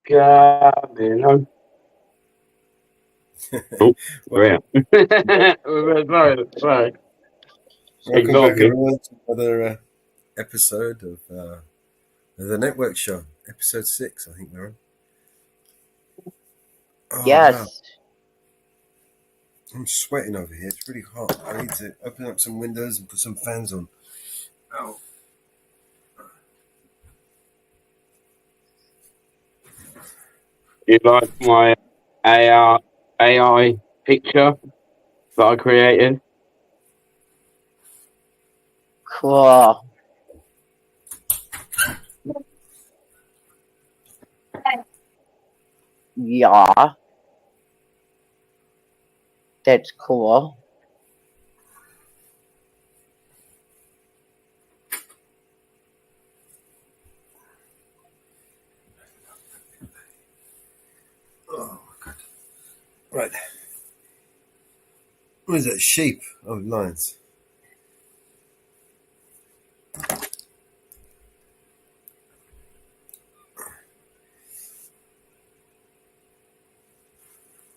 coming home. Oh, Well, yeah. Sorry. welcome Ignore back, me. everyone, to another episode of the Network Show, episode 6. I think we're on. Oh, Yes. wow. I'm sweating over here. It's really hot. I need to open up some windows and put some fans on. Ow. You like my AI picture that I created? Cool. Yeah. That's cool. Oh, my God. Right. What is that? Sheep? Oh, lions.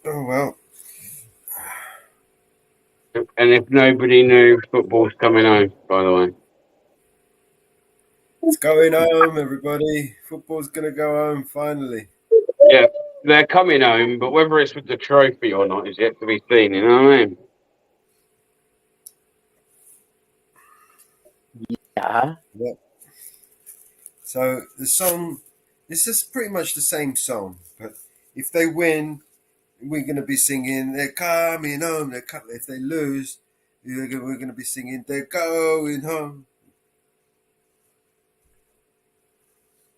Oh, well. And if nobody knew, football's coming home, by the way. It's going home, everybody. Football's going to go home, finally. Yeah, they're coming home, but whether it's with the trophy or not is yet to be seen, you know what I mean? Yeah. Yep. So the song, this is pretty much the same song, but if they win, we're going to be singing, they're coming home. If they lose, we're going to be singing, they're going home.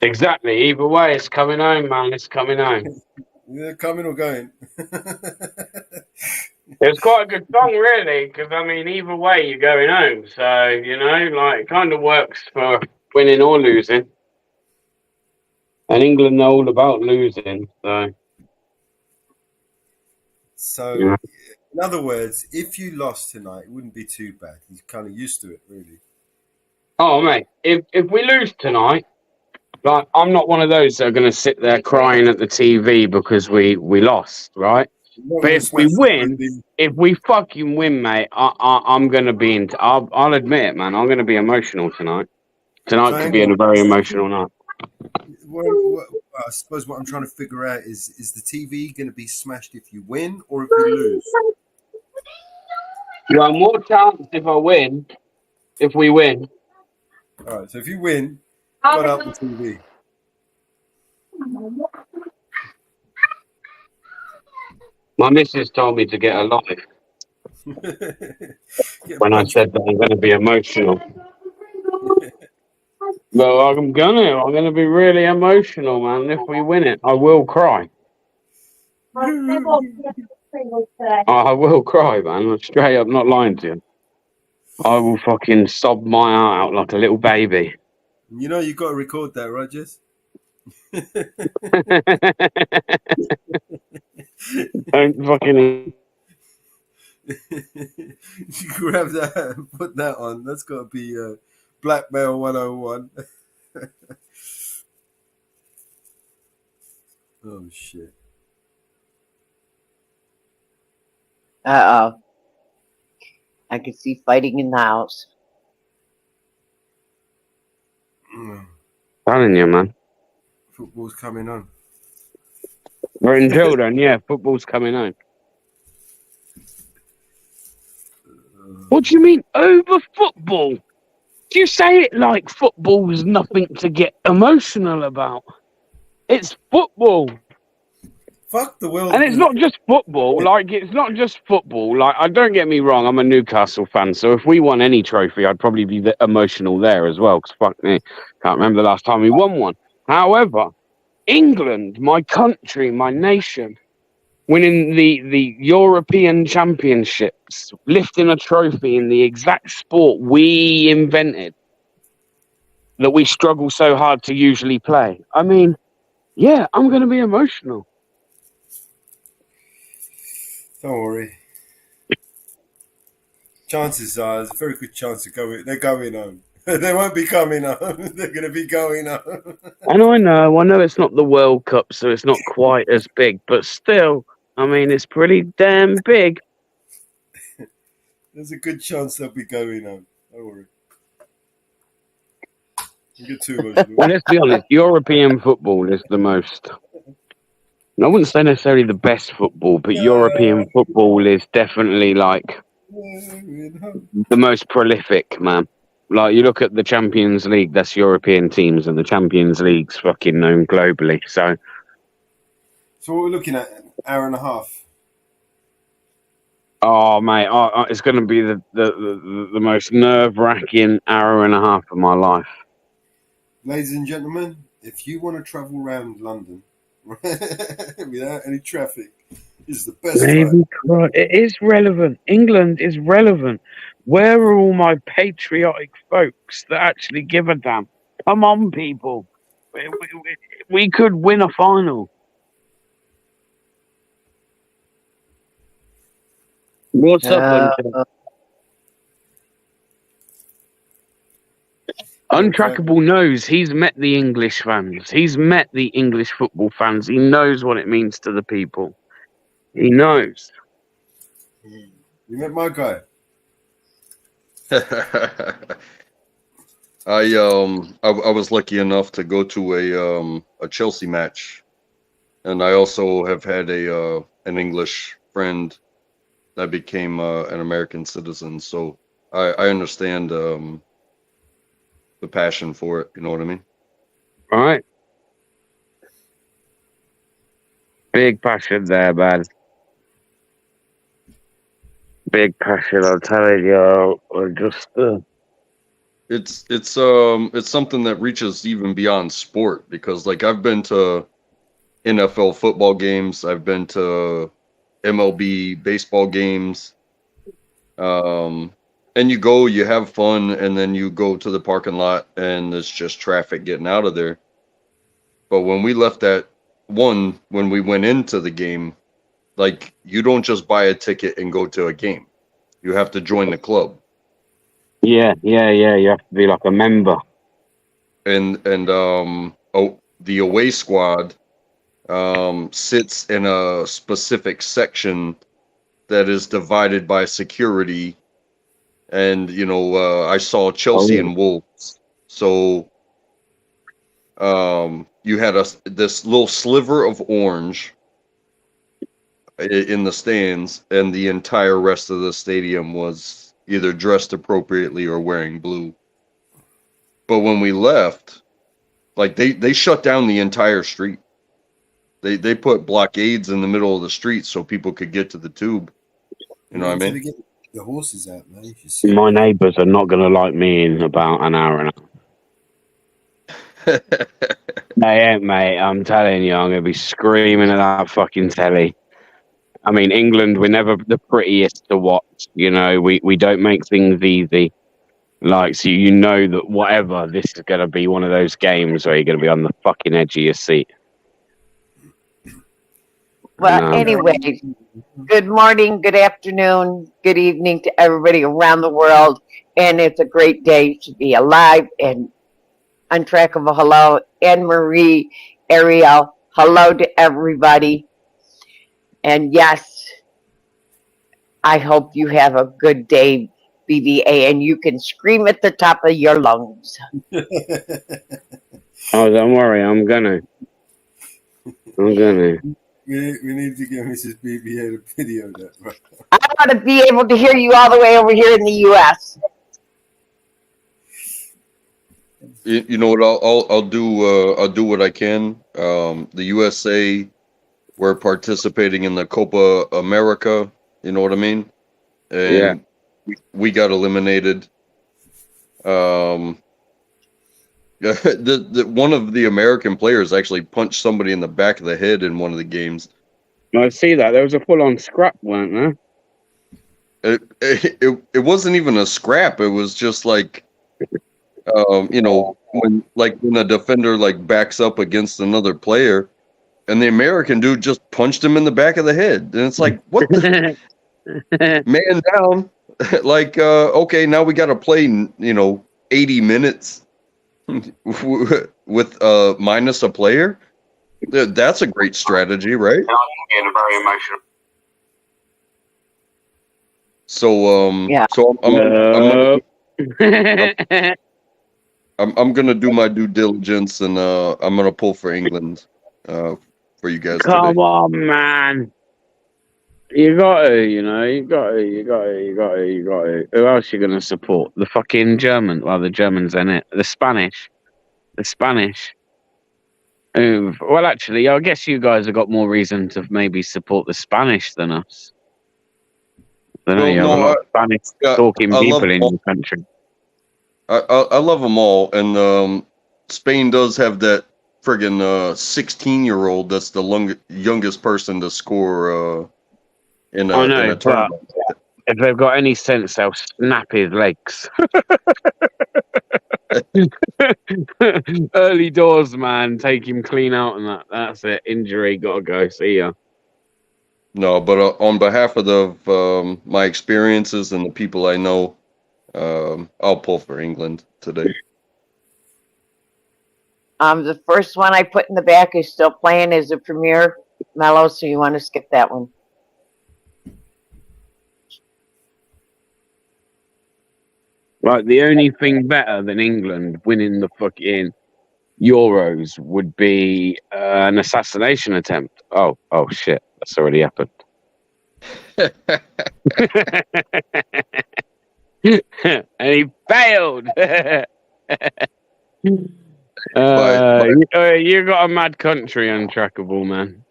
Exactly. Either way, it's coming home, man. It's coming home. They're coming or going. It's quite a good song, really, because, I mean, either way, you're going home. So, you know, like, it kind of works for winning or losing. And England are all about losing, so... So, yeah. in other words, if you lost tonight, it wouldn't be too bad. You're kind of used to it, really. Oh, mate, if we lose tonight, like, I'm not one of those that are going to sit there crying at the TV because we lost, right? But if we win, if we fucking win, mate, I'm going to be into... I'll admit it, man. I'm going to be emotional tonight. Tonight could be a very emotional night. I suppose what I'm trying to figure out is the TV going to be smashed if you win or if you lose? Well, more chance if we win. All right, so if you win, cut out the TV. My missus told me to get a life when I said that I'm going to be emotional. Well, I'm gonna be really emotional, man. If we win it, I will cry. I will cry, man. I'm straight up not lying to you. I will fucking sob my heart out like a little baby. You know you got to record that, right, Jess? Don't fucking... You grab that and put that on. That's got to be Blackmail 101. Oh, shit. Uh-oh. I can see fighting in the house. Telling you, man. Football's coming on. We're in children, yeah. Football's coming on. What do you mean over football? Do you say it like football's nothing to get emotional about? It's football. Fuck the world. And it's not just football. Like, it's not just football. Like, don't get me wrong. I'm a Newcastle fan. So if we won any trophy, I'd probably be emotional there as well. Because fuck me. Can't remember the last time we won one. However, England, my country, my nation, winning the European Championships, lifting a trophy in the exact sport we invented, that we struggle so hard to usually play. I mean, yeah, I'm going to be emotional. Don't worry. Chances are, there's a very good chance they're going home. They won't be coming home. They're going to be going home. And I know it's not the World Cup, so it's not quite as big, but still, I mean, it's pretty damn big. There's a good chance they'll be going home. Don't worry. You get too emotional. Well, let's be honest, European football is the most. I wouldn't say necessarily the best football, but European football is definitely like the most prolific, man. Like, you look at the Champions League, that's European teams, and the Champions League's fucking known globally. So what we're looking at, an hour and a half. oh, mate, it's going to be the most nerve-wracking hour and a half of my life. Ladies and gentlemen, if you want to travel around London without any traffic, this is the best time. It is relevant. England is relevant. Where are all my patriotic folks that actually give a damn? Come on, people. We could win a final. What's up, Untrackable knows he's met the English fans. He's met the English football fans. He knows what it means to the people. He knows. You met my guy. I was lucky enough to go to a Chelsea match, and I also have had an English friend that became an American citizen. So I understand the passion for it. You know what I mean? All right. Big passion there, man. Big passion, I'm telling you. Just it's something that reaches even beyond sport, because like I've been to NFL football games, I've been to MLB baseball games, and you go, you have fun, and then you go to the parking lot and it's just traffic getting out of there. But when we left when we went into the game, like, you don't just buy a ticket and go to a game. You have to join the club. Yeah. You have to be like a member. And the away squad sits in a specific section that is divided by security. And I saw Chelsea and Wolves. So you had this little sliver of orange in the stands, and the entire rest of the stadium was either dressed appropriately or wearing blue. But when we left, like, they shut down the entire street. They put blockades in the middle of the street so people could get to the tube. You know what I mean? Get the horses out, man. My neighbours are not going to like me in about an hour and a half. They ain't, mate. I'm telling you, I'm going to be screaming at that fucking telly. I mean, England, we're never the prettiest to watch. We don't make things easy. Like, so that whatever, this is going to be one of those games where you're going to be on the fucking edge of your seat. Well, anyway, good morning, good afternoon, good evening to everybody around the world. And it's a great day to be alive. And Untrackable, hello. Anne-Marie, Ariel, hello to everybody. And yes, I hope you have a good day, BBA, and you can scream at the top of your lungs. Oh, don't worry, I'm gonna. We need to get Mrs. BBA to video that. Right? I want to be able to hear you all the way over here in the U.S. You know what? I'll do what I can. The USA, we're participating in the Copa America. You know what I mean? And yeah. We got eliminated. One of the American players actually punched somebody in the back of the head in one of the games. I see that. There was a full-on scrap, weren't there? It wasn't even a scrap. It was just like, when a defender like backs up against another player, and the American dude just punched him in the back of the head, and it's like, what the man down? Like, okay, now we got to play, 80 minutes with minus a player. That's a great strategy, right? Getting very emotional. So Yeah. so Uh, I'm gonna do my due diligence, and I'm gonna pull for England for you guys today. Come on, man. You got to, you know, you got to, you got to, you got to, you got to. Who else you going to support? The fucking German. Well, the Germans in it. The Spanish. The Spanish. Well, actually, I guess you guys have got more reason to maybe support the Spanish than us. I don't know, Well, you have a no, lot of Spanish talking I love people them in all. your country. I love them all, and Spain does have that friggin' 16-year-old that's the youngest person to score in I a know, but tournament. if they've got any sense, they'll snap his legs. Early doors, man. Take him clean out and that. That's it. Injury. Gotta go. See ya. No, but on behalf of the my experiences and the people I know, I'll pull for England today. The first one I put in the back is still playing as a premiere, Mellow, so you want to skip that one. Like, the only thing better than England winning the fucking Euros would be an assassination attempt. Oh shit. That's already happened. And he failed. You got a mad country, Untrackable, man.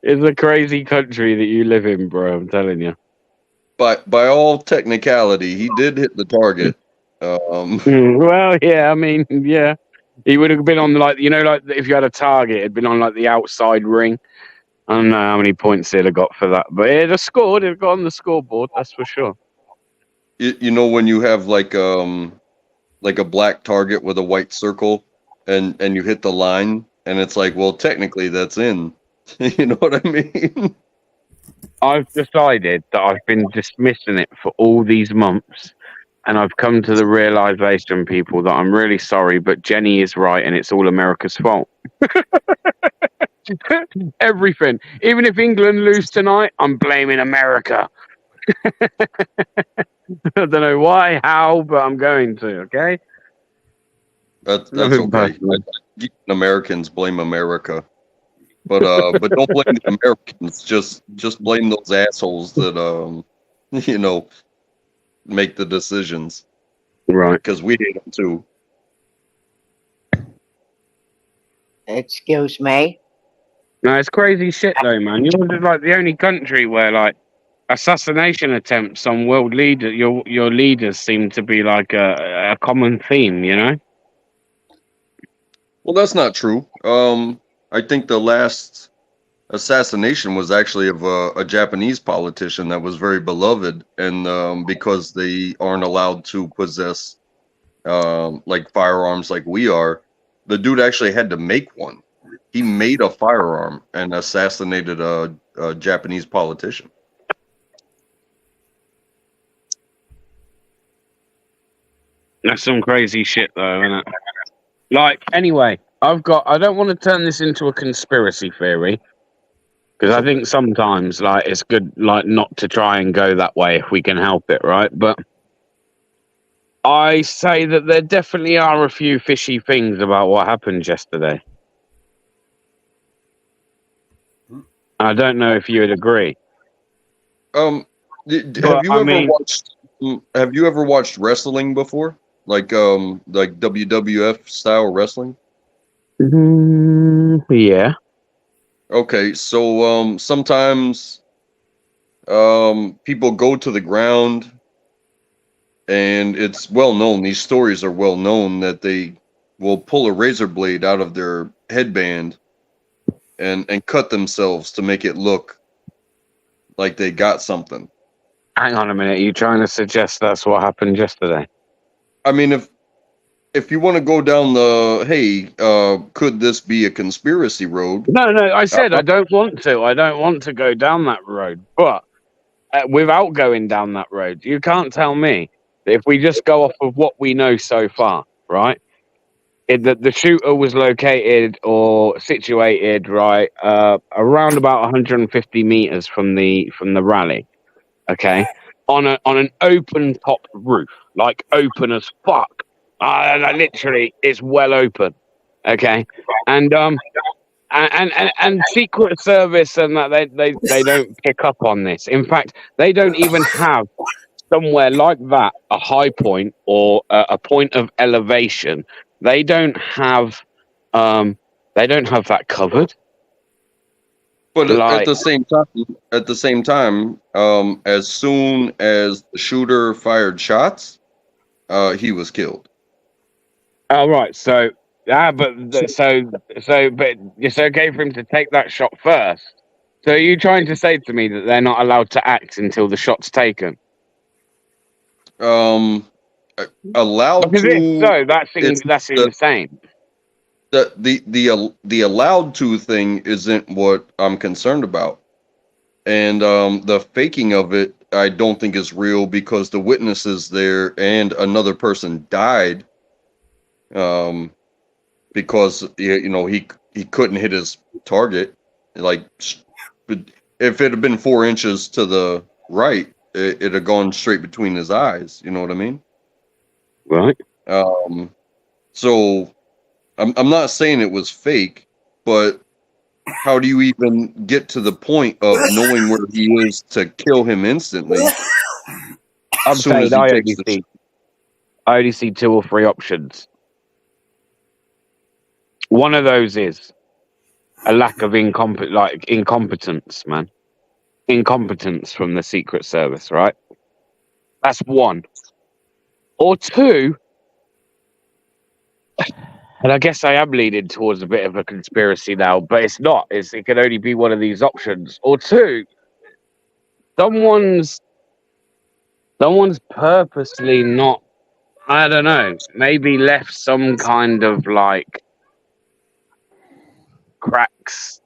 It's a crazy country that you live in, bro. I'm telling you. By all technicality, he did hit the target. Well, yeah, I mean, yeah, he would have been on like if you had a target, it'd been on like the outside ring. I don't know how many points he'd have got for that, but it'd have scored. It'd have got on the scoreboard, that's for sure. You know, when you have like a black target with a white circle, and you hit the line, and it's like, well, technically that's in. You know what I mean? I've decided that I've been dismissing it for all these months, and I've come to the realization, people, that I'm really sorry, but Jenny is right, and it's all America's fault. Everything. Even if England lose tonight, I'm blaming America. I don't know why, how, but I'm going to, okay? That's Nothing okay. personal. Americans blame America, but don't blame the Americans. Just blame those assholes that make the decisions, Right. because we hate them too. Excuse me. No, it's crazy shit though, man. You're like the only country where like assassination attempts on world leaders, your leaders seem to be like a common theme, you know? Well, that's not true. I think the last assassination was actually of a Japanese politician that was very beloved, and because they aren't allowed to possess like firearms like we are, the dude actually had to make one. He made a firearm and assassinated a Japanese politician. That's some crazy shit though, isn't it? Like, anyway, I don't want to turn this into a conspiracy theory, because I think sometimes like it's good like not to try and go that way if we can help it, right? But I say that there definitely are a few fishy things about what happened yesterday. I don't know if you would agree. Have you ever watched wrestling before? Like WWF style wrestling? Yeah. Okay, so sometimes people go to the ground, and it's well known, these stories are well known, that they will pull a razor blade out of their headband and cut themselves to make it look like they got something. Hang on a minute. Are you trying to suggest that's what happened yesterday? I mean, if you want to go down the, hey, could this be a conspiracy road? No. I said I don't want to. I don't want to go down that road. But without going down that road, you can't tell me if we just go off of what we know so far, right? The shooter was located or situated right around about 150 meters from the rally, okay, on an open top roof, like open as fuck. Like literally, it's well open, okay, and Secret Service and that they don't pick up on this. In fact, they don't even have somewhere like that a high point or a point of elevation. They don't have that covered. But Like, at the same time, as soon as the shooter fired shots, he was killed. oh right, so but it's okay for him to take that shot first. So are you trying to say to me that they're not allowed to act until the shot's taken? Allowed Because if to. so, that's the- insane. The allowed to thing isn't what I'm concerned about, and the faking of it I don't think is real because the witnesses there and another person died, because he couldn't hit his target. Like, if it had been 4 inches to the right, it'd have gone straight between his eyes. You know what I mean? Right. So I'm not saying it was fake, but how do you even get to the point of knowing where he is to kill him instantly? I'm As soon as saying he I only see 2 or 3 options. One of those is a lack of incompetence, man. Incompetence from the Secret Service, right? That's one. Or two, and I guess I am leaning towards a bit of a conspiracy now, but it's not. It can only be one of these options. Or two, someone's purposely not, I don't know, maybe left some kind of like cracks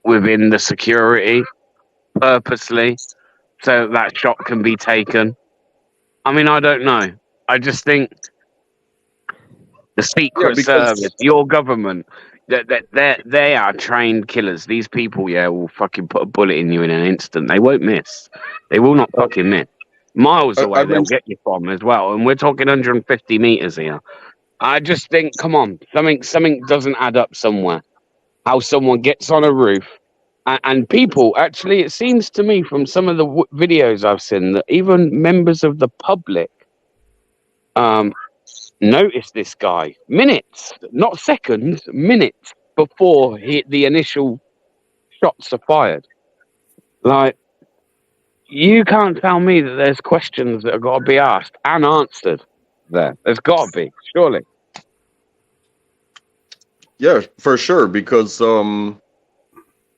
within the security purposely so that shot can be taken. I mean, I don't know. I just think the Secret Service, your government, that they are trained killers. These people, yeah, will fucking put a bullet in you in an instant. They won't miss. They will not fucking miss. Miles away, they'll get you from as well. And we're talking 150 meters here. I just think, come on, something doesn't add up somewhere. How someone gets on a roof, and people, actually, it seems to me from some of the videos I've seen that even members of the public notice this guy minutes, not seconds, minutes before the initial shots are fired. Like, you can't tell me that there's questions that have got to be asked and answered there. There's got to be, surely. Yeah, for sure. Because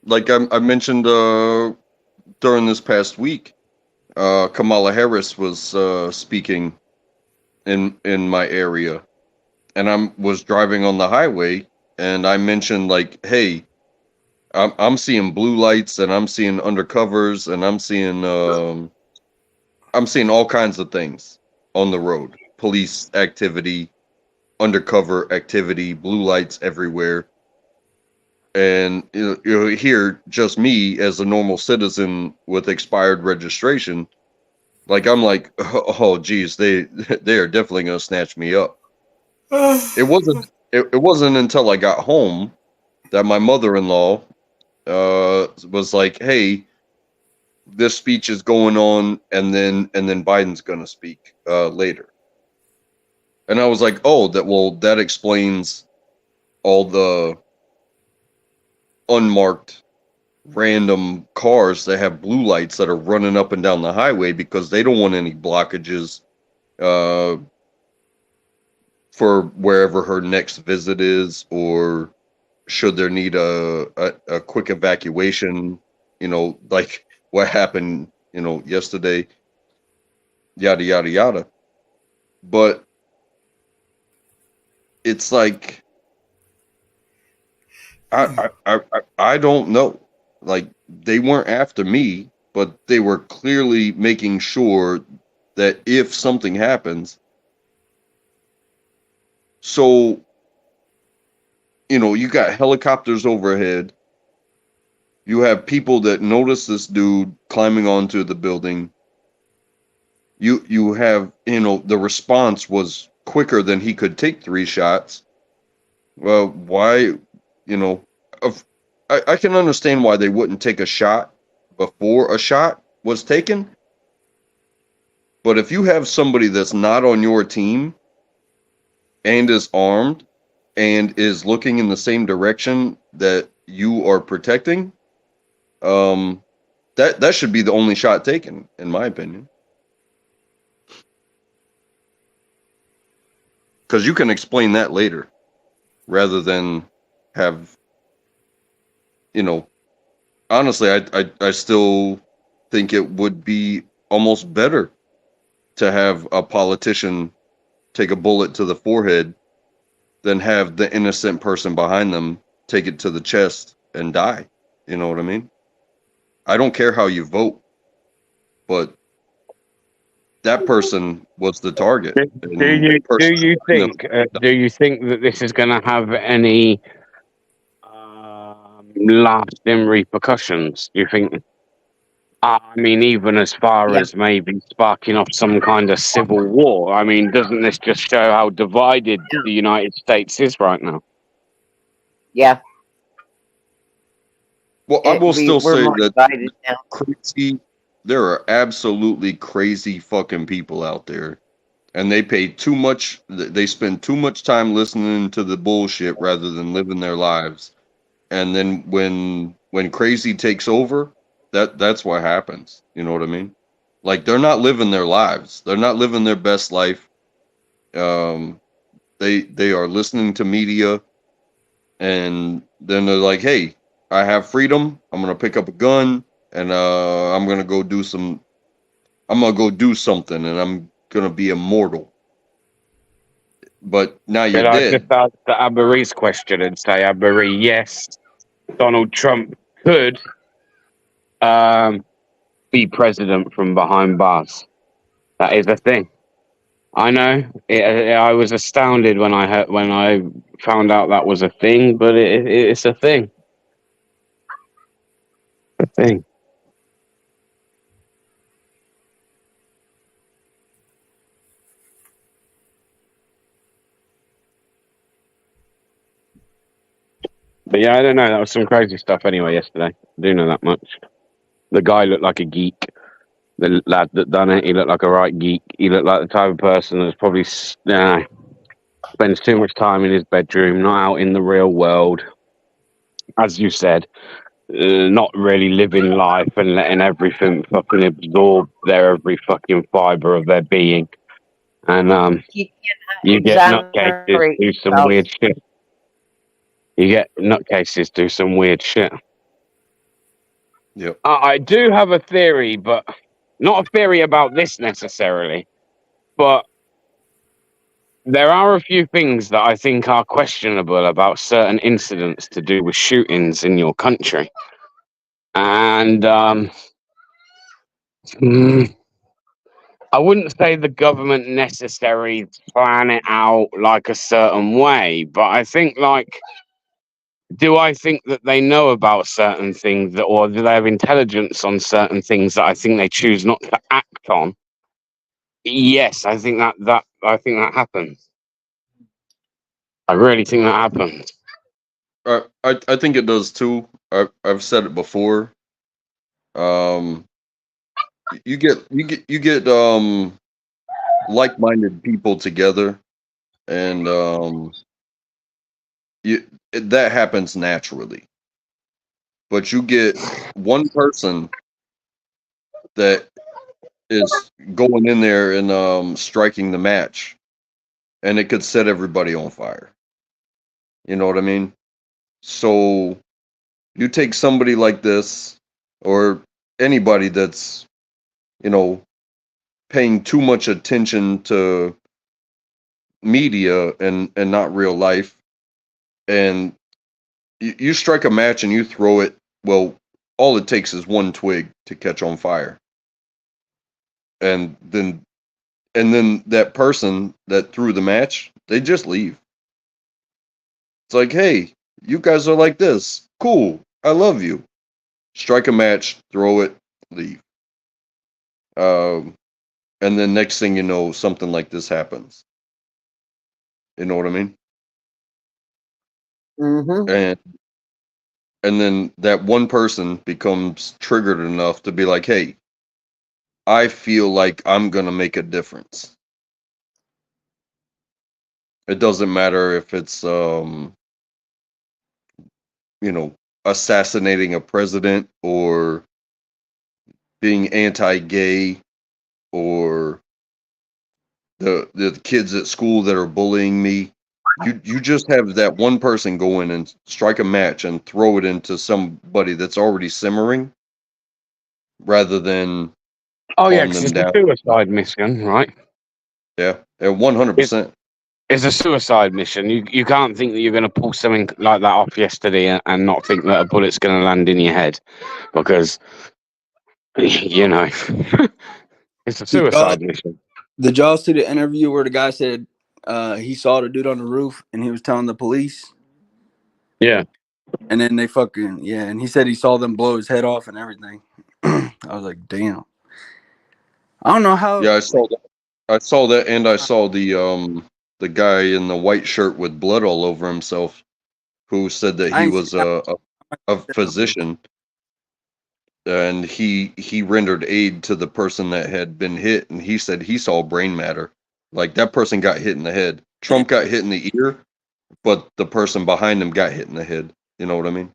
like I mentioned during this past week, Kamala Harris was speaking in my area, and I was driving on the highway, and I mentioned, like, hey, I'm seeing blue lights, and I'm seeing undercovers, and I'm seeing all kinds of things on the road. Police activity, undercover activity, blue lights everywhere. And you hear just me as a normal citizen with expired registration. Like, I'm like, oh geez, they are definitely gonna snatch me up. It wasn't until I got home that my mother-in-law was like, hey, this speech is going on, and then Biden's gonna speak later. And I was like, oh, that explains all the unmarked random cars that have blue lights that are running up and down the highway because they don't want any blockages for wherever her next visit is, or should there need a quick evacuation, like what happened, yesterday, yada, yada, yada. But it's like, I don't know. Like, they weren't after me, but they were clearly making sure that if something happens, so, you got helicopters overhead. You have people that notice this dude climbing onto the building. You have, the response was quicker than he could take 3 shots. Well, why, I can understand why they wouldn't take a shot before a shot was taken. But if you have somebody that's not on your team and is armed and is looking in the same direction that you are protecting, that should be the only shot taken, in my opinion. Because you can explain that later, rather than have, honestly, I still think it would be almost better to have a politician take a bullet to the forehead than have the innocent person behind them take it to the chest and die. You know what I mean? I don't care how you vote, but that person was the target. Do you think that this is going to have any lasting repercussions? Do you think? I mean, even as far Yeah. as maybe sparking off some kind of civil war. I mean, doesn't this just show how divided the United States is right now? Yeah. Well, I will still We're say more that divided now. there are absolutely crazy fucking people out there, and they pay too much. They spend too much time listening to the bullshit rather than living their lives. And then when crazy takes over, that's what happens. You know what I mean? Like, they're not living their lives. They're not living their best life. They are listening to media, and then they're like, "Hey, I have freedom. I'm gonna pick up a gun, and I'm gonna go do something, and I'm gonna be immortal." But now you're But I just dead. asked the Aberree's question and say, Aberree, yes, Donald Trump could be president from behind bars. That is a thing. I know. I was astounded when I found out that was a thing, but it's a thing. A thing. But yeah, I don't know. That was some crazy stuff anyway yesterday. I do know that much. The guy looked like a geek. The lad that done it, he looked like a right geek. He looked like the type of person that's probably spends too much time in his bedroom, not out in the real world. As you said, not really living life and letting everything fucking absorb their every fucking fiber of their being. And you get nutcases do some weird shit. You get nutcases do some weird shit. Yep. I do have a theory, but not a theory about this necessarily. But there are a few things that I think are questionable about certain incidents to do with shootings in your country. And I wouldn't say the government necessarily plan it out like a certain way, but I think do I think that they know about certain things or do they have intelligence on certain things that I think they choose not to act on? Yes, I think that happens. I really think that happens. I think it does too. I've said it before. You get like-minded people together, and that happens naturally. But you get one person that is going in there and striking the match, and it could set everybody on fire. You know what I mean? So you take somebody like this, or anybody that's, paying too much attention to media and not real life, and you strike a match and you throw it. Well, all it takes is one twig to catch on fire, and then And then that person that threw the match, they just leave. It's like, hey, you guys are like this. Cool. I love you. Strike a match, throw it, leave. And then next thing you know, something like this happens. You know what I mean? Mm-hmm. And then that one person becomes triggered enough to be like, hey, I feel like I'm gonna make a difference. It doesn't matter if it's assassinating a president or being anti-gay or the kids at school that are bullying me. You just have that one person go in and strike a match and throw it into somebody that's already simmering rather than Oh yeah, calm 'cause them it's a down. suicide mission, right? Yeah, 100%. It's a suicide mission. You can't think that you're going to pull something like that off yesterday and not think that a bullet's going to land in your head, because you know it's a suicide mission. Did y'all see the interview where the guy said he saw the dude on the roof and he was telling the police? Yeah. And then they and he said he saw them blow his head off and everything. I was like, damn. I don't know how. Yeah, I saw that. And I saw the guy in the white shirt with blood all over himself, who said that he was a physician, and he rendered aid to the person that had been hit, and he said he saw brain matter. Like, that person got hit in the head. Trump got hit in the ear, but the person behind him got hit in the head. You know what I mean?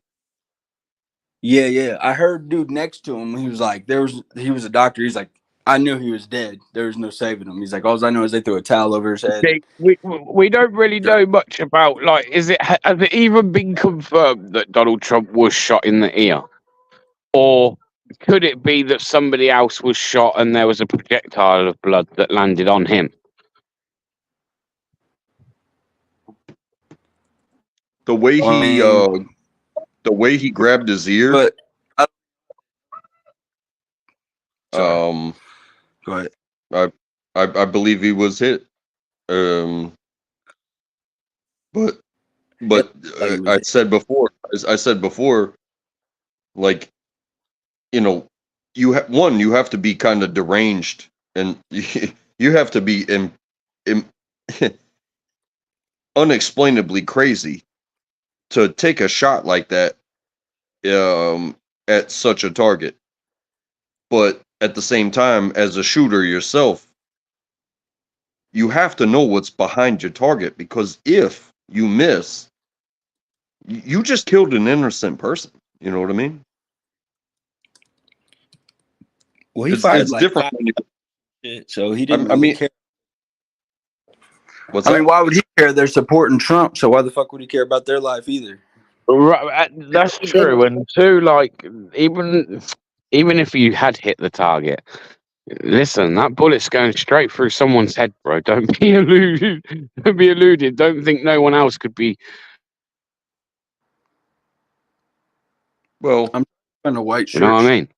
Yeah. I heard dude next to him. He was like, he was a doctor. He's like, I knew he was dead. There was no saving him. He's like, all I know is they threw a towel over his head. Okay, we don't really know much about, like, has it even been confirmed that Donald Trump was shot in the ear, or could it be that somebody else was shot and there was a projectile of blood that landed on him? The way he grabbed his ear. But go ahead. I believe he was hit. But I said before, like, you have to be kind of deranged, and you have to be unexplainably crazy to take a shot like that at such a target. But at the same time, as a shooter yourself, you have to know what's behind your target, because if you miss, you just killed an innocent person. You know what I mean? Well, he fired it's different when so he didn't care. What's that? Why would he care? They're supporting Trump, so why the fuck would he care about their life either? Right, that's true. And two, like, even if you had hit the target, listen, that bullet's going straight through someone's head, bro. Don't be eluded. Don't be eluded. Don't think no one else could be. Well, I'm in a white shirt. You know what I mean?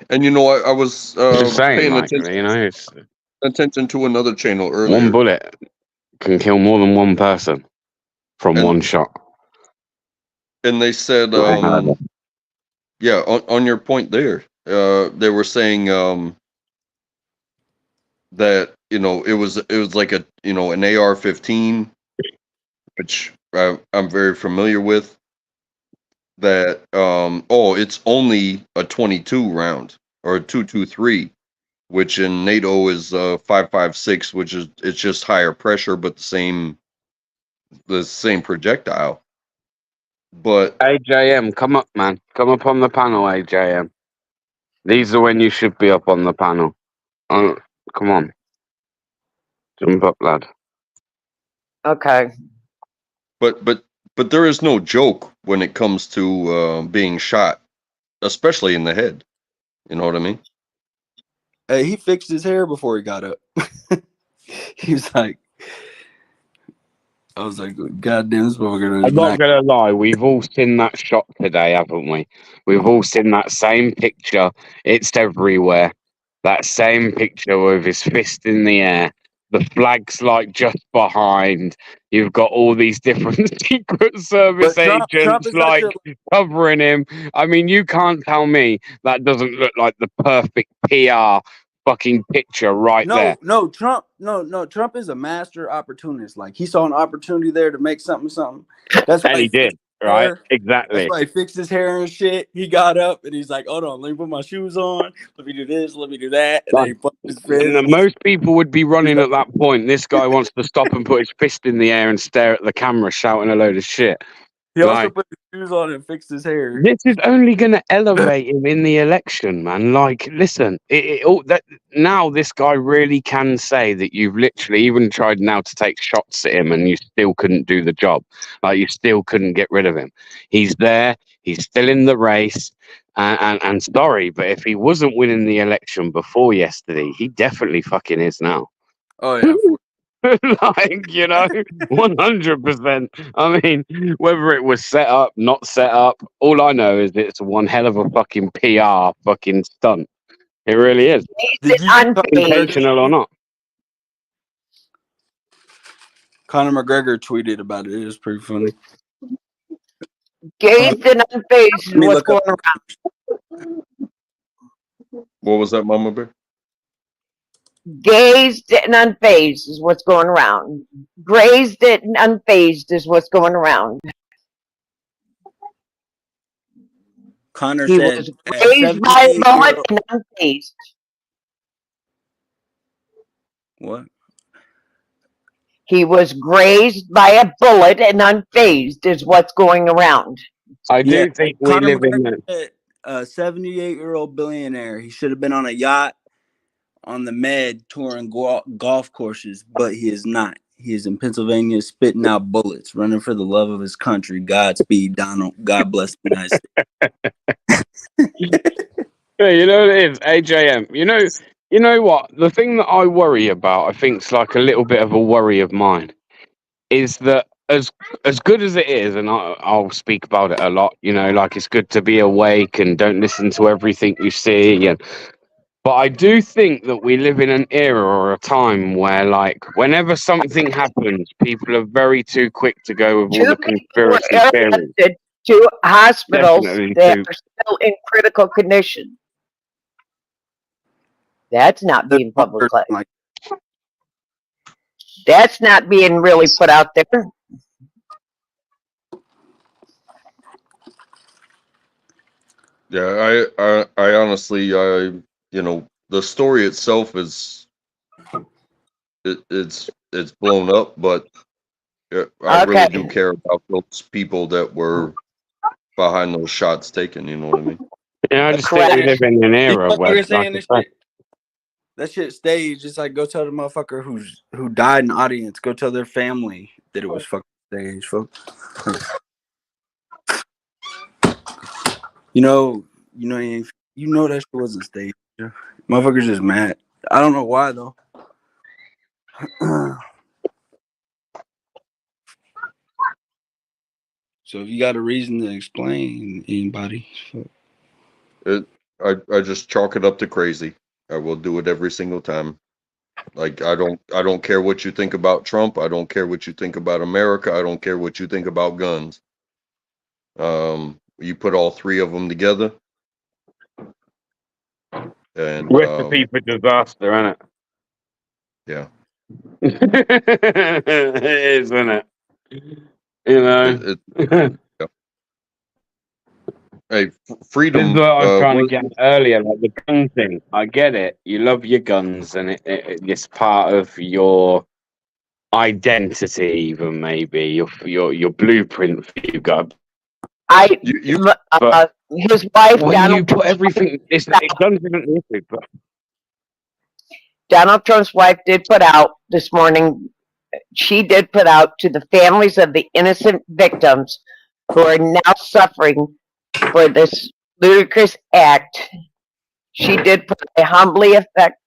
And I was Just saying, paying like, attention, attention to another channel earlier. One bullet can kill more than one person from one shot. And they said, on your point there, they were saying that it was like an AR-15, which I'm very familiar with. That it's only a 22 round, or a 223, which in NATO is 5.56, which is, it's just higher pressure, but the same projectile. But AJM, come up, man. Come up on the panel, AJM. These are when you should be up on the panel. Oh, come on. Jump up, lad. Okay. But there is no joke when it comes to being shot, especially in the head. You know what I mean? Hey, he fixed his hair before he got up. He was like, I was like, God damn, this motherfucker. I'm not going to lie. We've all seen that shot today, haven't we? We've all seen that same picture. It's everywhere. That same picture with his fist in the air. The flag's like just behind. You've got all these different Secret Service But Trump agents is such like a covering him. I mean, you can't tell me that doesn't look like the perfect PR fucking picture right there. Trump is a master opportunist. Like he saw an opportunity there to make something. That's why And he did, right? That's Exactly. why he fixed his hair and shit. He got up and he's like, "Hold on, let me put my shoes on. Let me do this. Let me do that." And then he put his fist. Most people would be running at that point. This guy wants to stop and put his fist in the air and stare at the camera, shouting a load of shit. He also Like, put his shoes on and fixed his hair. this is only going to elevate him in the election, man. Like, listen, now this guy really can say that you've literally even tried now to take shots at him and you still couldn't do the job. Like, you still couldn't get rid of him. He's there. He's still in the race. And sorry, but if he wasn't winning the election before yesterday, he definitely fucking is now. Oh yeah. Like, 100%. I mean, whether it was set up, not set up, all I know is it's one hell of a fucking PR fucking stunt. It really is. Did you Intentional or not. Conor McGregor tweeted about it. It was pretty funny. Gazed and unfazed is what's going around. What was that, Mama Bear? Gazed and unfazed is what's going around. Grazed it and unfazed is what's going around. Conor He said, was grazed by a bullet and unfazed. What? He was grazed by a bullet and unfazed is what's going around. I do think we Conor live in McGregor, a 78-year-old billionaire. He should have been on a yacht on the Med touring golf courses, but he is not. He is in Pennsylvania spitting out bullets, running for the love of his country. Godspeed, Donald. God bless the United States. Yeah, you know what it is, AJM. You know what? The thing that I worry about, I think it's like a little bit of a worry of mine, is that as good as it is, and I'll speak about it a lot, like it's good to be awake and don't listen to everything you see, but I do think that we live in an era or a time where, like, whenever something happens, people are very too quick to go with all the conspiracy theories. To hospitals Definitely that too. are still in critical condition. That's not being publicized. That's not being really put out there. Yeah, I honestly, the story itself is, it's blown up, but I really do care about those people that were behind those shots taken. You know what I mean? Yeah, I just think we live in an era where that shit staged. Just like go tell the motherfucker who died in the audience, go tell their family that it was fucking staged, folks. You know that shit wasn't staged. Motherfuckers just mad. I don't know why though. So if you got a reason to explain, anybody. I just chalk it up to crazy. I will do it every single time. Like I don't care what you think about Trump. I don't care what you think about America. I don't care what you think about guns. You put all three of them together, and recipe for disaster, isn't it? Yeah, it is, isn't it? Yeah. Hey, freedom. This is what I was trying to get at earlier, like the gun thing. I get it. You love your guns, and it's part of your identity, even maybe your blueprint for you got. His wife. When you put everything, guns isn't the issue, but Donald Trump's wife did put out this morning. She did put out to the families of the innocent victims who are now suffering for this ludicrous act. She did put a humbly affect.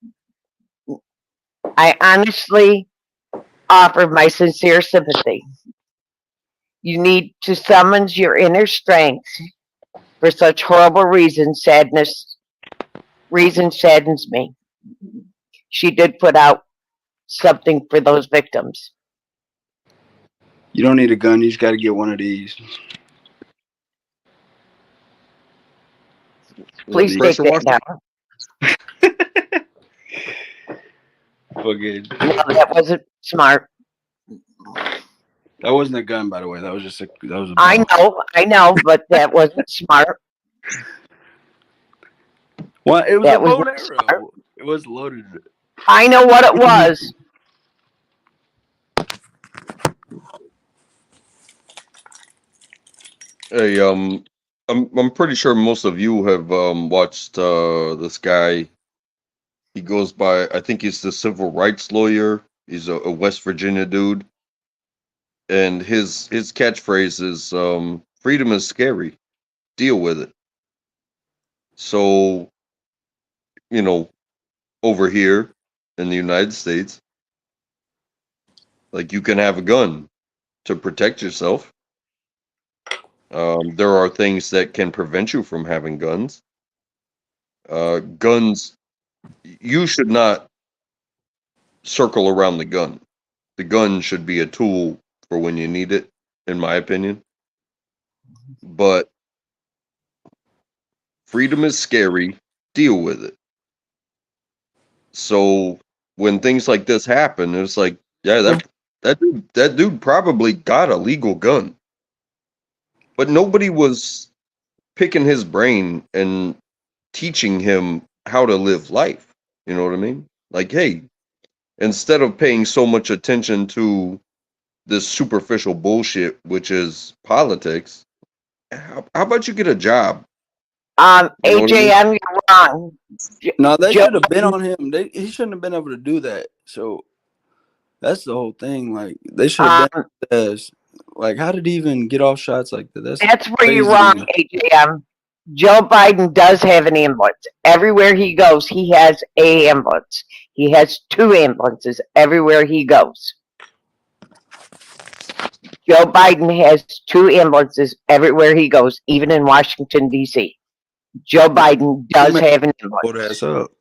I honestly offer my sincere sympathy. You need to summon your inner strength for such horrible reasons. Reason saddens me. she did put out something for those victims. You don't need a gun. You just got to get one of these. Please take Pressure that washer? down. Fucking. No, that wasn't smart. That wasn't a gun, by the way. That was just a. That was a. I know, but that wasn't smart. Well, it was That a was bow and not arrow. smart. It was loaded. I know what it was. Hey, I'm pretty sure most of you have watched this guy. He goes by, I think he's the civil rights lawyer. He's a West Virginia dude, and his catchphrase is "Freedom is scary. Deal with it." So, you know, over here in the United States, like, you can have a gun to protect yourself. There are things that can prevent you from having guns. Guns, you should not circle around the gun. The gun should be a tool for when you need it, in my opinion. But freedom is scary. Deal with it. So when things like this happen, it's like, yeah, that dude probably got a legal gun, but nobody was picking his brain and teaching him how to live life. You know what I mean? Like, hey, instead of paying so much attention to this superficial bullshit, which is politics, how about you get a job? You know what I mean? AJM, you're wrong. No, they Joe should have been Biden- on him. He shouldn't have been able to do that. So that's the whole thing. Like, they should have been as, like, how did he even get off shots like that? That's where crazy you're to wrong, me. AJM. Joe Biden does have an ambulance. Everywhere he goes, he has a ambulance. He has 2 ambulances everywhere he goes. Joe Biden has 2 ambulances everywhere he goes, even in Washington, D.C. Joe Biden does have an Woke ambulance. ass up.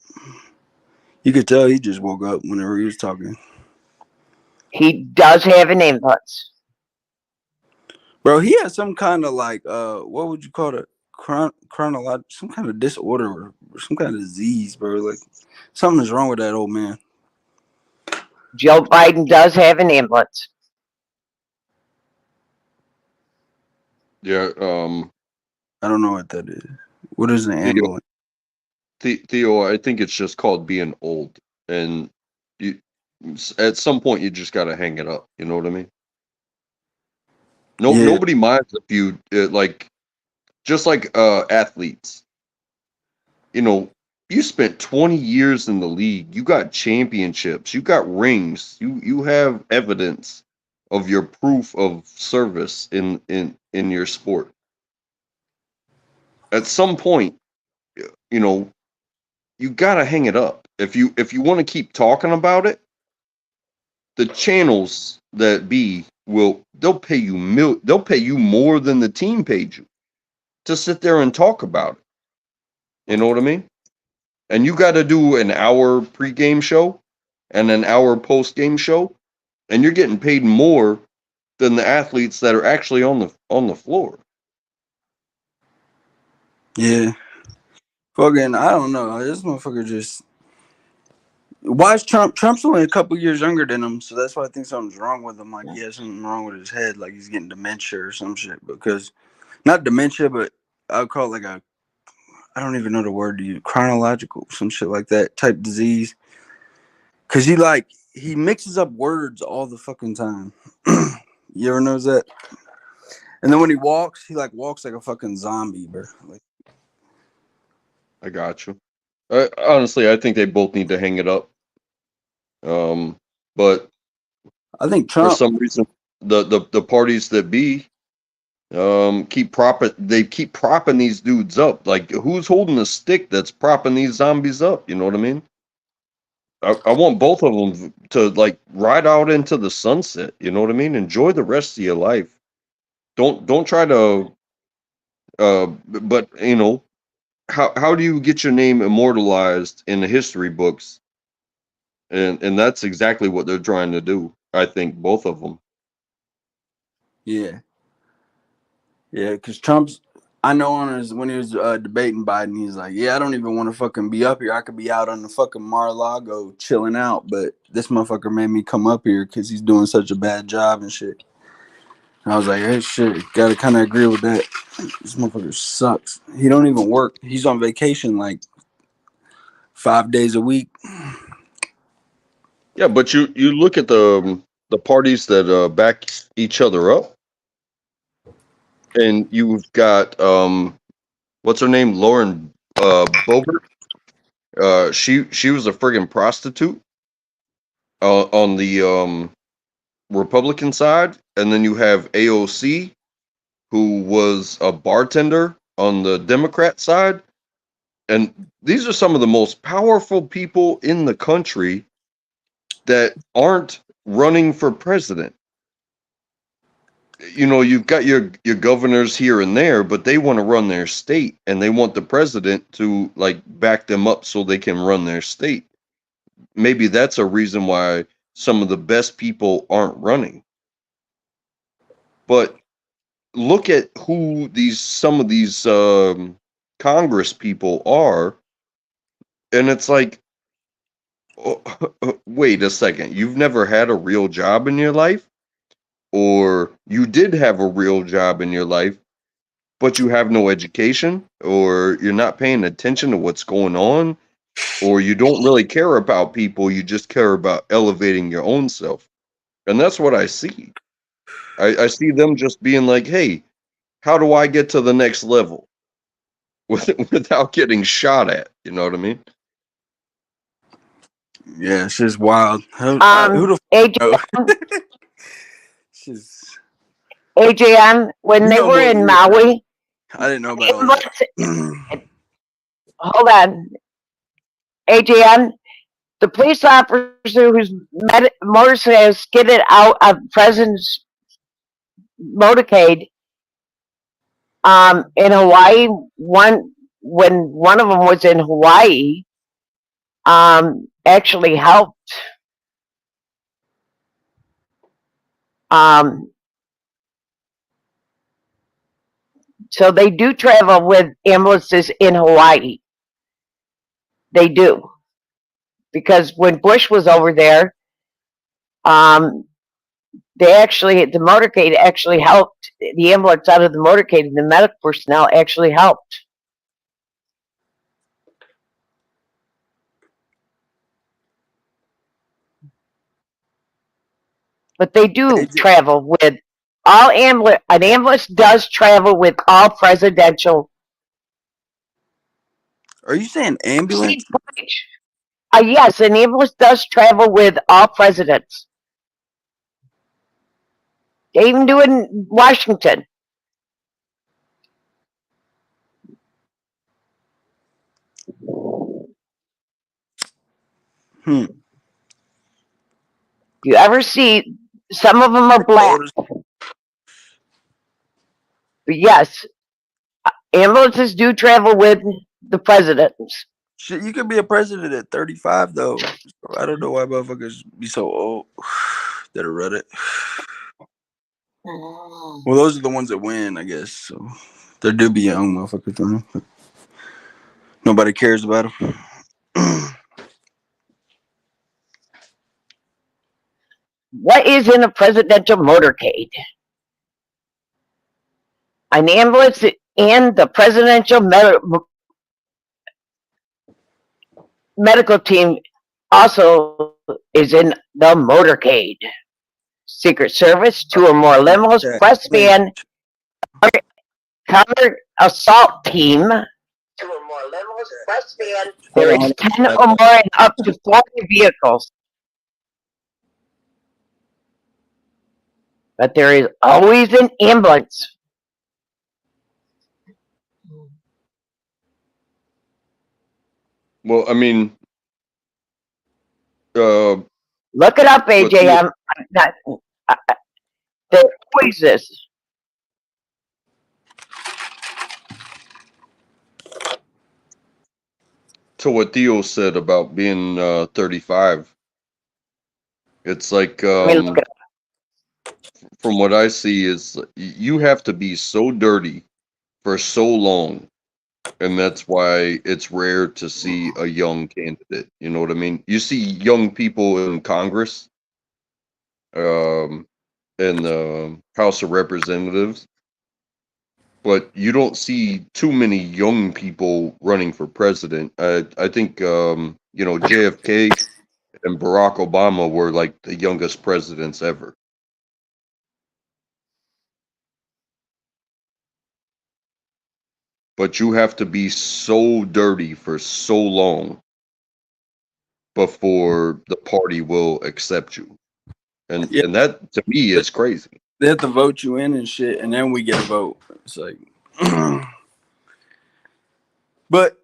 You could tell he just woke up whenever he was talking. He does have an ambulance. Bro, he had some kind of, like, what would you call it? Chronological, some kind of disorder or some kind of disease, bro. Like, something is wrong with that old man. Joe Biden does have an ambulance. Yeah. I don't know what that is. What is an ambulance? Theo, I think it's just called being old, and you, at some point, you just got to hang it up. You know what I mean? Yeah. Nobody minds if you like, just like athletes. You know, you spent 20 years in the league. You got championships. You got rings. You have evidence of your proof of service in your sport. At some point, you know, you gotta hang it up. If you want to keep talking about it, the channels that they'll pay you more than the team paid you to sit there and talk about it. You know what I mean? And you got to do an hour pregame show and an hour postgame show, and you're getting paid more than the athletes that are actually on the floor. Yeah. Fucking, I don't know. This motherfucker just. Why is Trump? Trump's only a couple years younger than him, so that's why I think something's wrong with him. Like, yeah, something wrong with his head. Like, he's getting dementia or some shit. Because, not dementia, but I'll call it like I don't even know the word to use, chronological, some shit like that type disease. Because he mixes up words all the fucking time. You ever notice that? And then when he walks, he walks like a fucking zombie, bro. Like, I got you. Honestly, I think they both need to hang it up. But I think for Trump. some reason, the parties that be keep propping these dudes up. Like, who's holding the stick that's propping these zombies up? You know what I mean? I want both of them to ride out into the sunset. You know what I mean? Enjoy the rest of your life. Don't try to. But you know, how do you get your name immortalized in the history books? And that's exactly what they're trying to do. I think both of them. Yeah. Yeah, because Trump's, I know when he was debating Biden, he's like, yeah, I don't even want to fucking be up here. I could be out on the fucking Mar-a-Lago chilling out, but this motherfucker made me come up here because he's doing such a bad job and shit. And I was like, hey, shit, gotta kind of agree with that. This motherfucker sucks. He don't even work. He's on vacation like 5 days a week. Yeah, but you look at the parties that back each other up, and you've got what's her name, Lauren Boebert. She was a friggin' prostitute on the Republican side, and then you have AOC, who was a bartender on the Democrat side, and these are some of the most powerful people in the country that aren't running for president. You know, you've got your governors here and there, but they want to run their state, and they want the president to like back them up so they can run their state. Maybe that's a reason why some of the best people aren't running. But look at who some of these Congress people are, and it's like, oh, wait a second, you've never had a real job in your life? Or you did have a real job in your life, but you have no education, or you're not paying attention to what's going on, or you don't really care about people, you just care about elevating your own self. And that's what I see. I see them just being like, hey, how do I get to the next level without getting shot at? You know what I mean? Yeah, it's just wild. Who the AJ, fuck? Just, AJM, when you they know were more than in me. Maui, I didn't know about all that. hold on, AJM, the police officer whose motorcycle skidded out of President's motorcade in Hawaii, when one of them was in Hawaii, actually helped. So they do travel with ambulances in Hawaii. They do. Because when Bush was over there, the motorcade actually helped. The ambulance out of the motorcade and the medical personnel actually helped. But they do travel with an ambulance does travel with all presidential. Are you saying ambulance? Yes, an ambulance does travel with all presidents. They even do it in Washington. You ever see, some of them are black. But yes, ambulances do travel with the presidents. Shit, you could be a president at 35, though. I don't know why motherfuckers be so old that are Reddit. Well, those are the ones that win, I guess. So there do be young motherfuckers running. Nobody cares about them. What is in a presidential motorcade? An ambulance and the presidential medical team also is in the motorcade. Secret Service, 2 or more limos, press van, counter assault team. 2 or more limos, press van. There is 10 or more and up to 40 vehicles. But there is always an ambulance. Well, I mean, look it up, AJ. There always is. to what Theo said about being 35. It's like I mean, look at from what I see is you have to be so dirty for so long, and that's why it's rare to see a young candidate. You know what I mean? You see young people in Congress, in the House of Representatives, but you don't see too many young people running for president. I think JFK and Barack Obama were like the youngest presidents ever. But you have to be so dirty for so long before the party will accept you. And Yeah. and that to me is crazy. They have to vote you in and shit, and then we get a vote. It's like, but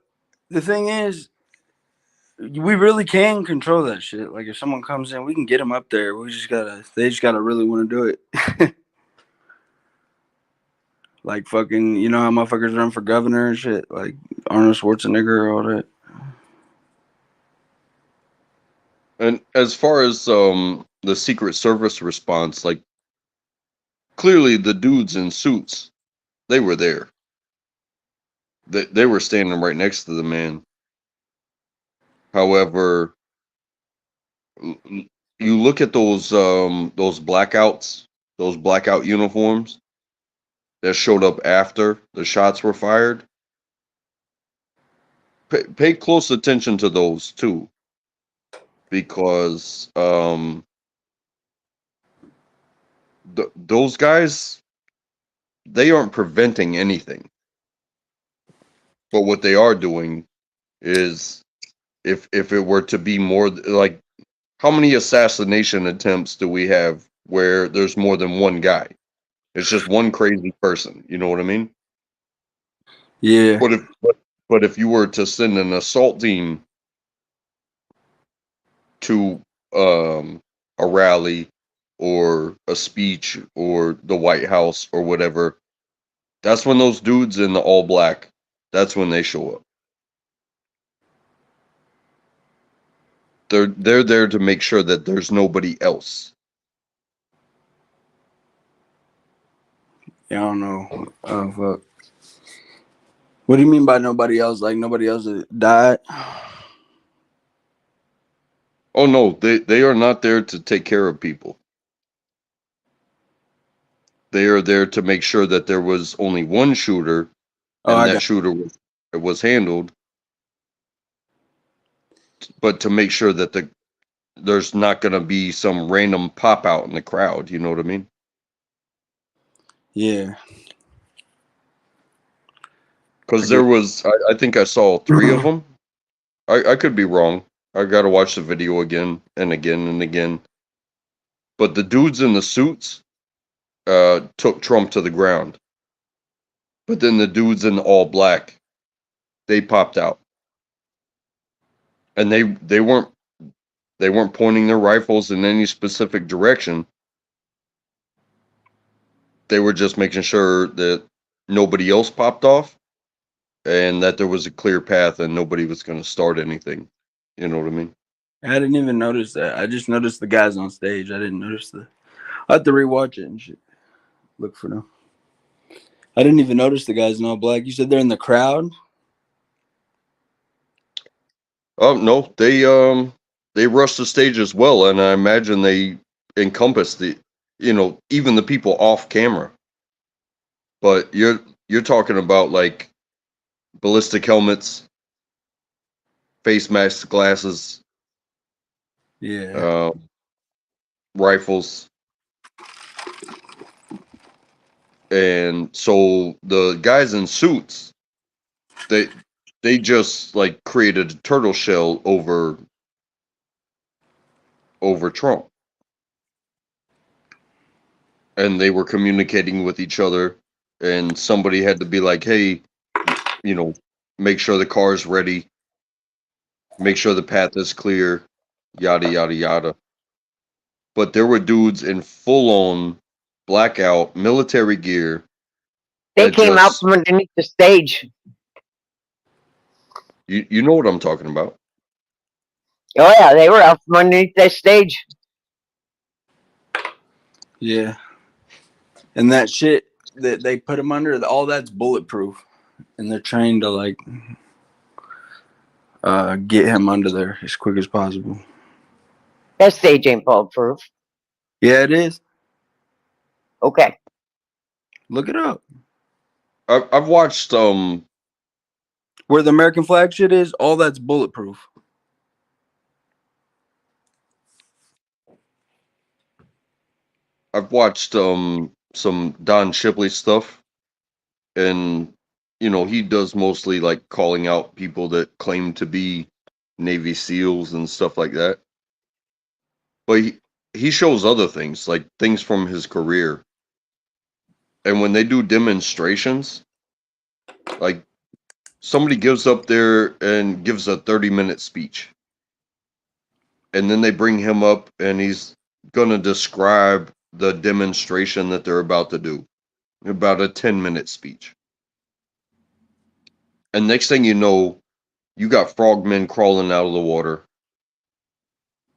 the thing is, we really can control that shit. Like, if someone comes in, we can get them up there. They just gotta really want to do it. Like, fucking, you know how motherfuckers run for governor and shit? Like Arnold Schwarzenegger, all that. And as far as the Secret Service response, like clearly the dudes in suits, they were there. They were standing right next to the man. However, you look at those blackouts, those blackout uniforms that showed up after the shots were fired. Pay close attention to those too, because those guys, they aren't preventing anything. But what they are doing is, if it were to be more like, how many assassination attempts do we have where there's more than one guy? It's just one crazy person. You know what I mean? Yeah. But if you were to send an assault team to a rally or a speech or the White House or whatever, that's when those dudes in the all black, that's when they show up. They're there to make sure that there's nobody else. Yeah, I don't know. Oh, fuck. What do you mean by nobody else? Like, nobody else died? Oh no, they are not there to take care of people. They are there to make sure that there was only one shooter, Oh, and I that got shooter was handled. But to make sure that there's not going to be some random pop out in the crowd. You know what I mean? Yeah. Because there was, I think I saw 3 of them. I could be wrong. I got to watch the video again and again and again. But the dudes in the suits took Trump to the ground. But then the dudes in the all black, they popped out. And they weren't pointing their rifles in any specific direction. They were just making sure that nobody else popped off and that there was a clear path and nobody was going to start anything. You know what I mean? I didn't even notice that. I just noticed the guys on stage. I didn't notice I had to rewatch it and shit. Look for them. I didn't even notice the guys in all black. You said they're in the crowd? Oh no, they rushed the stage as well, and I imagine they encompass even the people off camera. But you're talking about like ballistic helmets, face masks, glasses, Yeah. rifles, and so the guys in suits, they just like created a turtle shell over Trump. And they were communicating with each other, and somebody had to be like, hey, make sure the car's ready, make sure the path is clear, yada, yada, yada. But there were dudes in full-on blackout military gear. They came out from underneath the stage. You know what I'm talking about. Oh yeah, they were out from underneath that stage. Yeah. And that shit that they put him under, all that's bulletproof. And they're trying to like get him under there as quick as possible. That stage ain't bulletproof. Yeah, it is. Okay. Look it up. I've watched Where the American flag shit is, all that's bulletproof. some Don Shipley stuff, and he does mostly like calling out people that claim to be Navy SEALs and stuff like that. But he shows other things, like things from his career. And when they do demonstrations, like somebody gives up there and gives a 30-minute speech. And then they bring him up and he's going to describe the demonstration that they're about to do. About a 10-minute speech. And next thing you know, you got frogmen crawling out of the water.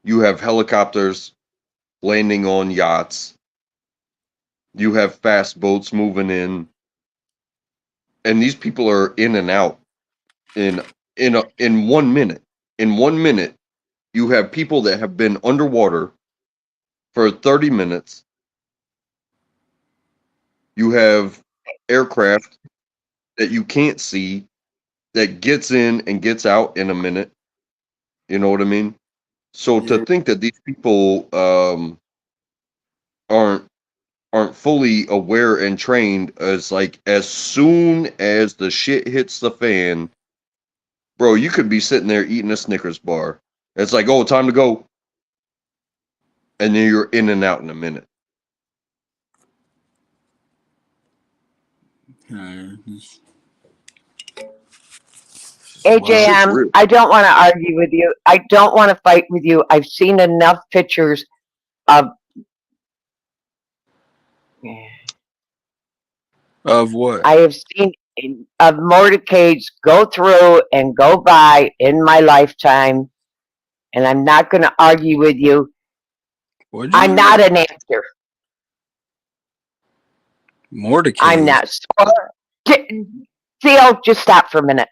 You have helicopters landing on yachts. You have fast boats moving in. And these people are in and out in 1 minute. In 1 minute, you have people that have been underwater for 30 minutes. You have aircraft that you can't see that gets in and gets out in a minute. You know what I mean? So to think that these people aren't fully aware and trained, as like as soon as the shit hits the fan, bro, you could be sitting there eating a Snickers bar. It's like, oh, time to go. And then you're in and out in a minute. AJM, I don't want to argue with you. I don't want to fight with you. I've seen enough pictures of what? I have seen of motorcades go through and go by in my lifetime, and I'm not going to argue with you. I'm not an actor. Mordecai. I'm not. Theo, just stop for a minute.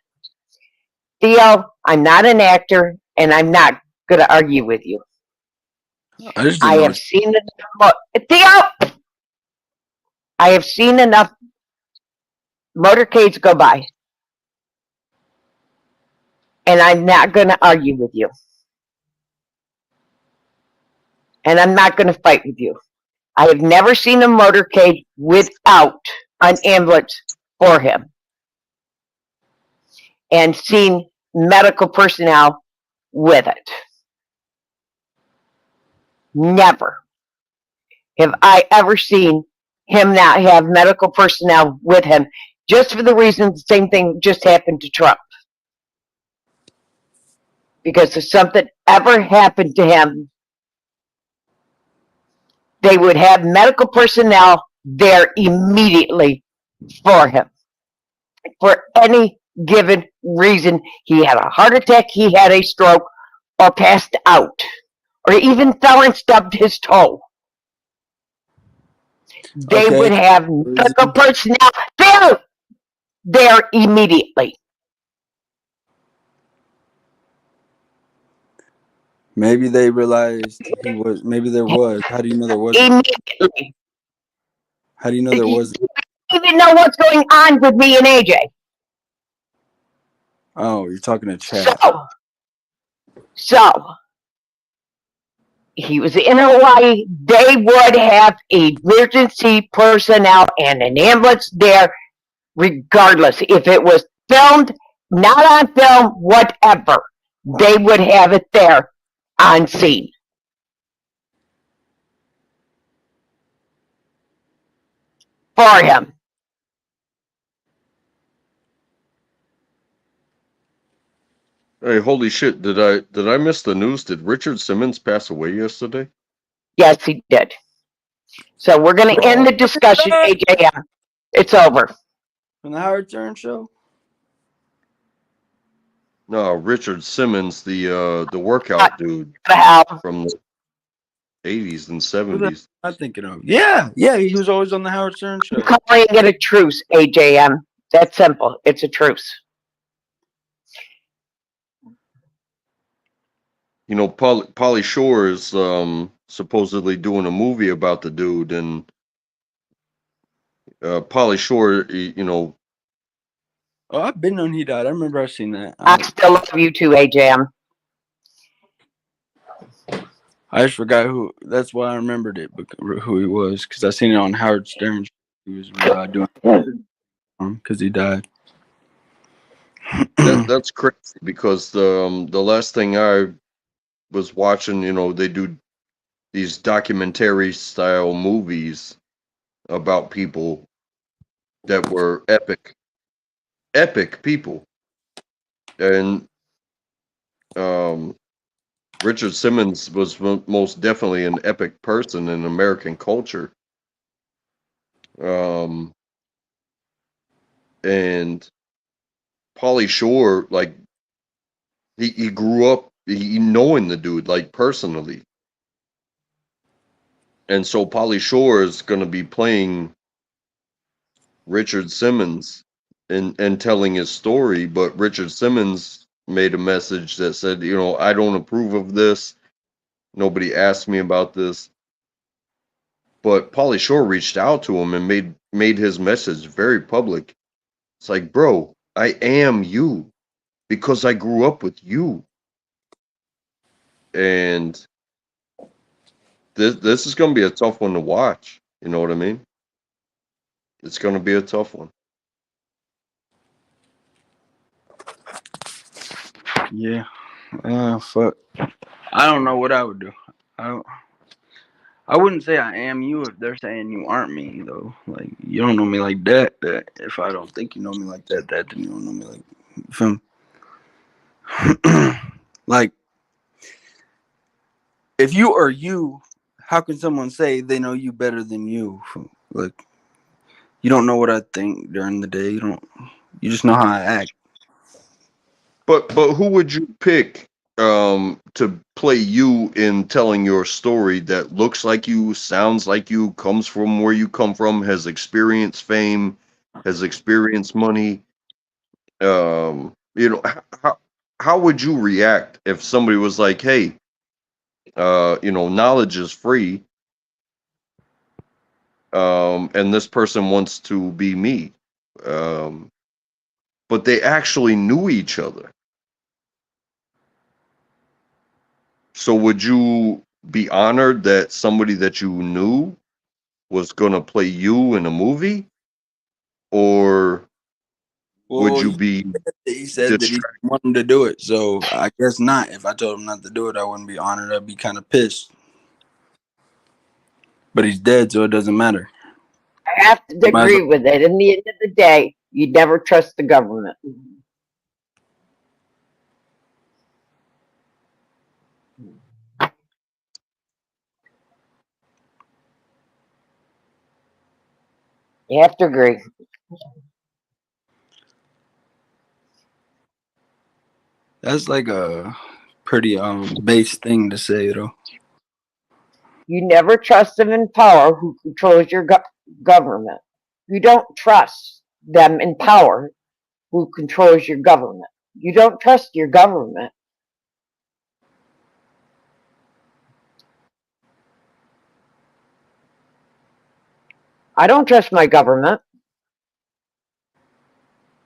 Theo, I'm not an actor, and I'm not going to argue with you. I have seen enough. Theo, I have seen enough motorcades go by, and I'm not going to argue with you, and I'm not going to fight with you. I have never seen a motorcade without an ambulance for him, and seen medical personnel with it. Never have I ever seen him not have medical personnel with him, just for the reason the same thing just happened to Trump. Because if something ever happened to him, they would have medical personnel there immediately for him. For any given reason, he had a heart attack, he had a stroke, or passed out, or even fell and stubbed his toe. They would have medical personnel there immediately. Maybe they realized he was. Maybe there was. How do you know there wasn't? Immediately. How do you know there wasn't? You even know what's going on with me and AJ. Oh, you're talking to chat. So he was in Hawaii. They would have emergency personnel and an ambulance there, regardless if it was filmed, not on film, whatever. They would have it there on scene. For him. Hey, holy shit! Did I miss the news? Did Richard Simmons pass away yesterday? Yes, he did. So we're going to end the discussion, AJM. It's over. From the Howard Stern Show? No, Richard Simmons, the workout dude The hell? from the 80s and Who the 70s. am I thinking of? Yeah, he was always on the Howard Stern show. I'm calling it a truce, AJM. That's simple. It's a truce. You know, Pauly Shore is supposedly doing a movie about the dude, and Pauly Shore, you know, Oh, I've been known he died. I remember I've seen that. I still love you too, AJM. I just forgot who. That's why I remembered it, who he was, because I seen it on Howard Stern. He was doing because he died. that's crazy because the last thing I was watching, you know, they do these documentary style movies about people that were epic people, and Richard Simmons was most definitely an epic person in American culture. And Pauly Shore, like he grew up knowing the dude like personally, and so Pauly Shore is going to be playing Richard Simmons and telling his story. But Richard Simmons made a message that said, you know, I don't approve of this. Nobody asked me about this. But Pauly Shore reached out to him and made his message very public. It's like, bro, I am you because I grew up with you. And this is going to be a tough one to watch. You know what I mean? It's going to be a tough one. Yeah. Fuck. I don't know what I would do. I wouldn't say I am you if they're saying you aren't me, though. Like, you don't know me like that. That if I don't think you know me like that, then you don't know me like from. Like, if you are you, how can someone say they know you better than you? Like, you don't know what I think during the day. You just know how I act. But who would you pick to play you in telling your story that looks like you, sounds like you, comes from where you come from, has experienced fame, has experienced money? You know, how would you react if somebody was like, "Hey, you know, knowledge is free, and this person wants to be me," but they actually knew each other. So would you be honored that somebody that you knew was going to play you in a movie? Or would Well, you be he said that he distracted? wanted to do it, so I guess not. If I told him not to do it, I wouldn't be honored. I'd be kind of pissed. But he's dead, so it doesn't matter. I have to agree with it. In the end of the day, you never trust the government. You have to agree. That's like a pretty base thing to say, though. You never trust them in power who controls your government. You don't trust them in power who controls your government. You don't trust your government. I don't trust my government.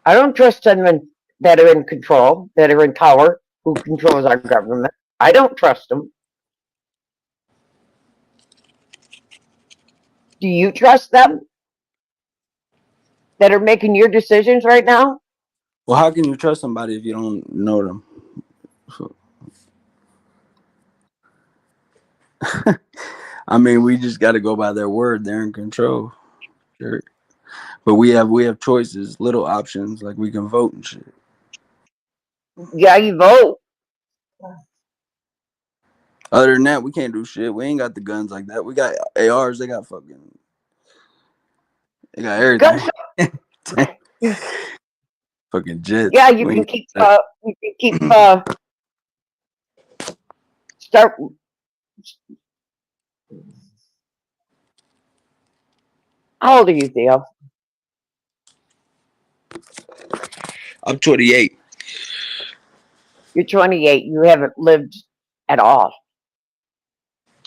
I don't trust them that are in control, that are in power, who controls our government. I don't trust them. Do you trust them that are making your decisions right now? Well, how can you trust somebody if you don't know them? I mean, we just got to go by their word. They're in control. Sure. But we have choices, little options, like we can vote and shit. Yeah, you vote. Other than that, we can't do shit. We ain't got the guns like that. We got ARs. They got everything. Fucking Jets. Yeah, you can keep. Start. How old are you, Theo? I'm 28. You're 28. You haven't lived at all.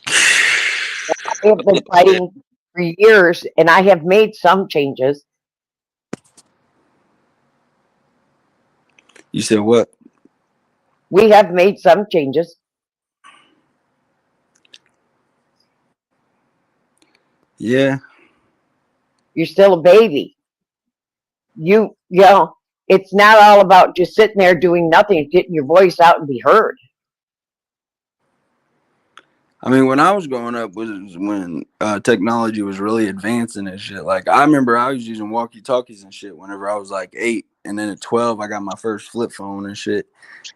I have been fighting for years, and I have made some changes. You said what? We have made some changes. Yeah. You're still a baby. You know, it's not all about just sitting there doing nothing and getting your voice out and be heard. I mean, when I was growing up was when technology was really advancing and shit. Like, I remember I was using walkie-talkies and shit whenever I was like 8. And then at 12, I got my first flip phone and shit.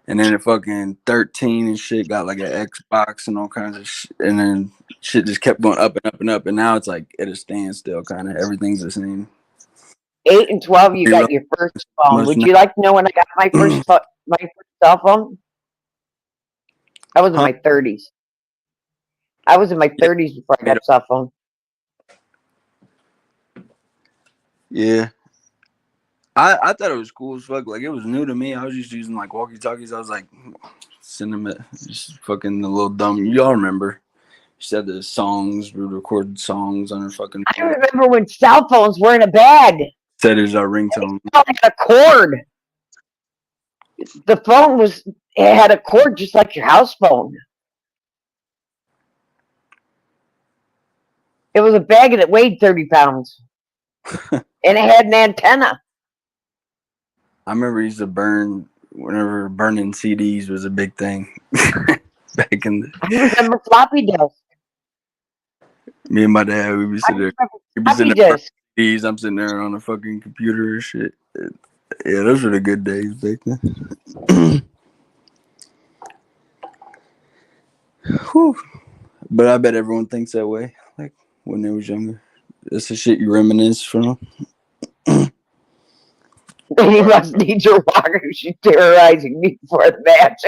And then at fucking 13 and shit, got like an Xbox and all kinds of shit. And then shit just kept going up and up and up. And now it's like at a standstill, kind of. Everything's the same. 8 and 12, you got your first phone. Would you like to know when I got my first cell phone? I was in my 30s. I was in my 30s before I got a cell phone. Yeah. I thought it was cool as fuck. Like, it was new to me. I was just using like walkie-talkies. I was like, cinema, just fucking the little dumb. Y'all remember? She said the songs, we recorded songs on her fucking I phone. remember when cell phones were in a bag. Said it was our ringtone. It had a cord. The phone had a cord just like your house phone. It was a bag and it weighed 30 pounds. And it had an antenna. I remember used to burn whenever burning CDs was a big thing. Back in the. I remember floppy disk. Me and my dad, we be sitting there. Floppy disk. CDs, I'm sitting there on a fucking computer and shit. Yeah, those were the good days back then. Whew. But I bet everyone thinks that way, like when they was younger. That's the shit you reminisce from. You must need your walker. She's terrorizing me before the match.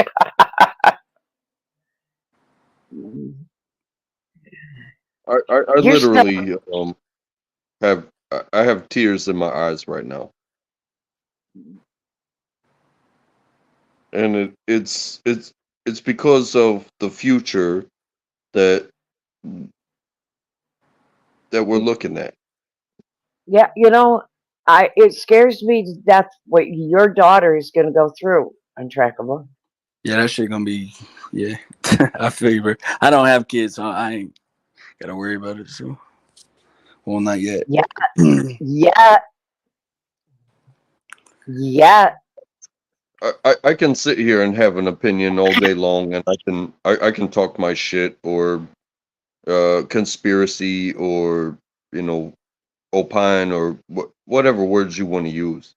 I literally have tears in my eyes right now, and it's because of the future that we're looking at. Yeah, it scares me to death what your daughter is going to go through. Untrackable. Yeah, that shit gonna be. Yeah, I feel you, bro. I don't have kids, so I ain't gotta worry about it. So, well, not yet. Yeah, yeah. I can sit here and have an opinion all day long, and I can talk my shit or conspiracy or opine or whatever words you want to use.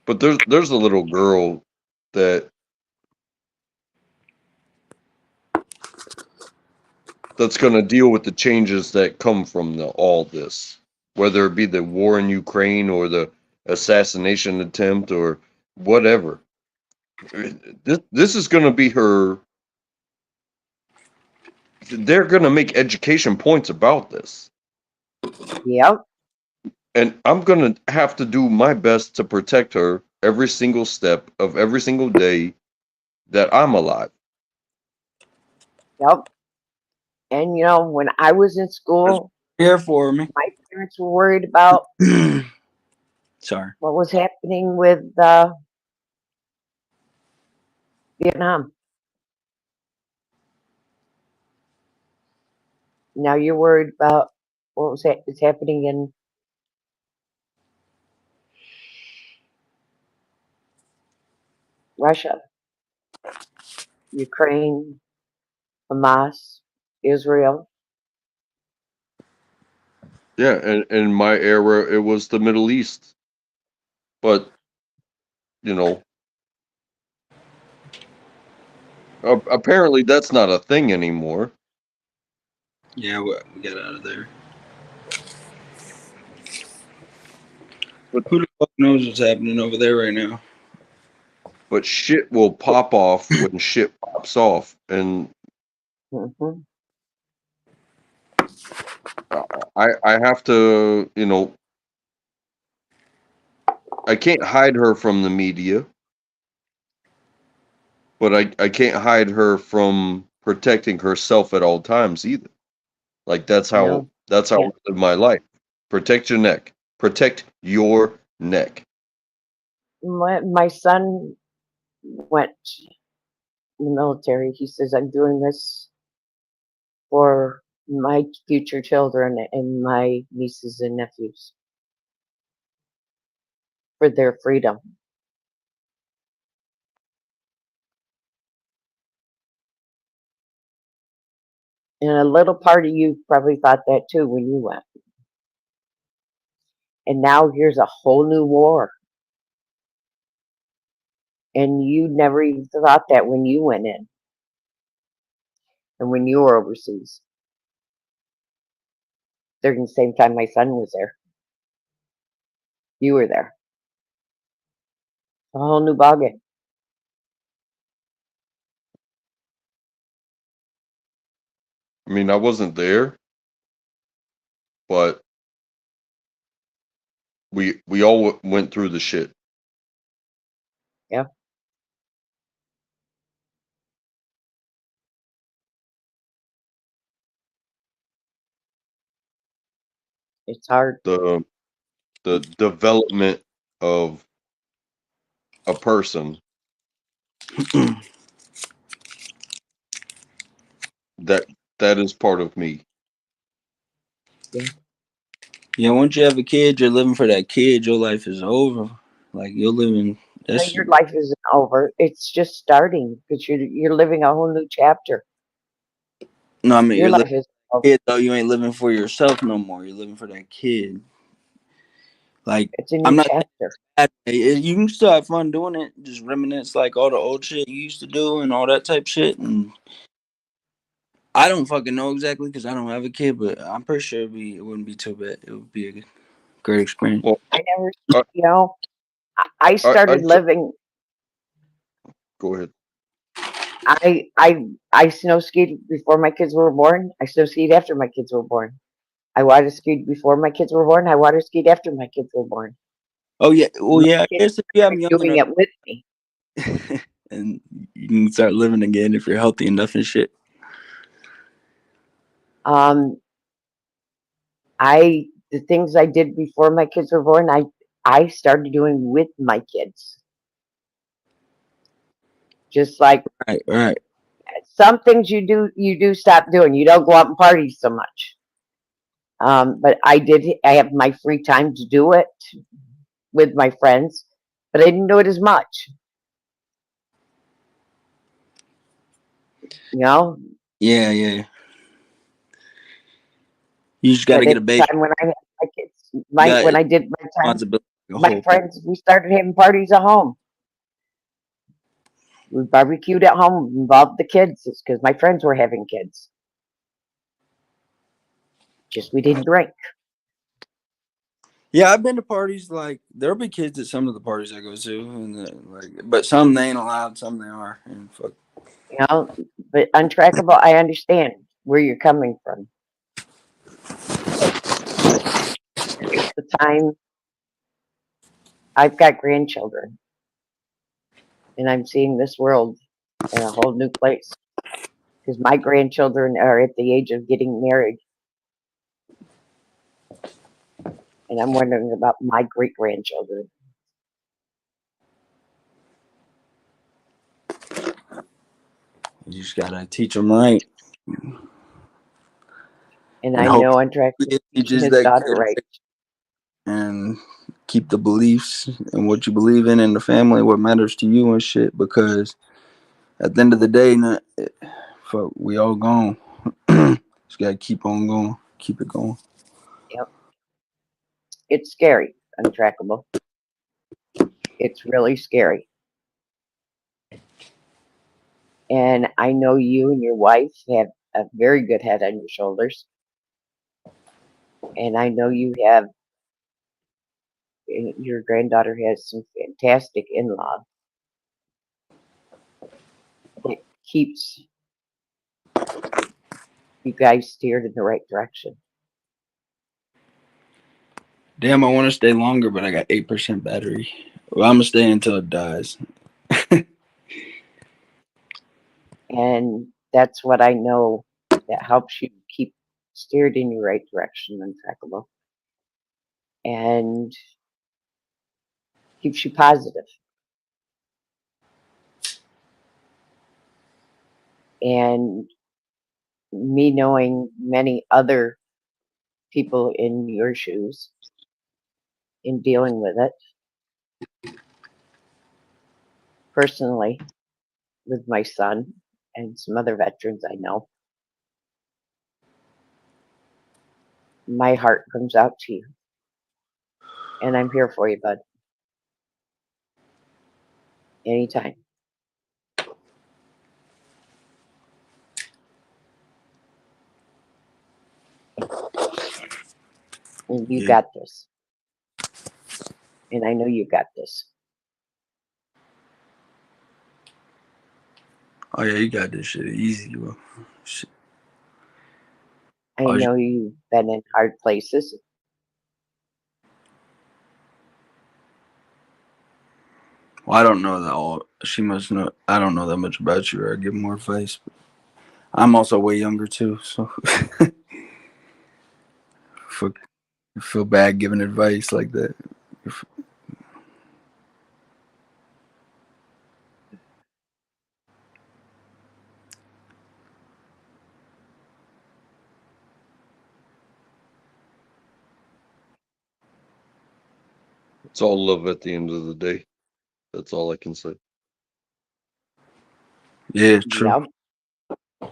But there's a little girl that's going to deal with the changes that come from all this, whether it be the war in Ukraine or the assassination attempt or whatever. This is going to be her. They're going to make education points about this. Yep. And I'm going to have to do my best to protect her every single step of every single day that I'm alive. Yep. And when I was in school, here for me. My parents were worried about Sorry. What was happening with Vietnam. Now you're worried about what is happening in Russia, Ukraine, Hamas, Israel. Yeah, and in my era, it was the Middle East. But, apparently that's not a thing anymore. Yeah, we got out of there. Who the fuck knows what's happening over there right now? But shit will pop off when shit pops off, and Mhm. I have to, I can't hide her from the media, but I can't hide her from protecting herself at all times either. Like No, that's how yeah. I live my life. Protect your neck. Protect your neck. My son went in the military. He says, I'm doing this for my future children and my nieces and nephews for their freedom. And a little part of you probably thought that too when you went. And now here's a whole new war. And you never even thought that when you went in and when you were overseas. During the same time my son was there. You were there. A whole new ballgame. I mean, I wasn't there, but we all went through the shit. Yeah. It's hard. The development of a person that is part of me. Yeah, once you have a kid, you're living for that kid. Your life is over. Like you're living. That's Your life isn't over. It's just starting because you're living a whole new chapter. no. I mean, Your you're living life is for over. a kid though. You ain't living for yourself no more. You're living for that kid. Like It's a I'm new not. chapter. You can still have fun doing it. Just reminisce like all the old shit you used to do and all that type shit. And I don't fucking know exactly because I don't have a kid, but I'm pretty sure it wouldn't be too bad. It would be a great experience. Well, I never, I, I I started took, living. go ahead. I snow skied before my kids were born. I snow skied after my kids were born. I water skied before my kids were born. I water skied after my kids were born. Oh yeah, well My yeah. I kids guess if you have them are young doing enough, it with me. and you can start living again if you're healthy enough and shit. Um, the things I did before my kids were born, I started doing with my kids. Just like Right. some things you do stop doing. You don't go out and party so much. But I have my free time to do it with my friends, but I didn't do it as much. You know, Yeah. You just got but to get at a the baby. time when I had my kids, Got when I did my time, responsibility. A my whole friends, we started having parties at home. We barbecued at home, involved the kids, because my friends were having kids. Just we didn't drink. Yeah, I've been to parties like there'll be kids at some of the parties I go to, and but some they ain't allowed, some they are, and fuck. You know, but untrackable. I understand where you're coming from. It's the time I've got grandchildren, and I'm seeing this world in a whole new place because my grandchildren are at the age of getting married, and I'm wondering about my great grandchildren. You just gotta teach them right, And and I hope know Untrackable it teaching teaches his that daughter kid right. and keep the beliefs and what you believe in the family, what matters to you and shit. Because at the end of the day, fuck, we all gone. Just gotta keep on going, keep it going. Yep, it's scary, Untrackable. It's really scary. And I know you and your wife have a very good head on your shoulders. And I know you have your granddaughter has some fantastic in-law that keeps you guys steered in the right direction. Damn, I want to stay longer, but I got 8% battery. Well, I'm gonna stay until it dies. And that's what I know that helps you keep steered in your right direction, Untrackable, and keeps you positive. And me knowing many other people in your shoes in dealing with it personally with my son and some other veterans I know, my heart comes out to you. And I'm here for you, bud. Anytime. And you got this. And I know you got this. Oh yeah, you got this shit easy, bro. Shit. I know you've been in hard places. Well, I don't know that all. She must know. I don't know that much about you, or I give more advice. But I'm also way younger too, so feel bad giving advice like that. It's all love at the end of the day. That's all I can say. Yeah, true. Yep.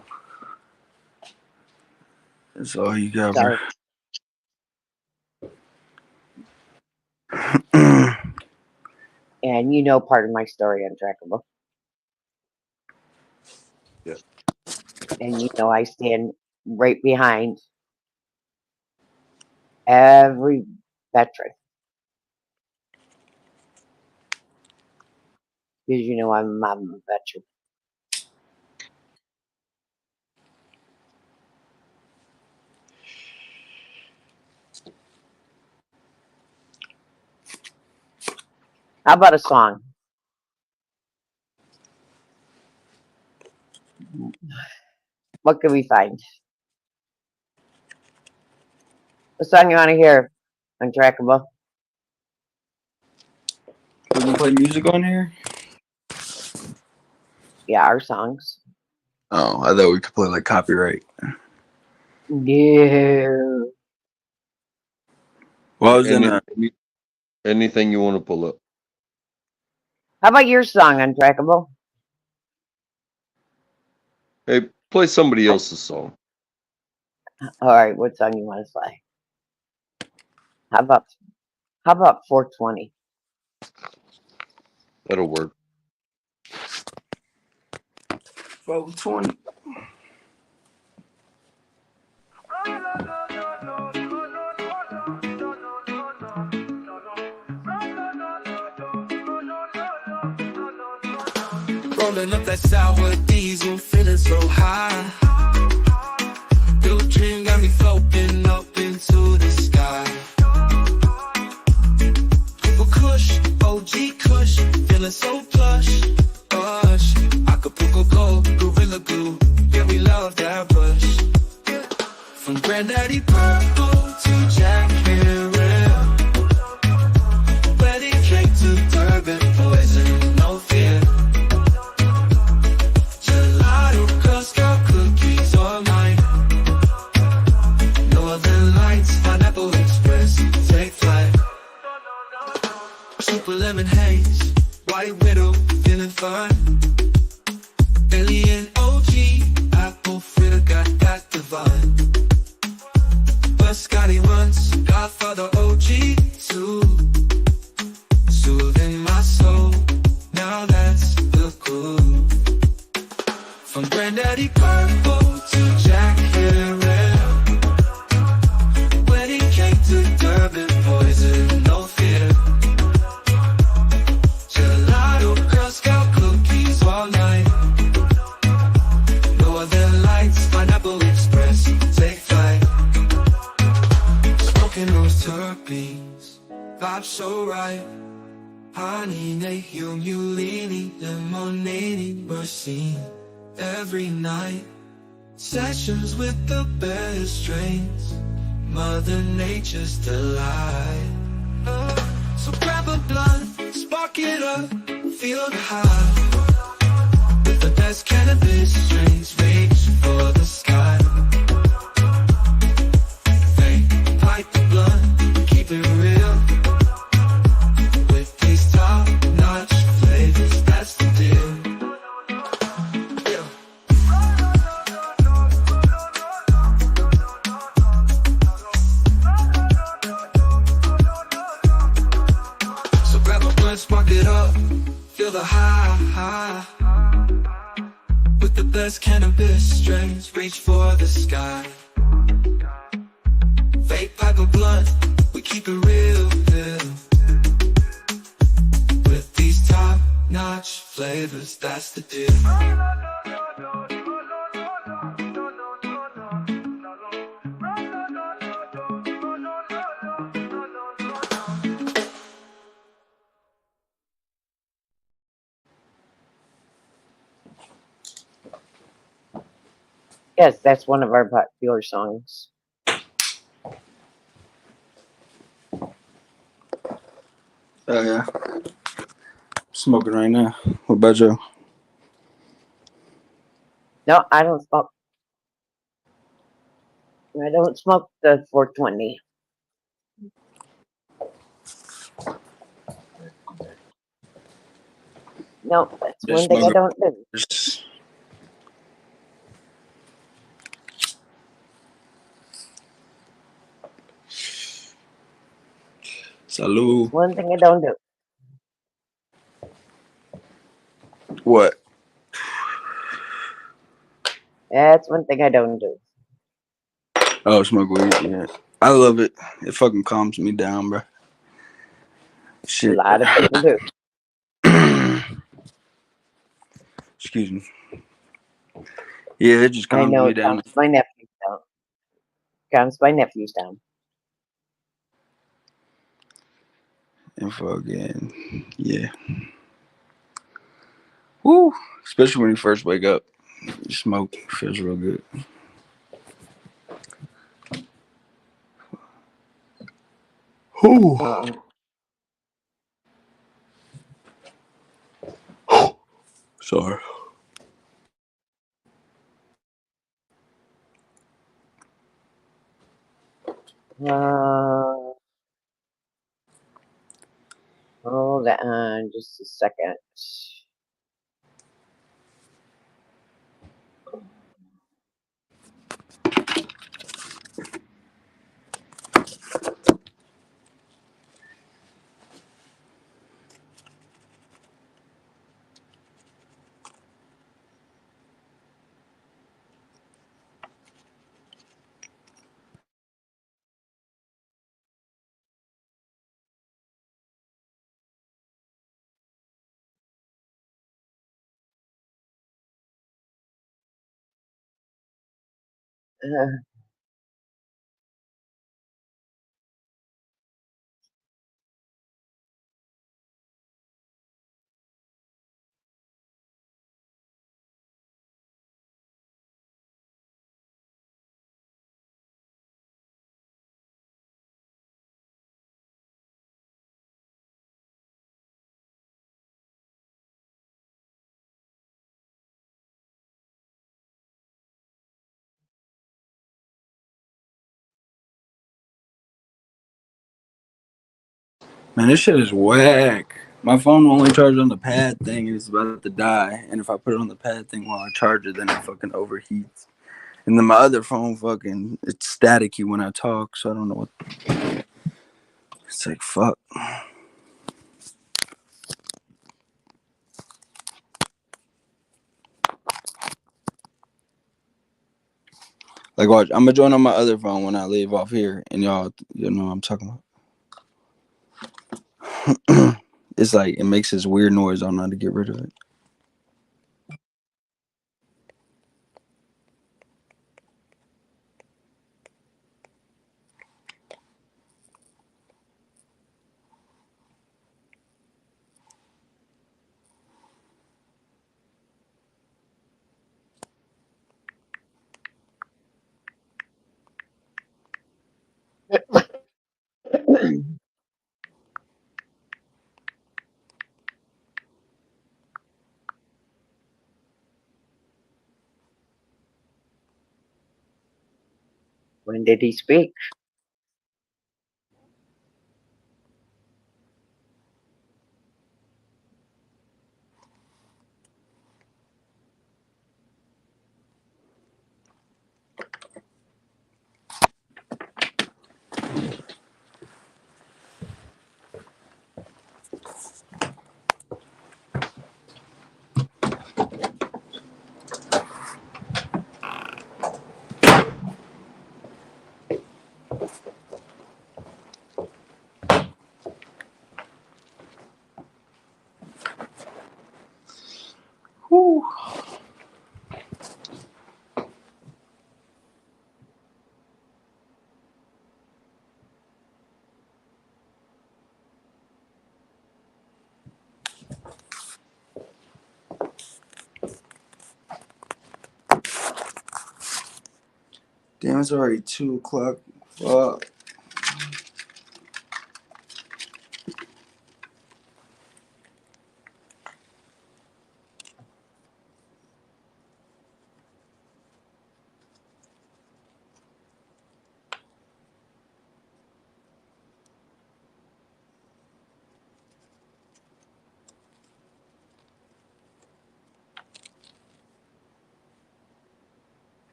That's all you got, So, bro. and you know part of my story, Untrackable. Yeah. And you know I stand right behind every veteran. Because you know I'm a veteran. How about a song? What can we find? What song you want to hear? Untrackable. We can play music on here? Yeah, our songs. Oh, I thought we could play like copyright. Yeah. Well, I was in a, Anything you want to pull up. How about your song, Untrackable? Hey, play somebody else's song. All right, what song you want to play? How about 420? That'll work. 420. Rolling up that sour diesel, feeling so high. Blue dream got me floating up into the sky. Purple Kush, OG Kush, feeling so plush. Bush, Acapulco Gold, Gorilla Glue, yeah we love that bush. From Granddaddy Purple to Jack Herrera, wedding cake to Durban, poison, no fear. Gelato, Girl Scout cookies all mine. Northern Lights, Pineapple Express, take flight. Super lemon haze, White Widow, feeling fine. Alien OG, apple fritter, got that divine. But Scotty runs, Godfather OG too. Soothing my soul, now that's the clue. From Granddaddy Purple to Jack Herrera, wedding cake to Durban, poison, no fear. so right. Honey, yung ulini, lemonade, we're seen every night. Sessions with the best strains, Mother Nature's delight. So grab a blunt, spark it up, feel the high. With the best cannabis strains, reach for the sky. Hey, pipe the blunt, keep it real. With these top-notch flavors, that's the deal. Yeah. So grab a blunt, spark it up, feel the high. With the best cannabis strains, reach for the sky. Vape, pipe, a blunt, we keep it real. With these top-notch flavors, that's the deal. Yes, that's one of our popular songs. Oh yeah, smoking right now. What about you? No, I don't smoke. I don't smoke the 420. No, that's Just one thing I smoking. don't do. Salud. One thing I don't do. What? That's one thing I don't do. Oh, smoke weed. Yeah, I love it. It fucking calms me down, bro. A Shit. lot of people do. Excuse me. Yeah, it just I calms know me it down. calms my nephews down. Calms my nephews down. And fucking yeah. Woo! Especially when you first wake up, you smoke. Feels real good. Ooh. Sorry. Hold on just a second. Uh, Man, this shit is whack. My phone only charges on the pad thing and it's about to die. And if I put it on the pad thing while I charge it, then it fucking overheats. And then my other phone fucking, it's staticky when I talk, so I don't know what. It's like, fuck. Like, watch, I'm gonna join on my other phone when I leave off here, and y'all, you know what I'm talking about. It's like, it makes this weird noise. I don't know how to get rid of it. When did he speak? Whew. Damn, it's already 2 o'clock. Fuck.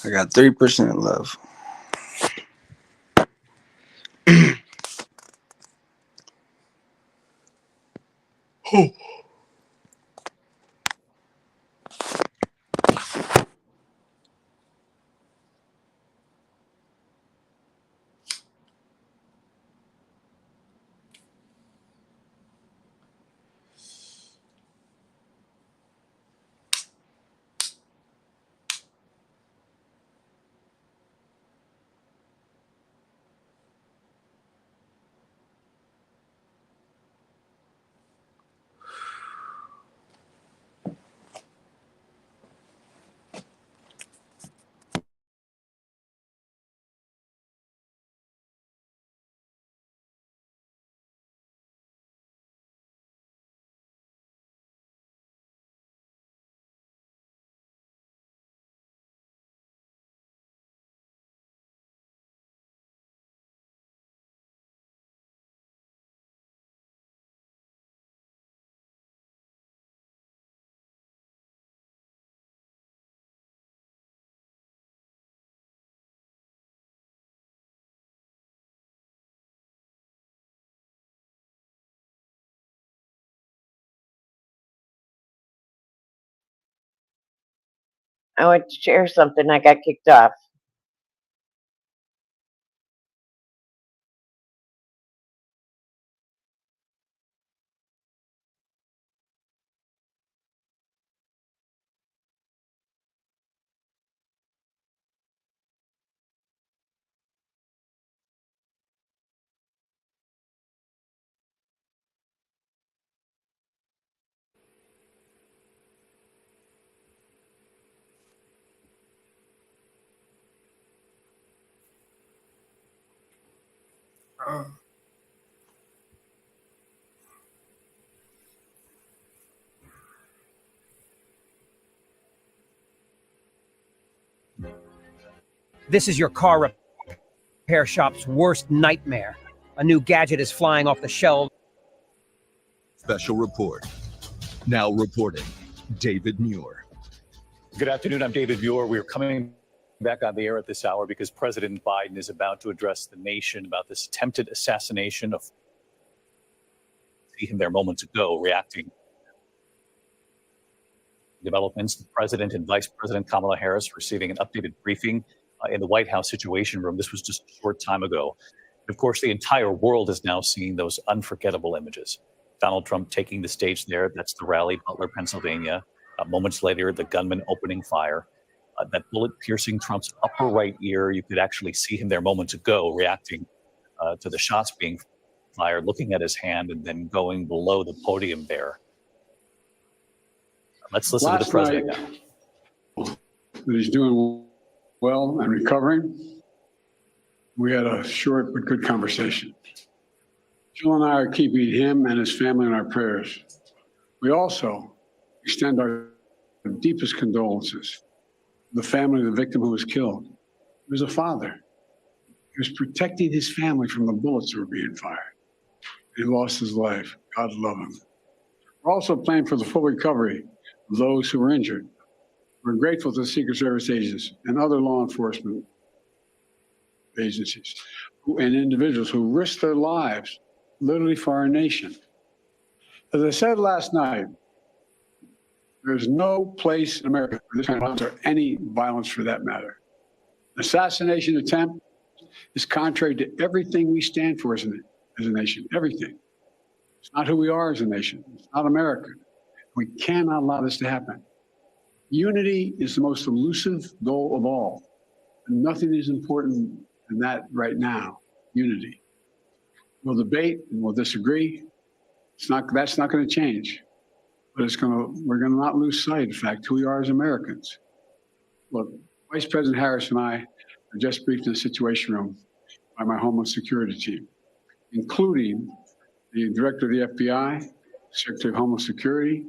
I got 3% left. I want to share something. I got kicked off. This is your car repair shop's worst nightmare. A new gadget is flying off the shelves. Special report. Now reporting, David Muir. Good afternoon. I'm David Muir. We're coming back on the air at this hour because President Biden is about to address the nation about this attempted assassination of. See him there moments ago reacting. Developments, the President and Vice President Kamala Harris receiving an updated briefing in the White House Situation Room. This was just a short time ago. Of course, the entire world is now seeing those unforgettable images. Donald Trump taking the stage there. That's the rally, Butler, Pennsylvania. Moments later, the gunman opening fire. That bullet piercing Trump's upper right ear. You could actually see him there moments ago reacting to the shots being fire, looking at his hand, and then going below the podium there. Let's listen to the president now. That he's doing well and recovering. We had a short but good conversation. Jill and I are keeping him and his family in our prayers. We also extend our deepest condolences to the family of the victim who was killed. He was a father. He was protecting his family from the bullets that were being fired. He lost his life. God love him. We're also praying for the full recovery of those who were injured. We're grateful to the Secret Service agents and other law enforcement agencies and individuals who risked their lives literally for our nation. As I said last night, there's no place in America for this kind of violence or any violence for that matter. Assassination attempt is contrary to everything we stand for as a nation, everything. It's not who we are as a nation. It's not America. We cannot allow this to happen. Unity is the most elusive goal of all. And nothing is important than that right now, unity. We'll debate and we'll disagree. That's not going to change. But we're going to not lose sight, in fact, who we are as Americans. Look, Vice President Harris and I are just briefed in the Situation Room by my Homeland Security team, including the Director of the FBI, Secretary of Homeland Security,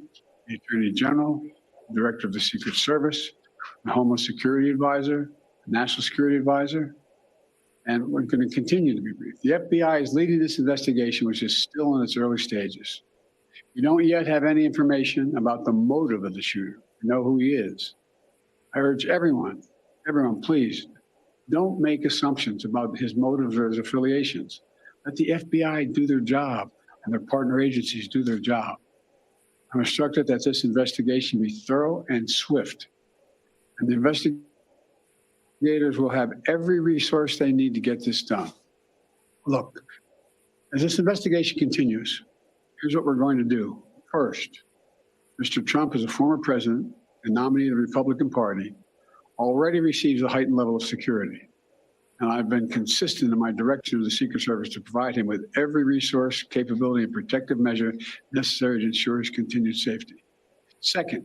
the Attorney General, the Director of the Secret Service, the Homeland Security Advisor, the National Security Advisor, and we're going to continue to be briefed. The FBI is leading this investigation, which is still in its early stages. We don't yet have any information about the motive of the shooter. We know who he is. I urge everyone, please, don't make assumptions about his motives or his affiliations. Let the FBI do their job and their partner agencies do their job. I'm instructed that this investigation be thorough and swift, and the investigators will have every resource they need to get this done. Look, as this investigation continues, here's what we're going to do. First, Mr. Trump, as a former president and nominee of the Republican Party, already receives a heightened level of security. And I've been consistent in my direction to the Secret Service to provide him with every resource, capability, and protective measure necessary to ensure his continued safety. Second,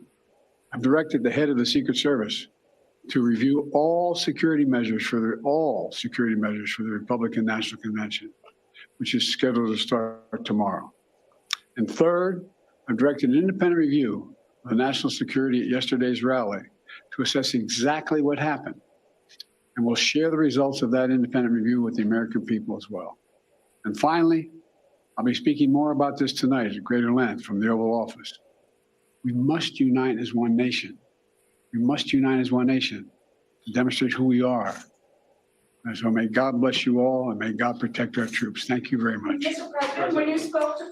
I've directed the head of the Secret Service to review all security measures for the Republican National Convention, which is scheduled to start tomorrow. And third, I've directed an independent review of the national security at yesterday's rally to assess exactly what happened. And we'll share the results of that independent review with the American people as well. And finally, I'll be speaking more about this tonight at greater length from the Oval Office. We must unite as one nation. We must unite as one nation to demonstrate who we are. And so may God bless you all and may God protect our troops. Thank you very much. Mr. President, when you spoke to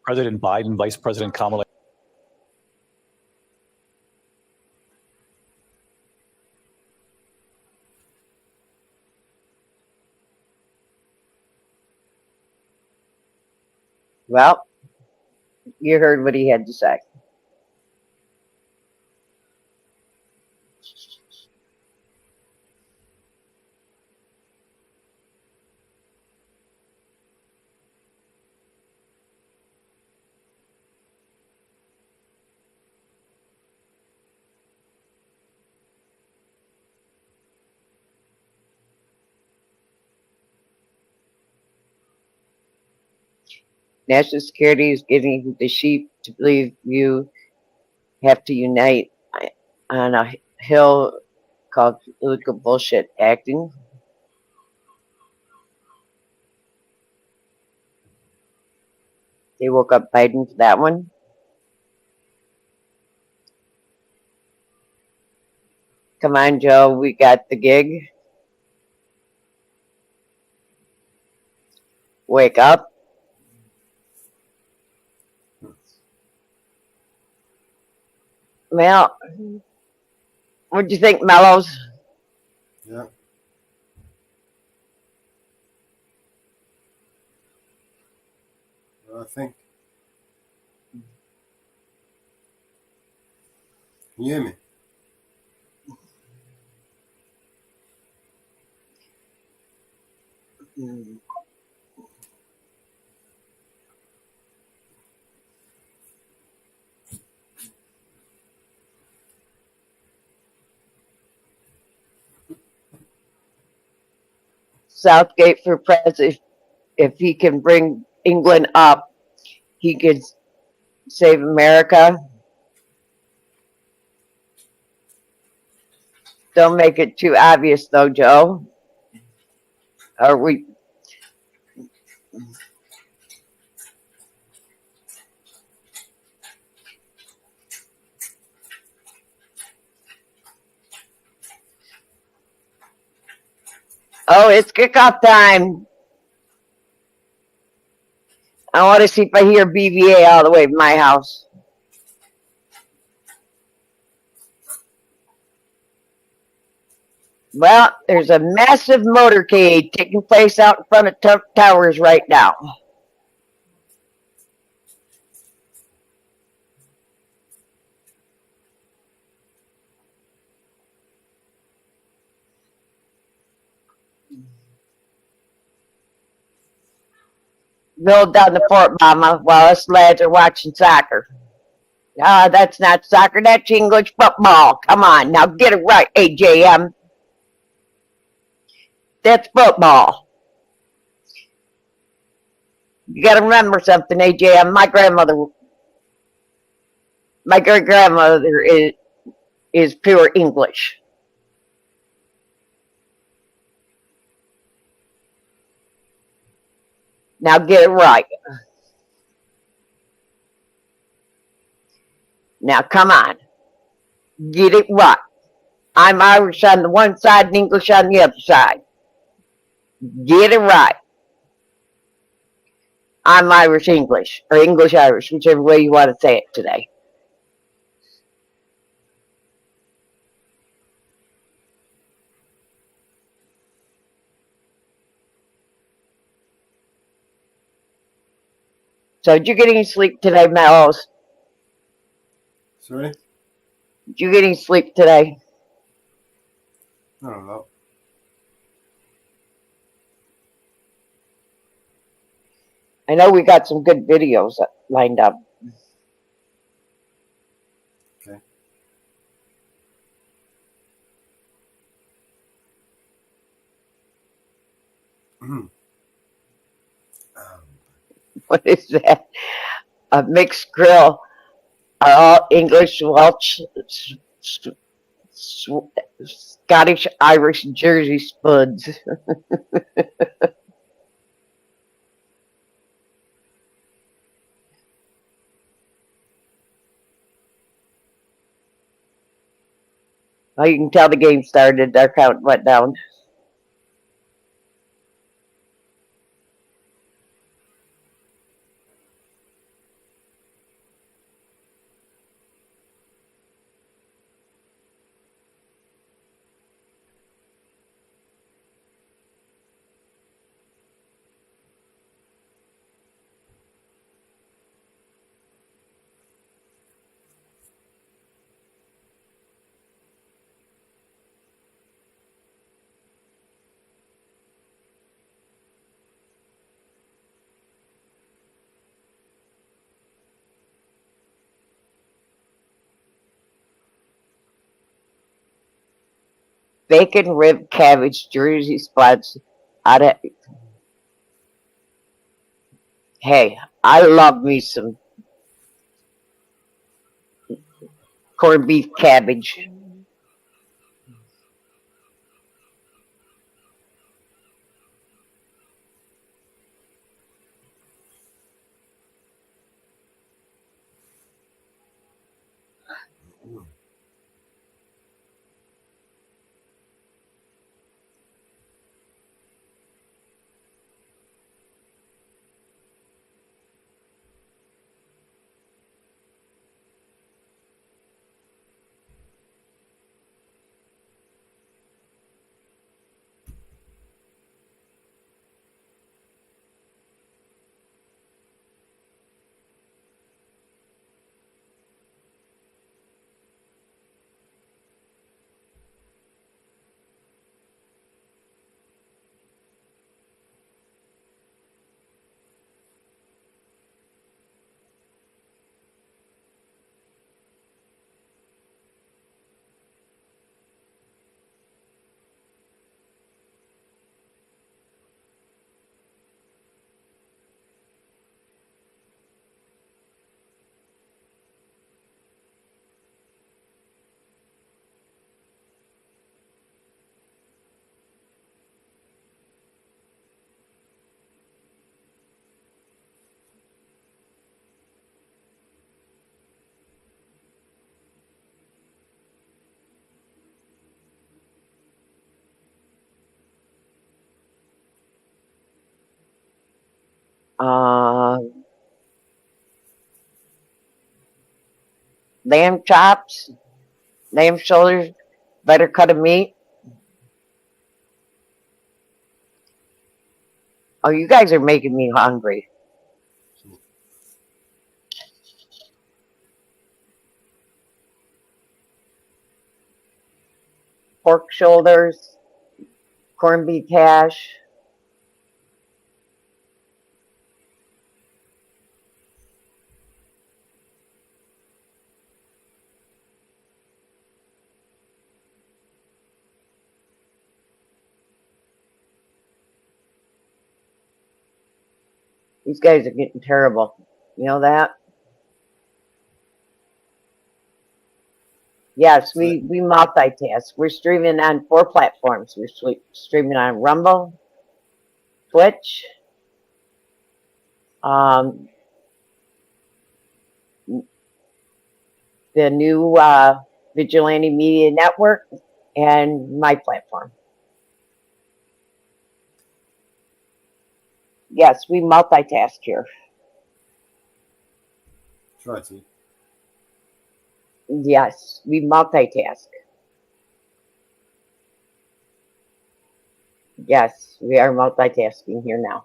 President Biden, Vice President Kamala. Well, you heard what he had to say. National security is getting the sheep to believe you have to unite on a hill called political bullshit acting. They woke up Biden for that one. Come on, Joe, we got the gig. Wake up. Well, what do you think, Mellows? Yeah. I think. Can you hear me? Southgate for president. If he can bring England up, he could save America. Don't make it too obvious, though, Joe. Are we? Oh, it's kickoff time. I want to see if I hear BVA all the way to my house. Well, there's a massive motorcade taking place out in front of Towers right now. Roll down the Fort Mama while us lads are watching soccer. Ah, that's not soccer, that's English football. Come on, now get it right, AJM. That's football. You gotta remember something, AJM. My great grandmother is pure English. Now get it right. Now come on. Get it right. I'm Irish on the one side and English on the other side. Get it right. I'm Irish English, or English Irish, whichever way you want to say it today. So did you get any sleep today, Mellows? Sorry? Did you get any sleep today? I don't know. I know we got some good videos lined up. Okay. What is that? A mixed grill. Are all English, Welsh, Scottish, Irish, Jersey spuds. Oh, you can tell the game started. Their count went down. Bacon, rib, cabbage, Jersey spuds. Hey, I love me some corned beef cabbage. lamb chops, lamb shoulders, better cut of meat. Oh, you guys are making me hungry. Pork shoulders, corned beef hash. These guys are getting terrible. You know that? Yes, we multitask. We're streaming on 4 platforms. We're streaming on Rumble, Twitch, um, the new Vigilante Media Network, and my platform. Yes, we multitask here. Try to. Yes, we multitask. Yes, we are multitasking here now.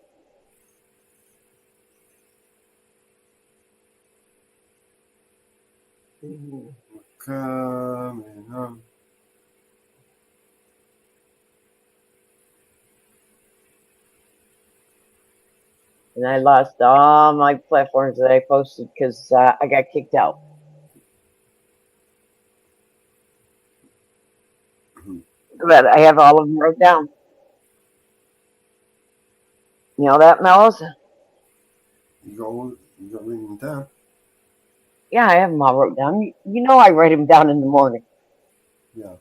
Coming home. And I lost all my platforms that I posted because I got kicked out. But I have all of them wrote down. You know that, Mellis? You got written down. Yeah, I have them all wrote down. You know I write them down in the morning. Yeah.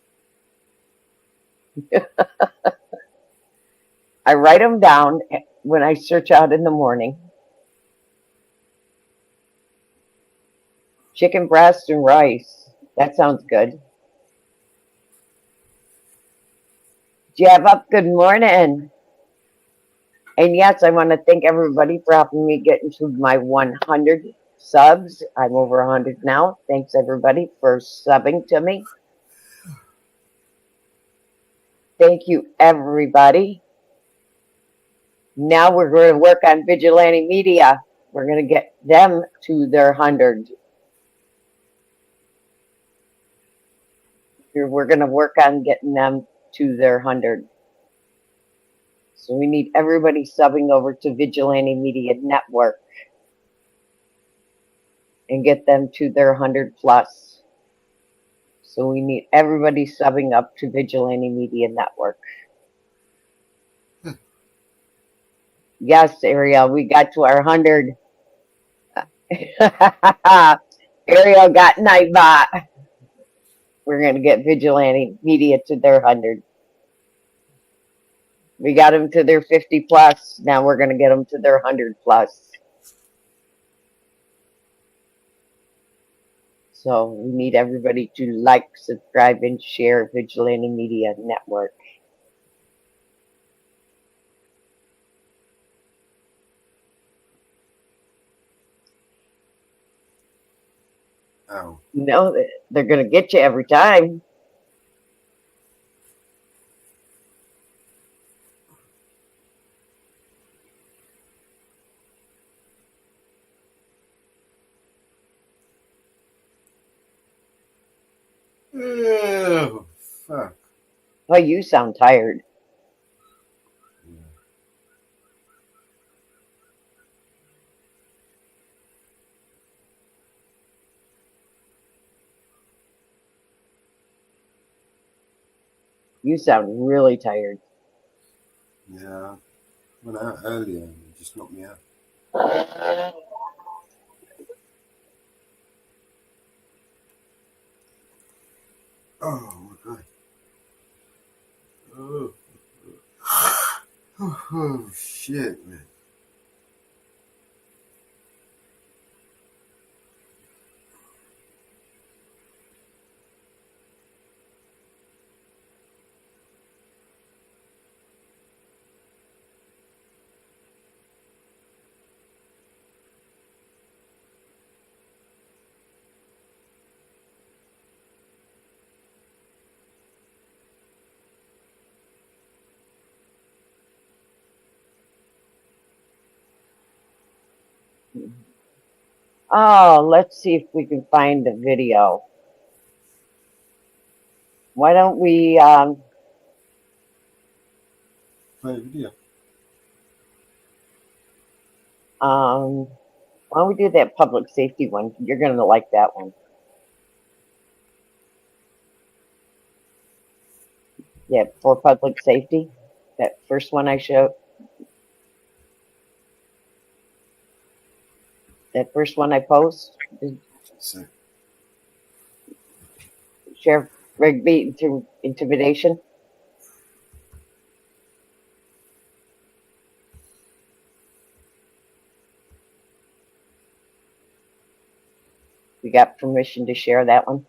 I write them down when I search out in the morning. Chicken breast and rice. That sounds good. Jab up, good morning. And yes, I want to thank everybody for helping me get into my 100 subs. I'm over 100 now. Thanks everybody for subbing to me. Thank you, everybody. Now we're going to work on Vigilante Media. We're going to get them to their 100. We're going to work on getting them to their 100. So we need everybody subbing over to Vigilante Media Network and get them to their 100 plus. So we need everybody subbing up to Vigilante Media Network. Yes, Ariel, we got to our 100. Ariel got Nightbot. We're going to get Vigilante Media to their 100. We got them to their 50 plus. Now we're going to get them to their 100 plus. So we need everybody to like, subscribe, and share Vigilante Media Network. Ow. You know, they're going to get you every time. Oh, fuck. Oh, you sound tired. You sound really tired. Yeah. Went out earlier and it just knocked me out. Oh my god. Oh. Oh shit, man. Oh, let's see if we can find the video. Why don't we, Play a video. why don't we do that public safety one? You're going to like that one. Yeah, for public safety. That first one I showed. That first one I post. So, Sheriff Rigby through intimidation. We got permission to share that one.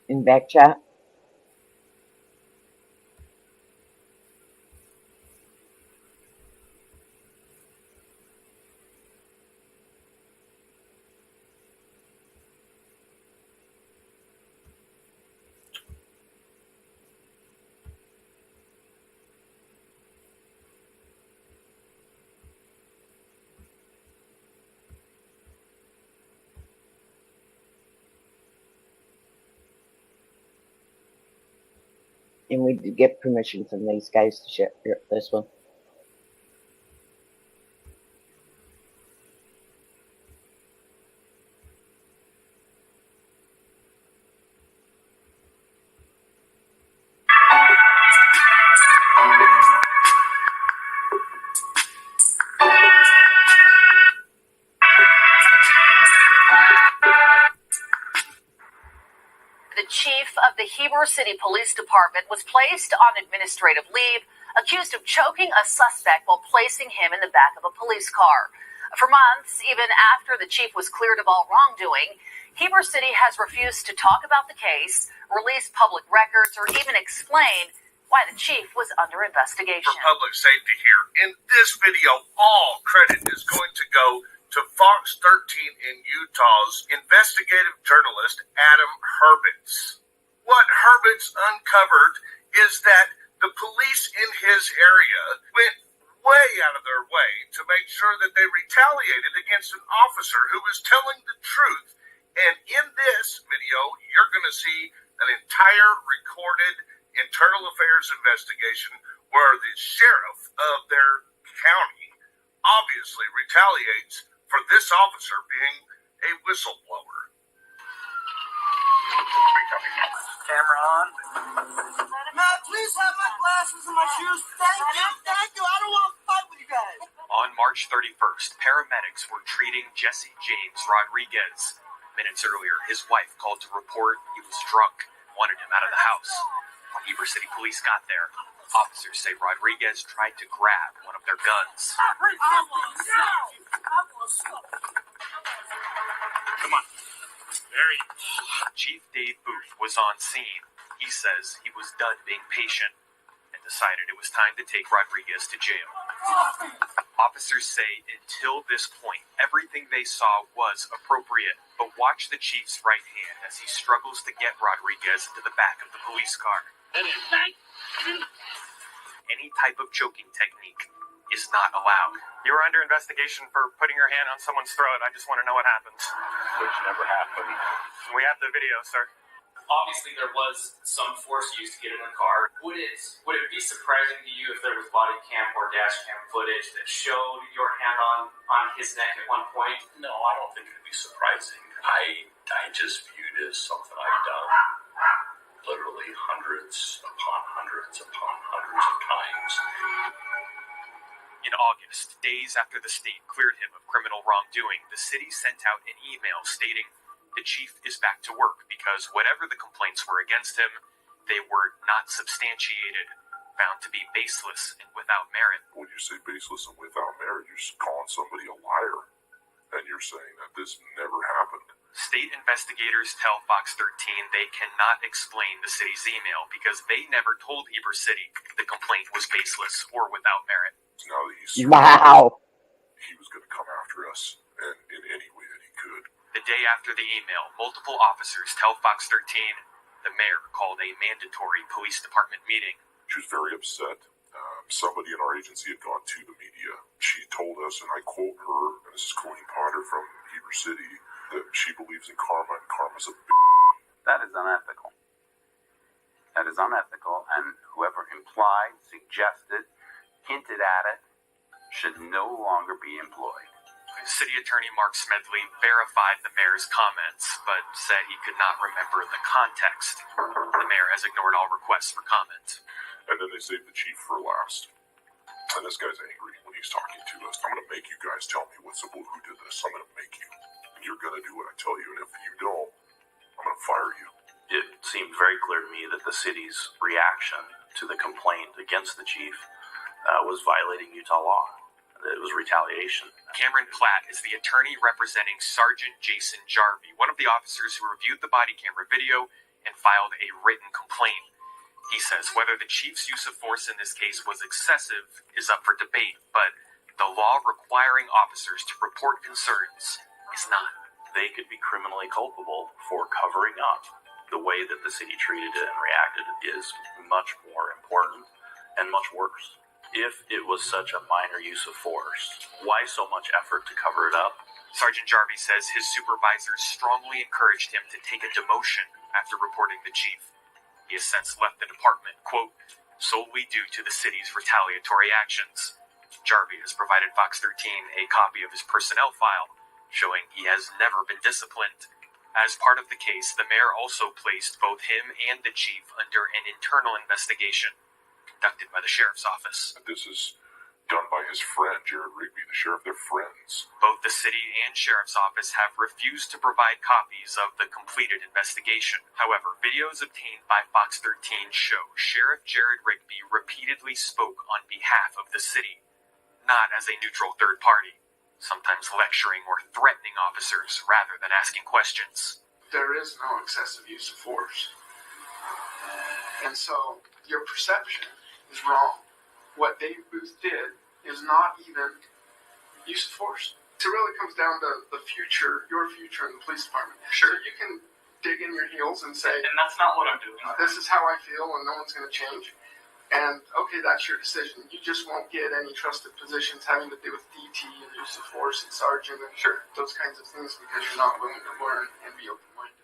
In back chat. And we did get permission from these guys to share this one. The chief of the Heber City Police Department was placed on administrative leave, accused of choking a suspect while placing him in the back of a police car. For months, even after the chief was cleared of all wrongdoing, Heber City has refused to talk about the case, release public records, or even explain why the chief was under investigation. For public safety here, in this video, all credit is going to go to Fox 13 in Utah's investigative journalist, Adam Herbitz. What Herbitz uncovered is that the police in his area went way out of their way to make sure that they retaliated against an officer who was telling the truth. And in this video, you're going to see an entire recorded internal affairs investigation where the sheriff of their county obviously retaliates for this officer being a whistleblower. Camera on. Matt, please have my glasses and my shoes. Thank you. I don't want to fight with you guys. On March 31st, paramedics were treating Jesse James Rodriguez. Minutes earlier, his wife called to report he was drunk, wanted him out of the house. When Heber City police got there, officers say Rodriguez tried to grab one of their guns. Come on. Chief Dave Booth was on scene. He says he was done being patient and decided it was time to take Rodriguez to jail. Officers say until this point, everything they saw was appropriate, but watch the chief's right hand as he struggles to get Rodriguez into the back of the police car. Any type of choking technique is not allowed. You were under investigation for putting your hand on someone's throat. I just want to know what happened. Which never happened. We have the video, sir. Obviously, there was some force used to get in the car. Would it be surprising to you if there was body cam or dash cam footage that showed your hand on his neck at one point? No, I don't think it'd be surprising. I just view this something I've done literally hundreds upon hundreds upon hundreds of times. In August, days after the state cleared him of criminal wrongdoing, the city sent out an email stating the chief is back to work because whatever the complaints were against him, they were not substantiated, found to be baseless and without merit. When you say baseless and without merit, you're just calling somebody a liar, and you're saying that this never happened. State investigators tell Fox 13 they cannot explain the city's email because they never told Heber City the complaint was baseless or without merit. Now that he's Wow. he was going to come after us. The day after the email, multiple officers tell Fox 13 the mayor called a mandatory police department meeting. She was very upset. Somebody in our agency had gone to the media. She told us, and I quote her, and this is Colleen Potter from Heber City, that she believes in karma, and karma's a That is unethical. That is unethical, and whoever implied, suggested, hinted at it should no longer be employed. City Attorney Mark Smedley verified the mayor's comments, but said he could not remember the context. The mayor has ignored all requests for comment. And then they saved the chief for last. And this guy's angry when he's talking to us. I'm going to make you guys tell me what's who did this. I'm going to make you. And you're going to do what I tell you. And if you don't, I'm going to fire you. It seemed very clear to me that the city's reaction to the complaint against the chief was violating Utah law. It was retaliation. Cameron Platt is the attorney representing Sergeant Jason Jarvie, one of the officers who reviewed the body camera video and filed a written complaint. He says whether the chief's use of force in this case was excessive is up for debate, but the law requiring officers to report concerns is not. They could be criminally culpable for covering up. The way that the city treated it and reacted is much more important and much worse. If it was such a minor use of force, why so much effort to cover it up? Sergeant Jarvie says his supervisors strongly encouraged him to take a demotion after reporting the chief. He has since left the department, quote, solely due to the city's retaliatory actions. Jarvie has provided Fox 13 a copy of his personnel file, showing he has never been disciplined. As part of the case, the mayor also placed both him and the chief under an internal investigation conducted by the sheriff's office. This is done by his friend, Jared Rigby, the sheriff. They're friends. Both the city and sheriff's office have refused to provide copies of the completed investigation. However, videos obtained by Fox 13 show Sheriff Jared Rigby repeatedly spoke on behalf of the city, not as a neutral third party, sometimes lecturing or threatening officers rather than asking questions. There is no excessive use of force. And so your perception is wrong. What Dave Booth did is not even use of force. It really comes down to the future, your future in the police department. Sure. So you can dig in your heels and say, And that's not what I'm doing. this is how I feel and no one's going to change. And okay, that's your decision. You just won't get any trusted positions having to do with DT and use of force and sergeant and those kinds of things because you're not willing to learn and be open-minded.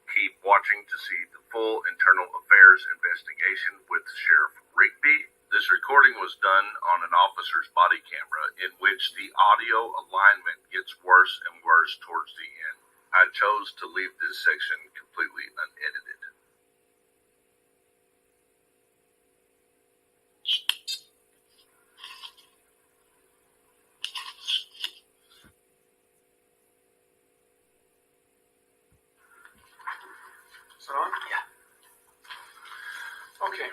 Keep watching to see the full internal affairs investigation with Sheriff Rigby. This recording was done on an officer's body camera in which the audio alignment gets worse and worse towards the end. I chose to leave this section completely unedited. Is it on? Yeah. Okay.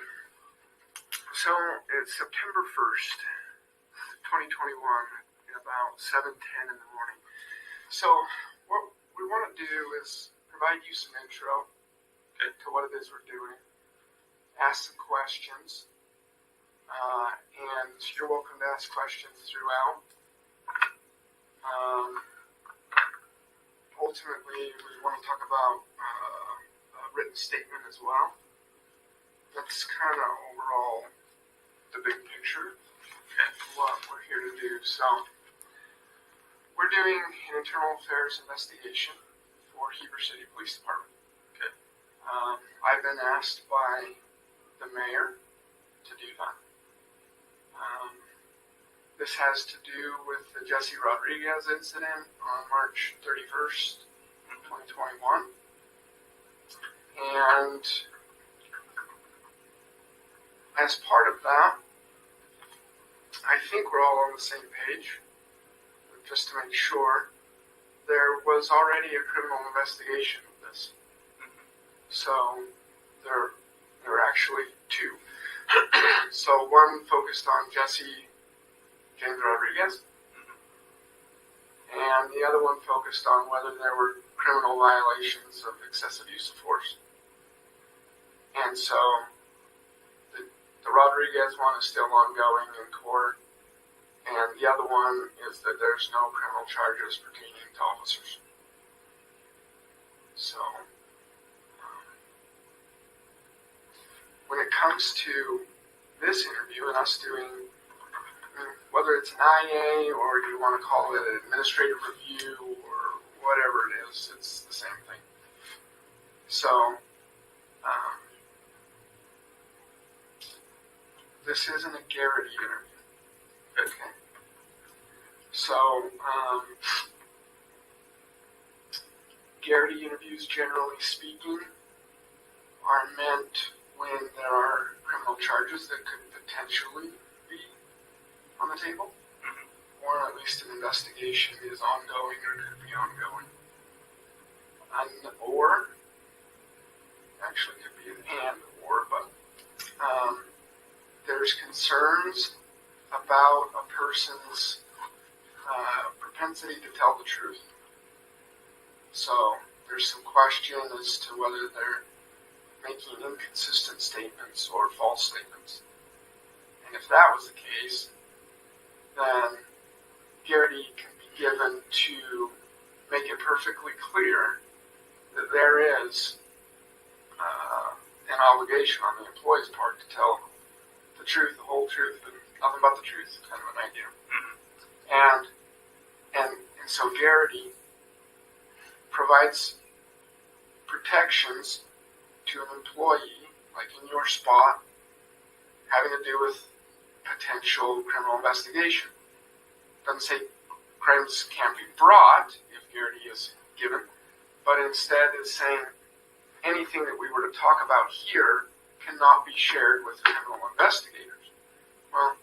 So it's September 1st, 2021, at about 7:10 in the morning. So what we want to do is provide you some intro to what it is we're doing, ask some questions, and you're welcome to ask questions throughout. Ultimately, we want to talk about a written statement as well. That's kind of overall the big picture of what we're here to do. So we're doing an internal affairs investigation for Heber City Police Department. Okay. I've been asked by the mayor to do that. This has to do with the Jesse Rodriguez incident on March 31st, 2021. And as part of that, I think we're all on the same page. Just to make sure, there was already a criminal investigation of this. So there are actually two. So one focused on Jesse James Rodriguez, and the other one focused on whether there were criminal violations of excessive use of force. And so the Rodriguez one is still ongoing in court, and the other one is that there's no criminal charges pertaining to officers. So, when it comes to this interview and us doing, whether it's an IA or you want to call it an administrative review or whatever it is, it's the same thing. So, this isn't a Garrity interview. Okay. So, Garrity interviews, generally speaking, are meant when there are criminal charges that could potentially be on the table, or at least an investigation is ongoing or could be ongoing. Or, actually could be an and or, but there's concerns about a person's propensity to tell the truth. So there's some question as to whether they're making inconsistent statements or false statements. And if that was the case, then Garrity can be given to make it perfectly clear that there is an obligation on the employee's part to tell the truth, the whole truth, and nothing but the truth, kind of an idea. And so Garrity provides protections to an employee, like in your spot, having to do with potential criminal investigation. Doesn't say crimes can't be brought if Garrity is given, but instead is saying anything that we were to talk about here cannot be shared with criminal investigators. Well,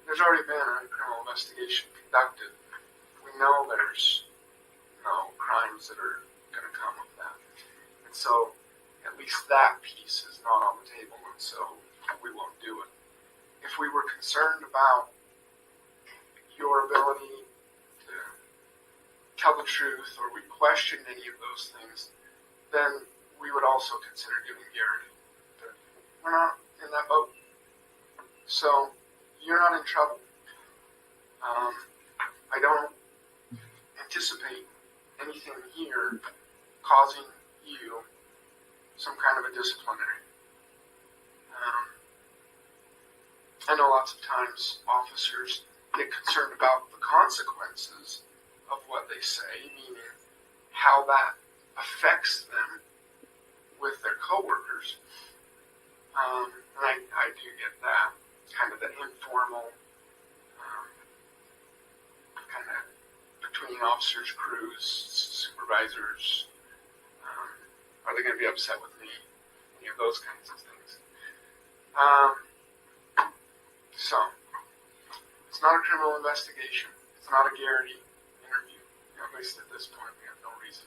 there's already been a criminal investigation conducted. We know there's no crimes that are going to come of that. And so at least that piece is not on the table, and so we won't do it. If we were concerned about your ability to tell the truth, or we questioned any of those things, then we would also consider giving Garrity. But we're not in that boat. So you're not in trouble. I don't anticipate anything here causing you some kind of a disciplinary. I know lots of times officers get concerned about the consequences of what they say, meaning how that affects them with their coworkers. And I do get that, kind of the informal, kind of between officers, crews, supervisors. Are they going to be upset with me? Any of those kinds of things. So, it's not a criminal investigation. It's not a Garrity interview. At least at this point, we have no reason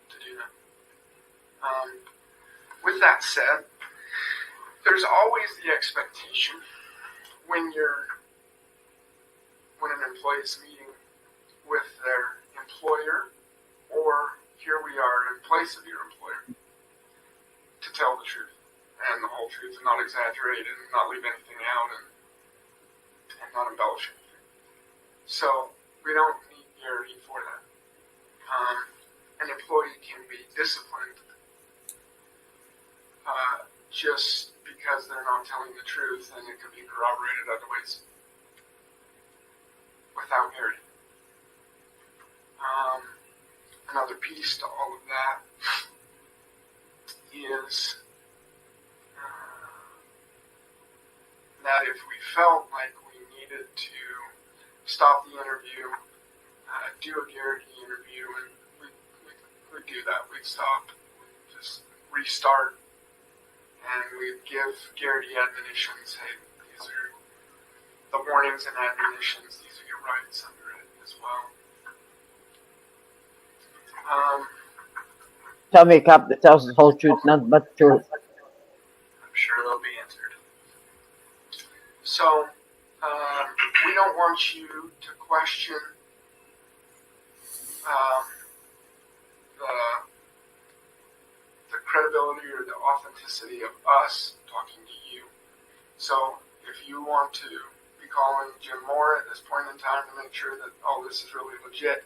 to do that. With that said, there's always the expectation when an employee is meeting with their employer, or here we are in place of your employer, to tell the truth and the whole truth, and not exaggerate and not leave anything out, and not embellish anything. So we don't need Garrity for that. An employee can be disciplined just because they're not telling the truth, and it can be corroborated other ways without Garrity. Another piece to all of that is that if we felt like we needed to stop the interview, do a Garrity interview, and we'd do that. We'd stop, just restart, and we'd give Garrity admonitions. Hey, these are the warnings and admonitions. These are your rights under it as well. Tell me a cop that tells the whole truth, nothing but the truth. I'm sure they'll be answered. So, we don't want you to question the credibility or the authenticity of us talking to you. So, if you want to be calling Jim Moore at this point in time to make sure that all this is really legit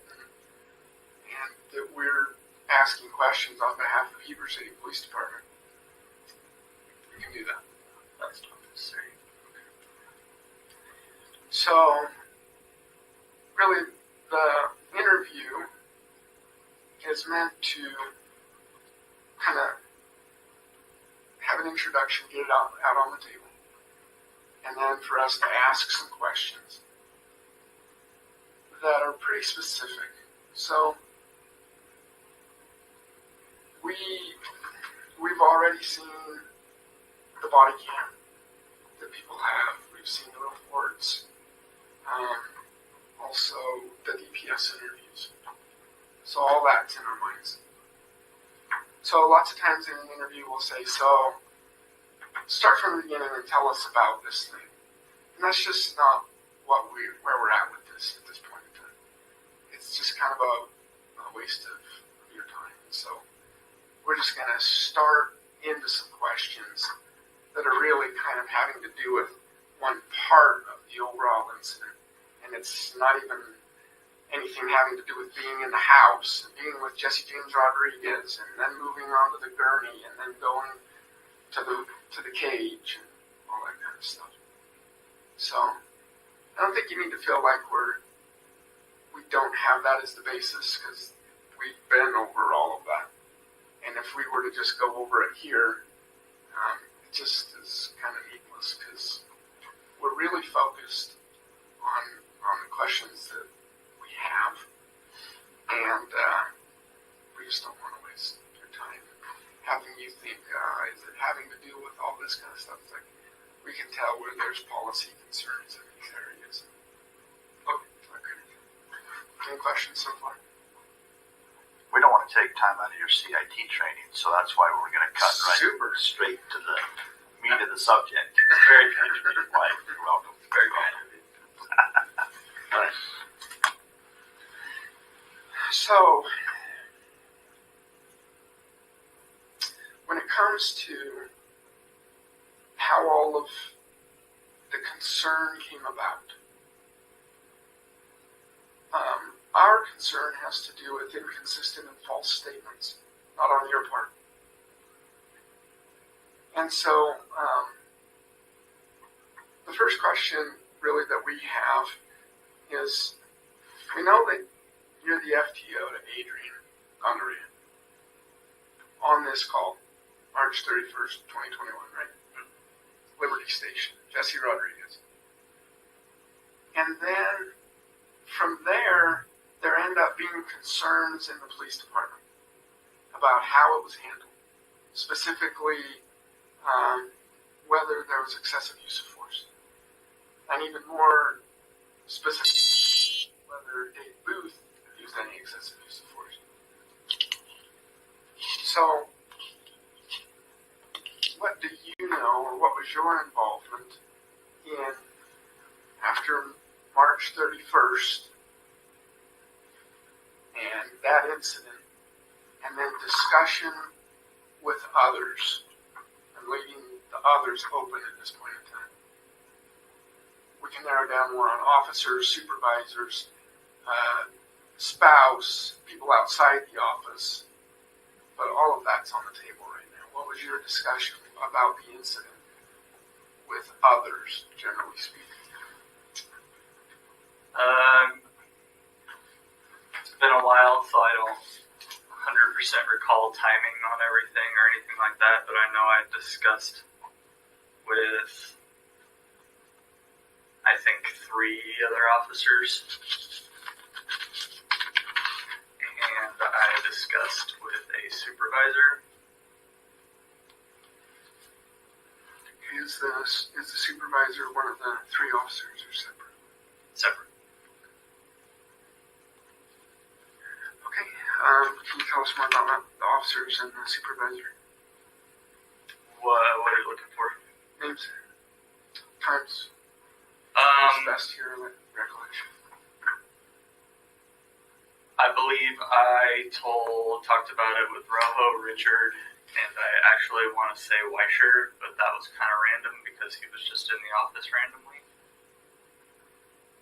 and that we're asking questions on behalf of Heber City Police Department, you can do that. That's not necessary. So, really, the interview is meant to kind of have an introduction, get it out on the table, and then for us to ask some questions that are pretty specific. So, we've already seen the body cam that people have. We've seen the reports, also the DPS interviews. So all that's in our minds. So lots of times in an interview we'll say, so start from the beginning and tell us about this thing. And that's just not where we're at with this at this point in time. It's just kind of a waste of your time. So we're just going to start into some questions that are really kind of having to do with one part of the overall incident. And it's not even anything having to do with being in the house, and being with Jesse James Rodriguez, and then moving on to the gurney, and then going to the cage, and all that kind of stuff. So I don't think you need to feel like we don't have that as the basis, because we've been over all of that. And if we were to just go over it here, it just is kind of needless, because we're really focused on the questions that we have, and we just don't want to waste your time having you think, is it having to do with all this kind of stuff? It's like, we can tell where there's policy concerns in these areas. Okay. Any questions so far? We don't want to take time out of your CIT training, so that's why we're going to cut straight to the meat of the subject. It's very kind of you, Mike. You're welcome. Very kind of you. So, when it comes to how all of the concern came about, our concern has to do with inconsistent and false statements, not on your part. And so, the first question really that we have is, we know that you're the FTO to Adrian Gondorian on this call, March 31st, 2021, right? Liberty Station, Jesse Rodriguez. And then from there end up being concerns in the police department about how it was handled, specifically whether there was excessive use of force, and even more specific, whether Dave Booth used any excessive use of force. So, what do you know, or what was your involvement in, after March 31st, and that incident, and then discussion with others, and leaving the others open at this point in time? We can narrow down more on officers, supervisors, spouse, people outside the office, but all of that's on the table right now. What was your discussion about the incident with others, generally speaking? It's been a while, so I don't 100% recall timing on everything or anything like that, but I know I discussed with, I think, 3 other officers, and I discussed with a supervisor. Is the supervisor one of the 3 officers, or separate? Separate. Okay. Can you tell us more about the officers and the supervisor? What are you looking for? Names, times. Best here recollection. I believe I talked about it with Rojo, Richard, and I actually want to say Weischer, but that was kind of random because he was just in the office randomly.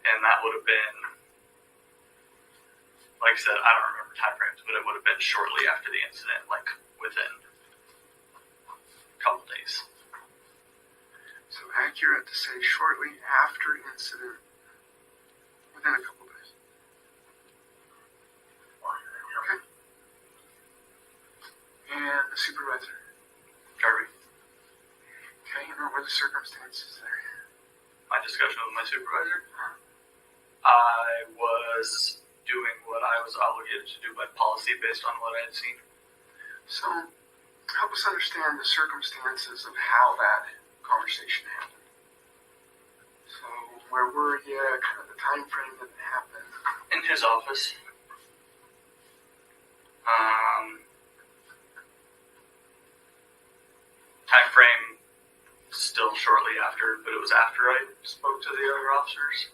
And that would have been, like I said, I don't remember time frames, but it would have been shortly after the incident, like within a couple days. So accurate to say shortly after incident, within a couple days. Okay. And the supervisor. Jarvie. Okay, and what were the circumstances there? My discussion with my supervisor. I was doing what I was obligated to do by policy based on what I had seen. So, help us understand the circumstances of how that conversation happened. So, where were you? Kind of the time frame that it happened. In his office. Time frame still shortly after, but it was after I spoke to the other officers.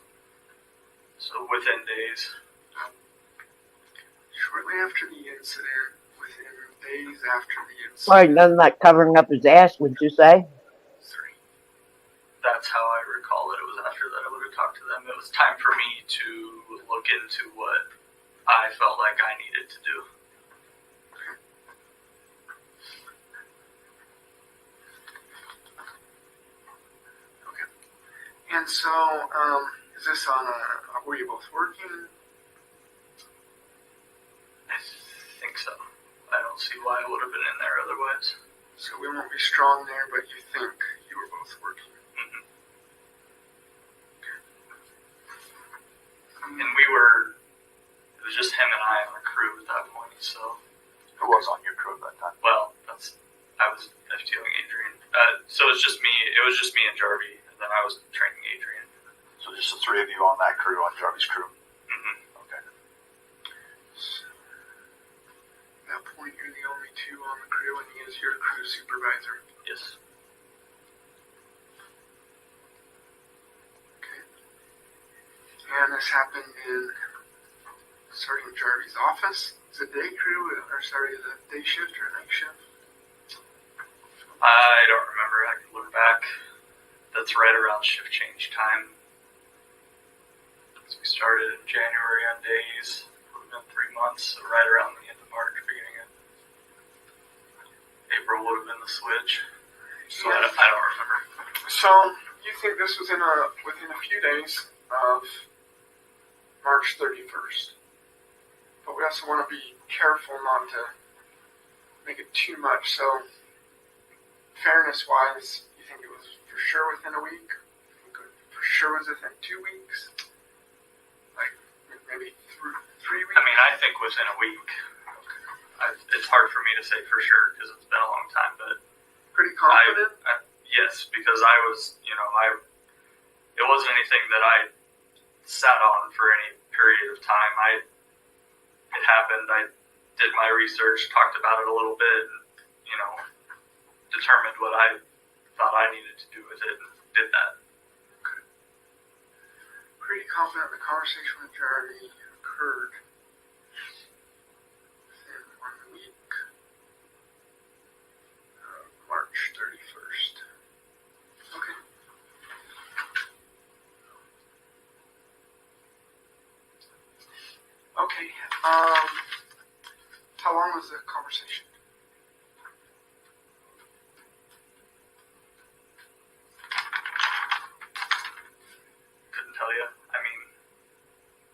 So within days. Shortly after the incident, within days after the incident. Sorry, nothing like covering up his ass, would you say? That's how I recall it. It was after that I would have talked to them. It was time for me to look into what I felt like I needed to do. And so, is this on were you both working? I think so. I don't see why I would have been in there otherwise. So we won't be strong there, but you think you were both working. Mm-hmm. And it was just him and I on the crew at that point, so. Who was on your crew at that time? Well, I was FTOing Adrian. So it was just me and Jarvie, and then I was training Adrian. So just the three of you on that crew, on Jarvie's crew? Mm-hmm. Okay. At that point, you're the only two on the crew, and he is your crew supervisor. Yes. Okay. And this happened in Sergeant Jarvie's office. Is it day crew, or sorry, is it day shift or night shift? I don't remember. I can look back. That's right around shift change time. So we started in January on days. Would have been 3 months, so right around the end of March, beginning of April would have been the switch. So I don't remember. So you think this was within a few days of March 31st. But we also want to be careful not to make it too much. So fairness-wise, you think it was for sure within a week? You think it for sure was within 2 weeks? Like maybe 3 weeks? I mean, I think within a week. It's hard for me to say for sure because it's been a long time, but pretty confident. Yes, because I was, it wasn't anything that I sat on for any period of time. It happened. I did my research, talked about it a little bit, and, determined what I thought I needed to do with it, and did that. Okay. Pretty confident the conversation with Jarvie occurred within 1 week of March 31st. Okay. Okay. How long was the conversation? Couldn't tell you. I mean,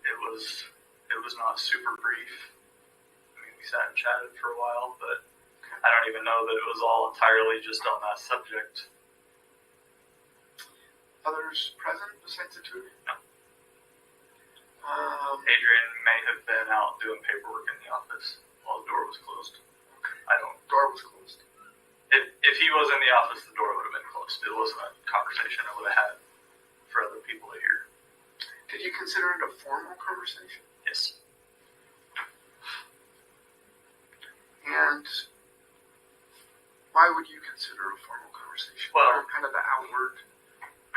it was not super brief. I mean, we sat and chatted for a while, but I don't even know that it was all entirely just on that subject. Others present besides the two? No. Adrian may have been out doing paperwork in the office while the door was closed. Door was closed. If he was in the office, the door would have been closed. It wasn't a conversation I would have had for other people to hear. Did you consider it a formal conversation? Yes. And why would you consider a formal conversation? Well, or kind of the outward,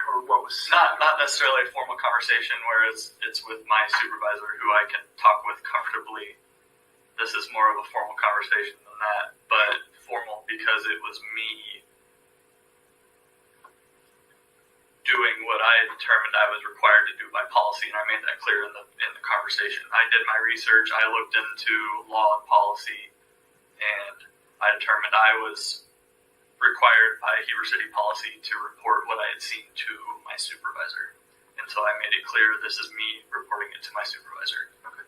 or what was said? Not necessarily a formal conversation where it's with my supervisor who I can talk with comfortably. This is more of a formal conversation than that, but formal because it was me doing what I determined I was required to do by policy, and I made that clear in the conversation. I did my research. I looked into law and policy, and I determined I was required by Heber City policy to report what I had seen to my supervisor. And so I made it clear this is me reporting it to my supervisor. Okay.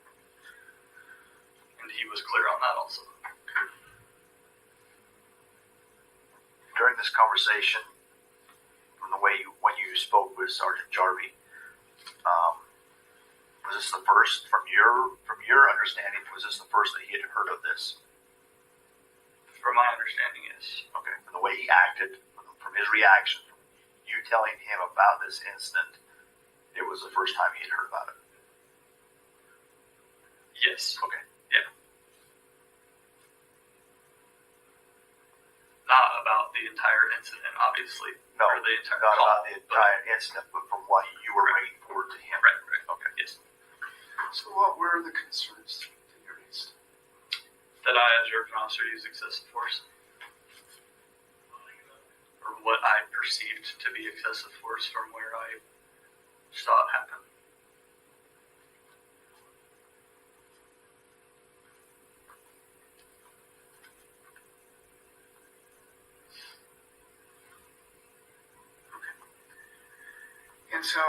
And he was clear on that also. During this conversation, from the way when you spoke with Sergeant Jarvie, was this the first, from your understanding, was this the first that he had heard of this? From my understanding, yes. Okay. From the way he acted, from his reaction, from you telling him about this incident, it was the first time he had heard about it. Yes. Okay. Yeah. Not about the entire incident, obviously. No, or the entire not call, about the entire incident, but from what you were bringing forward to him. Right. Okay. Yes. So what were the concerns that you raised? That I observed an officer use excessive force. Or what I perceived to be excessive force from where I saw it happen. And so,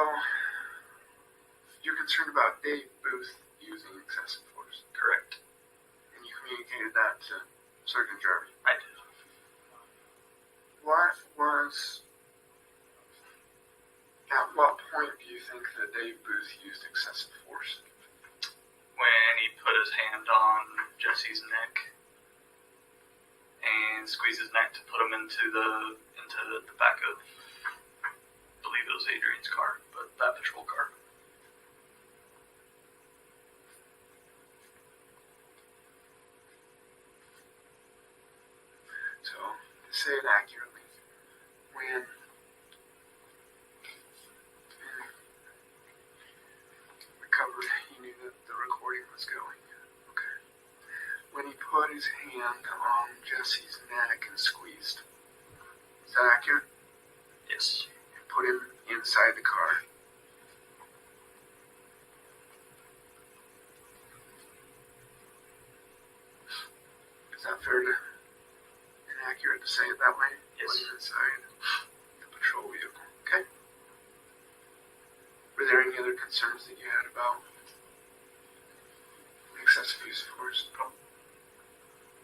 you're concerned about Dave Booth using excessive force. Correct. And you communicated that to Sergeant Jarvie. I did. At what point do you think that Dave Booth used excessive force? When he put his hand on Jesse's neck and squeezed his neck to put him into the back of, I believe it was Adrian's car, but that patrol car. So, to say it accurately, when recovered, he knew that the recording was going. Okay. When he put his hand on Jesse's neck and squeezed, is that accurate? Yes. And put him inside the car. Is that fair to accurate to say it that way? Yes. Put him inside the patrol vehicle. Okay. Were there any other concerns that you had about excessive use of force?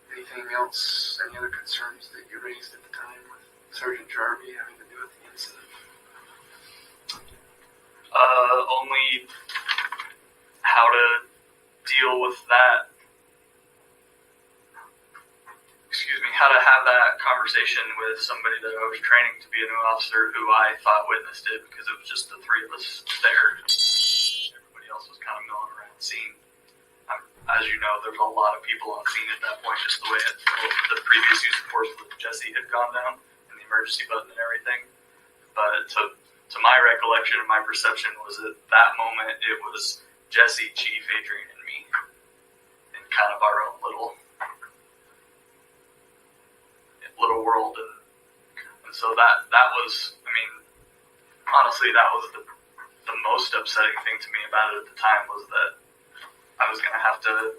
Anything else? Any other concerns that you raised at the time with Sergeant Jarvie having to do with the incident? Only how to deal with that. How to have that conversation with somebody that I was training to be a new officer who I thought witnessed it, because it was just the three of us there. Everybody else was kind of milling around scene. As you know, there was a lot of people on scene at that point, just the way the previous use of force with Jesse had gone down, and the emergency button and everything. But to my recollection and my perception was at that moment, it was Jesse, Chief, Adrian, and me. In kind of our own little world, and so that was, I mean, honestly, that was the most upsetting thing to me about it at the time, was that I was going to have to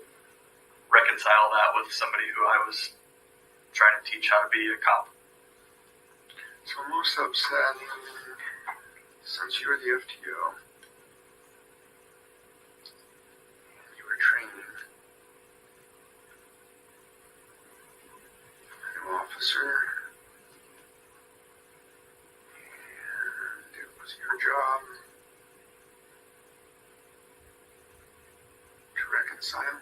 reconcile that with somebody who I was trying to teach how to be a cop. So most upsetting, since you were the FTO, you were training an officer, and it was your job to reconcile.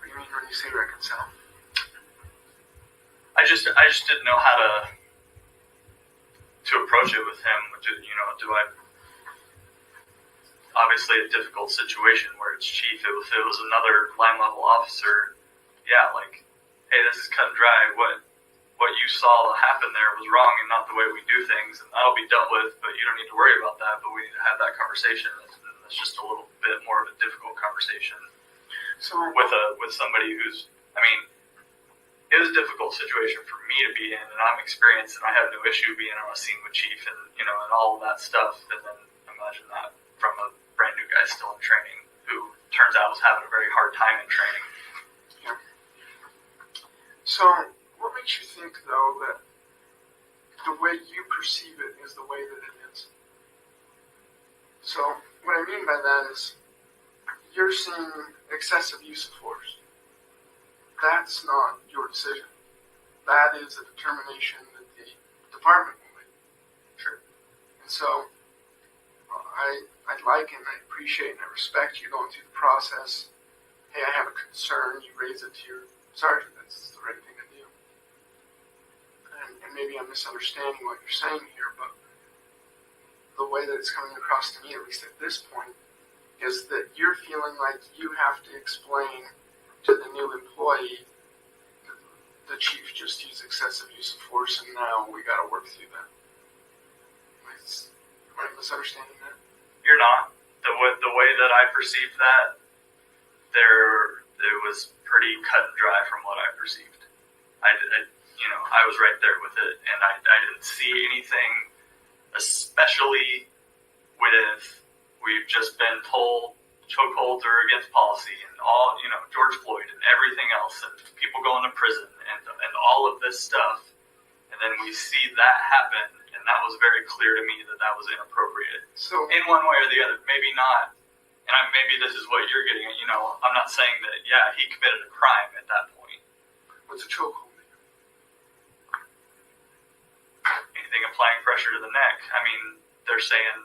What do you mean when you say reconcile? I just didn't know how to approach it with him. Do I, obviously a difficult situation where it's chief. If it was another line level officer, yeah, like, hey, this is cut and dry. What you saw happen there was wrong and not the way we do things, and that'll be dealt with. But you don't need to worry about that. But we need to have that conversation. It's just a little bit more of a difficult conversation. So with somebody who's, I mean, it was a difficult situation for me to be in, and I'm experienced, and I have no issue being on a scene with Chief and and all of that stuff. And then imagine that from a brand new guy still in training, who turns out was having a very hard time in training. Yeah. So, what makes you think though that the way you perceive it is the way that it is? So, what I mean by that is, you're seeing excessive use of force. That's not your decision. That is a determination that the department will make. Sure. And so, I like and I appreciate and I respect you going through the process. Hey, I have a concern. You raise it to your sergeant. That's the right thing to do. And maybe I'm misunderstanding what you're saying here, but the way that it's coming across to me, at least at this point, is that you're feeling like you have to explain to the new employee that the chief just used excessive use of force, and now we got to work through that. Am I misunderstanding that? You're not. The way that I perceived that, it was pretty cut and dry from what I perceived. I was right there with it, and I didn't see anything, especially with we've just been told chokeholds are against policy and all, George Floyd and everything else, and people going to prison and all of this stuff, and then we see that happen, and that was very clear to me that was inappropriate. So in one way or the other, maybe not. And maybe this is what you're getting at. I'm not saying that, he committed a crime at that point. What's a chokehold? Anything applying pressure to the neck. They're saying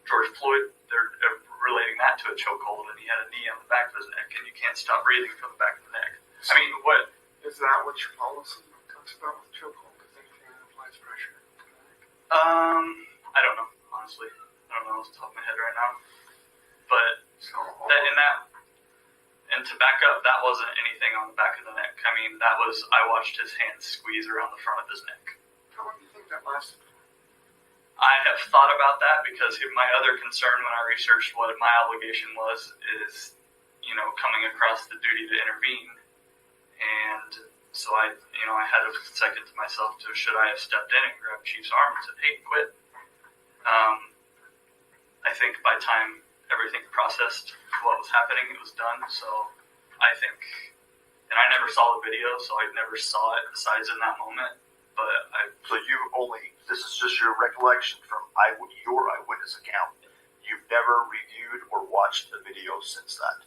George Floyd, they're relating that to a chokehold, and he had a knee on the back of his neck, and you can't stop breathing from the back of the neck. So what? Is that what your policy talks about with chokehold? Is anything that applies pressure to the neck? I don't know, honestly. I don't know off the top of my head right now. But and to back up, that wasn't anything on the back of the neck. I watched his hands squeeze around the front of his neck. How long do you think that lasted? I have thought about that because my other concern when I researched what my obligation was is, coming across the duty to intervene. And so I had a second to myself to should I have stepped in and grabbed Chief's arm and said, hey, quit. I think by time everything processed what was happening, it was done. So I think, and I never saw the video, so I never saw it besides in that moment. But So this is just your recollection from your eyewitness account. You've never reviewed or watched the video since that?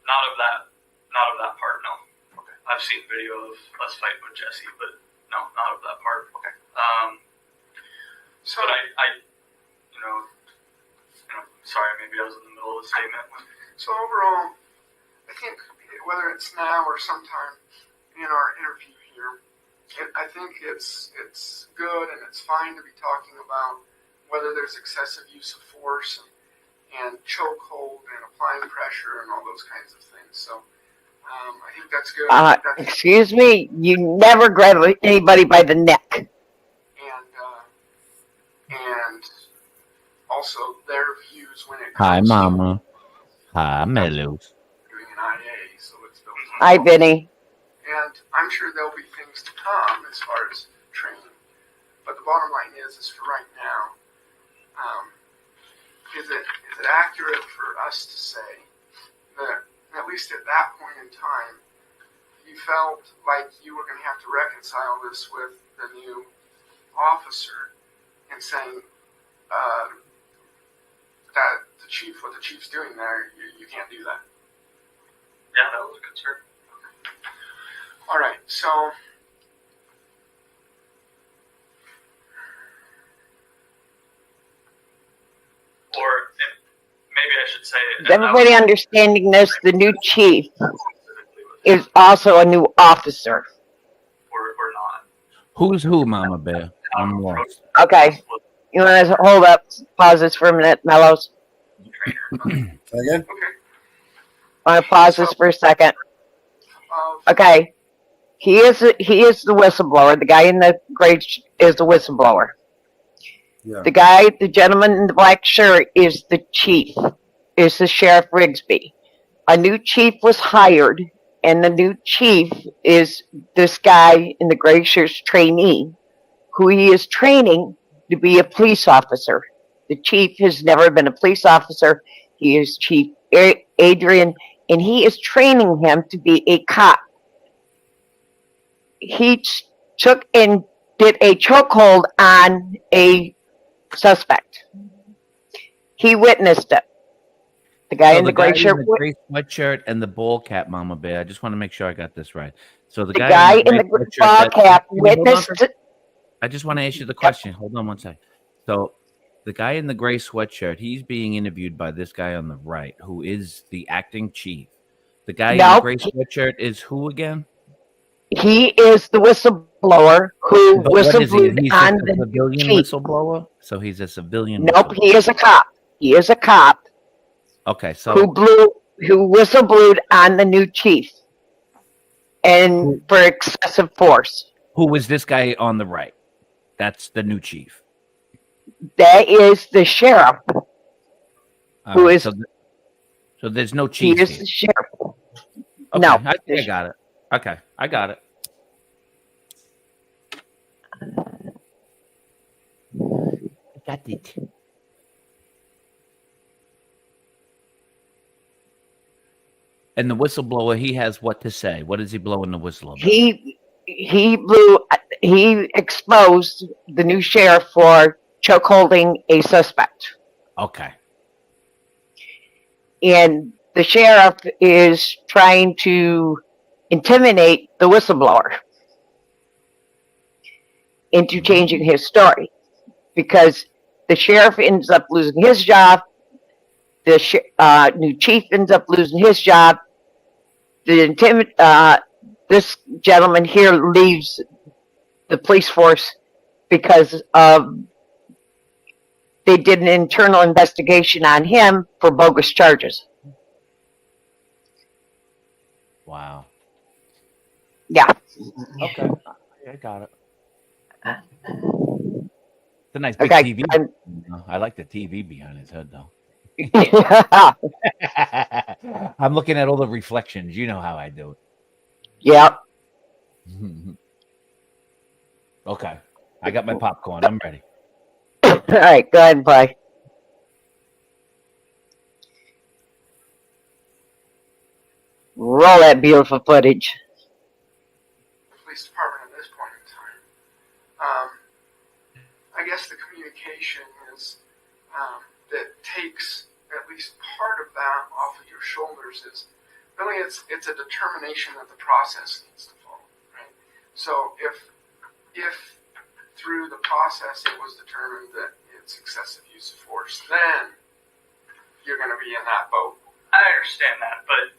Not of that part, no. Okay. I've seen video of us fighting with Jesse, but no, not of that part. Okay. So, but I sorry, maybe I was in the middle of the statement. So overall, I think whether it's now or sometime in our interview here, I think it's good and it's fine to be talking about whether there's excessive use of force and chokehold and applying pressure and all those kinds of things. So I think that's good. Excuse me, you never grab anybody by the neck. And also their views when it Hi, comes Mama. Hi, Mellows. to doing an IA, so it's built on. Hi, Vinny. And I'm sure there'll be things to come as far as training. But the bottom line is for right now, is it accurate for us to say that at least at that point in time, you felt like you were going to have to reconcile this with the new officer and saying that what the chief's doing there, you can't do that? Yeah, that was a concern. All right, so or maybe I should say Is everybody understanding this? The new chief is also a new officer. Or not. Who's who, Mama Bear? I'm lost. Okay. You want to hold up, pause this for a minute, Mellows? Again? Want to pause this for a second? Okay. He is the whistleblower. The guy in the gray is the whistleblower. Yeah. The gentleman in the black shirt is the chief, is the Sheriff Rigsby. A new chief was hired, and the new chief is this guy in the gray shirt's trainee, who he is training to be a police officer. The chief has never been a police officer. He is Chief Adrian, and he is training him to be a cop. He took and did a chokehold on a suspect. He witnessed it. The guy in the gray shirt. the gray sweatshirt and the ball cap, Mama Bear. I just want to make sure I got this right. So the guy in the gray ball cap witnessed it. I just want to ask you the question. Hold on one second. So the guy in the gray sweatshirt, he's being interviewed by this guy on the right, who is the acting chief. The guy in the gray sweatshirt is who again? He is the whistleblower who But what is he? whistleblowed He's on just a the civilian chief. whistleblower? So he's a civilian Nope, whistleblower. he is a cop. He is a cop Okay, so who whistleblowed on the new chief and for excessive force. who was this guy on the right? That's the new chief. That is the sheriff. Who is- so there's no He chief is here. the sheriff. Okay, No. I think I got it. Okay, I got it. I got it. And the whistleblower, he has what to say. What is he blowing the whistle about? He exposed the new sheriff for chokeholding a suspect. Okay. And the sheriff is trying to intimidate the whistleblower into changing his story, because the sheriff ends up losing his job, the new chief ends up losing his job, this gentleman here leaves the police force because they did an internal investigation on him for bogus charges. Wow. Yeah. Okay. I got it. It's a nice big Okay, TV. I like the TV behind his head, though. I'm looking at all the reflections. You know how I do it. Yep. Okay. I got my popcorn. I'm ready. All right, go ahead and play. Roll that beautiful footage. The police department at this point in time. I guess the communication is that takes at least part of that off of your shoulders is really it's a determination that the process needs to follow, right? So if through the process it was determined that it's excessive use of force, then you're going to be in that boat. I understand that, but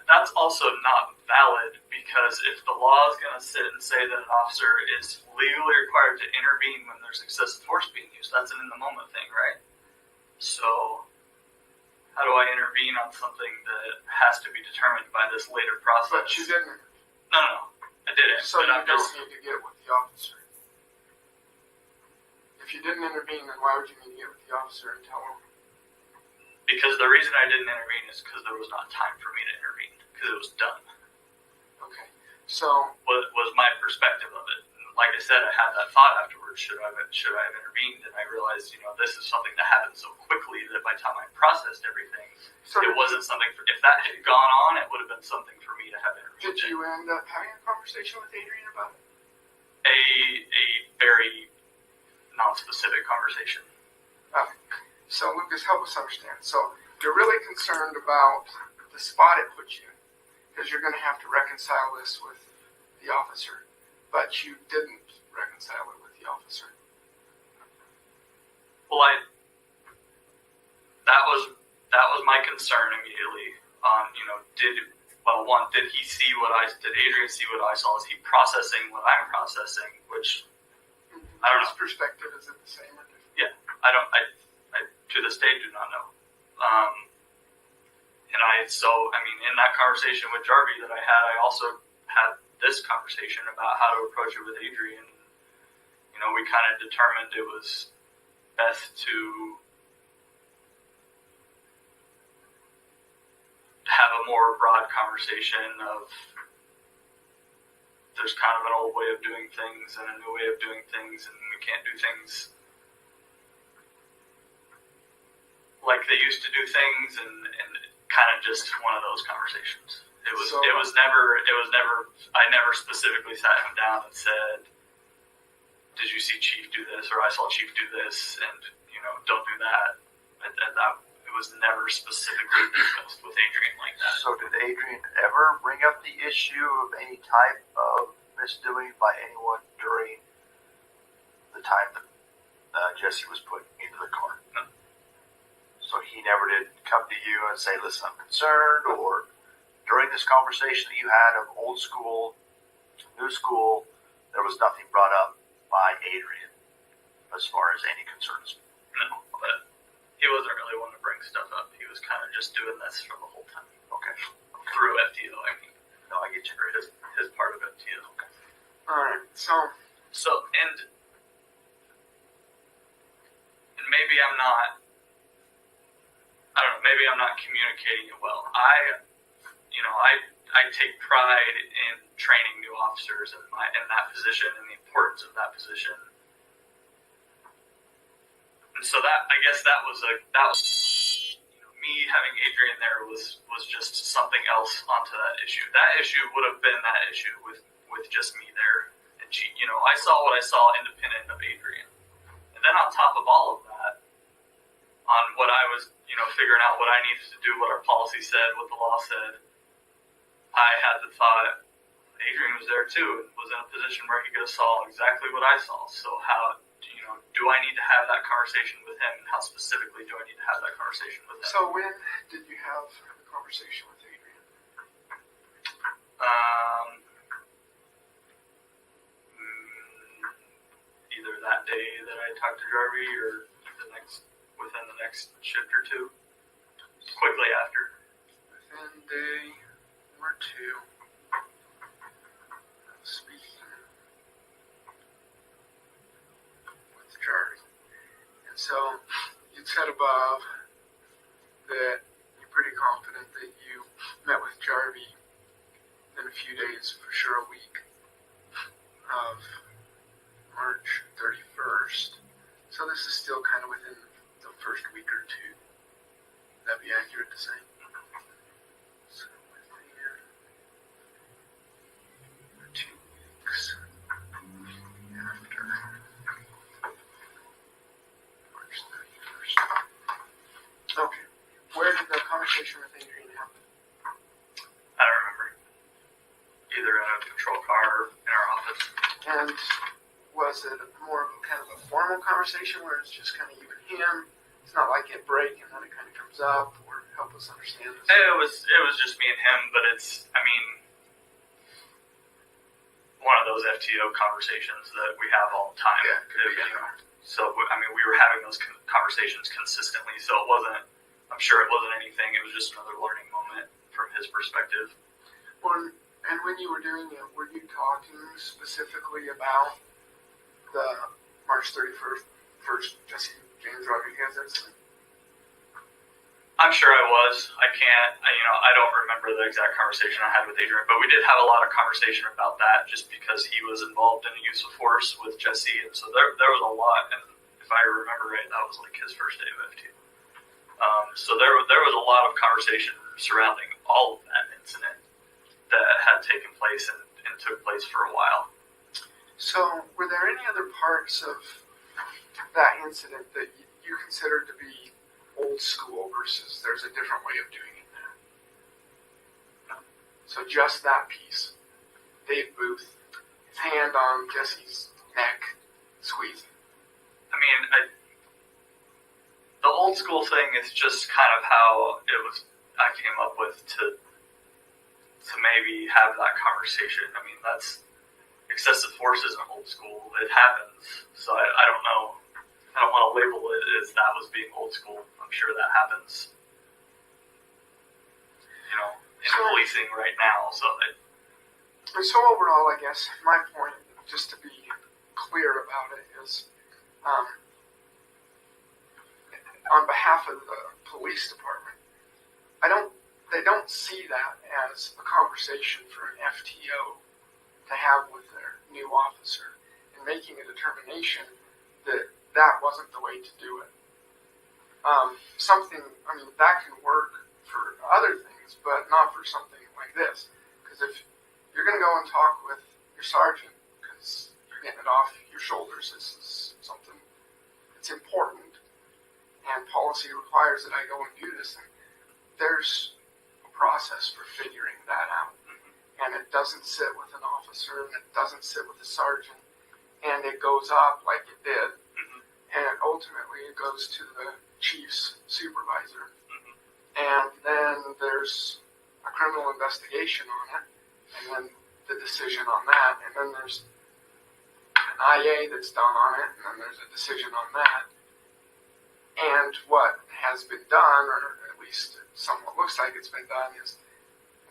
that's also not valid, because if the law is going to sit and say that an officer is legally required to intervene when there's excessive force being used, that's an in-the-moment thing, right? So how do I intervene on something that has to be determined by this later process? But you didn't. No, I didn't. So but you I'm don't just, need to get with the officer. If you didn't intervene, then why would you need to get with the officer and tell him? because the reason I didn't intervene is because there was not time for me to intervene, because it was done. Okay. So was my perspective of it. And like I said, I had that thought afterwards: should I have intervened? And I realized, this is something that happened so quickly that by the time I processed everything, it wasn't something. If that had gone on, it would have been something for me to have intervened. did you end up having a conversation with Adrian about it? A very non-specific conversation. Okay. So Lucas, help us understand. So you're really concerned about the spot it puts you in, because you're going to have to reconcile this with the officer, but you didn't reconcile it with the officer. Well, that was my concern immediately. Did he see did Adrian see what I saw? Is he processing what I'm processing? Which I don't know. His perspective, is it the same or different? Yeah, I to this day do not know. In that conversation with Jarvie that I had, I also had this conversation about how to approach it with Adrian. We kind of determined it was best to have have a more broad conversation of there's kind of an old way of doing things and a new way of doing things, and we can't do things like they used to do things, and kind of just one of those conversations. It was never I never specifically sat him down and said, did you see Chief do this, or I saw Chief do this, and don't do that. It was never specifically discussed with Adrian like that. So did Adrian ever bring up the issue of any type of misdoing by anyone during the time that Jesse was put into the car? No. So he never did come to you and say, listen, I'm concerned, or during this conversation that you had of old school to new school, there was nothing brought up by Adrian as far as any concerns? No, but he wasn't really one to bring stuff up. He was kind of just doing this for the whole time. Okay. Through FTO, I mean. No, I get you. Or his part of FTO. Okay. Alright, so and maybe I'm not, I don't know, maybe I'm not communicating it well. I take pride in training new officers in that position and the importance of that position. And so that, I guess that was me having Adrian there was just something else onto that issue. That issue would have been that issue with just me there. And I saw what I saw independent of Adrian. And then on top of all of that, on what I was, figuring out what I needed to do, what our policy said, what the law said, I had the thought Adrian was there too and was in a position where he could have saw exactly what I saw. So how, do I need to have that conversation with him? And how specifically do I need to have that conversation with him? So when did you have the conversation with Adrian? Either that day that I talked to Jarvie or within the next shift or two. Quickly after. Within day or two. Speaking with Jarvie. And so you said above that you're pretty confident that you met with Jarvie in a few days, for sure a week, of March 31st. So this is still kind of within the first week or two. Would that be accurate to say? So within 2 weeks after March 31st. Okay. Where did the conversation with Adrian happen? I don't remember. Either in a patrol car or in our office. And was it more of a kind of a formal conversation where it's just kind of you and him? It's not like at break and then it kind of comes up, or help us understand this. It was just me and him, but one of those FTO conversations that we have all the time. Yeah, So, we were having those conversations consistently, so I'm sure it wasn't anything, it was just another learning moment from his perspective. Well, and when you were doing it, were you talking specifically about the March 31st Jesse James Rodriguez incident? I'm sure I was. I can't, I don't remember the exact conversation I had with Adrian, but we did have a lot of conversation about that just because he was involved in a use of force with Jesse, and so there was a lot, and if I remember right, that was like his first day of FT. So there was a lot of conversation surrounding all of that incident that had taken place and took place for a while. So were there any other parts of that incident that you considered to be old school versus there's a different way of doing it now? So just that piece. Dave Booth, his hand on Jesse's neck, squeezing. The old school thing is just kind of how I came up with to maybe have that conversation. That's excessive force isn't old school. It happens. So I don't know. I don't want to label it as that was being old school. I'm sure that happens, in policing right now. So overall, I guess my point, just to be clear about it, is on behalf of the police department, I don't they don't see that as a conversation for an FTO to have with their new officer and making a determination that that wasn't the way to do it. That can work for other things, but not for something like this. Because if you're going to go and talk with your sergeant, because you're getting it off your shoulders, this is something that's important, and policy requires that I go and do this, and there's a process for figuring that out. And it doesn't sit with an officer, and it doesn't sit with a sergeant, and it goes up like it did, and ultimately it goes to the chief's supervisor. And then there's a criminal investigation on it, and then the decision on that, and then there's an IA that's done on it, and then there's a decision on that. And what has been done, or at least it somewhat looks like it's been done, is,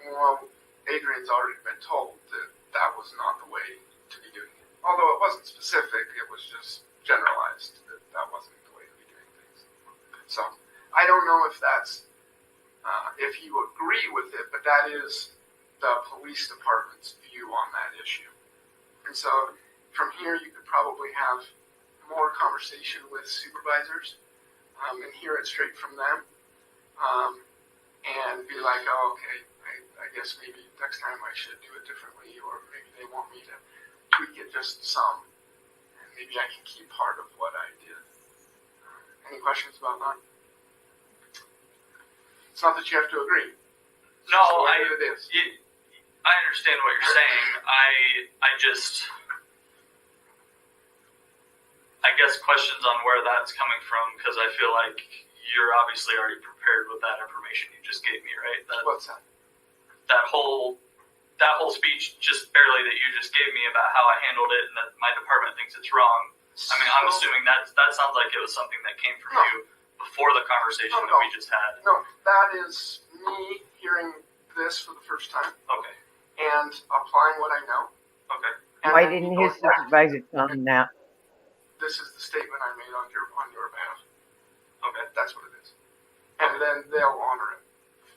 well, Adrian's already been told that that was not the way to be doing it. Although it wasn't specific, it was just generalized that that wasn't the way to be doing things. So I don't know if that's, if you agree with it, but that is the police department's view on that issue. And so from here, you could probably have more conversation with supervisors and hear it straight from them, and be like, oh, okay, I guess maybe next time I should do it differently, or maybe they want me to tweak it just some, and maybe I can keep part of what I did. Any questions about that? It's not that you have to agree. It's No, just the way I that it is. I understand what you're saying. I guess questions on where that's coming from, because I feel like you're obviously already prepared with that information you just gave me, right? What's that? That whole speech, just barely, that you just gave me about how I handled it and that my department thinks it's wrong. I mean, I'm assuming that sounds like it was something that came from you before the conversation that we just had. No, that is me hearing this for the first time. Okay. And applying what I know. Okay. And Why then didn't going his back, supervisor tell him that? this is the statement I made on your behalf. Okay. That's what it is. And then they'll honor it.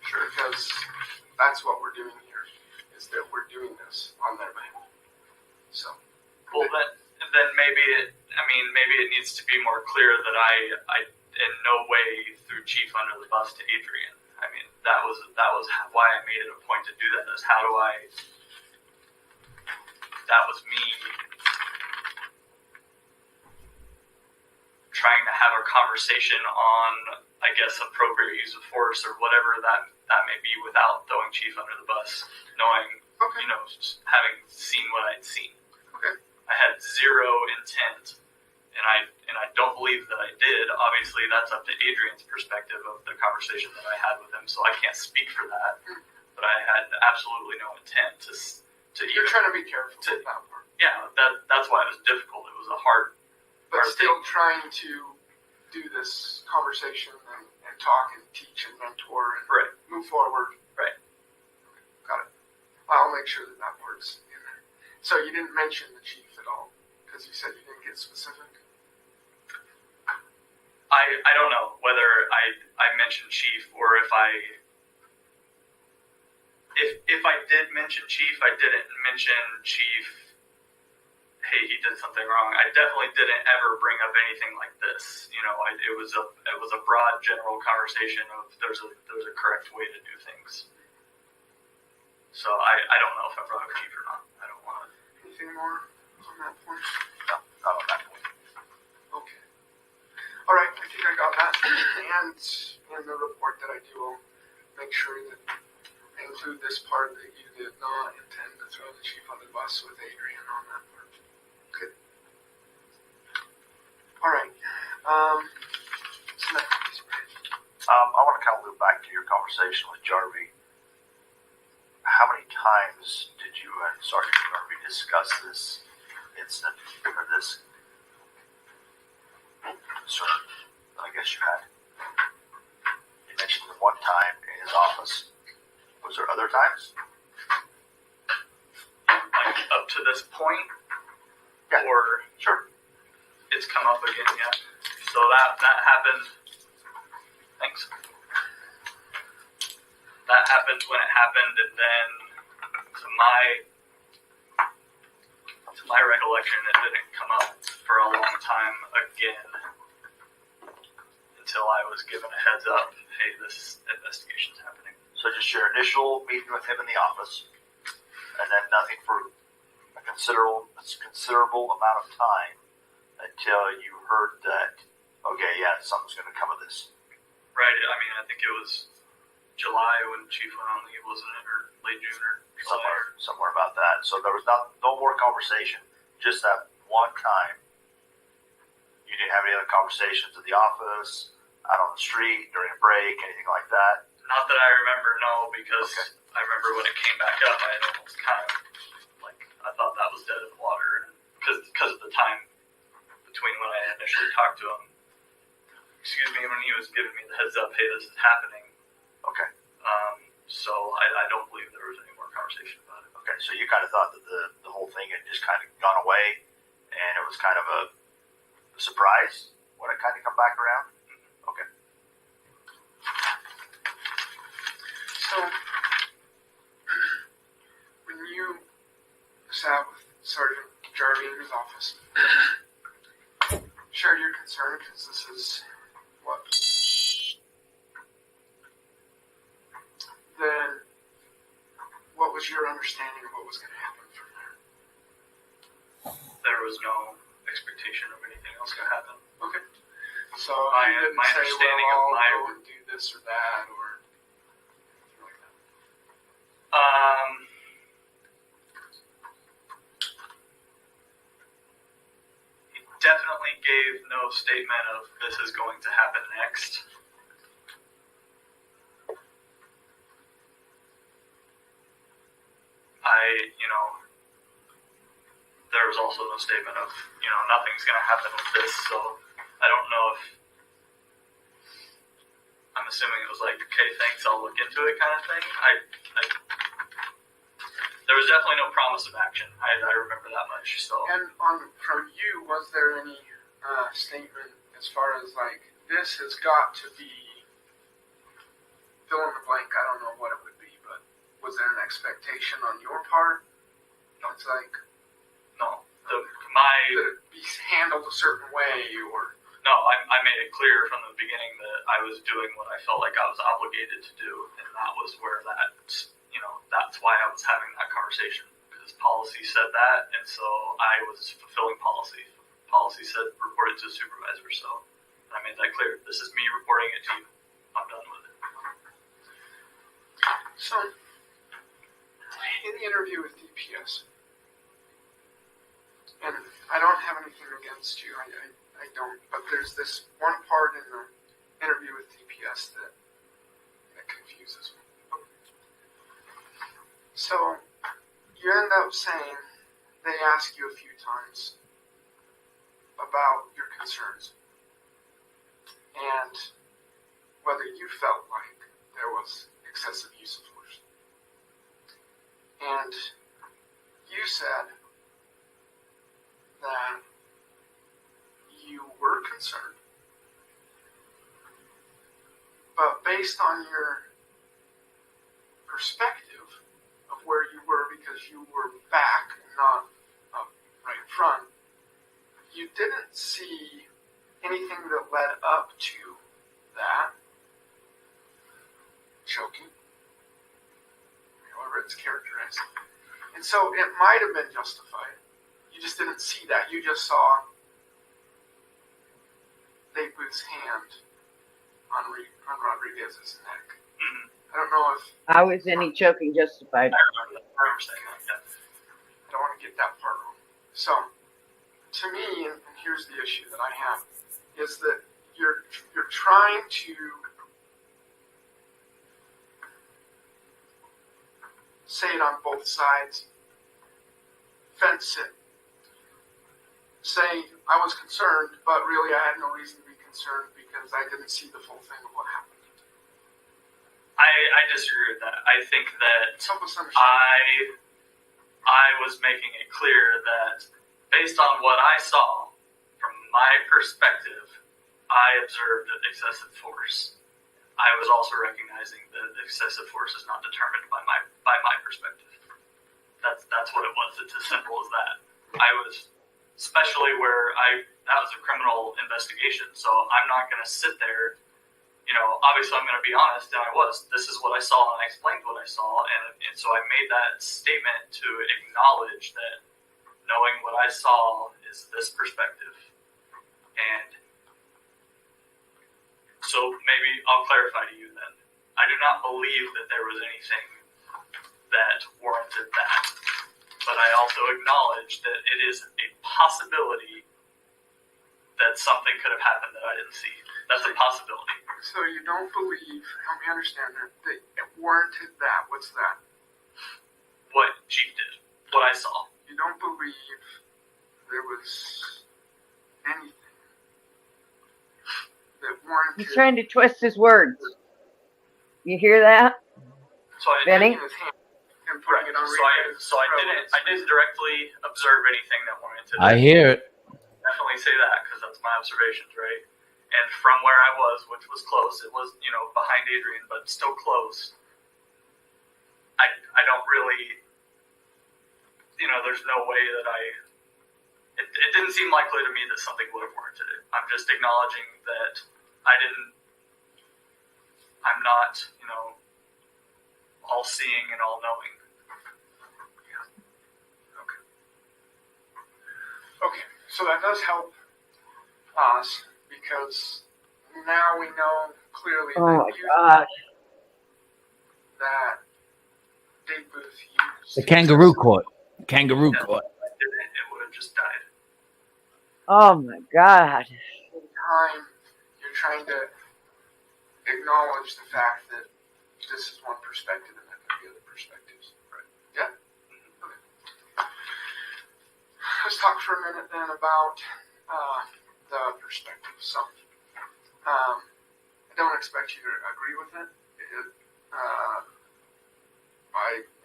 Sure. Because that's what we're doing here, is that we're doing this on their behalf. So. Well, then maybe it needs to be more clear that I in no way threw Chief under the bus to Adrian. I mean, that was why I made it a point to do that. Is that was me trying to have a conversation on, I guess, appropriate use of force or whatever that may be, without throwing Chief under the bus, knowing, having seen what I'd seen. Okay. I had zero intent, and I don't believe that I did. Obviously, that's up to Adrian's perspective of the conversation that I had with him, so I can't speak for that. But I had absolutely no intent to You're trying to be careful with that part. Yeah, that's why it was difficult. It was a hard still thing. trying to do this conversation and talk and teach and mentor and move forward. Right. Got it. I'll make sure that part's in there. So you didn't mention the chief at all, because you said you didn't get specific? I don't know whether I mentioned Chief, or if I did mention Chief, I didn't mention Chief, hey, he did something wrong. I definitely didn't ever bring up anything like this. It was a broad general conversation of there's a correct way to do things. So I don't know if I brought up Chief or not. I don't want to. Anything more on that point? No, not on that point. Okay. All right, I think I got that. And in the report that I do, I'll make sure that I include this part that you did not intend to throw the chief on the bus with Adrian on that part. Good. All right. So next, I want to kind of loop back to your conversation with Jarvie. How many times did you and Sergeant Jarvie discuss this incident, or this concern? I guess you had. You mentioned it one time in his office. Was there other times? Like up to this point? Yeah. Or sure. It's come up again, yeah. So that happened. Thanks. that happened when it happened, and then to my recollection, it didn't come up for a long time again until I was given a heads up. Hey, this investigation's happening. So just your initial meeting with him in the office, and then nothing for a considerable amount of time until you heard that, okay, yeah, something's going to come of this. Right. I mean, I think it was July when Chief went on leave, wasn't it, or late June or July? Somewhere about that. So there was no more conversation, just that one time. You didn't have any other conversations at the office, out on the street, during a break, anything like that? Not that I remember, no, because I remember when it came back up, I had almost kind of, like, I thought that was dead in the water, because of the time between when I initially talked to him, when he was giving me the heads up, hey, this is happening. Okay. So I don't believe there was any more conversation about it. Okay, so you kind of thought that the whole thing had just kind of gone away, and it was kind of a surprise when it kind of come back around? Okay. So, when you sat with Sergeant Jarvie in his office, shared your concern, because this is what? Then, what was your understanding of what was going to happen from there? There was no expectation of anything else going to happen. Okay. So, my you didn't say, understanding well, of my I'll go and do this or that, or anything like that? He definitely gave no statement of this is going to happen next. There was also no statement of, nothing's going to happen with this, so I don't know if, I'm assuming it was like, okay, thanks, I'll look into it kind of thing. There was definitely no promise of action. I remember that much, so. And from you, was there any statement as far as like, this has got to be, fill in the blank, I don't know what it would be, but was there an expectation on your part? No. It's like, no. That it be handled a certain way, or? No, I made it clear from the beginning that I was doing what I felt like I was obligated to do, and that was where that's why I was having that conversation, because policy said that, and so I was fulfilling policy. Policy said report it to the supervisor, so I made that clear. This is me reporting it to you. I'm done with it. So, in the interview with DPS, and I don't have anything against you, I don't, but there's this one part in the interview with DPS that confuses me. So, you end up saying they ask you a few times about your concerns and whether you felt like there was excessive use of force. And you said that you were concerned, but based on your perspective of where you were, because you were back and not up right in front, you didn't see anything that led up to that choking, however it's characterized. And so it might have been justified. You just didn't see that. You just saw Dave Booth's hand on Rodriguez's neck. Mm-hmm. I don't know if... How is any choking justified? I remember saying that, yeah. I don't want to get that part wrong. So, to me, and here's the issue that I have, is that you're trying to say it on both sides, fence it, say I was concerned, but really I had no reason to be concerned because I didn't see the full thing of what happened. I disagree with that. I think that Help us understand. I was making it clear that based on what I saw, from my perspective, I observed excessive force. I was also recognizing that excessive force is not determined by my perspective. That's what it was. It's as simple as that. I was, especially where that was a criminal investigation, so I'm not going to sit there. Obviously I'm going to be honest, and this is what I saw, and I explained what I saw, and so I made that statement to acknowledge that knowing what I saw is this perspective. And so maybe I'll clarify to you then. I do not believe that there was anything that warranted that, but I also acknowledge that it is a possibility that something could have happened that I didn't see. That's a possibility. So you don't believe, help me understand that it warranted that. What's that? What Chief did. What I saw. You don't believe there was anything that warranted... He's trying to twist his words. You hear that? So Benny? So I didn't directly observe anything that warranted it. I hear it. Definitely say that, because that's my observations, right? And from where I was, which was close, it was, behind Adrian, but still close. I don't really, there's no way that it didn't seem likely to me that something would have warranted it. I'm just acknowledging that I'm not, all-seeing and all-knowing. Okay, so that does help us, because now we know clearly that Dave Booth used The kangaroo court. Kangaroo court. It would have just died. Oh my God. time you're trying to acknowledge the fact that this is one perspective and there could be other perspectives. Right. Yeah? Okay. Let's talk for a minute then about the perspective. So, I don't expect you to agree with it.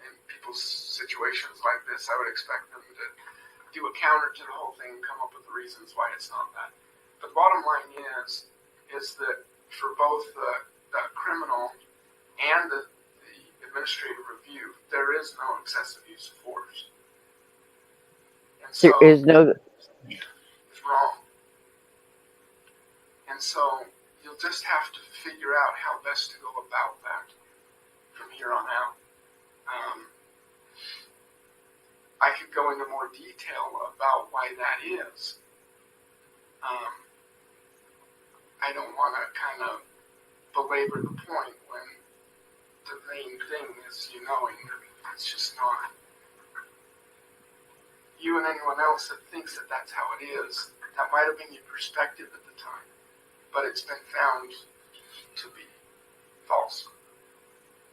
In people's situations like this, I would expect them to do a counter to the whole thing and come up with the reasons why it's not that. But the bottom line is that for both the criminal and the administrative review, there is no excessive use of force. And so There is no. it's wrong. And so you'll just have to figure out how best to go about that from here on out. I could go into more detail about why that is. I don't want to kind of belabor the point when the main thing is knowing that it's just not. You and anyone else that thinks that that's how it is, that might have been your perspective at the time, but it's been found to be false.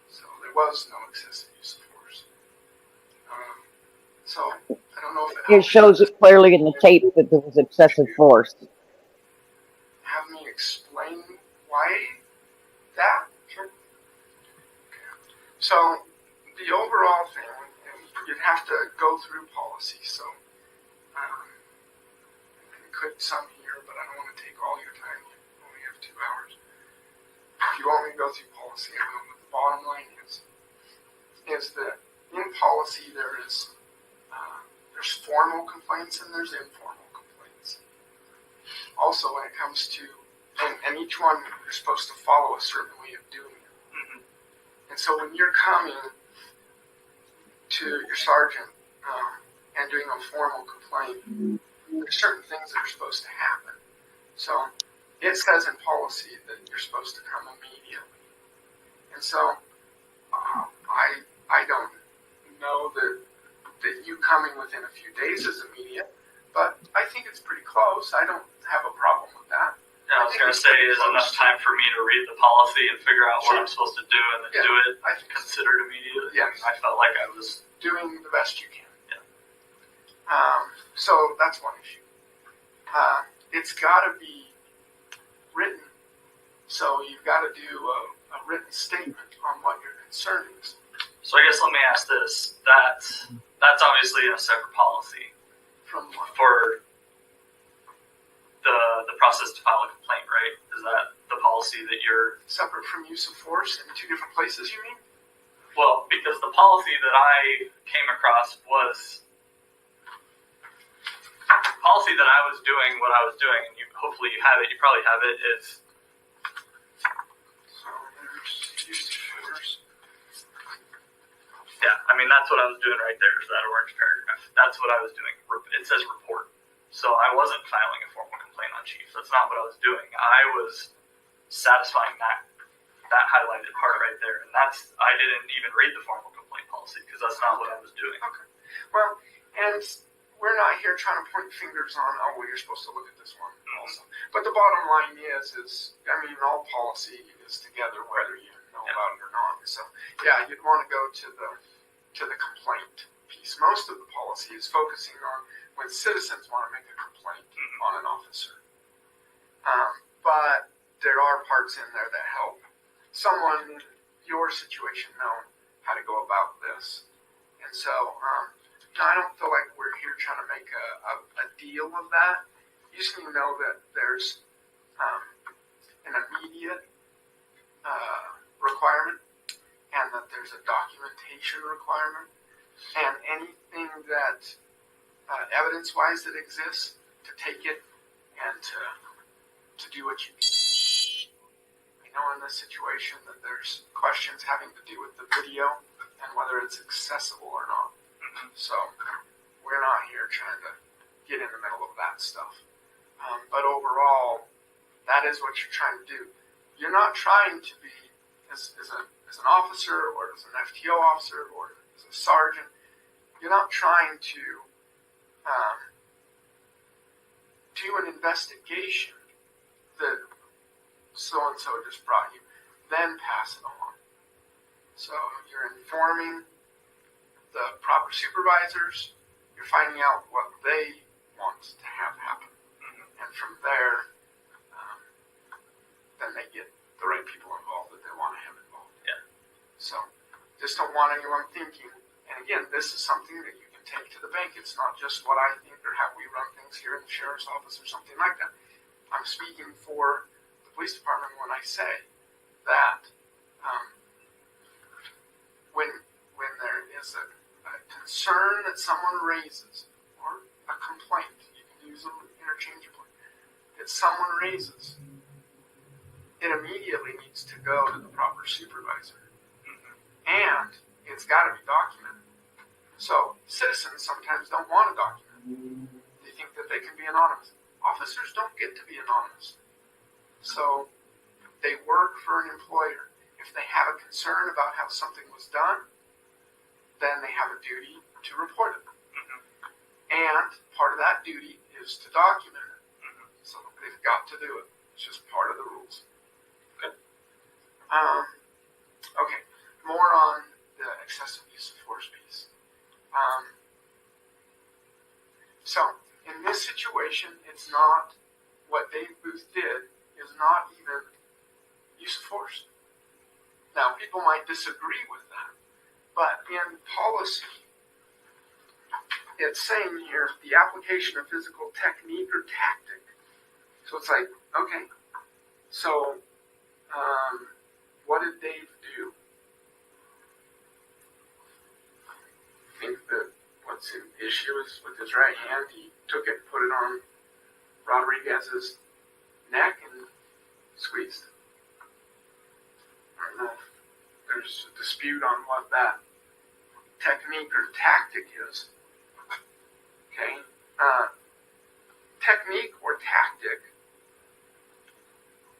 So there was no excessive use of force. So I don't know if It shows it clearly in the tape that there was excessive force. have me explain why that. Sure. So the overall thing, and you'd have to go through policy. So I could sum here, but I don't want to take all your time. You only have 2 hours. If you want me to go through policy, I will. But the bottom line is that in policy there's formal complaints and there's informal complaints. Also, when it comes to, and each one you're supposed to follow a certain way of doing it. Mm-hmm. And so when you're coming to your sergeant and doing a formal complaint, there's certain things that are supposed to happen. So it says in policy that you're supposed to come immediately. And so I don't know that you coming within a few days is immediate, but I think it's pretty close. I don't have a problem with that. Yeah, I was going to say, is enough time for me to read the policy and figure out what I'm supposed to do and then do it considered immediate? Yes. I felt like I was doing the best you can. Yeah. So that's one issue. It's got to be written, so you've got to do a written statement on what your concern is. So I guess let me ask this: that's obviously a separate policy From what? for the process to file a complaint, right? Is that the policy? policy that you're Separate from use of force in two different places, you mean? well, because the policy that I came across was policy that I was doing what I was doing, and you hopefully you have it. You probably have it. Is So there's use of force. yeah. I mean that's what I was doing right there. Is that orange paragraph? That's what I was doing. It says report. So I wasn't filing a formal complaint on chiefs. That's not what I was doing. I was satisfying that highlighted part right there, and I didn't even read the formal complaint policy because that's not what I was doing. Okay. Well, and we're not here trying to point fingers on, oh, well, you're supposed to look at this one also. But the bottom line is, I mean, all policy is together, whether you know about it or not. So, yeah, you'd want to go to the complaint piece. Most of the policy is focusing on when citizens want to make a complaint on an officer. But there are parts in there that help someone in your situation know how to go about this. And so, I don't feel like we're here trying to make a deal of that. You just need to know that there's an immediate requirement and that there's a documentation requirement, and anything that evidence-wise that exists, to take it and to do what you need. I know in this situation that there's questions having to do with the video and whether it's accessible or not. So we're not here trying to get in the middle of that stuff. But overall, that is what you're trying to do. You're not trying to be, as an officer or as an FTO officer or as a sergeant, you're not trying to do an investigation that so-and-so just brought you, then pass it on. So you're informing the proper supervisors, you're finding out what they want to have happen. And from there, then they get the right people involved that they want to have involved. Yeah. So just don't want anyone thinking, and again, this is something that you can take to the bank. It's not just what I think or how we run things here in the sheriff's office or something like that. I'm speaking for the police department when I say that when there is a concern that someone raises, or a complaint, you can use them interchangeably, that someone raises, it immediately needs to go to the proper supervisor. And it's got to be documented. So citizens sometimes don't want to document. They think that they can be anonymous. Officers don't get to be anonymous. So they work for an employer. If they have a concern about how something was done, then they have a duty to report it. And part of that duty is to document it. So they've got to do it. It's just part of the rules. Okay. Okay. More on the excessive use of force piece. So in this situation, it's not what Dave Booth did is not even use of force. Now, people might disagree with that, but in policy, it's saying here the application of physical technique or tactic. So it's like, okay, so what did Dave do? I think that what's an issue is with his right hand, he took it and put it on Rodriguez's neck and squeezed. I don't know if there's a dispute on what that technique or tactic is. Okay? Technique or tactic.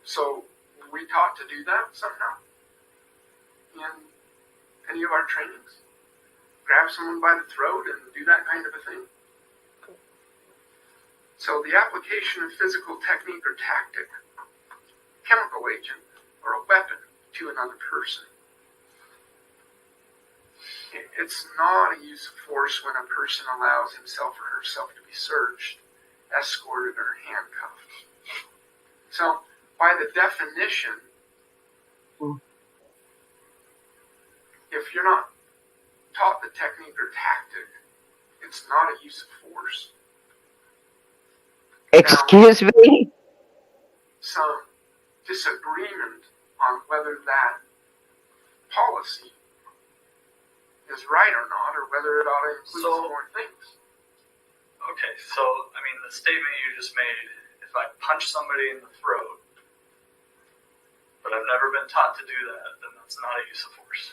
So, were we taught to do that somehow in any of our trainings? Grab someone by the throat and do that kind of a thing? So the application of physical technique or tactic, chemical agent, or a weapon to another person. It's not a use of force when a person allows himself or herself to be searched, escorted, or handcuffed. So, by the definition, if you're not taught the technique or tactic, it's not a use of force. Excuse me? Some disagreement on whether that policy is right or not, or whether it ought to include some more things. Okay, so I mean, the statement you just made: if I punch somebody in the throat, but I've never been taught to do that, then that's not a use of force.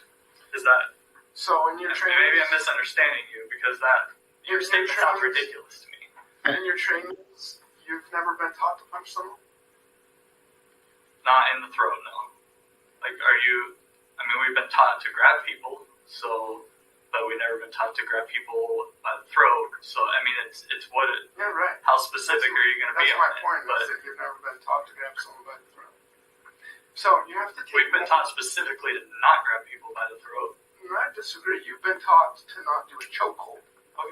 Is that? So in your training, maybe I'm misunderstanding you because that your statement sounds ridiculous to me. In your trainings, you've never been taught to punch someone? Not in the throat, no. Like, are you? I mean, we've been taught to grab people, so, but we've never been taught to grab people by the throat. So, I mean, it's what it. Yeah, right. How specific are you going to be That's on my it? point. But Is that you've never been taught to grab someone by the throat. So you have to take. we've been taught specifically to not grab people by the throat. I disagree. You've been taught to not do a chokehold. Okay.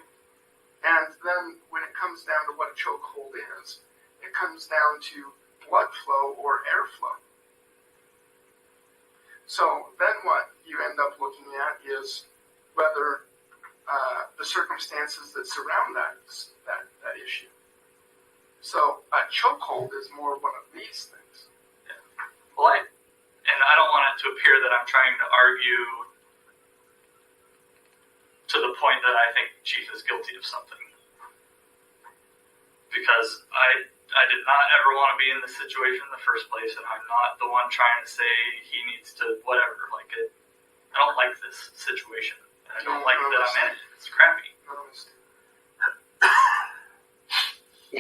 And then when it comes down to what a chokehold is, it comes down to blood flow or airflow. So then what you end up looking at is whether the circumstances that surround that issue. So a chokehold is more one of these things. Yeah. Well, and I don't want it to appear that I'm trying to argue to the point that I think Chief is guilty of something. Because I did not ever want to be in this situation in the first place, and I'm not the one trying to say he needs to whatever. Like, I don't like this situation, and I don't like that I'm in it. It's crappy.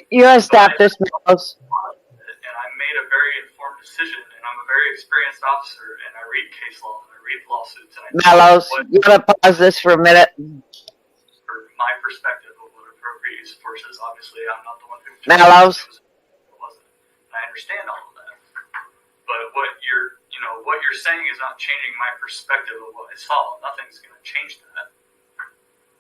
You gotta stop this, Mellows. And I made a very informed decision, and I'm a very experienced officer, and I read case law, and I read lawsuits, and I Mellows, know what, you gotta pause this for a minute. for my perspective of what appropriate use of force is. Obviously, I'm not the one who Mellows. wasn't. And I understand all of that. But what you're saying is not changing my perspective of what I saw. Nothing's going to change that.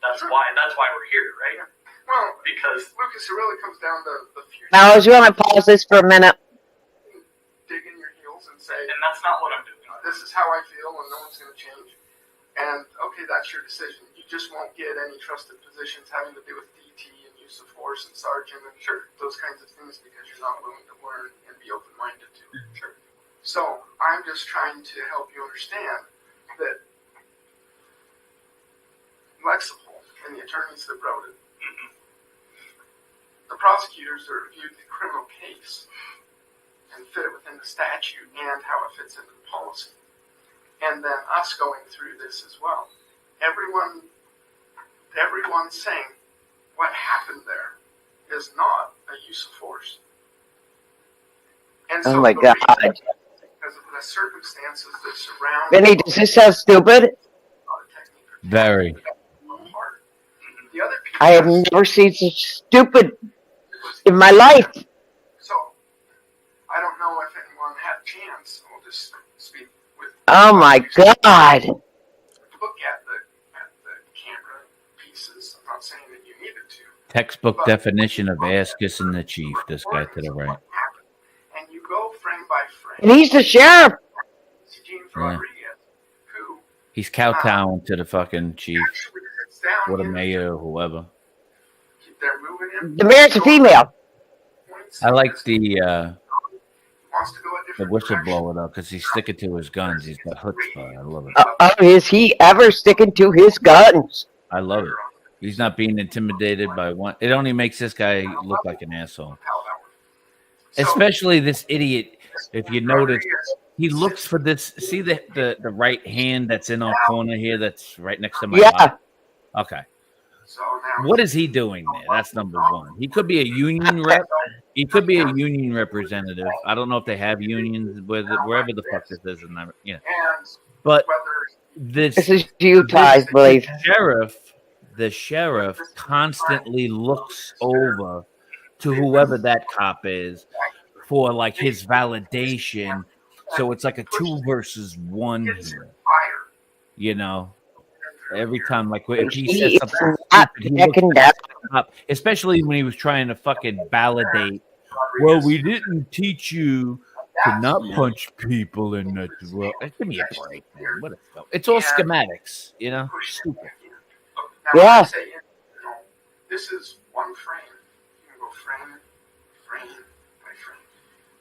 That's why we're here, right? Well, because Lucas, it really comes down to the future. Mellows, you wanna pause this for a minute? Dig in your heels and say, and that's not what I'm doing. this is how I feel and no one's going to change. And okay, that's your decision. You just won't get any trusted positions having to do with DT and use of force and sergeant and those kinds of things because you're not willing to learn and be open-minded to. Sure. So I'm just trying to help you understand that Lexipol and the attorneys that wrote it, the prosecutors that reviewed the criminal case and fit it within the statute and how it fits into the policy. And then us going through this as well. Everyone's saying what happened there is not a use of force. And Oh my the God. reason, because of the circumstances that surround Vinny, does this sound stupid? Very. the other piece. I have never seen such stupid in my life. So I don't know if anyone had a chance. I'll just speak with. Oh my God. Look at the camera pieces. I'm not saying that you needed to. Textbook definition of ass kissing the chief. This guy to the right. And you go frame by frame. And he's the sheriff. James Yeah. Rodriguez, who He's kowtowing to the fucking chief sits down or the in mayor or whoever. they're moving him. The mayor's a female. I like the Wants to go a different whistleblower though, because he's sticking to his guns. He's got chutzpah. I love it. Is he ever sticking to his guns? I love it. He's not being intimidated by one. It only makes this guy look like an asshole. Especially this idiot. If you notice, he looks for this. See the right hand that's in our corner here. That's right next to my eye? Okay. What is he doing there? That's number one. He could be a union rep. He could be a union representative. I don't know if they have unions wherever the fuck this is. But this is Utah, I believe. The sheriff constantly looks over to whoever that cop is for like his validation. So it's like a 2 versus 1 here. You know, every time, like if he says something stupid, he looks up, especially when he was trying to fucking validate. Well, we didn't teach you to not punch people in the well. Give me a break, man. What it's all schematics, you know. Stupid. Now, when I say, this is one frame. You can go frame by frame.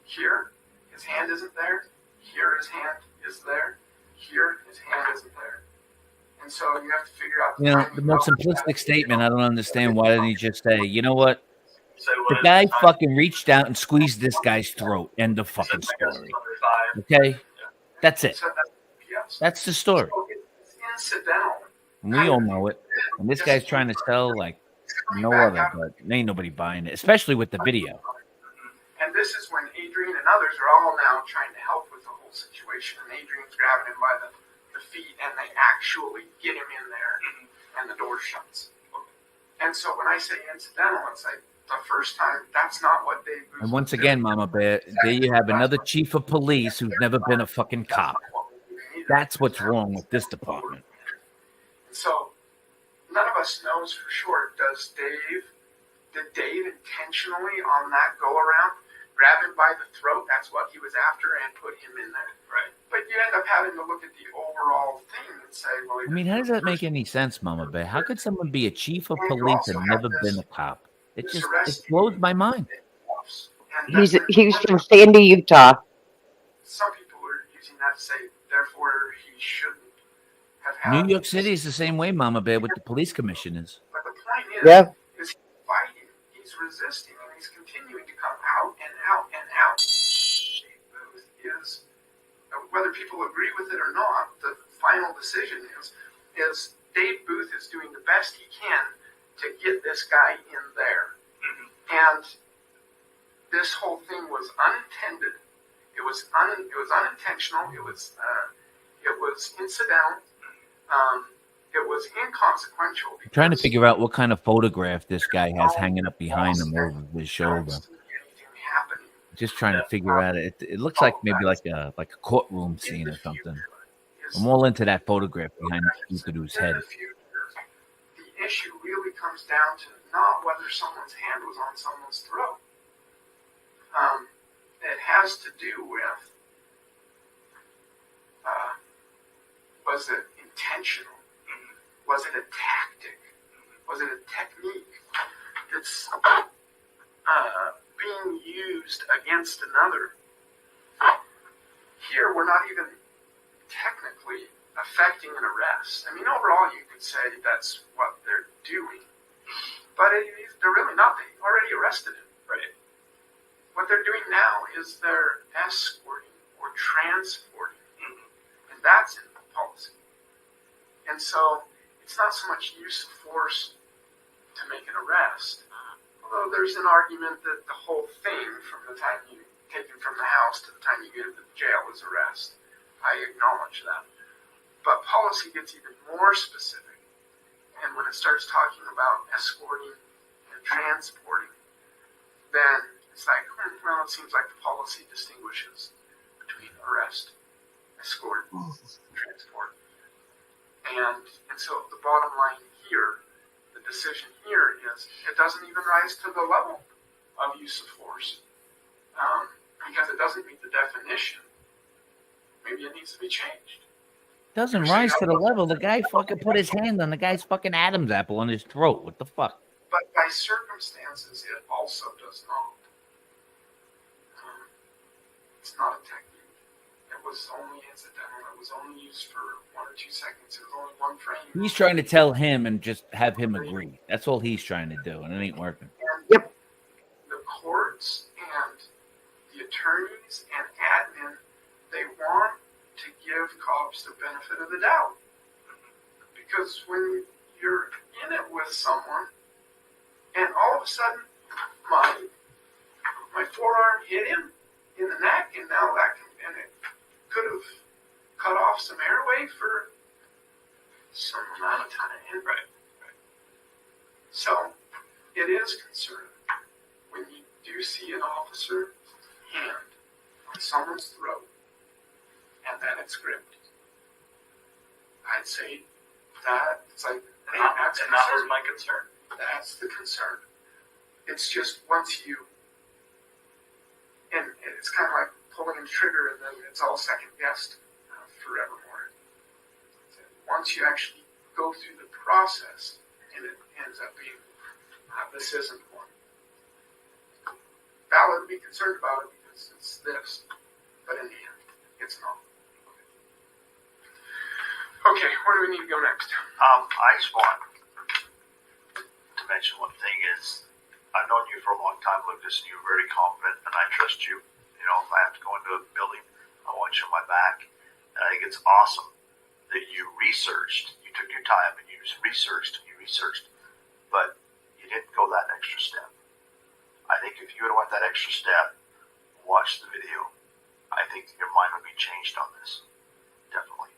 Here his hand isn't there. Here, his hand is there. Here, his hand isn't there. And so you have to figure out. You know, the most simplistic statement, I don't understand. Why didn't he just say, you know what? The guy fucking reached out and squeezed this guy's throat. End of fucking story. Okay? That's it. That's the story. It's incidental. And we all know it. And this guy's trying to sell like no other, but ain't nobody buying it, especially with the video. And this is when Adrian and others are all now trying to help with the whole situation. And Adrian's grabbing him by the feet, and they actually get him in there, and the door shuts. And so when I say incidental, it's like the first time, that's not what Dave Booth And once again, Mama Bear, there you have another chief of police who's never been a fucking cop. That's what's wrong with this department. So none of us knows for sure. Did Dave intentionally on that go around grab him by the throat? That's what he was after, and put him in there. Right. But you end up having to look at the overall thing and say, well, I mean, how does that make any sense, Mama Bear? How could someone be a chief of police and never been a cop? It blows my mind. He's from Sandy, Utah. Some people are using that to say, therefore, he shouldn't have had. New York City is the same way, Mama Bear, with the police commissioners. But the point is, Yeah. is he's fighting, he's resisting, and he's continuing to come out and out and out. Dave Booth is, whether people agree with it or not, the final decision is Dave Booth is doing the best he can to get this guy in there. And this whole thing was unintended. It was unintentional. It was incidental. It was inconsequential. I'm trying to figure out what kind of photograph this guy has hanging up behind him over his shoulder. Just trying to figure out it. It looks like maybe like a courtroom scene or something. I'm all into that photograph behind Dude's head. The issue really comes down to not whether someone's hand was on someone's throat. It has to do with, was it intentional? Was it a tactic? Was it a technique? It's being used against another. Here, we're not even technically affecting an arrest. I mean, overall, you could say that's what they're doing. But they're really not. They already arrested him. Right. What they're doing now is they're escorting or transporting. And that's in the policy. And so it's not so much use of force to make an arrest. Although there's an argument that the whole thing from the time you take him from the house to the time you get him to the jail is arrest. I acknowledge that. But policy gets even more specific. And when it starts talking about escorting and transporting, then it's like, well, it seems like the policy distinguishes between arrest, escort, and transport. And so the bottom line here, the decision here is it doesn't even rise to the level of use of force because it doesn't meet the definition. Maybe it needs to be changed. Doesn't rise to the level. The guy fucking put his hand on the guy's fucking Adam's apple on his throat. What the fuck? But by circumstances, it also does not. It's not a technique. It was only incidental. It was only used for 1 or 2 seconds. It was only one frame. He's trying to tell him and just have him agree. That's all he's trying to do, and it ain't working. Yep. The courts and the attorneys and admin, they want to give cops the benefit of the doubt. Because when you're in it with someone, and all of a sudden, my forearm hit him in the neck, and now and it could have cut off some airway for some amount of time. Right. So, it is concerning when you do see an officer hand on someone's throat, and then it's gripped. I'd say that it's like, that was my concern. That's the concern. It's just once you, and it's kind of like pulling the trigger, and then it's all second guessed forevermore. Once you actually go through the process, and it ends up being, this isn't one. Valid to be concerned about it because it's this. But in the end, it's not. Okay, where do we need to go next? I just want to mention one thing is, I've known you for a long time, Lucas, and you're very confident, and I trust you. You know, if I have to go into a building, I want you on my back. And I think it's awesome that you researched, you took your time and you researched, but you didn't go that extra step. I think if you would have went that extra step, watched the video, I think your mind would be changed on this. Definitely.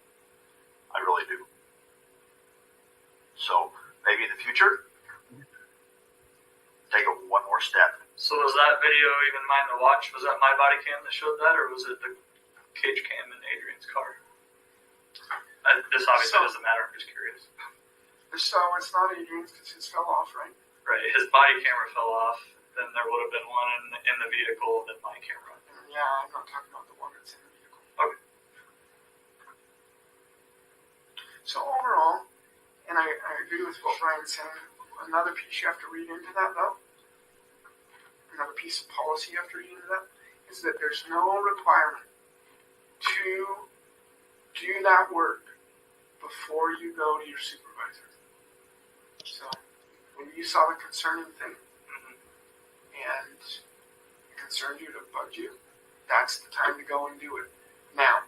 I really do. So maybe in the future, take it one more step. So was that video even mine to watch? Was that my body cam that showed that, or was it the cage cam in Adrian's car? This obviously doesn't matter. I'm just curious. So it's not Adrian's because his fell off, right? Right. His body camera fell off. Then there would have been one in the vehicle, then my camera. Yeah, I'm not talking about the one that's in the vehicle. Okay. So overall, and I agree with what Brian's saying, another piece you have to read into that, though, another piece of policy you have to read into that, is that there's no requirement to do that work before you go to your supervisor. So when you saw the concerning thing, and it concerned you to bug you, that's the time to go and do it. Now,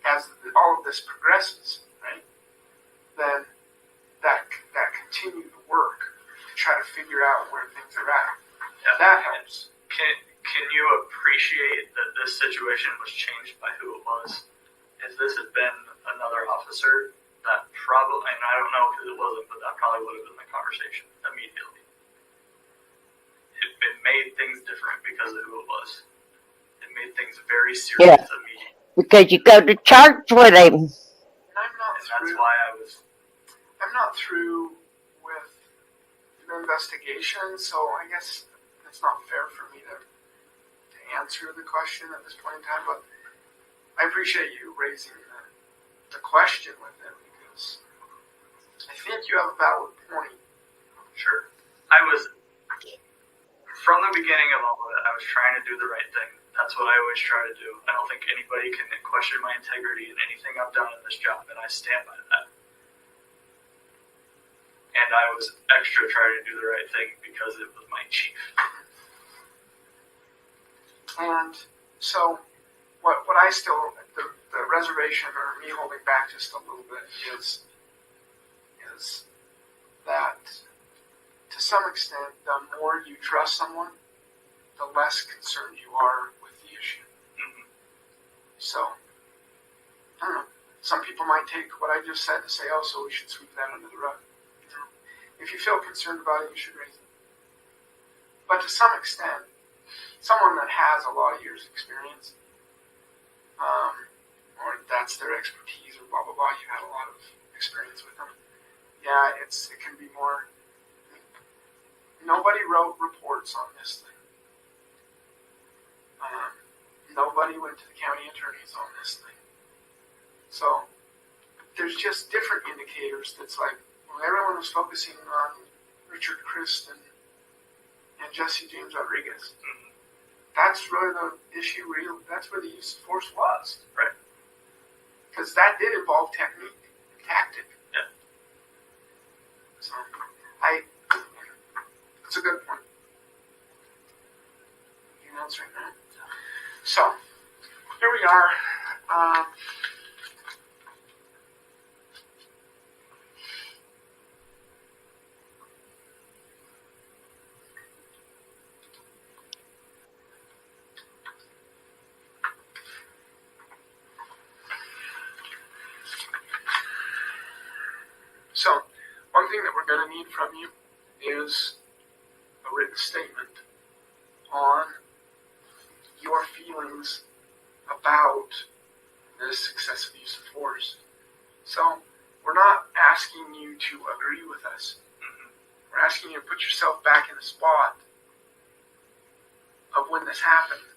as all of this progresses, right, then that continued work to try to figure out where things are at. Yeah. That helps. Can you appreciate that this situation was changed by who it was? If this had been another officer, that probably, and I don't know because it wasn't, but that probably would have been the conversation immediately. It made things different because of who it was. It made things very serious immediately. Because you go to church with him. That's why I'm not through with the investigation, so I guess it's not fair for me to answer the question at this point in time, but I appreciate you raising the question with him because I think you have a valid point. Sure. From the beginning of all of it, I was trying to do the right thing. That's what I always try to do. I don't think anybody can question my integrity in anything I've done in this job, and I stand by that. And I was extra trying to do the right thing because it was my chief. And so, what I still, the reservation, or me holding back just a little bit, is that to some extent, the more you trust someone, the less concerned you are with the issue. Mm-hmm. So, I don't know. Some people might take what I just said to say, oh, so we should sweep that under the rug. If you feel concerned about it, you should raise it. But to some extent, someone that has a lot of years' experience, or that's their expertise, or blah, blah, blah, you had a lot of experience with them. Yeah, it can be more. Nobody wrote reports on this thing. Nobody went to the county attorneys on this thing. So there's just different indicators that's like, well, everyone was focusing on Richard Christ and Jesse James Rodriguez. Mm-hmm. That's really the issue, that's where the use of force was. Right. Because that did involve technique, tactic. Yeah. So, it's a good point. You can answer that. So, here we are. So, one thing that we're going to need from you is a written statement on your feelings about this excessive use of force. So, we're not asking you to agree with us. We're asking you to put yourself back in the spot of when this happened.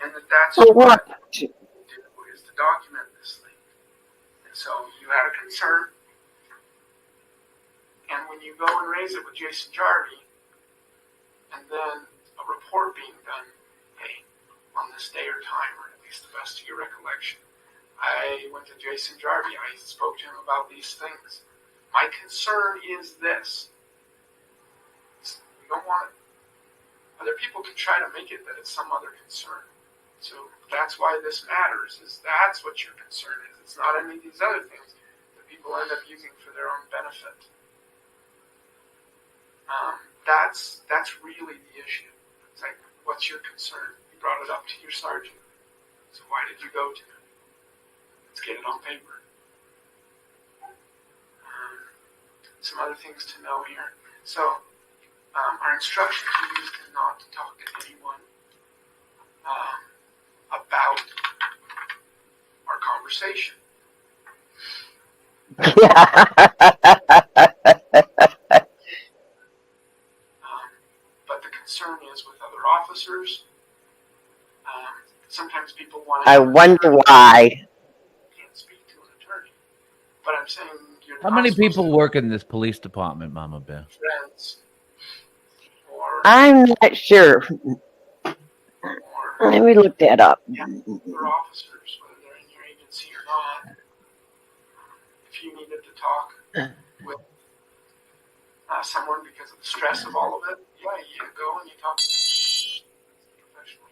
And that's what we do, is to document this thing. And so, you had a concern. And when you go and raise it with Jason Jarvie, and then a report being done, hey, insurrection. I went to Jason Jarvie. I spoke to him about these things. My concern is this. We don't want it. Other people can try to make it that it's some other concern. So that's why this matters, is that's what your concern is. It's not any of these other things that people end up using for their own benefit. That's really the issue. It's like, what's your concern? You brought it up to your sergeant. So why did you go to him? Let's get it on paper. Some other things to know here. So, our instruction to you is not to talk to anyone about our conversation. But the concern is with other officers. Sometimes people want to. I wonder why. Can't speak to an attorney. But I'm saying you're How not many supposed people to work in this police department, Mama Bear? friends or I'm not sure. Let me look that up. other officers, whether they're in your agency or not. If you needed to talk with someone because of the stress of all of it, yeah, you go and you talk professionally.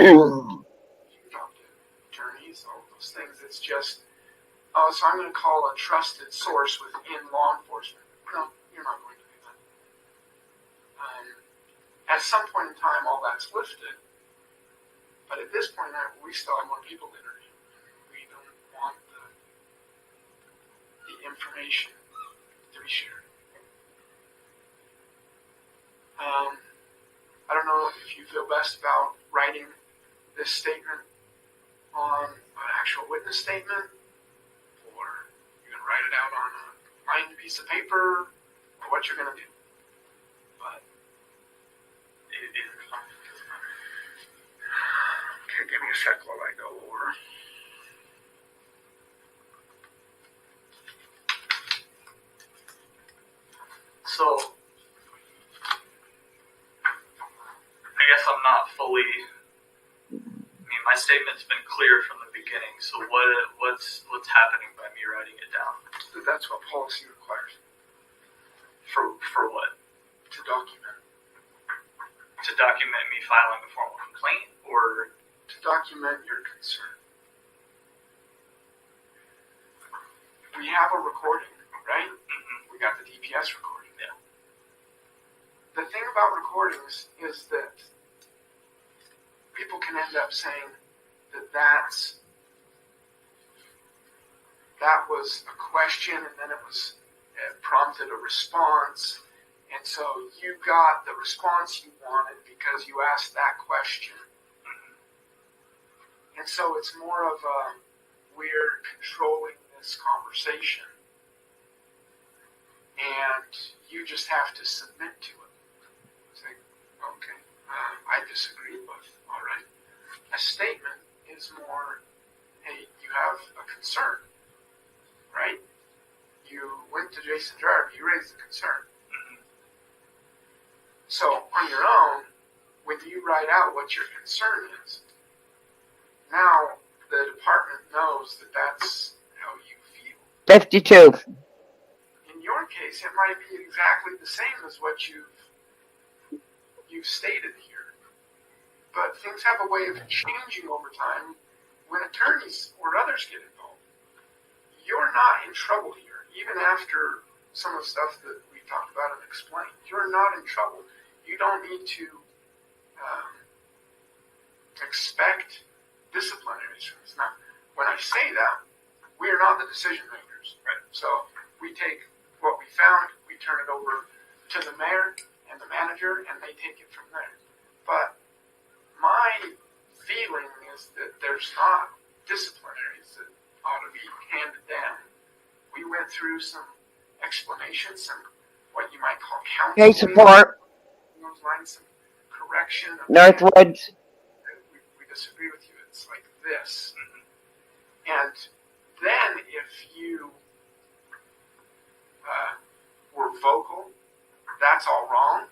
You talk to attorneys, all those things. It's just, so I'm going to call a trusted source within law enforcement. No, you're not going to do that. At some point in time, all that's lifted. But at this point, we still have more people to interview. We don't want the information to be shared. I don't know if you feel best about writing this statement on an actual witness statement, or you're going to write it out on a lined piece of paper, or what you're going to do. But okay, give me a sec while I go over. So, I guess I'm not fully. I mean, my statement's been clear from the beginning. So what's happening by me writing it down? That's what policy requires. For what? To document. To document me filing a formal complaint, or to document your concern. We have a recording, right? Mm-hmm. We got the DPS recording. Yeah. The thing about recordings is that people can end up saying that was a question, and then it prompted a response, and so you got the response you wanted because you asked that question. And so it's more of we're controlling this conversation, and you just have to submit to it. Say, okay, I disagree, but all right. A statement is more, hey, you have a concern, right? You went to Jason Jarvie, you raised a concern. So on your own, when you write out what your concern is, now the department knows that that's how you feel. 52. In your case, it might be exactly the same as what you've stated here. But things have a way of changing over time when attorneys or others get involved. You're not in trouble here, even after some of the stuff that we talked about and explained. You're not in trouble. You don't need to expect disciplinary things. Now, when I say that, we are not the decision makers. Right? So we take what we found, we turn it over to the mayor and the manager, and they take it from there. But my feeling is that there's not disciplinaries that ought to be handed down. We went through some explanations, some what you might call counseling. Hey, support. Those lines, some correction. Northwoods. We disagree with you. It's like this. And then if you were vocal, that's all wrong.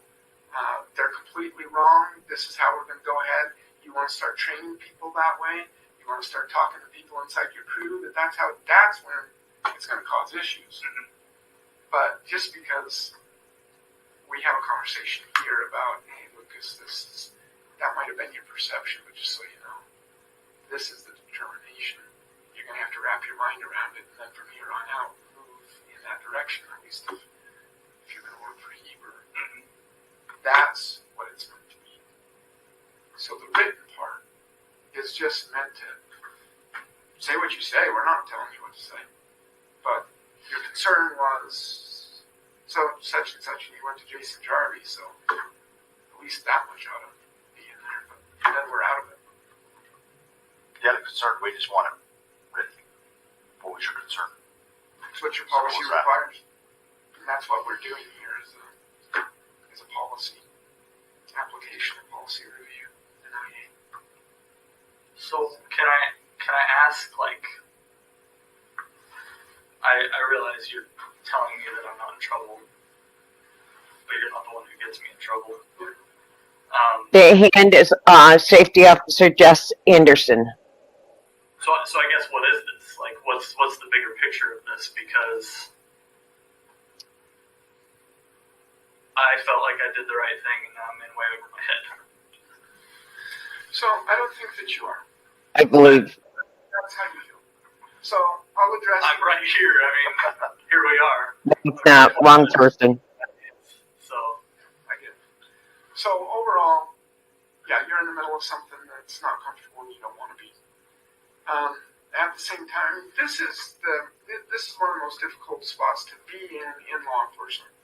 They're completely wrong. This is how we're going to go ahead. You want to start training people that way. You want to start talking to people inside your crew, that's when it's going to cause issues. But just because we have a conversation here about, hey, Lucas, that might have been your perception, but just so you know, this is the determination. You're going to have to wrap your mind around it, and then from here on out, move in that direction, at least if you're going to work for Heber. That's what it's meant to be. So the written part is just meant to say what you say. We're not telling you what to say. But your concern was such and such, and you went to Jason Jarvie, so at least that much ought to be in there. But then we're out of it. Yeah, the concern, we just want it written. What was your concern? It's what your policy requires. And that's what we're doing here is a policy application and policy review in IA. So can I ask, like, I realize you're telling me that I'm not in trouble, but you're not the one who gets me in trouble. The hand is Safety Officer Jess Anderson. So I guess what is this? Like, what's the bigger picture of this? Because I felt like I did the right thing, and now I'm in way over my head. So I don't think that you are. I believe. That's how you feel. So I'll address. I'm right here. I mean, here we are. That's not wrong person. So I get it. So overall, yeah, you're in the middle of something that's not comfortable and you don't want to be. At the same time, this is one of the most difficult spots to be in law enforcement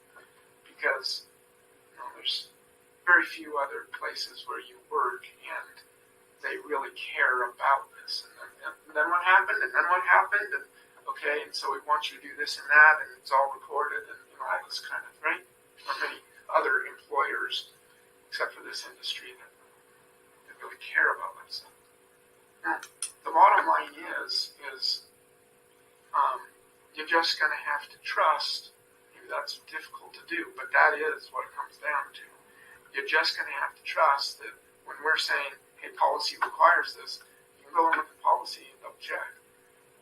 because there's very few other places where you work and they really care about this. And then what happened? And then what happened? And okay, and so we want you to do this and that, and it's all recorded and all this kind of right. There are many other employers, except for this industry, that really care about this stuff. Now, the bottom line is you're just going to have to trust. Maybe that's difficult to do, but that is what it comes down to. You're just going to have to trust that when we're saying, hey, policy requires this, you can go in with the policy and double check.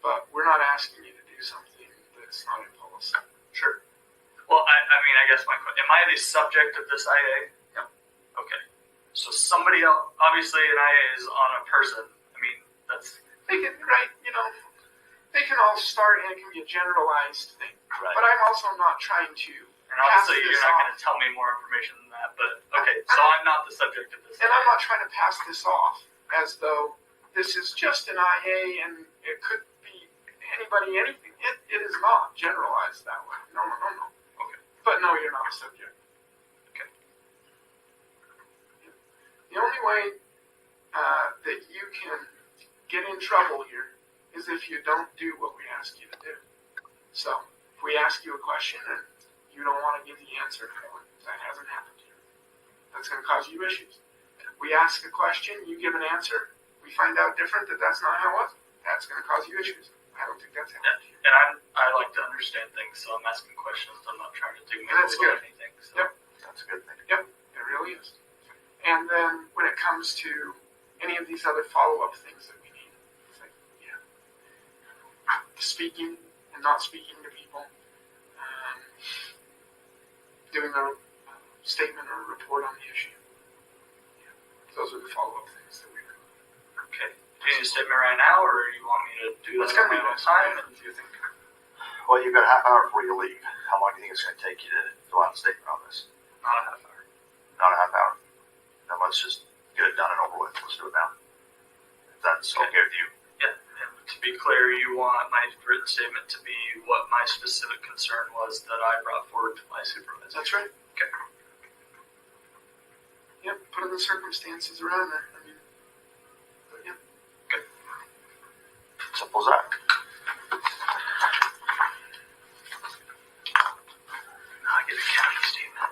But we're not asking you to do something that's not in policy. Sure. Well, I mean, I guess my question, am I the subject of this IA? No. Okay. So somebody else, obviously an IA is on a person. I mean, that's... They can, right, they can all start and it can be a generalized thing. Right. But I'm also not trying to And obviously you're not going to tell me more information than that, but okay, so I'm not the subject of this. And I'm not trying to pass this off as though this is just an IA and it could be anybody, anything. It is not generalized that way. No. Okay. But no, you're not a subject. Okay. The only way that you can get in trouble here is if you don't do what we ask you to do. So, if we ask you a question and you don't want to give the answer to it, that hasn't happened here. That's going to cause you issues. We ask a question, you give an answer, we find out different that that's not how it was, that's going to cause you issues. I don't think that's happened here. And I like to understand things, so I'm asking questions. I'm not trying to dig That's good. anything. So. Yep. That's a good thing. Yep, it really is. And then when it comes to any of these other follow-up things that we need, it's like, speaking and not speaking to people, doing a statement or a report on the issue. Those are the follow-up things that we do. Okay. Do you need a statement right now, or do you want me to do What's that on going my to own be time? And do you think? Well, you've got a half hour before you leave. How long do you think it's going to take you to fill out a statement on this? Not a half hour. Not a half hour. Then let's just get it done and over with. Let's do it now. If that's okay with you. Yeah. And to be clear, you want my written statement to be what my specific concern was that I brought forward to my supervisor. That's right. Okay. Yep, put in the circumstances around there. I mean, but yeah. Good. Simple as that. I get a county statement.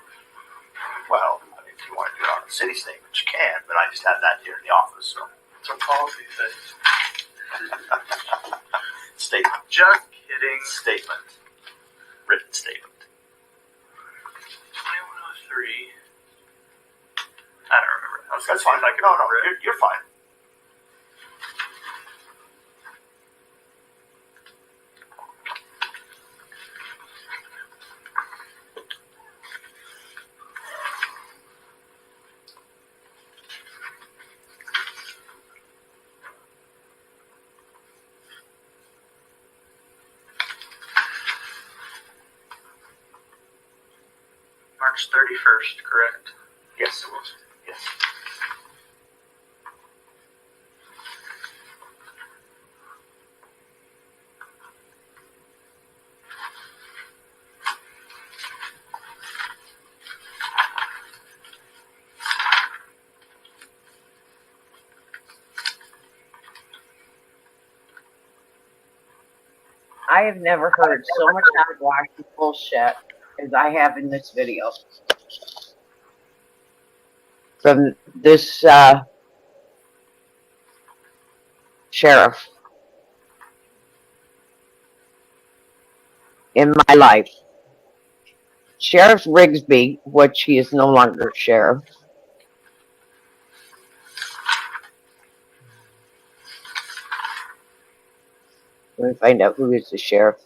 Well, I mean, if you want to do it on a city statement, you can, but I just have that here in the office, so. It's a policy thing. Statement. Just kidding. Statement. Written statement. 2103. I don't remember. I was going to That's see fine. if I could No, remember it. you're fine. March 31st, correct? Yes, it was. Yes. I have never heard so much hogwash and bullshit as I have in this video from this sheriff in my life. Sheriff Rigsby, which he is no longer sheriff. Let me find out who is the sheriff.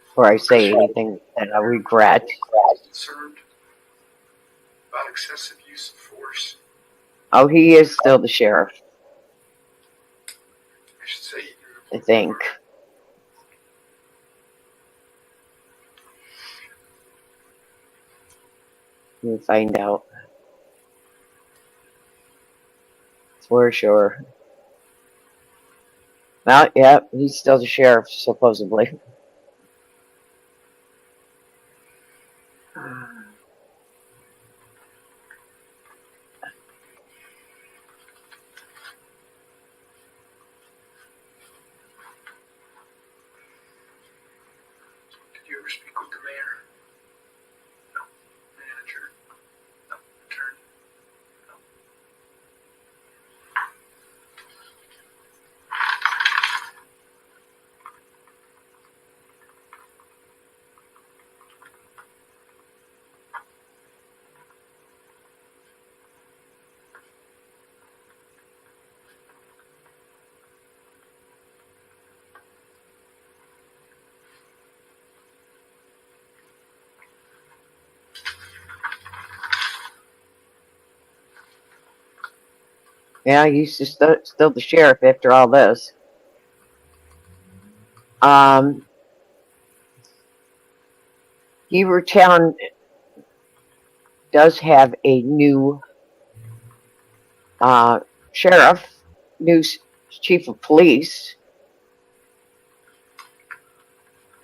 Before I say anything that I regret. Concerned about excessive use of force. Oh, he is still the sheriff, I should say, I think. Let me find out. For sure. Well, yeah, he's still the sheriff, supposedly. did you ever speak with the mayor? No. Manager? No. Attorney? No. Yeah, he's just still the sheriff after all this. Heber Town does have a new sheriff, new chief of police.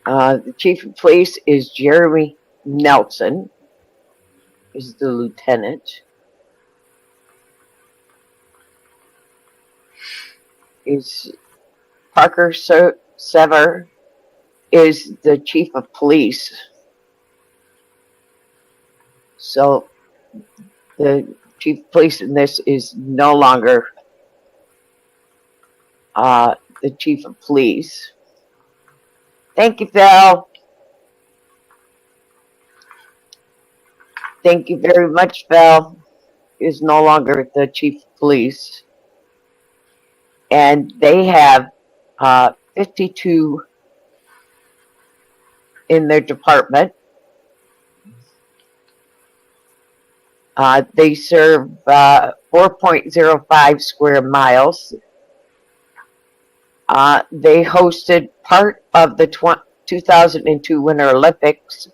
The chief of police is Jeremy Nelson, is the lieutenant. Is Parker Sever is the chief of police. So the chief of police in this is no longer the chief of police. Thank you, Phil. Thank you very much, Phil. Is no longer the chief of police. And they have 52 in their department. They serve 4.05 square miles. They hosted part of the 2002 Winter Olympics.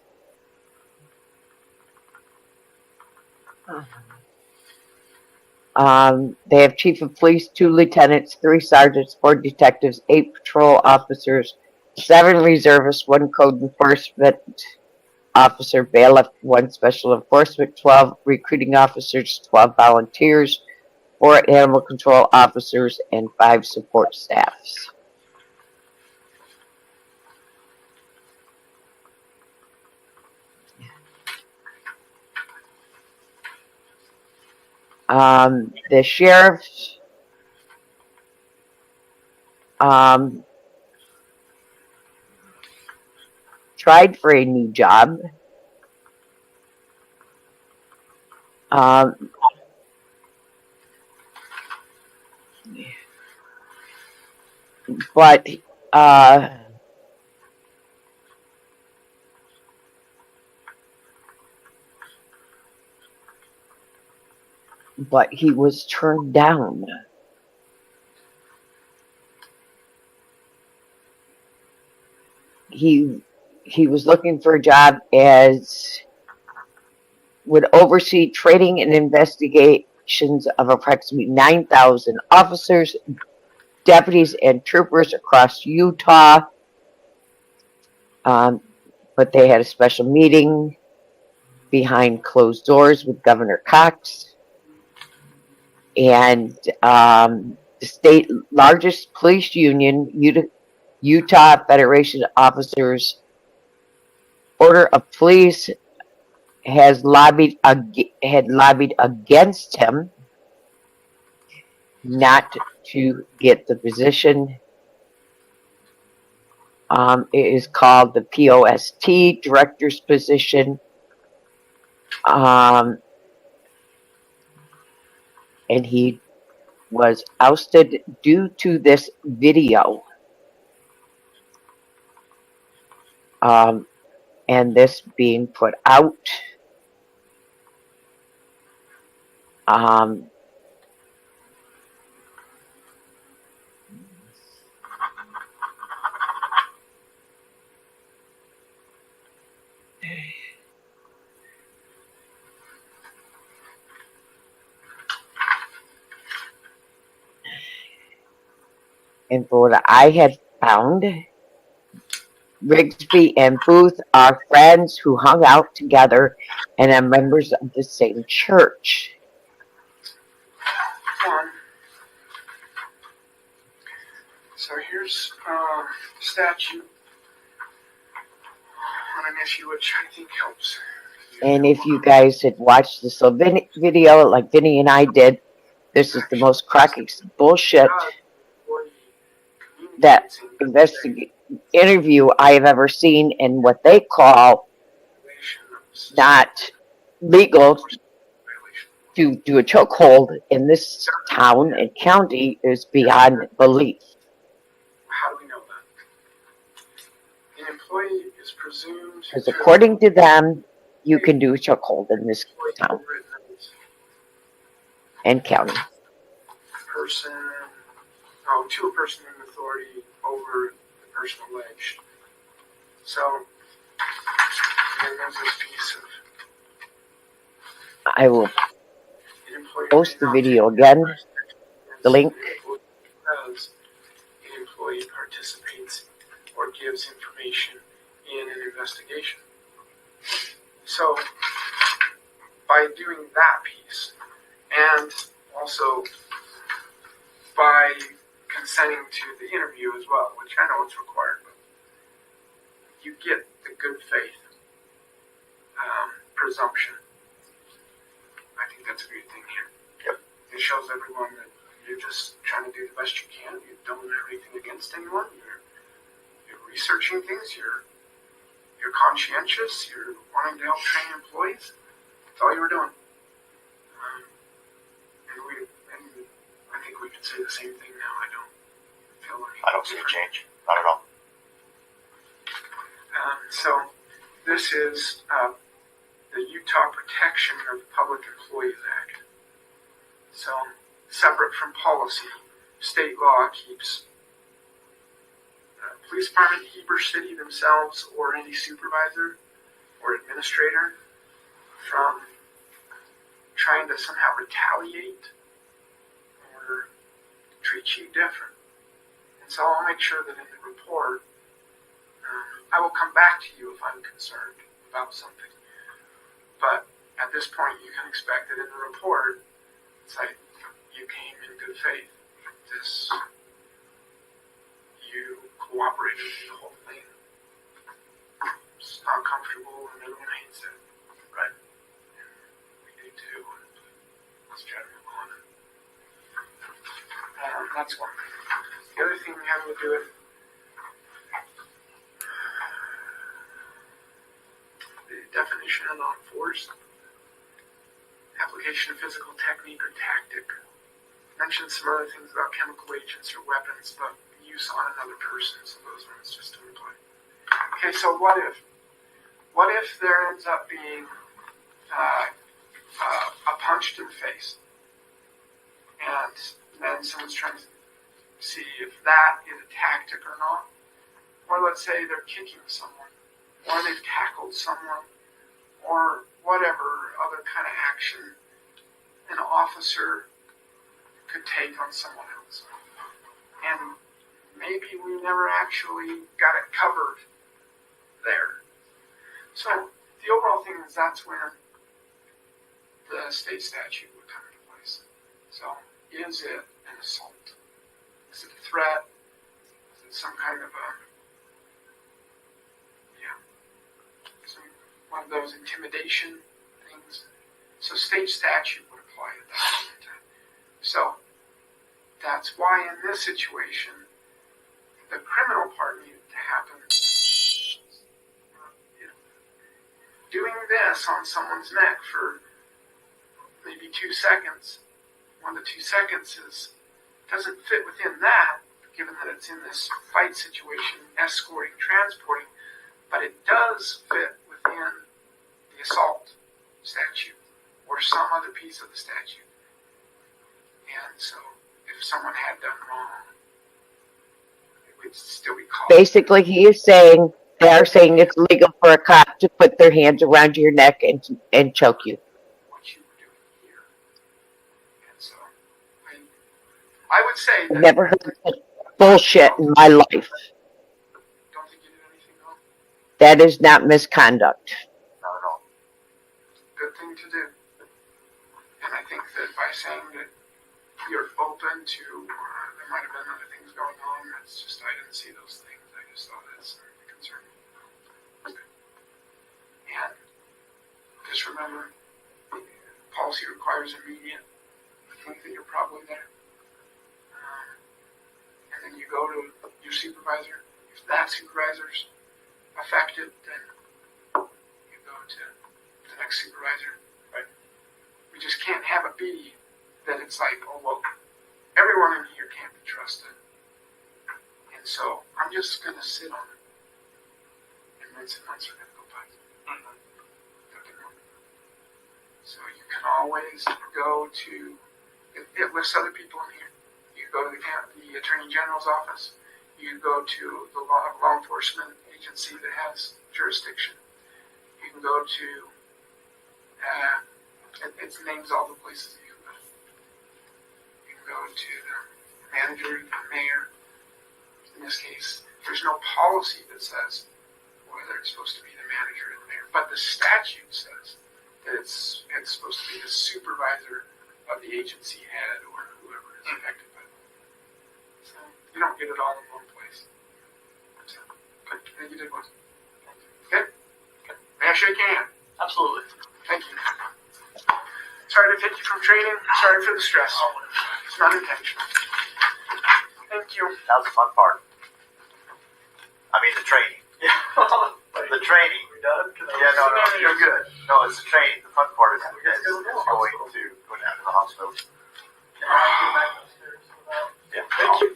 They have chief of police, 2 lieutenants, 3 sergeants, 4 detectives, 8 patrol officers, 7 reservists, 1 code enforcement officer, bailiff, 1 special enforcement, 12 recruiting officers, 12 volunteers, 4 animal control officers, and 5 support staffs. The sheriff tried for a new job. But but he was turned down. He was looking for a job as would oversee training and investigations of approximately 9,000 officers, deputies, and troopers across Utah. But they had a special meeting behind closed doors with Governor Cox. And the state largest police union, Utah Federation of Officers Order of Police, had lobbied against him not to get the position. It is called the POST director's position. And he was ousted due to this video. And this being put out. And for what I had found, Rigsby and Booth are friends who hung out together and are members of the same church. So here's a statute on an issue which I think helps. And if you guys had watched this video like Vinny and I did, this is the most cracking bullshit that interview I have ever seen, in what they call not legal to do a chokehold in this town and county is beyond belief. How do we know that? An employee is presumed Because according to them, you can do a chokehold in this town and county. To a person in authority over the person alleged. So, and there's this piece of I will post the video again, the link. Because an employee participates or gives information in an investigation. So, by doing that piece, and also by consenting to the interview as well, which I know is required, but you get the good faith presumption. I think that's a good thing here. Yep. It shows everyone that you're just trying to do the best you can. You don't have anything against anyone. You're researching things. You're conscientious. You're wanting to help train employees. That's all you were doing. And I think we can say the same thing now. I don't see a change. Not at all. So this is the Utah Protection of Public Employees Act. So separate from policy, state law keeps police department, Heber City themselves, or any supervisor or administrator from trying to somehow retaliate or treat you different. So I'll make sure that in the report, I will come back to you if I'm concerned about something. But at this point, you can expect that in the report, it's like you came in good faith. You cooperated with the whole thing. It's not comfortable, and everyone hates it. Right. We do too. Let's try to move on. That's one thing. The other thing we have to do with the definition of non-force, application of physical technique or tactic. Mentioned some other things about chemical agents or weapons, but use on another person, so those ones just don't apply. Okay, so what if? What if there ends up being a punch to the face? hectic or not. Or let's say they're kicking someone, or they've tackled someone, or whatever other kind of action an officer could take on someone else. And maybe we never actually got it covered there. So the overall thing is that's where the state statute would come into place. So is it an assault? Is it a threat? Is it some kind of one of those intimidation things? So state statute would apply at that point in time. So that's why in this situation, the criminal part needed to happen. Doing this on someone's neck for maybe 2 seconds, 1 to 2 seconds doesn't fit within that, given that it's in this fight situation, escorting, transporting, but it does fit within the assault statute or some other piece of the statute. And so if someone had done wrong, it would still be called. Basically, he is saying, they are saying it's legal for a cop to put their hands around your neck and choke you. What you were doing here. And so I would say that. I've never heard such bullshit in my life. Don't think you did anything wrong. That is not misconduct. Not at all. Good thing to do. And I think that by saying that you're open to, there might have been other things going on, that's just, I didn't see those things. I just thought that's a concern. Okay. And just remember, policy requires immediate. I think that you're probably there. And then you go to your supervisor. If that supervisor's affected, then you go to the next supervisor. Right? We just can't have it be that it's like, oh, well, everyone in here can't be trusted. And so I'm just going to sit on it. And months are going to go by. So you can always go to, it lists other people in here. You go to the Attorney General's office. You go to the law enforcement agency that has jurisdiction. You can go to, it names all the places that you can go. You can go to the manager, the mayor. In this case, there's no policy that says whether it's supposed to be the manager or the mayor, but the statute says that it's supposed to be the supervisor of the agency head or whoever is affected by it. So you don't get it all in one place. So, good. I think you did one. Good? Good. May I shake your hand? Absolutely. Thank you. Sorry to take you from training. Sorry for the stress. It's not intentional. Thank you. That was the fun part. I mean, the training. Yeah. The training. Yeah, no, you're good. No, it's the training. The fun part is going down to the hospital. Yeah, thank you.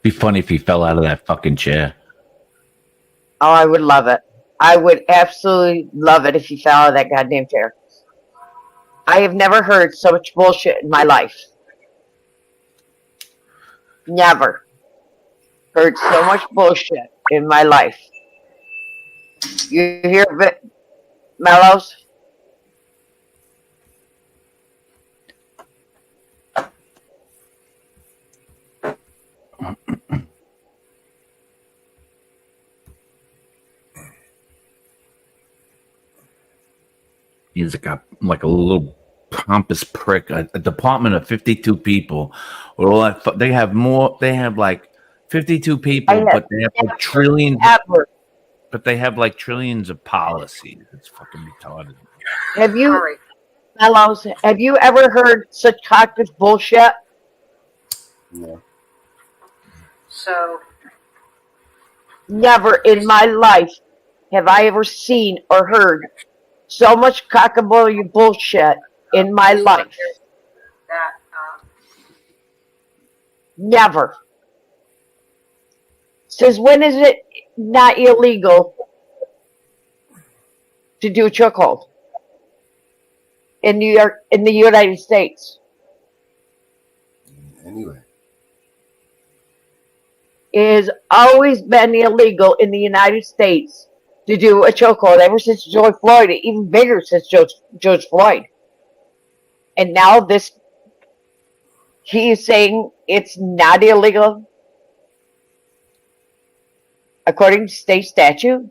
Be funny if he fell out of that fucking chair. Oh, I would love it. I would absolutely love it if he fell out of that goddamn chair. I have never heard so much bullshit in my life. Never heard so much bullshit in my life. You hear of it, Mellows? He's like a little pompous prick. A department of 52 people. All that, they have more. They have like 52 people, but they have like trillions. But they have like trillions of policies. It's fucking retarded. Have you, Mellows? Have you ever heard such cockish bullshit? No. So, Never in my life have I ever seen or heard so much cockabilly bullshit in my life. that, Never. Says, when is it not illegal to do a chokehold in New York, in the United States? Anyway. It has always been illegal in the United States to do a chokehold ever since George Floyd, even bigger since George Floyd. And now he is saying it's not illegal according to state statute.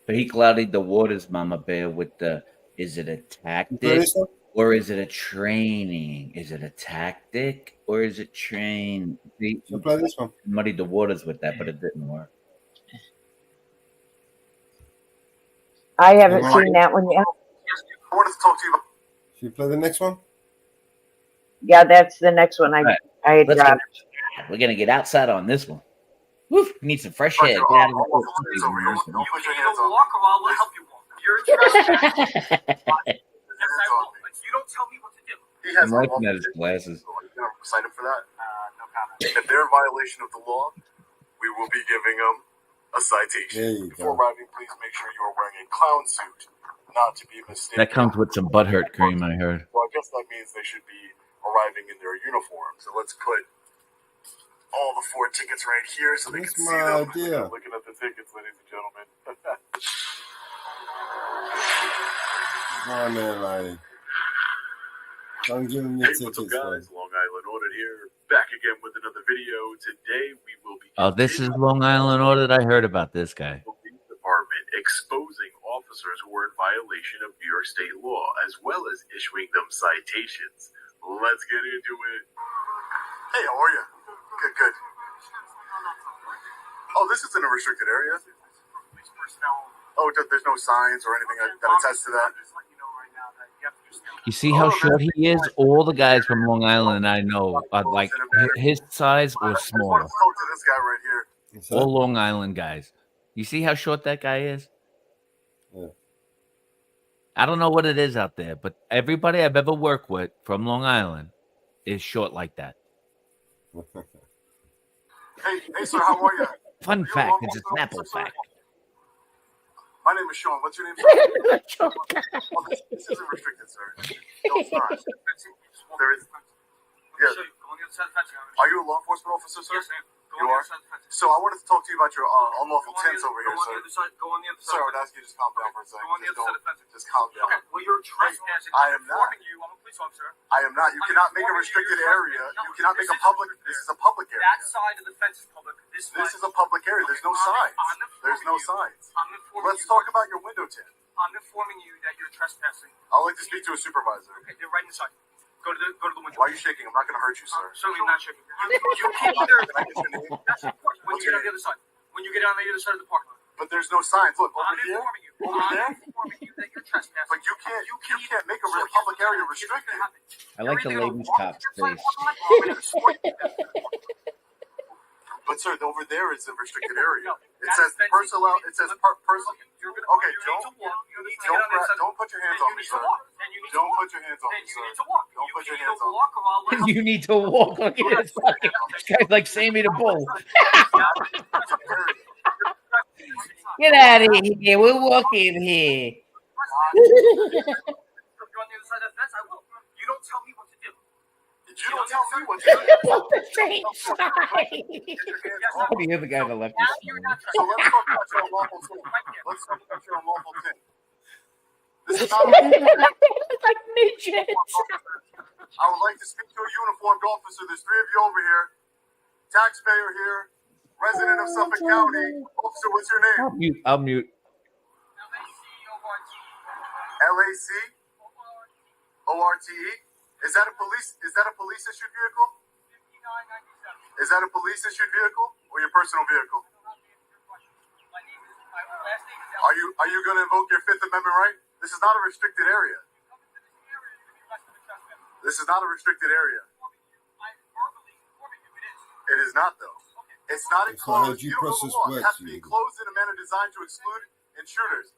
But he clouded the waters, Mama Bear, with the, is it a tactic or is it a training? Is it a tactic or is it train? He play this one. Muddied the waters with that, but it didn't work. I haven't seen that one yet. I wanted to talk to you about. Should we play the next one? Yeah, that's the next one I had Let's dropped. we're gonna get outside on this one. Woof, we need some fresh air. Get out of You need to walk or I'll help you walk. You're trespassing. Yes, I will, but you don't tell me what to do. He has I'm looking at his glasses. You gonna sign up for that? No comment. If they're in violation of the law, we will be giving them a citation. Before arriving, please make sure you are wearing a clown suit, not to be mistaken. That comes with some butthurt cream, I heard. Well, I guess that means they should be arriving in their uniform. So let's put all the 4 tickets right here so they can see them. idea. Looking at the tickets, ladies and gentlemen. Come on, LA. Don't give them your Hey, what's up, tickets, guys? man. Long Island Audit here, back again with another video. Today we will be Oh, this is Long Island Audit. I heard about this guy. Police Department exposing officers who were in violation of New York State law, as well as issuing them citations. Let's get into it. Hey, how are you? Good, good. Oh, this is in a restricted area. Oh, there's no signs or anything that attests to that. You see how short he is? All the guys from Long Island I know are like his size or smaller. Let's talk to this guy right here. All Long Island guys. You see how short that guy is? Yeah. I don't know what it is out there, but everybody I've ever worked with from Long Island is short like that. Hey, sir, how are you? Fun fact, it's a Snapple fact. My name is Sean. What's your name? Well, this isn't restricted, sir. No, it's not. There is. Yeah. Are you a law enforcement officer, sir? Yes, I am. You are? So I wanted to talk to you about your unlawful tents over here, sir. Go on the other side. Sir, I would ask you to just calm down for a second. Go on the other side of the fence. Just calm down. Okay, well, you're trespassing. I am not. I'm you. I'm a police officer. I am not. You cannot make a restricted area. You cannot make a public. This is a public area. That side of the fence is public. This is a public area. There's no signs. There's no signs. Let's talk about your window tint. I'm informing you that you're trespassing. I'd like to speak to a supervisor. Okay, they're right inside. Go to the window. Why are you shaking? I'm not going to hurt you, sir. Certainly not shaking. You can't either. Yes, of course. When you get on the other side. When you get on the other side of the parking lot. But there's no signs. Look, over I'm here. informing you. Over there. I'm informing you that you're trespassing. But you can't make a public area restricted. I like the lady's cop's face. But sir, over there is a restricted area. It says personal. It says personal. Okay, don't put your hands on me, sir. Don't put your hands on me, sir. Don't put your hands on me. You need to walk. Look at this fucking this guy's like Sammy the Bull. Get out of here. We're walking here. You don't tell me what to do. You don't tell me what to do. Both the same side. Oh, the other guy on the left is smaller. So let's talk about your unlawful tint. Let's talk about your unlawful tint. This is not like midgets. I would like to speak to a uniformed officer. There's 3 of you over here. Taxpayer here. Resident of Suffolk County. Officer, what's your name? I'll mute. LAC? ORTE? Is that a police issued vehicle? Is that a police issued vehicle or your personal vehicle? Are you going to invoke your 5th Amendment right? This is not a restricted area. This is not a restricted area. It is not, though. It's not enclosed. You don't know the law. It has to be enclosed in a manner designed to exclude intruders.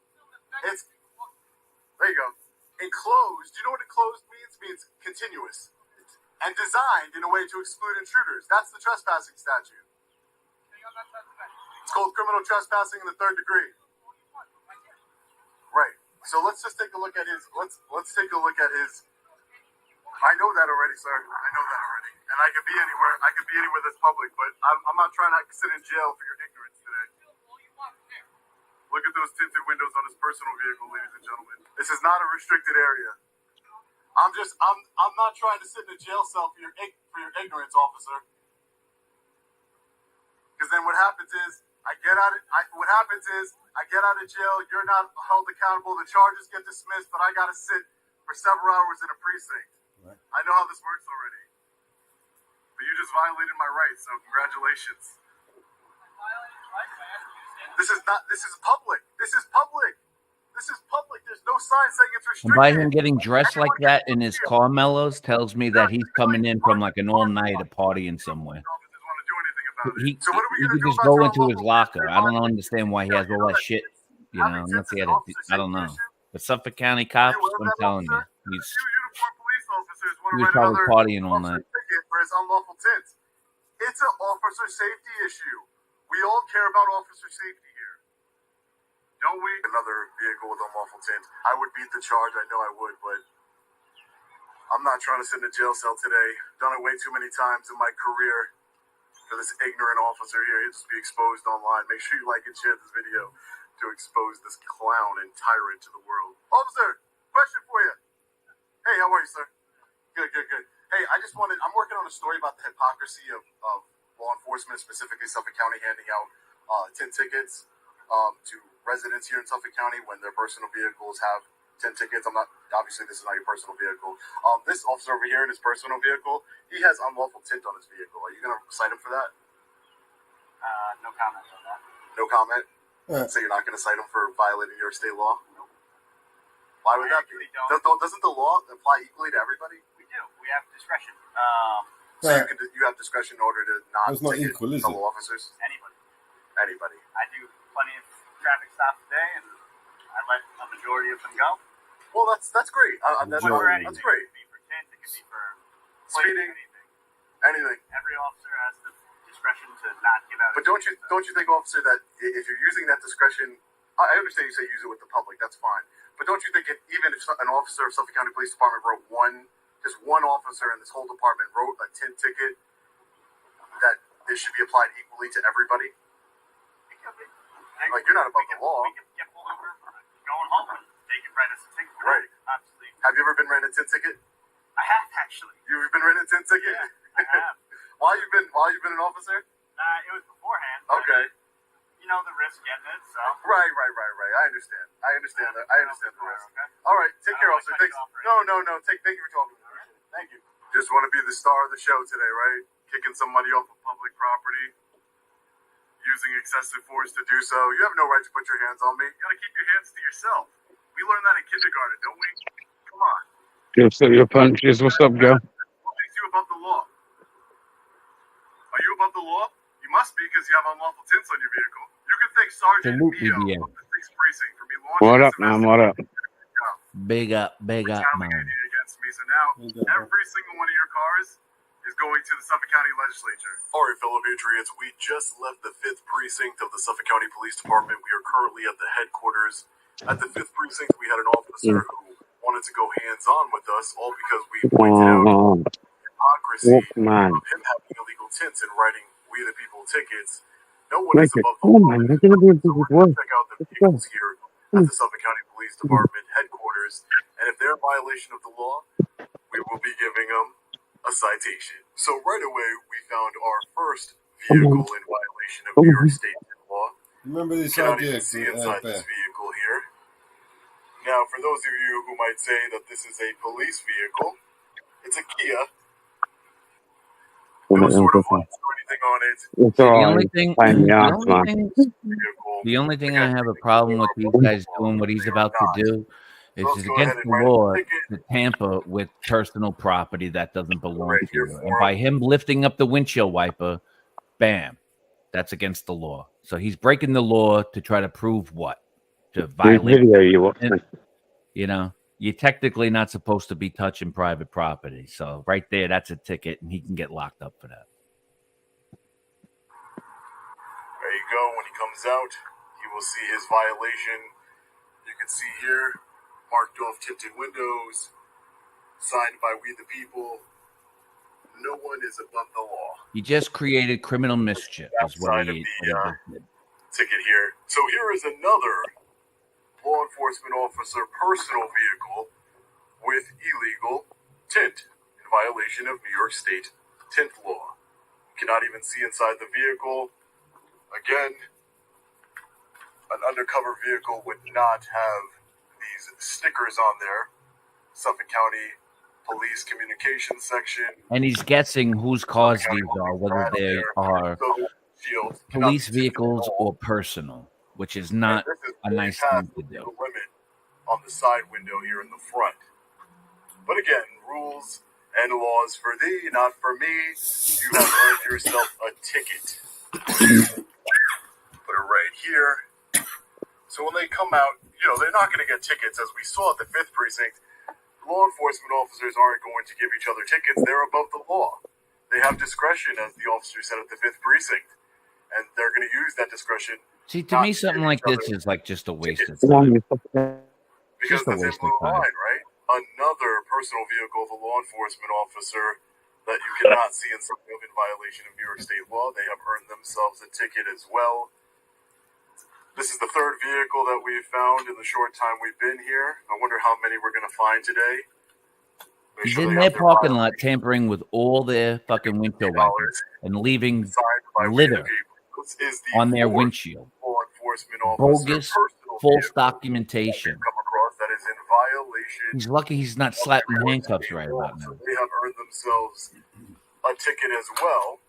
There you go. Enclosed. Do you know what enclosed means? It means continuous. and designed in a way to exclude intruders. That's the trespassing statute. It's called criminal trespassing in the 3rd degree. Right. So let's just take a look at his. Let's take a look at his. I know that already, sir. I know that already. And I could be anywhere. I could be anywhere that's public, but I'm not trying to sit in jail for your ignorance today. Look at those tinted windows on his personal vehicle, ladies and gentlemen. This is not a restricted area. I'm not trying to sit in a jail cell for your ignorance, officer. Because then what happens is I get out of jail. You're not held accountable. The charges get dismissed, but I got to sit for several hours in a precinct. Right. I know how this works already. But you just violated my rights, so congratulations. This is public. This is public. There's no sign saying it's restricted. And by him getting dressed like that in his Carmelos tells me that he's coming in from like an all-nighter partying somewhere. He could just go into his locker. I don't understand why he has all that shit. You know, unless he had I don't know. But Suffolk County cops, I'm telling you, he was probably partying all night. For his unlawful tints. It's an officer safety issue. We all care about officer safety here. Don't we? Another vehicle with unlawful tint. I would beat the charge. I know I would, but I'm not trying to sit in a jail cell today. Done it way too many times in my career for this ignorant officer here. He'll just be exposed online. Make sure you like and share this video to expose this clown and tyrant to the world. Officer, question for you. Hey, how are you, sir? Good. Hey, I'm working on a story about the hypocrisy of law enforcement, specifically Suffolk County, handing out tint tickets to residents here in Suffolk County when their personal vehicles have tint tickets. Obviously this is not your personal vehicle. This officer over here in his personal vehicle, he has unlawful tint on his vehicle. Are you going to cite him for that? No comment on that. No comment? So you're not going to cite him for violating New York state law? Why would that be? Doesn't the law apply equally to everybody? We do. We have discretion. So you have discretion in order to not ticket fellow officers? Anybody. I do plenty of traffic stops a day, and I let a majority of them go. Well, that's great. That's great. It could be for tint, it could be for speeding, anything. Every officer has the discretion to not give out. But don't you think, officer, that if you're using that discretion, I understand you say use it with the public, that's fine. But don't you think even if an officer of Suffolk County Police Department wrote just one officer in this whole department wrote a tint ticket, that this should be applied equally to everybody? It could be. Like, you're not above the law. We can get pulled over going home and they can write us a ticket. Right. Absolutely. Have you ever been written a tint ticket? I have, actually. You've been written a tint ticket? Yeah, I have. While you've been an officer? It was beforehand. Okay. You know the risk getting it, so. Right. I understand the risk. Okay. All right, take care, officer. Thanks. No. Thank you for talking to me. Thank you. Just want to be the star of the show today, right? Kicking somebody off of public property, using excessive force to do so. You have no right to put your hands on me. You gotta keep your hands to yourself. We learned that in kindergarten, don't we? Come on. Just your punches. What's up, Joe? What makes you above the law? Are you above the law? You must be, because you have unlawful tints on your vehicle. You can thank Sergeant Mio of the 6th Precinct for me launching What up, man? What up? Big up, man. Against me. So now every single one of your cars is going to the Suffolk County Legislature. All right, fellow patriots, we just left the 5th Precinct of the Suffolk County Police Department. We are currently at the headquarters. At the 5th Precinct, we had an officer who wanted to go hands-on with us, all because we pointed out the hypocrisy of him having illegal tints and writing "We the People" tickets. No one is above the law. So we're going to check out the vehicles here at the Suffolk County Police Department headquarters, and if they're in violation of the law, we will be giving them a citation. So right away, we found our first vehicle in violation of New York State law. Remember this You cannot idea. even see inside this vehicle here. Now, for those of you who might say that this is a police vehicle, it's a Kia. No sort of lights or anything on it. It's all The only thing I have a problem with these guys doing what he's about to do is it's against the law to tamper with personal property that doesn't belong to you. And by him lifting up the windshield wiper, bam, that's against the law. So he's breaking the law to try to prove what? To violate. You you're technically not supposed to be touching private property. So right there, that's a ticket, and he can get locked up for that. There you go. When he comes out, he will see his violation. You can see here, marked off tinted windows, signed by We the People. No one is above the law. He just created criminal mischief. Is what he did. Ticket here. So here is another law enforcement officer personal vehicle with illegal tint in violation of New York State tint law. You cannot even see inside the vehicle. Again, an undercover vehicle would not have these stickers on there. Suffolk County Police Communications Section. And he's guessing whose cars these are, whether they are police vehicles or personal, which is not a nice thing to do. Limit on the side window here in the front. But again, rules and laws for thee, not for me. You have earned yourself a ticket. Put it right here. So when they come out, they're not going to get tickets, as we saw at the 5th precinct. Law enforcement officers aren't going to give each other tickets. They're above the law. They have discretion, as the officer said at the 5th precinct, and they're going to use that discretion. See, to me, something like this is like just a waste of time. Because that's in blue line, right? Another personal vehicle of a law enforcement officer that you cannot see in violation of New York State law. They have earned themselves a ticket as well. This is the 3rd vehicle that we've found in the short time we've been here. I wonder how many we're going to find today. He's in their parking lot tampering with all their fucking windshield wipers and leaving litter on their windshield. Bogus, false documentation. That is in violation. He's lucky he's not slapping handcuffs right about now. They have earned themselves a ticket as well,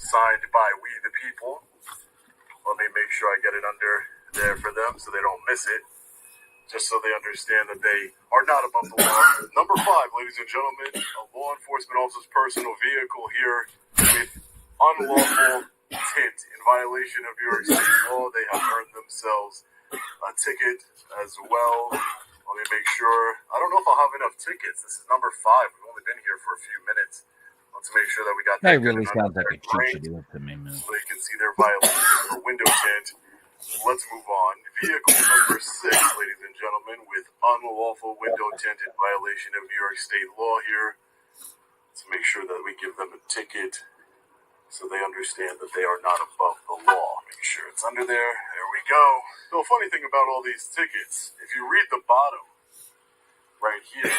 signed by We the People. Let me make sure I get it under there for them so they don't miss it, just so they understand that they are not above the law. Number 5, ladies and gentlemen, a law enforcement officer's personal vehicle here with unlawful tint in violation of New York State law. They have earned themselves a ticket as well. Let me make sure. I don't know if I'll have enough tickets. This is number 5. We've only been here for a few minutes. Let's make sure that we got that. That really sounds like a cheat to do it to me, man. So you can see their violation for window tint. Let's move on. Vehicle number 6, ladies and gentlemen, with unlawful window tint in violation of New York State law here. Let's make sure that we give them a ticket so they understand that they are not above the law. Make sure it's under there. There we go. So, a funny thing about all these tickets, if you read the bottom right here,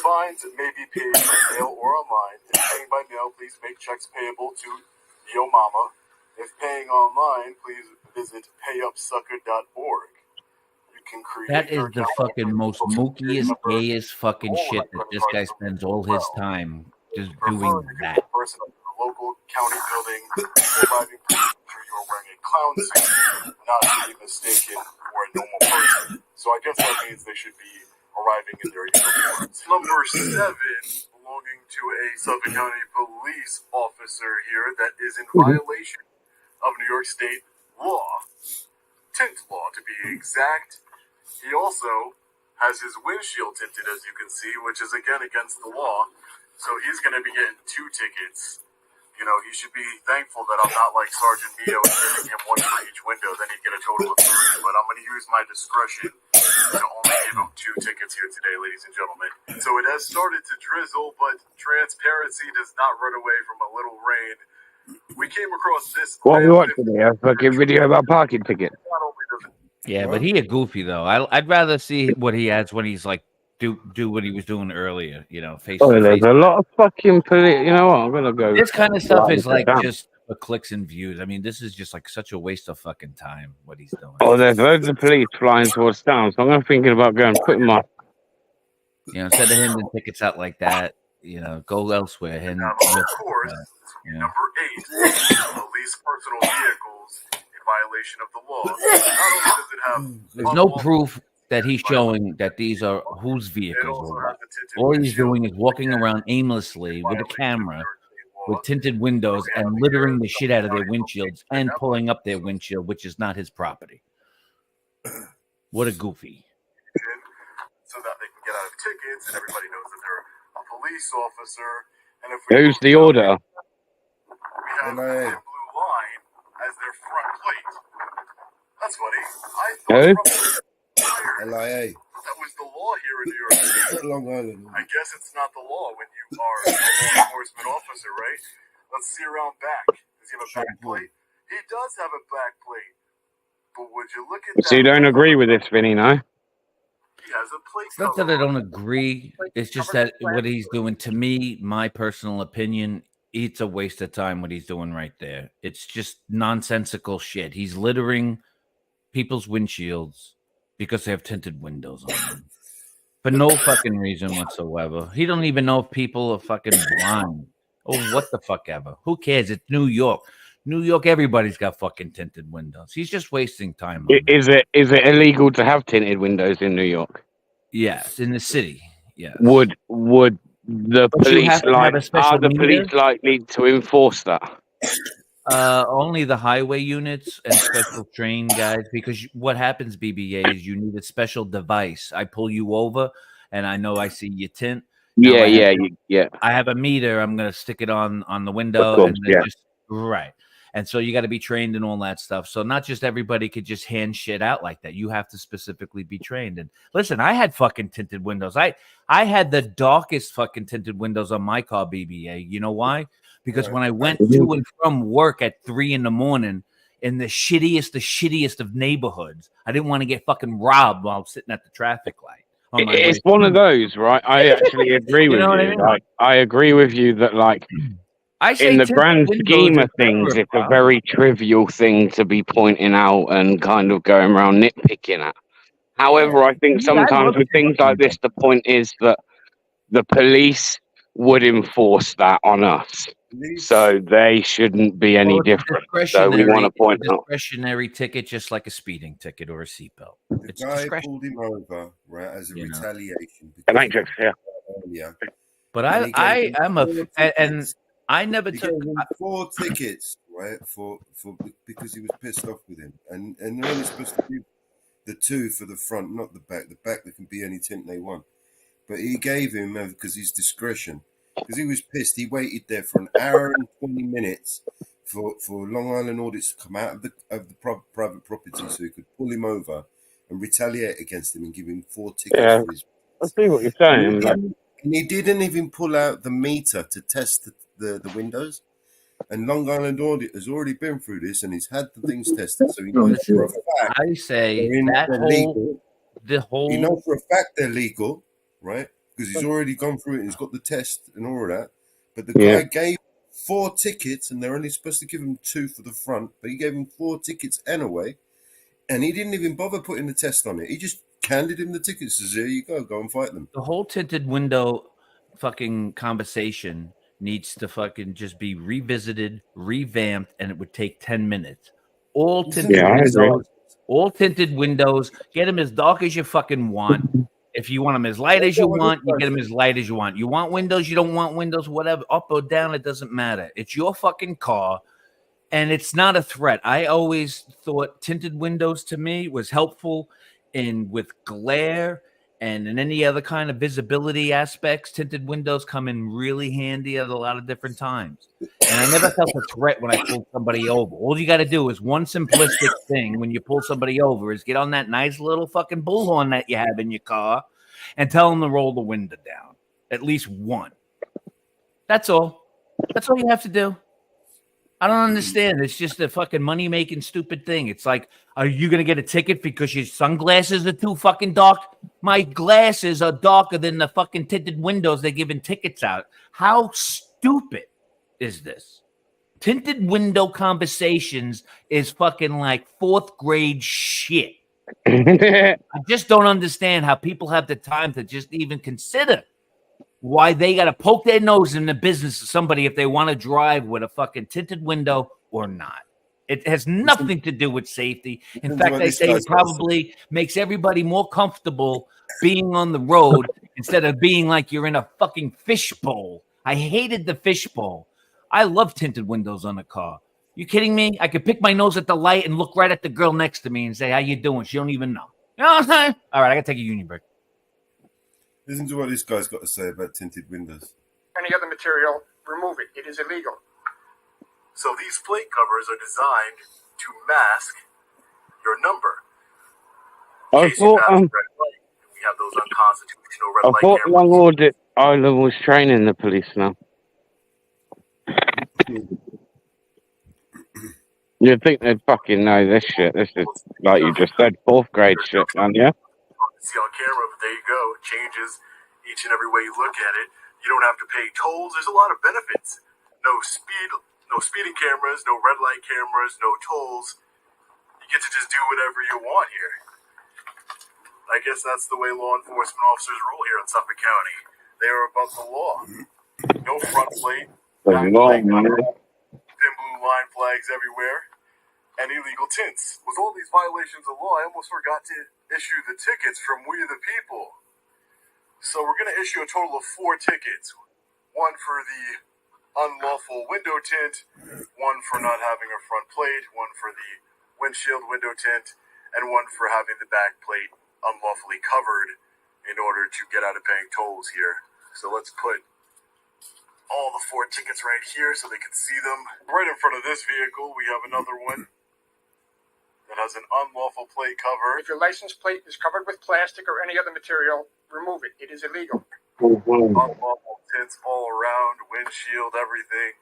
fines may be paid by mail or online. If paying by mail, please make checks payable to Yo Mama. If paying online, please visit payupsucker.org. You can create that is the fucking most mookiest, gayest fucking shit that this guy spends all his time just doing that. Local county building, arriving, sure you are wearing a clown suit, not to be mistaken for a normal person. So I guess that means they should be arriving in their uniforms. Number 7, belonging to a Suffolk County police officer here that is in violation of New York State law, tint law to be exact. He also has his windshield tinted, as you can see, which is again against the law. So he's going to be getting 2 tickets. He should be thankful that I'm not like Sergeant Neo and giving him 1 for each window. Then he'd get a total of 3. But I'm going to use my discretion to only give him 2 tickets here today, ladies and gentlemen. So it has started to drizzle, but transparency does not run away from a little rain. We came across this. What are we watching here? A fucking video about parking tickets. Yeah, but he a goofy though. I'd rather see what he has when he's like do what he was doing earlier. Face. There's a lot of fucking police. You know what? I'm gonna go. This kind of stuff is like just for clicks and views. I mean, this is just like such a waste of fucking time. What he's doing. Oh, there's loads of police flying towards town, so I'm thinking about going putting my. Instead of handing tickets out like that, go elsewhere. And now, of course, number 8, police personal vehicles in violation of the law. Not only does it have there's no proof that he's showing that these are whose vehicles are. All he's doing is walking around aimlessly with a camera with tinted windows and littering the shit out of their windshields and pulling up their windshield, which is not his property. What a goofy. and get out of tickets, and everybody knows that they're a police officer. And if Who's the order? we have the blue line as their front plate. That's funny. I Who? thought LIA. that was the law here in New York City. Long Island. I guess it's not the law when you are a law enforcement officer, right? Let's see around back. Does he have a back plate? He does have a back plate. But would you look at So you don't agree with this, Vinny, no? He has a plate. It's not that I don't agree. It's just that what he's doing, to me, my personal opinion, it's a waste of time what he's doing right there. It's just nonsensical shit. He's littering people's windshields because they have tinted windows on them for no fucking reason whatsoever. He don't even know if people are fucking blind or what the fuck ever. Who cares? It's New York. New York, everybody's got fucking tinted windows. He's just wasting time. Is it illegal to have tinted windows in New York? Yes, in the city. Yeah. Would the But you police have to have a special are the meter? police likely to enforce that? Only the highway units and special train guys, because what happens, BBA, is you need a special device. I pull you over, and I know I see your tint. Now Yeah. I have a meter. I'm gonna stick it on the window, Of course, and then yeah. just right. And so you got to be trained and all that stuff. So not just everybody could just hand shit out like that. You have to specifically be trained. And listen, I had fucking tinted windows. I had the darkest fucking tinted windows on my car, BBA. You know why? Because when I went to and from work at 3 a.m. in the shittiest of neighborhoods, I didn't want to get fucking robbed while sitting at the traffic light. on my It's way one of home. those, right? I actually agree with know what I you. mean? Like, I agree with you that, like, I say in the tinted grand windows scheme is of things, never a it's a problem. very trivial thing to be pointing out and kind of going around nitpicking at. However, I think Yeah, I sometimes love with things like this, the point is that the police would enforce that on us. So they shouldn't be any Well, it's a different. So we want to point out. discretionary ticket, just like a speeding ticket or a seatbelt. The It's guy discretion. pulled him over, right, as a You know. retaliation. The Matrix, yeah. Earlier. But And he gave him am a 4 and tickets. I never He took. gave him 4 tickets, right, for because he was pissed off with him, and they're only supposed to give the 2 for the front, not the back. The back, there can be any tint they want, but he gave him because his discretion, because he was pissed. He waited there for an hour and 20 minutes for Long Island audits to come out of the private property, so he could pull him over and retaliate against him and give him 4 tickets Yeah, for his. I see what you're saying. Like, And he didn't even pull out the meter to test the windows. And Long Island Audit has already been through this, and he's had the things tested, so he knows for a fact. I say they're that legal. the whole. He knows for a fact they're legal, right? Because he's already gone through it and he's got the test and all of that. But the Yeah. guy gave 4 tickets, and they're only supposed to give him 2 for the front, but he gave him 4 tickets anyway. And he didn't even bother putting the test on it. He just handed him the tickets. Says, "Here you go and fight them." The whole tinted window fucking conversation needs to fucking just be revisited, revamped, and it would take 10 minutes. All tinted Yeah, I agree. windows, all tinted windows. Get them as dark as you fucking want. If you want them as light as you want, you get them as light as you want. You want windows, you don't want windows, whatever, up or down, it doesn't matter. It's your fucking car, and it's not a threat. I always thought tinted windows to me was helpful with glare and in any other kind of visibility aspects. Tinted windows come in really handy at a lot of different times. And I never felt a threat when I pulled somebody over. All you got to do is one simplistic thing when you pull somebody over is get on that nice little fucking bullhorn that you have in your car and tell them to roll the window down. At least one. That's all. That's all you have to do. I don't understand. It's just a fucking money-making stupid thing. It's like, are you going to get a ticket because your sunglasses are too fucking dark? My glasses are darker than the fucking tinted windows they're giving tickets out. How stupid is this? Tinted window conversations is fucking like 4th grade shit. I just don't understand how people have the time to just even consider why they got to poke their nose in the business of somebody if they want to drive with a fucking tinted window or not. It has nothing to do with safety. In fact, I say it probably makes everybody more comfortable being on the road instead of being like you're in a fucking fishbowl. I hated the fishbowl. I love tinted windows on a car. You kidding me? I could pick my nose at the light and look right at the girl next to me and say, "How you doing?" She don't even know. You know what I'm saying? All right, I got to take a union break. Listen to what this guy's got to say about tinted windows. Any other material, remove it. It is illegal. So these plate covers are designed to mask your number. I thought We have those unconstitutional red I light thought cameras. Long Audit Island was training the police now. You'd think they'd fucking know this shit. This is, like you just said, 4th grade shit, man, yeah? See on camera, but there you go. It changes each and every way you look at it. You don't have to pay tolls. There's a lot of benefits. No speeding cameras, no red light cameras, no tolls. You get to just do whatever you want here. I guess that's the way law enforcement officers roll here in Suffolk County. They are above the law. No front plate, thin blue line flags everywhere, and illegal tints. With all these violations of law, I almost forgot to issue the tickets from We the People. So we're going to issue a total of 4 tickets. One for the unlawful window tint, one for not having a front plate, one for the windshield window tint, and one for having the back plate unlawfully covered in order to get out of paying tolls here. So let's put all the 4 tickets right here so they can see them. Right in front of this vehicle, we have another one that has an unlawful plate cover. If your license plate is covered with plastic or any other material, remove it. It is illegal. Unlawful tints all around, windshield, everything.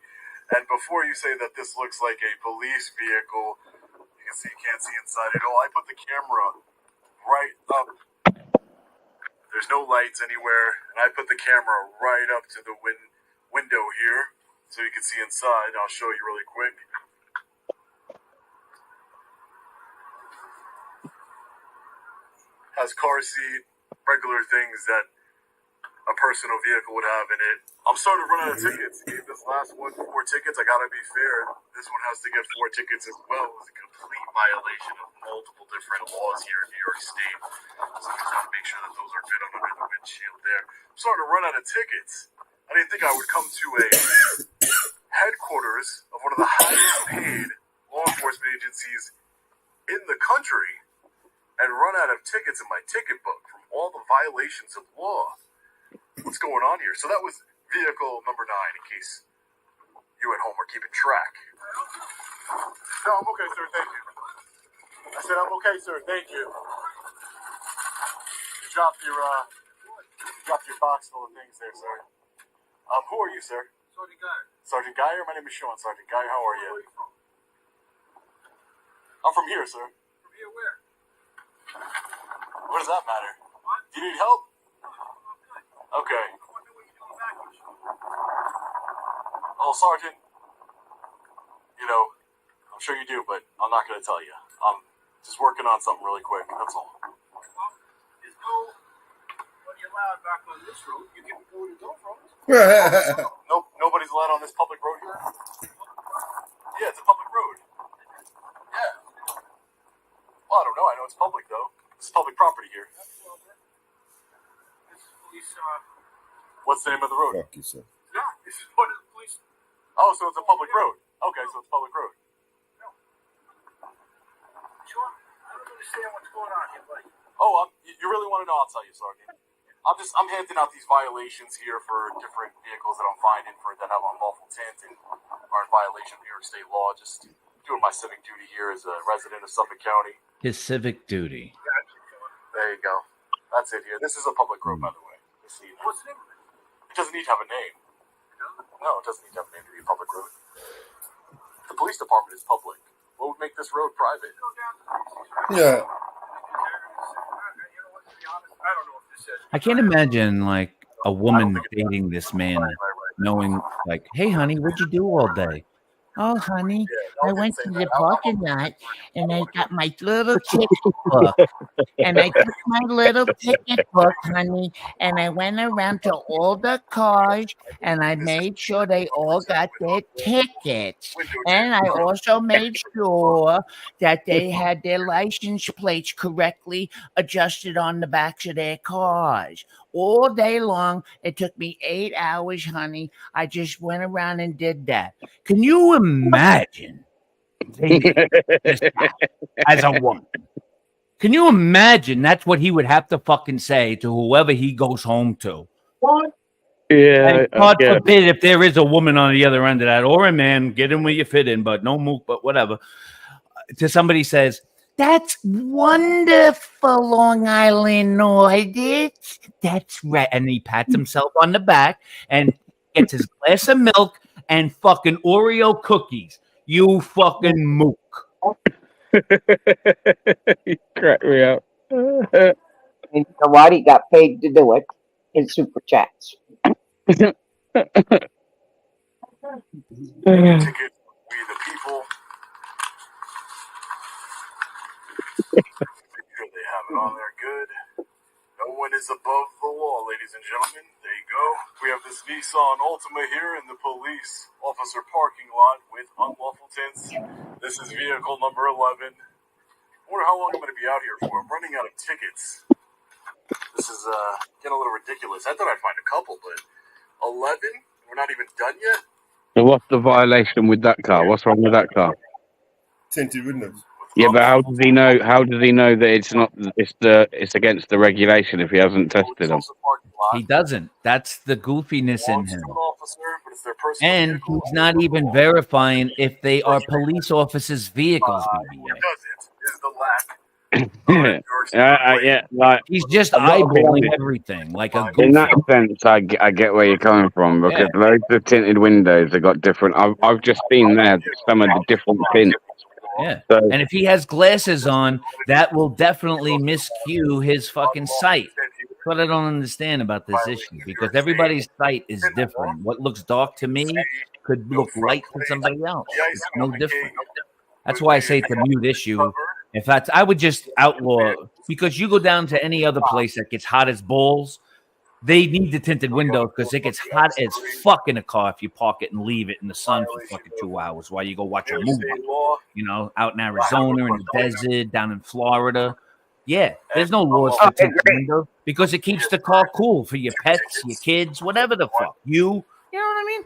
And before you say that this looks like a police vehicle, you can see you can't see inside at all. I put the camera right up. There's no lights anywhere, and I put the camera right up to the window here so you can see inside. I'll show you really quick. Has car seat, regular things that a personal vehicle would have in it. I'm starting to run out of tickets. This last one, 4 tickets. I gotta be fair. This one has to get 4 tickets as well. It was a complete violation of multiple different laws here in New York State. So I just want to make sure that those are good under the windshield there. I'm starting to run out of tickets. I didn't think I would come to a headquarters of one of the highest paid law enforcement agencies in the country and run out of tickets in my ticket book from all the violations of law. What's going on here? So that was vehicle number 9, in case you at home are keeping track. No, I'm okay, sir. Thank you. I said I'm okay, sir. Thank you. You dropped your box full of things there, sir. Who are you, sir? Sergeant Geyer. Sergeant Geyer? My name is Sean. Sergeant Geyer, how are you? I'm from here, sir. From here where? What does that matter? What? Do you need help? Okay. Oh, Sergeant, you know, I'm sure you do, but I'm not going to tell you. I'm just working on something really quick, that's all. There's nobody allowed back on this road. You can go to those roads. Nope, nobody's allowed on this public road here? Yeah, it's a public road. Yeah. Well, I don't know. I know it's public, though. This is public property here. What's the name of the road? Fuck you, sir. Yeah, this is what the police. Oh, so it's a public road. Okay, so it's a public road. Sean, I don't understand what's going on here, buddy. Oh, you really want to know? I'll tell you, Sergeant. I'm handing out these violations here for different vehicles that I'm finding that have unlawful tint and are in violation of New York State law. Just doing my civic duty here as a resident of Suffolk County. His civic duty. There you go. That's it here. This is a public road, by the way. What's the name of it? It doesn't need to have a name. No, it doesn't need to have a name to be a public road. The police department is public. What would make this road private? Yeah. I can't imagine like a woman dating this man, knowing like, "Hey, honey, what'd you do all day?" Oh, honey, I went to the parking lot and I got my little ticket book. And I took my little ticket book, honey, and I went around to all the cars and I made sure they all got their tickets. And I also made sure that they had their license plates correctly adjusted on the backs of their cars. All day long. It took me 8 hours, honey. I just went around and did that. Can you imagine dating this guy as a woman? Can you imagine? That's what he would have to fucking say to whoever he goes home to. What? Yeah. And God forbid if there is a woman on the other end of that, or a man, get in where you fit in, but no mook, but whatever. To somebody says, "That's wonderful, Long Island audit." That's right. And he pats himself on the back and gets his glass of milk and fucking Oreo cookies. You fucking mook. You crack me up. And you know what? He got paid to do it in super chats. Ticket, we the people. Make sure they have it on there good. No one is above the law, ladies and gentlemen. There you go. We have this Nissan Altima here in the police officer parking lot with unlawful tints. This is vehicle number 11. I wonder how long I'm going to be out here for. I'm running out of tickets. This is getting a little ridiculous. I thought I'd find a couple, but 11? We're not even done yet? So what's the violation with that car? What's wrong with that car? Tinted windows. Yeah, but how does he know? How does he know that it's not? It's against the regulation if he hasn't tested them. He doesn't. That's the goofiness in him. And he's not even verifying if they are police officers' vehicles. Yeah, like he's just eyeballing everything like a goofy. In that sense, I get where you're coming from because loads of tinted windows have got different. I've just seen there some of the different tints. Yeah, so, and if he has glasses on, that will definitely miscue his fucking sight. That's what I don't understand about this issue because everybody's sight is different. What looks dark to me could look light to somebody else. It's no different. That's why I say it's a mute issue. In fact, I would just outlaw because you go down to any other place that gets hot as balls. They need the tinted windows because it gets hot as fuck in a car if you park it and leave it in the sun for fucking 2 hours while you go watch a movie. You know, out in Arizona, in the desert, down in Florida. Yeah, there's no laws for tinted windows because it keeps the car cool for your pets, your kids, whatever the fuck. You know what I mean?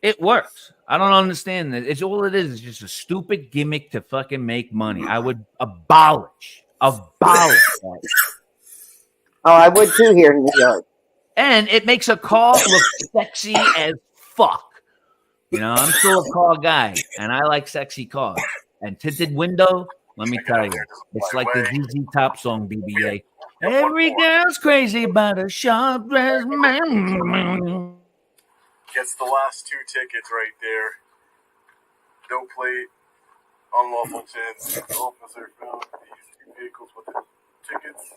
It works. I don't understand that. It's all it is. It's just a stupid gimmick to fucking make money. I would abolish that. Oh, I would too here in New York. And it makes a car look sexy as fuck. You know, I'm still a car guy, and I like sexy cars. And tinted window, let me tell you, it's like the ZZ Top song, BBA. Every girl's crazy about a sharp dress man. Gets the last 2 tickets right there. No plate, unlawful tints. Officer found these 2 vehicles with the tickets.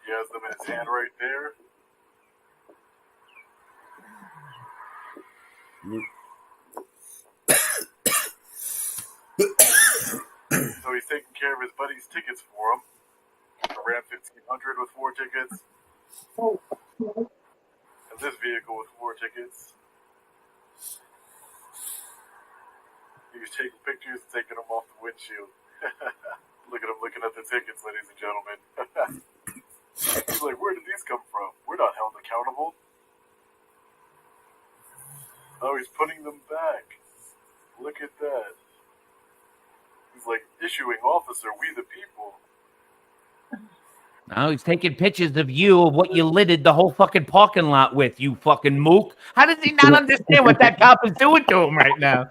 He has them in his hand right there. So he's taking care of his buddy's tickets for him. A Ram 1500 with 4 tickets. And this vehicle with 4 tickets. He was taking pictures and taking them off the windshield. Look at him looking at the tickets, ladies and gentlemen. He's like, where did these come from? We're not held accountable. Oh, he's putting them back. Look at that. He's like, issuing officer, we the people. Now he's taking pictures of you of what you littered the whole fucking parking lot with, you fucking mook. How does he not understand what that cop is doing to him right now?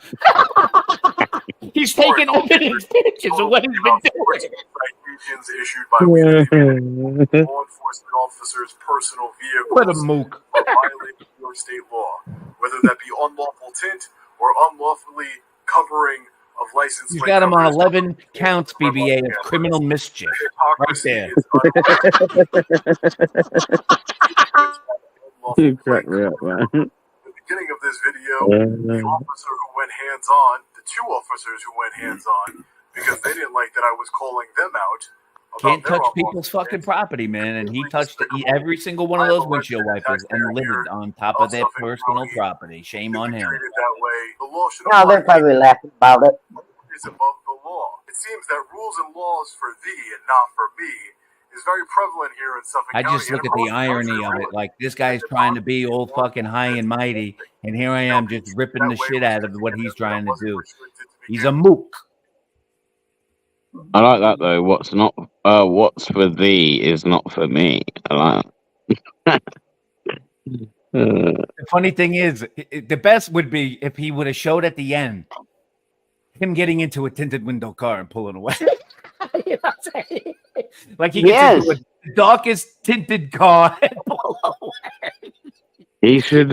He's taking all these pictures of what he's been doing. Citations issued by law enforcement officers' personal vehicles. What a mook. For violating New York state law, whether that be unlawful tint or unlawfully covering of license He's plate got him on numbers. 11 counts, BBA, of criminal mischief. Right there. You crack me up, man. At the beginning of this video, the officer who went hands-on, the 2 officers who went hands-on, because they didn't like that I was calling them out. Can't touch people's fucking property, man. And he touched every single one of those windshield wipers and littered on top of their personal property. Shame on him. No, they're probably laughing about it. Is above the law. It seems that rules and laws for thee and not for me is very prevalent here in Suffolk I County. just look at the irony of it. Like, this guy's trying to be all fucking high and mighty, and here I am just ripping the shit out of what he's trying to do. He's a mook. I like that though. What's for thee is not for me. I like that. The funny thing is, the best would be if he would have showed at the end him getting into a tinted window car and pulling away. You know what I'm saying? Like he gets into a darkest tinted car and pull away. He should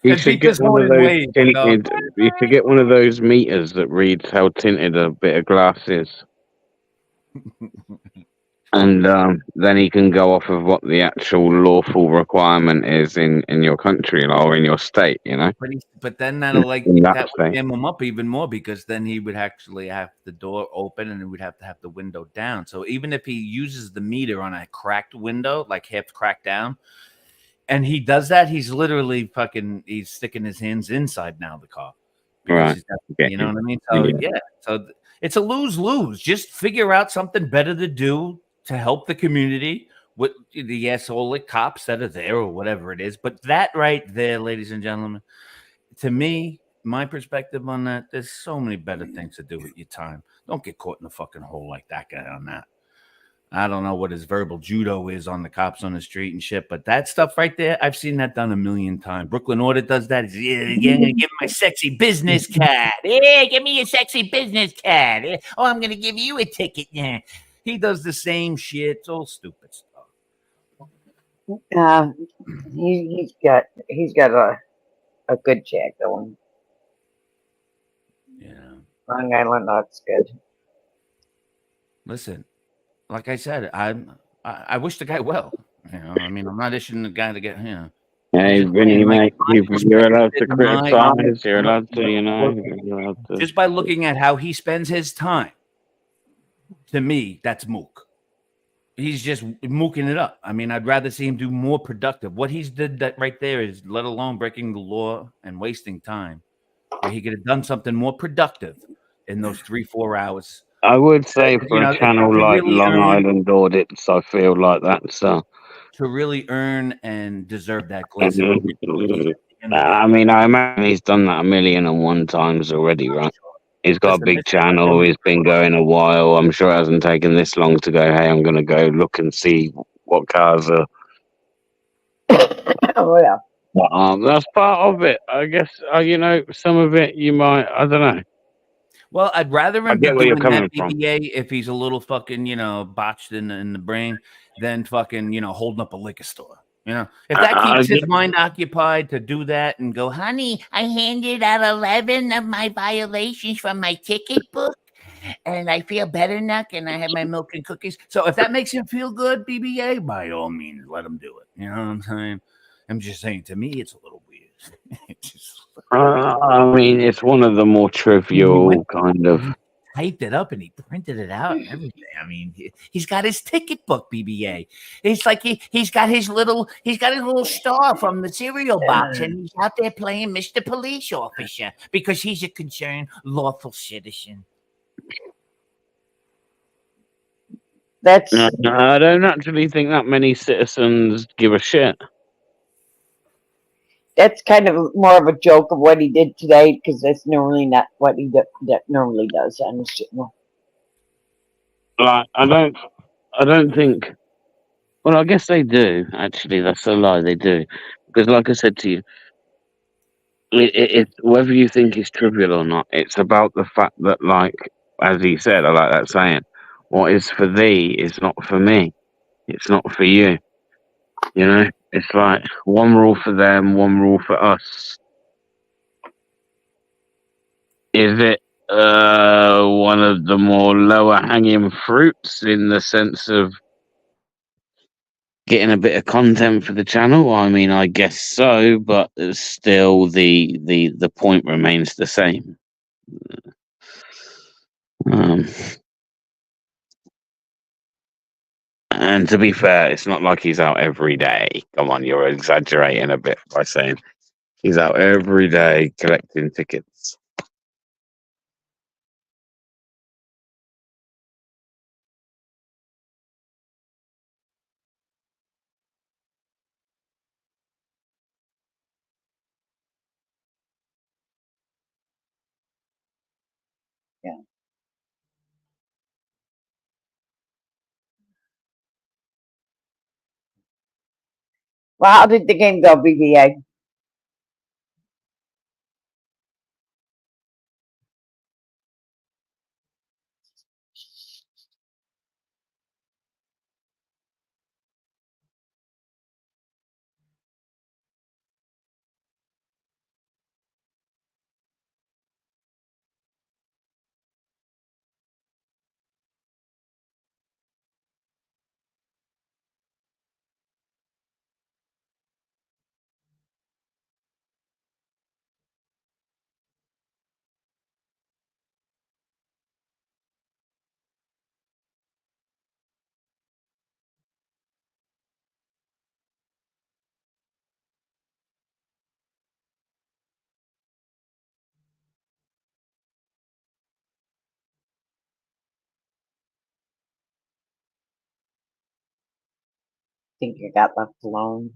he should get one of those tinted. He should get one of those meters that reads how tinted a bit of glass is. And then he can go off of what the actual lawful requirement is in your country or in your state, you know. But then that'll like In that that would state. jam him up even more because then he would actually have the door open and he would have to have the window down. So even if he uses the meter on a cracked window, like half cracked down, and he does that, he's literally he's sticking his hands inside now the car. Right. You know what I mean? So Yeah. So it's a lose-lose. Just figure out something better to do to help the community with the asshole cops that are there or whatever it is. But that right there, ladies and gentlemen, to me, my perspective on that, there's so many better things to do with your time. Don't get caught in a fucking hole like that guy on that. I don't know what his verbal judo is on the cops on the street and shit, but that stuff right there, I've seen that done a million times. Brooklyn Order does that. He's, yeah, give me my sexy business card. Yeah, give me your sexy business card. Oh, I'm gonna give you a ticket. Yeah, he does the same shit. It's all stupid stuff. He's got a good chat going. Yeah, Long Island, that's good. Listen, like I said, I wish the guy well. You know, I mean, I'm not issuing the guy to get Hey, Vinny, mate, you're allowed to criticize. You're allowed to, you know. You're allowed to. Just by looking at how he spends his time, to me, that's mook. He's just mooking it up. I mean, I'd rather see him do more productive. What he's did that right there is, let alone breaking the law and wasting time, where he could have done something more productive in those 3-4 hours. I would say for a channel like really Long Island Audits, I feel like that's to really earn and deserve that glitz. I mean, I imagine he's done that 1,000,001 times already, right? He's got a big channel. He's been going a while. I'm sure it hasn't taken this long to go, hey, I'm going to go look and see what cars are. Oh, yeah. That's part of it. I guess, you know, some of it you might, I don't know. Well, I'd rather I him be get where you're doing that coming from. BBA if he's a little fucking, botched in the brain than fucking, holding up a liquor store. You know, if that keeps his mind occupied to do that and go, honey, I handed out 11 of my violations from my ticket book and I feel better now and I have my milk and cookies. So if that makes him feel good, BBA, by all means, let him do it. You know what I'm saying? I'm just saying, to me, it's a little weird. I mean, it's one of the more trivial kind of. Typed it up and he printed it out and everything. I mean, he's got his ticket book, BBA. It's like he's got his little star from the cereal box, and he's out there playing Mr. Police Officer because he's a concerned, lawful citizen. That's. I don't actually think that many citizens give a shit. That's kind of more of a joke of what he did today, because that's normally not what he normally does on his channel. Like, I don't think. Well, I guess they do. Actually, that's a lie. They do, because, like I said to you, it whether you think it's trivial or not, it's about the fact that, like, as he said, I like that saying, "What is for thee is not for me. It's not for you." You know, it's like one rule for them, one rule for us. Is it one of the more lower hanging fruits in the sense of getting a bit of content for the channel? I mean, I guess so, but still the point remains the same. And to be fair, it's not like he's out every day. Come on, you're exaggerating a bit by saying he's out every day collecting tickets. Yeah. Well, how did the game go, BBA? Think you got left alone.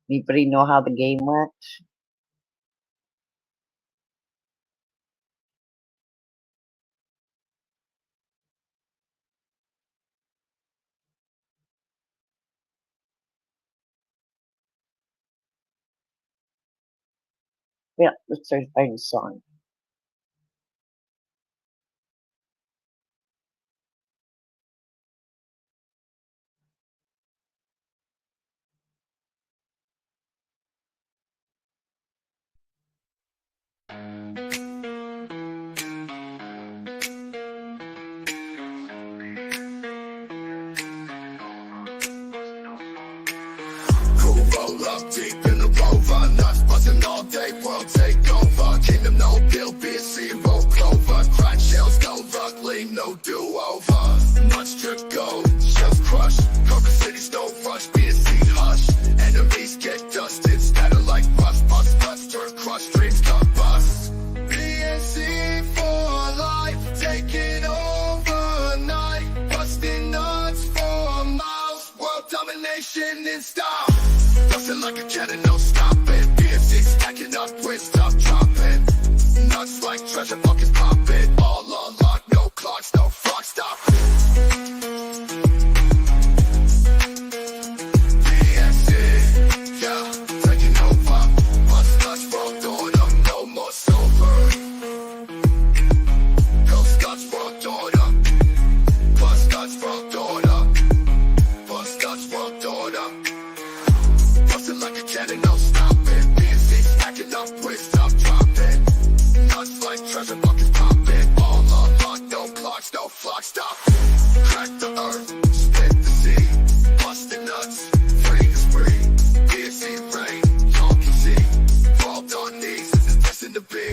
Anybody know how the game went? Yeah, let's start playing a song. Roll up deep in the rover, nuts buzzing all day, world take over. Kingdom no bill, be a zero clover. Crack shells go luckily, no do-over. Much to go, shells crush. Cover cities, no rush, be a seed hush. Enemies get dusted, scatter like rust. Bust, bust, turn crush, dreams come bust. BNC for life, taking over night. Busting nuts for miles, world domination in style. Bustin' like a cannon, no stopping. BFC stacking up with stuff dropping. Nuts like treasure buckets popping. All unlocked, no clocks, no fuck stop. BFC, yeah, taking over. Bust nuts, world doing up, no more silver. Ghost nuts, world doing up. Bust nuts, world doing up. Bust nuts, world doing up. Bustin' like a cannon, no stopping. BNC stacking up with stuff dropping. Nuts like treasure buckets popping. All unlocked, no clocks, no flock stop. Crack the earth, split the sea. Bustin' nuts, free is free. BNC rain, y'all can see. Crawled on knees, this is destined to be.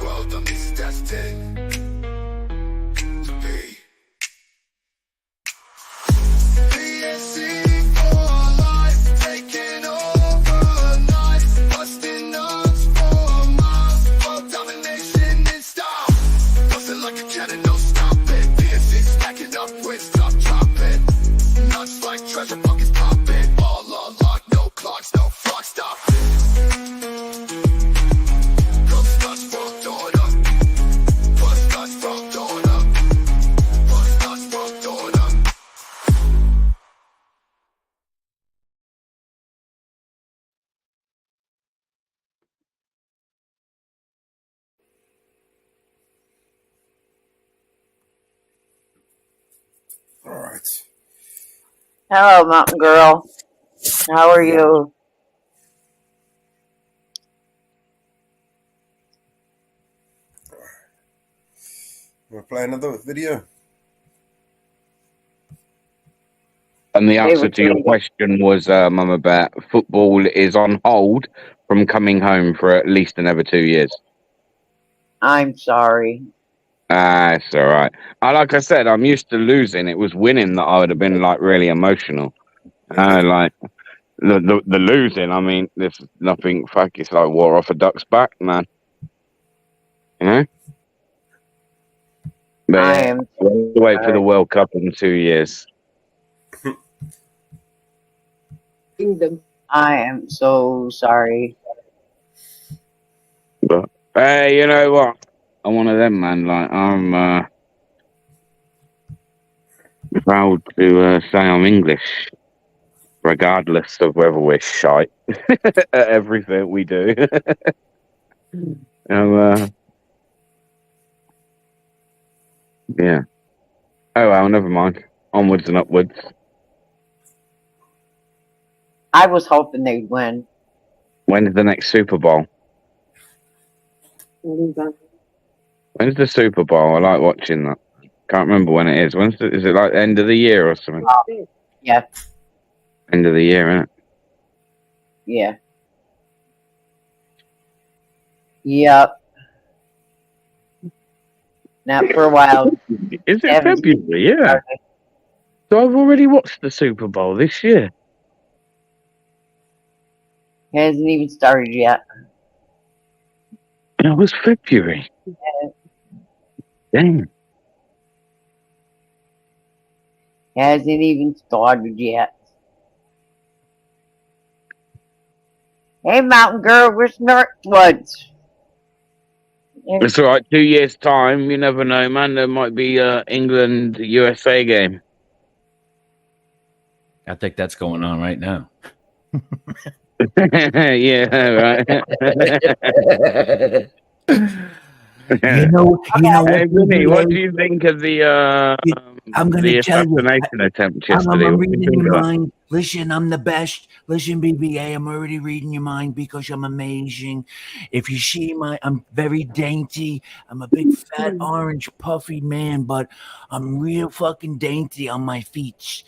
World on these destined to be. BNC for life, taking over night. Busting nuts for miles, world domination in style. Bustin' like a cannon, no stopping. BNC stacking up with stuff dropping. Nuts like treasure buckets popping. All unlocked, no clocks, no flock stop. Ghost nuts, world doing up. Bust nuts, world doing up. Bust nuts, world doing up. All right. Hello, Mountain Girl. How are you? We'll play another video. And the They answer were to your doing it. question was, Mama Bat, football is on hold from coming home for at least another 2 years. I'm sorry. It's all right. Like I said, I'm used to losing. It was winning that I would have been like really emotional. Like the losing. I mean, there's nothing. Fuck, it's like water off a duck's back, man. You know. But I yeah, am we'll wait for the sorry. World Cup in 2 years. I am so sorry. But hey, you know what? I'm one of them, man. Like I'm proud to say I'm English, regardless of whether we're shite at everything we do. Yeah. Oh well, never mind. Onwards and upwards. I was hoping they'd win. When's the next Super Bowl? When's the Super Bowl? I like watching that. Can't remember when it is. Is it like the end of the year or something? Yeah. End of the year, isn't it? Yeah. Yep. Not for a while. Is it February? Yeah. So I've already watched the Super Bowl this year. Hasn't even started yet. It was February. Damn. Hasn't even started yet. Hey, Mountain Girl, where's Northwoods? It's all right. 2 years' time, you never know, man. There might be England USA game. I think that's going on right now. Yeah, right. You know Hey, what? Vinny, what do you think of the I'm going to tell you. assassination attempt yesterday? I'm What do you reading think your of that? mind. Listen, I'm the best. Listen, BBA, I'm already reading your mind because I'm amazing. If you see I'm very dainty. I'm a big fat orange puffy man, but I'm real fucking dainty on my feet.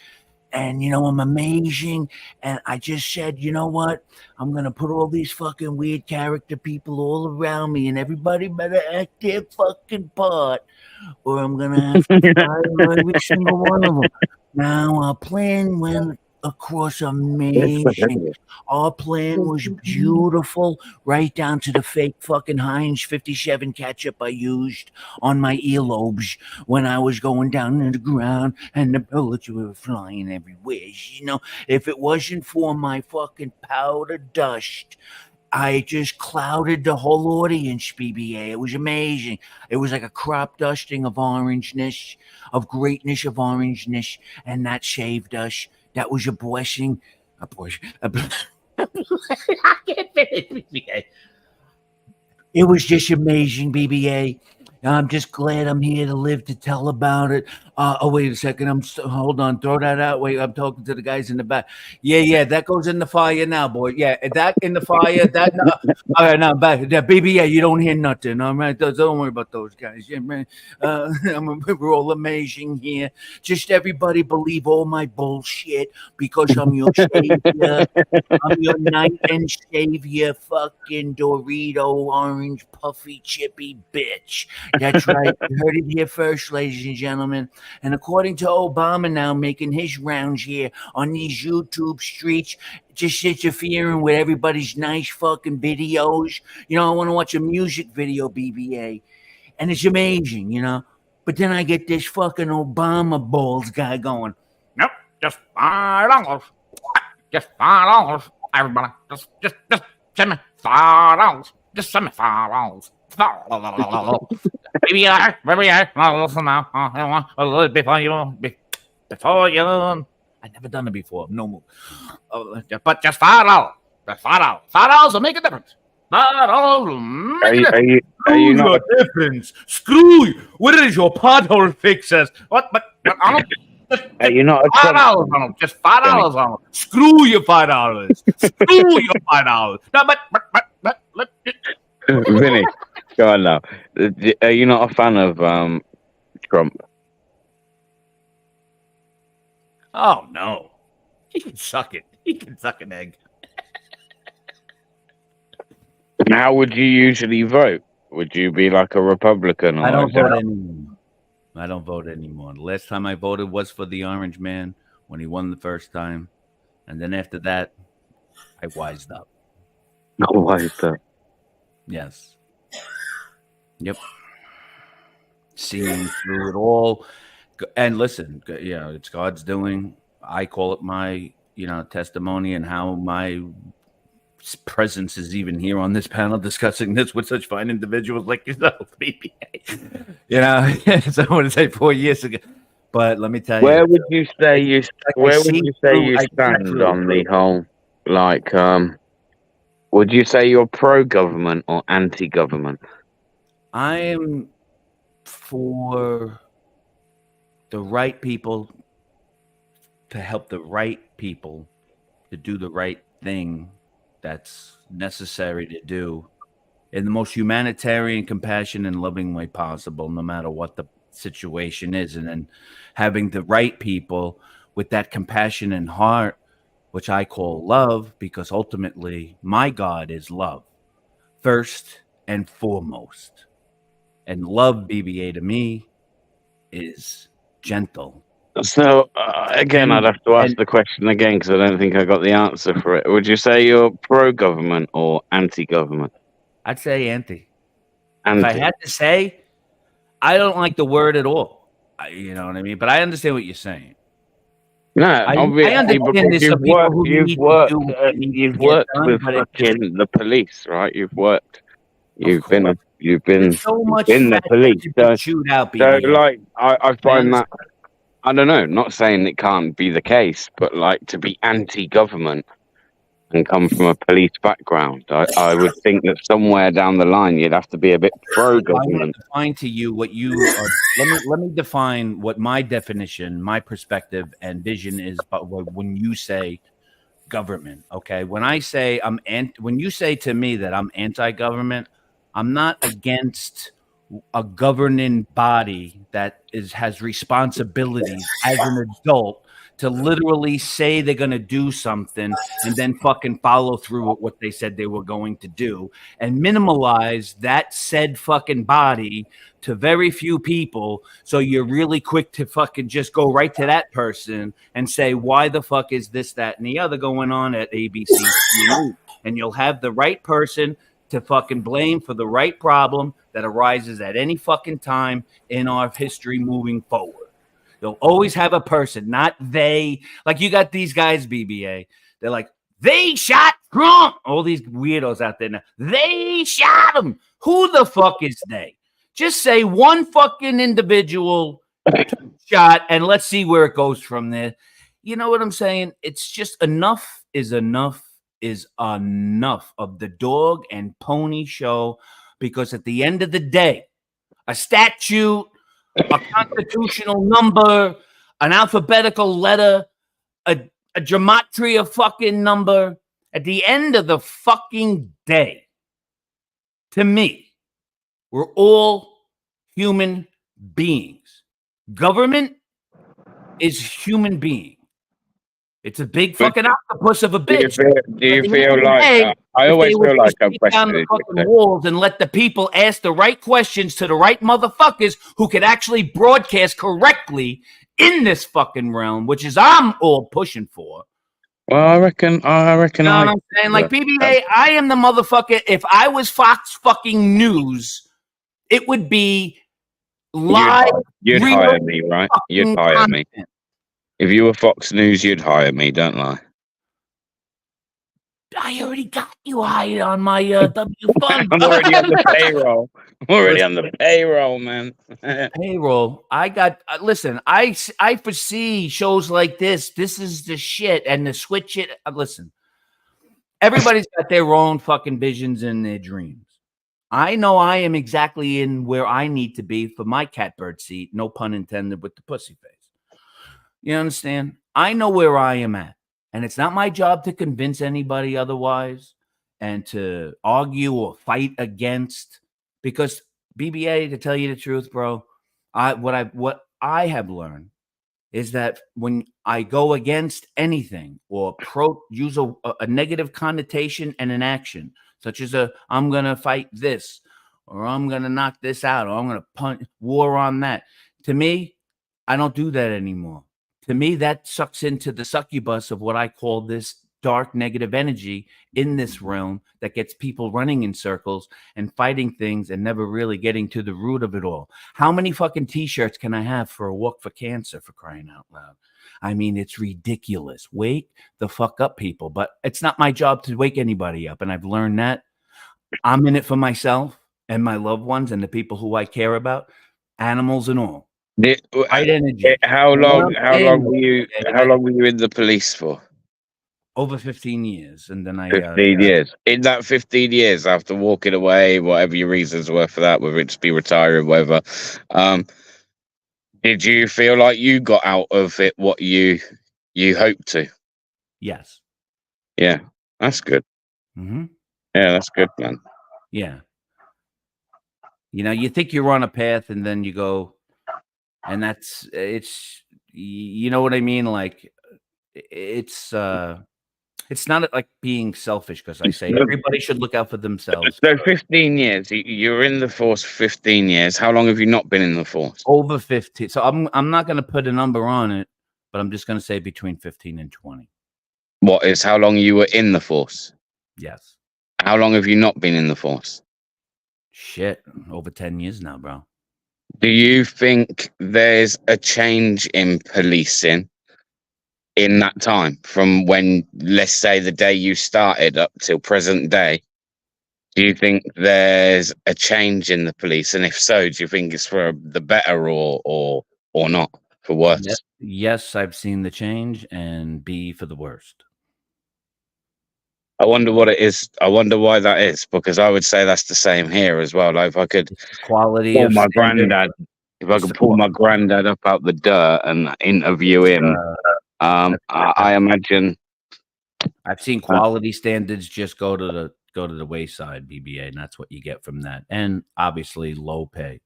And, I'm amazing. And I just said, you know what? I'm going to put all these fucking weird character people all around me, and everybody better act their fucking part, or I'm going to have to fire every single one of them. Now, our plan went across amazing. Our plan was beautiful, right down to the fake fucking Heinz 57 ketchup I used on my earlobes when I was going down to the ground and the bullets were flying everywhere. If it wasn't for my fucking powder dust, I just clouded the whole audience, BBA. It was amazing. It was like a crop dusting of orangeness, of greatness of orangeness, and that saved us. That was a blessing. I can't finish, BBA. It was just amazing, BBA. I'm just glad I'm here to live to tell about it. Wait a second. Hold on. Throw that out. Wait, I'm talking to the guys in the back. Yeah. That goes in the fire now, boy. Yeah, that in the fire. That. All right, now back. That BBA, you don't hear nothing. All right, don't worry about those guys. Yeah, man. We're all amazing here. Just everybody believe all my bullshit because I'm your savior. I'm your knight and savior, fucking Dorito orange puffy chippy bitch. That's right. You heard it here first, ladies and gentlemen. And according to Obama now making his rounds here on these YouTube streets, just interfering with everybody's nice fucking videos. I want to watch a music video, BBA. And it's amazing, But then I get this fucking Obama balls guy going, nope, just $5. Just $5. Everybody, just send me $5. Just send me $5. Maybe listen now. Before you. I've never done it before. No move. But just $5. Just $5. $5 will make a difference. $5 will make a difference. Are you not a difference? Screw you. What is your pothole fixes? What? But Arnold. Are you not a $5, Arnold? Just $5, Arnold. Screw your $5. Screw your $5. No, but. Vinny, go on now. Are you not a fan of Trump? Oh, no. He can suck it. He can suck an egg. How would you usually vote? Would you be like a Republican? Or I don't vote anymore. I don't vote anymore. The last time I voted was for the Orange Man when he won the first time. And then after that, I wised up. Wised up. Yes. Yep. Seeing through it all. And listen, it's God's doing. I call it my, testimony and how my presence is even here on this panel discussing this with such fine individuals like yourself, BBA. You know, so I want to say 4 years ago. But let me tell Where you. would you say you stand on the whole, like, would you say you're pro-government or anti-government? I am for the right people to help the right people to do the right thing that's necessary to do in the most humanitarian, compassion, and loving way possible, no matter what the situation is. And then having the right people with that compassion and heart, which I call love, because ultimately my God is love, first and foremost. And love, BBA, to me, is gentle. So, again, I'd have to ask the question again because I don't think I got the answer for it. Would you say you're pro-government or anti-government? I'd say anti. If I had to say, I don't like the word at all. You know what I mean? But I understand what you're saying. No, I obviously, understand there's some people who you've need to worked do what needs to get with done, but it just- fucking the police, right? You've been There's so much in the fat police. to be chewed out, So, BBA. like, I find understand. that, I don't know, not saying it can't be the case, but like to be anti-government and come from a police background, I would think that somewhere down the line you'd have to be a bit I want pro-government. to define to you what you are. Let me define what my definition, my perspective, and vision is. But when you say government, okay, when I say when you say to me that I'm anti-government, I'm not against a governing body that has responsibilities as an adult to literally say they're going to do something and then fucking follow through with what they said they were going to do and minimalize that said fucking body to very few people. So you're really quick to fucking just go right to that person and say, why the fuck is this, that, and the other going on at ABC? And you'll have the right person to fucking blame for the right problem that arises at any fucking time in our history moving forward. You'll always have a person, not they. Like you got these guys, BBA. They're like, they shot Trump. All these weirdos out there now. They shot him. Who the fuck is they? Just say one fucking individual shot and let's see where it goes from there. You know what I'm saying? It's just enough is enough of the dog and pony show, because at the end of the day, a statute, a constitutional number, an alphabetical letter, a gematria fucking number, at the end of the fucking day, to me, we're all human beings. Government is human being. It's a big fucking octopus of a bitch. Do you feel like I always feel like I'm questioning fucking walls and let the people ask the right questions to the right motherfuckers who could actually broadcast correctly in this fucking realm, which is I'm all pushing for. Well, I reckon. You know what I'm saying? Like BBA, I am the motherfucker. If I was Fox fucking News, it would be live. You'd hire me, right? You'd hire me. If you were Fox News, you'd hire me, don't lie. I already got you hired on my W Fund. I'm already on the payroll. I'm already on the payroll, man. Payroll. I got. Listen, I foresee shows like this. This is the shit, and the switch it. Listen, everybody's got their own fucking visions and their dreams. I know I am exactly in where I need to be for my catbird seat. No pun intended with the pussy face. You understand? I know where I am at. And it's not my job to convince anybody otherwise and to argue or fight against. Because BBA, to tell you the truth, bro, what I have learned is that when I go against anything or use a negative connotation and an action, such as I'm going to fight this, or I'm going to knock this out, or I'm going to punch war on that. To me, I don't do that anymore. To me, that sucks into the succubus of what I call this dark negative energy in this realm that gets people running in circles and fighting things and never really getting to the root of it all. How many fucking t-shirts can I have for a walk for cancer, for crying out loud? I mean, it's ridiculous. Wake the fuck up, people. But it's not my job to wake anybody up. And I've learned that. I'm in it for myself and my loved ones and the people who I care about, animals and all. Right energy. How long were you in the police for? Over 15 years. And then I 15 years. In that 15 years, after walking away, whatever your reasons were for that, whether it's be retiring, whatever, did you feel like you got out of it what you hoped to? Yes. Yeah, that's good. Mm-hmm. Yeah, that's good, man. Yeah. You know, you think you're on a path and then you go, and it's, you know what I mean? Like, it's not like being selfish, because I say everybody should look out for themselves. So 15 years, you were in the force for 15 years. How long have you not been in the force? Over 15. So I'm not going to put a number on it, but I'm just going to say between 15 and 20. What is how long you were in the force? Yes. How long have you not been in the force? Shit, over 10 years now, bro. Do you think there's a change in policing in that time from when, let's say, the day you started up till present day? Do you think there's a change in the police? And if so, do you think it's for the better or not, for worse? Yes, I've seen the change, and B, for the worst. I wonder what it is. I wonder why that is, because I would say that's the same here as well. Like if I could quality pull of my standard. granddad, if I could pull my granddad up out the dirt and interview him, I imagine I've seen quality standards just go to the wayside, BBA, and that's what you get from that. And obviously low pay.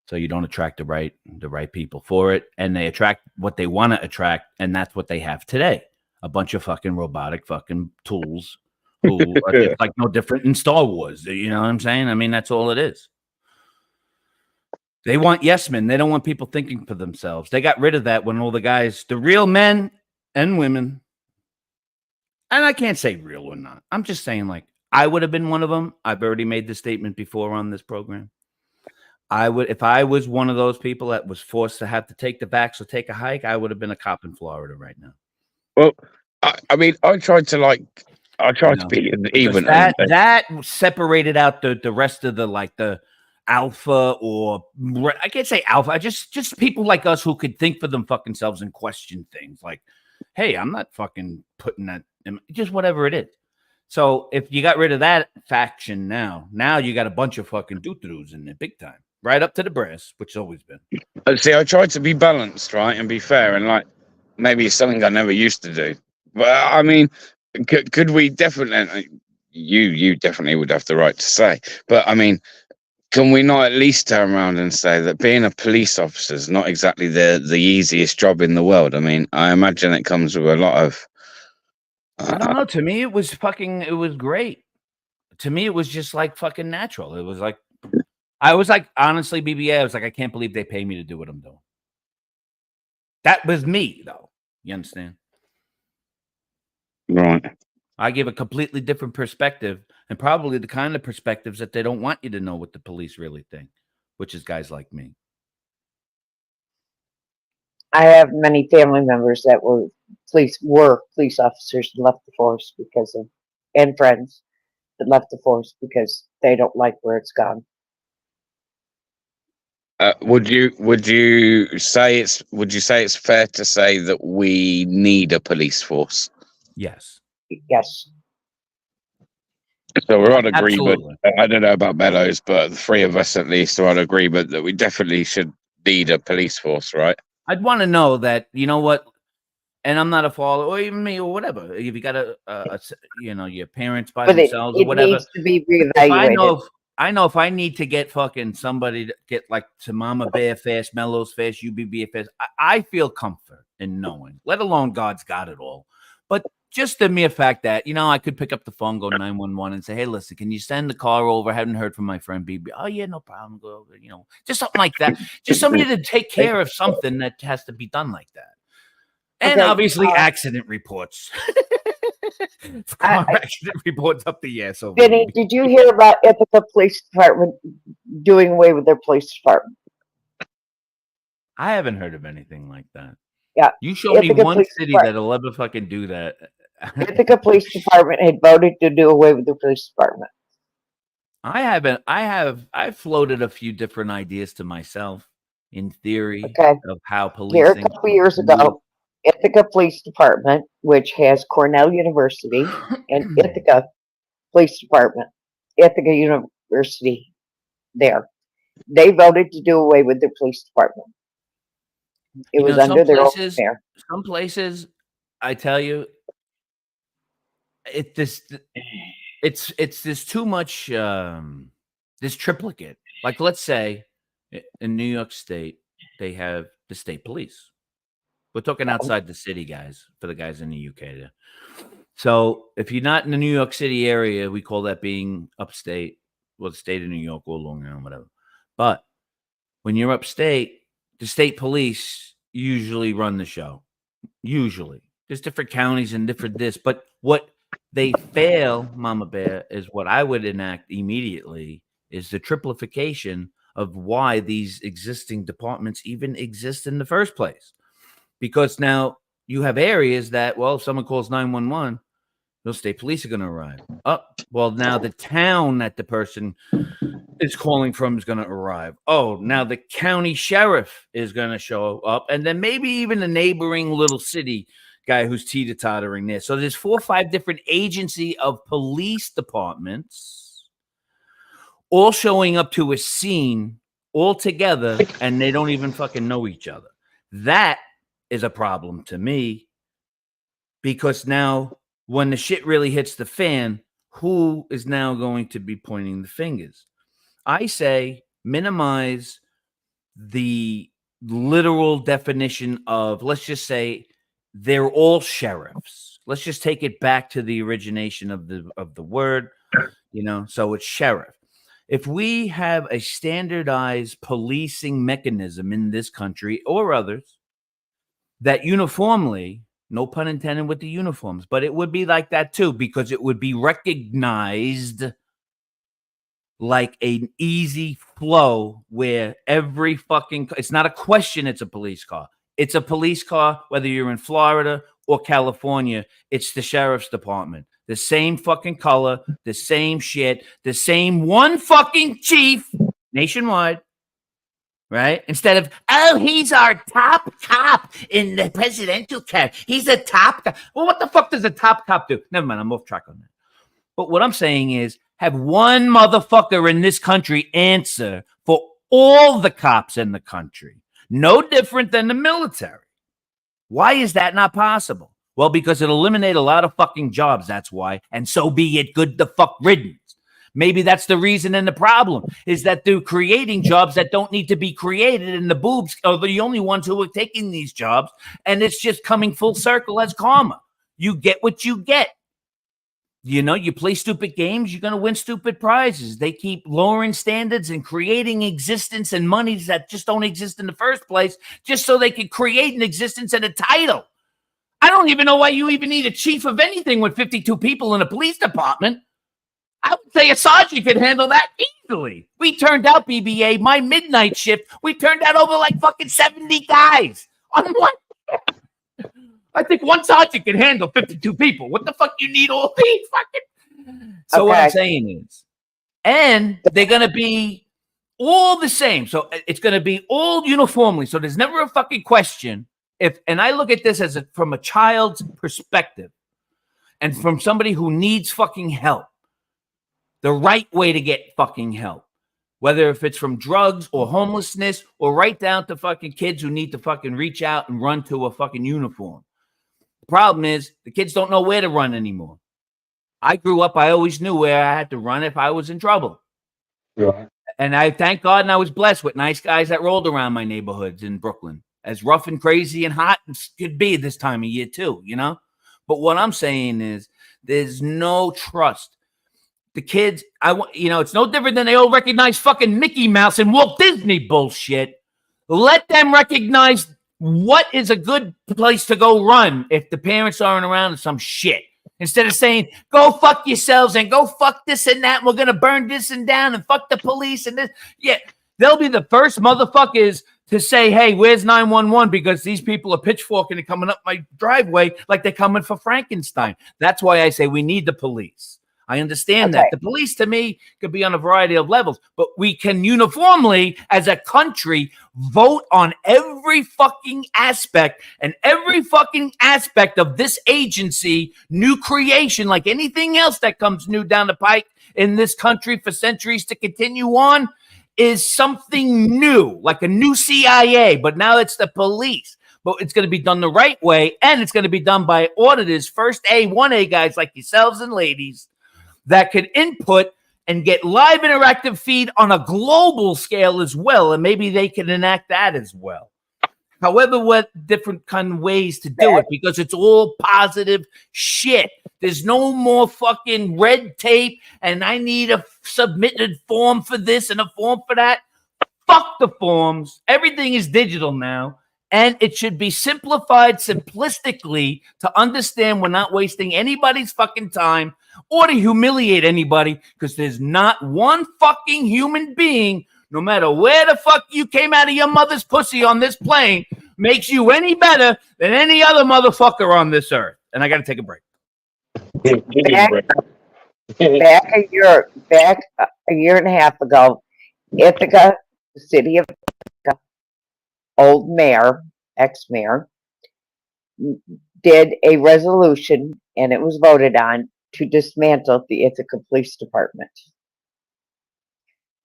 So you don't attract the right people for it, and they attract what they want to attract, and that's what they have today. A bunch of fucking robotic fucking tools who are just like no different in Star Wars. You know what I'm saying? I mean, that's all it is. They want yes men. They don't want people thinking for themselves. They got rid of that when all the guys, the real men and women, and I can't say real or not. I'm just saying, like, I would have been one of them. I've already made this statement before on this program. I would, if I was one of those people that was forced to have to take the backs or take a hike, I would have been a cop in Florida right now. Well, I mean, I tried to be even. That separated out the rest of the alpha, or I can't say alpha. Just people like us who could think for them fucking selves and question things. Like, hey, I'm not fucking putting that in, just whatever it is. So if you got rid of that faction now you got a bunch of fucking doo-doos in there, big time, right up to the brass, which has always been. See, I tried to be balanced, right, and be fair, and like maybe it's something I never used to do. But I mean, could we definitely? You definitely would have the right to say. But I mean, can we not at least turn around and say that being a police officer is not exactly the easiest job in the world? I mean, I imagine it comes with a lot of. I don't know. To me, it was great. To me, it was just like fucking natural. It was like, I was like, honestly, BBA, I was like, I can't believe they pay me to do what I'm doing. That was me, though. You understand? Right. I give a completely different perspective, and probably the kind of perspectives that they don't want you to know what the police really think, which is guys like me. I have many family members that were police officers and left the force and friends that left the force because they don't like where it's gone. Would you say it's fair to say that we need a police force? Yes. Yes. So we're on agreement. Absolutely. I don't know about Meadows, but the three of us at least are on agreement that we definitely should need a police force, right? I'd want to know that, you know what, and I'm not a follower, or even me, or whatever. If you got your parents by themselves or whatever, needs to be reevaluated. I know if I need to get fucking somebody to get like to Mama Bear fast, Mellows fast, UBB fast, I feel comfort in knowing, let alone God's got it all. But just the mere fact that, I could pick up the phone, go 911 and say, hey, listen, can you send the car over? I haven't heard from my friend BB. Oh, yeah, no problem. Go over, just something like that. Just somebody to take care of something that has to be done like that. And obviously accident reports. Accident reports up the ass over. Vinny, did you hear about Ithaca Police Department doing away with their police department? I haven't heard of anything like that. Yeah. You show me Ithaca one Police city Department- that'll ever fucking do that. Ithaca Police Department had voted to do away with the police department. I've floated a few different ideas to myself in theory Okay. of how Here, policing. a couple years ago, Ithaca Police Department, which has Cornell University and Ithaca Police Department, Ithaca University there, they voted to do away with their police department. It was under their own there. Some places, I tell you, it's there's too much this triplicate. Like, let's say in New York State, they have the state police. We're talking outside the city, guys, for the guys in the UK there. So if you're not in the New York City area, we call that being upstate, well, the state of New York or Long Island, whatever. But when you're upstate, the state police usually run the show. Usually. There's different counties and different this, but what they fail, Mama Bear, is what I would enact immediately is the triplification of why these existing departments even exist in the first place. Because now you have areas that, well, if someone calls 911, those state police are going to arrive. Oh, well, now the town that the person is calling from is going to arrive. Oh, now the county sheriff is going to show up. And then maybe even the neighboring little city guy who's teeter-tottering there. So there's 4 or 5 different agency of police departments all showing up to a scene all together, and they don't even fucking know each other. That is a problem to me, because now when the shit really hits the fan, who is now going to be pointing the fingers? I say minimize the literal definition of, let's just say, they're all sheriffs. Let's just take it back to the origination of the word, so it's sheriff. If we have a standardized policing mechanism in this country or others that uniformly, no pun intended with the uniforms, but it would be like that too, because it would be recognized like an easy flow where every fucking, it's not a question, it's a police car. It's a police car, whether you're in Florida or California, it's the sheriff's department. The same fucking color, the same shit, the same one fucking chief nationwide, right? Instead of, oh, he's our top cop in the presidential car. He's a top cop. Well, what the fuck does a top cop do? Never mind, I'm off track on that. But what I'm saying is, have one motherfucker in this country answer for all the cops in the country. No different than the military. Why is that not possible? Well, because it'll eliminate a lot of fucking jobs, that's why. And so be it, good the fuck riddance. Maybe that's the reason and the problem, is that they're creating jobs that don't need to be created, and the boobs are the only ones who are taking these jobs, and it's just coming full circle as karma. You get what you get. You play stupid games, you're going to win stupid prizes. They keep lowering standards and creating existence and monies that just don't exist in the first place, just so they can create an existence and a title. I don't even know why you even need a chief of anything with 52 people in a police department. I would say a sergeant could handle that easily. We turned out, BBA, my midnight shift, we turned out over like fucking 70 guys on one. I think one sergeant can handle 52 people. What the fuck you need all these fucking? So what I'm saying is, and they're going to be all the same. So it's going to be all uniformly. So there's never a fucking question. And I look at this as from a child's perspective and from somebody who needs fucking help, the right way to get fucking help, whether if it's from drugs or homelessness or right down to fucking kids who need to fucking reach out and run to a fucking uniform. The problem is the kids don't know where to run anymore. I grew up, I always knew where I had to run if I was in trouble. Right. And I thank God and I was blessed with nice guys that rolled around my neighborhoods in Brooklyn, as rough and crazy and hot as could be this time of year too, But what I'm saying is there's no trust. The kids, it's no different than they all recognize fucking Mickey Mouse and Walt Disney bullshit. Let them recognize what is a good place to go run if the parents aren't around and some shit. Instead of saying, go fuck yourselves and go fuck this and that, and we're going to burn this and down and fuck the police and this. Yeah, they'll be the first motherfuckers to say, hey, where's 911? Because these people are pitchforking and coming up my driveway like they're coming for Frankenstein. That's why I say we need the police. I understand that. The police, to me, could be on a variety of levels, but we can uniformly, as a country, vote on every fucking aspect and every fucking aspect of this agency, new creation, like anything else that comes new down the pike in this country for centuries to continue on, is something new, like a new CIA, but now it's the police. But it's going to be done the right way, and it's going to be done by auditors, first A, 1A guys like yourselves and ladies that could input and get live interactive feed on a global scale as well, and maybe they can enact that as well. However, what different kind of ways to do it, because it's all positive shit. There's no more fucking red tape, and I need a submitted form for this and a form for that. Fuck the forms. Everything is digital now, and it should be simplified simplistically to understand we're not wasting anybody's fucking time or to humiliate anybody, because there's not one fucking human being, no matter where the fuck you came out of your mother's pussy on this plane, makes you any better than any other motherfucker on this earth. And I got to take a break. Back a year and a half ago, Ithaca, the city of Ithaca, old mayor, ex-mayor, did a resolution, and it was voted on, to dismantle the Ithaca Police Department,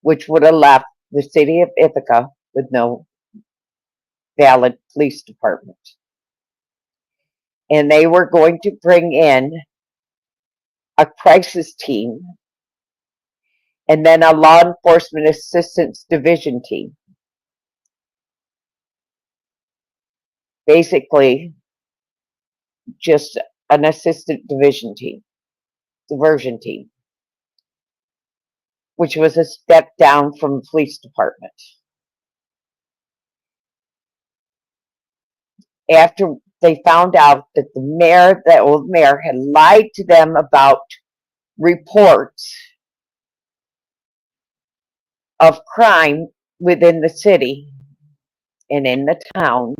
which would have left the city of Ithaca with no valid police department. And they were going to bring in a crisis team and then a law enforcement assistance division team. Basically, just an assistant diversion team, which was a step down from the police department. After they found out that the old mayor, had lied to them about reports of crime within the city and in the town,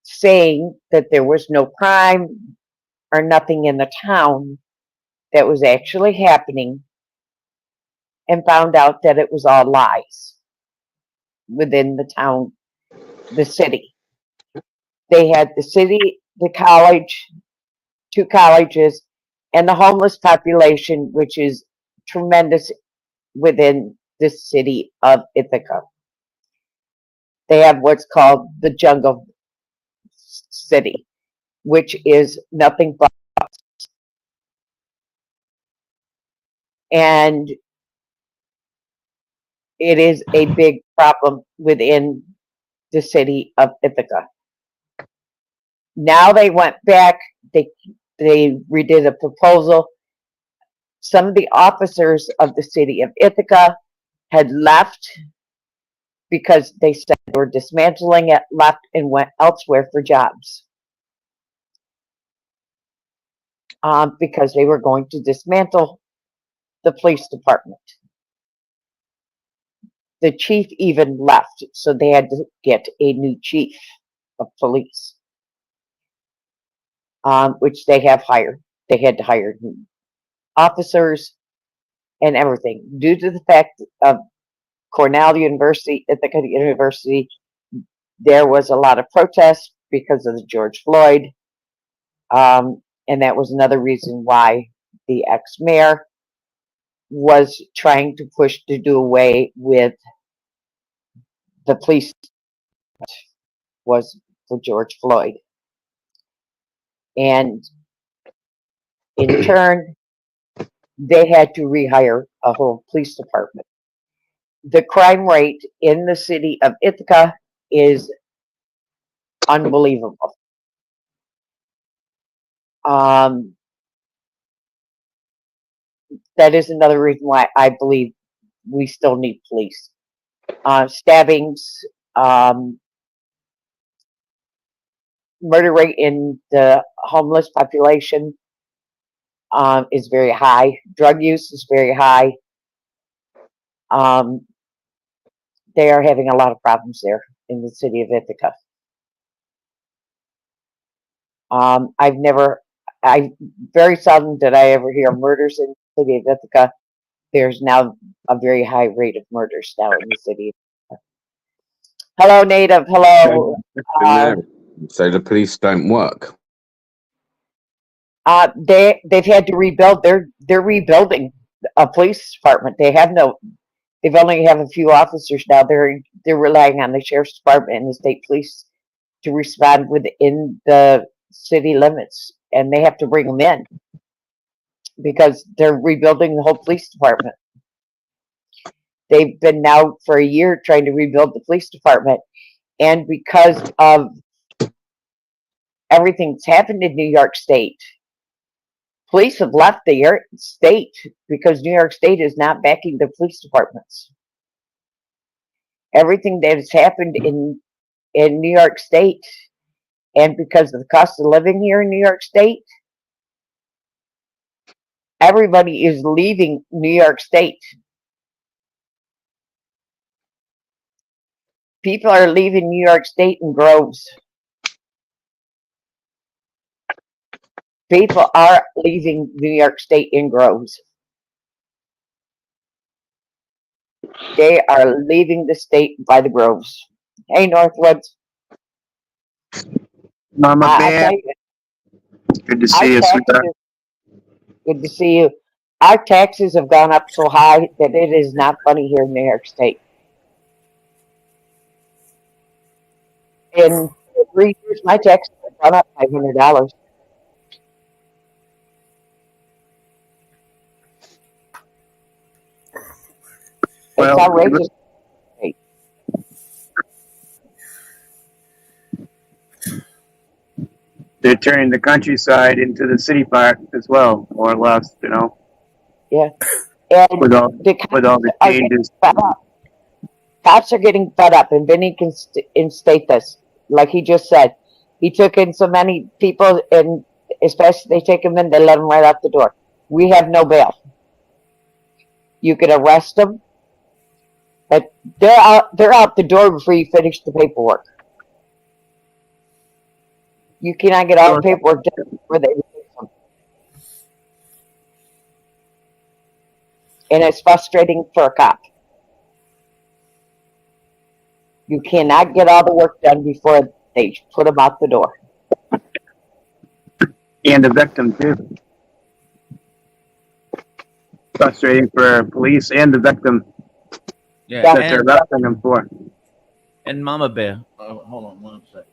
saying that there was no crime or nothing in the town that was actually happening, and found out that it was all lies within the town, the city. They had the city, the college, 2 colleges, and the homeless population, which is tremendous within the city of Ithaca. They have what's called the Jungle City, which is nothing but, and it is a big problem within the city of Ithaca. Now they went back, they redid a proposal. Some of the officers of the city of Ithaca had left because they said they were dismantling it, left and went elsewhere for jobs. Because they were going to dismantle the police department. The chief even left, so they had to get a new chief of police, which they have hired. They had to hire officers and everything. Due to the fact of Cornell University, Ithaca University, there was a lot of protests because of the George Floyd, and that was another reason why the ex-mayor was trying to push to do away with the police, was for George Floyd. And in turn, they had to rehire a whole police department. The crime rate in the city of Ithaca is unbelievable. That is another reason why I believe we still need police. Stabbings, murder rate in the homeless population is very high. Drug use is very high. they are having a lot of problems there in the city of Ithaca. Very seldom did I ever hear murders in the city of Ithaca. There's now a very high rate of murders now in the city. Hello, Native. Hello. So the police don't work. They've had to rebuild. They're rebuilding a police department. They've only have a few officers now. They're relying on the sheriff's department and the state police to respond within the city limits, and they have to bring them in because they're rebuilding the whole police department. They've been now for a year trying to rebuild the police department, and because of everything that's happened in New York State, police have left the state because New York State is not backing the police departments. Everything that has happened in New York State, and because of the cost of living here in New York State, everybody is leaving New York State. People are leaving New York State in droves. People are leaving New York State in droves. They are leaving the state by the groves. Hey, Northwoods. Mama Bear. Good to see you, sweetheart. Good to see you. Our taxes have gone up so high that it is not funny here in New York State. In 3 years, my taxes have gone up $500. Well, it's outrageous. They're turning the countryside into the city park as well, more or less, you know. Yeah. And with all the changes. Cops are getting fed up, and Vinny can instate this. Like he just said, he took in so many people, and especially they take them in, they let them right out the door. We have no bail. You could arrest them, but they're out the door before you finish the paperwork. You cannot get all the paperwork done before they release them. And it's frustrating for a cop. You cannot get all the work done before they put them out the door. And the victim, too. Frustrating for police and the victim. Yeah, that they're arresting them for. And Mama Bear. Hold on one second.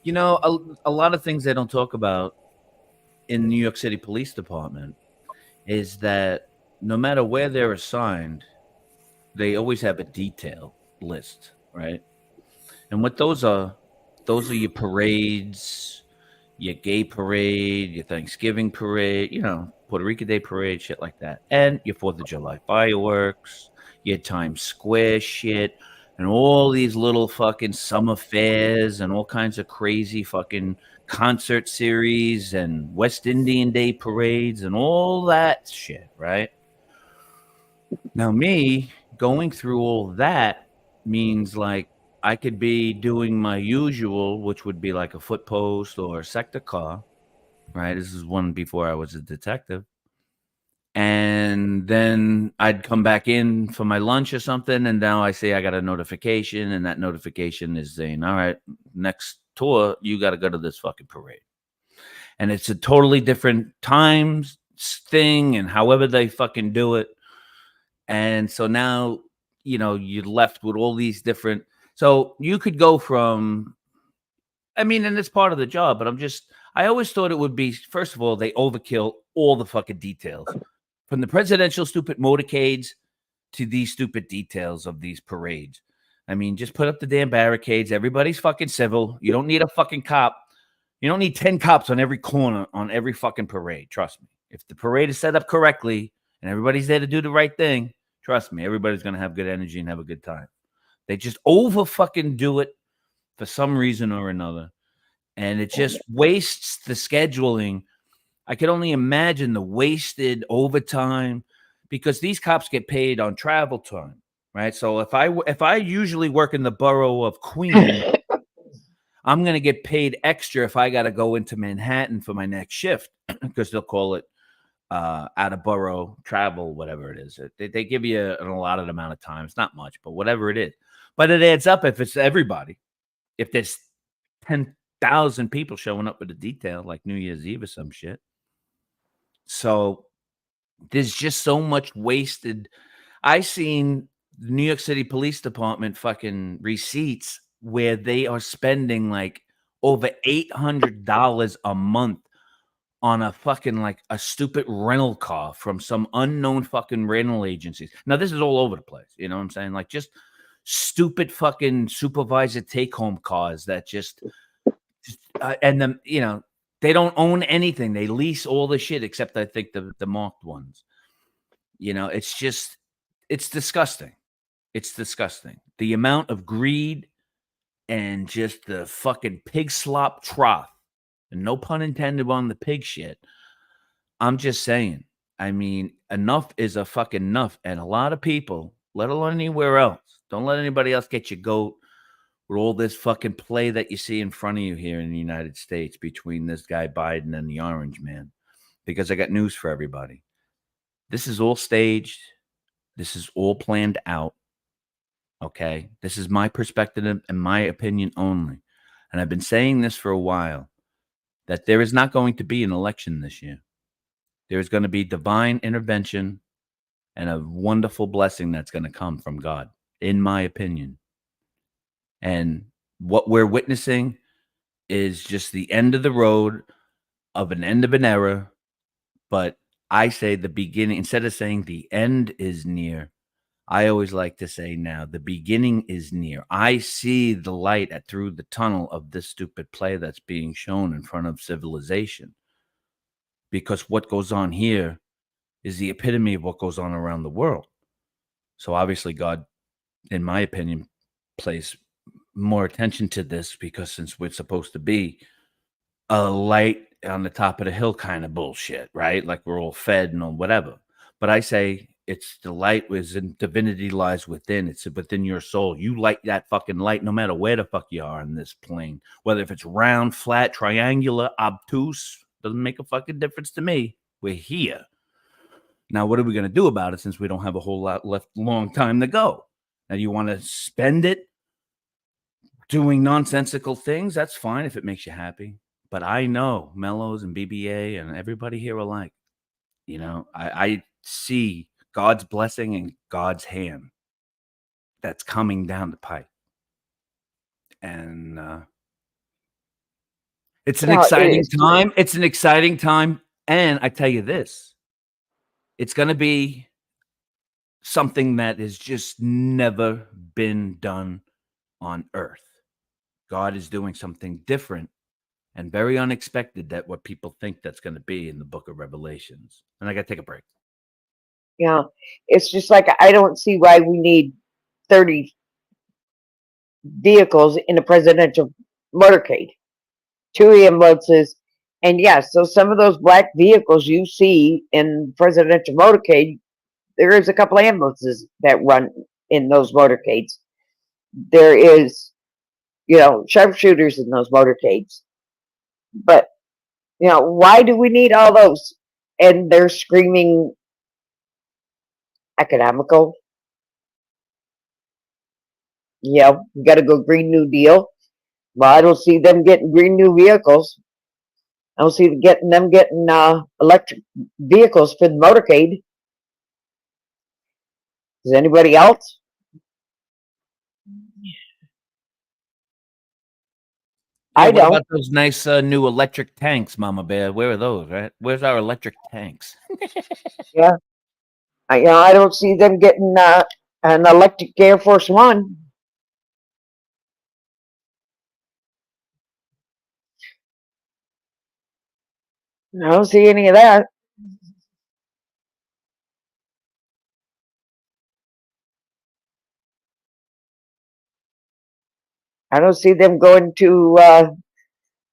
You know, a lot of things they don't talk about in New York City Police Department is that no matter where they're assigned, they always have a detail list, right? And what those are your parades, your gay parade, your Thanksgiving parade, you know, Puerto Rico Day parade, shit like that. And your 4th of July fireworks, your Times Square shit, and all these little fucking summer fairs and all kinds of crazy fucking concert series and West Indian Day parades and all that shit, right? Now, me going through all that means like I could be doing my usual, which would be like a foot post or a sector car, right? This is one before I was a detective. And then I'd come back in for my lunch or something, and now I say I got a notification, and that notification is saying, all right, next tour, you got to go to this fucking parade. And it's a totally different times thing, and however they fucking do it. And so now, you know, you're left with all these different, so you could go from, I mean, and it's part of the job, but I always thought it would be, first of all, they overkill all the fucking details. From the presidential stupid motorcades to these stupid details of these parades. I mean, just put up the damn barricades. Everybody's fucking civil. You don't need a fucking cop. You don't need 10 cops on every corner on every fucking parade. Trust me. If the parade is set up correctly and everybody's there to do the right thing, trust me, everybody's going to have good energy and have a good time. They just over fucking do it for some reason or another. And it just wastes the scheduling. I could only imagine the wasted overtime because these cops get paid on travel time, right? So if I usually work in the borough of Queens, I'm going to get paid extra if I got to go into Manhattan for my next shift because they'll call it out of borough travel, whatever it is. They give you an allotted amount of time. It's not much, but whatever it is. But it adds up if it's everybody. If there's 10,000 people showing up with a detail like New Year's Eve or some shit. So there's just so much wasted. I seen the New York City Police Department fucking receipts where they are spending like over $800 a month on a fucking like a stupid rental car from some unknown fucking rental agencies. Now this is all over the place. You know what I'm saying? Like just stupid fucking supervisor take home cars that just and then, you know, they don't own anything. They lease all the shit except I think the marked ones. You know, it's just, it's disgusting. It's disgusting. The amount of greed and just the fucking pig slop trough, and no pun intended on the pig shit. I'm just saying, I mean, enough is a fucking enough. And a lot of people, let alone anywhere else, don't let anybody else get your goat with all this fucking play that you see in front of you here in the United States between this guy Biden and the orange man. Because I got news for everybody. This is all staged. This is all planned out. Okay? This is my perspective and my opinion only. And I've been saying this for a while, that there is not going to be an election this year. There is going to be divine intervention and a wonderful blessing that's going to come from God, in my opinion. And what we're witnessing is just the end of the road of an end of an era. But I say the beginning, instead of saying the end is near, I always like to say now the beginning is near. I see the light through the tunnel of this stupid play that's being shown in front of civilization. Because what goes on here is the epitome of what goes on around the world. So obviously God, in my opinion, plays more attention to this because since we're supposed to be a light on the top of the hill kind of bullshit, right? Like we're all fed and all whatever. But I say it's the light was in divinity lies within. It's within your soul. You light that fucking light no matter where the fuck you are on this plane. Whether if it's round, flat, triangular, obtuse, doesn't make a fucking difference to me. We're here. Now, what are we going to do about it since we don't have a whole lot left, long time to go? Now, you want to spend it doing nonsensical things? That's fine if it makes you happy. But I know Mellows and BBA and everybody here alike. You know, I see God's blessing and God's hand that's coming down the pipe. And it's an exciting time. It's an exciting time. And I tell you this, it's going to be something that has just never been done on earth. God is doing something different and very unexpected that what people think that's going to be in the book of Revelations. And I got to take a break. Yeah, it's just like I don't see why we need 30 vehicles in a presidential motorcade, 2 ambulances, and yes, so some of those black vehicles you see in presidential motorcade, there is a couple ambulances that run in those motorcades. There is, you know, sharpshooters in those motorcades, but you know, why do we need all those? And they're screaming economical. Yeah, we got to go Green New Deal. Well, I don't see them getting green new vehicles. I don't see them getting electric vehicles for the motorcade. Does anybody else? Yeah, I what don't. about those nice new electric tanks, Mama Bear? Where are those, right? Where's our electric tanks? Yeah. You know, I don't see them getting an electric Air Force One. I don't see any of that. I don't see them going to an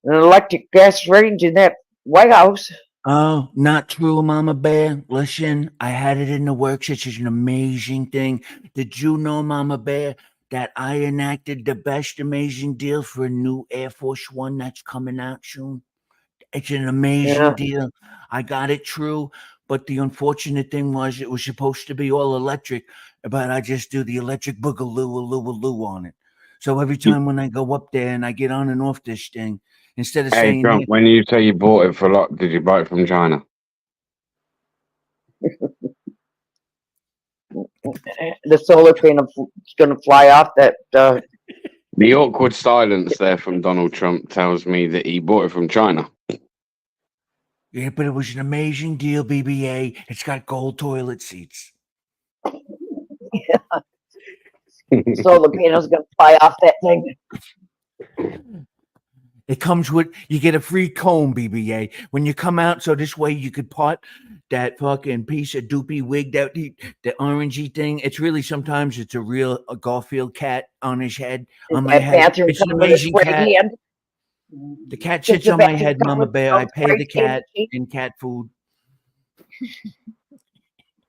electric gas range in that White House. Oh, not true, Mama Bear. Listen, I had it in the works. It's an amazing thing. Did you know, Mama Bear, that I enacted the best amazing deal for a new Air Force One that's coming out soon? It's an amazing Yeah. deal. I got it true, but the unfortunate thing was it was supposed to be all electric, but I just do the electric boogaloo on it. So every time when I go up there and I get on and off this thing, instead of Hey, saying, Trump, when you say you bought it for a lot, did you buy it from China? The solar panel is going to fly off that. The awkward silence there from Donald Trump tells me that he bought it from China. yeah, but it was an amazing deal, BBA. It's got gold toilet seats. Solar panel's going to fly off that thing. It comes with, you get a free comb, BBA, when you come out. So this way you could pot that fucking piece of doopy wig, that the orangey thing. It's really, sometimes it's a real Garfield cat on his head, on my That head. bathroom It's an come with a amazing spray cat. hand. The cat Does sits the on my bathroom head, come Mama with its Bear. own I pay spray the tan cat machine? in cat food.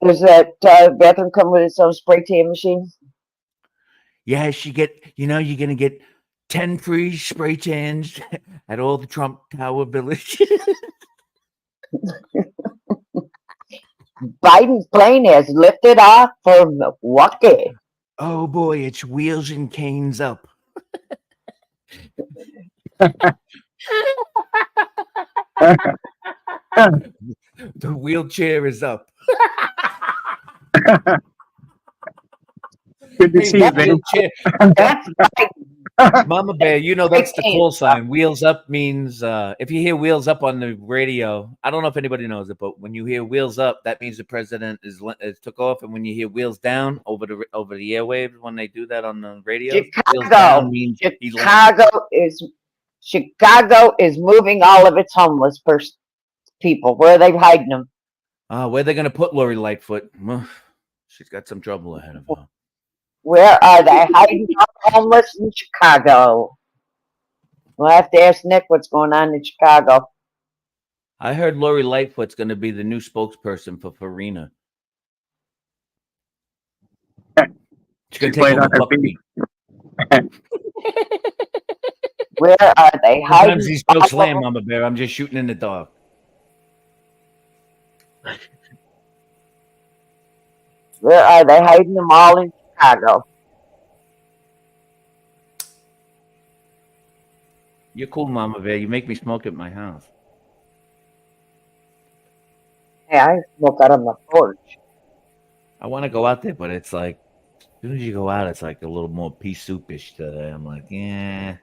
Does that bathroom come with its own spray tan machine? Yes, you're going to get 10 free spray tans at all the Trump Tower Village. Biden's plane has lifted off from Milwaukee. Oh boy, it's wheels and canes up. The wheelchair is up. Good to see you, Vinny. Mama Bear, you know that's the call sign. Wheels up means if you hear wheels up on the radio, I don't know if anybody knows it, but when you hear wheels up, that means the president is took off. And when you hear wheels down over the airwaves, when they do that on the radio, wheels down means he's Chicago is moving all of its homeless people. Where are they hiding them? Where they going to put Lori Lightfoot? Well, she's got some trouble ahead of her. Where are they hiding the homeless in Chicago? We'll have to ask Nick what's going on in Chicago. I heard Lori Lightfoot's going to be the new spokesperson for Farina. She's going to take over Buckbeak. Where are they hiding? Sometimes these jokes land, Mama Bear. I'm just shooting in the dark. Where are they hiding them all in Chicago? You're cool, Mama Bear. You make me smoke at my house. Hey, I smoke out on the porch. I want to go out there, but it's like, as soon as you go out, it's like a little more pea soupish today. I'm like, yeah.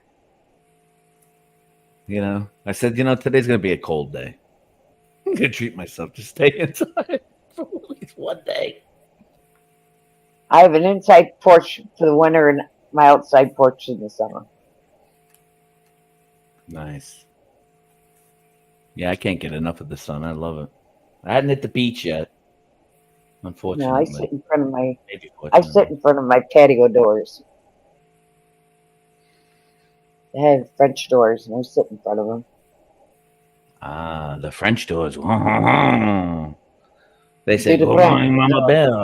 You know, I said, today's going to be a cold day. I'm going to treat myself to stay inside for at least one day. I have an inside porch for the winter and my outside porch in the summer. Nice. Yeah, I can't get enough of the sun. I love it. I hadn't hit the beach yet, unfortunately. No, I sit in front of my patio doors. They have French doors, and I sit in front of them. Ah, the French doors. They say, Do the "Good French. morning, Mama Bear."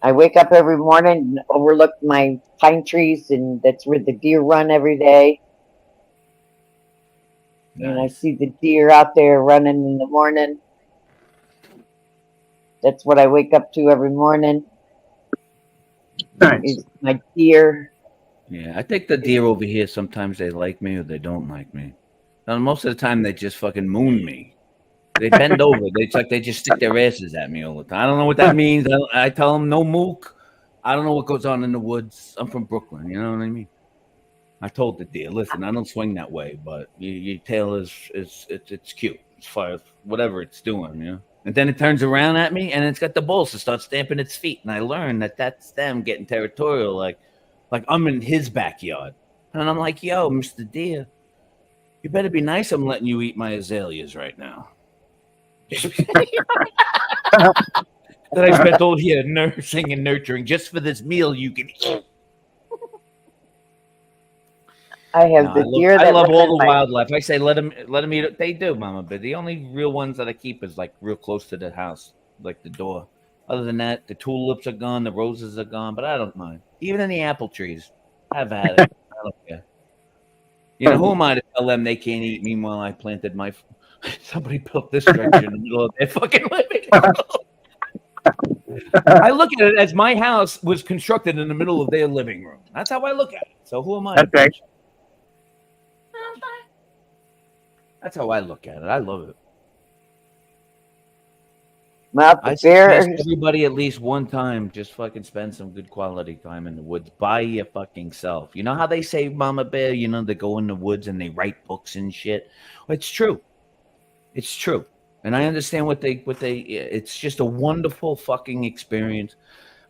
I wake up every morning and overlook my pine trees, and that's where the deer run every day. Nice. And I see the deer out there running in the morning. That's what I wake up to every morning. Nice. Is my deer. Yeah, I think the deer over here, sometimes they like me or they don't like me. And most of the time, they just fucking moon me. They bend over. It's like they just stick their asses at me all the time. I don't know what that means. I tell them no mook. I don't know what goes on in the woods. I'm from Brooklyn. You know what I mean? I told the deer, listen, I don't swing that way, but your tail is cute. It's fire, whatever it's doing, you know. And then it turns around at me, and it's got the balls to start stamping its feet. And I learned that that's them getting territorial, like I'm in his backyard. And I'm like, yo, Mr. Deer, you better be nice. I'm letting you eat my azaleas right now. That I spent all year nursing and nurturing just for this meal you can eat. I have No, the deer I that love live all in the my. wildlife. I say let them eat it. They do, Mama. But the only real ones that I keep is like real close to the house, like the door. Other than that, the tulips are gone, the roses are gone, but I don't mind. Even in the apple trees, I've had it. I don't care. You know, who am I to tell them they can't eat? Meanwhile, I planted my. Somebody built this structure in the middle of their fucking living room. I look at it as my house was constructed in the middle of their living room. That's how I look at it. So who am I? That's right. That's how I look at it. I love it. Well, I the suggest bears. everybody at least one time just fucking spend some good quality time in the woods by your fucking self. You know how they say, Mama Bear, you know, they go in the woods and they write books and shit? Well, it's true. It's true. And I understand what they it's just a wonderful fucking experience.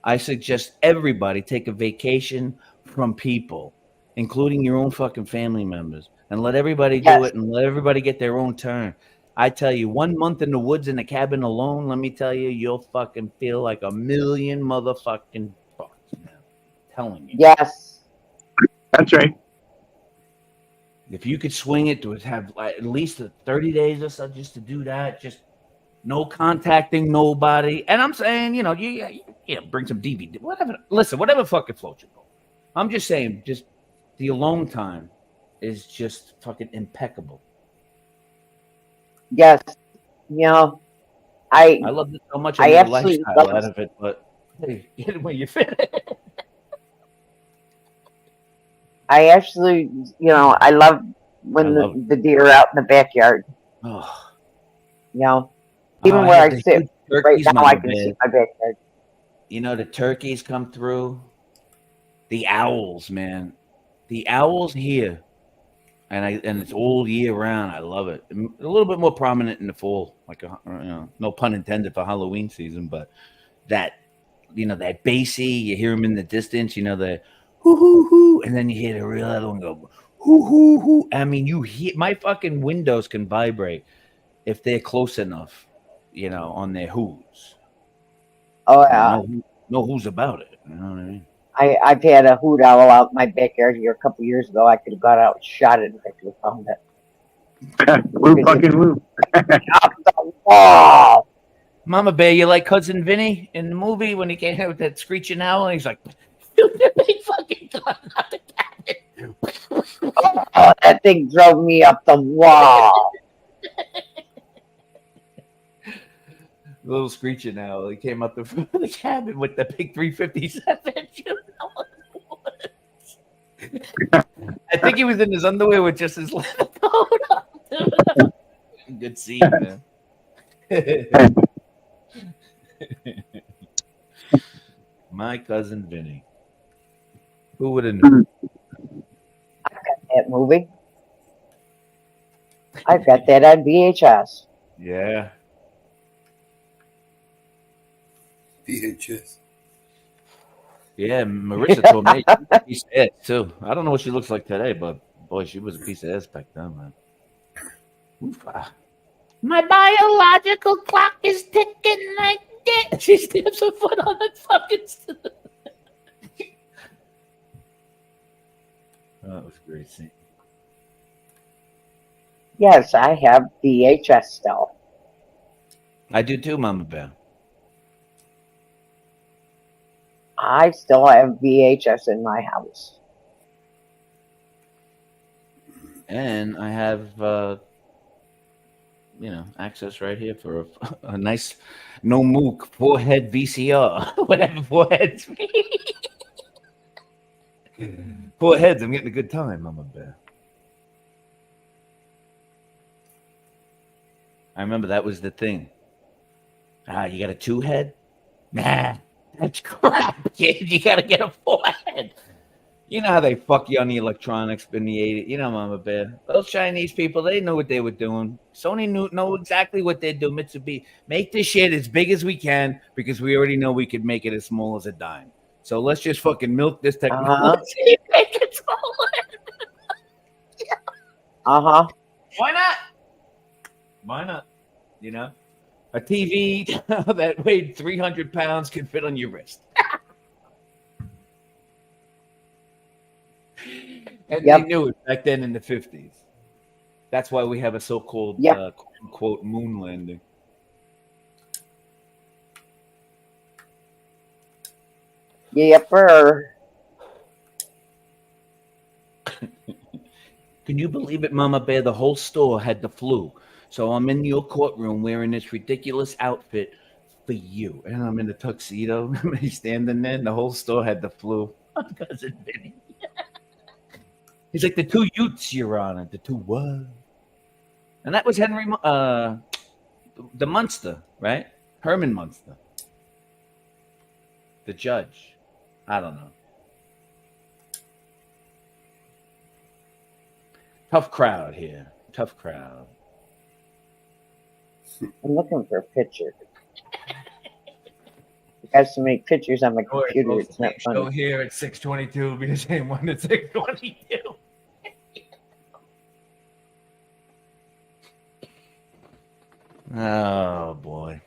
I suggest everybody take a vacation from people, including your own fucking family members, and let everybody do Yes. it and let everybody get their own turn. I tell you, 1 month in the woods in a cabin alone, let me tell you, you'll fucking feel like a million motherfucking bucks, man. I'm telling you. Yes. That's right. If you could swing it to have at least 30 days or so just to do that, just no contacting nobody. And I'm saying, you know, you bring some DVD, whatever. Listen, whatever fucking floats your boat. I'm just saying, just the alone time is just fucking impeccable. Yes. You know, I love it so much. I I made a absolutely lifestyle love out of it, but hey, get it where you fit. I actually, you know, I love when the deer are out in the backyard. Oh, You know, even I where have I the sit huge right turkeys, now, Mama I can see Bear. my backyard. You know, the turkeys come through. The owls, man. The owls here. And it's all year round. I love it. A little bit more prominent in the fall, like no pun intended for Halloween season, but that that bassy, you hear them in the distance, the hoo hoo hoo, and then you hear the real other one go hoo hoo hoo. I mean, you hear my fucking windows can vibrate if they're close enough, on their hoos. Oh yeah. No who's about it. You know what I mean? I've had a hoot owl out in my backyard here a couple years ago. I could have got out and shot it if I could have found it. Woo fucking woo. Oh, Mama Bear, you like Cousin Vinny in the movie when he came out with that screeching owl? And he's like, big fucking gun out the cabin. Oh, that thing drove me up the wall. Little screeching owl. He came up the cabin with the big 357. I think he was in his underwear with just his leather coat on. Good scene, man. My Cousin Vinny. Who would have known? I've got that movie. I've got that on VHS. Yeah. VHS. Yeah, Marissa told me she was a piece of ass too. I don't know what she looks like today, but boy, she was a piece of ass back then, man. Oof-ah. My biological clock is ticking like that. She stamps her foot on the fucking. That was a great scene. Yes, I have VHS still. I do too, Mama Bear. I still have VHS in my house. And I have, access right here for a nice no mook 4-head VCR. Whatever 4 heads mean. 4 heads, I'm getting a good time, Mama Bear. I remember that was the thing. You got a 2-head? Nah, that's crap, kid. You got to get a 4-head. You know how they fuck you on the electronics in the 80s. You know, Mama Bear. Those Chinese people, they knew what they were doing. Sony know exactly what they're doing. Mitsubishi, make this shit as big as we can because we already know we could make it as small as a dime. So let's just fucking milk this technology. Make it smaller. Uh-huh. Why not? Why not? A TV that weighed 300 pounds could fit on your wrist. And Yep. they knew it back then in the 50s. That's why we have a so-called Yep. quote-unquote moon landing. Yepper. Can you believe it, Mama Bear? The whole store had the flu. So I'm in your courtroom wearing this ridiculous outfit for you. And I'm in the tuxedo. He's standing there, and the whole store had the flu. My cousin Vinny. He's like, the two Utes, Your Honor. The two what? And that was Henry, the Munster, right? Herman Munster. The judge. I don't know. Tough crowd here. Tough crowd. I'm looking for a picture. I got so many pictures on my computer. It's not Go funny. here at 6:22. Be the same one at 6:22. Oh boy.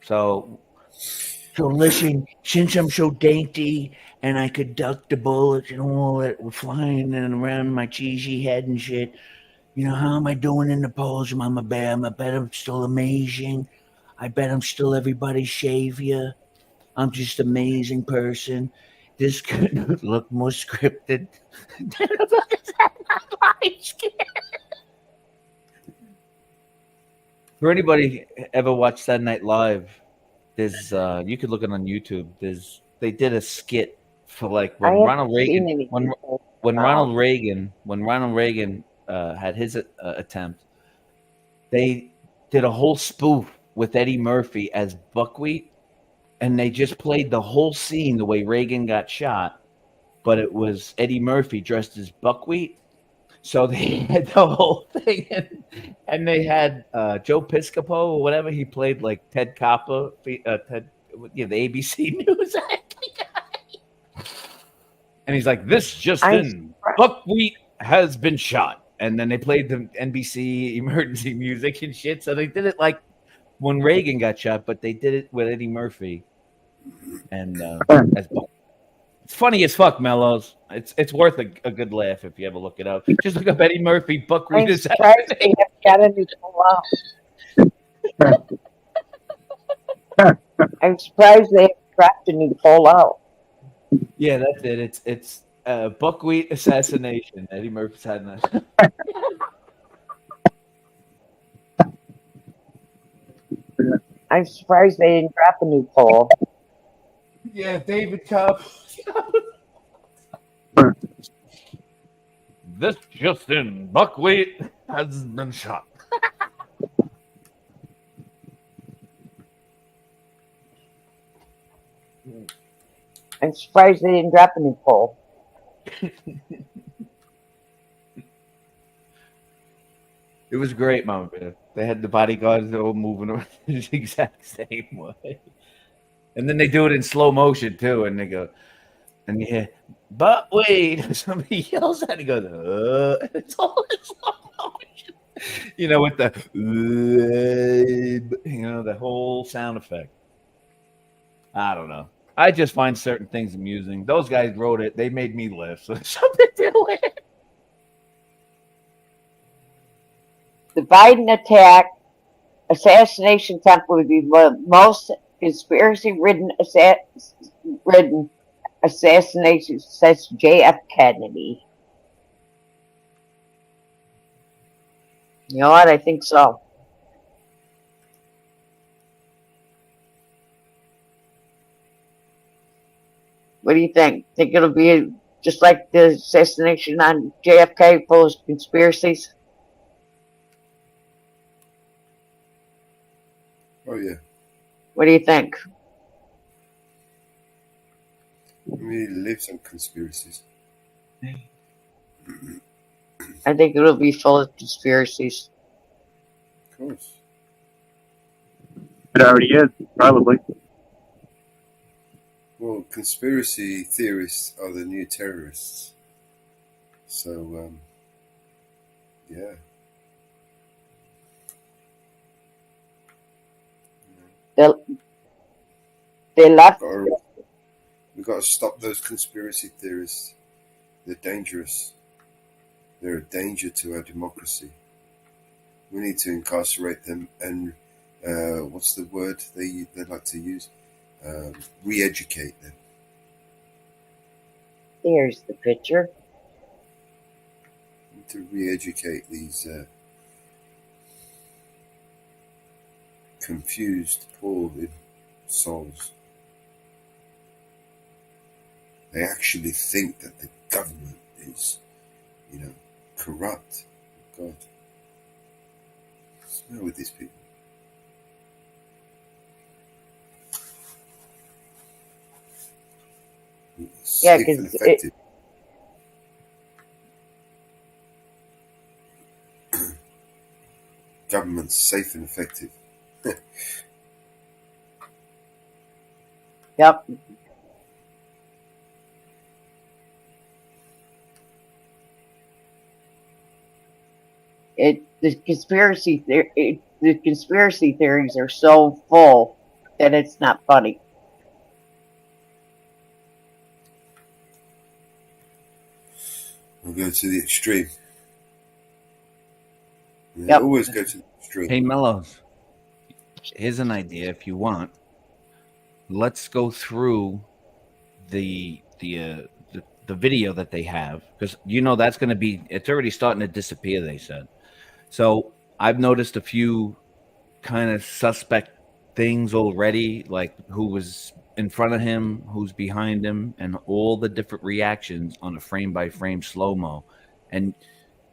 So listen, since I'm so dainty and I could duck the bullets and all that were flying and around my cheesy head and shit, you know, how am I doing in the polls, Mama Bear? I bet I'm still amazing. I bet I'm still everybody's savior. I'm just an amazing person. This could look more scripted. For anybody ever watched Saturday Night Live, there's you could look it on YouTube. They did a skit for like I when haven't Ronald seen Reagan anything. when Ronald Reagan had his attempt. They did a whole spoof with Eddie Murphy as Buckwheat, and they just played the whole scene the way Reagan got shot, but it was Eddie Murphy dressed as Buckwheat. So they had the whole thing, and they had Joe Piscopo or whatever. He played like Ted Koppel, the ABC News guy. And he's like, "This just in, Buckwheat has been shot." And then they played the NBC emergency music and shit. So they did it like when Reagan got shot, but they did it with Eddie Murphy. And as Buckwheat. It's funny as fuck, Mellows. It's worth a good laugh if you ever look it up. Just look up Eddie Murphy, Buckwheat. I'm surprised they have got a new poll out. I'm surprised they have dropped a new poll out. Yeah, that's it. It's Buckwheat assassination. Eddie Murphy's had that. I'm surprised they didn't drop a new poll. Yeah, David Cobb. This just in, Buckwheat has been shot. I'm surprised they didn't drop a new poll. It was great, Mama Bear. They had the bodyguards all moving around the exact same way. And then they do it in slow motion too, and they go, and you hear, "But wait!" Somebody yells at it, and goes, and it's all in slow motion. You know, with the, the whole sound effect. I don't know. I just find certain things amusing. Those guys wrote it. They made me laugh. So there's something to it. The Biden assassination attempt would be one of the most conspiracy-ridden assassinations since J.F. Kennedy. You know what? I think so. What do you think? Think it'll be just like the assassination on JFK, full of conspiracies? Oh, yeah. What do you think? We live some conspiracies. I think it'll be full of conspiracies. Of course. It already is, probably. Well, conspiracy theorists are the new terrorists. So, yeah. They left. Got We've got to stop those conspiracy theorists. They're dangerous. They're a danger to our democracy. We need to incarcerate them and, what's the word they like to use? Re-educate them. There's the picture. We need to re-educate these confused, poor souls. They actually think that the government is, corrupt. God. What's the matter with these people? Yeah, Safe and 'cause effective. Government's safe and effective. Yep. The conspiracy theories are so full that it's not funny. We'll go to the extreme. Yep. Always go to the extreme. Hey, Mellows, here's an idea if you want. Let's go through the video that they have, because that's going to be, it's already starting to disappear, they said. So I've noticed a few kind of suspect things already, like who was in front of him, who's behind him, and all the different reactions on a frame by frame slow-mo. And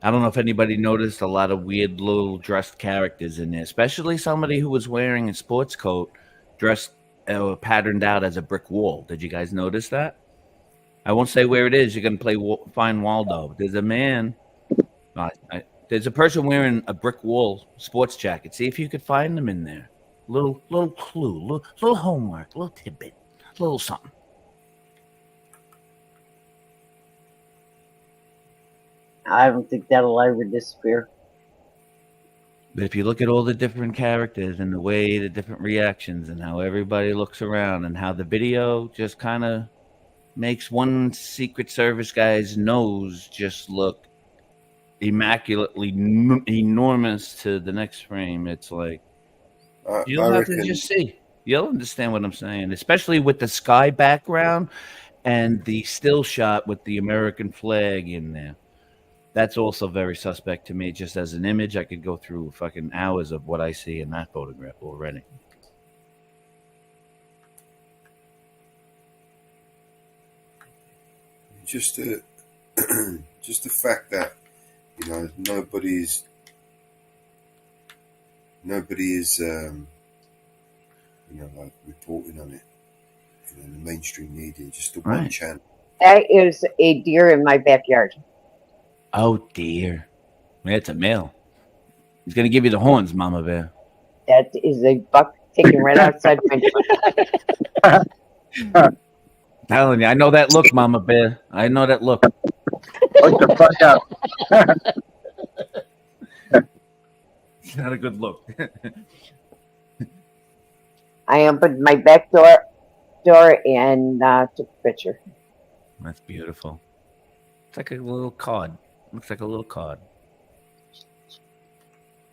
I don't know if anybody noticed a lot of weird little dressed characters in there, especially somebody who was wearing a sports coat dressed patterned out as a brick wall. Did you guys notice that? I won't say where it is. You're going to find Waldo. There's a man. There's a person wearing a brick wall sports jacket. See if you could find them in there. Little clue, little homework, little tidbit, little something. I don't think that'll ever disappear. But if you look at all the different characters and the way the different reactions and how everybody looks around and how the video just kind of makes one Secret Service guy's nose just look immaculately enormous to the next frame, it's like you'll have to just see. You'll understand what I'm saying, especially with the sky background and the still shot with the American flag in there. That's also very suspect to me. Just as an image, I could go through fucking hours of what I see in that photograph already. Just the fact that nobody is like reporting on it. The mainstream media, just the one channel. That is a deer in my backyard. Oh dear, it's a male. He's gonna give you the horns, Mama Bear. That is a buck taken right outside my door. Telling you, I know that look, Mama Bear. I know that look. Wake the fuck up. It's not a good look. I opened my back door and took a picture. That's beautiful. It's like a little card. Looks like a little card.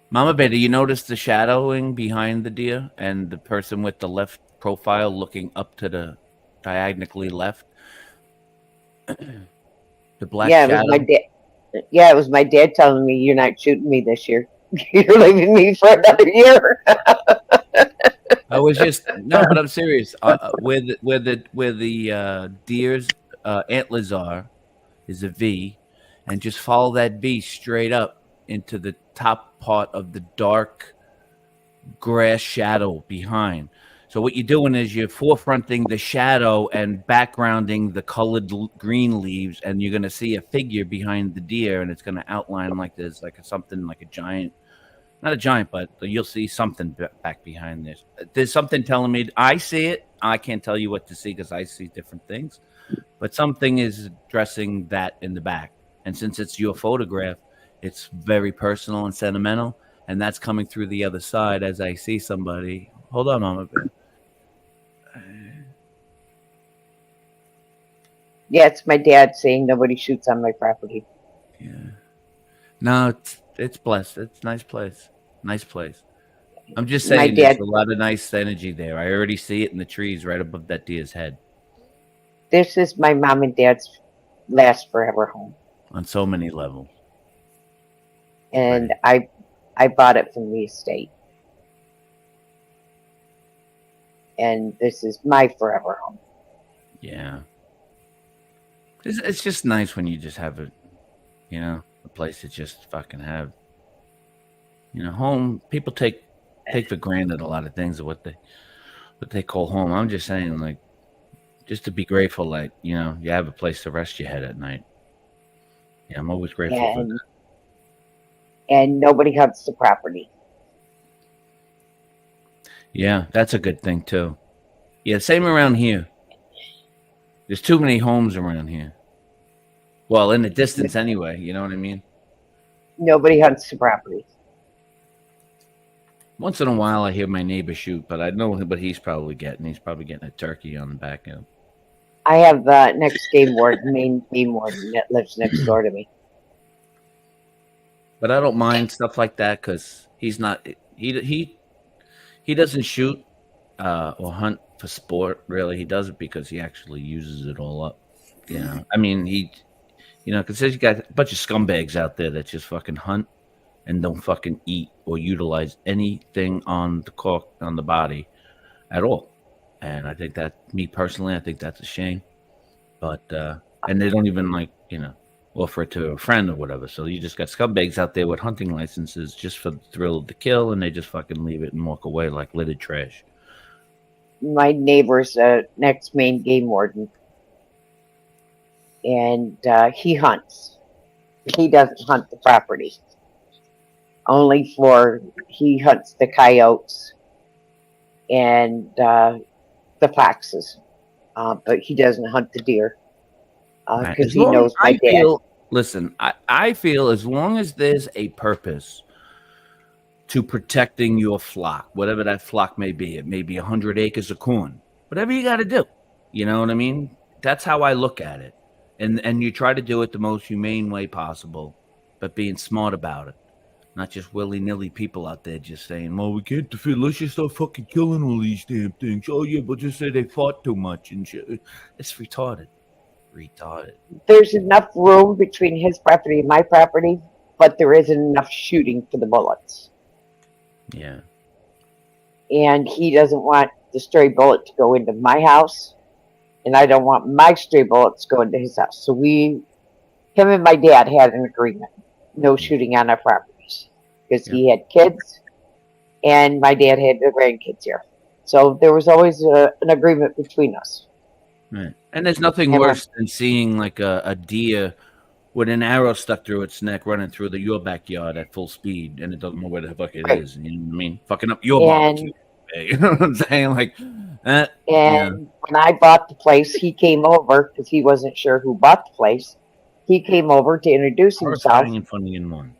Mama Bear, do you notice the shadowing behind the deer and the person with the left profile looking up to the diagonally left? The black shadow. It was my dad. Yeah, it was my dad telling me, "You're not shooting me this year. You're leaving me for another year." I was just but I'm serious. Where the deer's antlers are is a V, and just follow that V straight up into the top part of the dark grass shadow behind. So what you're doing is you're forefronting the shadow and backgrounding the colored green leaves, and you're going to see a figure behind the deer, and it's going to outline like this, like something like a giant. Not a giant, but you'll see something back behind this. There's something telling me, I see it. I can't tell you what to see because I see different things. But something is addressing that in the back. And since it's your photograph, it's very personal and sentimental. And that's coming through the other side as I see somebody. Hold on, Mama Bear. Yeah, it's my dad saying nobody shoots on my property. No, it's blessed. It's a nice place. Nice place. I'm just My saying there's dad- a lot of nice energy there. I already see it in the trees right above that deer's head This is my mom and dad's last forever home. on so many levels. And I bought it from the estate. And this is my forever home. Yeah. It's just nice when you just have a place to just fucking have, home. People take for granted a lot of things of what they call home. I'm just saying, like, just to be grateful, like, you have a place to rest your head at night. Yeah, I'm always grateful for that. And nobody hunts the property. Yeah, that's a good thing too. Yeah, same around here. There's too many homes around here. Well, in the distance anyway, you know what I mean? Nobody hunts the property. Once in a while I hear my neighbor shoot, but I know what he's probably getting. He's probably getting a turkey on the back end. I have the next game warden, main game warden that lives next door to me. But I don't mind stuff like that because he's not he doesn't shoot or hunt for sport, really. He does it because he actually uses it all up. I mean, because you got a bunch of scumbags out there that just fucking hunt and don't fucking eat or utilize anything on the body at all. And I think that, me personally, I think that's a shame. But and they don't even offer it to a friend or whatever. So you just got scumbags out there with hunting licenses just for the thrill of the kill, and they just fucking leave it and walk away like littered trash. My neighbor's next main game warden. And he hunts. He doesn't hunt the property. He hunts the coyotes and the foxes. But he doesn't hunt the deer. Because he knows my dad. Listen, I feel as long as there's a purpose to protecting your flock, whatever that flock may be, it may be 100 acres of corn, whatever you got to do. You know what I mean? That's how I look at it. And you try to do it the most humane way possible, but being smart about it. Not just willy-nilly people out there just saying, well, we can't defeat, let's just start fucking killing all these damn things. Oh, yeah, but just say they fought too much and shit. It's retarded. There's enough room between his property and my property, but there isn't enough shooting for the bullets. Yeah. And he doesn't want the stray bullet to go into my house, and I don't want my stray bullets to go into his house. So him and my dad had an agreement. No shooting on our properties. Because he had kids, and my dad had the grandkids here. So there was always an agreement between us. Right. And there's nothing worse than seeing like a deer with an arrow stuck through its neck running through your backyard at full speed, and it doesn't know where the fuck it is. You know what I mean? Fucking up your barbecue. You know what I'm saying? Like, when I bought the place, he came over because he wasn't sure who bought the place. He came over to introduce himself. Funny in one.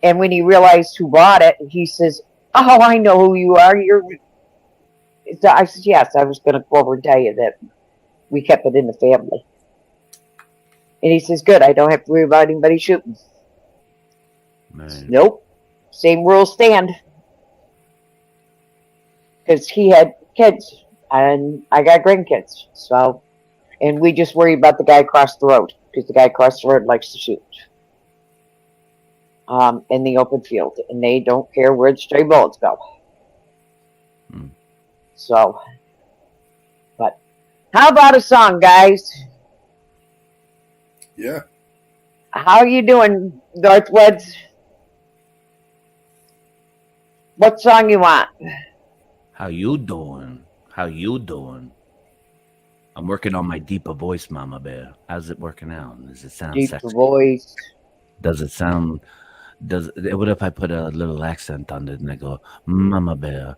And when he realized who bought it, he says, "Oh, I know who you are. I said, "Yes, I was going to go over and tell you that we kept it in the family." And he says, "Good, I don't have to worry about anybody shooting." Nope. Same rules stand. Because he had kids, and I got grandkids. So, and we just worry about the guy across the road, because the guy across the road likes to shoot. In the open field. And they don't care where the stray bullets go. So, but how about a song, guys? Yeah. How are you doing, Northwoods? What song you want? How you doing? I'm working on my deeper voice, Mama Bear. How's it working out? Does it sound Deeper sexy? voice. What if I put a little accent on it and I go, Mama Bear,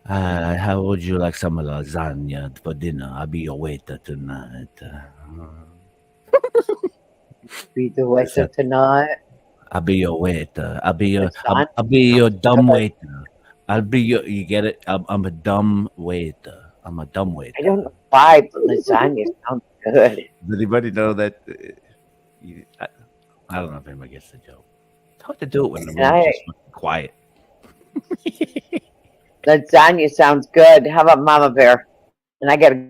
how would you like some lasagna for dinner? I'll be your waiter tonight. Be the waiter tonight. I'll be your waiter. I'll be your dumb waiter. You get it? I'm a dumb waiter. I don't know why, but lasagna sounds Good. Does anybody know that? I don't know if anybody gets the joke. It's hard to do it when the room's just fucking quiet. Lasagna sounds good. How about Mama Bear? And I gotta.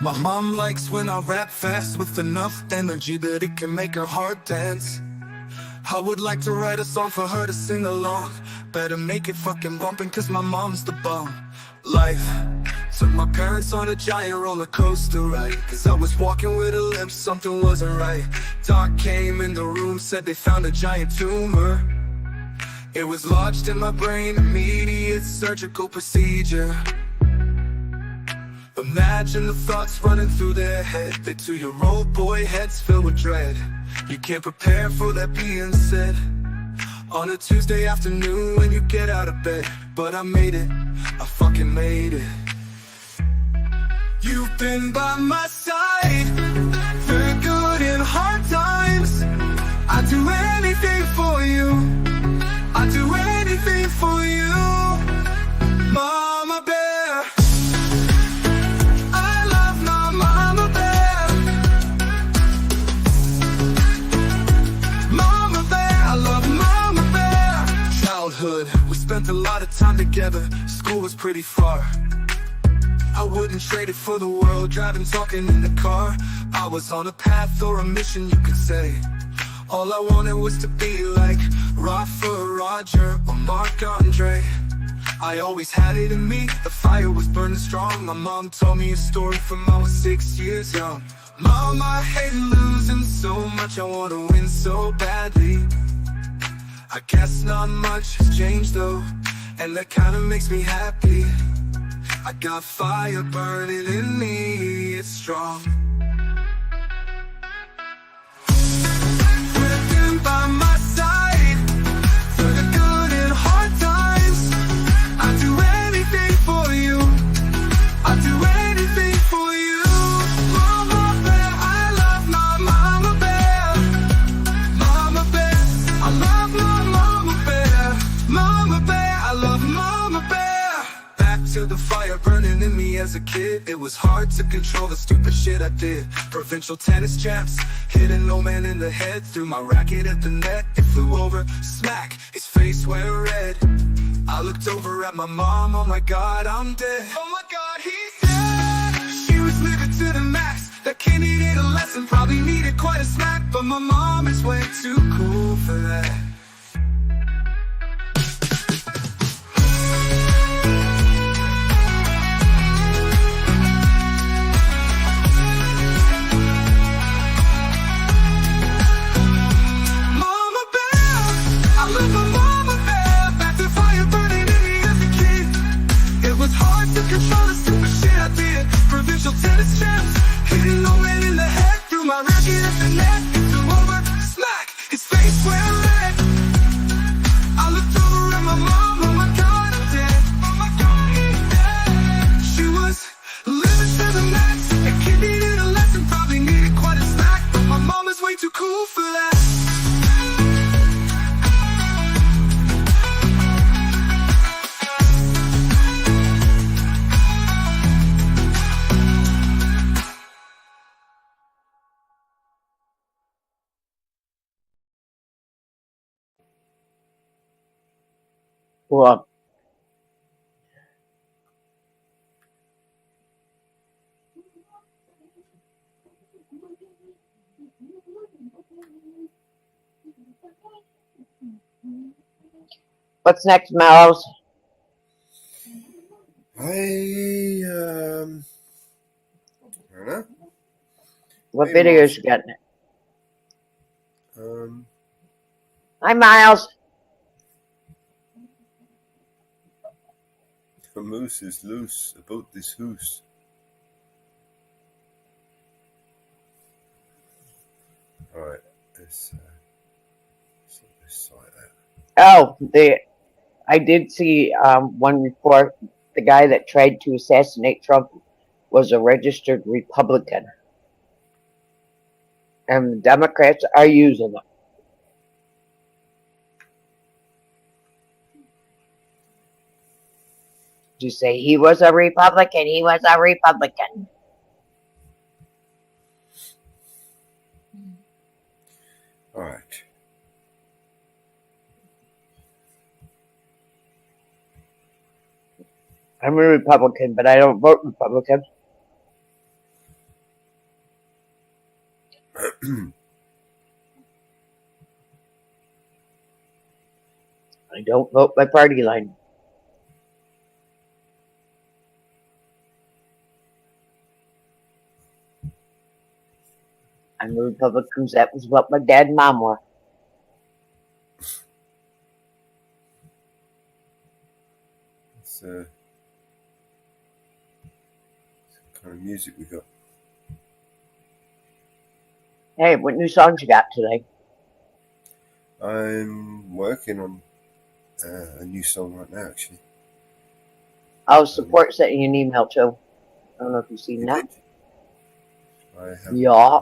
My mom likes when I rap fast with enough energy that it can make her heart dance. I would like to write a song for her to sing along. Better make it fucking bumpin' cause my mom's the bomb. Life took my parents on a giant roller coaster ride. Cause I was walking with a limp, something wasn't right. Doc came in the room, said they found a giant tumor. It was lodged in my brain, immediate surgical procedure. Imagine the thoughts running through their head. They 2-year-old boy heads filled with dread. You can't prepare for that being said on a Tuesday afternoon when you get out of bed. But I made it, I fucking made it. You've been by my side through good and hard times. I'd do anything for you, I'd do anything for you, Mama Bear. I love my Mama Bear. Mama Bear, I love Mama Bear. Childhood, we spent a lot of time together. School was pretty far. I wouldn't trade it for the world, driving, talking in the car. I was on a path or a mission, you could say. All I wanted was to be like Rafa, Roger, or Marc Andre. I always had it in me, the fire was burning strong. My mom told me a story from I was 6 years young. Mom, I hate losing so much, I want to win so badly. I guess not much has changed though, and that kinda makes me happy. I got fire burning in me, it's strong. Living by my side through the good and hard times. I'd do anything for you, I'd do anything for you, Mama Bear. I love my Mama Bear. Mama Bear, I love my Mama Bear. Mama Bear, I love Mama Bear. Back to the fire burning in me as a kid. It was hard to control the stupid shit I did. Provincial tennis champs, hitting no man in the head. Threw my racket at the net, it flew over, smack, his face went red. I looked over at my mom, oh my god, I'm dead. Oh my god, he's dead. She was living to the max. That kid needed a lesson, probably needed quite a smack. But my mom is way too cool for that. Control the stupid shit I did. Provincial tennis champs, hitting no man in the head. Threw my racket at the net, it flew over, smack, his face went red. I looked over at my mom, oh my god, I'm dead. Oh my god, he's dead. She was living to the max. A kid needed a lesson, probably needed quite a snack. But my mom is way too cool for that. Well, what's next, Mouse? I don't know. What Maybe videos you got? Um, Hi, Miles. the moose is loose about this hoose. All right, let's sort that. Oh, I did see one report. The guy that tried to assassinate Trump was a registered Republican, and the Democrats are using them. Just say he was a Republican. He was a Republican. All right. I'm a Republican, but I don't vote Republican. I don't vote by party line. I'm a Republican because that was what my dad and mom were. What kind of music we got? Hey, what new songs you got today? I'm working on a new song right now, actually. I was support sending you an email too. I don't know if you've seen that. I have. Yeah.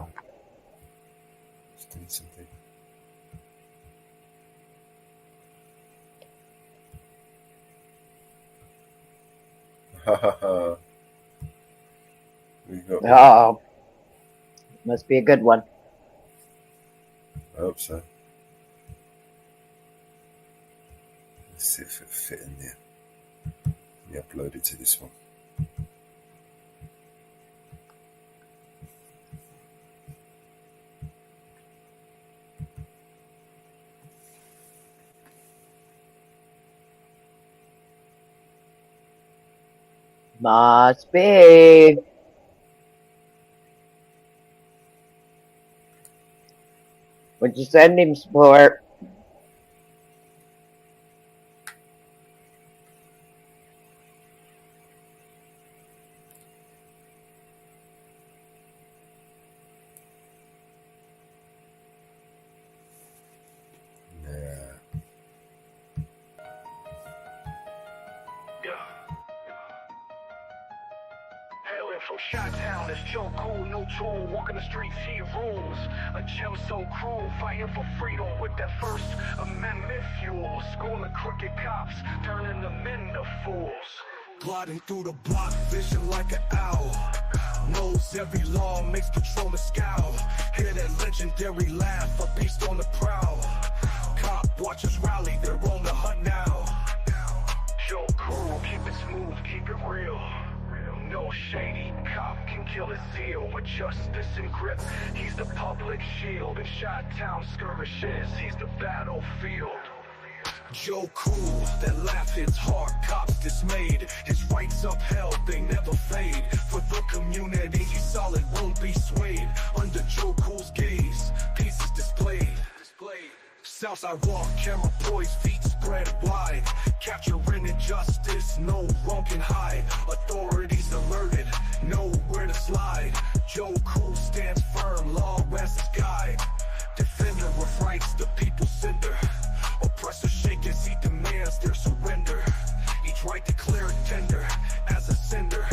Just doing something. Ha ha ha. We got. Oh, must be a good one. I hope so. Let's see if it'll fit in there. Let me upload it to this one. Must be. Would you send him support? Hailing from Chi-Town, it's Joe Cool, no tool, walking the streets, he rules. A gem so cruel, fighting for freedom with that First Amendment fuel. Schooling crooked cops, turning them into fools. Gliding through the block, vision like an owl. Knows every law, makes patrolmen scowl. Hear that legendary laugh, a beast on the prowl. Cop watchers rally, they're on the hunt now. Joe Cool, keep it smooth, keep it real. No shady cop can kill his zeal with justice and grip. He's the public shield in Chi-Town skirmishes. He's the battlefield. Joe Cool, that laugh hits hard, cops dismayed. His rights upheld, they never fade. For the community, he's solid, won't be swayed. Under Joe Cool's gaze, peace is displayed. Southside walk, camera poised, feet spread wide. Capturing injustice, no wrong can hide. Authorities alerted, know where to slide. Joe Cool stands firm, law as his guide. Defender of rights, the people's sender. Oppressors shake as he demands their surrender. Each right declared tender as a sender.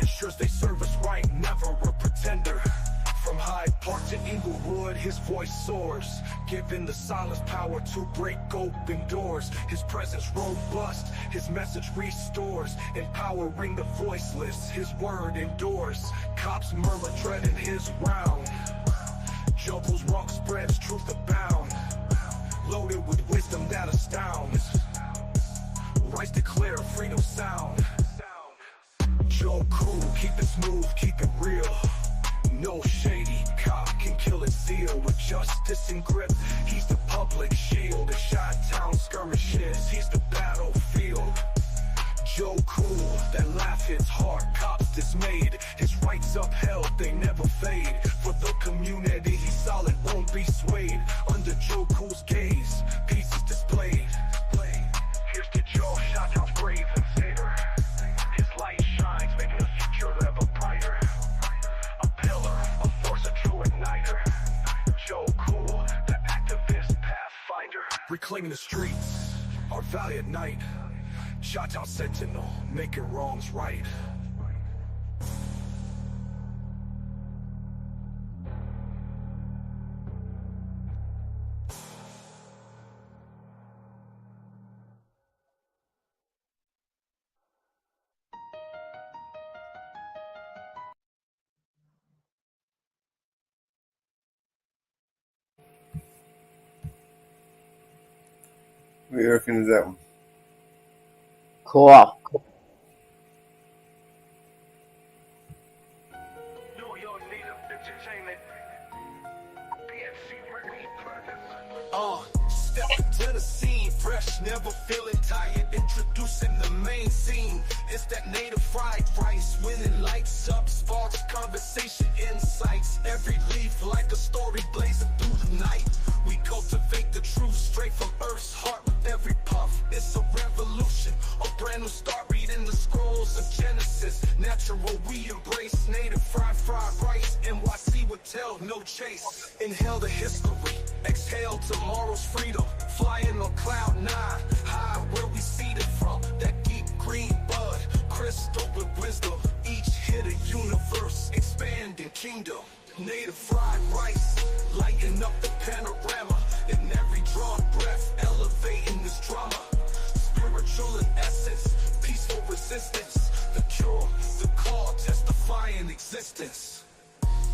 Ensures they serve us right, never a pretender. From Hyde Park to Inglewood, his voice soars, giving the silence power to break open doors. His presence robust, his message restores, empowering the voiceless, his word endures. Cops murmur dreading his round. Jungle's wrong spreads, truth abound. Loaded with wisdom that astounds. Rights declare, freedom sound. Joe Cool, keep it smooth, keep it real. No shady cop can kill his zeal with justice and grip. He's the public shield in Chi-Town skirmishes. He's the battlefield. Joe Cool, that laugh hits hard, cops dismayed. His rights upheld, they never fade. For the community, he's solid, won't be swayed. Under Joe Cool's gaze, peace is displayed. Here's to Joe, Chi-Town's brave invader. His light shines, making the future ever brighter. A pillar, a force, a true igniter. Joe Cool, the activist pathfinder. Reclaiming the streets, our valiant knight. Chi-Town Sentinel, making wrongs right. What do you reckon of that one? Cool. Step into the scene, fresh, never feeling tired. Introducing the main scene. It's that native fried rice. When it lights up, sparks conversation, insights. Every leaf like a story blazing through the night. We cultivate the truth straight from Earth's heart with every puff. It's a revolution, a brand new start. Reading the scrolls of Genesis. Natural, we embrace native fried rice. NYC would tell, no chase. Inhale the history, exhale tomorrow's freedom. Flying on cloud 9, high where we seeded from. That deep green bud, crystal with wisdom. Each hit a universe, expanding kingdom. Native fried rice, lighten up the panorama. In every drawn breath, elevating this drama. Spiritual in essence, peaceful resistance. The cure, the call, testifying existence.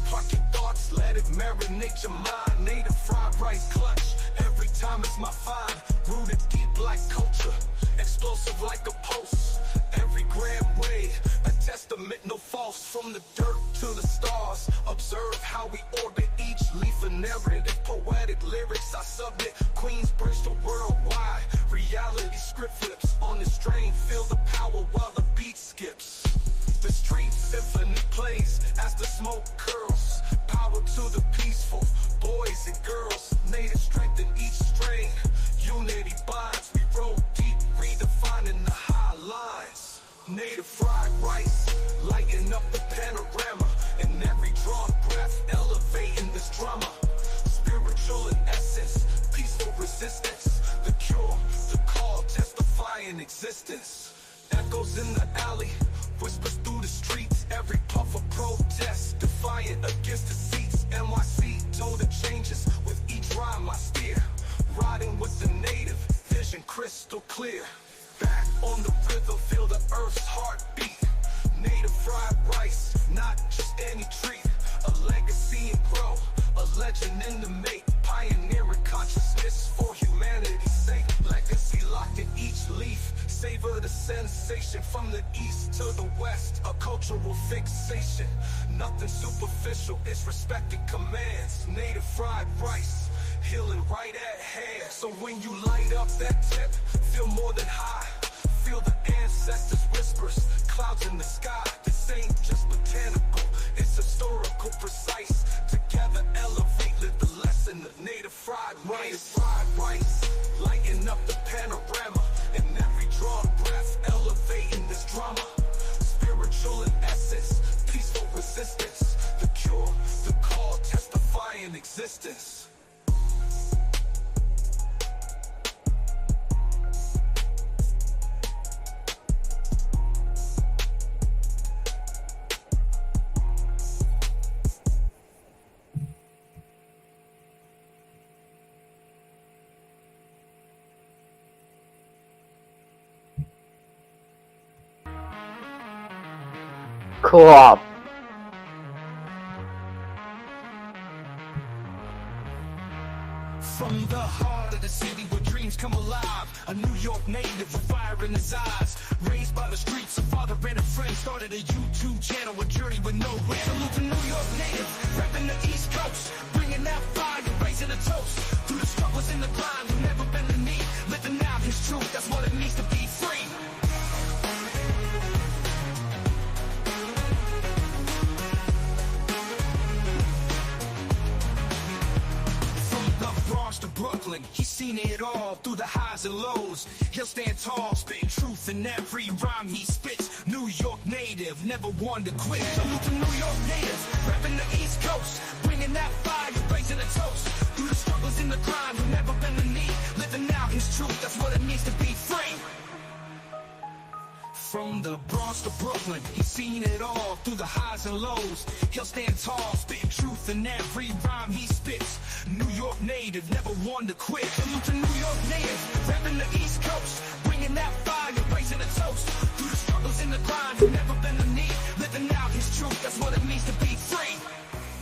Park your thoughts, let it marinate your mind. Native fried rice clutch, every time it's my find. Rooted deep like culture, explosive like a pulse. Every gram weighed, a testament, no false. From the dirt to the stars, observe how we orbit. Each leaf a narrative, poetic lyrics I submit. Queensbridge to worldwide, reality script flips. On the strain, feel the power while the beat skips. The street symphony plays as the smoke curls. Power to the peaceful, boys and girls. Native strength in each strain. Unity binds, we roll deep, redefining the high lines. Native fried rice, lighten up the panorama. In every drawn breath, elevating this drama. Spiritual in essence, peaceful resistance. The cure, the call, testifying existence. Echoes in the alley, whispers through the streets. Every puff of protest, defiant against the seats. NYC told the changes with each rhyme I steer. Riding with the native, vision crystal clear. Back on the rhythm, feel the earth's heartbeat. Native fried rice, not just any treat. A legacy and grow, a legend in the make. Pioneering consciousness for humanity's sake. Legacy locked in each leaf. Savor the sensation from the east to the west. A cultural fixation, nothing superficial. It's respected commands. Native fried rice, healing right at hand. So when you light up that tip, feel more than high. Feel the ancestors' whispers, clouds in the sky. This ain't just botanical, it's historical, precise. Together elevate, live the lesson of native fried rice. Fried rice, lighten up the panorama. In every drawn breath, elevating this drama. Spiritual in essence, peaceful resistance. The cure, the call, testifying existence. Cool. From the heart of the city where dreams come alive, a New York native with fire in his eyes. Raised by the streets, a father and a friend started a YouTube channel, a journey with no end. Salute to New York native, repping the East Coast, bringing that fire, raising a toast. Through the struggles and the grind, we've never been in need. Living out his truth, that's what it means to be free. To Brooklyn, he's seen it all through the highs and lows. He'll stand tall, spitting truth in every rhyme he spits. New York native, never one to quit. Salute to New York native, repping the East Coast, bringing that fire, raising a toast. Through the struggles and the grind, we've never been in need. Living out his truth, that's what it means to be free. From the Bronx to Brooklyn, he's seen it all through the highs and lows. He'll stand tall, spitting truth in every rhyme he spits. New York native, never one to quit. Salute to New York native, repping the East Coast, bringing that fire, raising a toast. Through the struggles and the grind, we've never been in need. Living out his truth, that's what it means to be free.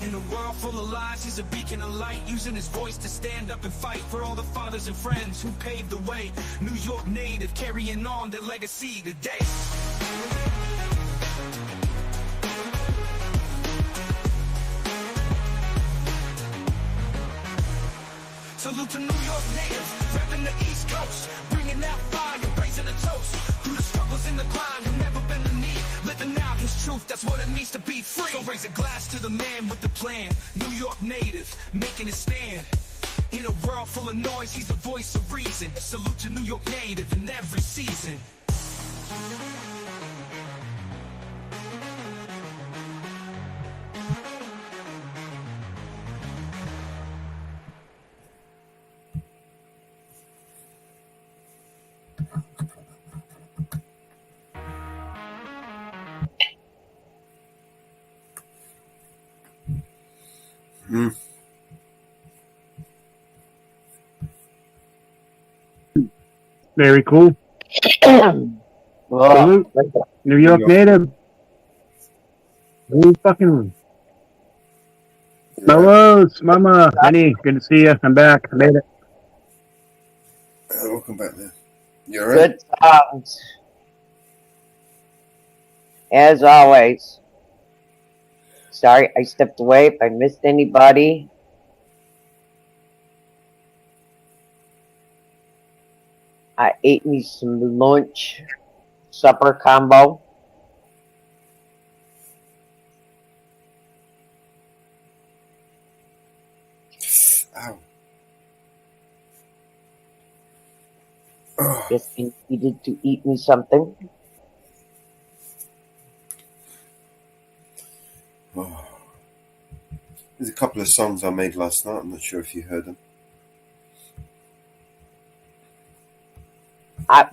In a world full full of lies, he's a beacon of light, using his voice to stand up and fight for all the fathers and friends who paved the way. New York native, carrying on their legacy today. Salute to New York natives, repping the East Coast, bringing that fire, raising a toast. Through the struggles and the grind, who never been the need, living out his truth, that's what it means to be free. So raise a glass to the man with the plan, New York native, making a stand. In a world full of noise, he's the voice of reason. Salute to New York native in every season. Very cool. Salute. New York native. Who fucking Hellos, Mama, honey, good to see you. I'm back. I made it. Welcome back there. You all right? Good songs. As always. Sorry, I stepped away if I missed anybody. I ate me some lunch, supper combo. Ow. Just needed to eat me something. Oh. There's a couple of songs I made last night. I'm not sure if you heard them.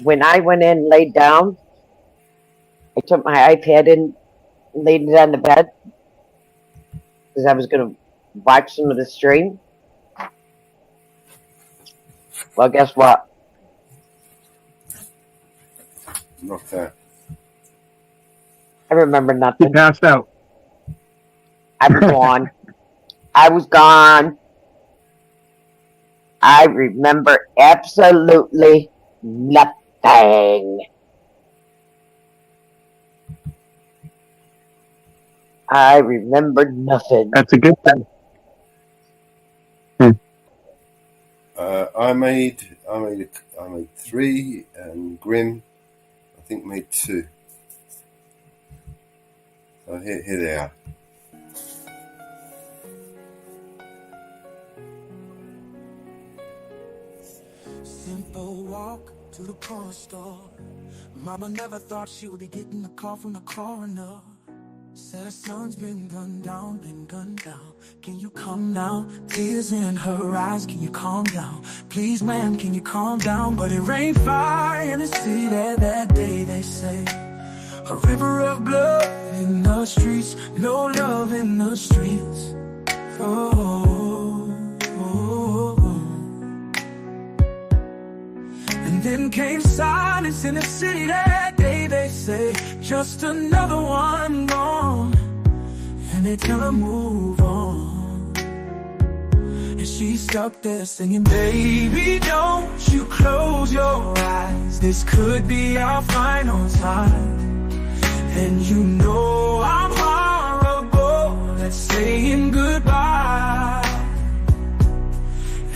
When I went in and laid down, I took my iPad in and laid it on the bed because I was going to watch some of the stream. Well, guess what? Not that. I remember nothing. You passed out. I was gone. I was gone. I remember absolutely nothing. I remember nothing. That's a good thing. I made 3, and Grim, I think, made 2. So here they are. Simple walk to the corner store. Mama never thought she would be getting a call from the coroner. Said her son's been gunned down, Can you come now? Tears in her eyes, can you calm down? Please, ma'am, can you calm down? But it rained fire in the city that day, they say. A river of blood in the streets, no love in the streets. And then came silence in the city that day, they say. Just another one gone, and they tell her move on. And she's stuck there singing, baby, don't you close your eyes. This could be our final time. And you know I'm horrible at saying goodbye.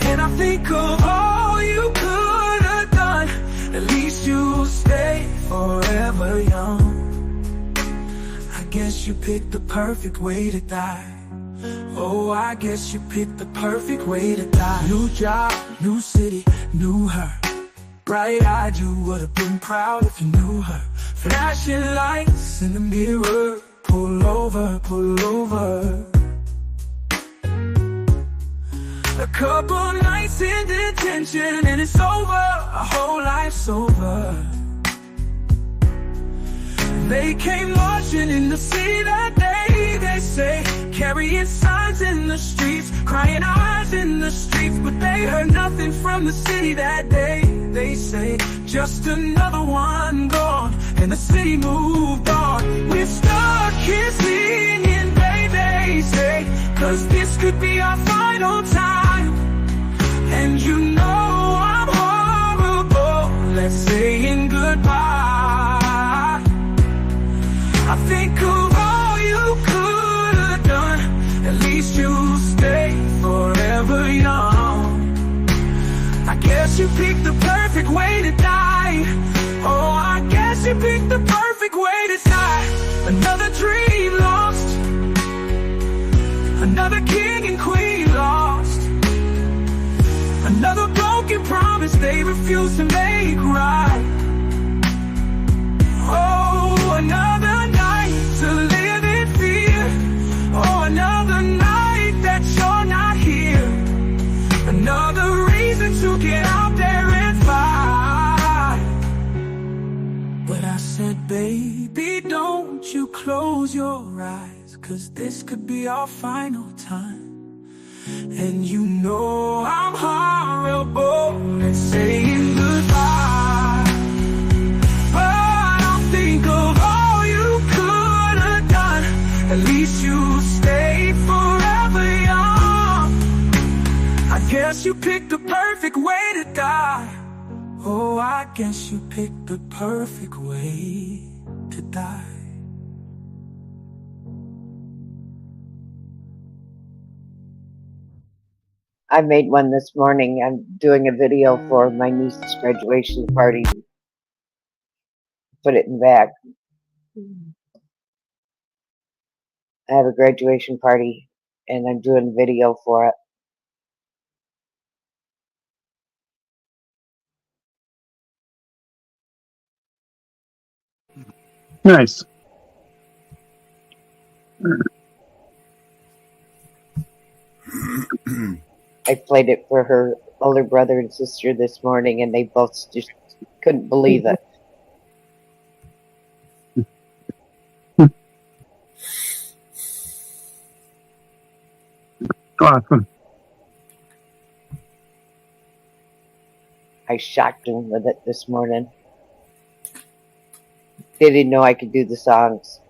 And I think of all you could have done. At least you'll stay forever young. I guess you picked the perfect way to die. Oh, I guess you picked the perfect way to die. New job, new city, knew her. Bright-eyed, you would have been proud if you knew her. Flashing lights in the mirror. Pull over, pull over. A couple nights in detention and it's over. Our whole life's over. They came marching in the city that day, they say. Carrying signs in the streets, crying eyes in the streets. But they heard nothing from the city that day, they say. Just another one gone, and the city moved on. We're stuck here singing, baby, say. Cause this could could be our final time. And you know I'm horrible at saying goodbye. I think of all you could have done. At least you'll stay forever young. I guess you picked the perfect way to die. Oh, I guess you picked the perfect way to die. Another dream lost, another king and queen lost, another broken promise they refuse to make right. Oh, another night to live in fear. Oh, another night that you're not here. Another reason to get out there and fight. But I said, baby, don't you close your eyes, 'cause this could be our final time. And you know I'm horrible at saying goodbye. But I'll think of all you could have done. At least you stayed forever young. I guess you picked the perfect way to die. Oh, I guess you picked the perfect way to die. I made one this morning. I'm doing a video for my niece's graduation party. Put it in the bag. I have a graduation party and I'm doing a video for it. Nice. I played it for her older brother and sister this morning and they both just couldn't believe it. Awesome. I shocked them with it this morning. They didn't know I could do the songs.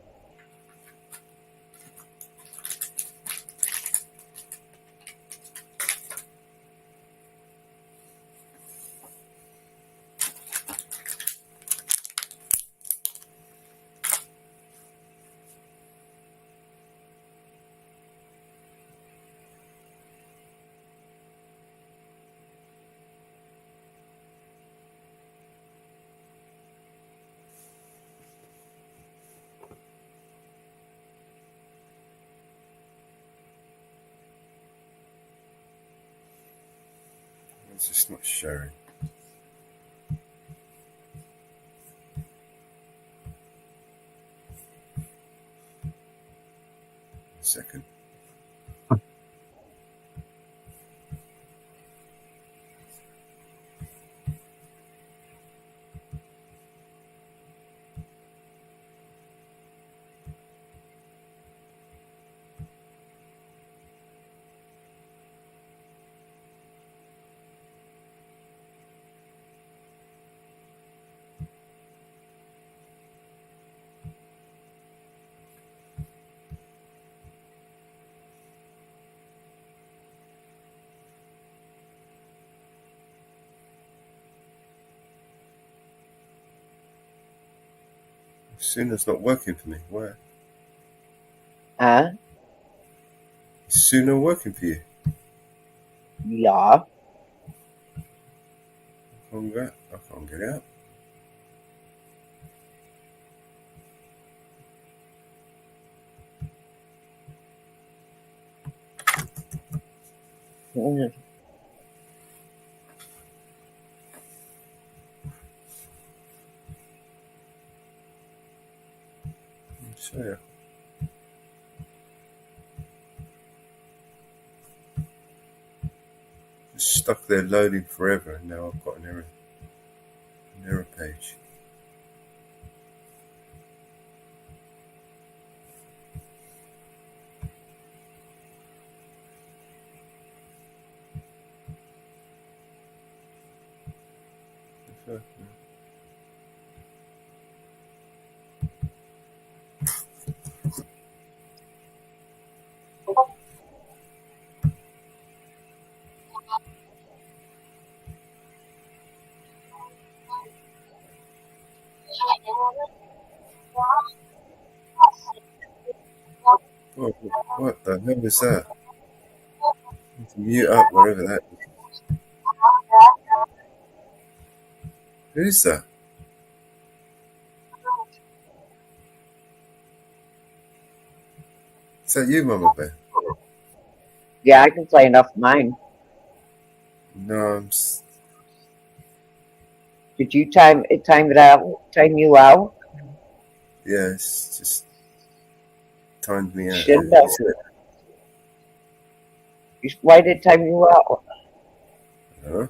It's just not sharing. A second. Suna's not working for me. Why? Huh? Is Suna working for you? Yeah. I can't get out. Mm. So yeah. Just stuck there loading forever and now I've got an error page. What the hell is that? Mute up wherever that is. Who is that? Is that you, Mama Bear? Yeah, I can play enough of mine. No, Did you time it out? Time you out? yeah, it's just timed me out. Shouldn't have. Why did it time you out? Huh?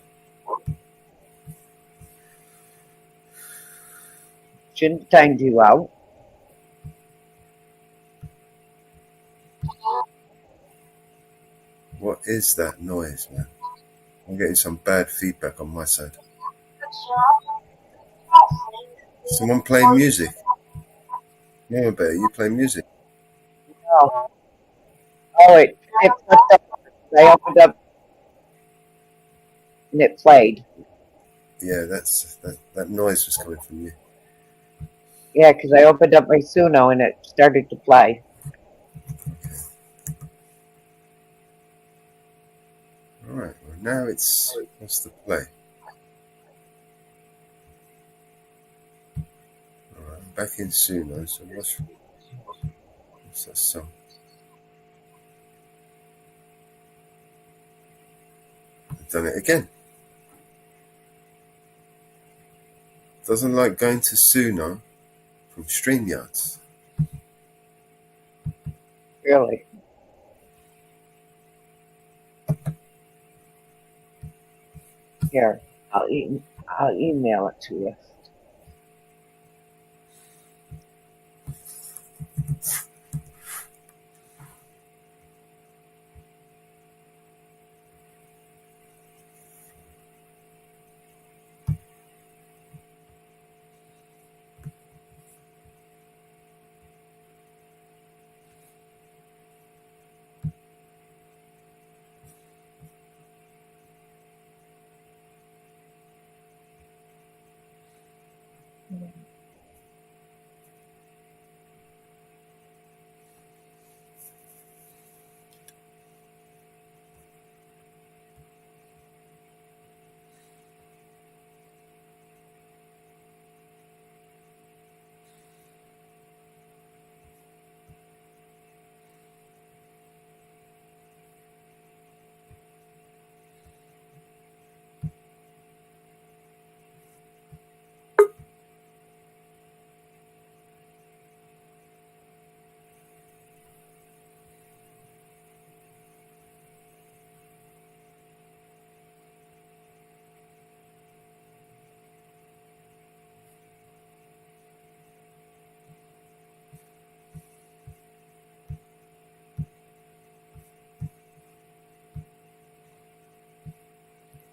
Shouldn't have timed you out. What is that noise, man? I'm getting some bad feedback on my side. Someone playing music? Mama Bear, you play music? No. Oh, it flipped up. I opened up and it played. Yeah, that noise was coming from you. Yeah, because I opened up my Suno and it started to play. Alright, well now it's what's the play? Alright, I'm back in Suno, so what's that song? I've done it again. Doesn't like going to Suno from StreamYards. Really? Here, I'll email it to you.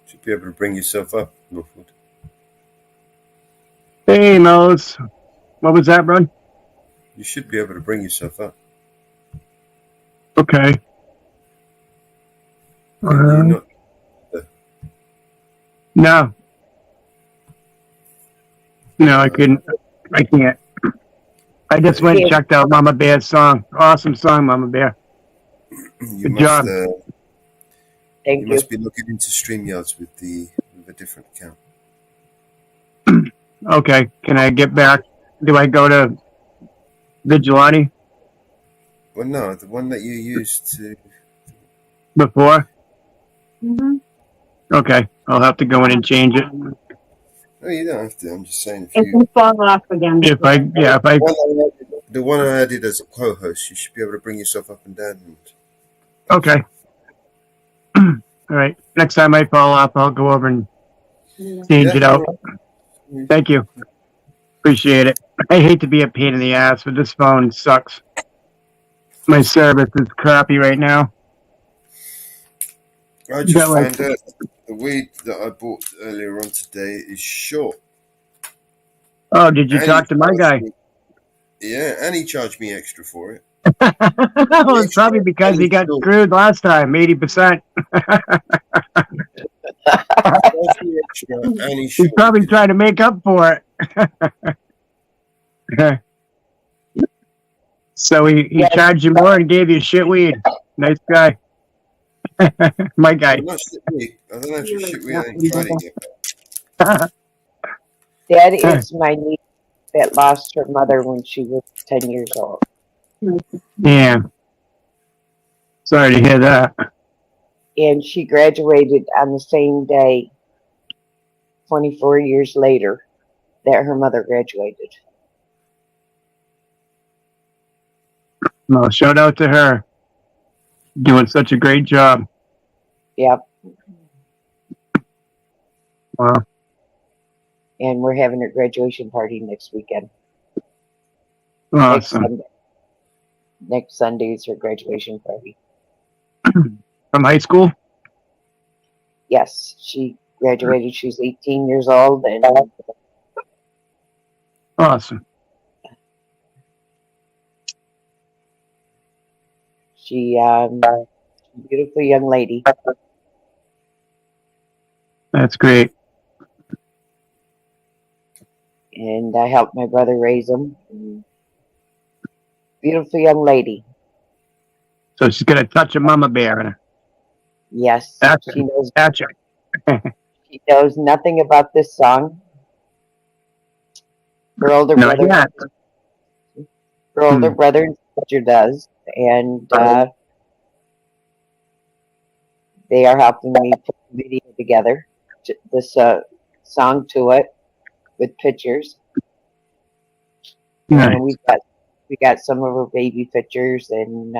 Should be able to bring yourself up, Northwood. Hey, Mose. What was that, bro? You should be able to bring yourself up. Okay. You're not. No. No, I couldn't. I can't. I just went and checked out Mama Bear's song. Awesome song, Mama Bear. Good job. Thank you must be looking into StreamYards with a different account. Okay. Can I get back? Do I go to Vigilante Well, no, the one that you used to. before? Mm-hmm. Okay. I'll have to go in and change it. No, you don't have to. I'm just saying. If you fall off again. The one I added as a co-host, you should be able to bring yourself up and down. Okay. All right. Next time I fall off, I'll go over and change it out. Thank you. Appreciate it. I hate to be a pain in the ass, but this phone sucks. My service is crappy right now. I just found out the weed that I bought earlier on today is short. Oh, did you talk to my guy? Yeah, and he charged me extra for it. Well, it's probably because he got screwed last time, 80%. He's probably trying to make up for it. So he Yes. charged you more and gave you shit weed. Nice guy. My guy. I'm not shit weed. I don't know if you shit weed. I ain't tried it That is my niece that lost her mother when she was 10 years old. Yeah. Sorry to hear that. And she graduated on the same day, 24 years later, that her mother graduated. Well, shout out to her. Doing such a great job. Yep. Wow. And we're having her graduation party next weekend. Awesome. Next Sunday is her graduation party. From high school? Yes, she graduated. She's 18 years old, and Awesome. she beautiful young lady. That's great. And I helped my brother raise them. Beautiful young lady. So she's gonna touch a mama bear. In her. Yes, Gotcha. she knows. Gotcha. She knows nothing about this song. Her older Not brother. yet. Her older brother and sister does, and they are helping me put the video together. This song to it with pictures. Nice. And we got some of her baby pictures and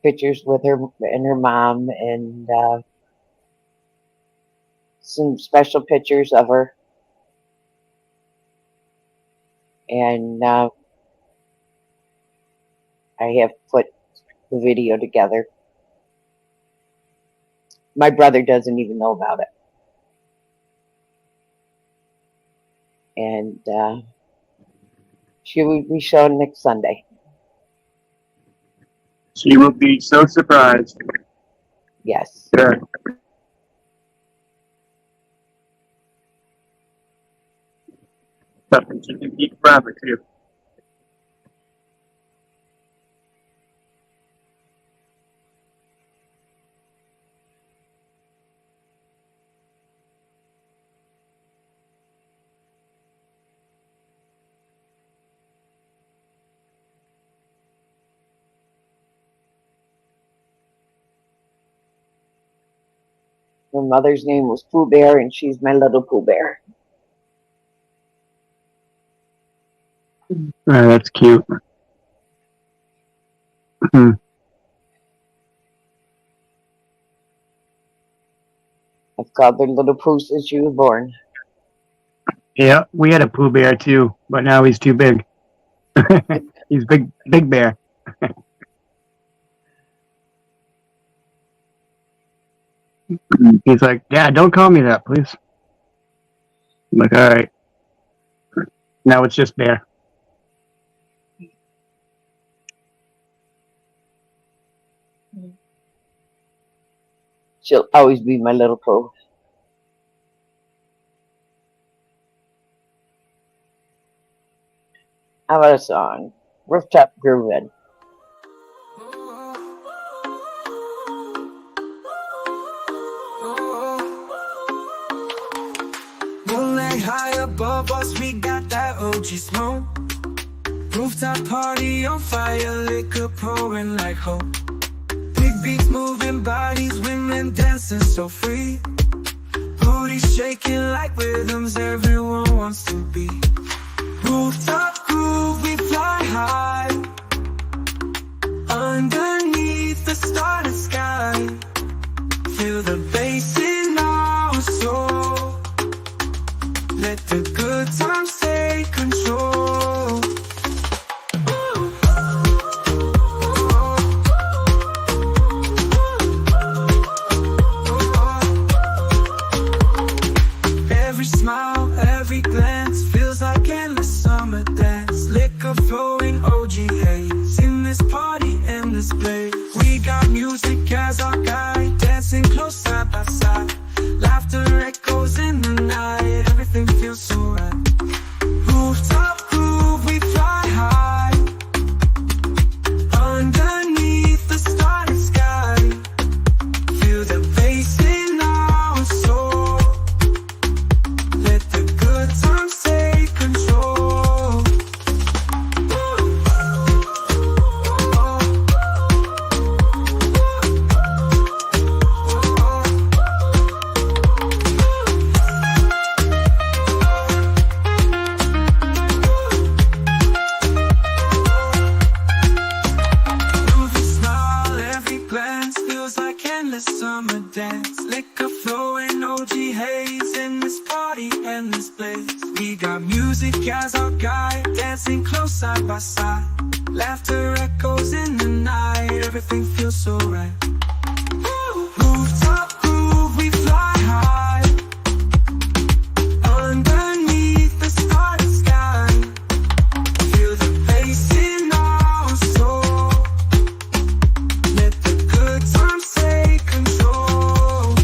pictures with her and her mom, and some special pictures of her. And I have put the video together. My brother doesn't even know about it. And she will be shown next Sunday. She will be so surprised. Yes. Sure. Something she can keep forever too. Her mother's name was Pooh Bear, and she's my little Pooh Bear. Oh, that's cute. Hmm. I've called her Little Pooh since she was born. Yeah, we had a Pooh Bear too, but now he's too big. He's big bear. He's like, Dad, don't call me that, please. I'm like, all right. Now it's just Bear. She'll always be my little Pooh. How about a song? Rooftop Groovin'. Moonlight high above us, we got that OG smoke. Rooftop party on fire, liquor pouring like hope. Big beats moving bodies, women dancing so free. Booties shaking like rhythms everyone wants to be. Rooftop groove, we fly high. Underneath the starry sky. Feel the bass in our soul. Let the good times take control. Every smile, every glance feels like endless summer dance. Liquor flowing, OG haze. In this party, in this place. We got music as our guide. Dancing close side by side. Laughter echoes in the night. Everything feels so right. Rooftop groove, we fly high. everything feels so right. Rooftop groove, we fly high underneath the starry sky. Feel the bass in our soul. Let the good times take control.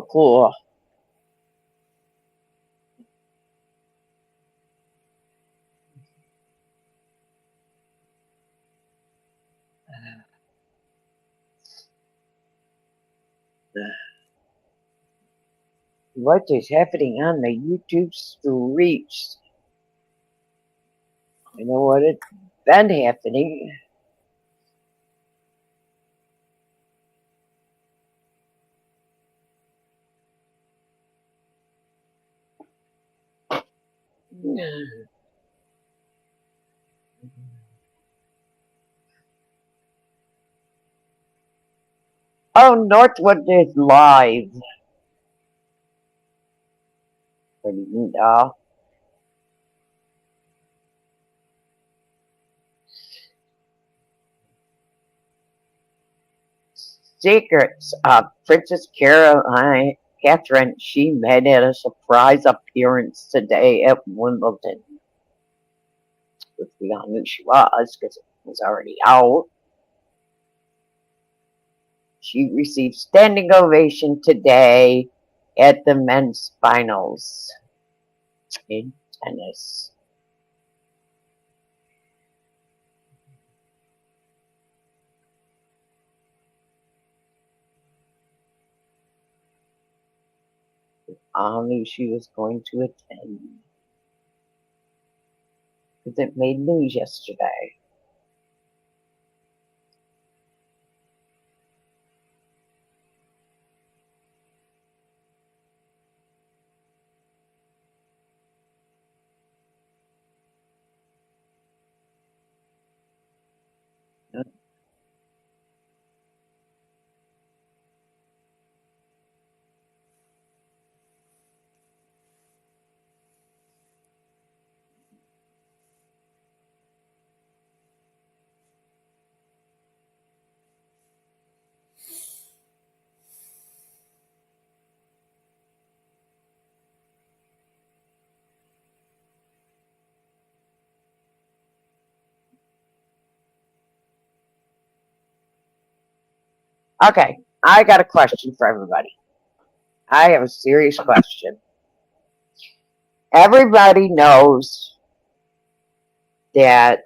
Cool. What is happening on the YouTube streets? You know what it's been happening. Oh, Northwood is live. Secrets of Princess Catherine, she made it a surprise appearance today at Wimbledon. Which we all knew she was because it was already out. She received standing ovation today at the men's finals in tennis. I knew she was going to attend because it made news yesterday. Okay, I got a question for everybody. I have a serious question. Everybody knows that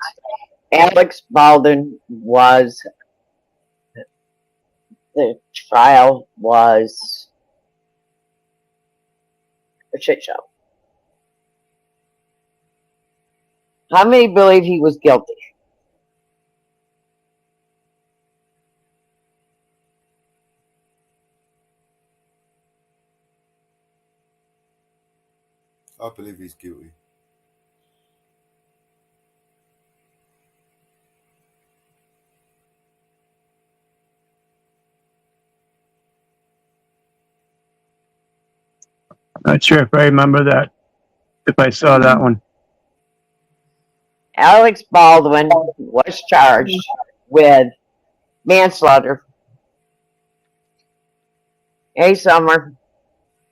Alex Baldwin was, the trial was a shit show. How many believe he was guilty? I believe he's guilty. Not sure if I remember that, if I saw that one. Alex Baldwin was charged with manslaughter. Hey, Summer.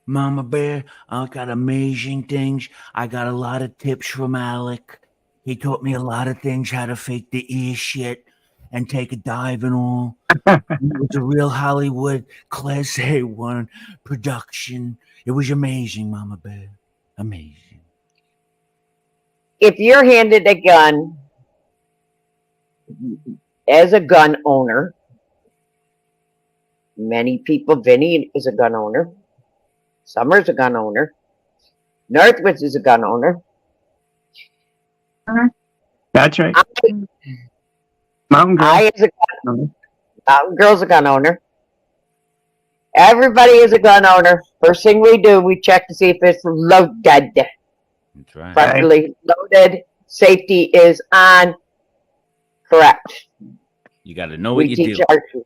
Mama Bear, I got amazing things. I got a lot of tips from Alec. He taught me a lot of things, how to fake the ear shit and take a dive and all. It was a real Hollywood Class A1 production. It was amazing, Mama Bear. Amazing. If you're handed a gun as a gun owner Many people, Vinny is a gun owner. Summer's a gun owner. Northwoods is a gun owner. That's right. Mountain Girl. I is a gun, Mountain Girl's a gun owner. Everybody is a gun owner. First thing we do, we check to see if it's loaded. That's right. Properly loaded. Safety is on. Correct. You got to know what We you teach do.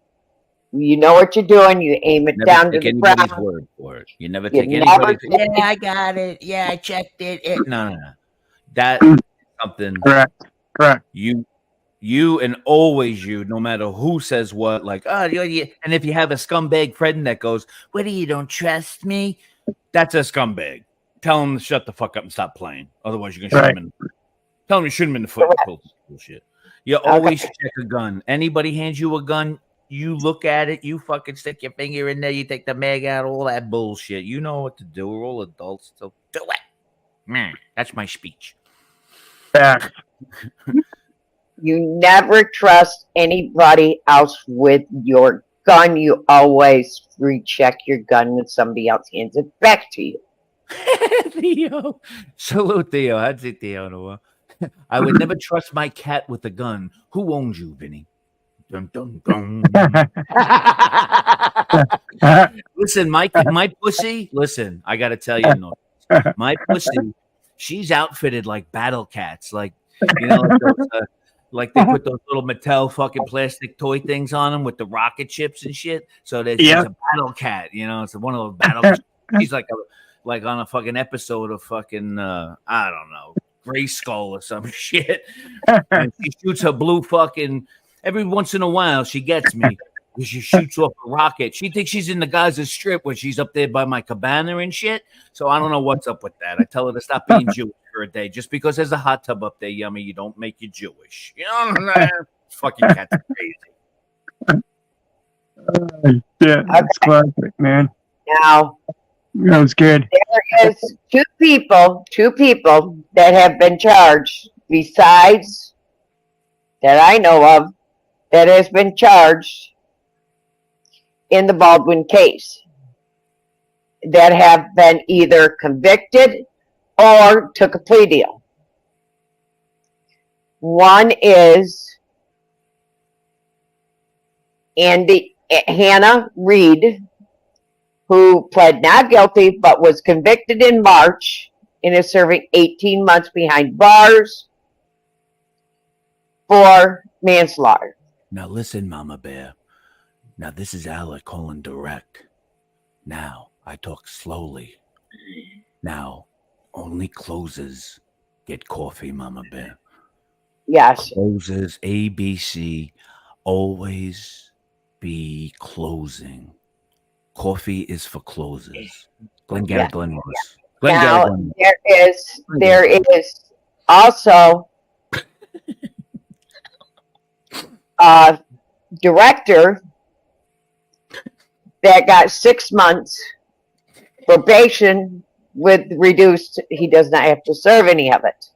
you know what you're doing. You aim it Never down to take the anybody's ground. word for it. You never You take never anybody's. take- Yeah, I got it. Yeah, I checked it. No. That is something. Correct. You and always you, no matter who says what, like, oh, yeah. And if you have a scumbag friend that goes, what do you don't trust me? That's a scumbag. Tell him to shut the fuck up and stop playing. Otherwise, you're gonna shoot him in. Tell him you shoot him in the foot. Bullshit. You always check a gun. Anybody hands you a gun, you look at it, you fucking stick your finger in there, you take the mag out, all that bullshit. You know what to do. We're all adults, so do it. Man, that's my speech. Yeah. You never trust anybody else with your gun. You always recheck your gun when somebody else hands it back to you. Theo. Salute, Theo. I'd say Theo in a while. I would never trust my cat with a gun. Who owns you, Vinny? Dun, dun, dun. Listen, my pussy. Listen, I got to tell you, no, my pussy. She's outfitted like battle cats, like you know, like they put those little Mattel fucking plastic toy things on them with the rocket ships and shit. So that she's a battle cat. You know, it's one of those battle. She's like on a fucking episode of fucking I don't know, Gray Skull or some shit. And she shoots her blue fucking. Every once in a while, she gets me. She shoots off a rocket. She thinks she's in the Gaza Strip when she's up there by my cabana and shit. So I don't know what's up with that. I tell her to stop being Jewish for a day. Just because there's a hot tub up there, yummy, you don't make you Jewish. You know what I'm saying? Fucking cats are crazy. Yeah, that's classic, man. Now, That was good. there is two people that have been charged besides that I know of that has been charged in the Baldwin case that have been either convicted or took a plea deal. One is Hannah Reed, who pled not guilty but was convicted in March and is serving 18 months behind bars for manslaughter. Now listen, Mama Bear. Now this is Alec calling direct. Now I talk slowly. Now only closers get coffee, Mama Bear. Yes. Closers, ABC, always be closing. Coffee is for closers. Glengarry Glen Ross. Now Glen. there is also a director that got 6 months probation with reduced. He does not have to serve any of it.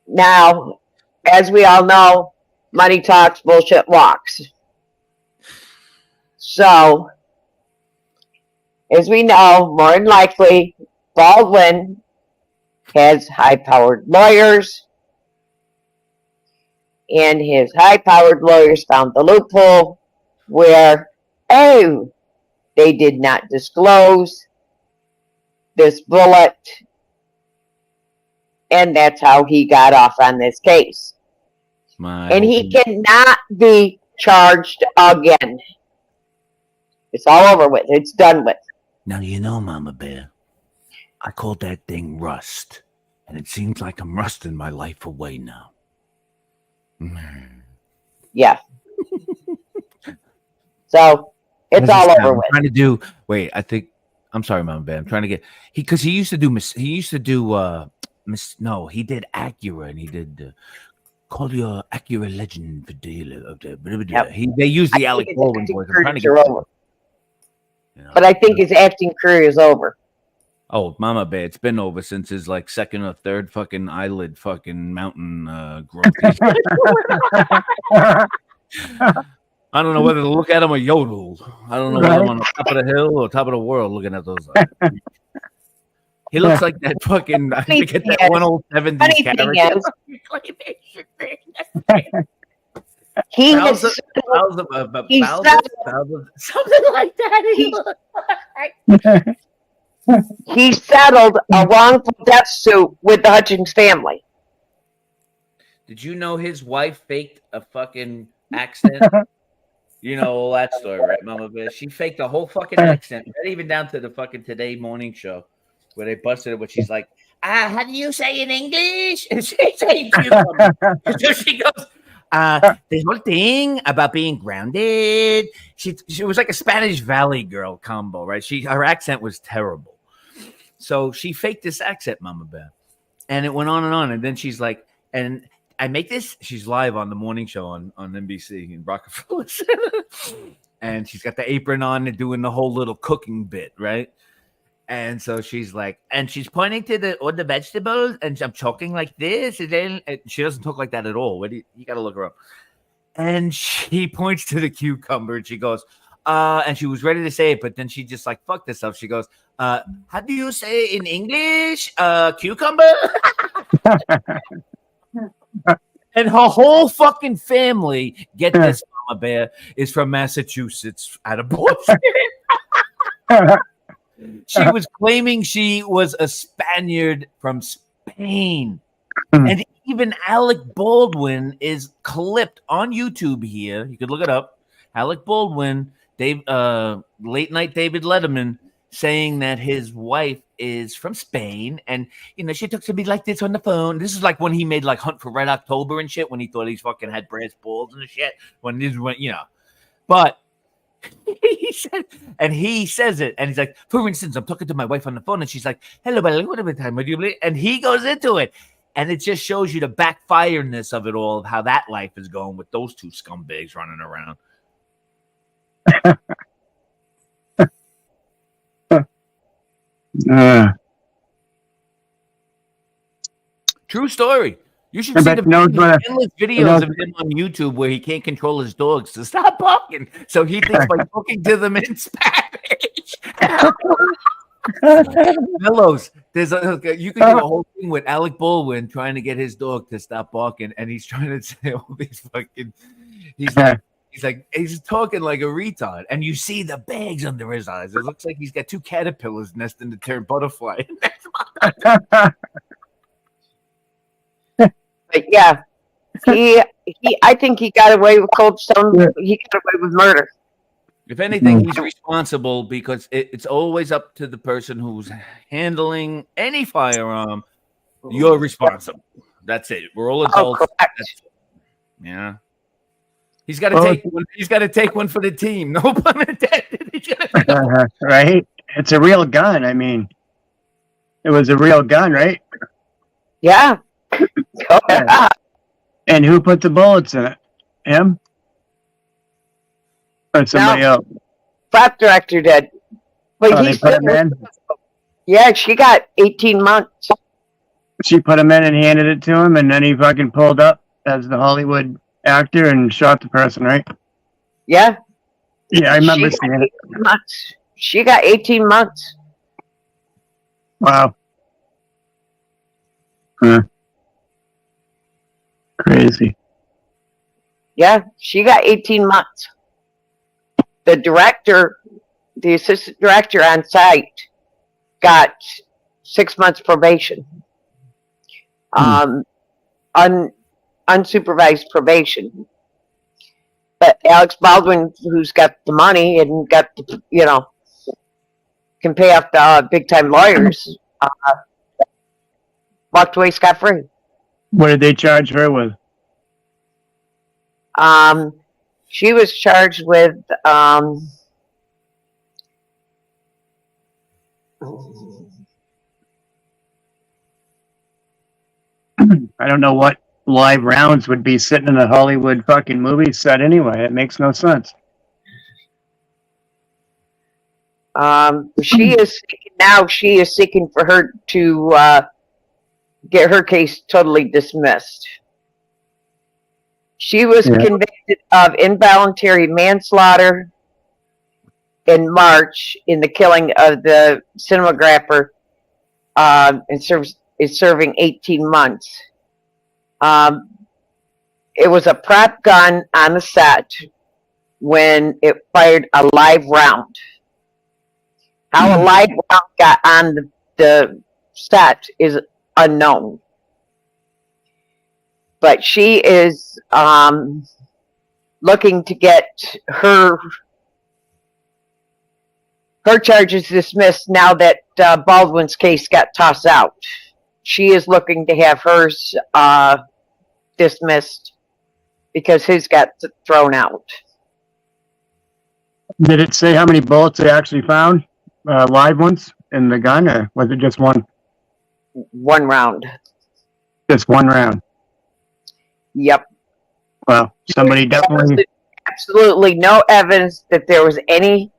Now, as we all know, money talks, bullshit walks. So, as we know, more than likely, Baldwin has high-powered lawyers, and his high-powered lawyers found the loophole where, oh, they did not disclose this bullet, and that's how he got off on this case. And he cannot be charged again. It's all over with. It's done with. Now you know, Mama Bear, I called that thing rust, and it seems like I'm rusting my life away now. Yeah. So it's all over with. I'm trying to do. Wait, I think. I'm sorry, Mama Bear. I'm trying to get because he used to do. No, he did Acura, and he did. Call your Acura legend for dealer of the. Yep. They used the I Alec think his Baldwin acting voice. I'm trying to careers get. are over. But I think his acting career is over. Oh, Mama Bear, it's been over since his like second or third fucking eyelid fucking mountain growth. I don't know whether to look at him or yodel. I don't know whether I'm on the top of the hill or top of the world looking at those. He looks like that fucking. I forget that one old 70s character. He Bowser- is. Bowser- something like that. He settled a wrongful death suit with the Hutchins family. Did you know his wife faked a fucking accent? You know all that story, right, Mama Bear? She faked a whole fucking accent, not even down to the fucking Today morning show where they busted it. But she's like, how do you say in English? And she's saying cucumber. So she goes, this whole thing about being grounded. She was like a Spanish Valley girl combo, right? Her accent was terrible. So she faked this accent, Mama Bear. And it went on. And then she's like, and I make this. She's live on the morning show on NBC in Rockefeller Center. And she's got the apron on and doing the whole little cooking bit, right? And so she's like, and she's pointing to all the vegetables, and I'm talking like this. And then she doesn't talk like that at all. You got to look her up. And she points to the cucumber, and she goes, and she was ready to say it, but then she just like fucked this up. She goes, how do you say in English? Cucumber? And her whole fucking family, get this, Mama Bear, is from Massachusetts out of Boston. She was claiming she was a Spaniard from Spain. And even Alec Baldwin is clipped on YouTube here. You could look it up. Alec Baldwin, late night David Letterman, saying that his wife is from Spain, and she talks to me like this on the phone. This is like when he made like Hunt for Red October and shit, when he thought he fucking had brass balls and shit. When this went, but he says it, and he's like, for instance, I'm talking to my wife on the phone, and she's like, "Hello, buddy, what time do you believe?" And he goes into it, and it just shows you the backfireness of it all, of how that life is going with those two scumbags running around. True story. You should see the endless videos of him on YouTube where he can't control his dogs to stop barking. So he thinks by talking to them in Spanish. Mellows, you can do a whole thing with Alec Baldwin trying to get his dog to stop barking, and he's trying to say all these fucking. He's talking like a retard, and you see the bags under his eyes. It looks like he's got two caterpillars nesting to turn butterfly. But yeah, I think he got away with cold stone. He got away with murder. If anything, he's responsible because it's always up to the person who's handling any firearm. You're responsible. That's it. We're all adults. Yeah. He's got to take one. He's got to take one for the team. No pun intended. Right? It's a real gun. I mean, it was a real gun, right? Yeah. And who put the bullets in it? Him? Or somebody else? Prop director did. But they put him in? Yeah, she got 18 months. She put him in and handed it to him, and then he fucking pulled up as the Hollywood actor and shot the person, right? Yeah. Yeah, I remember seeing it. She got 18 months. Wow. Huh. Crazy. Yeah, she got 18 months. The assistant director on site got 6 months probation. Unsupervised probation. But Alex Baldwin, who's got the money and got the, can pay off the big time lawyers, walked away scot-free. What did they charge her with? She was charged with I don't know what live rounds would be sitting in a Hollywood fucking movie set anyway. It makes no sense. She is seeking for her to get her case totally dismissed. She was Yeah. convicted of involuntary manslaughter in March in the killing of the cinematographer, and is serving 18 months. It was a prop gun on the set when it fired a live round. How a live round got on the set is unknown. But she is looking to get her charges dismissed now that Baldwin's case got tossed out. She is looking to have hers dismissed because his got thrown out. Did it say how many bullets they actually found, live ones, in the gun, or was it just one? One round. Just one round. Yep. Well, somebody definitely. Absolutely no evidence that there was any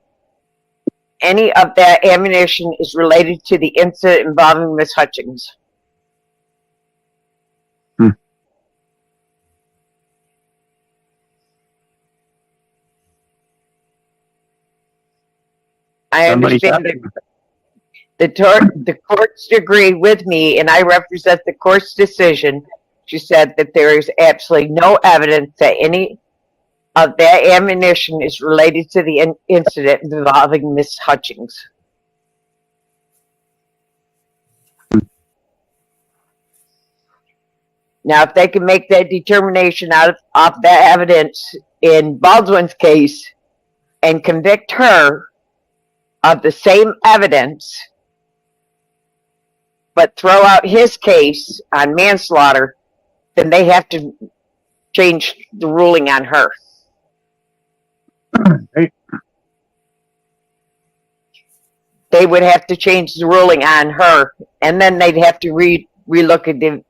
of that ammunition is related to the incident involving Miss Hutchings. I understand that the courts agree with me, and I represent the court's decision. She said that there is absolutely no evidence that any of that ammunition is related to the incident involving Miss Hutchings. Now, if they can make that determination off that evidence in Baldwin's case and convict her of the same evidence, but throw out his case on manslaughter, then they have to change the ruling on her. They would have to change the ruling on her, and then they'd have to relook at the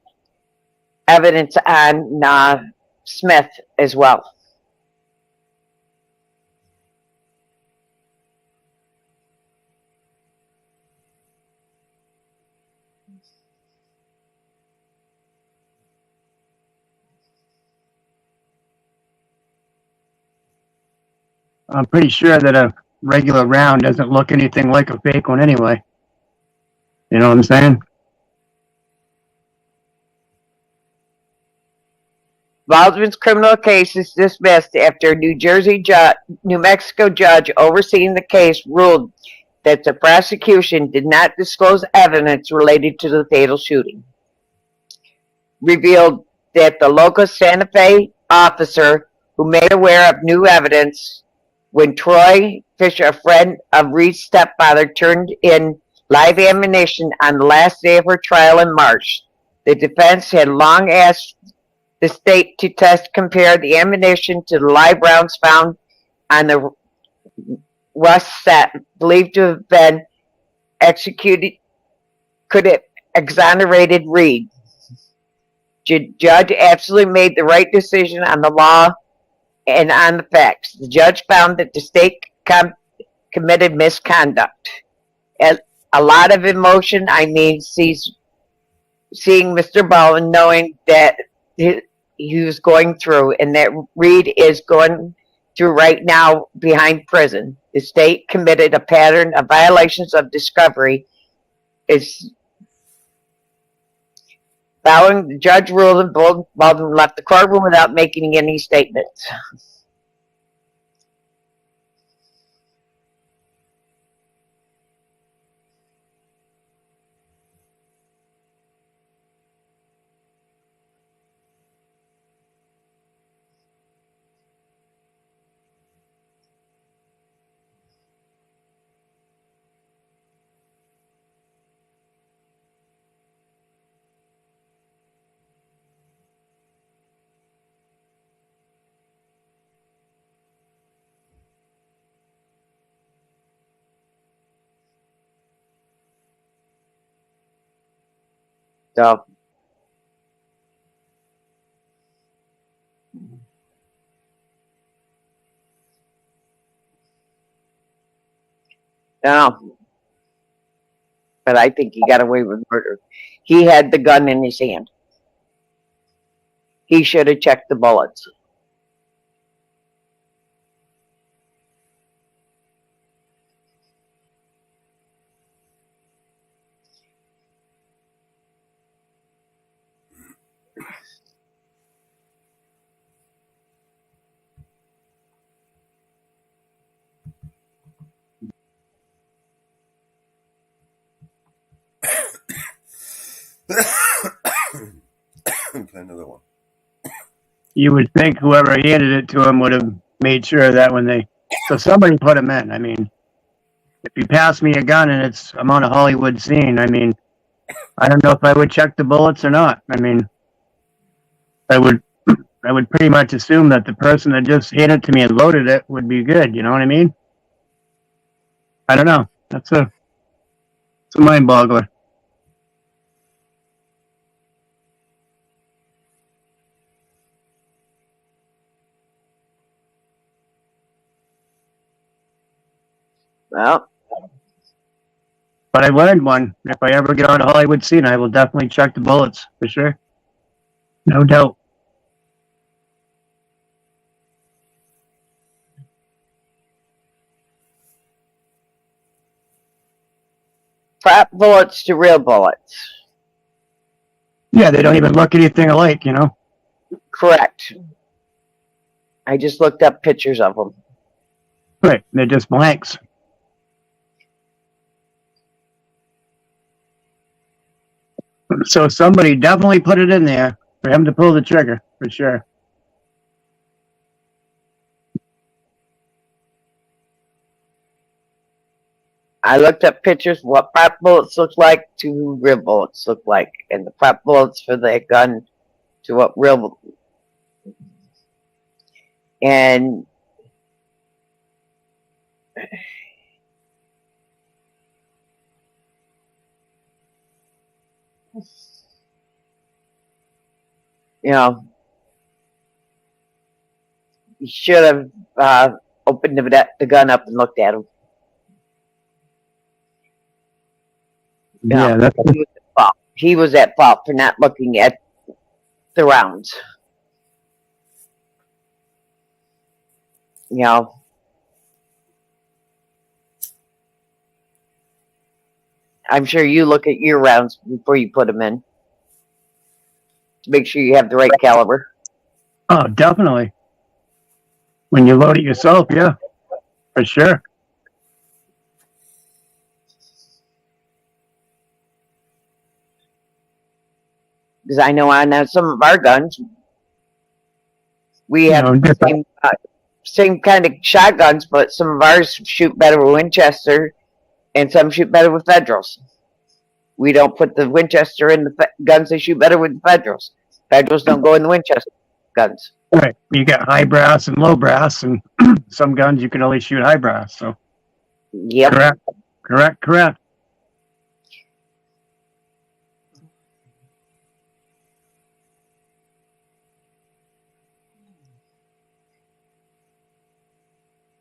evidence on Smith as well. I'm pretty sure that a regular round doesn't look anything like a fake one anyway. You know what I'm saying? Baldwin's criminal case is dismissed after a New Mexico judge overseeing the case ruled that the prosecution did not disclose evidence related to the fatal shooting. Revealed that the local Santa Fe officer who made aware of new evidence when Troy Fisher, a friend of Reed's stepfather, turned in live ammunition on the last day of her trial in March. The defense had long asked the state to compare the ammunition to the live rounds found on the Rust set, believed to have been executed, could have exonerated Reed. Judge absolutely made the right decision on the law and on the facts. The judge found that the state committed misconduct. A lot of emotion, I mean, seeing Mr. Baldwin knowing that he was going through and that Reed is going through right now behind prison. The state committed a pattern of violations of discovery. It's following the judge ruled, and Baldwin left the courtroom without making any statements. So, no, but I think he got away with murder. He had the gun in his hand. He should have checked the bullets. another one. You would think whoever handed it to him would have made sure that when they, so somebody put him in. I mean, if you pass me a gun and I'm on a Hollywood scene, I mean, I don't know if I would check the bullets or not. I mean, I would pretty much assume that the person that just handed it to me and loaded it would be good. You know what I mean? I don't know. It's a mind boggler. Well, but I learned one. If I ever get on a Hollywood scene, I will definitely check the bullets for sure. No doubt. prop bullets to real bullets. Yeah, they don't even look anything alike, you know? Correct. I just looked up pictures of them. Right, they're just blanks. So somebody definitely put it in there for him to pull the trigger, for sure. I looked up pictures of what prop bullets look like to real bullets look like, and the prop bullets for the gun to what real. And you know, you should have opened the gun up and looked at him. Yeah, that's he was at fault. He was at fault for not looking at the rounds. You know, I'm sure you look at your rounds before you put them in to make sure you have the right caliber. Oh, definitely. When you load it yourself, yeah, for sure. Because I know on some of our guns, we have the same kind of shotguns, but some of ours shoot better with Winchester, and some shoot better with Federals. We don't put the Winchester in the guns; they shoot better with the Federals. Federals don't go in the Winchester guns. Right, you got high brass and low brass, and some guns you can only shoot high brass. So, yep, correct.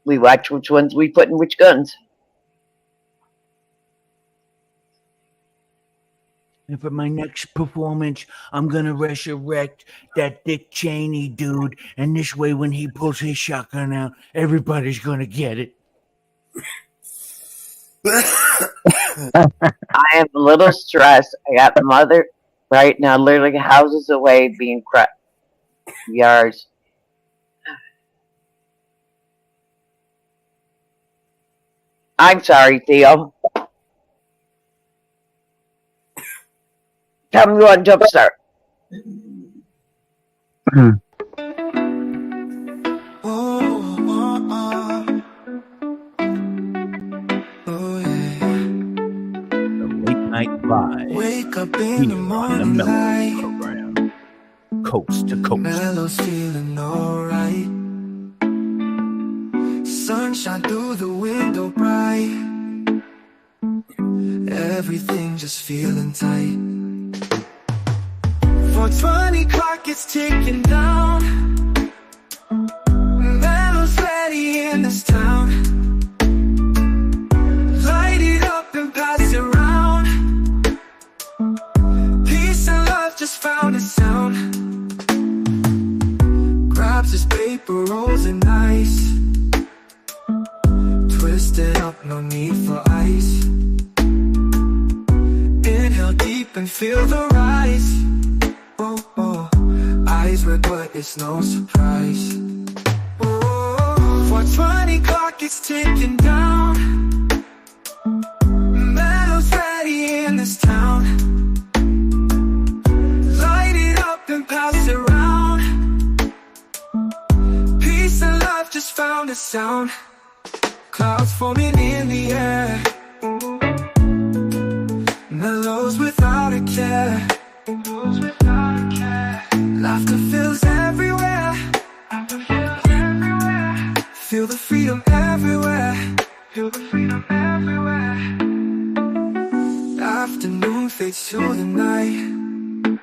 We watch which ones we put in which guns. And for my next performance, I'm gonna resurrect that Dick Cheney dude, and this way when he pulls his shotgun out, everybody's gonna get it. I am a little stressed. I got the mother right now, literally houses away, being crushed. Yards. I'm sorry, Theo. Tell me you want Jumpstart. Late Night Vibe. Wake up in the morning light. Program. Coast to coast. Mellow's feeling alright. Sunshine through the window bright. Everything just feeling tight. 4:20 clock is ticking down. Mellow's ready in this town. Light it up and pass it around. Peace and love just found a sound. Grabs his paper rolls and ice. Twisted up, no need for ice. Inhale deep and feel the rise. Oh, oh. Eyes red but it's no surprise. Oh, 4:20 clock is ticking down. Mellow's ready in this town. Light it up and pass sound of sound, clouds forming in the air, mellows without a care, laughter fills everywhere, feel the freedom everywhere, afternoon fades to the night,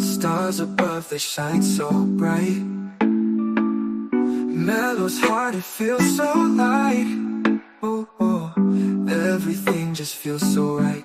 stars above, they shine so bright, mellow's heart, it feels so light, oh, oh, everything just feels so right.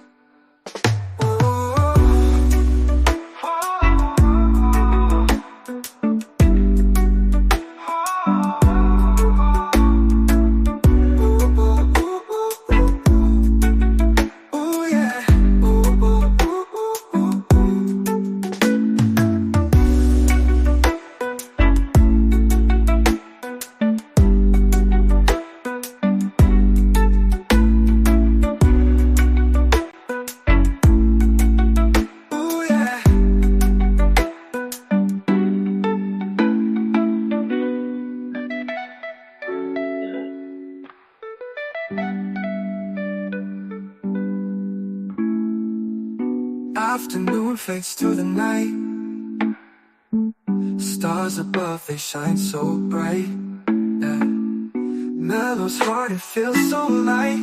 Afternoon fades to the night, stars above, they shine so bright, yeah. Mellow's heart, it feels so light,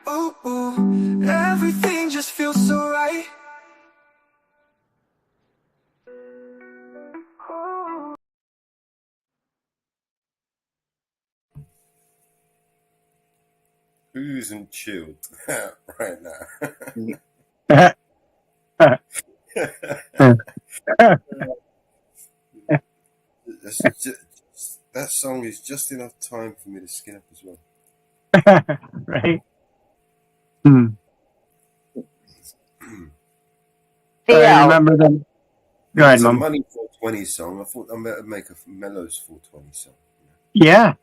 ooh, ooh, everything just feels so right. Who isn't chilled right now? That song is just enough time for me to skin up as well. Right? I remember them. Go ahead, It's a Mom. Money 420 song. I thought I better make a Mellows 420 song. Yeah.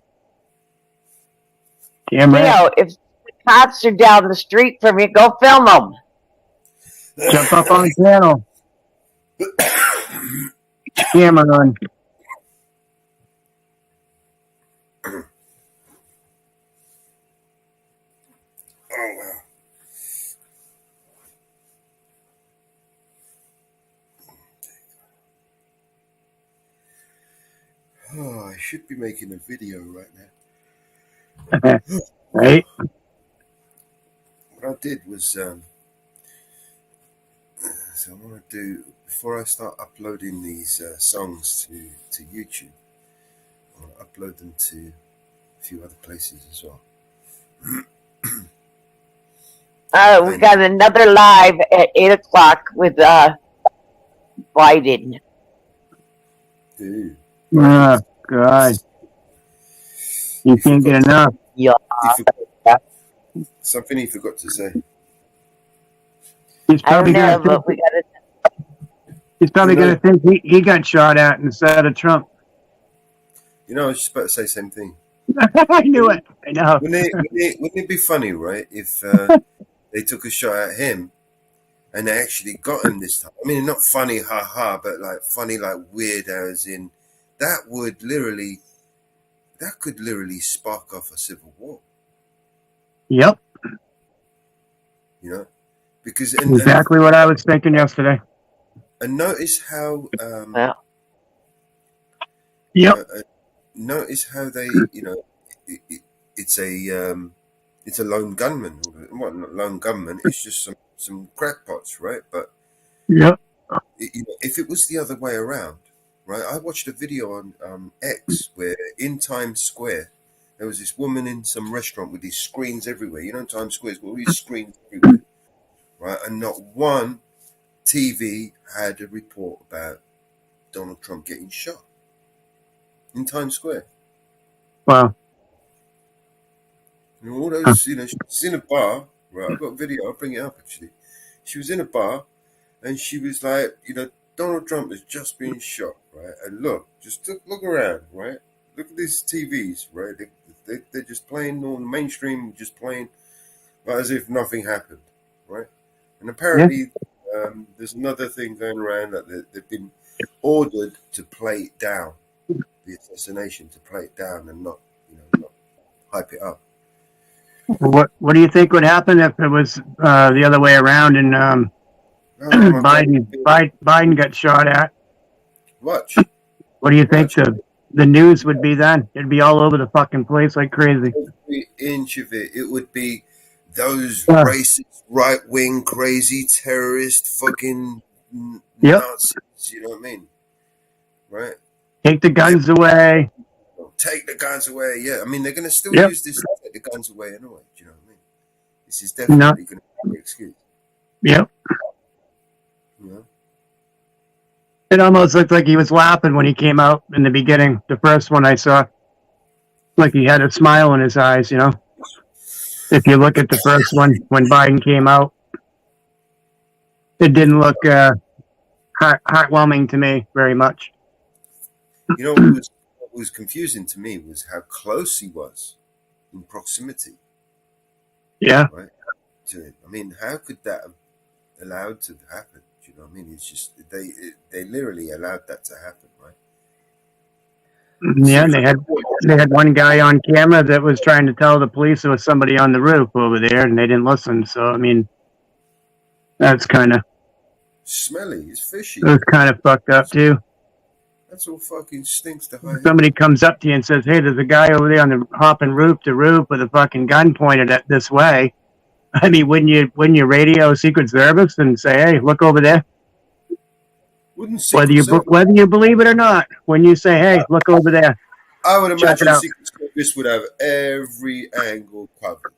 Damn right. Theo, if the cops are down the street from you, go film them. Jump up on the channel. Camera on. Oh, wow. Oh, I should be making a video right now. Right? What I did was, so I want to do, before I start uploading these songs to YouTube, I want to upload them to a few other places as well. We got another live at 8 o'clock with Biden. Dude. Oh, God. You can't get enough. Yeah. Something he forgot to say. He's I don't probably know, gonna but we got to. he's probably gonna think he got shot at instead of Trump. You know, I was just about to say the same thing. I knew it. I know. Wouldn't it be funny, right, if they took a shot at him and they actually got him this time? I mean, not funny, haha, but like funny, like weird, as in that could literally spark off a civil war. Yep. You know, because Exactly what I was thinking yesterday. and notice how Yep. notice how they, you know, it's a lone gunman. Well, not lone gunman. It's just some crackpots, right? But Yep. you know, if it was the other way around, right? I watched a video on X where in Times Square there was this woman in some restaurant with these screens everywhere. You know, Times Square's got all these screens everywhere, right? And not one TV had a report about Donald Trump getting shot in Times Square. Wow. You know, all those, you know, she's in a bar, right? I've got a video, I'll bring it up actually. She was in a bar and she was like, you know, Donald Trump has just been shot, right? And look, just look around, right? Look at these TVs, right? They're just playing on mainstream, just playing as if nothing happened, right? And apparently there's another thing going around that they've been ordered to play it down. the assassination to play it down and not hype it up. What do you think would happen if it was the other way around and Biden got shot at? Watch. What do you think the news would be then? It'd be all over the fucking place like crazy. Every inch of it. It would be those racist, right-wing, crazy terrorist fucking Nazis. You know what I mean? Right? Take the guns away. Take the guns away. Yeah, I mean, they're going to still use this to take the guns away anyway. Do you know what I mean? This is definitely going to be an excuse. Yep. You know? It almost looked like he was laughing when he came out in the beginning. The first one I saw. Like he had a smile in his eyes, you know? If you look at the first one, when Biden came out, it didn't look heartwarming to me very much. You know, what was confusing to me was how close he was in proximity. Yeah. Right? To it. I mean, how could that have allowed to happen? Do you know what I mean? It's just they literally allowed that to happen, right? Yeah, they had one guy on camera that was trying to tell the police there was somebody on the roof over there, and they didn't listen. So I mean, that's kind of smelly. It's fishy. It was kind of fucked up too. That's all fucking stinks to high. Somebody comes up to you and says, "Hey, there's a guy over there on the hopping roof to roof with a fucking gun pointed at this way." I mean, wouldn't you radio Secret Service and say, "Hey, look over there"? Whether you believe it or not, when you say, "Hey, look over there," I would check it imagine out. Secret Service would have every angle covered.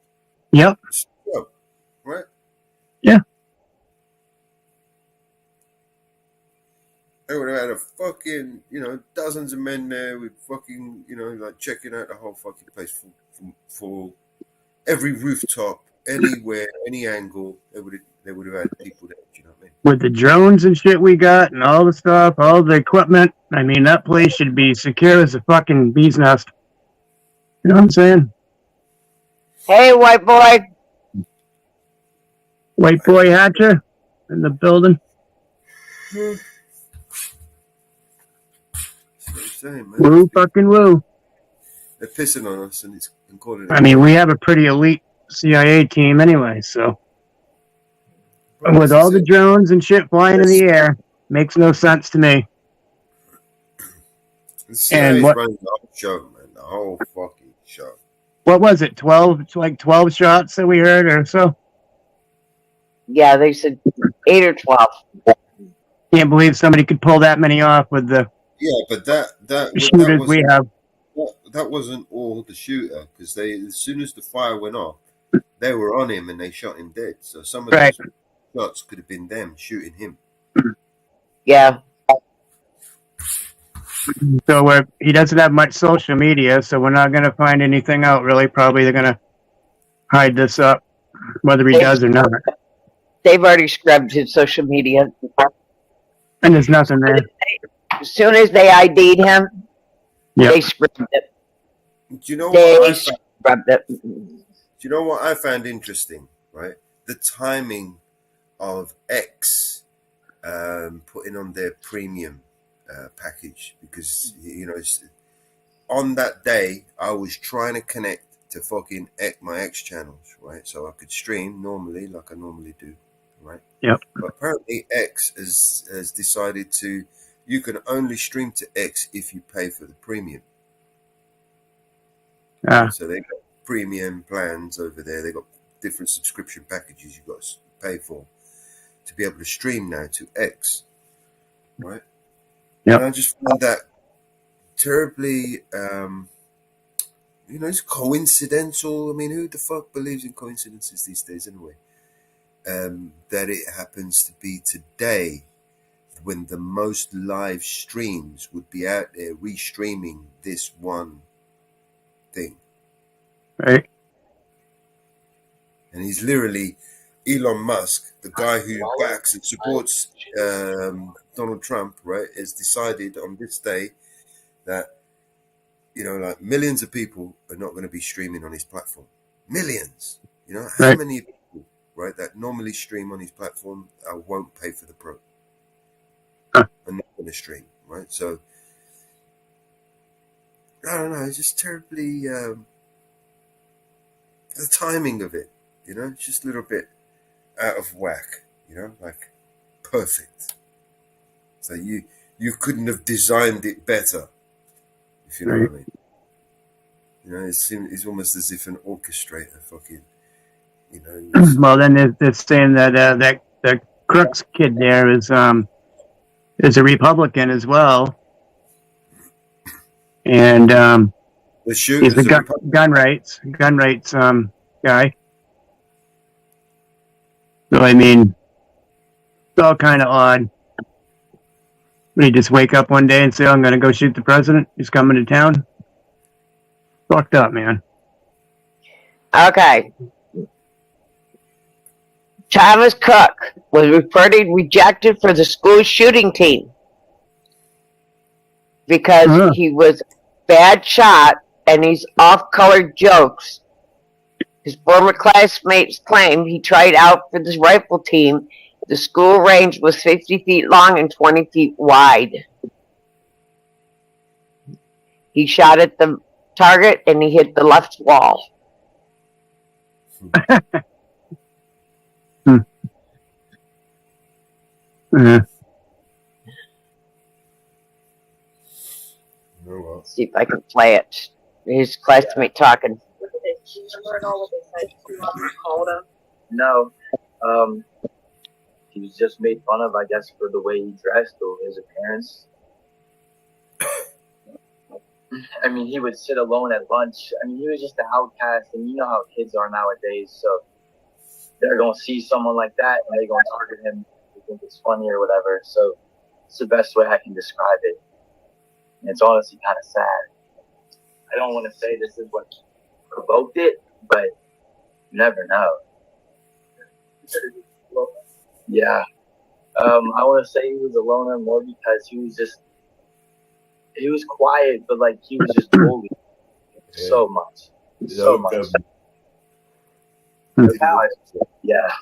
Yep. Right? Yeah. They would have had a fucking, dozens of men there with fucking, like checking out the whole fucking place for every rooftop, anywhere, any angle. They would have had people there. Do you know what I mean? With the drones and shit we got and all the stuff, all the equipment, I mean, that place should be secure as a fucking bee's nest. You know what I'm saying? Hey, white boy. White boy Hatcher in the building. Woo, fucking woo. They're pissing on us and it's calling it. I mean, we have a pretty elite CIA team anyway, so. With all the drones and shit flying in the air, makes no sense to me. The CIA's running the whole show, man. The whole fucking show. What was it? 12 shots that we heard or so? Yeah, they said 8 or 12. Can't believe somebody could pull that many off with the but that shooters we have. That wasn't all the shooter, because as soon as the fire went off, they were on him and they shot him dead. So some of those shots could have been them shooting him. Yeah. So he doesn't have much social media, so we're not going to find anything out, really. Probably they're going to hide this up, whether he does or not. They've already scrubbed his social media. And there's nothing there. As soon as they ID'd him, they scrubbed it. Do you know scrubbed it. Do you know what I found interesting, right? The timing of X putting on their premium package, because on that day I was trying to connect to fucking my X channels, right? So I could stream normally like I normally do, right? Yep. But apparently X has decided you can only stream to X if you pay for the premium. So they got premium plans over there. They got different subscription packages you've got to pay for to be able to stream now to X, right? Yep. And I just found that terribly, it's coincidental. I mean, who the fuck believes in coincidences these days anyway? That it happens to be today when the most live streams would be out there restreaming this one thing. Right. And he's literally Elon Musk, the guy who backs and supports Donald Trump, right, has decided on this day that, like millions of people are not going to be streaming on his platform. Millions. How many people, right, that normally stream on his platform won't pay for the pro? I'm not going to stream, right? So I don't know, it's just terribly the timing of it, it's just a little bit out of whack, like perfect. So you couldn't have designed it better, if you know what I mean. It's almost as if an orchestrator fucking, Well, then they're saying that that Crooks kid there is a Republican as well, and he's a gun rights guy. So I mean, it's all kind of odd. When you just wake up one day and say, "I'm going to go shoot the president. He's coming to town." Fucked up, man. Okay. Thomas Cook was reportedly rejected for the school shooting team because he was a bad shot and he's off-colored jokes. His former classmates claim he tried out for this rifle team. The school range was 50 feet long and 20 feet wide. He shot at the target and he hit the left wall. See if I can play it. His classmate talking. No. He was just made fun of, I guess, for the way he dressed or his appearance. I mean, he would sit alone at lunch. I mean, he was just an outcast, and you know how kids are nowadays. So they're going to see someone like that, and they're going to target him. They think it's funny or whatever. So it's the best way I can describe it. And it's honestly kind of sad. I don't want to say this is what provoked it, but you never know. Yeah. I want to say he was a loner more because he was quiet, but like he was just bullied so much. So much. Yeah.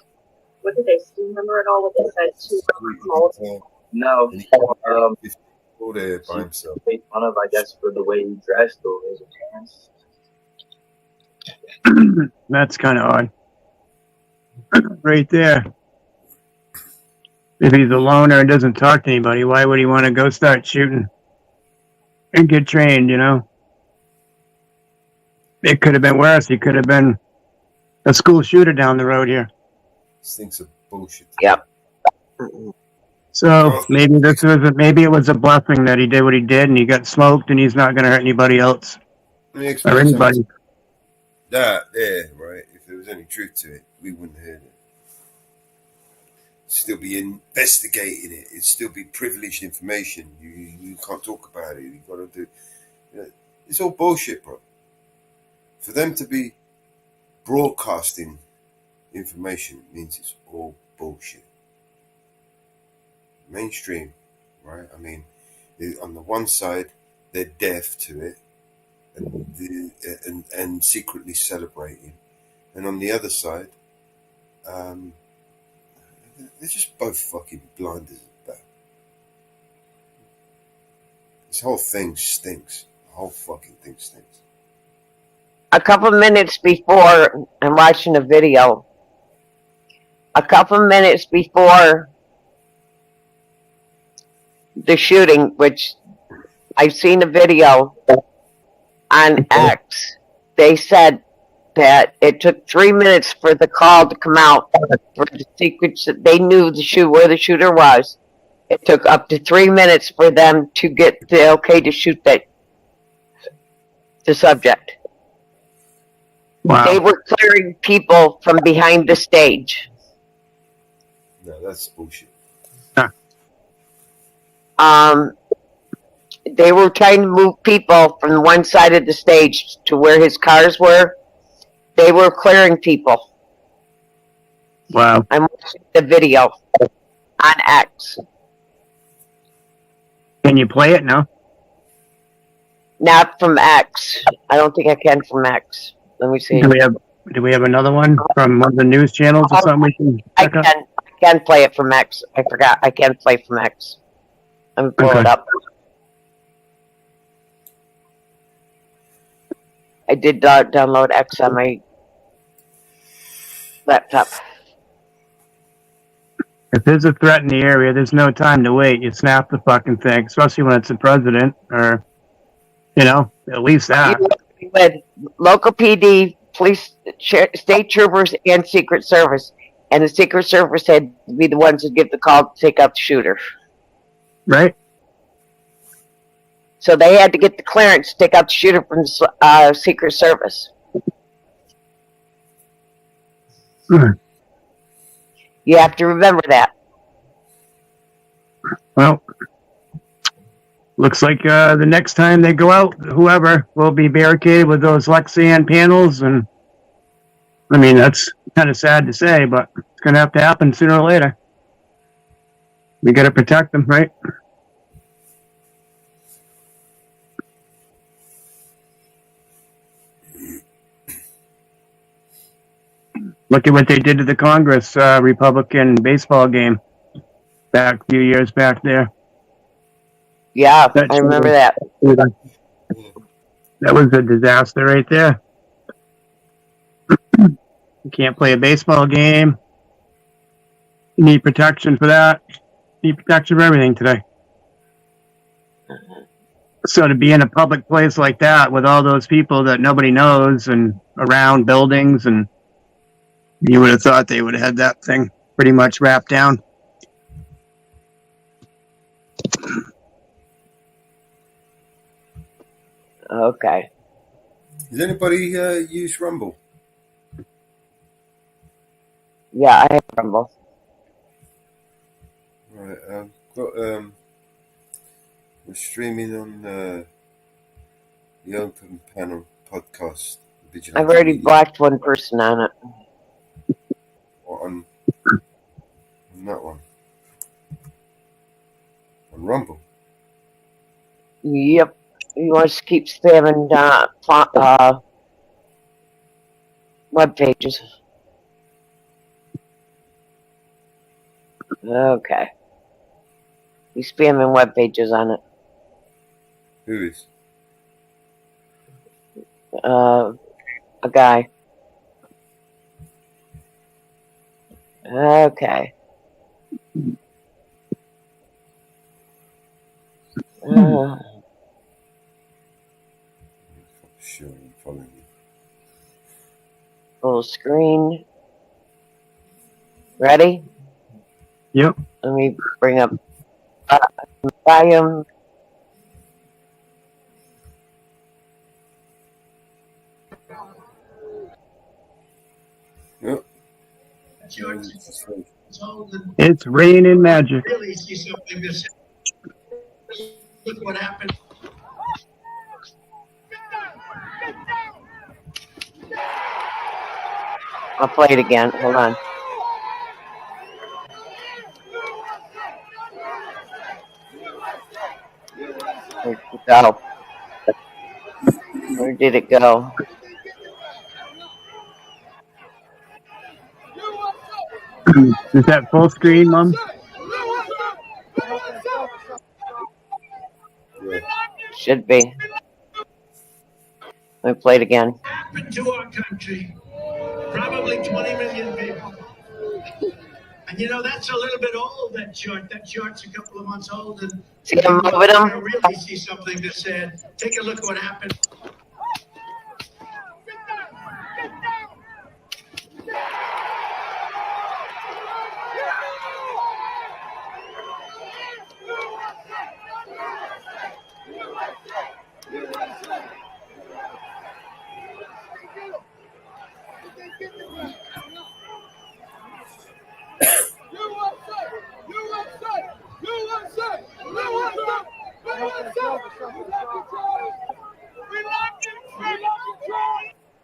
What did they still remember at all? What they said to No. All there by himself. Made fun of, I guess, for the way he dressed or his appearance. That's kind of odd. Right there. If he's a loner and doesn't talk to anybody, why would he want to go start shooting and get trained, It could have been worse. He could have been a school shooter down the road here. These things are bullshit. Yep. So maybe it was a blessing that he did what he did and he got smoked and he's not going to hurt anybody else. Or anybody. That there, right? If there was any truth to it, we wouldn't have heard it. Still be investigating it. It'd still be privileged information. You can't talk about it. You got to do. It's all bullshit, bro. For them to be broadcasting information means it's all bullshit. Mainstream, right? I mean, on the one side, they're deaf to it and secretly celebrating, and on the other side, they're just both fucking blinders at that. This whole thing stinks. The whole fucking thing stinks. A couple minutes before, I'm watching a video. A couple minutes before the shooting, which I've seen a video on X, they said that it took 3 minutes for the call to come out for the secrets that they knew where the shooter was. It took up to 3 minutes for them to get the okay to shoot the subject. Wow. They were clearing people from behind the stage. No, that's bullshit. They were trying to move people from one side of the stage to where his cars were. They were clearing people. Wow. I'm watching the video on X. Can you play it now? Not from X. I don't think I can from X. Let me see. Do we have another one from one of the news channels or something we can check out? I can play it from X. I forgot. I can play from X. Let me pull it up. I did download X on my laptop. If there's a threat in the area, there's no time to wait. You snap the fucking thing, especially when it's the president or, at least that. With local PD, police, state troopers, and Secret Service. And the Secret Service had to be the ones who give the call to take out the shooter. Right? So they had to get the clearance to take out the shooter from the Secret Service. You have to remember that. Well, looks like the next time they go out, whoever will be barricaded with those Lexan panels. And I mean, that's kind of sad to say, but it's going to have to happen sooner or later. We got to protect them, right? Look at what they did to the Congress Republican baseball game back a few years back there. Yeah, I remember that. That was a disaster right there. You can't play a baseball game. You need protection for that. You need protection for everything today. So to be in a public place like that with all those people that nobody knows and around buildings, and you would have thought they would have had that thing pretty much wrapped down. Okay. Does anybody use Rumble? Yeah, I have Rumble. Right, I've got we're streaming on the Open Panel podcast. I've already blocked one person on it. Or on that one. On Rumble. Yep. He wants to keep spamming web pages. Okay. He's spamming web pages on it. Who is? A guy. Okay. Sure, I'm following you. Full screen. Ready? Yep. Let me bring up volume. Yep. It's raining magic. Really see something this. Look what happened. I'll play it again. Hold on. Where'd it go? Where did it go? Is that full screen, Mom? Should be. Let me play it again. Happened to our country. Probably 20 million people. And that's a little bit old, that chart. That chart's a couple of months old. And see them moving them? I really see something that said, take a look what happened.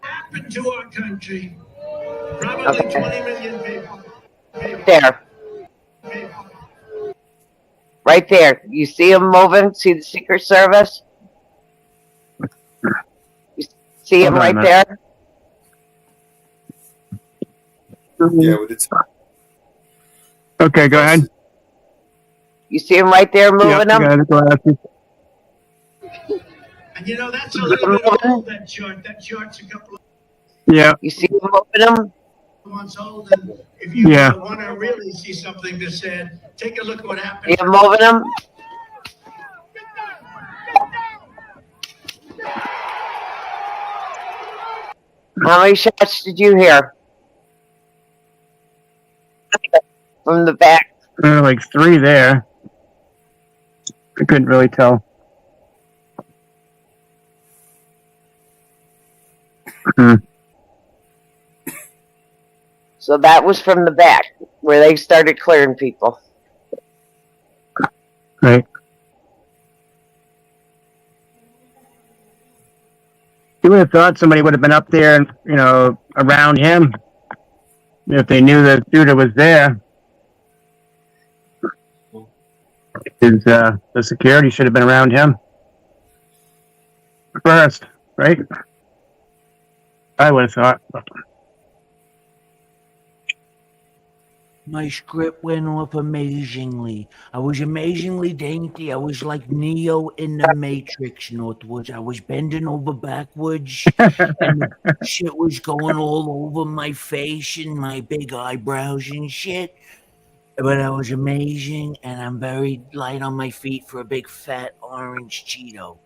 Happened to our country. Probably 20 million people. There. Right there. You see them moving? See the Secret Service? You see them right there? Yeah, with the Okay, go ahead. You see them right there moving them? Go ahead. And you know, that's a little bit old, that chart. That chart's a couple of Yeah. You see them moving them? months old. And if you Yeah. want to really see something that's sad, take a look at what happened. You moving them? How many shots did you hear? From the back. There were like 3 there. I couldn't really tell. Hmm. So that was from the back where they started clearing people. Right. You would have thought somebody would have been up there and, you know, around him if they knew the shooter was there. The security should have been around him first, right? I would have thought. My script went off amazingly. I was amazingly dainty. I was like Neo in the Matrix, Northwoods. I was bending over backwards, and the shit was going all over my face and my big eyebrows and shit. But I was amazing, and I'm very light on my feet for a big fat orange Cheeto.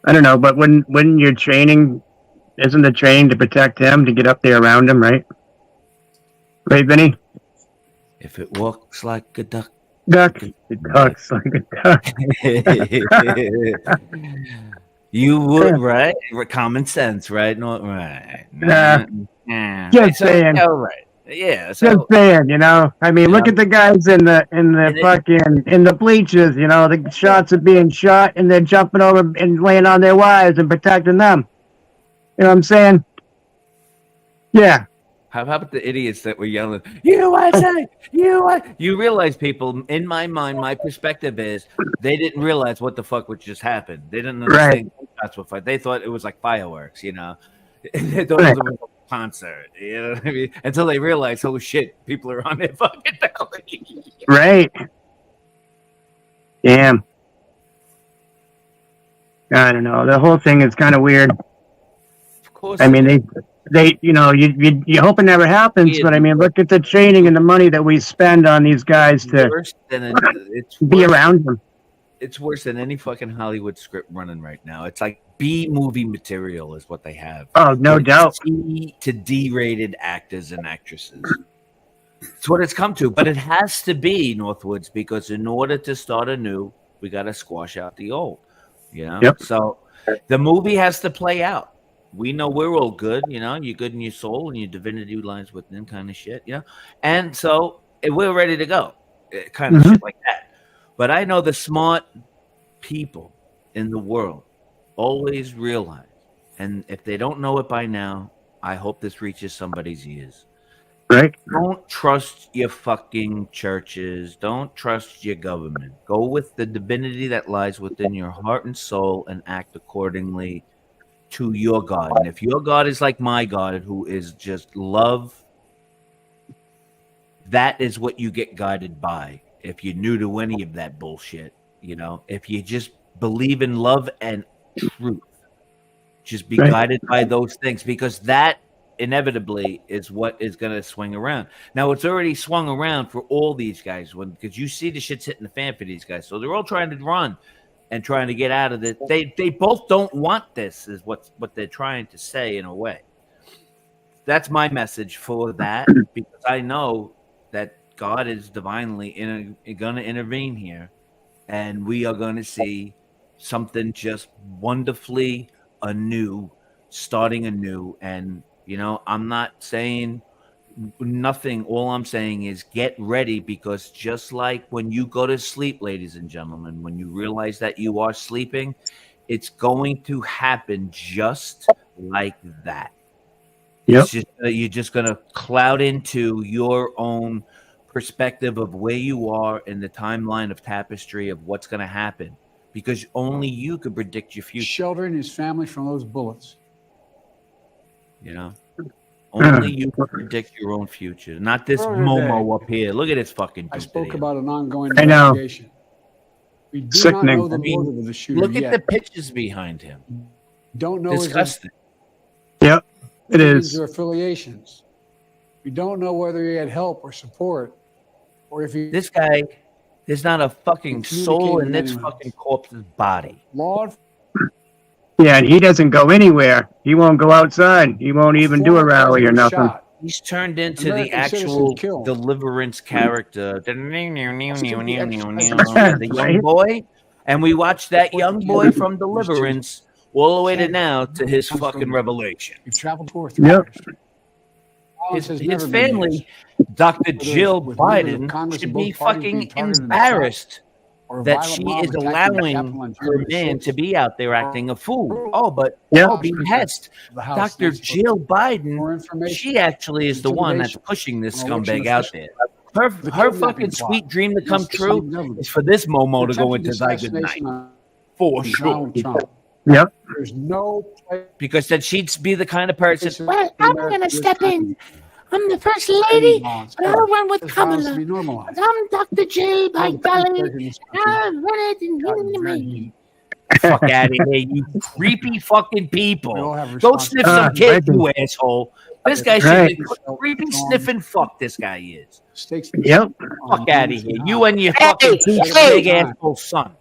I don't know, but when you're training, isn't the training to protect him, to get up there around him, right? Right, Vinny? If it walks like a duck. Duck. It ducks like a duck. You would, right? Common sense, right? Not right. Just saying. Right. Yeah. Just So saying, you know. I mean, look at the guys in the bleachers. You know, the shots are being shot, and they're jumping over and laying on their wives and protecting them. You know what I'm saying? Yeah. how about the idiots that were yelling, USA, USA? You realize, people, in my mind, my perspective is they didn't realize what the fuck would just happen. They didn't understand that's what fight. They thought it was like fireworks, you know. They thought it was a concert, you know what I mean? Until they realized, oh shit, people are on their fucking belly. Right. Damn. I don't know. The whole thing is kind of weird. Of course. I mean, they, you know, you hope it never happens, but I mean, look at the training and the money that we spend on these guys to be around them. It's worse than any fucking Hollywood script running right now. It's like B movie material is what they have. Oh, no doubt. C to D-rated actors and actresses. It's what it's come to, but it has to be, Northwoods, because in order to start anew, we got to squash out the old. You know, Yep. So the movie has to play out. We know we're all good, you know, you're good in your soul and your divinity lies within, kind of shit, you know, and so we're ready to go, kind of shit like that. But I know the smart people in the world always realize, and if they don't know it by now, I hope this reaches somebody's ears. Right. Don't trust your fucking churches. Don't trust your government. Go with the divinity that lies within your heart and soul and act accordingly to your God. And if your God is like my God, who is just love, that is what you get guided by. If you're new to any of that bullshit, you know, if you just believe in love and truth, just be guided by those things, because that inevitably is what is going to swing around. Now, it's already swung around for all these guys, because you see the shit's hitting the fan for these guys. So they're all trying to run and trying to get out of it. They both don't want this, is what they're trying to say in a way. That's my message for that, because I know that God is divinely going to intervene here, and we are going to see something just wonderfully anew, starting anew. And you know, I'm not saying nothing. All I'm saying is get ready, because just like when you go to sleep, ladies and gentlemen, when you realize that you are sleeping, it's going to happen just like that. Yep. It's just, you're just going to cloud into your own perspective of where you are in the timeline of tapestry of what's going to happen, because only you could predict your future. Sheltering his family from those bullets. You know, Only you can predict your own future, not this Momo up here. Look at this fucking. I spoke about an ongoing I know. investigation. We do Sickening. not know the motive of the shooter Look yet. at the pictures behind him. Don't know Disgusting. Yep, it his is. or affiliations. We don't know whether he had help or support, or if he. This guy, there's not a fucking soul in Communicating this anyone. fucking corpse's body. Law Yeah, and he doesn't go anywhere. He won't go outside. He won't even do a rally or nothing. shot. He's turned into the American actual citizens killed. Deliverance character, the Right. young boy, and we watched that young boy from Deliverance all the way to now to his fucking revelation. We've traveled for Yep. His family, Dr. Jill Biden, should be fucking embarrassed that she is allowing her man to be out there acting a fool. Oh, but Yep. behest, Dr. Jill Biden, she actually is the one that's pushing this scumbag out there. Her fucking sweet dream to come true is for this Momo to go into thy good night. For sure. Yep. There's no Because then she'd be the kind of person. Well, I'm going to step in. I'm the first lady, but I'll run with Kamala. I'm Dr. Jill by Valley. I'll run it and give it me. Fuck out of here, you creepy fucking people. Go sniff some kid, you asshole. This guy should be creepy sniffing fuck this guy is. Yep. Fuck out of here. You and your fucking big asshole son.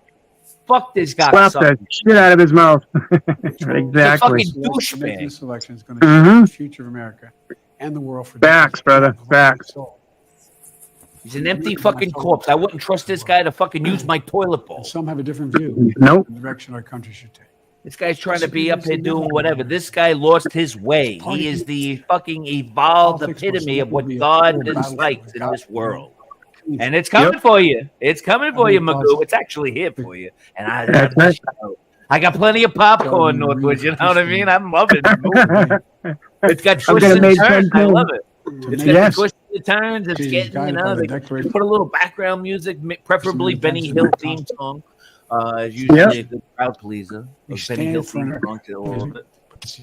Fuck this guy. Slap the shit out of his mouth. Exactly. fucking douchebag. This election is going to Mhm. the future of America and the world for Facts, brother. Facts. He's an empty fucking corpse. I wouldn't trust this guy to fucking use my toilet bowl. Some have a different view. Nope. of the direction our country should take. This guy's trying to be up here doing whatever. This guy lost his way. He is the fucking evolved epitome of what God dislikes in this world. And it's coming for you. It's coming for you, Magoo. It's actually here for you. And I got plenty of popcorn, Northwood. You know what I mean? I'm loving it. It's got twists and turns. I love it. It's got the twists and turns. It's getting, you know, they put a little background music, preferably Benny Hill theme song. It's usually a good crowd pleaser. Benny Hill theme song to all of it. This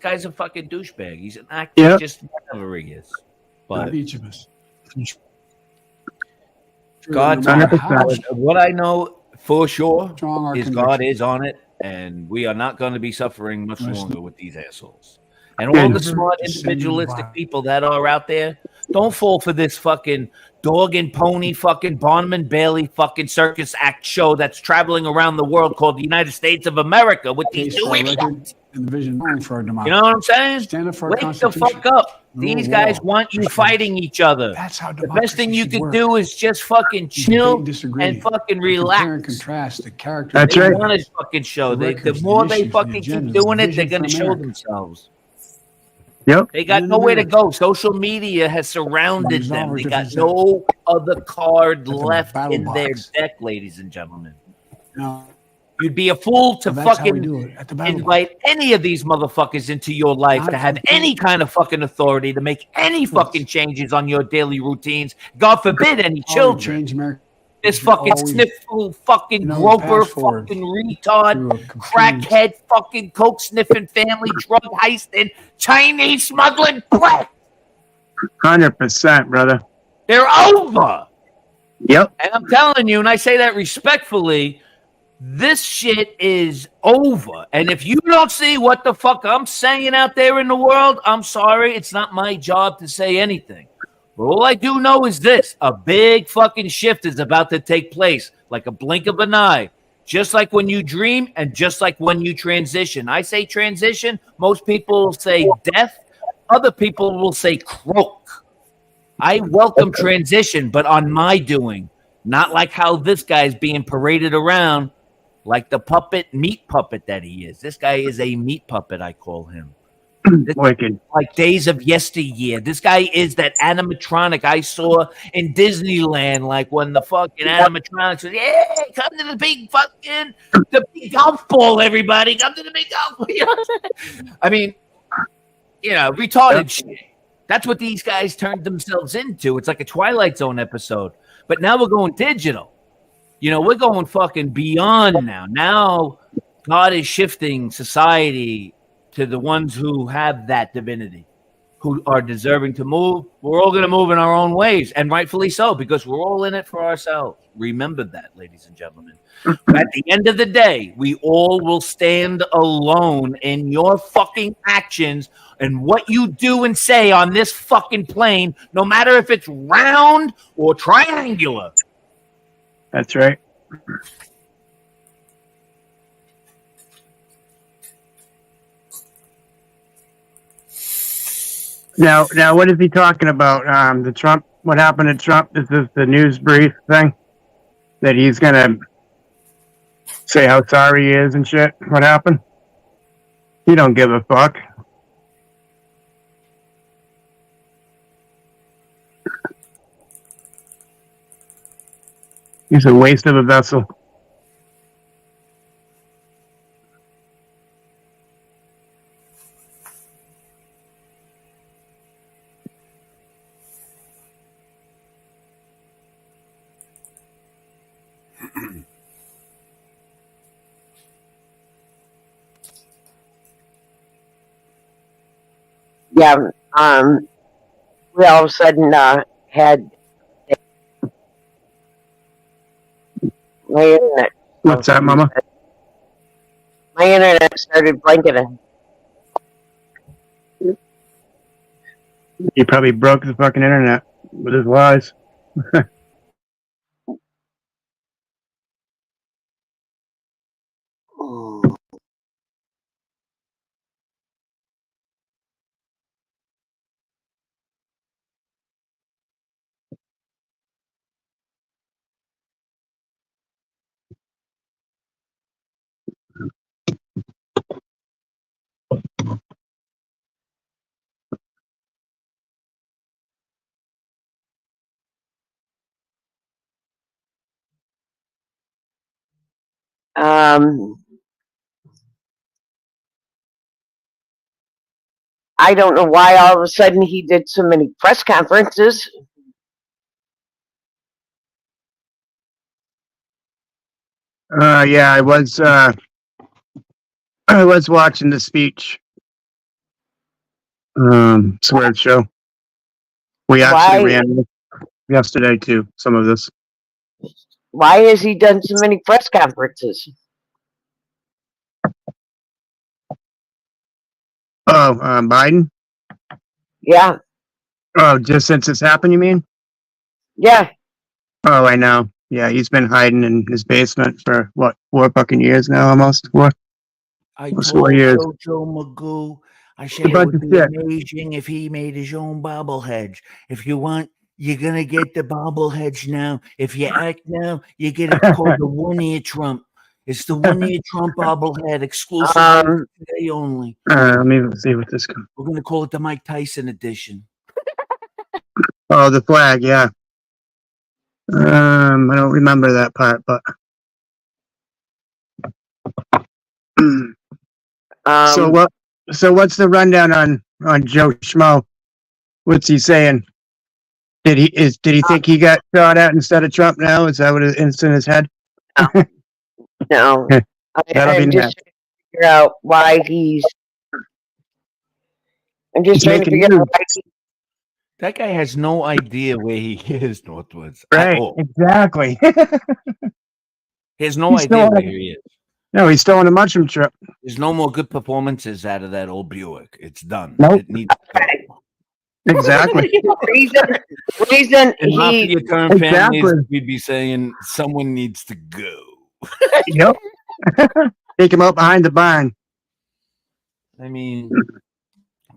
guy's a fucking douchebag. He's an actor, just whatever he is. But each of us. God's on it. What I know for sure is God is on it, and we are not going to be suffering much longer with these assholes. And all the smart, individualistic people that are out there, don't fall for this fucking dog and pony fucking Barnum and Bailey fucking circus act show that's traveling around the world called the United States of America with these new idiots. And the vision for our democracy. You know what I'm saying? Stand up for our Wake the Constitution. fuck up. Rule of These guys law. want you fighting each other. That's how The best thing you should can work. do is just fucking chill and fucking relax. Compare and contrast the character. That's They right. want to fucking show. The The records, more the they issues, fucking the keep agendas, doing the it, they're vision going to for show America. themselves. Yep. They got nowhere to go. Social media has surrounded them. They got no other card left in their deck, ladies and gentlemen. No. You'd be a fool to Well, that's how we fucking do it, at the battle invite any of these motherfuckers into your life to have any kind of fucking authority to make any fucking changes on your daily routines. God forbid any children. Change America. This fucking always, sniffle, fucking you know, groper, fast forward fucking retard, crackhead, fucking coke sniffing, family drug heisting, Chinese smuggling crap. 100%, brother. They're over. Yep. And I'm telling you, and I say that respectfully, this shit is over. And if you don't see what the fuck I'm saying out there in the world, I'm sorry. It's not my job to say anything. But all I do know is this. A big fucking shift is about to take place, like a blink of an eye. Just like when you dream and just like when you transition. I say transition. Most people will say death. Other people will say croak. I welcome transition, but on my doing. Not like how this guy's being paraded around like the meat puppet that he is. This guy is a meat puppet, I call him. Wicked. Like days of yesteryear. This guy is that animatronic I saw in Disneyland, like when the fucking animatronics was, yeah, come to the big golf ball, everybody. Come to the big golf ball. You know what I'm saying? I mean, you know, retarded shit. That's what these guys turned themselves into. It's like a Twilight Zone episode. But now we're going digital. You know, we're going fucking beyond now. Now God is shifting society to the ones who have that divinity, who are deserving to move. We're all going to move in our own ways, and rightfully so, because we're all in it for ourselves. Remember that, ladies and gentlemen. At the end of the day, we all will stand alone in your fucking actions and what you do and say on this fucking plane, no matter if it's round or triangular. That's right. Now, what is he talking about? The Trump. What happened to Trump? Is this the news brief thing that he's gonna say how sorry he is and shit? What happened? He don't give a fuck. He's a waste of a vessel. Yeah, we all of a sudden had my internet. What's that, Mama? My internet started blanketing. He probably broke the fucking internet with his lies. I don't know why all of a sudden he did so many press conferences. Yeah, I was watching the speech. Swear show. We actually ran yesterday too. Some of this. Why has he done so many press conferences? Oh, Biden? Yeah. Oh, just since it's happened, you mean? Yeah. Oh, I know. Yeah, he's been hiding in his basement for what, 4 fucking years now, almost 4. I Almost told 4 years. Jojo Magoo, I said it bunch would of be shit. amazing if he made his own bobbleheads. If you want, you're gonna get the bobbleheads now. If you act now, you get it called the 1 ear Trump. It's the 1 ear Trump bobblehead, exclusive today only. Let me see what this comes. We're gonna call it the Mike Tyson edition. Oh, the flag, yeah. I don't remember that part, but so what? So what's the rundown on Joe Schmo? What's he saying? Did he think he got shot at instead of Trump now? Is that what it's in his head? No. That'll be I'm just next. trying to figure out why he's. I'm just He's trying to making figure out news. why he. That guy has no idea where he is, Northwoods. Right, exactly. He has no He's idea still where on- he is. No, he's still on a mushroom trip. There's no more good performances out of that old Buick. It's done. Nope. It needs to go. Exactly. reason In he Mafia term Exactly. families, we'd be saying someone needs to go. Yep. Take him out behind the barn. I mean,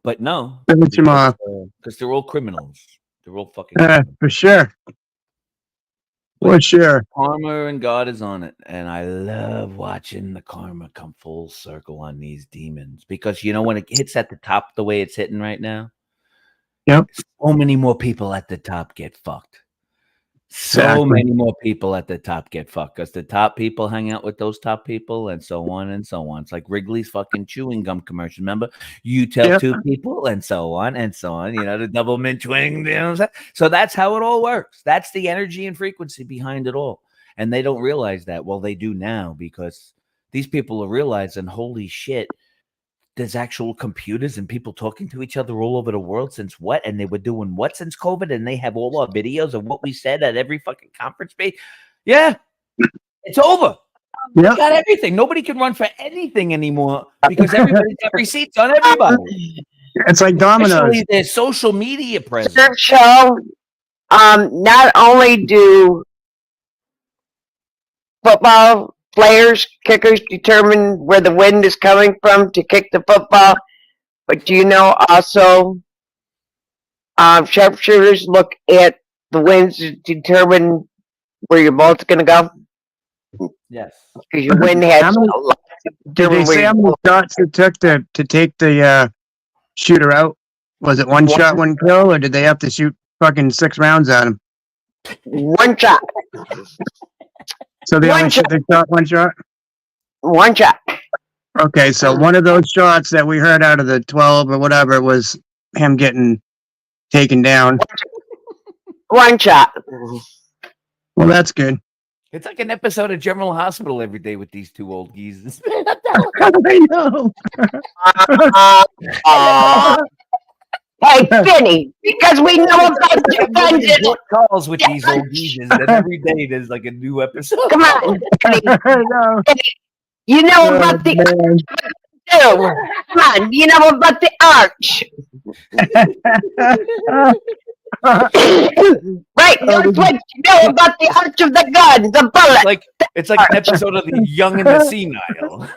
but no, Finish him off. because they're all criminals. They're all fucking. For sure. For sure. Karma and God is on it, and I love watching the karma come full circle on these demons because you know when it hits at the top the way it's hitting right now. Yep. So many more people at the top get fucked. So Exactly. many more people at the top get fucked because the top people hang out with those top people and so on and so on. It's like Wrigley's fucking chewing gum commercial. Remember, you tell Yep. 2 people and so on and so on. You know, the double mint chewing. You know what I'm saying? So that's how it all works. That's the energy and frequency behind it all. And they don't realize that. Well, they do now because these people are realizing, holy shit, there's actual computers and people talking to each other all over the world since what? And they were doing what since COVID? And they have all our videos of what we said at every fucking conference page. Yeah, it's over. We Yep. got everything. Nobody can run for anything anymore because everybody's got receipts on everybody. It's like dominoes. Especially their social media presence. Their show. Not only do football players, kickers determine where the wind is coming from to kick the football, but do you know also sharpshooters look at the winds to determine where your bolt's going to go? Yes. Because your wind has How many- a lot to Did they determine where say how your many shots it took to take the shooter out? Was it one shot, one kill, or did they have to shoot fucking 6 rounds at him? one shot. So they One only shot. they shot one shot? One shot. Okay, so one of those shots that we heard out of the 12 or whatever was him getting taken down. One shot. Well, that's good. It's like an episode of General Hospital every day with these two old geezers. I know. Hey, Finny, because we know about your guns. Calls with these old geezers, and every day there's like a new episode. Come on, Finny. No. You know about the arch. Come on, you know about the arch. Right, that's what you know about the arch of the gun, the bullet. It's like an episode of The Young and the Senile.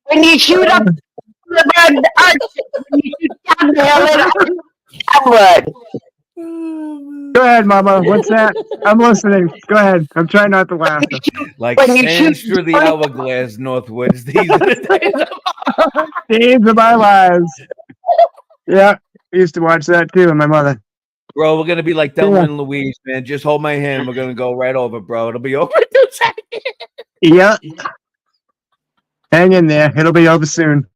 When you shoot up the arch, when you shoot down the hill, it Go ahead, Mama. What's that? I'm listening. Go ahead. I'm trying not to laugh. Like When you sands shoot- through the hourglass northwards. These are the days of Days of my lives. Yeah, I used to watch that too, and my mother. Bro, we're gonna be like Thelma and Louise, man. Just hold my hand. We're gonna go right over, bro. It'll be over in 2 seconds. Yeah. Hang in there. It'll be over soon.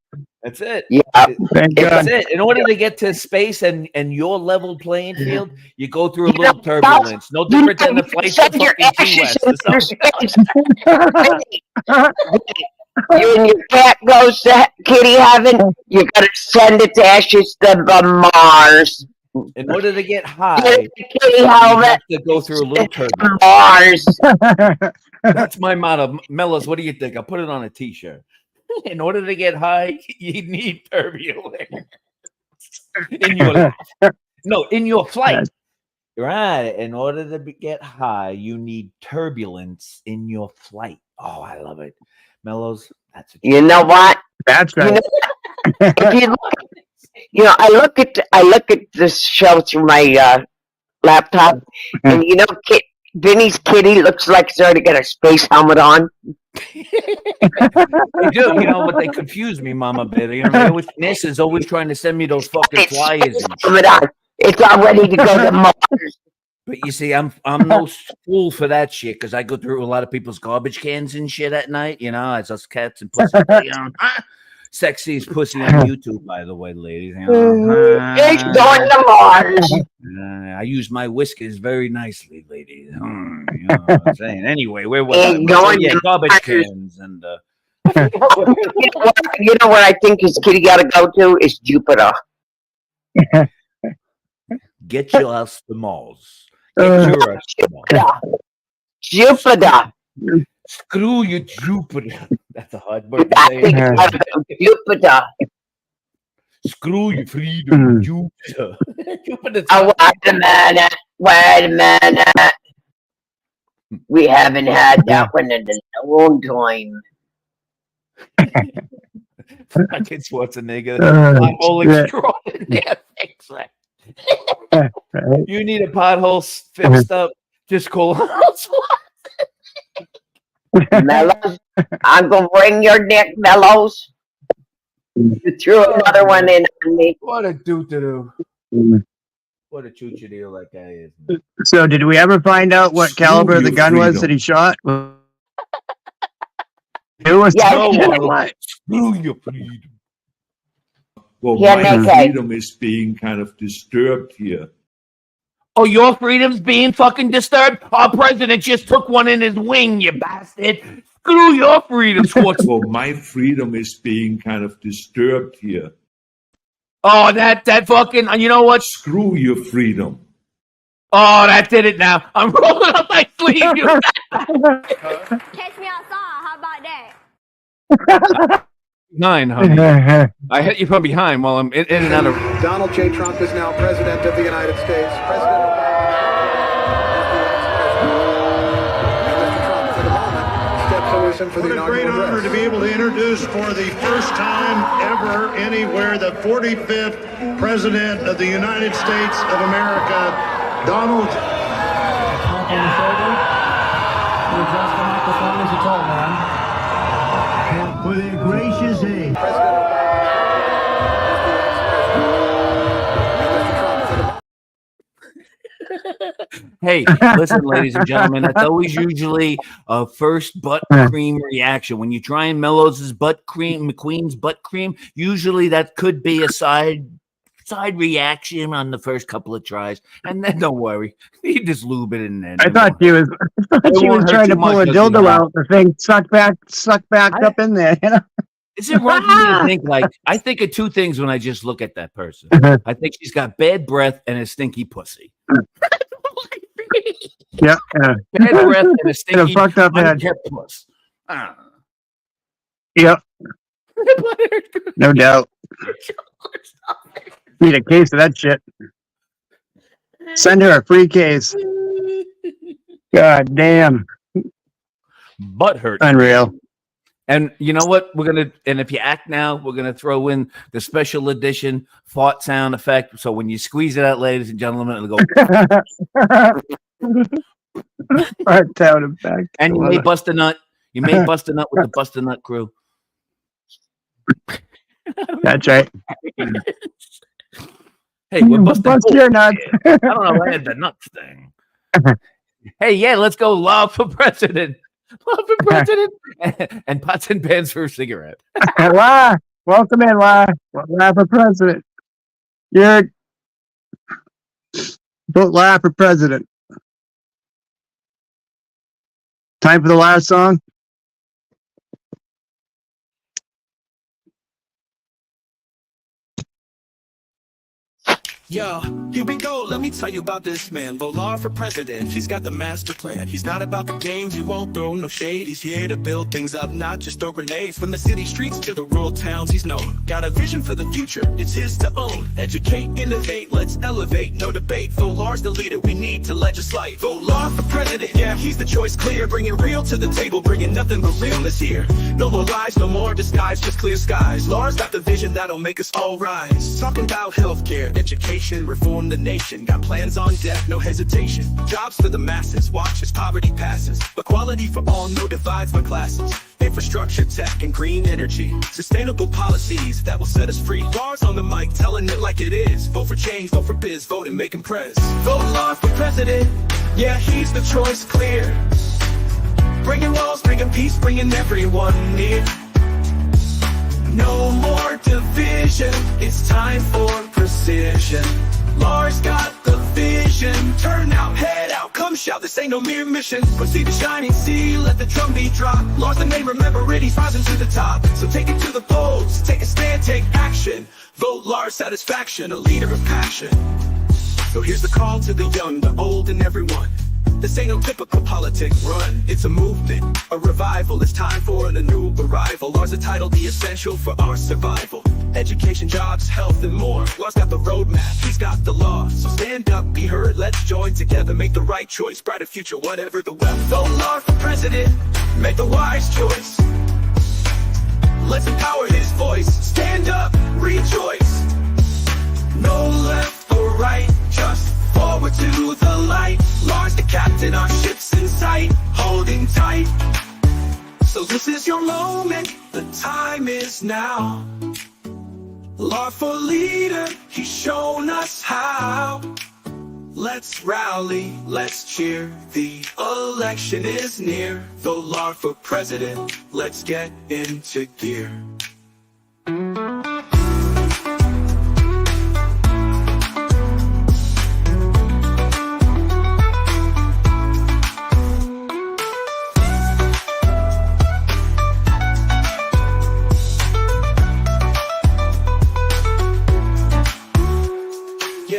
That's it. Yeah. Thank God. That's it. In order to get to space and your level playing field, you go through a little turbulence. No different than the flight to send your fucking Key ashes West or into something. space. You and your cat goes to kitty heaven, you gotta send its ashes to the Mars. In order to get high, Get the kitty you have helmet to go through a little turbulence. Mars. That's my motto. Mellos, what do you think? I'll put it on a t-shirt. In order to get high, you need turbulence in your life. No, in your flight. Right. In order to get high, you need turbulence in your flight. Oh, I love it. Mellows, that's what You know what? That's You right. know, if you look, I look at this show through my laptop, and you know, Vinny's kitty looks like he's already got a space helmet on. They do, you know, but they confuse me, Mama Bear. You know, NASA's always trying to send me those fucking flyers and Helmet on. It's all ready to go to Mars. But you see, I'm no fool for that shit because I go through a lot of people's garbage cans and shit at night. You know, it's us cats and pussy. You know, sexiest pussy on YouTube, by the way, ladies. You know, It's going to Mars. I use my whiskers very nicely, ladies. You know what I'm saying? Anyway, where was I? Ain't going Yeah, to garbage Mars. cans and You know what I think his kitty got to go to is Jupiter. get your ass to Mars. Get your ass to Mars. Jupiter. Screw you, Jupiter. That's a hard word to I say. think it's gotta go to Jupiter. Screw you, freedom, Jupiter. Jupiter's Oh, wait a minute. We haven't had that one in a long time. fucking Schwarzenegger. Oh, Pothole shit. extraordinaire fixer. You need a pothole fixed up, just call Mellows, I'm gonna bring your dick, Mellows. You threw another one in on me. What a doo-doo. What a choo-choo that guy is. So, did we ever find out what caliber the gun was that he shot? It was Screw your freedom. Well, Yeah, my Nick, freedom is being kind of disturbed here. Oh, your freedom's being fucking disturbed? Our president just took one in his wing, you bastard. Screw your freedom, Schwartz. Well, my freedom is being kind of disturbed here. Oh, that fucking, you know what? Screw your freedom. Oh, that did it now. I'm rolling up my sleeve. You Catch me outside. How about that? behind, honey. I hit you from behind while I'm in and out of. Donald J. Trump is now president of the United States. President What a great honor to be able to introduce for the first time ever anywhere the 45th President of the United States of America, Donald. With a gracious aid. Hey, listen, ladies and gentlemen, that's always usually a first butt cream reaction. When you try and Mellows' butt cream, McQueen's butt cream, usually that could be a side reaction on the first couple of tries, and then don't worry, you just lube it in there. I thought she was trying to pull a dildo out. The thing sucked back up in there. You know? Is it wrong for me to think I think of two things when I just look at that person? I think she's got bad breath and a stinky pussy. Yeah, bad breath and a stinky and a fucked up head. Puss. Yep, no doubt. Need a case of that shit. Send her a free case. God damn. Butt hurt. Unreal. And you know what? And if you act now, we're gonna throw in the special edition fart sound effect. So when you squeeze it out, ladies and gentlemen, it'll go. Fart sound effect. And you may bust a nut. You may bust a nut with the Bust a Nut crew. That's right. Hey, we're busting. Bust your nuts. I don't know. I had the nuts thing. Hey, yeah, let's go. Love for president. Love for president. And pots and pans for a cigarette. La, welcome in, La. La for president. You're vote La for president. Time for the last song. Yo, here we go, let me tell you about this man. Volar for president, he's got the master plan. He's not about the games, he won't throw no shade. He's here to build things up, not just throw grenades. From the city streets to the rural towns, he's known. Got a vision for the future, it's his to own. Educate, innovate, let's elevate, no debate. Volar's the leader we need to legislate. Volar for president, yeah, he's the choice clear. Bringing real to the table, bringing nothing but realness here. No more lies, no more disguise, just clear skies. Lars got the vision that'll make us all rise. Talking about healthcare, education, reform the nation. Got plans on deck, no hesitation. Jobs for the masses, watch as poverty passes. Equality for all, no divides by classes. Infrastructure, tech, and green energy. Sustainable policies that will set us free. Bars on the mic, telling it like it is. Vote for change, vote for biz, vote and make him press. Vote Lars for president, yeah, he's the choice clear. Bringing laws, bringing peace, bringing everyone near. No more division, it's time for precision. Lars got the vision, turn out, head out, come shout, this ain't no mere mission. Proceed to shining sea, let the drumbeat drop. Lars the name, remember it, he's rising to the top. So take it to the polls, take a stand, take action. Vote Lars satisfaction, a leader of passion. So here's the call to the young, the old, and everyone. This ain't no typical politic run, it's a movement, a revival. It's time for a new arrival. Lars the title, the essential for our survival. Education, jobs, health, and more. Lars got the roadmap, he's got the law. So stand up, be heard, let's join together. Make the right choice, brighter future, whatever the weather. Vote Lars for president, make the wise choice. Let's empower his voice, stand up, rejoice. No left or right, just forward to the light. Lars the captain, our ship's in sight, holding tight. So this is your moment, the time is now. Lars for leader, he's shown us how. Let's rally, let's cheer, the election is near. Vote Lars for president, let's get into gear.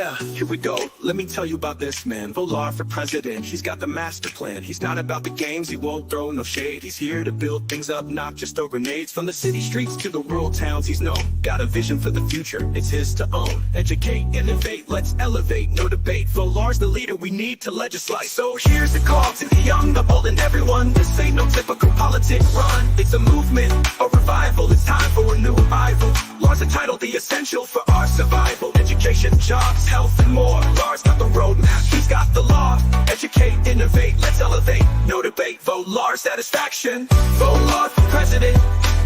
Yeah, here we go. Let me tell you about this man, Volar for president. He's got the master plan. He's not about the games, he won't throw no shade. He's here to build things up, not just throw grenades. From the city streets to the rural towns, he's known. Got a vision for the future, it's his to own. Educate, innovate, let's elevate, no debate. Volar's the leader we need to legislate. So here's the call to the young, the bold, and everyone. This ain't no typical politic run. It's a movement, a revival. It's time for a new arrival. Laws entitled The Essential for Our Survival. Education, jobs, health, and more. Lars got the roadmap, he's got the law. Educate, innovate, let's elevate. No debate, vote Lars satisfaction. Vote Lars for president,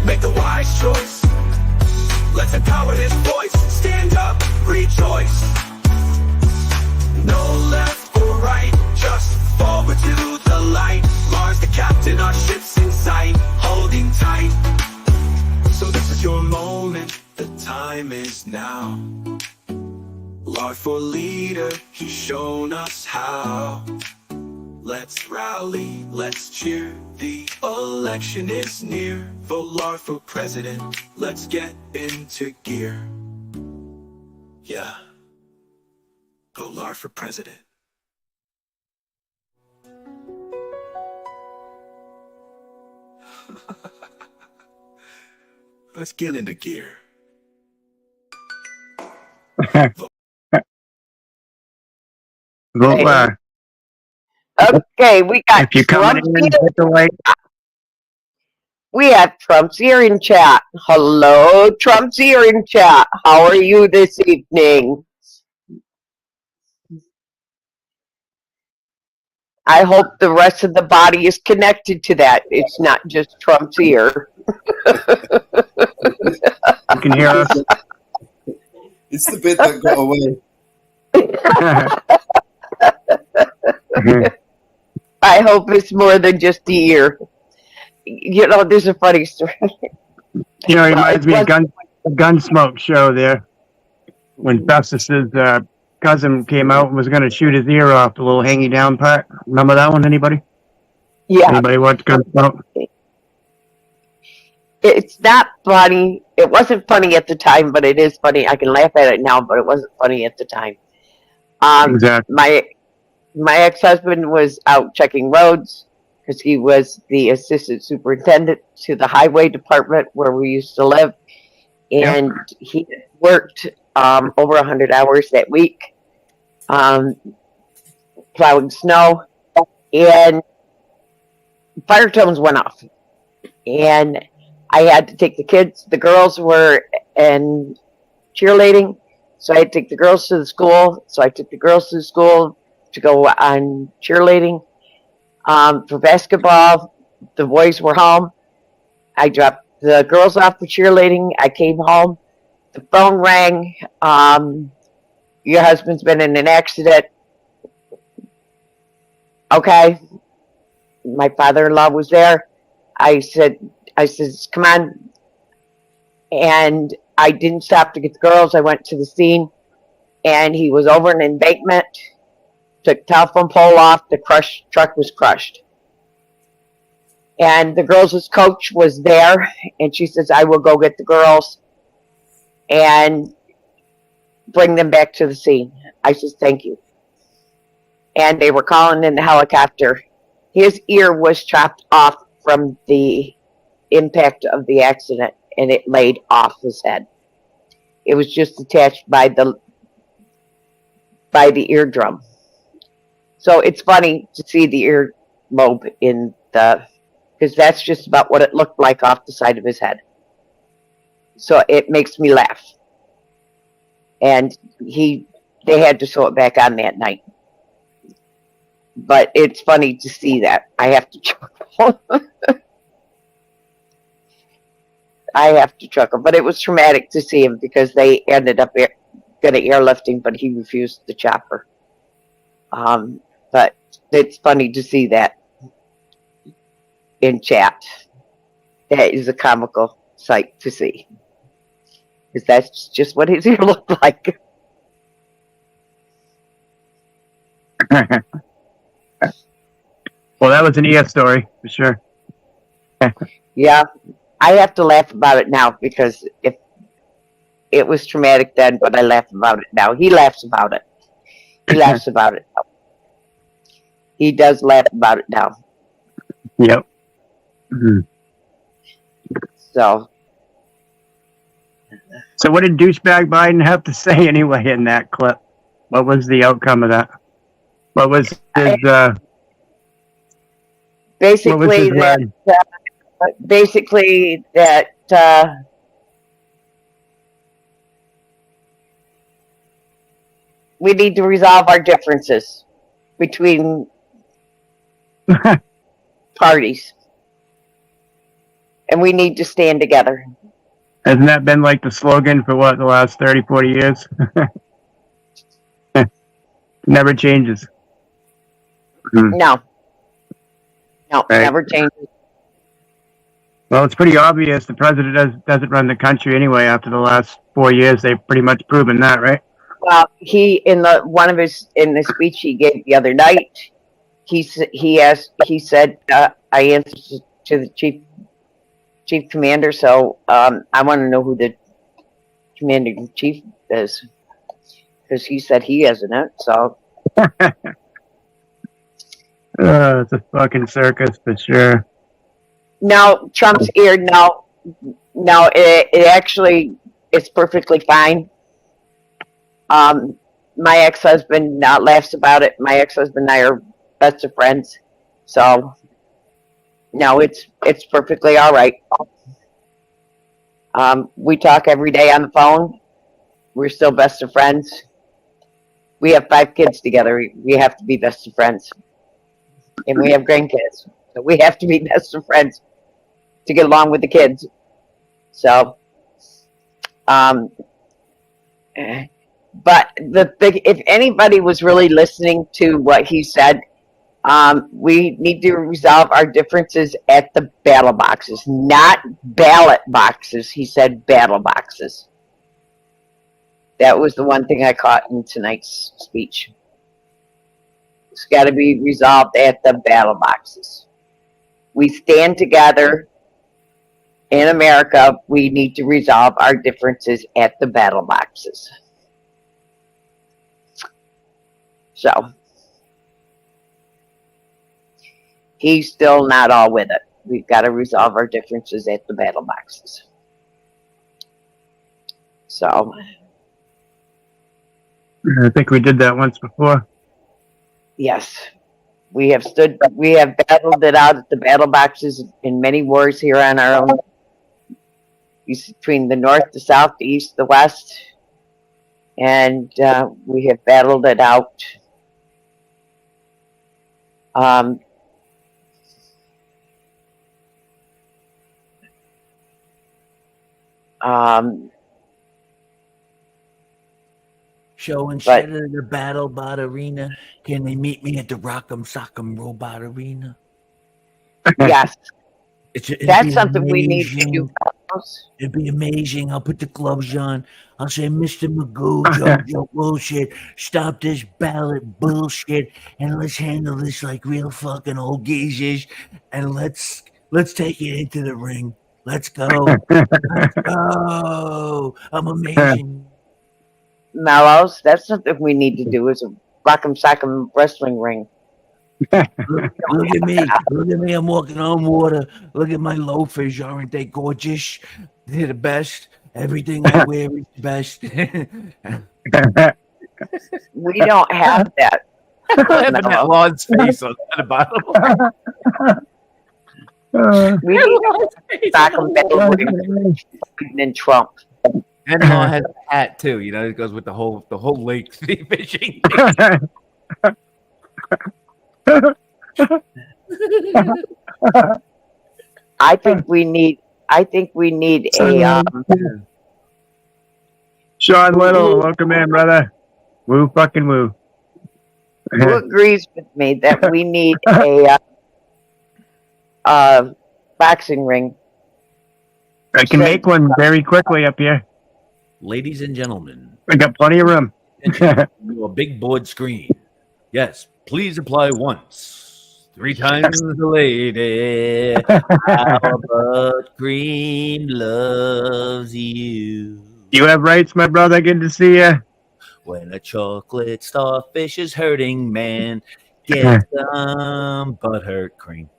make the wise choice. Let's empower his voice, stand up, rejoice. No left or right, just forward to the light. Lars the captain, our ship's in sight, holding tight. So this is your moment, the time is now. Lars for leader, he's shown us how. Let's rally, let's cheer, the election is near. Vote Lars for president, let's get into gear. Yeah, vote Lars for president. Let's get into gear. Vote Lars. Okay, we got If you're coming Trump in, here. hit the light. We have Trump's here in chat. Hello, Trump's here in chat. How are you this evening? I hope the rest of the body is connected to that. It's not just Trump's ear. You can hear us. It's the bit that got away. I hope it's more than just the ear. You know, there's a funny story. You know, it reminds me of Gunsmoke show there when Festus's cousin came out and was going to shoot his ear off, the little hanging down part. Remember that one? Anybody? Yeah. Anybody watch Gunsmoke? It's not funny. It wasn't funny at the time, but it is funny. I can laugh at it now, but it wasn't funny at the time. Exactly. My ex-husband was out checking roads because he was the assistant superintendent to the highway department where we used to live, and he worked over 100 hours that week, plowing snow, and fire tones went off, and I had to take the kids. The girls were in cheerleading, so I had to take the girls to the school. So I took the girls to the school to go on cheerleading. For basketball, the boys were home. I dropped the girls off for cheerleading. I came home. The phone rang. Your husband's been in an accident. Okay. My father-in-law was there. I said, come on. And I didn't stop to get the girls. I went to the scene, and he was over an embankment. Took telephone pole off. The truck was crushed. And the girls' coach was there, and she says, I will go get the girls and bring them back to the scene. I said, thank you. And they were calling in the helicopter. His ear was chopped off from the impact of the accident, and it laid off his head. It was just attached by the eardrum. So it's funny to see the earlobe in because that's just about what it looked like off the side of his head. So it makes me laugh. And they had to sew it back on that night. But it's funny to see that. I have to chuckle. I have to chuckle. But it was traumatic to see him because they ended up going to airlift him, but he refused the chopper. But it's funny to see that in chat. That is a comical sight to see. Because that's just what his ear looked like. Well, that was an ear story, for sure. Yeah, I have to laugh about it now because it was traumatic then, but I laugh about it now. He laughs about it. He laughs about it now. He does laugh about it now. Yep. Mhm. So what did douchebag Biden have to say anyway in that clip? What was the outcome of that? What was his basically word? that we need to resolve our differences between parties, and we need to stand together. Hasn't that been like the slogan for what, the last 30, 40 years? Never changes. No, Right. never changes. Well, it's pretty obvious the president doesn't run the country anyway. After the last 4 years, they've pretty much proven that, right? Well, he in the speech he gave the other night, he said I answered to the chief commander, so I want to know who the commander in chief is, because he said he isn't it. So It's a fucking circus for sure. now Trump's ear. No, it actually it's perfectly fine. My ex-husband laughs about it. My ex-husband and I are best of friends, so no, it's perfectly all right. We talk every day on the phone. We're still best of friends. We have 5 kids together. We have to be best of friends, and we have grandkids, so we have to be best of friends to get along with the kids. So, but if anybody was really listening to what he said, we need to resolve our differences at the battle boxes, not ballot boxes. He said battle boxes. That was the one thing I caught in tonight's speech. It's got to be resolved at the battle boxes. We stand together in America. We need to resolve our differences at the battle boxes. So he's still not all with it. We've got to resolve our differences at the battle boxes. So I think we did that once before. yes, we have battled it out at the battle boxes in many wars here on our own, between the north, the south, the east, the west, and we have battled it out. So instead of the Battle Bot Arena, can they meet me at the Rock'em Sock'em Robot Arena? Yes. It'd That's be something we need to amazing. do. It'd be amazing. I'll put the gloves on. I'll say, Mr. Magoo, Jojo bullshit. Stop this ballot bullshit, and let's handle this like real fucking old geezers. And let's take it into the ring. Let's go. Let's go. I'm amazing. Mellows, that's something we need to do is a Rock'em Sock'em wrestling ring. Look at me. Look at me. I'm walking on water. Look at my loafers. Aren't they gorgeous? They're the best. Everything I wear is the best. We don't have that. Laughing at Lon's face on the bottom. We need Sock'em battle ring and Trump. And Lon has a hat too. You know, it goes with the whole lake fishing. I think we need a Sean Little, welcome in, brother. Woo fucking woo. who agrees with me that we need a boxing ring. I can make one very quickly up here. Ladies and gentlemen, I got plenty of room. your big board screen. Yes, please apply once. 3 times the lady. Albert Green loves you. You have rights, my brother. Good to see you. When a chocolate starfish is hurting, man, get some butthurt cream.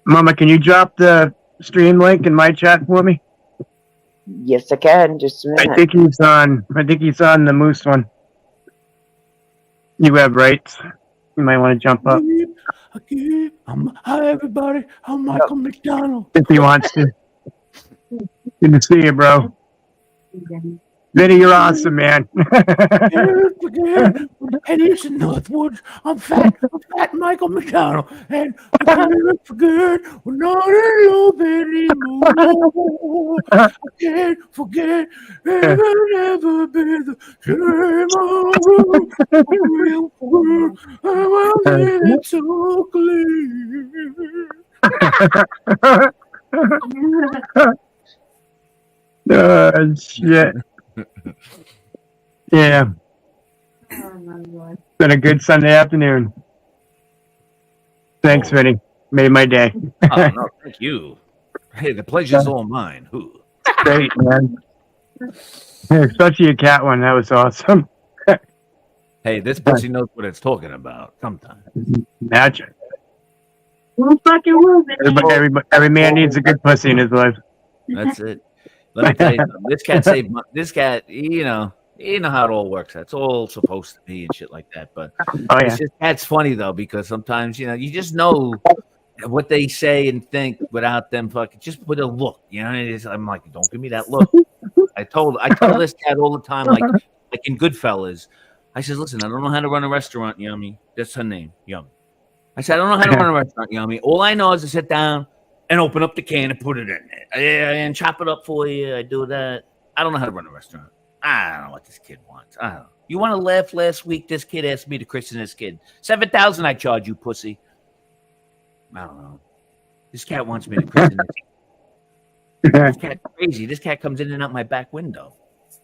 Mama, can you drop the stream link in my chat for me? Yes, I can. Just a minute. I think he's on the Moose one. You have rights. You might want to jump up Hi, everybody. I'm Michael McDonald. if he wants to. Good to see you, bro. Vinny, you're awesome, man. And it's in Northwoods. I'm fat Michael McDonald. And I can't forget we're not in love anymore. I can't forget ever be the same old real world. I made it so clear. Shit. Yeah. Been a good Sunday afternoon. Thanks, Vinny. Made my day. Oh, no, thank you. Hey, the pleasure's all mine. Who? Great, man. Especially your cat one. That was awesome. Hey, this pussy knows what it's talking about sometimes. Magic. Every man needs a good pussy in his life. That's it. Let me tell you something. This cat saved my, this cat, you know how it all works. That's all supposed to be and shit like that. But it's just, that's funny though, because sometimes, you just know what they say and think without them fucking just with a look. I'm like, don't give me that look. I tell this cat all the time, like in Goodfellas. I said, listen, I don't know how to run a restaurant, Yummy. That's her name, Yummy. I said, I don't know how to run a restaurant, Yummy. All I know is to sit down and open up the can and put it in there and chop it up for you. I do that. I don't know how to run a restaurant. I don't know what this kid wants. I don't know. You want to laugh? Last week, this kid asked me to christen this kid. $7,000 I charge you, pussy. I don't know. This cat wants me to christen this kid. This cat's crazy. This cat comes in and out my back window.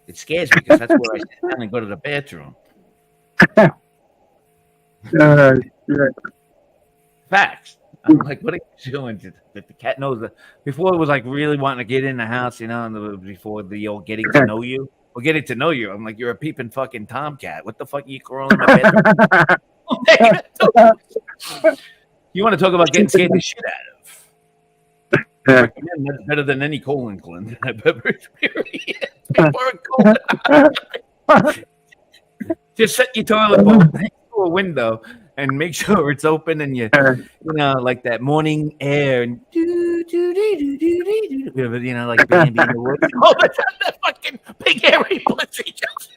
It scares me because that's where I sit down and go to the bathroom. Facts. I'm like, what are you doing? That the cat knows that. Before it was like really wanting to get in the house, and before the old getting to know you. Well, getting to know you, I'm like, you're a peeping fucking tomcat. What the fuck are you crawling in my bed? You want to talk about getting scared the shit out of? That's better than any colon cleanse I've ever experienced. Just set your toilet bowl next to a window and make sure it's open and like that morning air and like being in the woods. All the time that fucking big hairy pussy jumps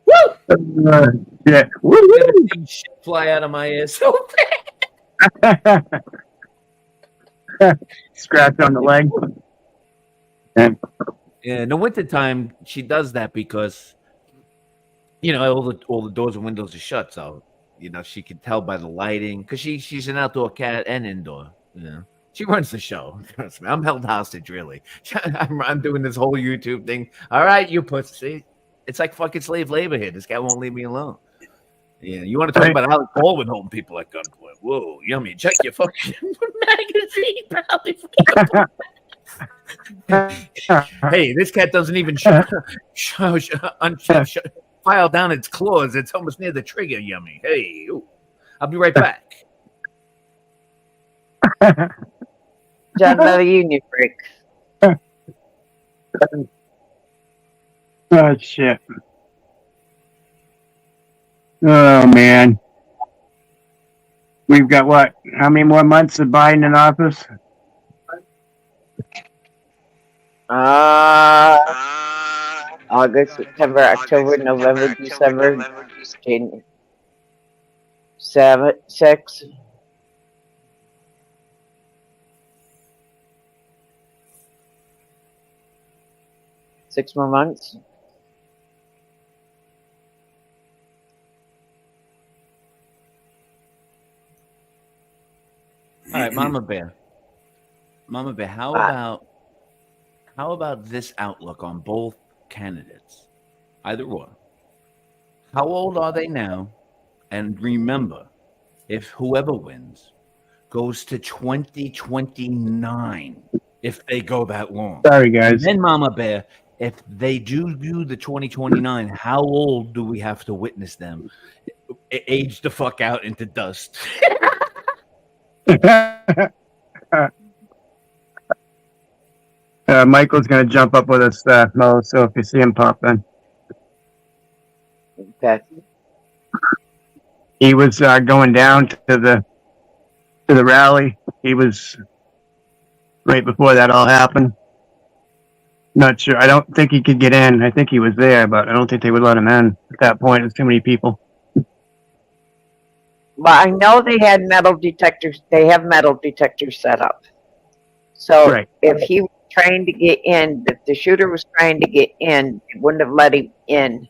Woo! Yeah. Everything shit fly out of my ass so bad. Scratch on the leg. Yeah, in the wintertime, she does that because all the doors and windows are shut, so she can tell by the lighting because she's an outdoor cat and indoor. She runs the show. Trust me, I'm held hostage. Really, I'm doing this whole YouTube thing. All right, you pussy. It's like fucking slave labor here. This guy won't leave me alone. Yeah, you want to talk about Alec Baldwin holding people at gunpoint? Whoa, Yummy, check your fucking magazine, Hey, this cat doesn't even file down its claws. It's almost near the trigger, Yummy. Hey, ooh. I'll be right back. John, another union break. Oh, shit. Oh, man. We've got what? How many more months of Biden in office? August, September, October, November, December, January. 6. Six more months. All right, Mama Bear. How about this outlook on both candidates? Either or. How old are they now? And remember, if whoever wins goes to 2029, if they go that long. Sorry, guys. And then Mama Bear, if they do the 2029, how old do we have to witness them age the fuck out into dust? Michael's going to jump up with us, Mo, so if you see him pop in. Okay. He was going down to the rally. He was right before that all happened. Not sure. I don't think he could get in. I think he was there, but I don't think they would let him in at that point. There's too many people. Well, I know they had metal detectors. They have metal detectors set up. So Right. if he was trying to get in, if the shooter was trying to get in, they wouldn't have let him in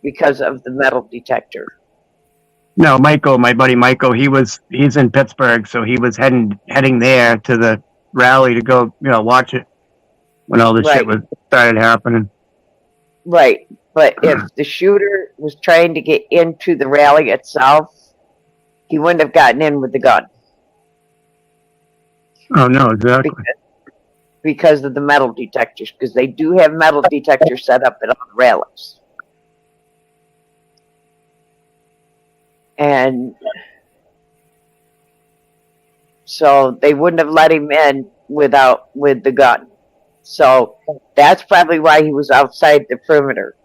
because of the metal detector. No, Michael, my buddy Michael, he's in Pittsburgh, so he was heading there to the rally to go, watch it when all this shit started happening. Right. But if the shooter was trying to get into the rally itself, he wouldn't have gotten in with the gun. Oh no, exactly. Because of the metal detectors, because they do have metal detectors set up at all the rallies. And so they wouldn't have let him in with the gun. So that's probably why he was outside the perimeter.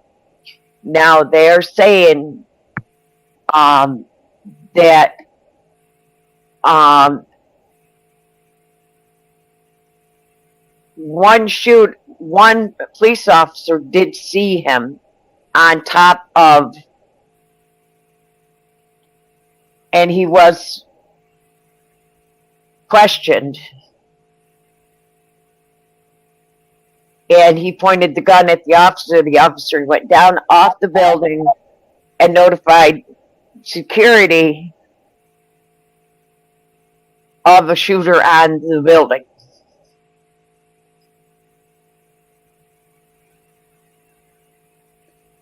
Now they're saying that one police officer did see him on top of, and he was questioned, and he pointed the gun at the officer. The officer went down off the building and notified security of a shooter on the building.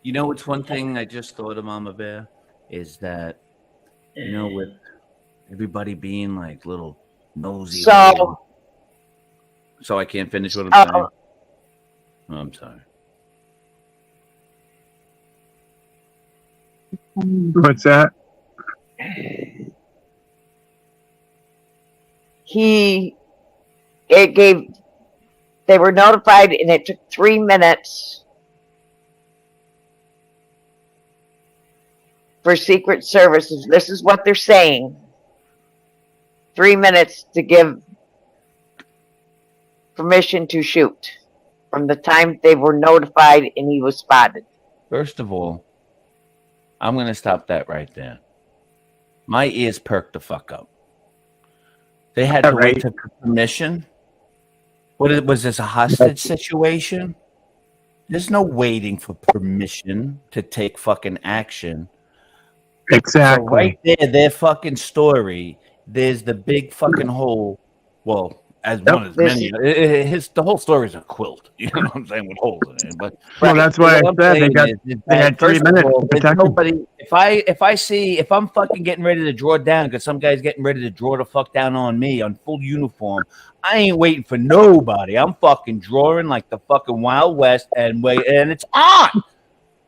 You know, it's one thing I just thought of, Mama Bear, is that, with everybody being like little nosy. So I can't finish what I'm saying. Oh, I'm sorry. What's that? They were notified, and it took 3 minutes for Secret Services. This is what they're saying. 3 minutes to give permission to shoot from the time they were notified and he was spotted. First of all, I'm going to stop that right there. My ears perked the fuck up. They had to wait for permission. Was this a hostage situation? There's no waiting for permission to take fucking action. Exactly. So right there, their fucking story, there's the big fucking hole. Well, as one as many, the whole story is a quilt. You know what I'm saying, with holes in it. But that's why I said they had 3 minutes to protect nobody. If I'm fucking getting ready to draw down because some guy's getting ready to draw the fuck down on me on full uniform, I ain't waiting for nobody. I'm fucking drawing like the fucking Wild West and it's on.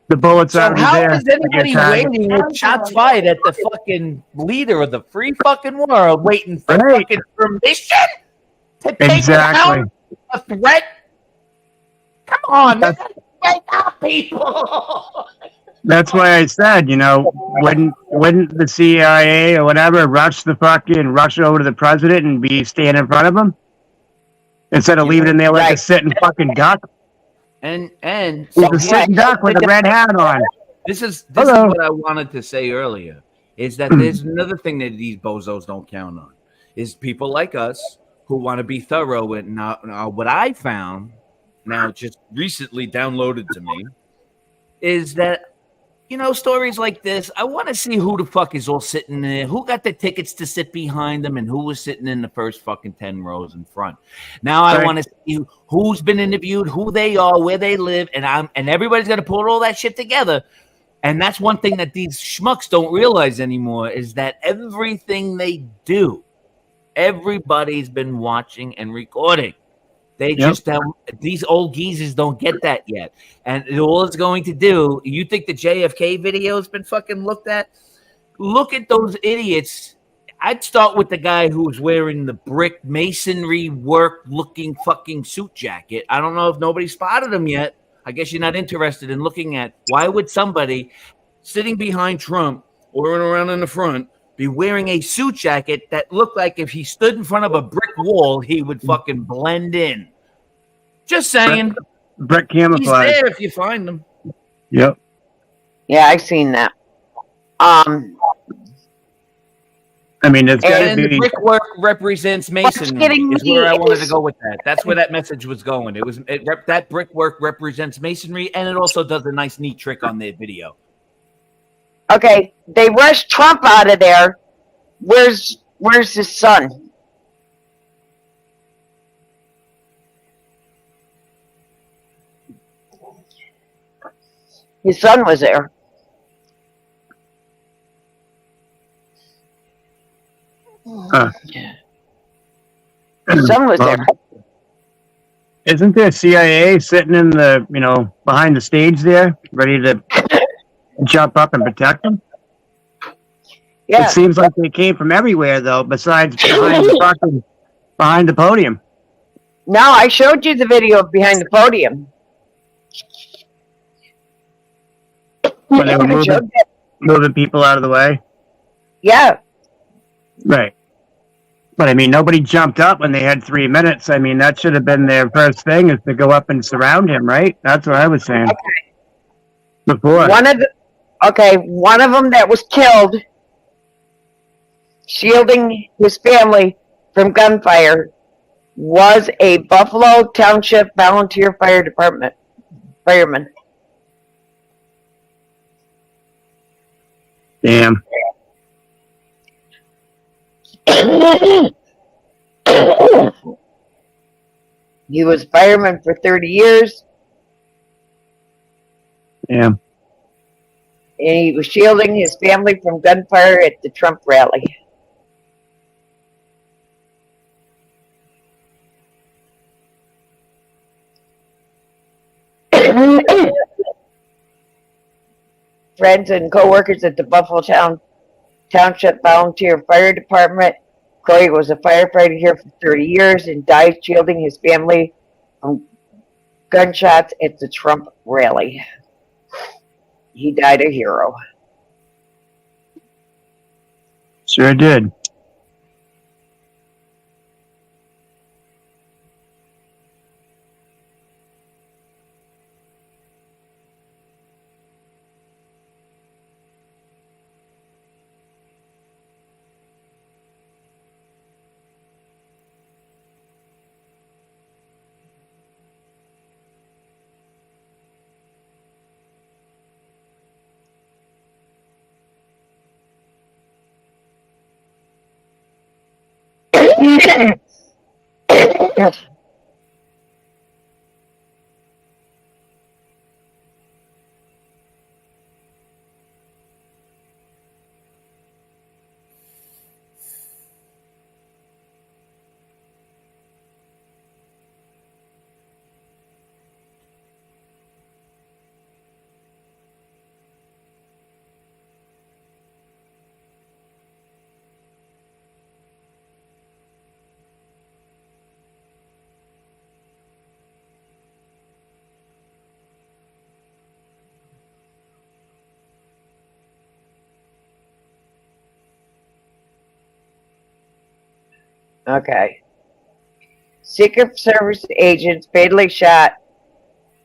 The bullets So already how there. is anybody waiting with shots fired at the fucking leader of the free fucking world, waiting for fucking permission to take down a threat? Come on, man. Wake up, people. That's why I said, wouldn't the CIA or whatever rush over to the president and stand in front of him instead of leaving him there like a sitting fucking duck? And he's a sitting duck with a red hat on. This is what I wanted to say earlier, is that there's another thing that these bozos don't count on, is people like us who want to be thorough. And now what I found, now just recently downloaded to me, is that, stories like this, I want to see who the fuck is all sitting there, who got the tickets to sit behind them, and who was sitting in the first fucking 10 rows in front. Now I want to see who's been interviewed, who they are, where they live, and everybody's got to pull all that shit together. And that's one thing that these schmucks don't realize anymore, is that everything they do, everybody's been watching and recording. They just these old geezers don't get that yet. And all it's going to do, you think the JFK video has been fucking looked at? Look at those idiots. I'd start with the guy who's wearing the brick masonry work looking fucking suit jacket. I don't know if nobody spotted him yet. I guess you're not interested in looking at why would somebody sitting behind Trump or around in the front be wearing a suit jacket that looked like if he stood in front of a brick wall, he would fucking blend in. Just saying. Brick camouflage. He's there if you find him. Yep. Yeah, I've seen that. I mean, it's got to and the be. brickwork represents masonry. kidding Is me where I wanted to is- go with that. That's where that message was going. That brickwork represents masonry, and it also does a nice, neat trick on their video. Okay, they rushed Trump out of there. Where's his son? His son was there. Huh. His son was there. Isn't there CIA sitting in the, behind the stage there, ready to jump up and protect them? Yeah. It seems like they came from everywhere, though, besides behind the podium. No, I showed you the video of behind the podium. When they were I showed moving people out of the way. Yeah. Right. But I mean, nobody jumped up when they had 3 minutes. I mean, that should have been their first thing, is to go up and surround him, right? That's what I was saying. Okay. Before. One of them that was killed, shielding his family from gunfire, was a Buffalo Township Volunteer Fire Department fireman. Damn. He was fireman for 30 years, Yeah. and he was shielding his family from gunfire at the Trump rally. Friends and co-workers at the Buffalo Township Volunteer Fire Department. Corey was a firefighter here for 30 years and died shielding his family from gunshots at the Trump rally. He died a hero. Sure did. Okay. Secret Service agents fatally shot.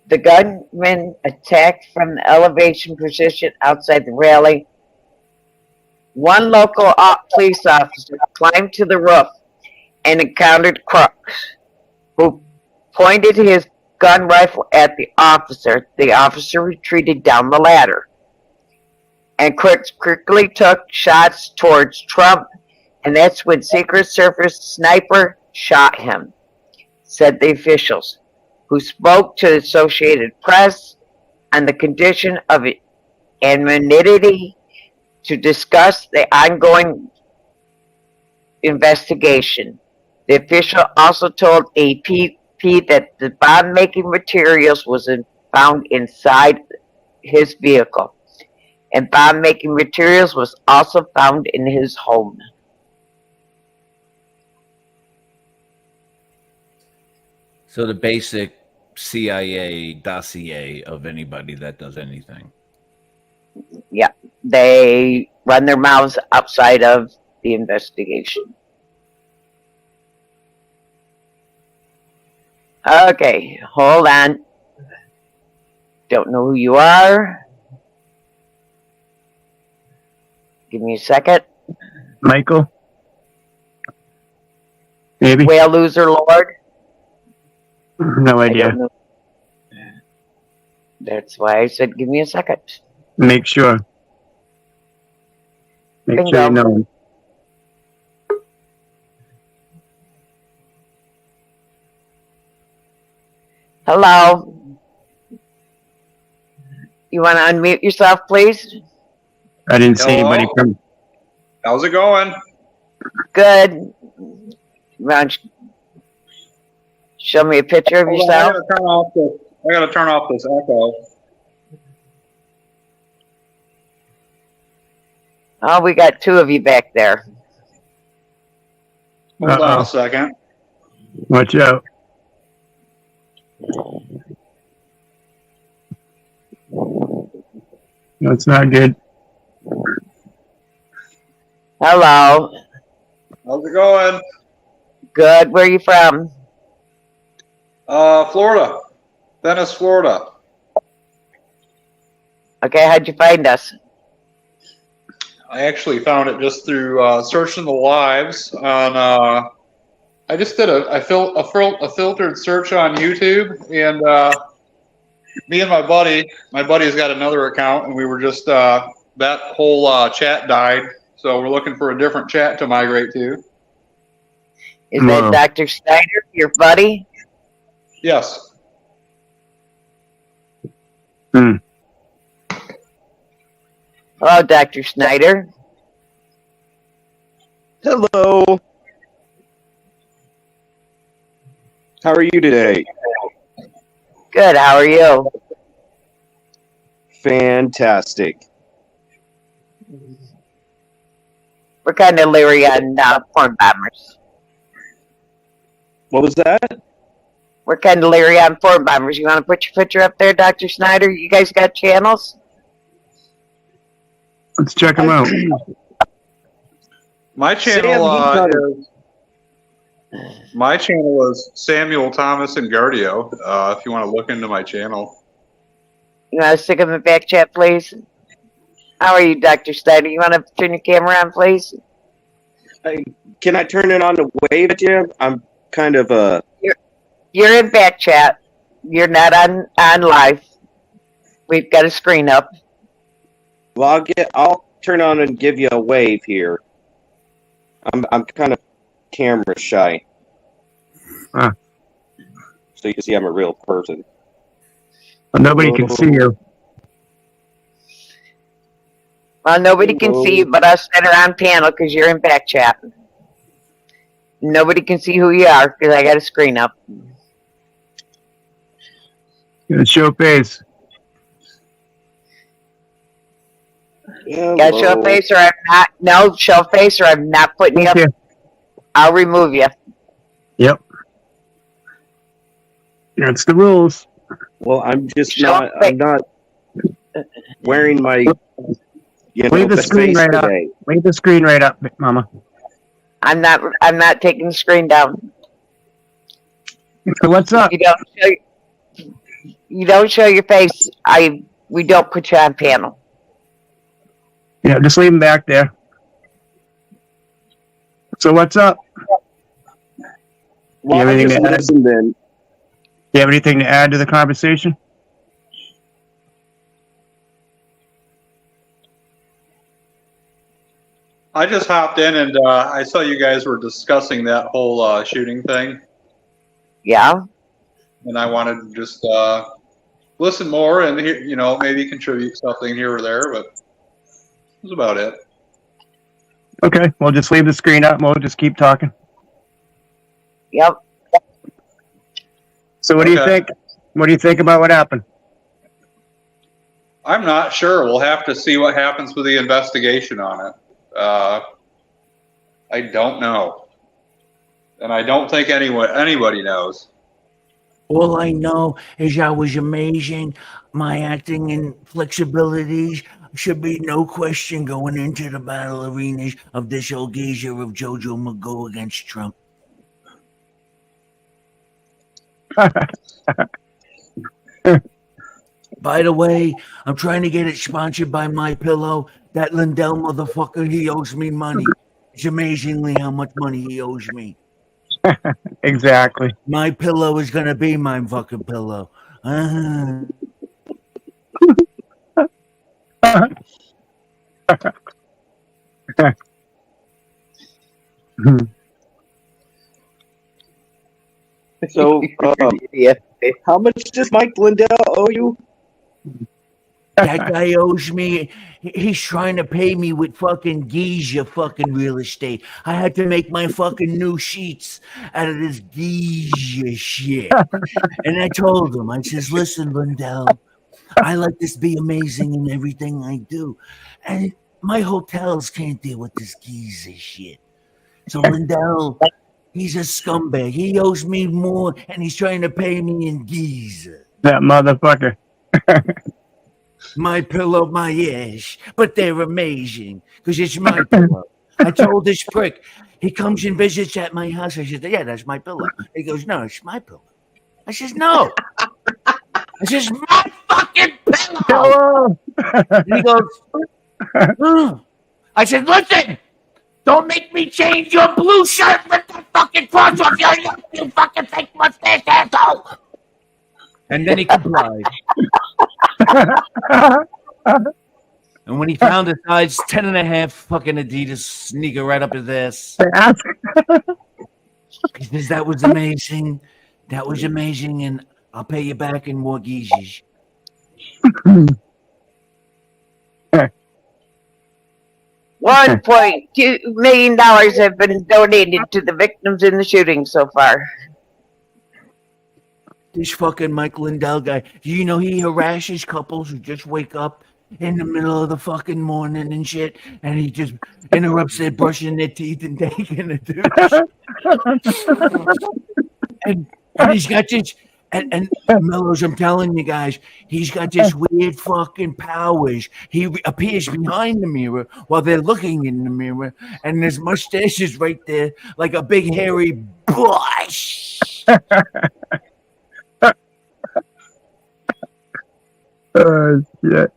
The gunman attacked from the elevation position outside the rally. One local police officer climbed to the roof and encountered Crooks, who pointed his gun rifle at the officer. The officer retreated down the ladder, and Crooks quickly took shots towards Trump, and that's when Secret Service sniper shot him, said the officials, who spoke to the Associated Press on the condition of anonymity to discuss the ongoing investigation. The official also told AP repeat that the bomb-making materials was found inside his vehicle, and bomb-making materials was also found in his home. So the basic CIA dossier of anybody that does anything. Yeah, they run their mouths outside of the investigation. Okay, hold on. Don't know who you are. Give me a second. Michael? Maybe? Whale Loser Lord? No idea. That's why I said give me a second. Make sure. Make Bingo. sure you know him. Hello. You want to unmute yourself, please? I didn't see anybody from. How's it going? Good. Show me a picture of yourself. I gotta turn off this echo. Oh, we got two of you back there. Hold on a second. Watch out. That's not good. Hello. How's it going? Good. Where are you from? Florida. Venice, Florida. Okay, how'd you find us? I actually found it just through searching the lives on. I just did a filtered search on YouTube, and me and my buddy's got another account, and we were just that whole chat died, so we're looking for a different chat to migrate to. Is that Dr. Snyder, your buddy? Yes. Hello, Dr. Snyder. Hello. How are you today? Good. How are you? Fantastic. We're kind of leery on porn bombers. What was that? We're kind of leery on porn bombers. You want to put your picture up there, Dr. Snyder? You guys got channels? Let's check them out. My channel is Samuel Thomas and Gardio. If you want to look into my channel. You want to stick them in the back chat, please? How are you, Dr. Snyder? You want to turn your camera on, please? Can I turn it on to wave at you? I'm kind of You're in back chat. You're not on live. We've got a screen up. Well, I'll turn on and give you a wave here. I'm kind of camera shy. Huh. So you can see I'm a real person. Well, nobody can see you. Well, nobody can see you but us that are on panel because you're in back chat. Nobody can see who you are because I got a screen up. Show face. Got to show face or I'm not. No, show face or I'm not putting you up. I'll remove you. Yep. That's the rules. Well, I'm not wearing my Leave the screen right up. Leave the screen right up, Mama. I'm not taking the screen down. So what's up? You don't show your face. We don't put you on panel. Yeah, just leave him back there. So what's up? Well, you have anything to add? Then. You have anything to add to the conversation? I just hopped in and I saw you guys were discussing that whole shooting thing. Yeah. And I wanted to just listen more and maybe contribute something here or there, but that's about it. Okay, we'll just leave the screen up and we'll just keep talking. Yep. So what do you Okay. think? What do you think about what happened? I'm not sure. We'll have to see what happens with the investigation on it. I don't know, and I don't think anybody knows. All I know is I was amazing. My acting and flexibilities should be no question going into the battle arenas of this old geezer of Jojo Magoo against Trump. By the way, I'm trying to get it sponsored by My Pillow. That Lindell motherfucker, he owes me money. It's amazingly how much money he owes me. Exactly. My Pillow is gonna be my fucking pillow. So, how much does Mike Lindell owe you? That guy owes me. He's trying to pay me with fucking geezer fucking real estate. I had to make my fucking new sheets out of this geezer shit. And I told him, I says, listen, Lindell, I like this to be amazing in everything I do. And my hotels can't deal with this geezer shit. So Lindell, he's a scumbag. He owes me more and he's trying to pay me in geezer. That motherfucker. My Pillow, my ass, but they're amazing because it's my pillow. I told this prick, he comes and visits at my house. I said, yeah, that's my pillow. He goes, no, it's my pillow. I says, no. I says, my fucking pillow. And he goes, oh. I said, listen, don't make me change your blue shirt with the fucking cross off your neck, you fucking fake mustache asshole. And then he complied. And when he found a size 10.5 fucking Adidas sneaker right up his ass, he says, that was amazing. That was amazing, and I'll pay you back in more geezers. $1.2 million have been donated to the victims in the shooting so far. This fucking Mike Lindell guy, do you know he harasses couples who just wake up in the middle of the fucking morning and shit, and he just interrupts their brushing their teeth and taking a douche. and he's got this, and Mellows, I'm telling you guys, he's got this weird fucking powers. He appears behind the mirror while they're looking in the mirror, and his mustache is right there like a big hairy bush. Oh, shit.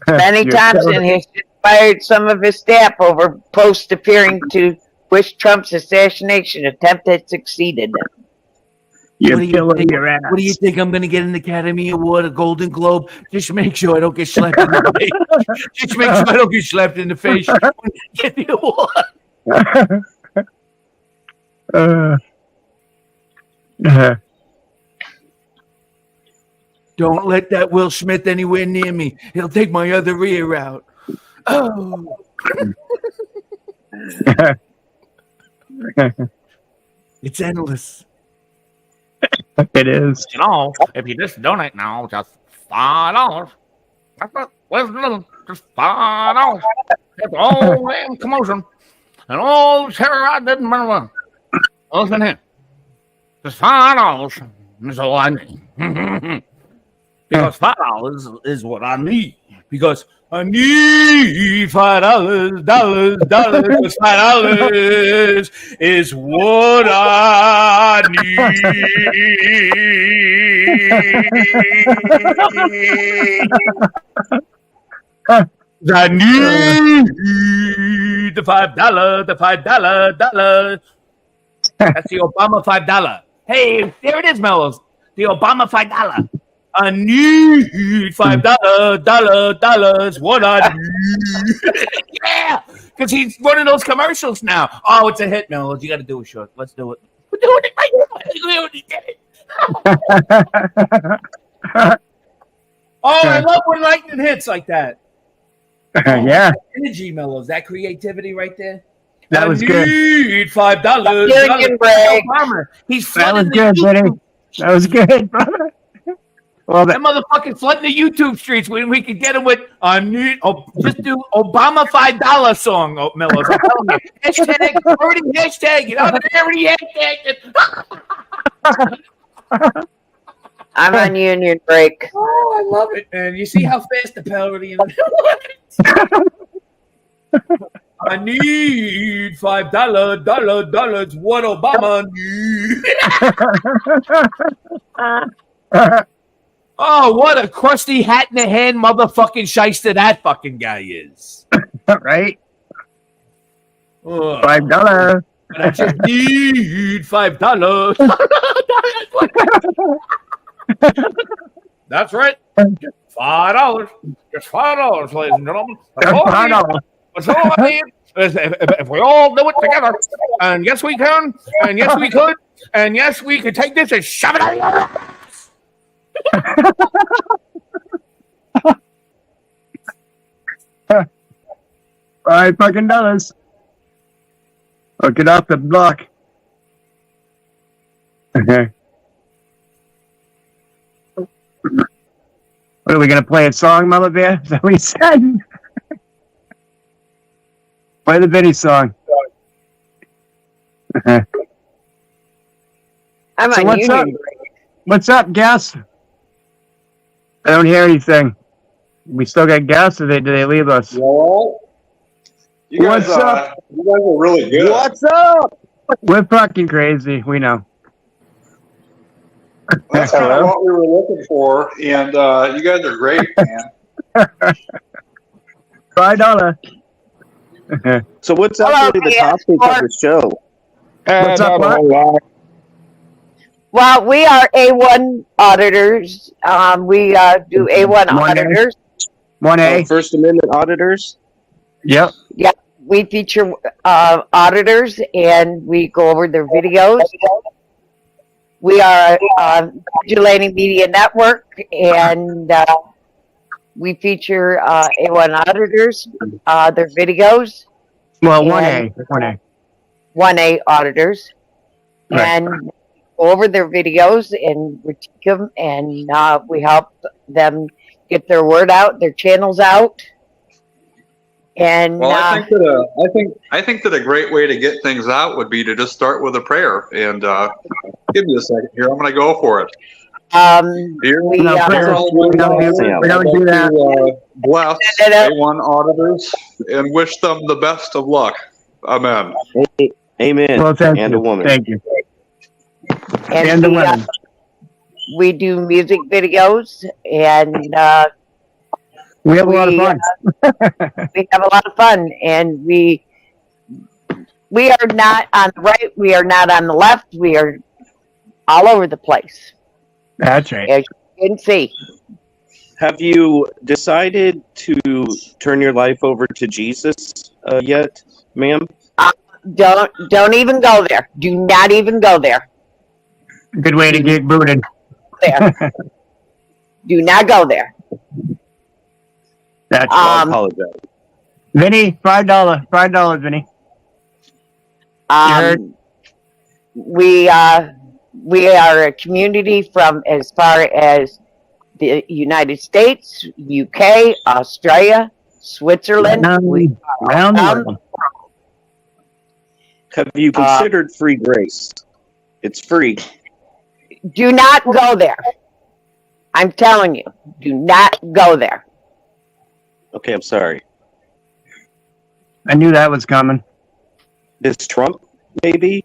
Benny You're Thompson telling- has fired some of his staff over posts appearing to wish Trump's assassination attempt had succeeded. You're What do you killing think? your ass. What do you think? I'm going to get an Academy Award, a Golden Globe? Just make sure I don't get slapped in the face. Just make sure I don't get slapped in the face when I get the award. Don't let that Will Smith anywhere near me. He'll take my other ear out. Oh. It's endless. It is. You know, if you just donate now, just $5. That's what wisdom, just $5. It's all damn commotion. And all terror I didn't remember. Listen here. Just $5 is all I need. Because $5 is what I need. Because I need $5, dollars. Because $5 is what I need. I need the $5, $5. That's the Obama $5. Hey, there it is, Mellows. The Obama $5. I need $5, what I need. Yeah, because he's running those commercials now. Oh, it's a hit, Mellows. You got to do it, short. Let's do it. We're doing it right now. He did it. Oh, I love when lightning hits like that. Yeah. Energy, Mellows. That creativity right there. That was good. Need $5. Union break. He's That was flooding good, the Vinny. YouTube. That was good, brother. Well, That motherfucker's flooding the YouTube streets when we could get him with just do Obama $5 song, Millers. I'm telling you. Hashtag, already hashtag, you know, already hashtag. I'm on union break. Oh, I love it. And you see how fast the parody is. I need $5. What Obama need? Oh, what a crusty hat in the hand motherfucking shyster that fucking guy is. Right? Ugh. $5. I just need $5. That's right. $5. Just $5, ladies and gentlemen. That's all I need. That's all I need. If we all do it together, and yes we can, and yes we could, and yes we could take this and shove it out of your ass. $5 or get off the block. Okay. What are we gonna play a song, Mama Bear? Is that what he said? Play the Vinny song. I'm So on what's up? union break. What's up, Gas? I don't hear anything. We still got gas, or do they leave us? Well, you guys, What's up? You guys are really good. What's up? We're fucking crazy. We know. That's kind of what we were looking for, and you guys are great, man. $5. So what's Hello, actually the topic of the show? What's up, Mark? Well, we are A1 auditors. We do A1 auditors. 1A. First Amendment auditors? Yep. Yeah, we feature auditors and we go over their videos. We are Vigilante Media Network, and we feature A1 auditors, their videos. Well, and 1A. 1A auditors. Right. And go over their videos and critique them, and we help them get their word out, their channels out. And Well, I think that a great way to get things out would be to just start with a prayer. And give me a second here. I'm going to go for it. Dear we don't do that. Bless A1 auditors and wish them the best of luck. Amen. Amen. Well, thank and you. a woman. Thank you. and the we, women. we do music videos, and We have a lot of fun. we have a lot of fun, and we are not on the right, we are not on the left, we are all over the place, That's right. as you can see. Have you decided to turn your life over to Jesus yet, ma'am? Don't even go there. Do not even go there. Good way to get booted. There. Do not go there. That's I apologize. Vinny, $5, Vinny. We are a community from as far as the United States, UK, Australia, Switzerland. We are Around the around world. Have you considered free grace? It's free. Do not go there. I'm telling you, do not go there. Okay, I'm sorry. I knew that was coming. Is Trump maybe?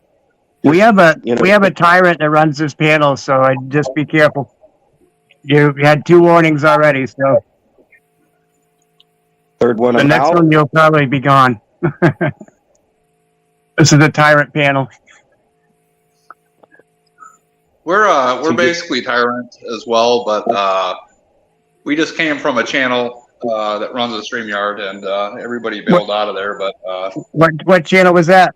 We have a tyrant that runs this panel, so I just be careful. You had 2 warnings already, so Third one. the I'm next out. one you'll probably be gone. This is the tyrant panel. We're basically tyrant as well, but we just came from a channel that runs a StreamYard, and everybody bailed out of there. But What channel was that?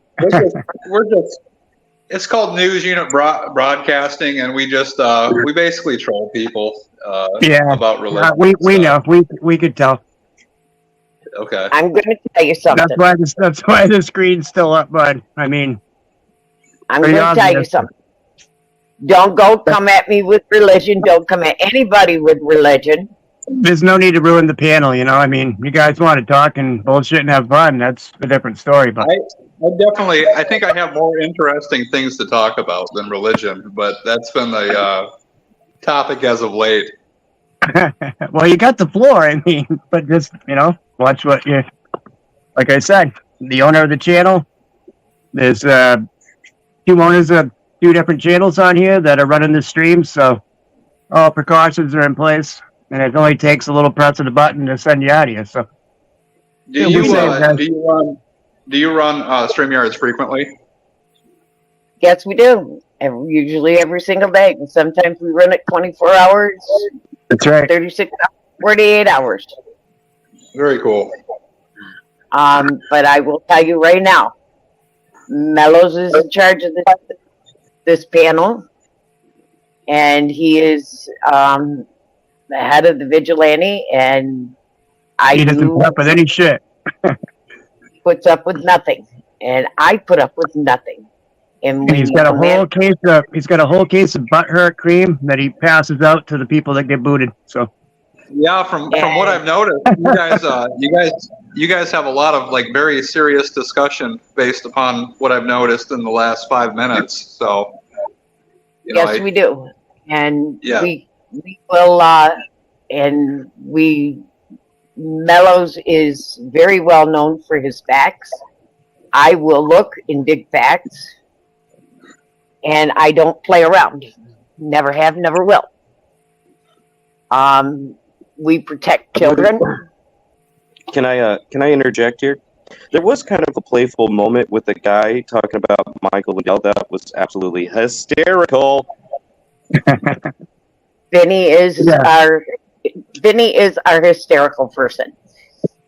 it's called News Unit Broadcasting, and we basically troll people Yeah, about religion. we know we could tell. Okay. I'm going to tell you something. That's why the screen's still up, bud. I mean, I'm pretty going to tell you obvious. something. Don't come at me with religion. Don't come at anybody with religion. There's no need to ruin the panel, you know. I mean, you guys want to talk and bullshit and have fun. That's a different story. But I think I have more interesting things to talk about than religion, but that's been the topic as of late. well, you got the floor. I mean, but just watch what you. Like I said, the owner of the channel. There's two owners of 2 different channels on here that are running the stream, so all precautions are in place, and it only takes a little press of the button to send you out of here. So, Do you run StreamYards frequently? Yes, we do. Usually every single day. And sometimes we run it 24 hours. That's right. 36 hours, 48 hours. Very cool. But I will tell you right now, Mellows is in charge of this panel, and he is the head of the vigilante, and he doesn't put up with any shit. Puts up with nothing, and I put up with nothing. And he's got a whole case of butthurt cream that he passes out to the people that get booted. So yeah, from what I've noticed, you guys have a lot of like very serious discussion based upon what I've noticed in the last 5 minutes. So yes, we do, and yeah. we will, and Mellows is very well known for his facts. I will look and dig facts, and I don't play around. Never have, never will. We protect children. Can I interject here? There was kind of a playful moment with the guy talking about Michael Liddell that was absolutely hysterical. Vinny is our hysterical person.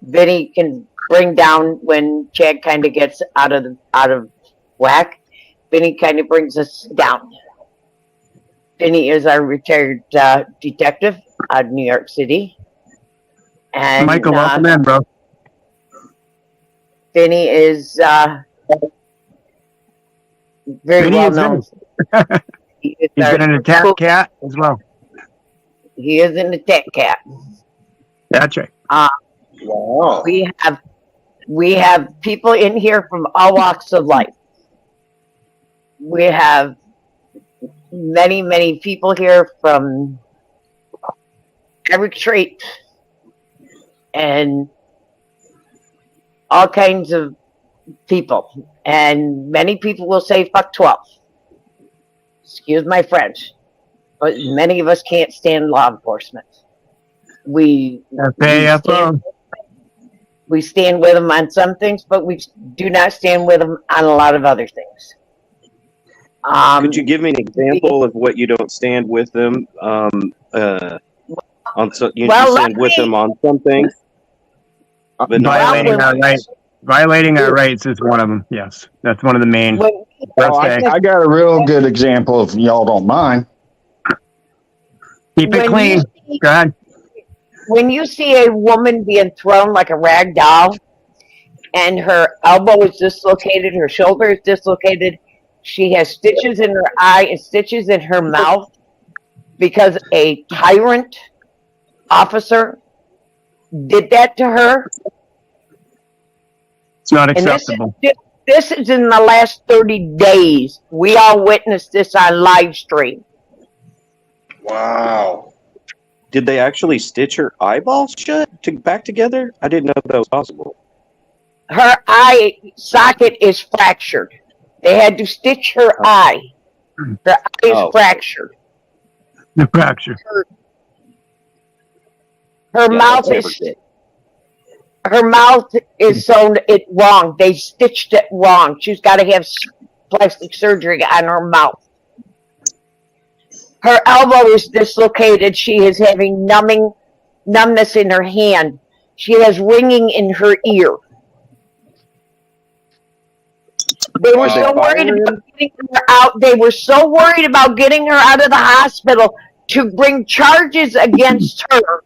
Vinny can bring down when Chad kind of gets out of whack. Vinny kind of brings us down. Vinny is our retired detective out of New York City. And Michael, welcome in, bro. Vinny is very Vinny well is known. He's been an attack cat as well. He is an attack cat. That's right. Wow. We have people in here from all walks of life. We have many, many people here from every trait and all kinds of people. And many people will say, fuck 12. Excuse my French. But many of us can't stand law enforcement. We stand with them on some things, but we do not stand with them on a lot of other things. Could you give me an example of what you don't stand with them? You stand with them on some things. Violating our rights is one of them. Yes, that's one of the main. I got a real good example if y'all don't mind. Keep it clean. Go ahead. When you see a woman being thrown like a rag doll, and her elbow is dislocated, her shoulder is dislocated, she has stitches in her eye and stitches in her mouth because a tyrant officer did that to her. It's not acceptable. This is in the last 30 days. We all witnessed this on live stream. Wow. Did they actually stitch her eyeballs shut back together? I didn't know that was possible. Her eye socket is fractured. They had to stitch her eye. Her eye is fractured. The fracture. Her mouth is sewn it wrong. They stitched it wrong. She's got to have plastic surgery on her mouth. Her elbow is dislocated. She is having numbness in her hand. She has ringing in her ear. They were so worried about getting her out. They were so worried about getting her out of the hospital to bring charges against her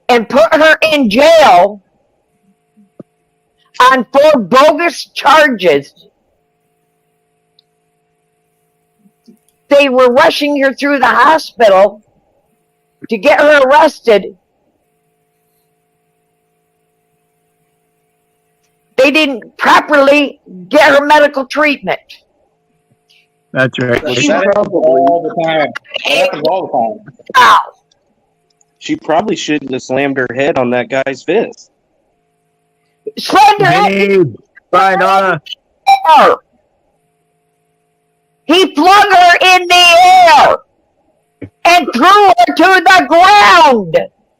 and put her in jail on 4 bogus charges. They were rushing her through the hospital to get her arrested. They didn't properly get her medical treatment. That's right. Well, She she That happens all the time. That happens all the time. Ow. She probably shouldn't have slammed her head on that guy's fist. Slammed her head. Hey, bye, Donna. He flung her in the air and threw her to the ground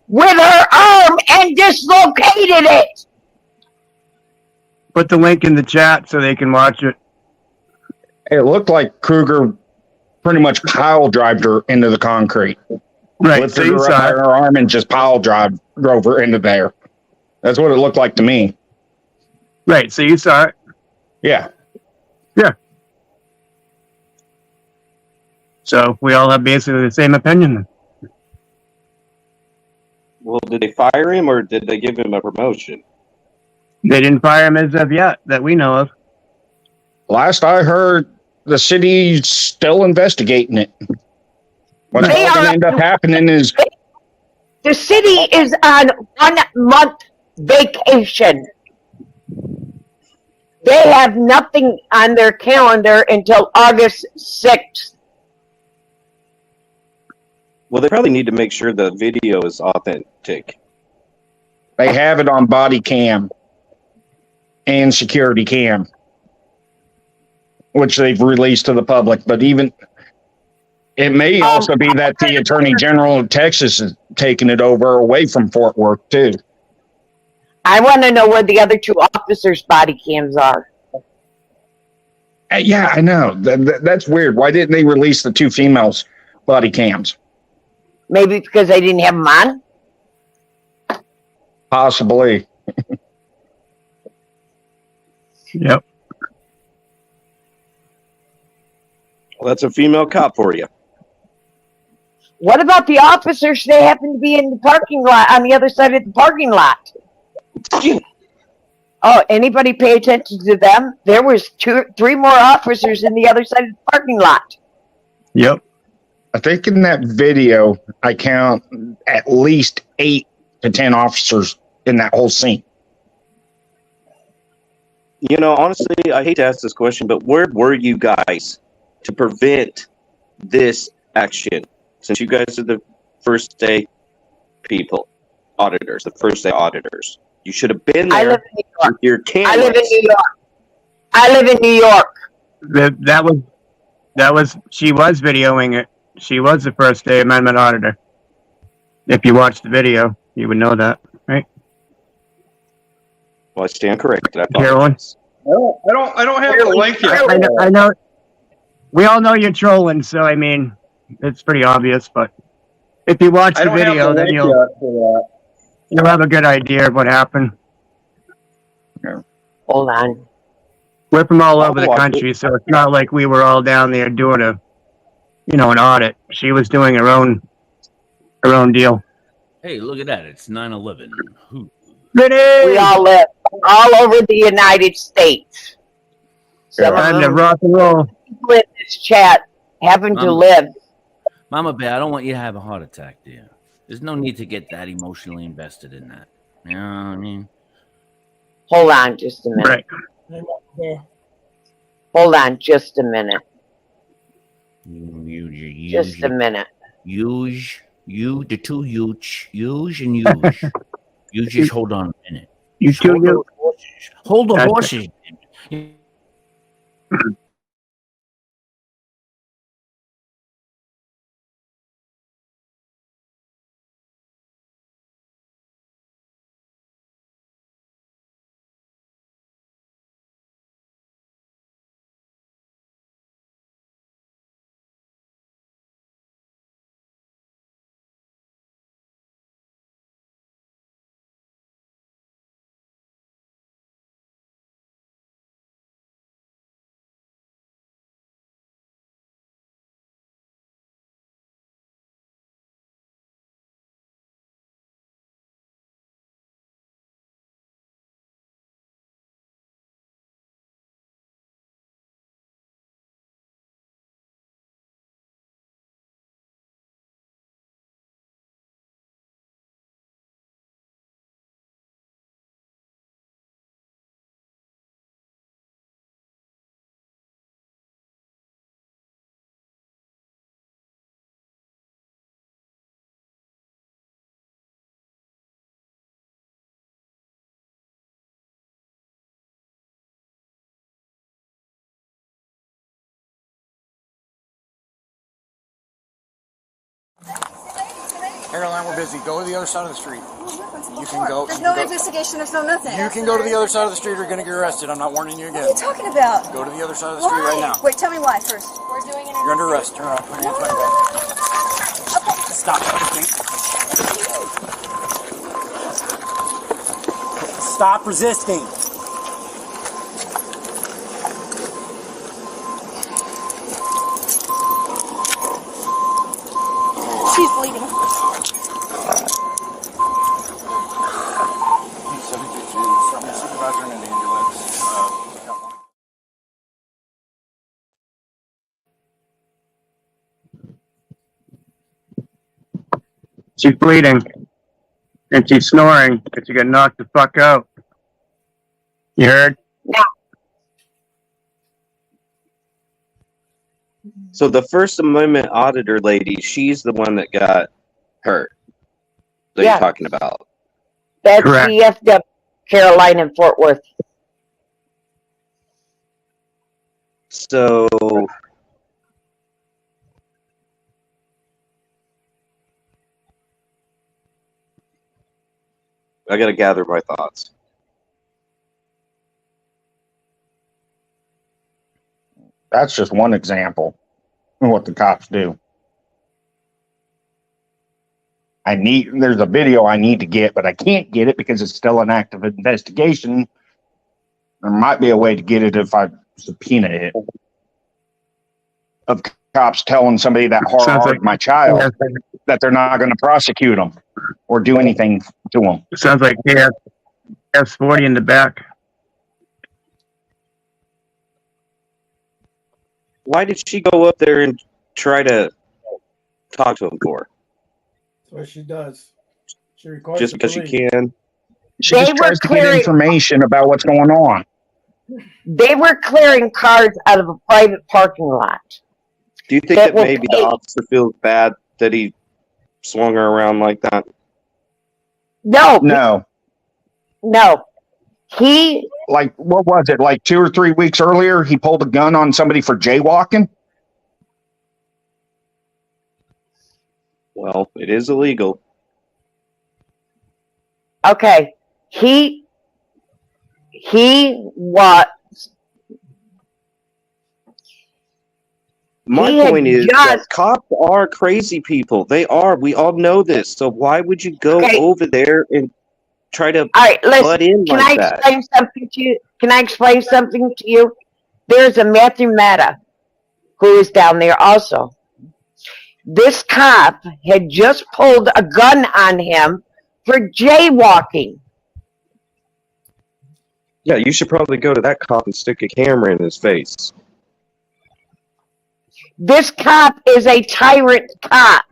with her arm and dislocated it. Put the link in the chat so they can watch it. It looked like Kruger pretty much pile drove her into the concrete. Right. Lifted So you her up saw by it. her arm and just drove her into there. That's what it looked like to me. Right. So you saw it. Yeah. Yeah. So we all have basically the same opinion. Well, did they fire him or did they give him a promotion? They didn't fire him as of yet that we know of. Last I heard, the city's still investigating it. What's They going to are- end up happening is The city is on 1 month vacation. They have nothing on their calendar until August 6th. Well, they probably need to make sure the video is authentic. they have it on body cam and security cam, which they've released to the public. But even it may also be that the Attorney General of Texas is taking it over away from Fort Worth too. I want to know where the other 2 officers' body cams are. Yeah, I know. That's weird. Why didn't they release the 2 females' body cams? Maybe because they didn't have them on? Possibly. Yep. Well, that's a female cop for you. What about the officers? They happen to be in the parking lot, on the other side of the parking lot. Oh, anybody pay attention to them? There was 3 more officers in the other side of the parking lot. Yep. I think in that video, I count at least 8 to 10 officers in that whole scene. You know, honestly, I hate to ask this question, but where were you guys to prevent this action? Since you guys are the first day people, auditors, the first day auditors, you should have been I there live in New York. with your cameras. I live in New York. I live in New York. That was she was videoing it. She was the first day amendment auditor. If you watched the video, you would know that, right? Well, I stand corrected. Carolyn? I don't have the link yet. I know. We all know you're trolling, so I mean, it's pretty obvious. But if you watch I the don't have video, the then link you'll yet for have a good idea of what happened. Hold on. We're from all over the watch country, so it's not like we were all down there doing an audit. She was doing her own deal. Hey, look at that. It's 9/11. We all live all over the United States. Some of Time to them rock and roll. people in this chat happen to Mama. live. Mama Bear, I don't want you to have a heart attack, dear. There's no need to get that emotionally invested in that. You know what I mean? Hold on just a minute. Right. Hold on just a minute. You Just a minute. Use the 2 use and use. You just hold on a minute. You Just hold two, those horses. Hold the That's it. horses. Caroline, we're busy. Go to the other side of the street. You can go. There's you no can go. investigation. There's no nothing. You can go to the other side of the street or you're going to get arrested. I'm not warning you again. What are you talking about? Go to the other side of the street Why? right now. Wait, tell me why first. We're doing an You're under arrest. Turn around. Put your hands behind your back. Stop resisting. Stop resisting. She's bleeding. Supervisor in the ambulance. She's bleeding. And she's snoring because she got knocked the fuck out. You heard? Yeah. So the First Amendment auditor lady, she's the one that got hurt. That Yeah. you're talking about. That's Correct. CFW, Caroline and Fort Worth. So I gotta gather my thoughts. That's just one example of what the cops do. There's a video I need to get, but I can't get it because it's still an active investigation. There might be a way to get it if I subpoena it. Of cops telling somebody that Sounds hard like- my child Yeah. that they're not going to prosecute them or do anything to them. Sounds like S40 in the back. Why did she go up there and try to talk to him for? That's what she does. She records Just the because she police. can? She They just were tries to get clearing- information about what's going on. They were clearing cars out of a private parking lot. Do you think That that will maybe pay- the officer feels bad that he swung her around like that? No, No. no. He, Like, what was it? Like 2 or 3 weeks earlier, he pulled a gun on somebody for jaywalking? Well, it is illegal. okay, he was, My He had point is that just- cops are crazy people. They are. We all know this. So why would you go Okay. over there and try to all right, butt listen, in can like I that? explain something to you? Can I explain something to you? There's a Matthew Mata who is down there also. This cop had just pulled a gun on him for jaywalking. Yeah, you should probably go to that cop and stick a camera in his face. This cop is a tyrant cop.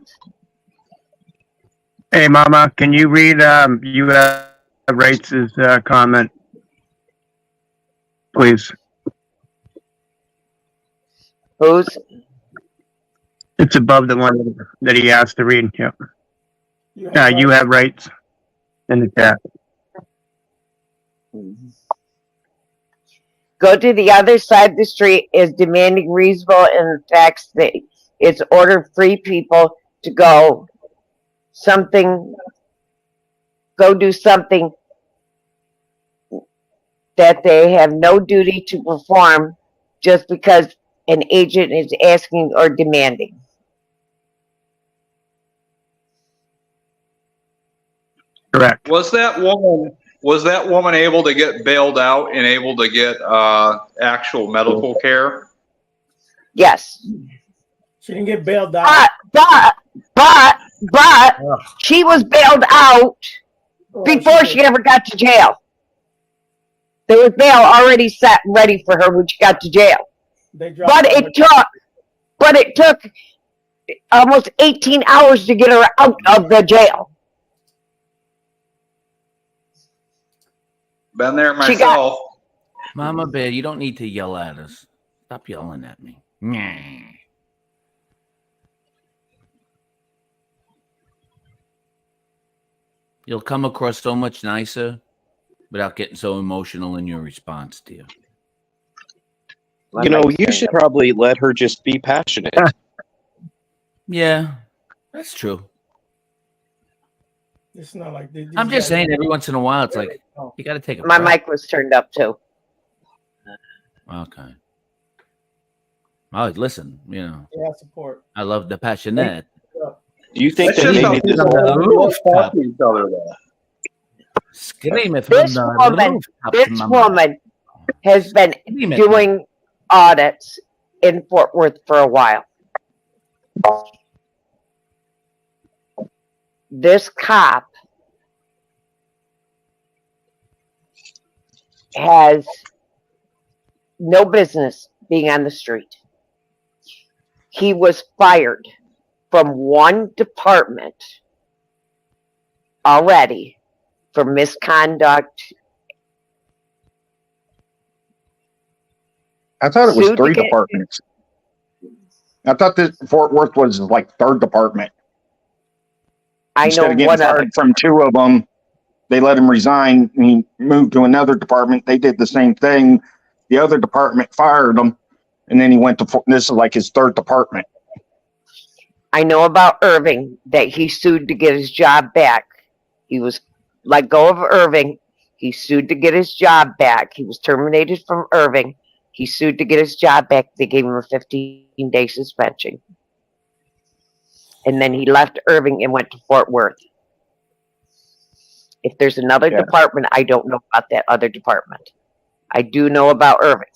Hey, Mama, can you read U.S. Rights' comment, please? Who's? It's above the one that he asked to read. Yeah. You have rights in the chat. Go to the other side of the street is demanding reasonable and tax fee. It's ordered free people to go do something that they have no duty to perform just because an agent is asking or demanding. Correct. Was that woman able to get bailed out and able to get actual medical care? Yes. She didn't get bailed out. But she was bailed out before she ever got to jail. There was bail already set and ready for her when she got to jail. They dropped But it took almost 18 hours to get her out of the jail. Been there She got- myself. Mama Bear, you don't need to yell at us. Stop yelling at me. Nyeh. You'll come across so much nicer without getting so emotional in your response, dear. You know, you should probably let her just be passionate. Yeah, that's true. It's not like these I'm just guys- saying, every once in a while, it's like you got to take a My breath. mic was turned up too. Okay. Oh, listen, you know, Yeah, support. I love the passionate. Do you think That's that just how maybe this people the love rooftop. talking to each other, though. Screaming from This the woman, rooftop this to my woman has been Scream at me. doing audits in Fort Worth for a while. This cop has no business being on the street. He was fired from one department already for misconduct. I thought it was Sued to 3 get- departments. I thought that Fort Worth was like 3rd department. I Instead know of getting one other. fired from 2 of them, they let him resign and he moved to another department. They did the same thing. The other department fired him, and then he went to this is like his 3rd department. I know about Irving that he sued to get his job back. He was let go of Irving. He sued to get his job back. He was terminated from Irving. He sued to get his job back. They gave him a 15-day suspension. And then he left Irving and went to Fort Worth. If there's another Yeah. department, I don't know about that other department. I do know about Irving.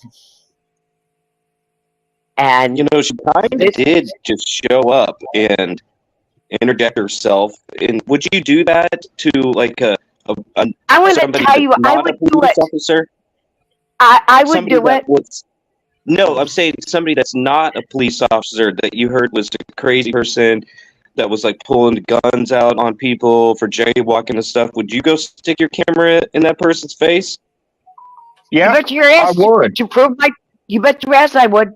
And you know, she kind of did just show up and interject herself. And would you do that to like a I want to somebody tell you, that's I not would a do police it. officer? I would Somebody do that it. was- no, I'm saying somebody that's not a police officer that you heard was a crazy person that was like pulling guns out on people for jaywalking and stuff. Would you go stick your camera in that person's face? You bet your ass. I would. To prove my, you bet your ass I would.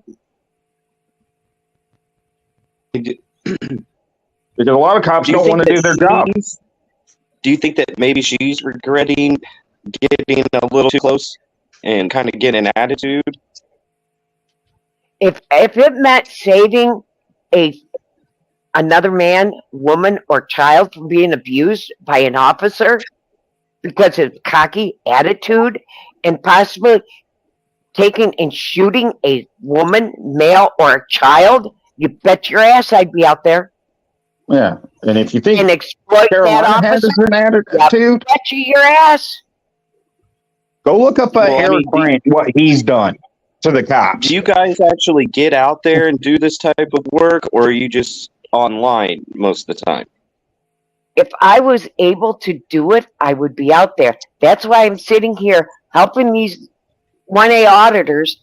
Because a lot of cops Do you don't think want to do that their job. Do you think that maybe she's regretting getting a little too close and kind of getting an attitude? If it meant saving another man, woman, or child from being abused by an officer because of cocky attitude and possibly taking and shooting a woman, male, or a child, you bet your ass I'd be out there Yeah. And if you think and exploit Carolina that has officer. an attitude, Yep, bet you your ass. go look up Well, I Eric mean, Brandt, what he's done to the cops. Do you guys actually get out there and do this type of work, or are you just online most of the time? If I was able to do it, I would be out there. That's why I'm sitting here helping these 1A auditors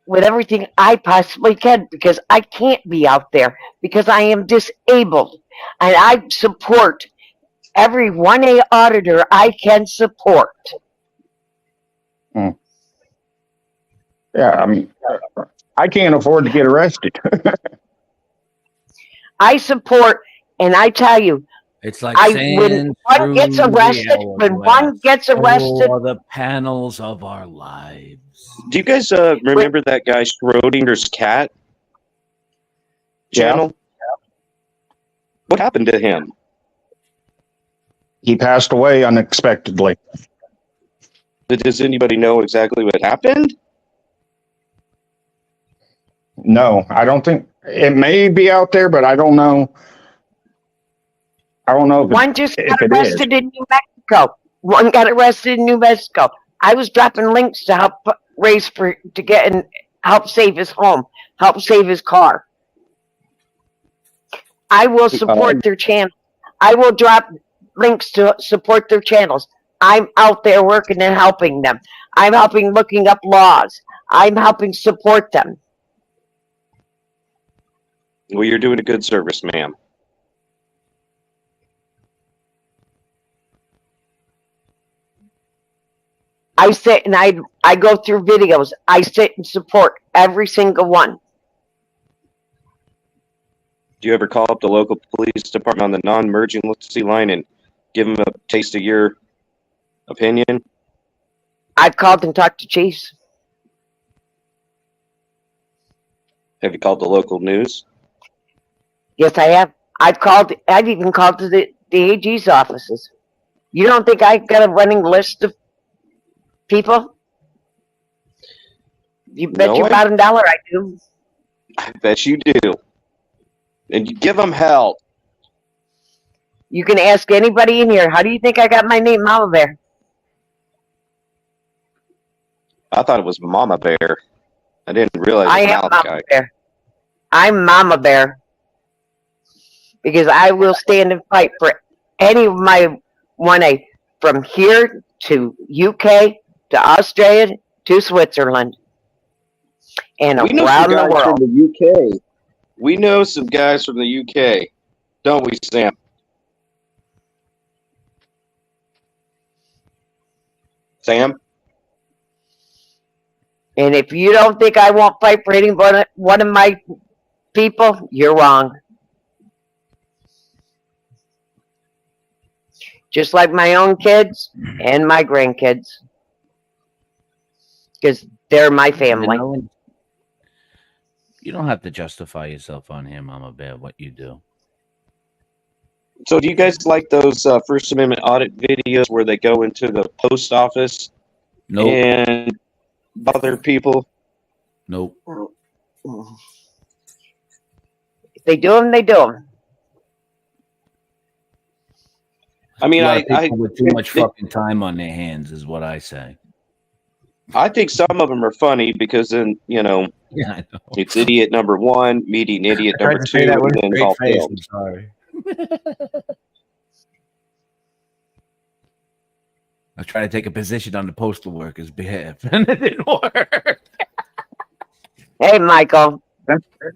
with everything I possibly can because I can't be out there because I am disabled. And I support every 1A auditor I can support. Yeah, I mean, I can't afford to get arrested. I support, and I tell you, It's like when saying one gets through the arrested, when one gets arrested, for the panels of our lives. Do you guys remember that guy Schrodinger's cat channel? What happened to him? He passed away unexpectedly. Does anybody know exactly what happened? No, I don't think it may be out there, but I don't know. I don't know if one just if got it is. arrested in New Mexico. One got arrested in New Mexico. I was dropping links to help raise to get and help save his home, help save his car. I will support their channel. I will drop links to support their channels. I'm out there working and helping them. I'm helping looking up laws. I'm helping support them. Well, you're doing a good service, ma'am. I sit and I go through videos. I sit and support every single one. Do you ever call up the local police department on the non-emergency line and give them a taste of your opinion? I've called and talked to chiefs. Have you called the local news? Yes, I have. I've even called to the the AG's offices. You don't think I got a running list of people? You bet No, your bottom dollar I do. I bet you do. And you give them hell. You can ask anybody in here. How do you think I got my name, Mama Bear? I thought it was Mama Bear. I didn't realize I it was am Mouth Mama Guy. Bear. I'm Mama Bear. Because I will stand and fight for any of my 1A from here to UK to Australia to Switzerland and We know around some the guys world. from the UK. We know some guys from the UK, don't we, Sam? Sam? And if you don't think I won't fight for any one of my people, you're wrong. Just like my own kids and my grandkids. Because they're my family. You don't have to justify yourself on here, Mama Bear, what you do. So do you guys like those First Amendment audit videos where they go into the post office and bother people? Nope. If they do them, they do them. I mean, People with too much fucking time on their hands is what I say. I think some of them are funny because then, you know, Yeah, I know. it's idiot number one, meeting idiot I tried number to say two, that and with a then straight all face, failed. I'm sorry. I tried to take a position on the postal workers' behalf, and it didn't work. Hey, Michael.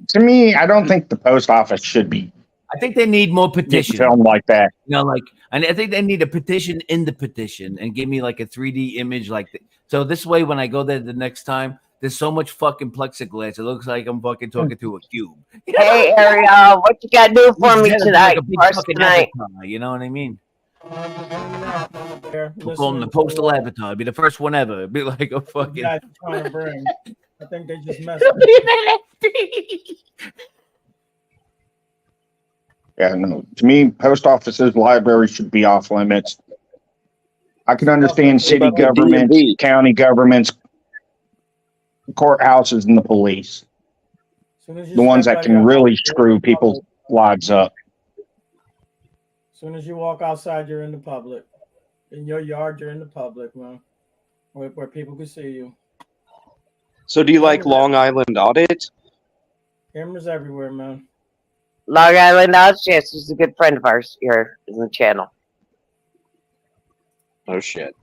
To me, I don't think the post office should be I think they need more petitions. filmed like that. You know, like, and I think they need a petition in the petition and give me like a 3D image, like so. This way, when I go there the next time, there's so much fucking plexiglass. It looks like I'm fucking talking to a cube. Hey, Ariel, what you got to do for me tonight? Like a big First fucking tonight. avatar, you know what I mean? There, We'll call him the postal avatar. It'd be the first one ever. It'd be like a fucking. guys trying to bring. I think they just messed up. Yeah, no. To me, post offices, libraries should be off limits. I can understand city about the governments, DMV? county governments, courthouses, and the police. Soon as you The ones step that out can your really house, you're screw in people's public. lives up. As soon as you walk outside, you're in the public. In your yard, you're in the public, man. Where people can see you. So do you like Long Island audit? Cameras everywhere, man. Long Island Oz, yes, he's a good friend of ours here in the channel. Oh shit.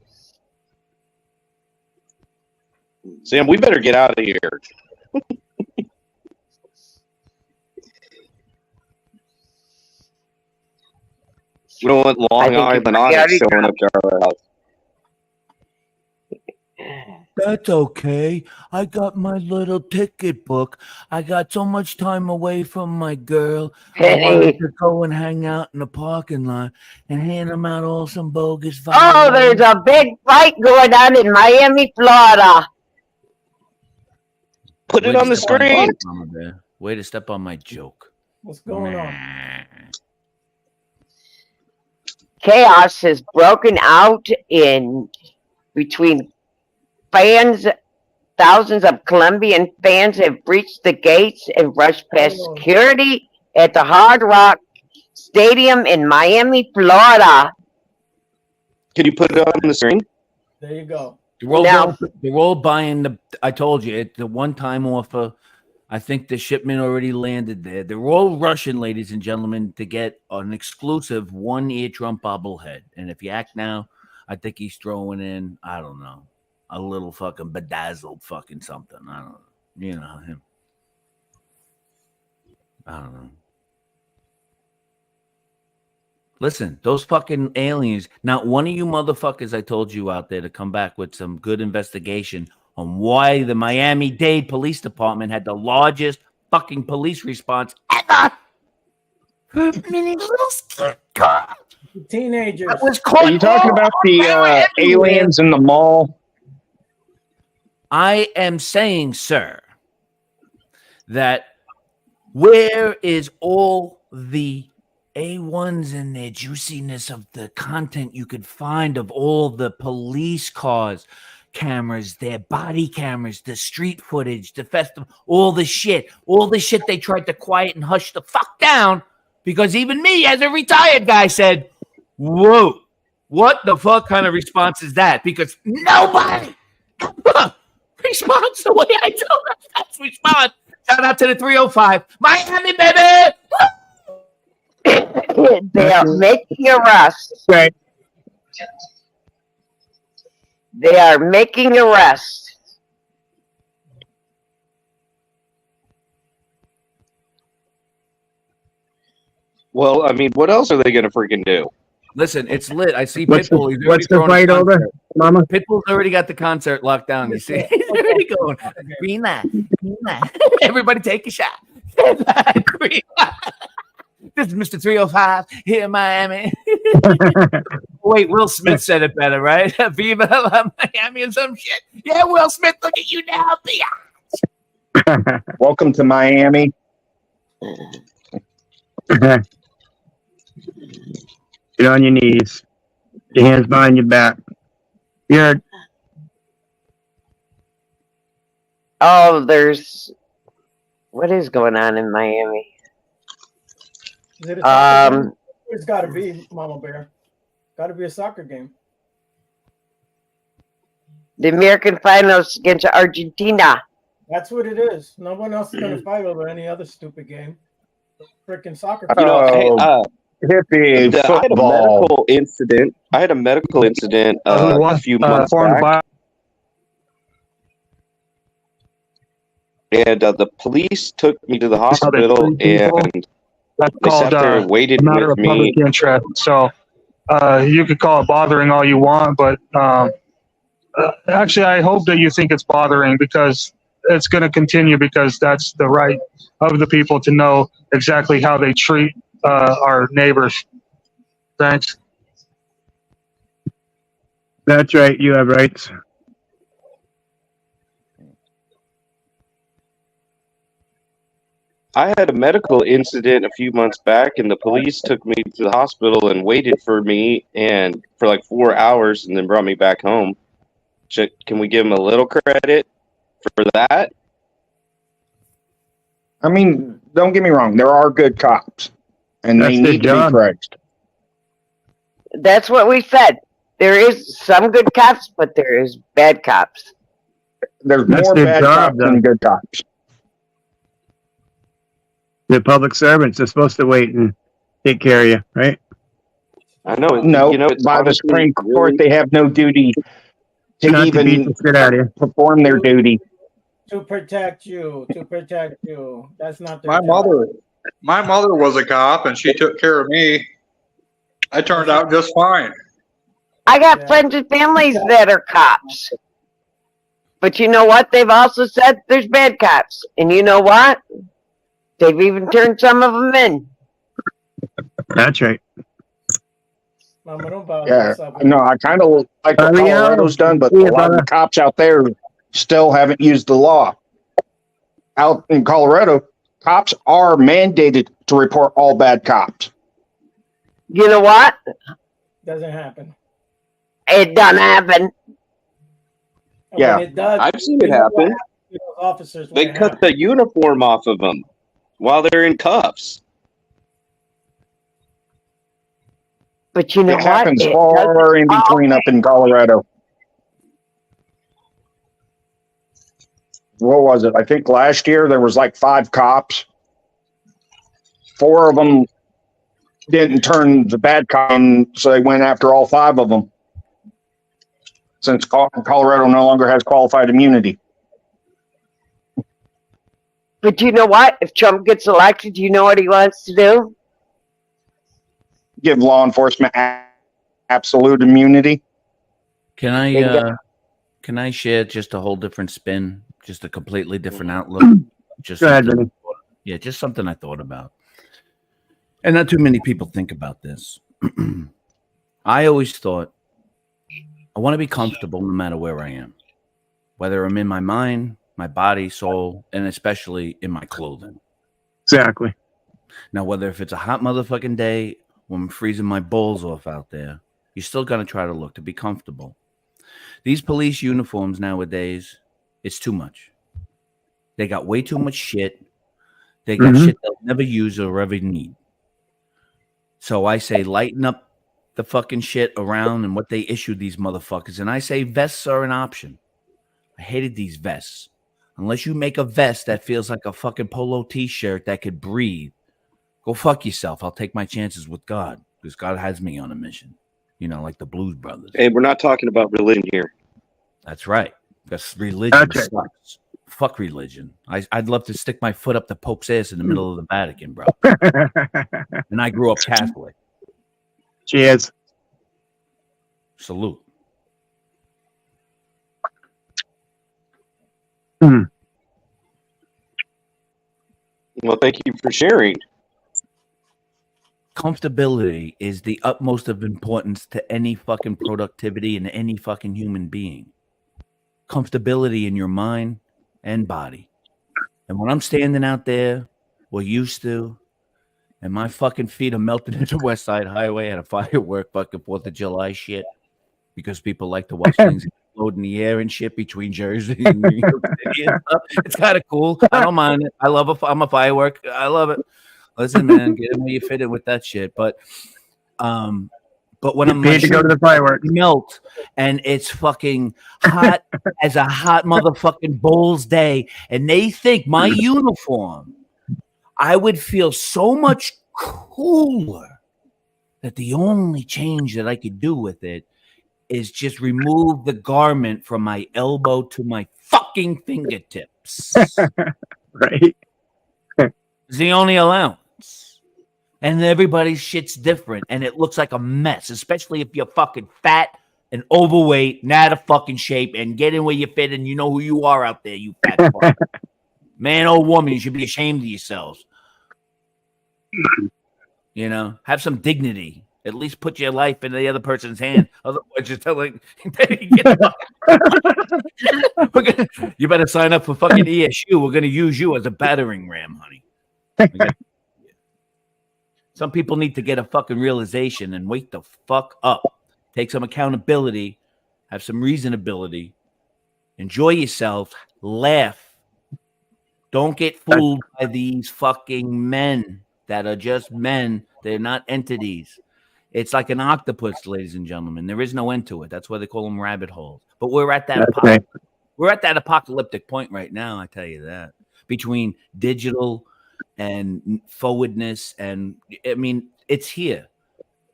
Sam, we better get out of here. We don't want Long Island audit showing up to our house. That's okay. I got my little ticket book. I got so much time away from my girl. I wanted to go and hang out in the parking lot and hand them out all some bogus Oh, there's a big fight going on in Miami, Florida. Put it on the screen. Way to step on my joke. What's going on? Chaos has broken out in between fans. Thousands of Colombian fans have breached the gates and rushed past security at the Hard Rock Stadium in Miami, Florida. Can you put it on the screen? There you go. They're all buying the. I told you it's the one-time offer. I think the shipment already landed there. They're all rushing, ladies and gentlemen, to get an exclusive one eardrum bobblehead. And if you act now, I think he's throwing in, I don't know, a little fucking bedazzled fucking something. I don't know. You know him. I don't know. Listen, those fucking aliens. Not one of you motherfuckers I told you out there to come back with some good investigation on why the Miami-Dade Police Department had the largest fucking police response ever. Teenagers. Are you talking about the aliens in the mall? I am saying, sir, that where is all the A1s in their juiciness of the content you could find of all the police cars, cameras, their body cameras, the street footage, the festival, all the shit they tried to quiet and hush the fuck down because even me as a retired guy said, whoa, what the fuck kind of response is that? Because nobody responds the way I do. That's response. Shout out to the 305. Miami, baby! They are making arrests. Right. They are making arrests. Well, I mean, what else are they going to freaking do? Listen, it's lit. I see What's Pitbull. what's the fight over, Mama? Pitbull's already got the concert locked down. You see, he's already going. Green light, green light. Everybody take a shot. Green light. This is Mr. 305 here in Miami. Wait, Will Smith said it better, right? Viva la Miami and some shit. Yeah, Will Smith, look at you now. Welcome to Miami. Get on your knees. Your hands behind your back. You're Oh, what is going on in Miami? Is it a soccer game? It's got to be, Mama Bear. Got to be a soccer game. The American finals against Argentina. That's what it is. No one else is going to fight over any other stupid game. Freaking soccer. You know, hey, hippie football. I had a medical incident a few months back. And the police took me to the hospital, and that's they called sat there and waited matter with of me. public interest. So you could call it bothering all you want, but actually, I hope that you think it's bothering because it's going to continue because that's the right of the people to know exactly how they treat our neighbors. Thanks. That's right. You have rights. I had a medical incident a few months back, and the police took me to the hospital and waited for me and for like 4 hours, and then brought me back home. Can we give them a little credit for that? I mean, don't get me wrong. There are good cops, and they need to be praised. That's what we said. There is some good cops, but there is bad cops. There's That's more their bad job, cops than good cops. The public servants are supposed to wait and take care of you, right? I know. No, you know, it's by the honestly Supreme Court, really- they have no duty to Not to beat even the shit out of you. perform their duty. To protect you. That's not their My job. mother was a cop, and she took care of me. I turned out just fine. I got friends and families that are cops. But you know what? They've also said there's bad cops. And you know what? They've even turned some of them in. That's right. Mama, don't bother Yeah, yourself. no, I kind of like what Colorado's done, but a lot of the cops out there still haven't used the law. Out in Colorado, cops are mandated to report all bad cops. You know what? Doesn't happen. It doesn't happen. And Yeah. when it does, I've seen it you know what happen. happens to those officers when They it cut the uniform off of them while they're in cuffs. But you know It what? happens It far in doesn't between up in Colorado. What was it? I think last year there was like 5 cops. 4 of them didn't turn the bad cop in, so they went after all 5 of them. Since Colorado no longer has qualified immunity. But you know what? If Trump gets elected, you know what he wants to do? Give law enforcement absolute immunity. Can Yeah. I share just a whole different spin, just a completely different outlook? Just Go ahead, something- Vinny. yeah, just something I thought about. And not too many people think about this. I always thought I want to be comfortable no matter where I am, whether I'm in my mind, my body, soul, and especially in my clothing. Exactly. Now, whether if it's a hot motherfucking day when I'm freezing my balls off out there, you're still gonna try to look to be comfortable. These police uniforms nowadays, it's too much. They got way too much shit. They got shit they'll never use or ever need. So I say lighten up the fucking shit around and what they issue these motherfuckers. And I say vests are an option. I hated these vests. Unless you make a vest that feels like a fucking polo t-shirt that could breathe, go fuck yourself. I'll take my chances with God because God has me on a mission. You know, like the Blues Brothers. Hey, we're not talking about religion here. That's right. Because religion sucks. Fuck religion. I'd love to stick my foot up the Pope's ass in the middle of the Vatican, bro. And I grew up Catholic. Cheers. Salute. Well, thank you for sharing. Comfortability is the utmost of importance to any fucking productivity and any fucking human being. Comfortability in your mind and body. And when I'm standing out there, or used to, and my fucking feet are melting into West Side Highway at a firework fucking 4th of July shit, because people like to watch things explode in the air and shit between Jersey and New York City and stuff. It's kind of cool. I don't mind it. I'm a firework. I love it. Listen, man, get in where you fit in with that shit. But when I'm paid to go to the fireworks, melt and it's fucking hot as a hot motherfucking Bulls day, and they think my uniform, I would feel so much cooler that the only change that I could do with it is just remove the garment from my elbow to my fucking fingertips. Right. It's the only allowance. And everybody's shit's different, and it looks like a mess, especially if you're fucking fat and overweight, not out of fucking shape, and get in where you fit, and you know who you are out there, you fat fuck. Man or woman, you should be ashamed of yourselves. You know, have some dignity. At least put your life in the other person's hand. Otherwise, just tell like, you better sign up for fucking ESU. We're gonna use you as a battering ram, honey. Some people need to get a fucking realization and wake the fuck up. Take some accountability. Have some reasonability. Enjoy yourself. Laugh. Don't get fooled by these fucking men that are just men. They're not entities. It's like an octopus, ladies and gentlemen. There is no end to it. That's why they call them rabbit holes. But we're at that apocalyptic point right now, I tell you that. Between digital and forwardness, and I mean, it's here.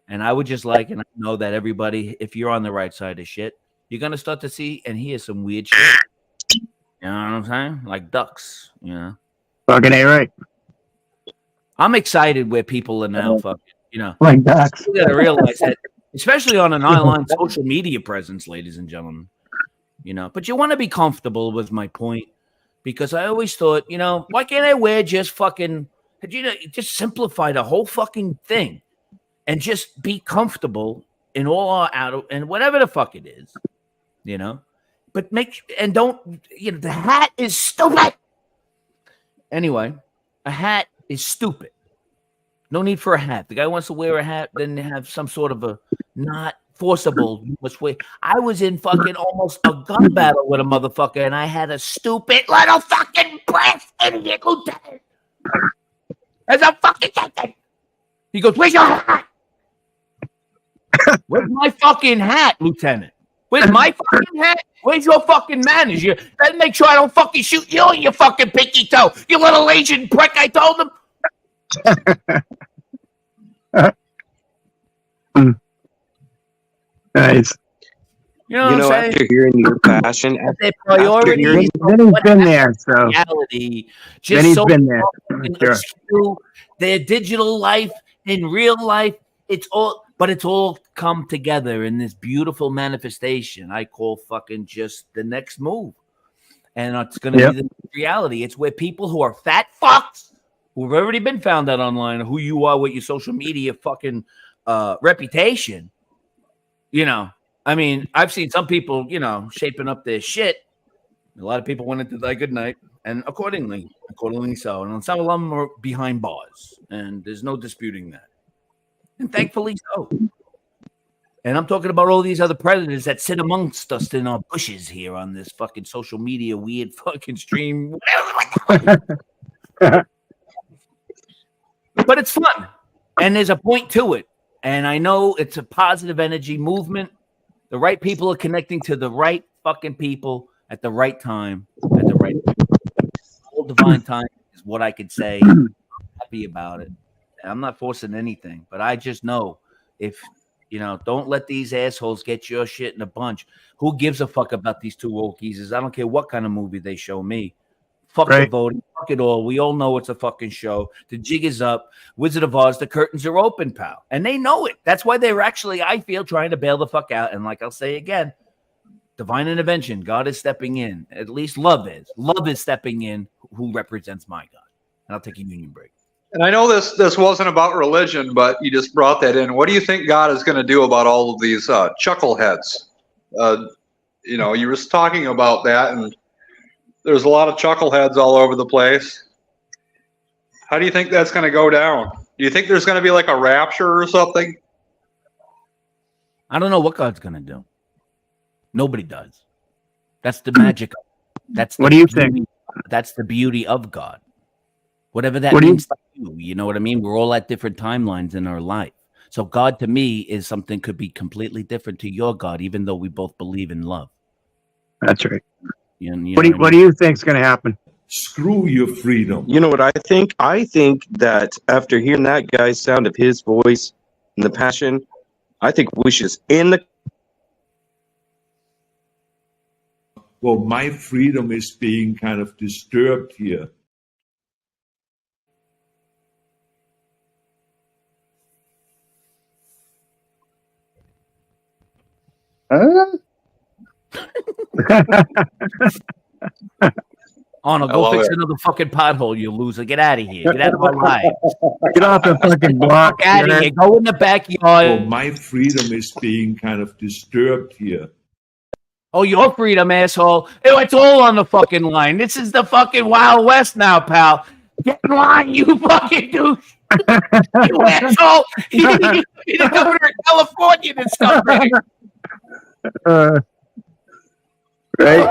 And I would just like, and I know that everybody, if you're on the right side of shit, you're gonna start to see and hear some weird shit. You know what I'm saying? Like ducks, you know. Fucking A right. I'm excited where people are now fucking, you know. Like ducks. You gotta realize that, especially on an online social media presence, ladies and gentlemen. You know, but you want to be comfortable was my point. Because I always thought, you know, why can't I wear just fucking, you know, just simplify the whole fucking thing and just be comfortable in all our out and whatever the fuck it is, you know, but don't, you know, the hat is stupid. Anyway, a hat is stupid. No need for a hat. The guy wants to wear a hat, then they have some sort of a not forcible. I was in fucking almost a gun battle with a motherfucker, and I had a stupid little fucking brass idiot lieutenant as a fucking captain. He goes, "Where's your hat? Where's my fucking hat, Lieutenant? Where's my fucking hat? Where's your fucking manager? Then make sure I don't fucking shoot you in your fucking pinky toe, you little Asian prick." I told him. Nice. You know after hearing your passion, their priority is Vinny's been there, so reality. Just Vinny's so been there. Sure. through their digital life in real life. It's all come together in this beautiful manifestation I call fucking just the next move. And it's going to be the reality. It's where people who are fat fucks who've already been found out online, who you are with your social media fucking reputation. You know, I mean, I've seen some people, you know, shaping up their shit. A lot of people went into like good night. and accordingly so. And some of them are behind bars, and there's no disputing that. And thankfully so. And I'm talking about all these other predators that sit amongst us in our bushes here on this fucking social media weird fucking stream. But it's fun. And there's a point to it. And I know it's a positive energy movement. The right people are connecting to the right fucking people at the right time, at the right all divine time is what I could say. I'm happy about it. And I'm not forcing anything, but I just know if don't let these assholes get your shit in a bunch. Who gives a fuck about these two old geezers? I don't care what kind of movie they show me. Fuck the voting. Fuck it all. We all know it's a fucking show. The jig is up. Wizard of Oz, the curtains are open, pal. And they know it. That's why they're actually, I feel, trying to bail the fuck out. And like I'll say again, divine intervention. God is stepping in. At least love is. Love is stepping in who represents my God. And I'll take a union break. And I know this wasn't about religion, but you just brought that in. What do you think God is going to do about all of these chuckleheads? You were talking about that, and there's a lot of chuckleheads all over the place. How do you think that's going to go down? Do you think there's going to be like a rapture or something? I don't know what God's going to do. Nobody does. That's the magic. What do you think? That's the beauty of God. Whatever that means to you, you know what I mean? We're all at different timelines in our life. So God to me is something could be completely different to your God, even though we both believe in love. That's right. What do you think's going to happen? Screw your freedom. You know what I think? I think that after hearing that guy's sound of his voice and the passion, I think we should just end the. Well, my freedom is being kind of disturbed here. Arnold, go fix another fucking pothole, you loser. Get out of here. Get out of my life. Get off the fucking block. Get out of here. Go in the backyard. Well, my freedom is being kind of disturbed here. Oh, your freedom, asshole. It's all on the fucking line. This is the fucking Wild West now, pal. Get in line, you fucking douche. You asshole. You're the governor of California and stuff, right? Right.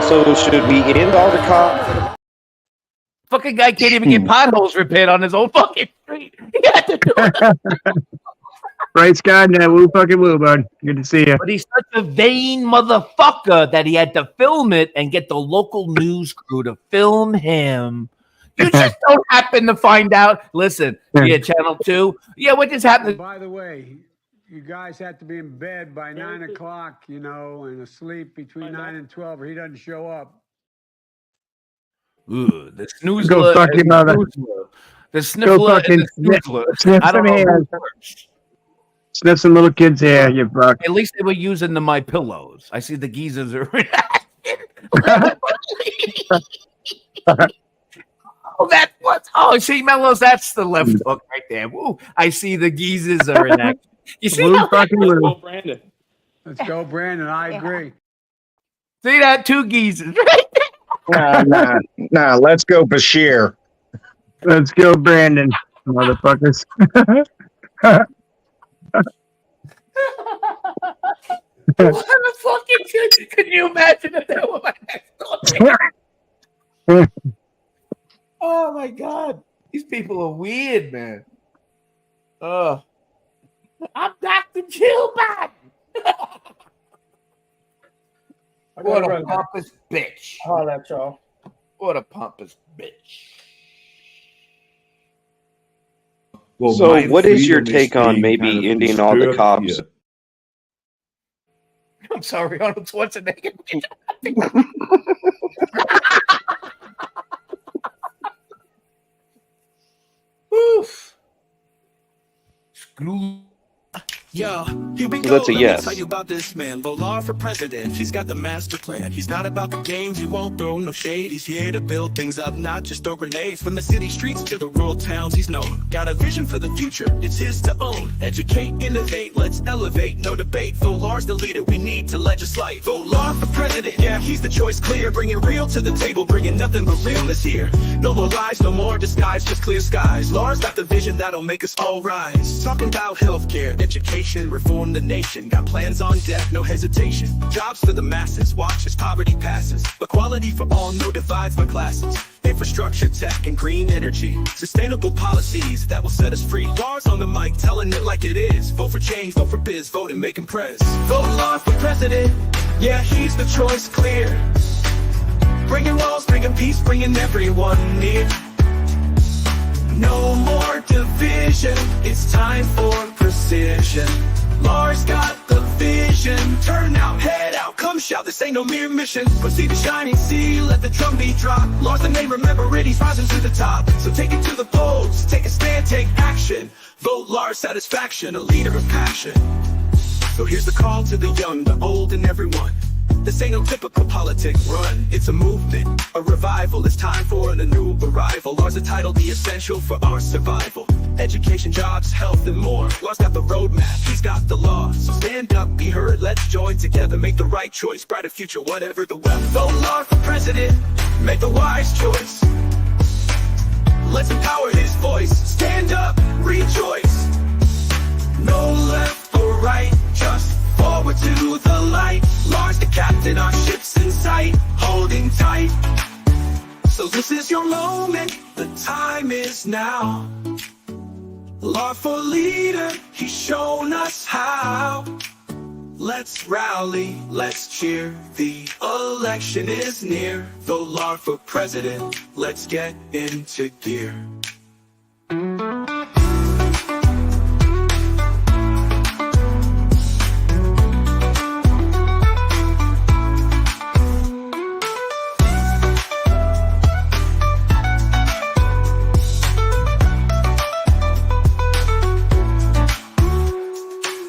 So should we end all the cops? Fucking guy can't even get potholes repaired on his own fucking street. He had to do it. Right, Scott? Yeah, woo fucking woo, bud. Good to see you. But he's such a vain motherfucker that he had to film it and get the local news crew to film him. You just don't happen to find out. Listen, yeah, Channel 2. Yeah, what just happened? By the way, you guys have to be in bed by 9 o'clock, and asleep between 9 and 12, or he doesn't show up. Ooh, the snoozler. Go fuck your mother. The sniffler and the snoozler. Sniff I don't some know hair. who works. Sniff some little kids' hair, you fuck. At least they were using the My Pillows. I see the geezers are. Oh, that what? Oh, see, Mellows, that's the left hook right there. Woo! I see the geezers are in action. You see Woo how fucking woo. Brandon. Let's go, Brandon. I agree. See that? Two geezers right there. Nah. Let's go, Bashir. Let's go, Brandon, motherfuckers. What a fucking can you imagine if that were my next door? Oh my god, these people are weird, man. I'm Dr. Jill Biden. What a pompous bitch. Holla at y'all. What a pompous bitch. Well, So what is your freedom take on being maybe kind of ending all the disturbed cops? here. I'm sorry, Arnold Schwarzenegger. Oof. Screw. Yo, here we So go. that's a Let yes. me tell you about this man, Volar for president. He's got the master plan. He's not about the games. He won't throw no shade. He's here to build things up, not just throw grenades. From the city streets to the rural towns, he's known. Got a vision for the future. It's his to own. Educate, innovate, let's elevate. No debate. Volar's the leader we need to legislate. Volar for president. Yeah, he's the choice clear. Bringing real to the table, bringing nothing but realness here. No more lies, no more disguise, just clear skies. Lars got the vision that'll make us all rise. Talking about healthcare, education, reform the nation. Got plans on deck, no hesitation. Jobs for the masses, watch as poverty passes. Equality for all, no divides by classes. Infrastructure, tech, and green energy. Sustainable policies that will set us free. Lars on the mic, telling it like it is. Vote for change, vote for biz, vote and make him press. Vote Lars for president. Yeah, he's the choice clear. Bringing walls, bringing peace, bringing everyone near. No more division, it's time for precision. Lars got the vision. Turn out, head out, come shout, this ain't no mere mission. Proceed to shining sea, let the drum beat drop. Lars the name, remember it, he's rising to the top. So take it to the polls, take a stand, take action. Vote Lars satisfaction, a leader of passion. So here's the call to the young, the old, and everyone. This ain't no typical politic run. It's a movement, a revival. It's time for a new arrival. Lars a title, the essential for our survival. Education, jobs, health, and more. Lars got the roadmap, he's got the law. So stand up, be heard, let's join together. Make the right choice, brighter future, whatever the weather. Vote Lars for president, make the wise choice. Let's empower his voice. Stand up, rejoice. No left or right, just forward to the light. Lars the captain, our ship's in sight, holding tight. So this is your moment, the time is now. Lars for leader, he's shown us how. Let's rally, let's cheer, the election is near. Vote Lars for president, let's get into gear.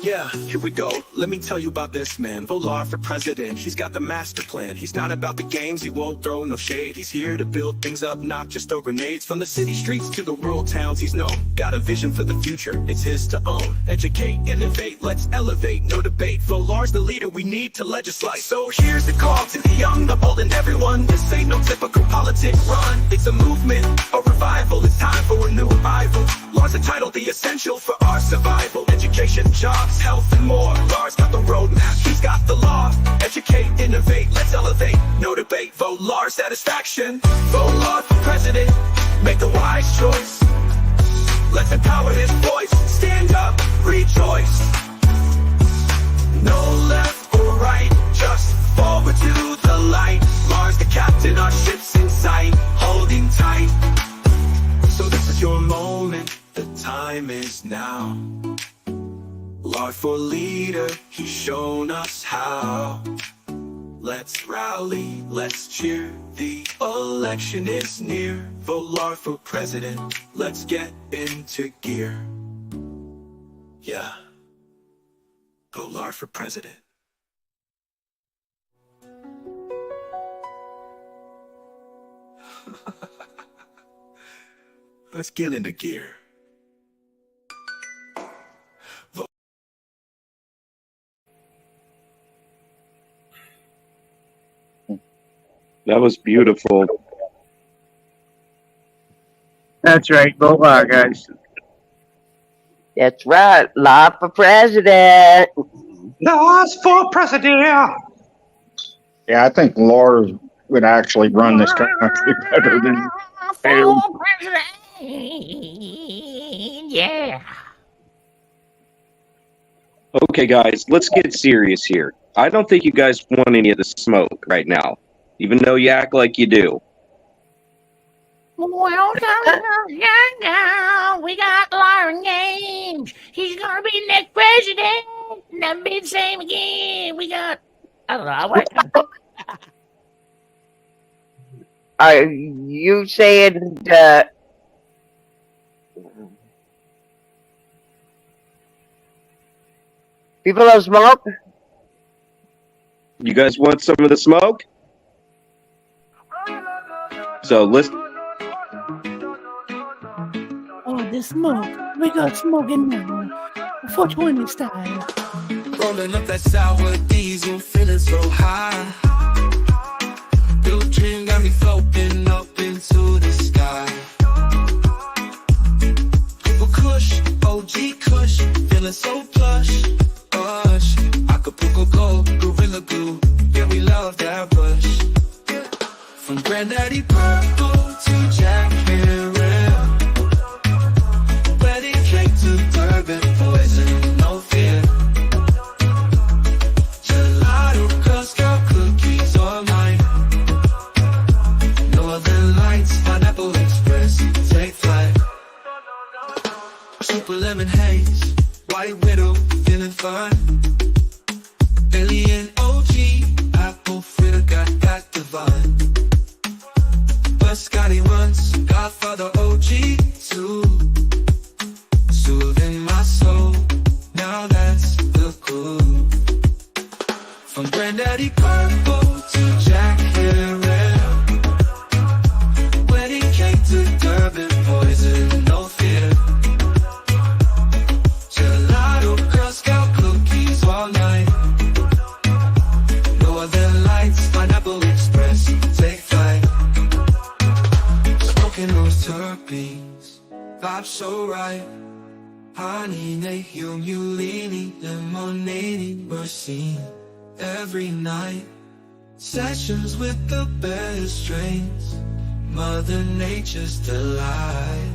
Yeah, here we go. Let me tell you about this man, Volar for president. He's got the master plan. He's not about the games, he won't throw no shade. He's here to build things up, not just throw grenades. From the city streets to the rural towns, he's known. Got a vision for the future, it's his to own. Educate, innovate, let's elevate, no debate. Volar's the leader we need to legislate. So here's the call to the young, the bold, and everyone. This ain't no typical politic run. It's a movement, a revival. It's time for a new arrival. Lars a title, the essential for our survival. Education, jobs, health, and more. Lars got the roadmap, he's got the law. Educate, innovate, let's elevate, no debate. Vote Lars satisfaction. Vote Lars for president, make the wise choice. Let's empower his voice. Stand up, rejoice. No left or right, just forward to the light. Lars the captain, our ship's in sight, holding tight. So this is your moment, the time is now. Lars for leader, he's shown us how. Let's rally, let's cheer, the election is near. Vote Lars for president, let's get into gear. Yeah, vote Lars for president. Let's get into gear. That was beautiful. That's right. Vote Lars, guys. That's right. Lars for president. Lars for president. Yeah, I think Lars would actually run this country better than Hale. Yeah. Okay, guys, let's get serious here. I don't think you guys want any of the smoke right now, even though you act like you do. Welcome to we got Lauren Games. He's gonna be next president. Never be the same again. We got I don't know. Are you saying People love smoke. You guys want some of the smoke? So listen. Oh, the smoke. We got smoke in now. 420 style. Rolling up that sour diesel, feeling so high. Blue dream got me floating up into the sky. Purple Kush, OG Kush, feeling so plush. Acapulco Gold, Gorilla Glue, yeah, we love that rush. From Granddaddy Purple to Jack Herrera, wedding cake to Durban, poison, no fear. Gelato, Girl Scout cookies all night. Northern Lights, Pineapple Express, take flight. Super lemon haze, White Widow, feeling fun. Alien OG, apple fritter, got divine. But Scotty once, Godfather OG too. Soothing my soul, now that's the groove. From Granddaddy Purple to Jack Herrera, wedding cake to Durban, poison, no fear. Gelato, Girl Scout cookies all night. Northern Lights, Pineapple Express, take flight. Smoking those terpenes, vibe so right. Honey, Nahum, Ulini, lemonade, we're seen every night. Sessions with the best strains, Mother Nature's delight.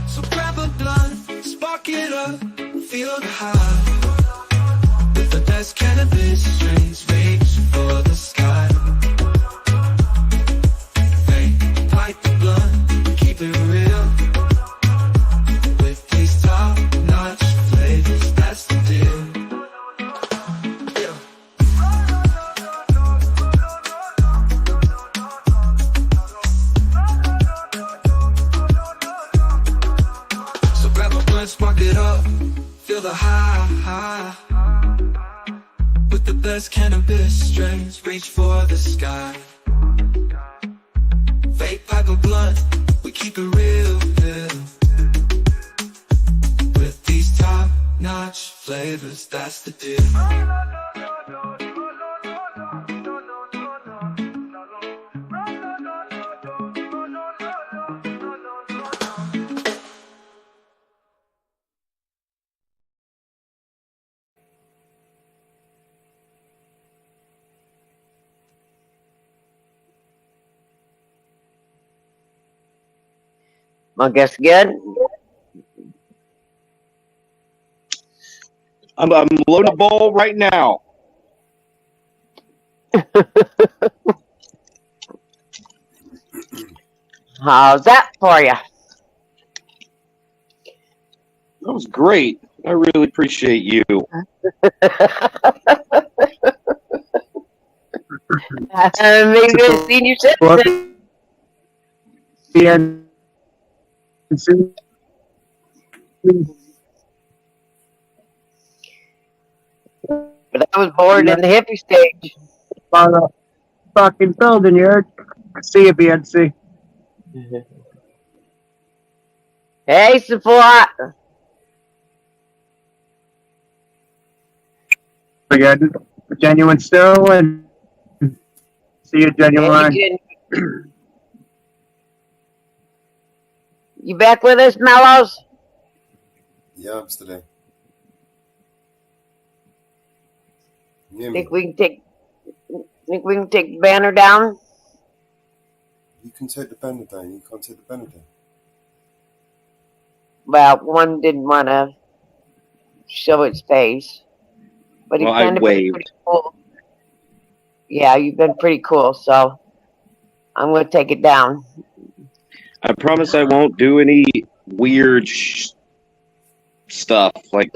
So grab a blunt, spark it up, feel the high. With the best cannabis strains, reach for the sky. Hey, light the blunt, keep it real. With these top-notch flavors, that's the deal. Yeah. So grab a blunt, spark it up, feel the high. With the best cannabis strains, reach for the sky. Vape, pipe, or blunt, we keep it real. With these top-notch flavors, that's the deal. My guess good. I'm loading a bowl right now. How's that for you? That was great. I really appreciate you. Maybe a senior citizen. But I was born in the hippie stage. On a fucking building here. See you, BNC. Hey, support. Again, Genuine still, and see you, Genuine. You back with us, Mellows? Yeah, I'm still there. Yeah, Think we can take the banner down? you can take the banner down. You can't take the banner down. Well, one didn't want to show its face, but he Well, I kind of been waved. pretty cool. Yeah, you've been pretty cool, so I'm going to take it down. I promise I won't do any weird stuff. Like,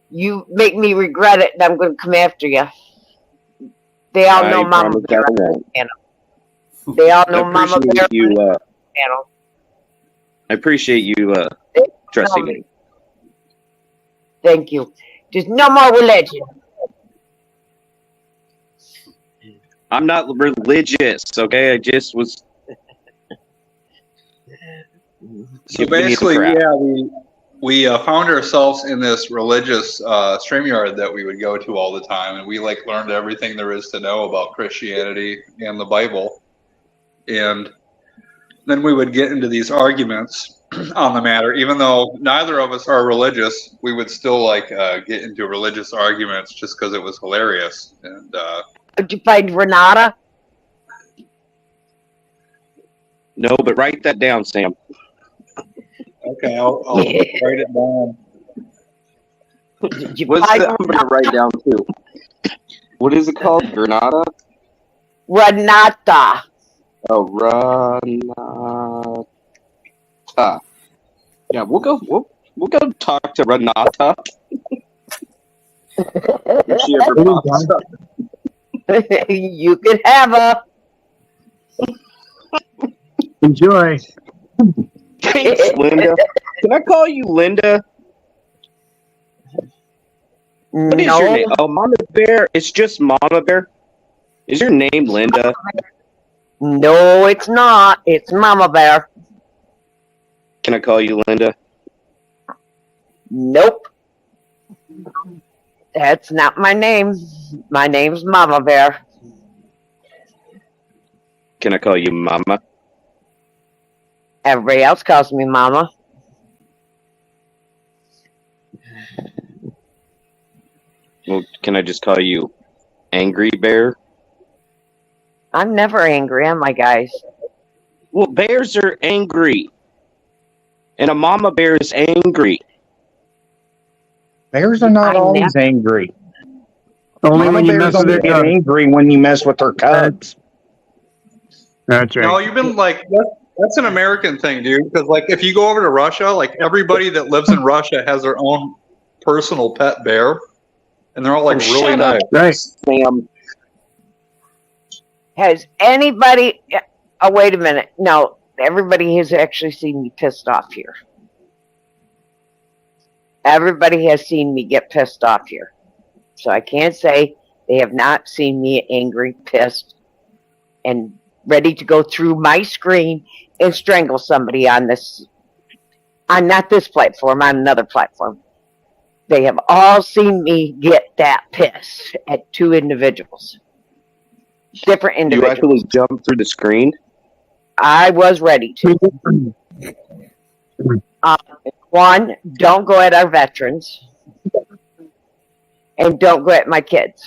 You make me regret it, and I'm going to come after you. They all know I Mama promise Bear I on this won't. channel. They all I know Mama Bear appreciate you. on this channel. I appreciate you trusting me. Thank you. Just no more religion. I'm not religious, okay? I just was. So Give me the basically, crap. yeah, we found ourselves in this religious StreamYard that we would go to all the time, and we like learned everything there is to know about Christianity and the Bible, and then we would get into these arguments on the matter. Even though neither of us are religious, we would still like get into religious arguments just because it was hilarious. And Did you find Renata? No, but write that down, Sam. okay, I'll write it down. Did you What's find that? I'm gonna write down too. What is it called? Granada? Renata? Oh, Renata. Yeah, we'll go talk to Renata. If she ever pops up. You can have her. Enjoy. Thanks, Linda. Can I call you Linda? What is your name? Oh, Mama Bear. It's just Mama Bear. Is your name Linda? No, it's not. It's Mama Bear. Can I call you Linda? Nope. That's not my name. My name's Mama Bear. Can I call you Mama? Everybody else calls me Mama. Well, can I just call you Angry Bear? I'm never angry, am I, guys? Well, bears are angry. And a mama bear is angry. Bears are not always angry. Only Mama when you bears mess with only their get cubs. angry when you mess with their cubs. That's right. No, you've been like that's an American thing, dude. Because like if you go over to Russia, like everybody that lives in Russia has their own personal pet bear, and they're all like really Shut up, nice. Right. Sam. Has anybody... Oh, wait a minute. No, everybody has actually seen me pissed off here. Everybody has seen me get pissed off here. So I can't say they have not seen me angry, pissed, and ready to go through my screen and strangle somebody on this, on not this platform, on another platform. They have all seen me get that pissed at two individuals. Different You individuals. actually jumped through the screen? I was ready to. One, don't go at our veterans. And don't go at my kids.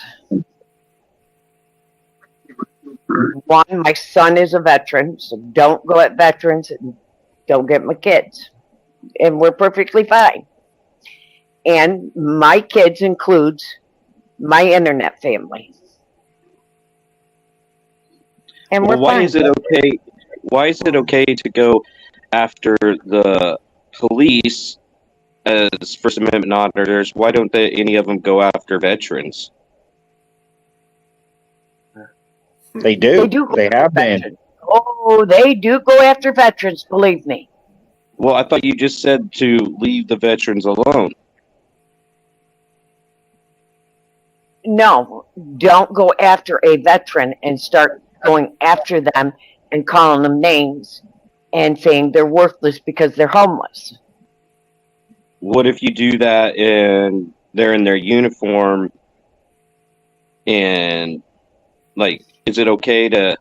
One, my son is a veteran, so don't go at veterans and don't get my kids. And we're perfectly fine. And my kids includes my internet family. And Well, we're why fine. is it okay? Why is it okay to go after the police as First Amendment auditors? Why don't any of them go after veterans? They do. They do go They after have been. veterans. Oh, they do go after veterans, believe me. Well, I thought you just said to leave the veterans alone. No, don't go after a veteran and start going after them and calling them names and saying they're worthless because they're homeless. What if you do that and they're in their uniform and, like, is it okay to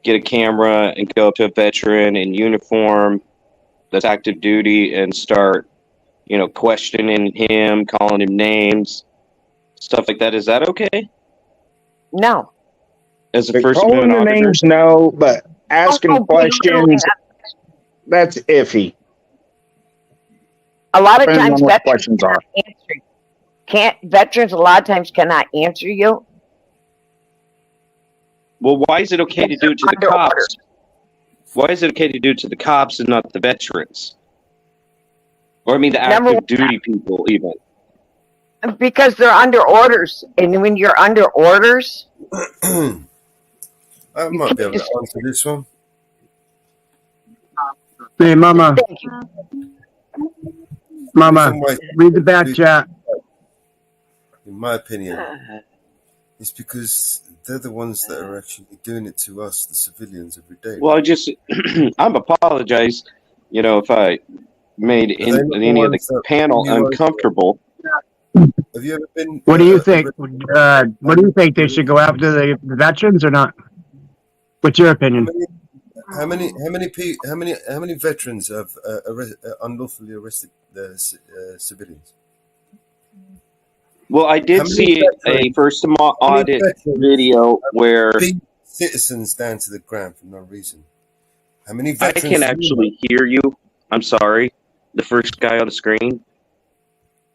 get a camera and go up to a veteran in uniform that's active duty and start, questioning him, calling him names, stuff like that? Is that okay? No. As a But First calling Amendment the auditor? names, no, but asking Oh, questions, that's iffy. A lot of Depends times on what veterans questions are. veterans a lot of times cannot answer you. Well, why is it okay to do it to the Under cops? order. Why is it okay to do it to the cops and not the veterans? Or, I mean, the Number active duty people, even. Because they're under orders. And when you're under orders, I might be able to answer this one. Hey, Mama. thank you. Mama, Some way- read the back chat. in my opinion, is because they're the ones that are actually doing it to us, the civilians, every day. Well, I just, I'm apologize, you know, if I made Are they not the any of ones the that panel you like? uncomfortable. Have you ever been? What do you think? What do you think? They should go after the veterans or not? What's your opinion? How many veterans have unlawfully arrested the civilians? Well, I did see a first audit video where beat citizens down to the ground for no reason. How many I veterans? can actually hear you. I'm sorry. The first guy on the screen,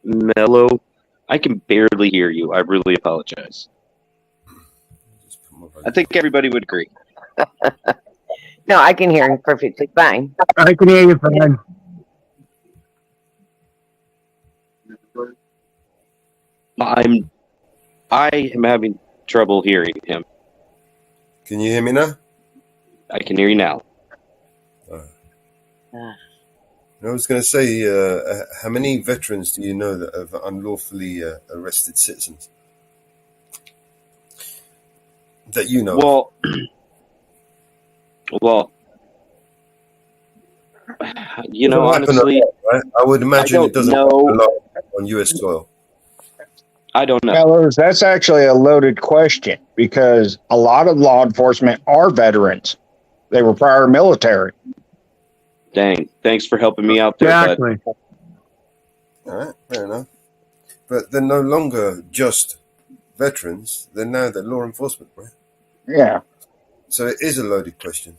Mellow, I can barely hear you. I really apologize. I think everybody would agree. No, I can hear him perfectly fine. I can hear you fine. I am having trouble hearing him. Can you hear me now? I can hear you now. I was going to say, how many veterans do you know that have unlawfully arrested citizens? That you know? Well, you know, Doesn't happen a honestly, lot, right? I would imagine it doesn't happen a know. lot on U.S. soil. I don't know. Fellas, that's actually a loaded question because a lot of law enforcement are veterans. They were prior military. Dang. Thanks for helping me out there, Exactly. bud. All right, fair enough. But they're no longer just veterans. They're now the law enforcement, right? Yeah. So it is a loaded question.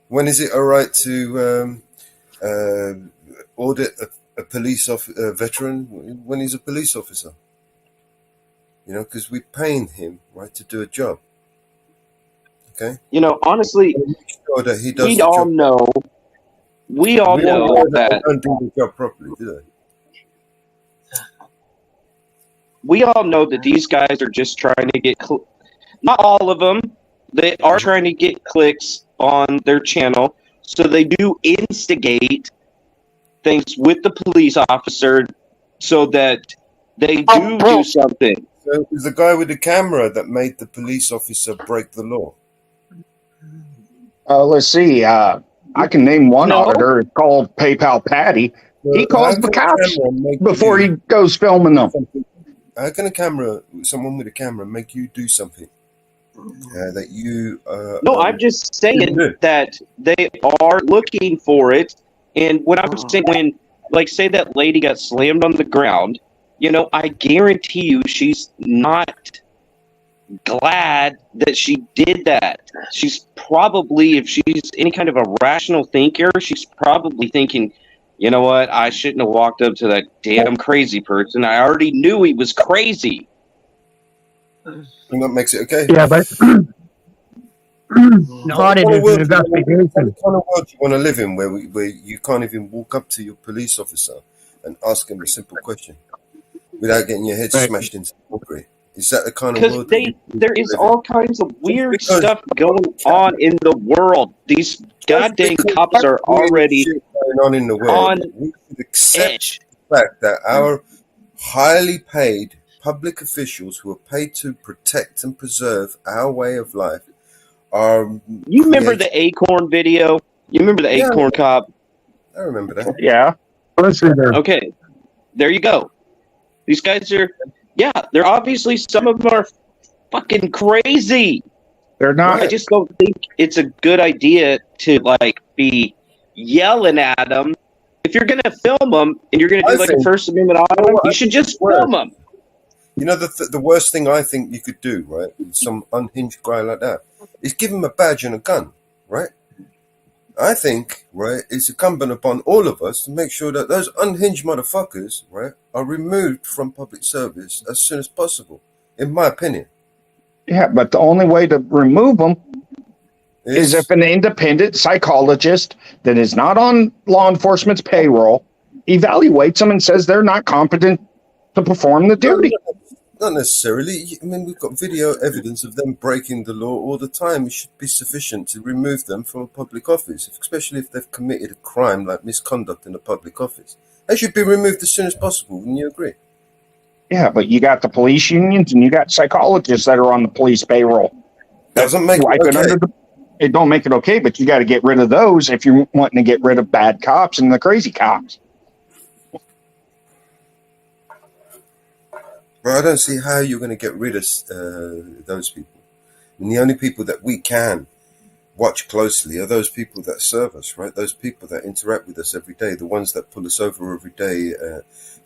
When is it all right to audit a police veteran when he's a police officer? You know, because we're paying him, right, to do a job. Okay? You know, honestly, Sure that he does we the all job. know. We all know that that. they don't do the job properly, do they? We all know that these guys are just trying to get. Not all of them. They are trying to get clicks on their channel, so they do instigate things with the police officer, so that they do something. So it was the guy with the camera that made the police officer break the law. Let's see. I can name one auditor. It's called PayPal Patty. He calls the cops before he goes filming them. How can someone with a camera, make you do something that you? No, I'm just saying that they are looking for it. And what I was saying, when, like, say that lady got slammed on the ground, you know, I guarantee you she's not glad that she did that. She's probably, if she's any kind of a rational thinker, she's probably thinking, you know what, I shouldn't have walked up to that damn crazy person. I already knew he was crazy. And that makes it okay. Yeah, but audit is an investigation. What kind of world do you want to live in where you can't even walk up to your police officer and ask him a simple question without getting your head smashed into concrete? Is that the kind of world? Because there is all kinds of weird stuff going on in the world. These goddamn cops are already going on in the world. We should accept the fact that our highly paid public officials who are paid to protect and preserve our way of life are. You remember the Acorn video? You remember the Acorn cop? I remember that. Yeah. Okay, there you go. These guys are, they're obviously, some of them are fucking crazy. They're not. I just don't think it's a good idea to, like, be yelling at them. If you're going to film them and you're going to do like a First Amendment audit, you should just film them. You know, the worst thing I think you could do, right, with some unhinged guy like that, is give him a badge and a gun, right? I think, right, it's incumbent upon all of us to make sure that those unhinged motherfuckers, right, are removed from public service as soon as possible, in my opinion. Yeah, but the only way to remove them is if an independent psychologist that is not on law enforcement's payroll evaluates them and says they're not competent to perform the duty. Not necessarily. I mean, we've got video evidence of them breaking the law all the time. It should be sufficient to remove them from a public office, especially if they've committed a crime like misconduct in a public office. They should be removed as soon as possible. Wouldn't you agree? Yeah, but you got the police unions and you got psychologists that are on the police payroll. Doesn't make Wipe it it okay. under it don't make it okay, but you got to get rid of those if you're wanting to get rid of bad cops and the crazy cops. Well, I don't see how you're going to get rid of those people. And the only people that we can watch closely are those people that serve us, right? Those people that interact with us every day, the ones that pull us over every day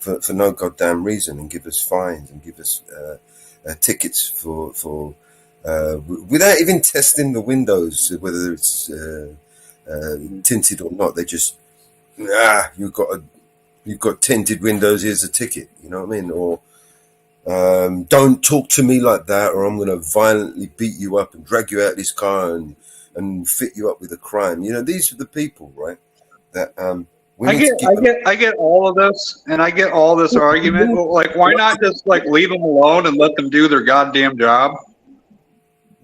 for no goddamn reason and give us fines and give us tickets for without even testing the windows, whether it's tinted or not. They just, you've got tinted windows, here's a ticket, you know what I mean? Or don't talk to me like that, or I'm going to violently beat you up and drag you out of this car and fit you up with a crime. You know, these are the people, right? That I get all of this, and I get all this argument. Like, why not just like leave them alone and let them do their goddamn job?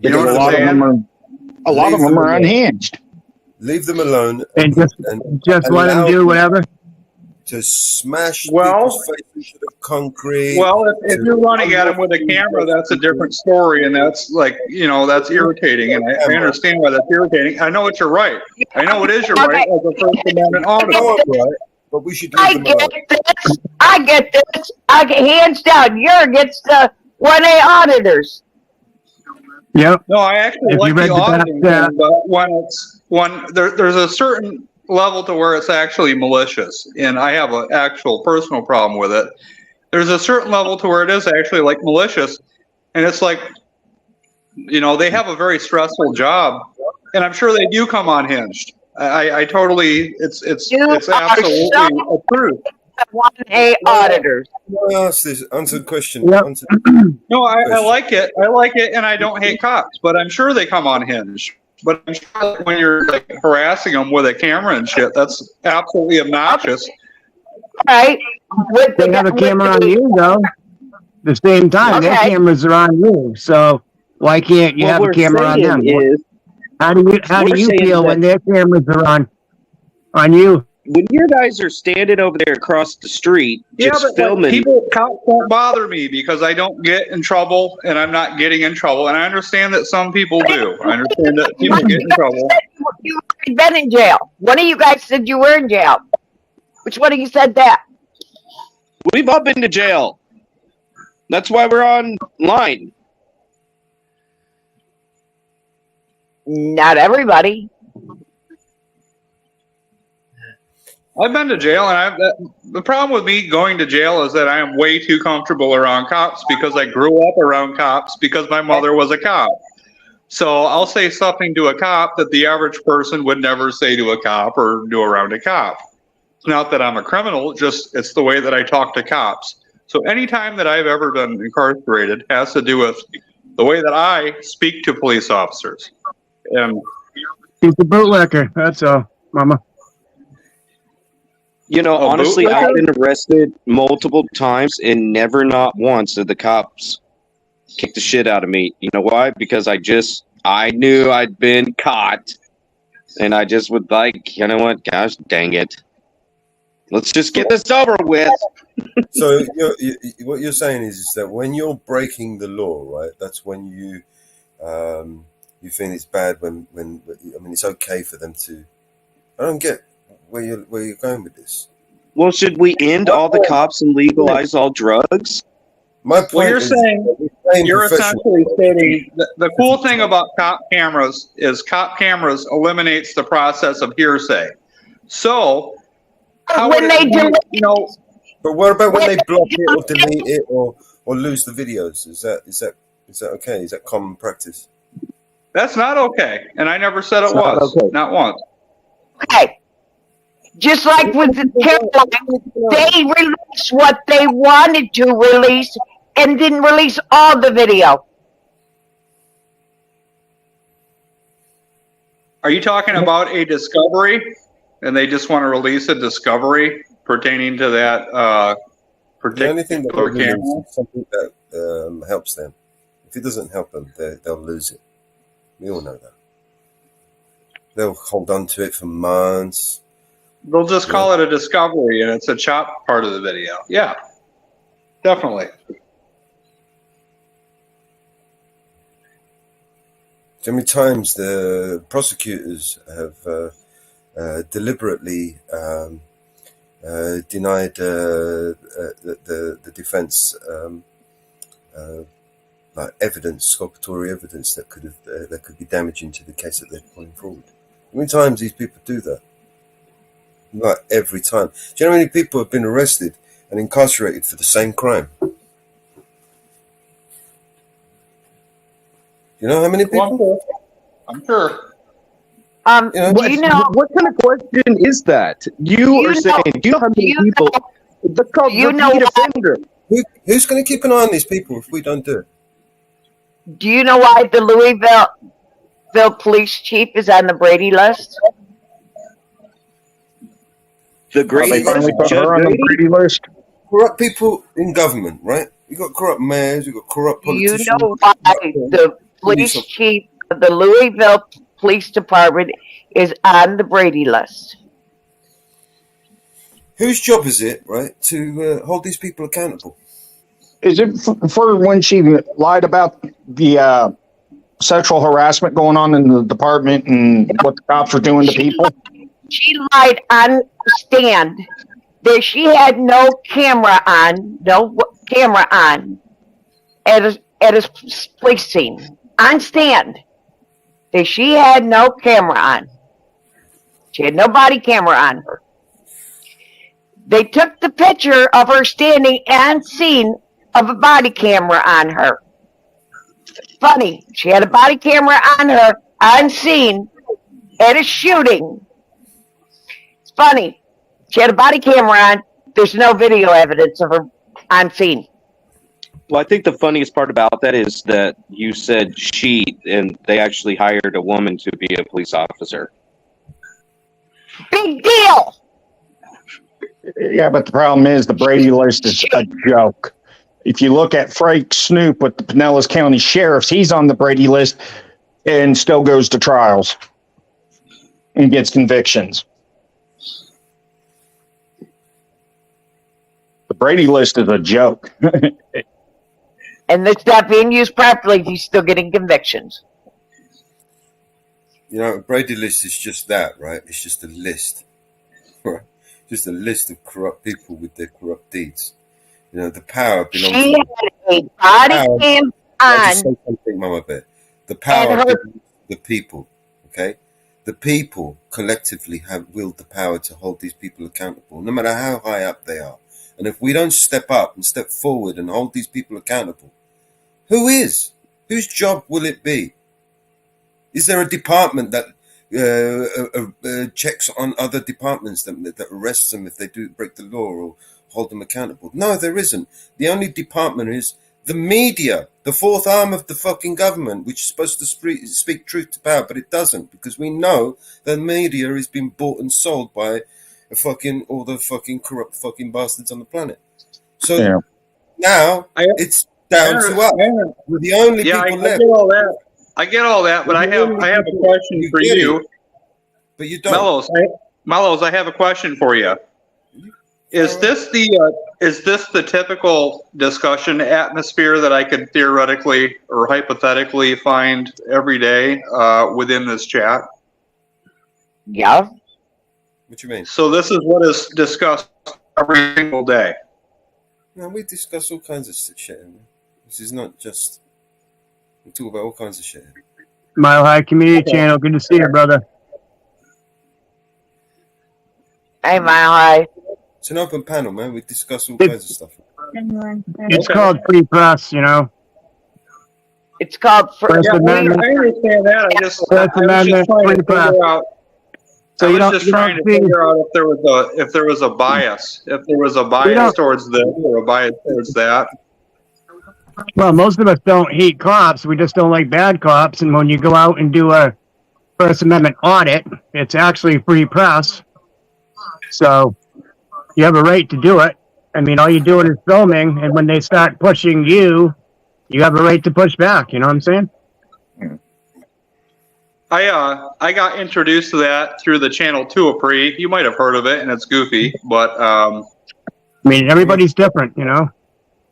You know what I'm saying? A lot of them are unhinged. Leave them alone And just let them do whatever. To smash people's faces to the concrete. Well, if you're running at them with a camera, that's a different story, and that's like, you know, that's irritating, and I understand why that's irritating. I know it's your right. I know it is your right as a First Amendment auditor. Right, but we should I get this. I get this. Hands down, you're against the 1A auditors. Yep. No, I actually If you like read the the auditing draft, thing, but there's a certain level to where it's actually malicious, and I have an actual personal problem with it. There's a certain level to where it is actually like malicious, and it's like, you know, they have a very stressful job, and I'm sure they do come unhinged. I totally, it's absolutely a truth. 1A auditors. Answer the question. No, I like it. I like it, and I don't hate cops, but I'm sure they come unhinged. But I'm sure when you're like harassing them with a camera and shit, that's absolutely obnoxious. Right. They have a camera on you, though. The same time, their Okay. cameras are on you. So why can't you What have a we're camera on them? saying is- How do we're you saying feel that- when their cameras are on you? When your guys are standing over there across the street, just but filming. cops don't bother me because I don't get in trouble, and I'm not getting in trouble. And I understand that some people do. I understand that people get in trouble. You had been in jail. One of you guys said you were in jail. Which one of you said that? We've all been to jail. That's why we're online. Not everybody. I've been to jail, and the problem with me going to jail is that I am way too comfortable around cops because I grew up around cops because my mother was a cop. So I'll say something to a cop that the average person would never say to a cop or do around a cop. It's not that I'm a criminal, it's the way that I talk to cops. So anytime that I've ever been incarcerated has to do with the way that I speak to police officers. And He's a bootlicker. That's all, Mama. You know, Oh, honestly, bootlegger? I've been arrested multiple times and never not once did the cops kick the shit out of me. You know why? Because I knew I'd been caught, and I just would like, you know what? Gosh dang it. Let's just get this over with. So what you're saying is that when you're breaking the law, right? That's when you think it's bad. When I mean, it's okay for them to. I don't get where you're going with this. Well, should we end all the cops and legalize all drugs? My point well, you're is, saying you're essentially stating the cool thing about cop cameras is cop cameras eliminates the process of hearsay. So how When would they it be, delete- you know, but what about when they block it or delete it or lose the videos? Is that okay? Is that common practice? that's not okay, and I never said it It's not was, okay. not once. Okay. Just like with the Caroline, they released what they wanted to release and didn't release all the video. Are you talking about a discovery, and they just want to release a discovery pertaining to that The only thing that particular they lose camera? is something that helps them. If it doesn't help them, they'll lose it. We all know that. They'll hold on to it for months. They'll just call it a discovery, and it's a chopped part of the video. Yeah. Definitely. How many times the prosecutors have deliberately denied the defense like evidence, exculpatory evidence that could be damaging to the case that they're putting forward. How many times these people do that? Not every time. Do you know how many people have been arrested and incarcerated for the same crime? You know how many people? I'm sure. What kind of question is that? You are saying, do you know how many people? That's called repeat offender. Who's going to keep an eye on these people if we don't do it? Do you know why the Louisville police chief is on the Brady list? The Grady finally put her on the Brady list. Corrupt people in government, right? You got corrupt mayors, you got corrupt politicians. You know why the police chief of the Louisville Police Department is on the Brady list? Whose job is it, right, to hold these people accountable? Is it for when she lied about the sexual harassment going on in the department and what the cops were doing to people? She lied on stand that she had no camera on at a police scene. On stand. That she had no camera on. She had no body camera on her. They took the picture of her standing on scene of a body camera on her. Funny, she had a body camera on her on scene at a shooting. It's funny. She had a body camera on. There's no video evidence of her on scene. Well, I think the funniest part about that is that you said she, and they actually hired a woman to be a police officer. Big deal. Yeah, but the problem is the Brady list is a joke. If you look at Frank Snoop with the Pinellas County Sheriffs, he's on the Brady list and still goes to trials and gets convictions. The Brady list is a joke. And it's not being used properly. He's still getting convictions. You know, Brady list is just that, right? It's just a list. Right? Just a list of corrupt people with their corrupt deeds. You know, the power belongs She to had a body cam I'll just on. say something, Mama Bear. The power And her- belongs to the people, okay? The people collectively have willed the power to hold these people accountable, no matter how high up they are. And if we don't step up and step forward and hold these people accountable, who is? Whose job will it be? Is there a department that checks on other departments that arrests them if they do break the law or hold them accountable? No, there isn't. The only department is the media, the fourth arm of the fucking government, which is supposed to speak truth to power, but it doesn't, because we know the media is being bought and sold by all the fucking corrupt fucking bastards on the planet. So now it's down to us. We're the only people left. I get all that, but I have a question for you. But you don't. Mellows, I have a question for you. Is this the typical discussion atmosphere that I could theoretically or hypothetically find every day within this chat? Yeah. What you mean? So this is what is discussed every single day. No, we discuss all kinds of shit. This is not just. We talk about all kinds of shit. Mile High Community Channel. Good to see you, brother. Hey, Mile High. It's an open panel, man. We discuss all kinds of stuff. It's called Free Press, you know. It's called First Amendment. I understand that. I was First just Amendment, trying to free press. figure out. So I you was don't- just you trying to don't see- figure out if there was a bias, towards this or a bias towards that. Well, most of us don't hate cops. We just don't like bad cops. And when you go out and do a First Amendment audit, it's actually free press. So you have a right to do it. I mean, all you're doing is filming. And when they start pushing you, you have a right to push back. You know what I'm saying? I got introduced to that through the Channel 2 Apri. You might have heard of it, and it's goofy, but I mean, everybody's different, you know?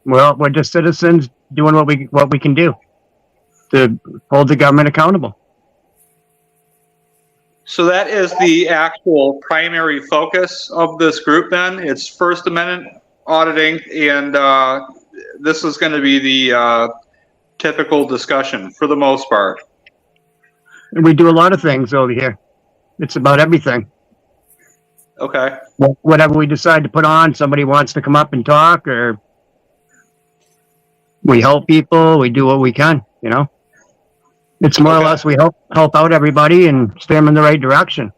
Well, we're just citizens doing what we can do to hold the government accountable. So that is the actual primary focus of this group then? It's First Amendment auditing, and this is going to be the typical discussion for the most part. And we do a lot of things over here. It's about everything. Okay. Whatever we decide to put on, somebody wants to come up and talk, or we help people, we do what we can, you know? It's more or less we help out everybody and steer them in the right direction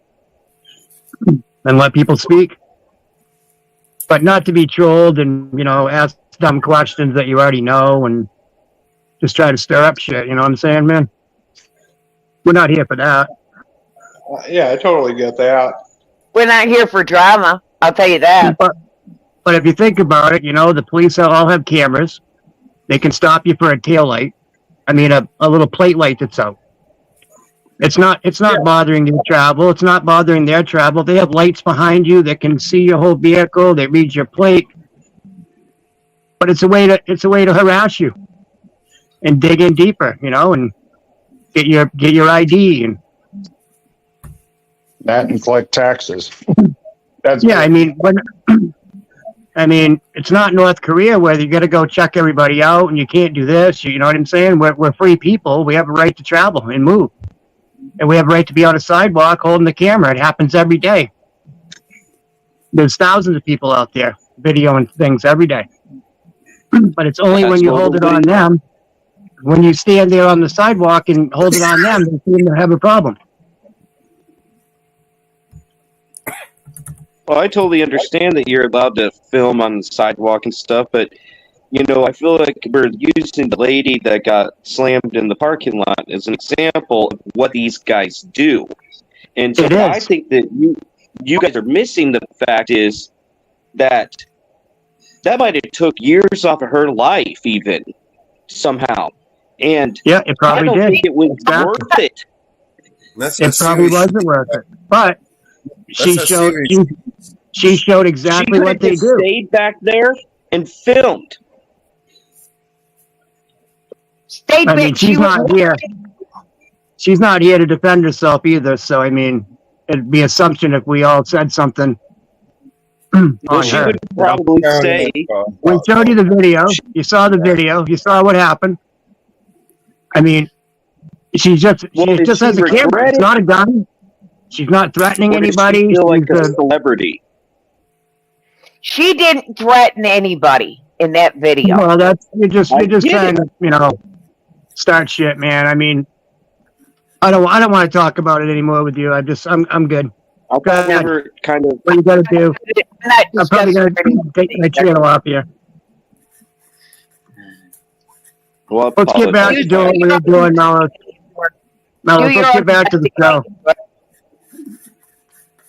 and let people speak. But not to be trolled and, you know, ask dumb questions that you already know and just try to stir up shit, you know what I'm saying, man? We're not here for that. Yeah, I totally get that. We're not here for drama, I'll tell you that. But if you think about it, you know, the police all have cameras. They can stop you for a tail light. I mean, a little plate light that's out. It's not bothering your travel. It's not bothering their travel. They have lights behind you that can see your whole vehicle. They read your plate. But it's a way to harass you and dig in deeper, you know, and get your ID and that and collect taxes. That's yeah. I mean, it's not North Korea where you got to go check everybody out and you can't do this. You know what I'm saying? We're free people. We have a right to travel and move. And we have a right to be on a sidewalk holding the camera. It happens every day. There's thousands of people out there videoing things every day. But it's only when you hold it on them, when you stand there on the sidewalk and hold it on them, they seem to have a problem. Well, I totally understand that you're allowed to film on the sidewalk and stuff, but, you know, I feel like we're using the lady that got slammed in the parking lot as an example of what these guys do. And so I think that you guys are missing the fact is that might have took years off of her life even, somehow. And yeah, it probably I don't did. think it was worth it. It probably wasn't worth it. But she showed exactly what they do. Stayed back there and filmed. I mean, she's not here. She's not here to defend herself either. So I mean, it'd be assumption if we all said something. Well, she would probably say. We showed you the video. You saw the video. You saw what happened. I mean, she just has a camera. It's not a gun. She's not threatening anybody. She feel like a celebrity. She didn't threaten anybody in that video. Well, you're just trying to, you know, start shit, man. I mean, I don't want to talk about it anymore with you. I'm good. I'll never kind of. What you got to do? I'm probably gonna take my channel off here. Well, let's get back to doing what we were doing now. Let's get back to the show.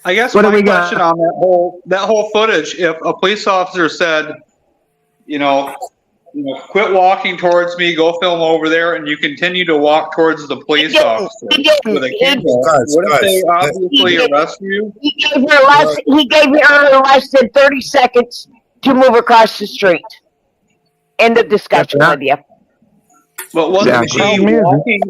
I guess What do my we got? question on that whole footage, if a police officer said, you know, quit walking towards me, go film over there, and you continue to walk towards the police officer with a camera, wouldn't they obviously arrest you? He gave her less than 30 seconds to move across the street. End of discussion with you. But wasn't she walking?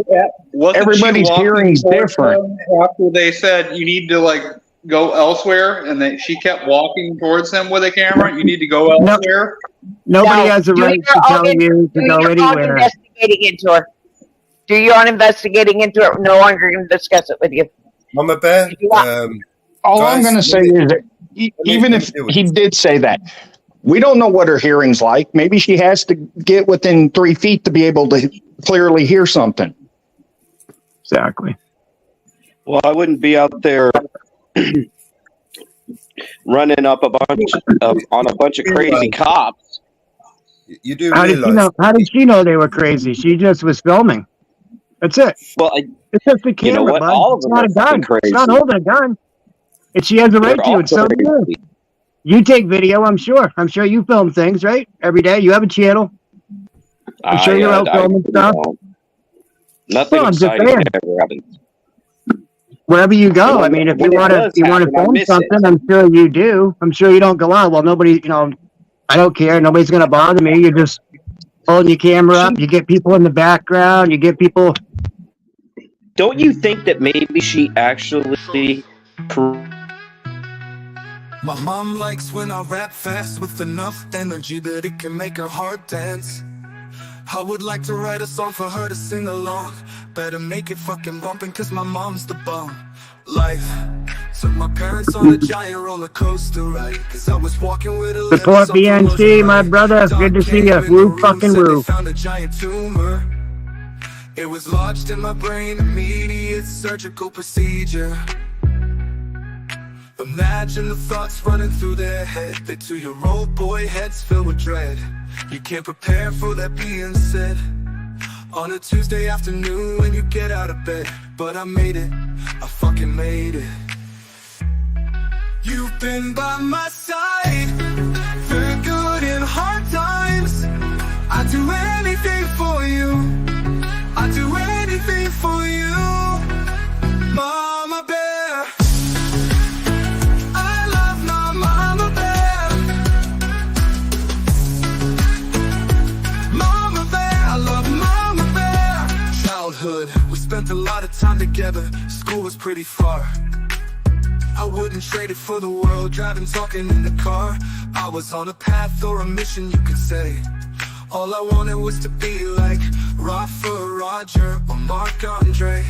Everybody's hearing's different. After they said you need to like go elsewhere, and she kept walking towards him with a camera. You need to go elsewhere. Nobody has a right to tell you to go anywhere. Investigating into her. Do your own investigating into it. No longer going to discuss it with you. Mama Bear. All I'm going to say is that even if he did say that, we don't know what her hearing's like. Maybe she has to get within 3 feet to be able to clearly hear something. Exactly. Well, I wouldn't be out there running up on a bunch of crazy cops. You do How did she know they were crazy? She just was filming. That's it. Well, it's just a camera, you know what? bud. All of It's them not a are gun. crazy. It's not holding a gun. And she has a right to it. So do you. You take video, I'm sure. I'm sure you film things, right? Every day. You have a channel. I'm sure you're out filming stuff. Nothing I'm just exciting saying. ever happens. Wherever you go, I mean, if you want to film something, I'm sure you do. I'm sure you don't go out. Well, nobody, you know, I don't care. Nobody's gonna bother me. You're just holding your camera up. You get people in the background. You get people. Don't you think that maybe she actually? My mom likes when I rap fast with enough energy that it can make her heart dance. I would like to write a song for her to sing along. Better make it fucking bumpin' cause my mom's the bomb. Life took my parents on a giant roller coaster ride. Cause I was walking with a Support BNC, my brother. Good to see you. Woo fucking woo. Found a giant tumor. It was lodged in my brain, immediate surgical procedure. Imagine the thoughts running through their head. They 2-year-old boy heads filled with dread. You can't prepare for that being said on a Tuesday afternoon when you get out of bed. But I made it, I fucking made it. You've been by my side through good and hard times. I'd do anything for you. I'd do anything for you, Mama Bear. I love my Mama Bear. Mama Bear, I love Mama Bear. Childhood, we spent a lot of time together. School was pretty far. I wouldn't trade it for the world, driving, talking in the car. I was on a path or a mission, you could say. All I wanted was to be like Rafa, Roger, or Marc Andre.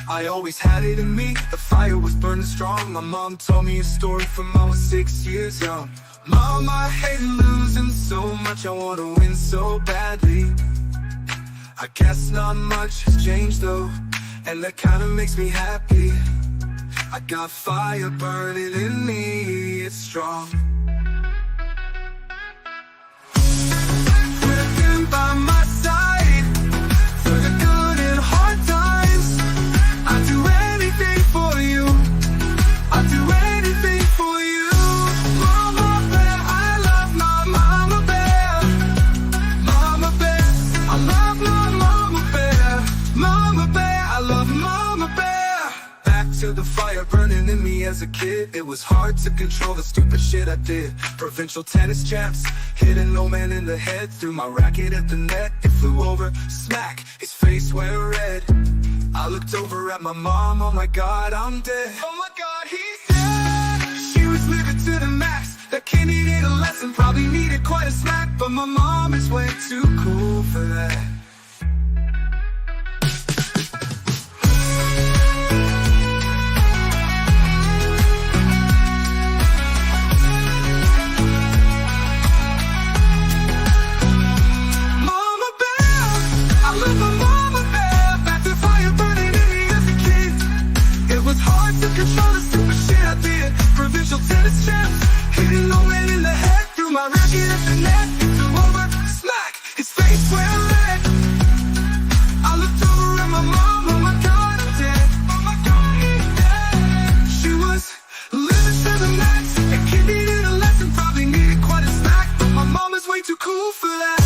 I always had it in me, the fire was burning strong. My mom told me a story from I was 6 years young. Mom, I hate losing so much, I want to win so badly. I guess not much has changed though, and that kinda makes me happy. I got fire burning in me, it's strong. Working by my side through the good and hard times. I'd do anything for you. I'd do anything for you, Mama Bear. I love my Mama Bear. Mama Bear, I love my Mama Bear. Mama Bear, I love Mama Bear. Back to the fire burning in me as a kid. It was hard to control the stupid shit I did. Provincial tennis champs, hitting no man in the head. Threw my racket at the net, it flew over, smack, his face went red. I looked over at my mom, oh my god, I'm dead. Oh my god, he's dead. She was living to the max. That kid needed a lesson, probably needed quite a smack. But my mom is way too cool for that. Mama Bear, I love my Mama Bear. Back to fire burning in me as a kid. It was hard to control the stupid shit I did. Provincial tennis champs, hitting no man in the head. Threw my racket at the net, it flew over, smack, his face went red. I looked over at my mom, oh my god, I'm dead. Oh my god, he's dead. She was living to the max. A kid needed a lesson, probably needed quite a snack. But my mom is way too cool for that.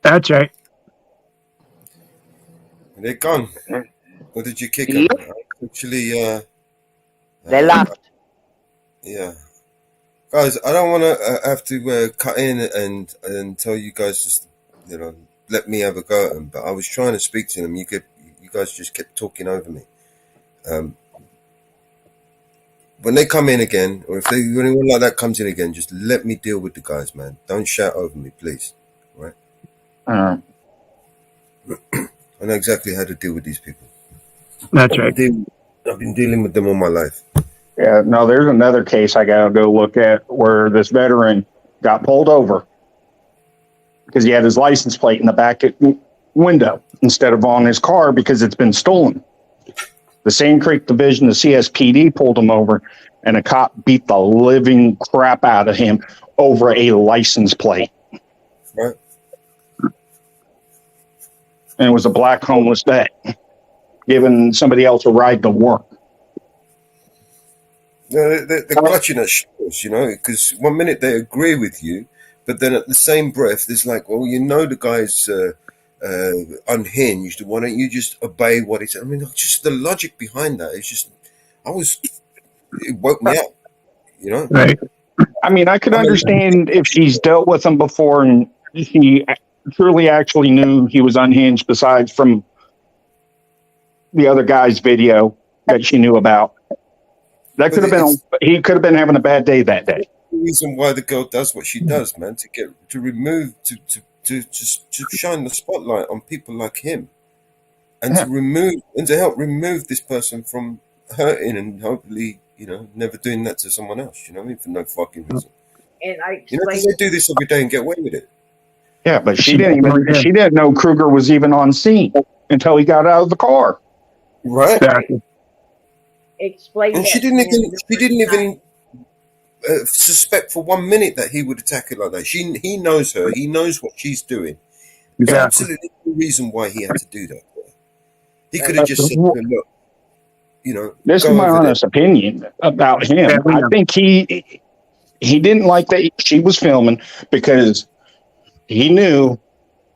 That's right. They're gone. Or did you kick them? Actually, They left. Yeah. Guys, I don't want to have to cut in and tell you guys just, let me have a go at them. But I was trying to speak to them. You guys just kept talking over me. When they come in again, or if anyone like that comes in again, just let me deal with the guys, man. Don't shout over me, please. Right? I know exactly how to deal with these people. That's right. I've been dealing with them all my life. Yeah, no, there's another case I got to go look at where this veteran got pulled over because he had his license plate in the back window instead of on his car because it's been stolen. The Sand Creek Division of CSPD pulled him over, and a cop beat the living crap out of him over a license plate. Right. And it was a black homeless vet giving somebody else a ride to work. No, they're clutching at straws, you know, because one minute they agree with you, but then at the same breath, there's like, well, you know, the guy's unhinged. Why don't you just obey what he said? I mean, just the logic behind that is just, it woke me up, you know? Right. I mean, I could understand if she's dealt with him before and she truly actually knew he was unhinged, besides from the other guy's video that she knew about. That could have been, he could have been having a bad day that day. The reason why the girl does what she does, man, to shine the spotlight on people like him, and to help remove this person from hurting and hopefully, you know, never doing that to someone else. You know what I mean? For no fucking reason. And I You know, because they do this every day and get away with it. Yeah, but she didn't know Kruger was even on scene until he got out of the car. Right. Explain. And she didn't even suspect for 1 minute that he would attack her like that. He knows her. He knows what she's doing. There's absolutely no reason why he had to do that. He could have just said to her, look, you know. This is my honest opinion about him. I think he didn't like that she was filming because he knew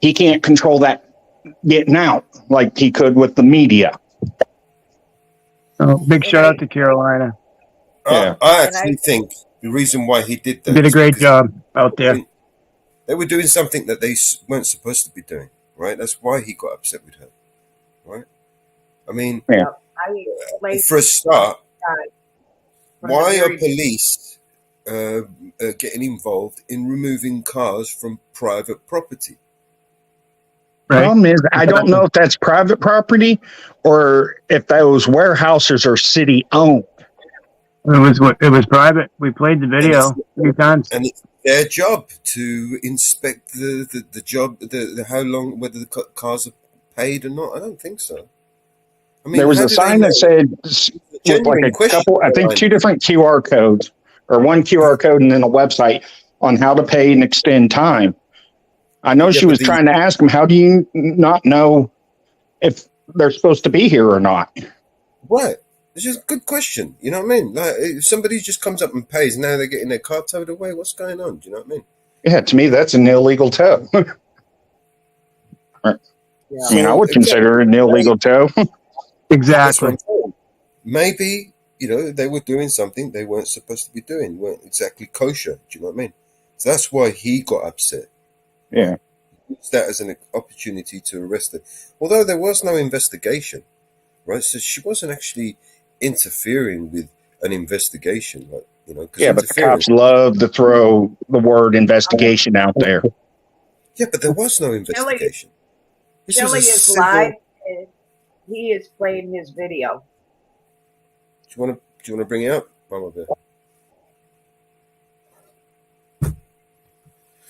he can't control that getting out like he could with the media. Oh, big shout out to Carolina. I actually think the reason why he did that did a great job out there. They were doing something that they weren't supposed to be doing, right? That's why he got upset with her, right? I mean, for a start, why are police getting involved in removing cars from private property? Problem is, I don't know if that's private property or if those warehouses are city owned. It was private. We played the video a few times. And it's their job to inspect the job, how long, whether the cars are paid or not. I don't think so. I mean, there was a sign that said, with like a couple, I think 2 different QR codes, or 1 QR code and then a website on how to pay and extend time. I know she was trying to ask him, how do you not know if they're supposed to be here or not? Right. It's just a good question. You know what I mean? Like, if somebody just comes up and pays, now they're getting their car towed away. What's going on? Do you know what I mean? Yeah, to me, that's an illegal tow. I mean, I would consider it an illegal tow. Exactly. Maybe, you know, they were doing something they weren't supposed to be doing, weren't exactly kosher. Do you know what I mean? So that's why he got upset. Yeah. Used that as an opportunity to arrest her. Although there was no investigation, right? So she wasn't actually interfering with an investigation, like, you know. Yeah, but the cops love to throw the word investigation out there. Yeah, but there was no investigation. Shelly is live. And he is playing his video. Do you want to bring it up, Mama Bear?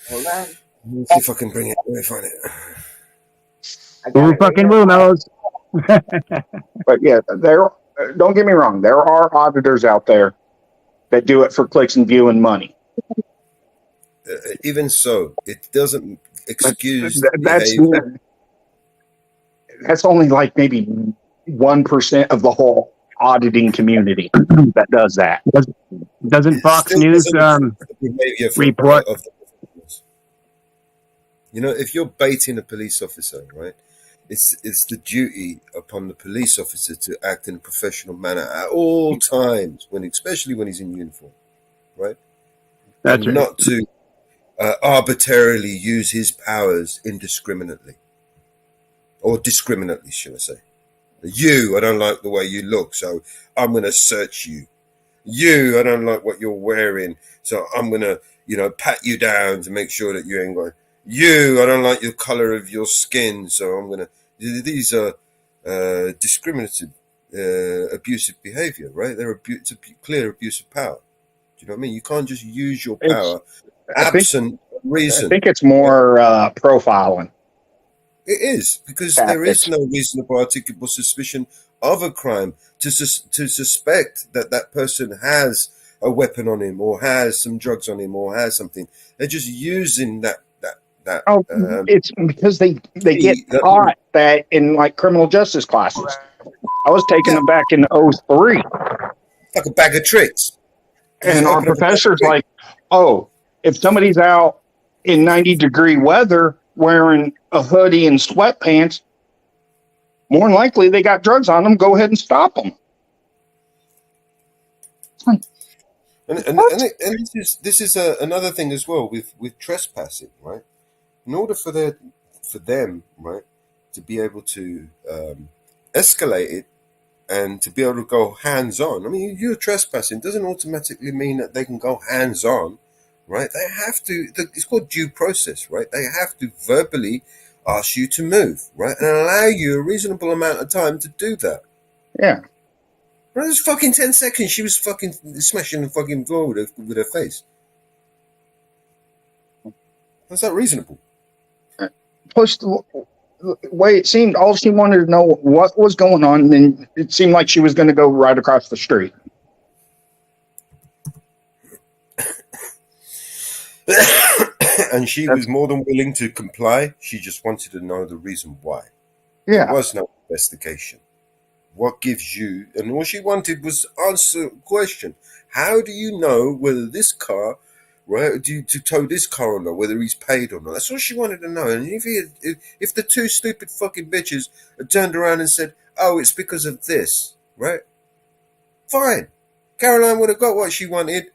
Hold on. Let me see if I can bring it. Let me find it. Who fucking will, Mellows? But yeah, don't get me wrong. There are auditors out there that do it for clicks and view and money. Even so, it doesn't excuse that's only like maybe 1% of the whole auditing community that does that. Doesn't Fox News report? You know, if you're baiting a police officer, right, it's the duty upon the police officer to act in a professional manner at all times, especially when he's in uniform, right? That's right. Not to arbitrarily use his powers indiscriminately. Or discriminately, should I say. I don't like the way you look, so I'm going to search you. I don't like what you're wearing, so I'm going to, pat you down to make sure that you ain't going. I don't like your color of your skin, so I'm going to. These are discriminative, abusive behavior, right? It's a clear abuse of power. Do you know what I mean? You can't just use your power absent reason. I think it's more profiling. It is, because there is no reasonable articulable suspicion of a crime to suspect that person has a weapon on him or has some drugs on him or has something. They're just using that. It's because they get taught that in like criminal justice classes. I was taking them back in 2003. Like a bag of tricks. And our professor's like, oh, if somebody's out in 90-degree weather wearing a hoodie and sweatpants, more than likely they got drugs on them. Go ahead and stop them. And this is another thing as well with trespassing, right? In order for them, right, to be able to escalate it and to be able to go hands on. I mean, you're trespassing doesn't automatically mean that they can go hands on, right? They have to. It's called due process, right? They have to verbally ask you to move, right, and allow you a reasonable amount of time to do that. Yeah. It was fucking 10 seconds. She was fucking smashing the fucking floor with her face. How's that reasonable? Plus, the way it seemed, all she wanted to know what was going on, and then it seemed like she was going to go right across the street. And she was more than willing to comply. She just wanted to know the reason why. Yeah. There was no investigation. What gives you, and all she wanted was answer a question. How do you know whether this car, right, to tow this car or not, whether he's paid or not? That's all she wanted to know. And if the two stupid fucking bitches had turned around and said, oh, it's because of this, right? Fine. Caroline would have got what she wanted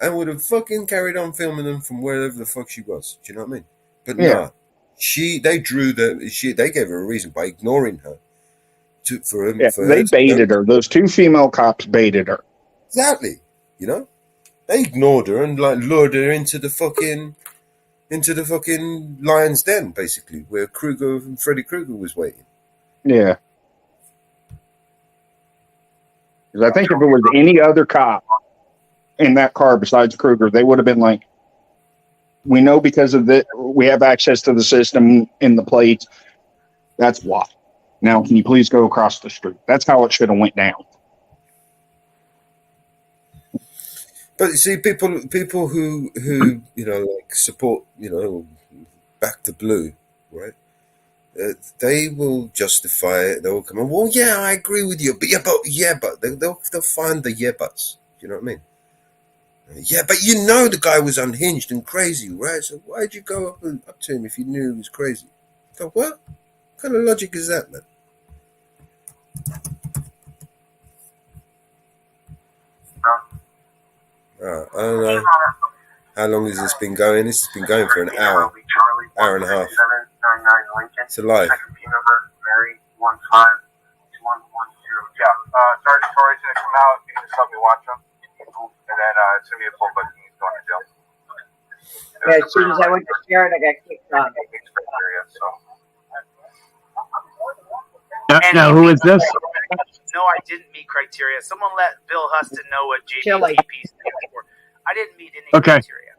and would have fucking carried on filming them from wherever the fuck she was. Do you know what I mean? But Yeah. no, they gave her a reason by ignoring her. They baited her. Those two female cops baited her. Exactly. You know, they ignored her and like lured her into the fucking lion's den, basically, where Kruger and Freddy Krueger was waiting. Yeah. Because I think if it was any other cop in that car besides Kruger, they would have been like, we know because of this, we have access to the system in the plates. That's why. Now, can you please go across the street? That's how it should have went down. But you see, people who like support, back the blue, right? They will justify it. They will come on. Well, yeah, I agree with you, but they'll find the yeah buts. Do you know what I mean? Yeah, but the guy was unhinged and crazy, right? So why'd you go up to him if you knew he was crazy? So what kind of logic is that, man? I don't know. How long has this been going? This has been going for an hour and a half. It's a lie. Mary 152110. Yeah, Sergeant Torrey's gonna come out. You can just help me watch him, and then it's gonna be a full booking. He's going to jail. Yeah, as soon as I went to share it, I got kicked off. Now, who is this? No, I didn't meet criteria. Someone let Bill Huston know what JDTP stands for. I didn't meet any criteria.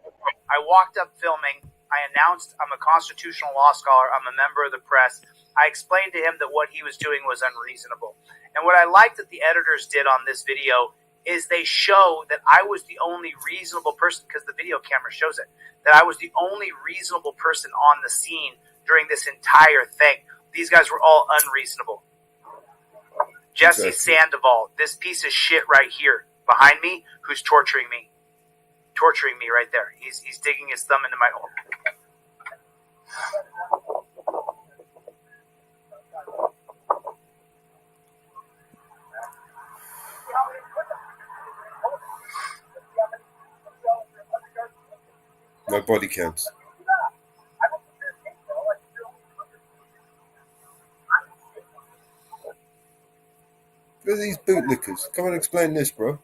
I walked up filming. I announced I'm a constitutional law scholar. I'm a member of the press. I explained to him that what he was doing was unreasonable. And what I like that the editors did on this video is they show that I was the only reasonable person, because the video camera shows it, that I was the only reasonable person on the scene during this entire thing. These guys were all unreasonable. Jesse Sandoval, this piece of shit right here behind me, who's torturing me right there. He's digging his thumb into my hole. No body counts. Look at these bootlickers. Come on, explain this, bro.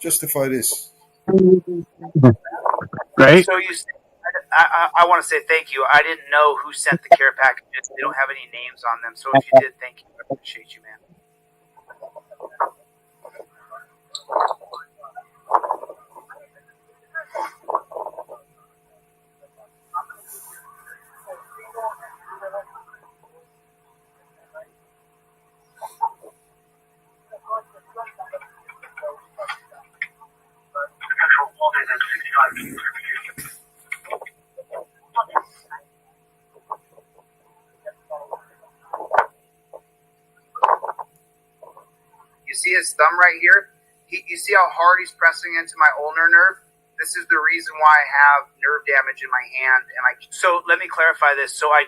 Justify this. Right. So I want to say thank you. I didn't know who sent the care packages. They don't have any names on them. So if you did, thank you. I appreciate you, man. You see his thumb right here? You see how hard he's pressing into my ulnar nerve? This is the reason why I have nerve damage in my hand. So let me clarify this. So I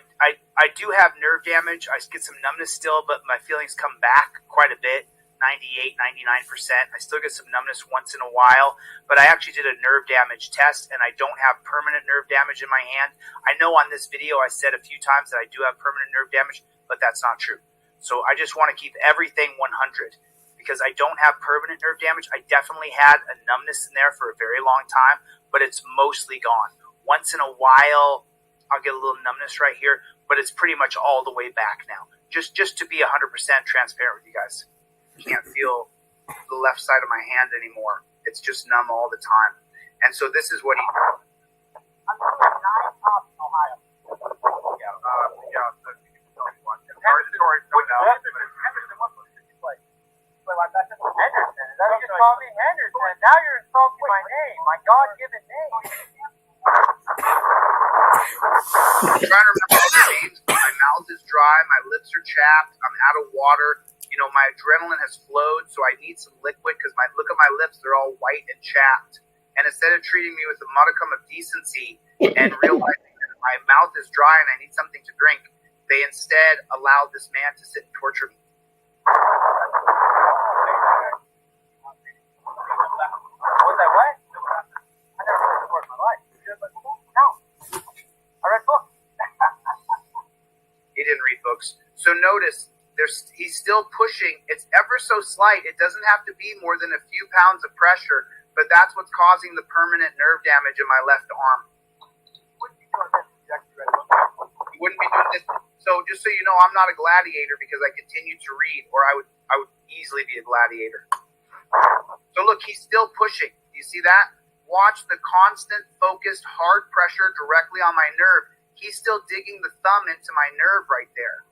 do have nerve damage. I get some numbness still, but my feelings come back quite a bit, 98, 99%. I still get some numbness once in a while, but I actually did a nerve damage test, and I don't have permanent nerve damage in my hand. I know on this video I said a few times that I do have permanent nerve damage, but that's not true. So I just want to keep everything 100. Because I don't have permanent nerve damage. I definitely had a numbness in there for a very long time, but it's mostly gone. Once in a while, I'll get a little numbness right here, but it's pretty much all the way back now. Just to be 100% transparent with you guys. Can't feel the left side of my hand anymore. It's just numb all the time. And so this is what he... I'm going to 9 Pops in Ohio. Henderson. Is that what you call me? Henderson. Now you're insulting my name, my God-given name. I'm trying to remember all their names. My mouth is dry. My lips are chapped. I'm out of water. You know, my adrenaline has flowed, so I need some liquid because look at my lips. They're all white and chapped. And instead of treating me with a modicum of decency and realizing that my mouth is dry and I need something to drink, they instead allowed this man to sit and torture me. Was I what? I never read a book in my life. No. I read books. He didn't read books. So notice, he's still pushing. It's ever so slight. It doesn't have to be more than a few pounds of pressure, but that's what's causing the permanent nerve damage in my left arm. He wouldn't be doing this. So just so you know, I'm not a gladiator because I continue to read, or I would easily be a gladiator. So look, he's still pushing. Do you see that? Watch the constant, focused, hard pressure directly on my nerve. He's still digging the thumb into my nerve right there.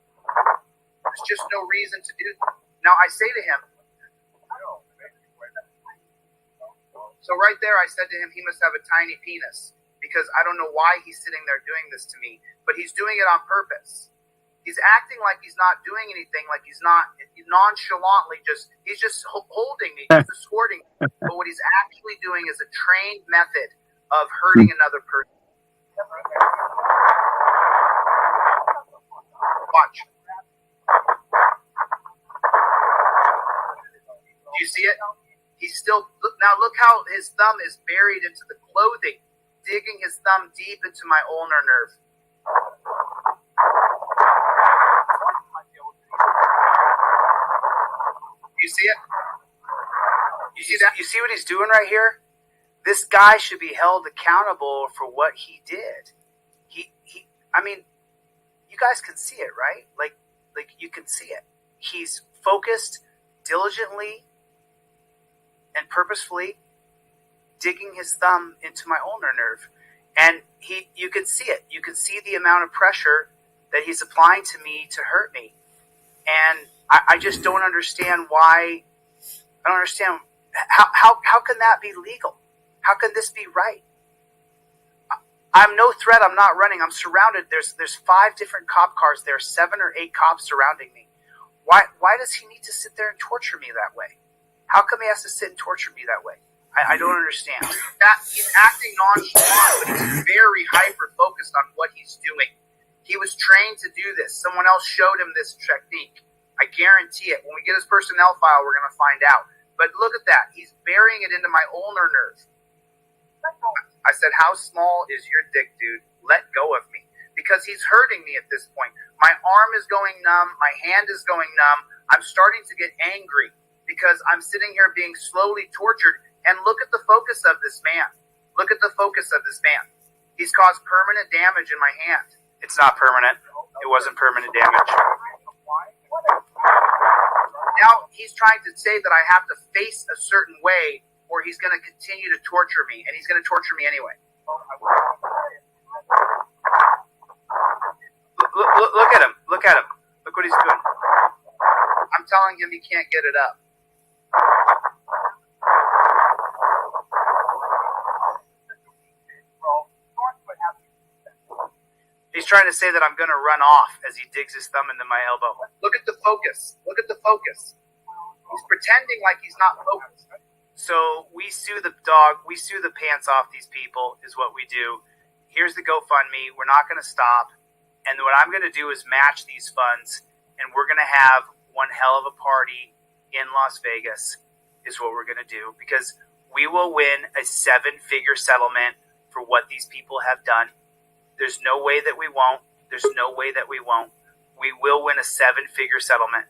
There's just no reason to do that. Now I say to him, so right there I said to him, he must have a tiny penis because I don't know why he's sitting there doing this to me, but he's doing it on purpose. He's acting like he's not doing anything, like he's not nonchalantly he's just holding me, just escorting me. But what he's actually doing is a trained method of hurting another person. Watch. Do you see it? He's still, look how his thumb is buried into the clothing, digging his thumb deep into my ulnar nerve. You see it? You see that? You see what he's doing right here? This guy should be held accountable for what he did. I mean, you guys can see it, right? Like you can see it. He's focused diligently and purposefully digging his thumb into my ulnar nerve. And you can see it. You can see the amount of pressure that he's applying to me to hurt me. And I just don't understand why. I don't understand how can that be legal? How can this be right? I'm no threat. I'm not running. I'm surrounded. There's 5 different cop cars. There are 7 or 8 cops surrounding me. Why does he need to sit there and torture me that way? How come he has to sit and torture me that way? I don't understand. He's acting nonchalant, but he's very hyper focused on what he's doing. He was trained to do this. Someone else showed him this technique. I guarantee it. When we get his personnel file, we're going to find out. But look at that. He's burying it into my ulnar nerve. I said, how small is your dick, dude? Let go of me. Because he's hurting me at this point. My arm is going numb. My hand is going numb. I'm starting to get angry because I'm sitting here being slowly tortured. And look at the focus of this man. Look at the focus of this man. He's caused permanent damage in my hand. It's not permanent. It wasn't permanent damage. Now he's trying to say that I have to face a certain way or he's going to continue to torture me, and he's going to torture me anyway. Look at him. Look at him. Look what he's doing. I'm telling him he can't get it up. He's trying to say that I'm going to run off as he digs his thumb into my elbow. Look at the focus. Look at the focus. He's pretending like he's not focused. So we sue the dog. We sue the pants off these people is what we do. Here's the GoFundMe. We're not going to stop. And what I'm going to do is match these funds, and we're going to have one hell of a party in Las Vegas is what we're going to do, because we will win a 7-figure settlement for what these people have done. There's no way that we won't. There's no way that we won't. We will win a 7-figure settlement.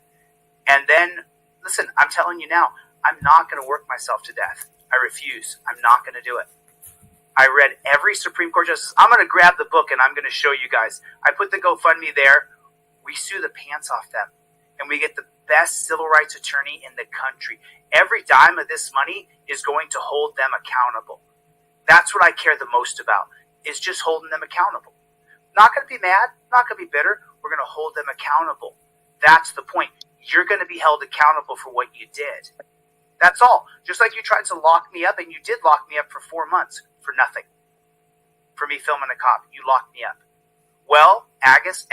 And then, listen, I'm telling you now, I'm not going to work myself to death. I refuse. I'm not going to do it. I read every Supreme Court justice. I'm going to grab the book and I'm going to show you guys. I put the GoFundMe there. We sue the pants off them. And we get the best civil rights attorney in the country. Every dime of this money is going to hold them accountable. That's what I care the most about, is just holding them accountable. Not going to be mad, not going to be bitter. We're going to hold them accountable. That's the point. You're going to be held accountable for what you did. That's all. Just like you tried to lock me up, and you did lock me up for 4 months for nothing. For me filming a cop, you locked me up. Well, Agnes,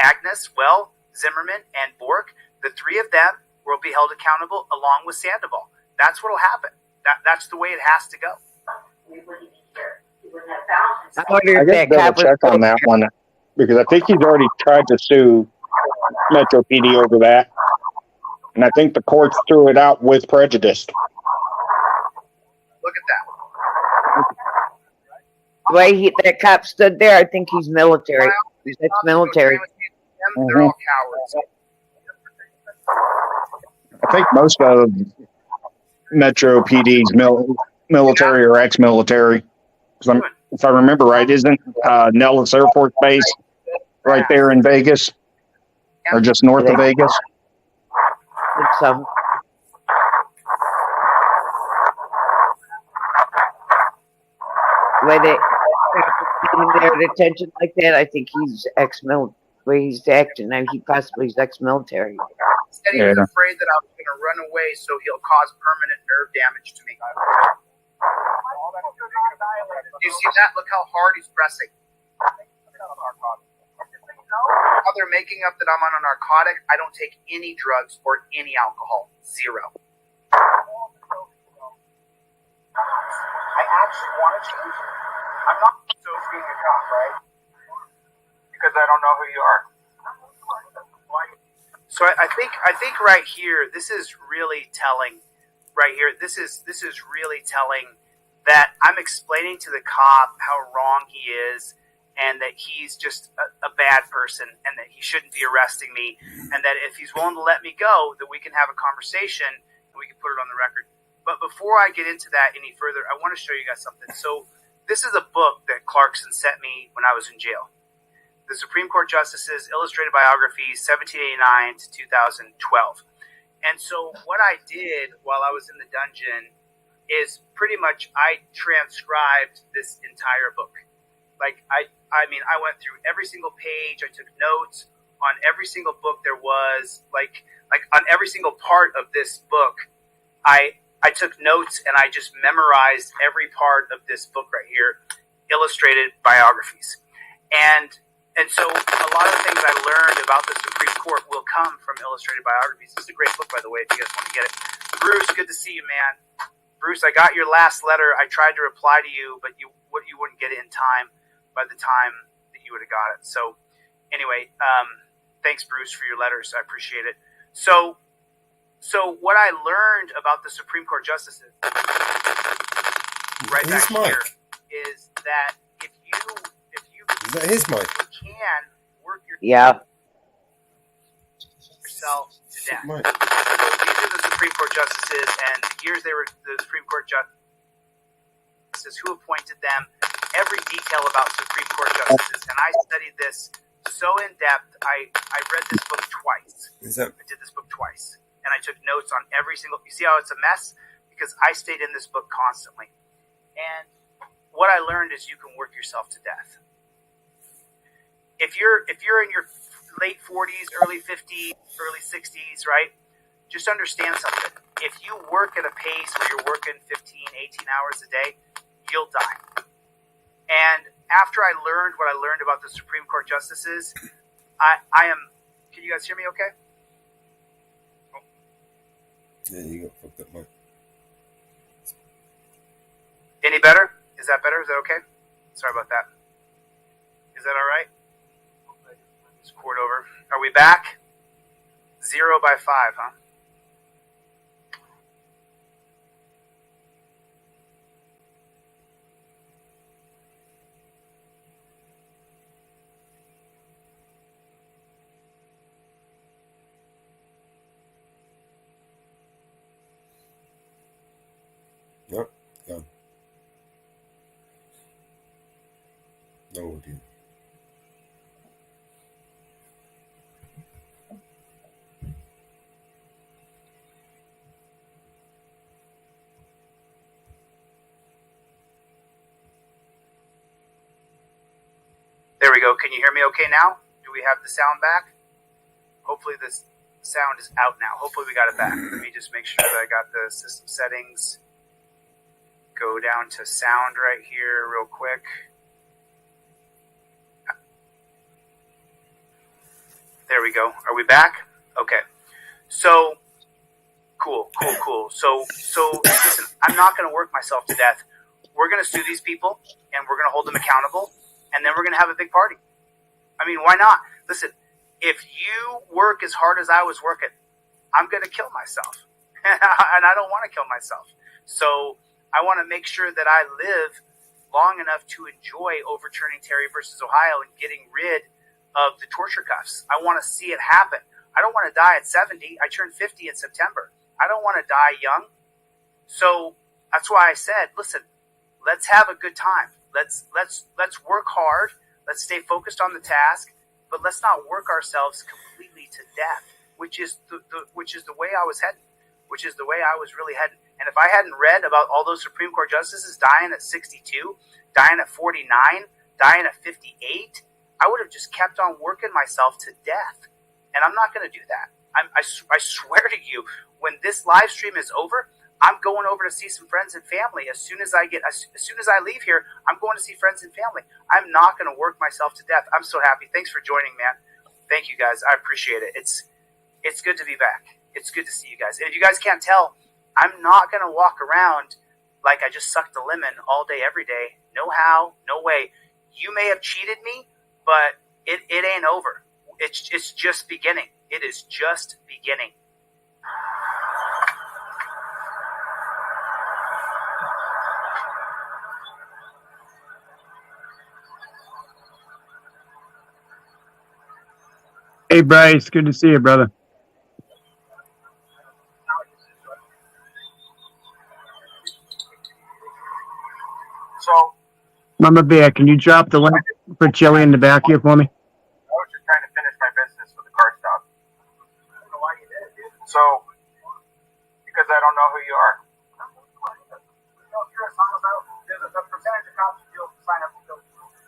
Zimmerman, and Bork, the 3 of them will be held accountable along with Sandoval. That's what will happen. That's the way it has to go. I guess double check on that one, because I think he's already tried to sue Metro PD over that, and I think the courts threw it out with prejudice. Look at that. The way that cop stood there, I think he's military. He's ex-military. They're all cowards. I think most of Metro PD's military or ex-military. If I remember right, isn't Nellis Air Force Base right there in Vegas, or just north of Vegas? I think so. The way they getting their attention like that, I think he's ex-military. The way he's acting now, he possibly is ex-military. Said he was afraid that I was going to run away, so he'll cause permanent nerve damage to me. You see that? Look how hard he's pressing. How they're making up that I'm on a narcotic. I don't take any drugs or any alcohol. 0. I actually want to change it. I'm not so being a cop, right? Because I don't know who you are. So I think right here, this is really telling. Right here, this is really telling that I'm explaining to the cop how wrong he is, and that he's just a bad person, and that he shouldn't be arresting me, and that if he's willing to let me go, that we can have a conversation and we can put it on the record. But before I get into that any further, I want to show you guys something. So this is a book that Clarkson sent me when I was in jail. The Supreme Court Justices, Illustrated Biographies, 1789 to 2012. And so what I did while I was in the dungeon is pretty much I transcribed this entire book. Like, I mean, I went through every single page. I took notes on every single book there was. Like on every single part of this book, I took notes and I just memorized every part of this book right here, Illustrated Biographies. And so a lot of the things I learned about the Supreme Court will come from Illustrated Biographies. This is a great book, by the way, if you guys want to get it. Bruce, good to see you, man. Bruce, I got your last letter. I tried to reply to you, but you wouldn't get it in time by the time that you would have got it. So anyway, thanks, Bruce, for your letters. I appreciate it. So what I learned about the Supreme Court justices right back here is that if you Is that his mic? can work Yeah. yourself to death. So these are the Supreme Court justices, and the years they were the Supreme Court justices, who appointed them, every detail about Supreme Court justices. And I studied this so in depth. I read this book twice. I did this book twice. And I took notes on every single. You see how it's a mess? Because I stayed in this book constantly. And what I learned is you can work yourself to death. If you're in your late 40s, early 50s, early 60s, right? Just understand something. If you work at a pace where you're working 15, 18 hours a day, you'll die. And after I learned what I learned about the Supreme Court justices, I am. Can you guys hear me okay? Yeah, you got fucked up, Mike. Any better? Is that better? Is that okay? Sorry about that. Is that all right? Just cord over. Are we back? 0 by 5, huh? Yep. Go. No audio. There we go. Can you hear me okay now? Do we have the sound back? Hopefully this sound is out now. Hopefully we got it back. Let me just make sure that I got the system settings. Go down to sound right here real quick. There we go. Are we back? Okay. So, cool. So listen, I'm not going to work myself to death. We're going to sue these people, and we're going to hold them accountable, and then we're going to have a big party. I mean, why not? Listen, if you work as hard as I was working, I'm going to kill myself. And I don't want to kill myself. So I want to make sure that I live long enough to enjoy overturning Terry versus Ohio and getting rid of the torture cuffs. I want to see it happen. I don't want to die at 70. I turned 50 in September. I don't want to die young. So that's why I said, listen, let's have a good time. Let's work hard. Let's stay focused on the task, but let's not work ourselves completely to death, which is the way I was heading, which is the way I was really heading. And if I hadn't read about all those Supreme Court justices dying at 62, dying at 49, dying at 58, I would have just kept on working myself to death. And I'm not going to do that. I swear to you, when this live stream is over, I'm going over to see some friends and family. As soon as I leave here, I'm going to see friends and family. I'm not going to work myself to death. I'm so happy. Thanks for joining, man. Thank you, guys. I appreciate it. It's good to be back. It's good to see you guys. And if you guys can't tell, I'm not going to walk around like I just sucked a lemon all day, every day. No how, no way. You may have cheated me, but it ain't over. It's just beginning. It is just beginning. Hey, Bryce. Good to see you, brother. So, Mama Bear, can you drop the link for Chili in the back here for me? I was just trying to finish my business with the car stop. I don't know why you did it, dude. So, because I don't know who you are. There's a percentage of cops who sign up to go.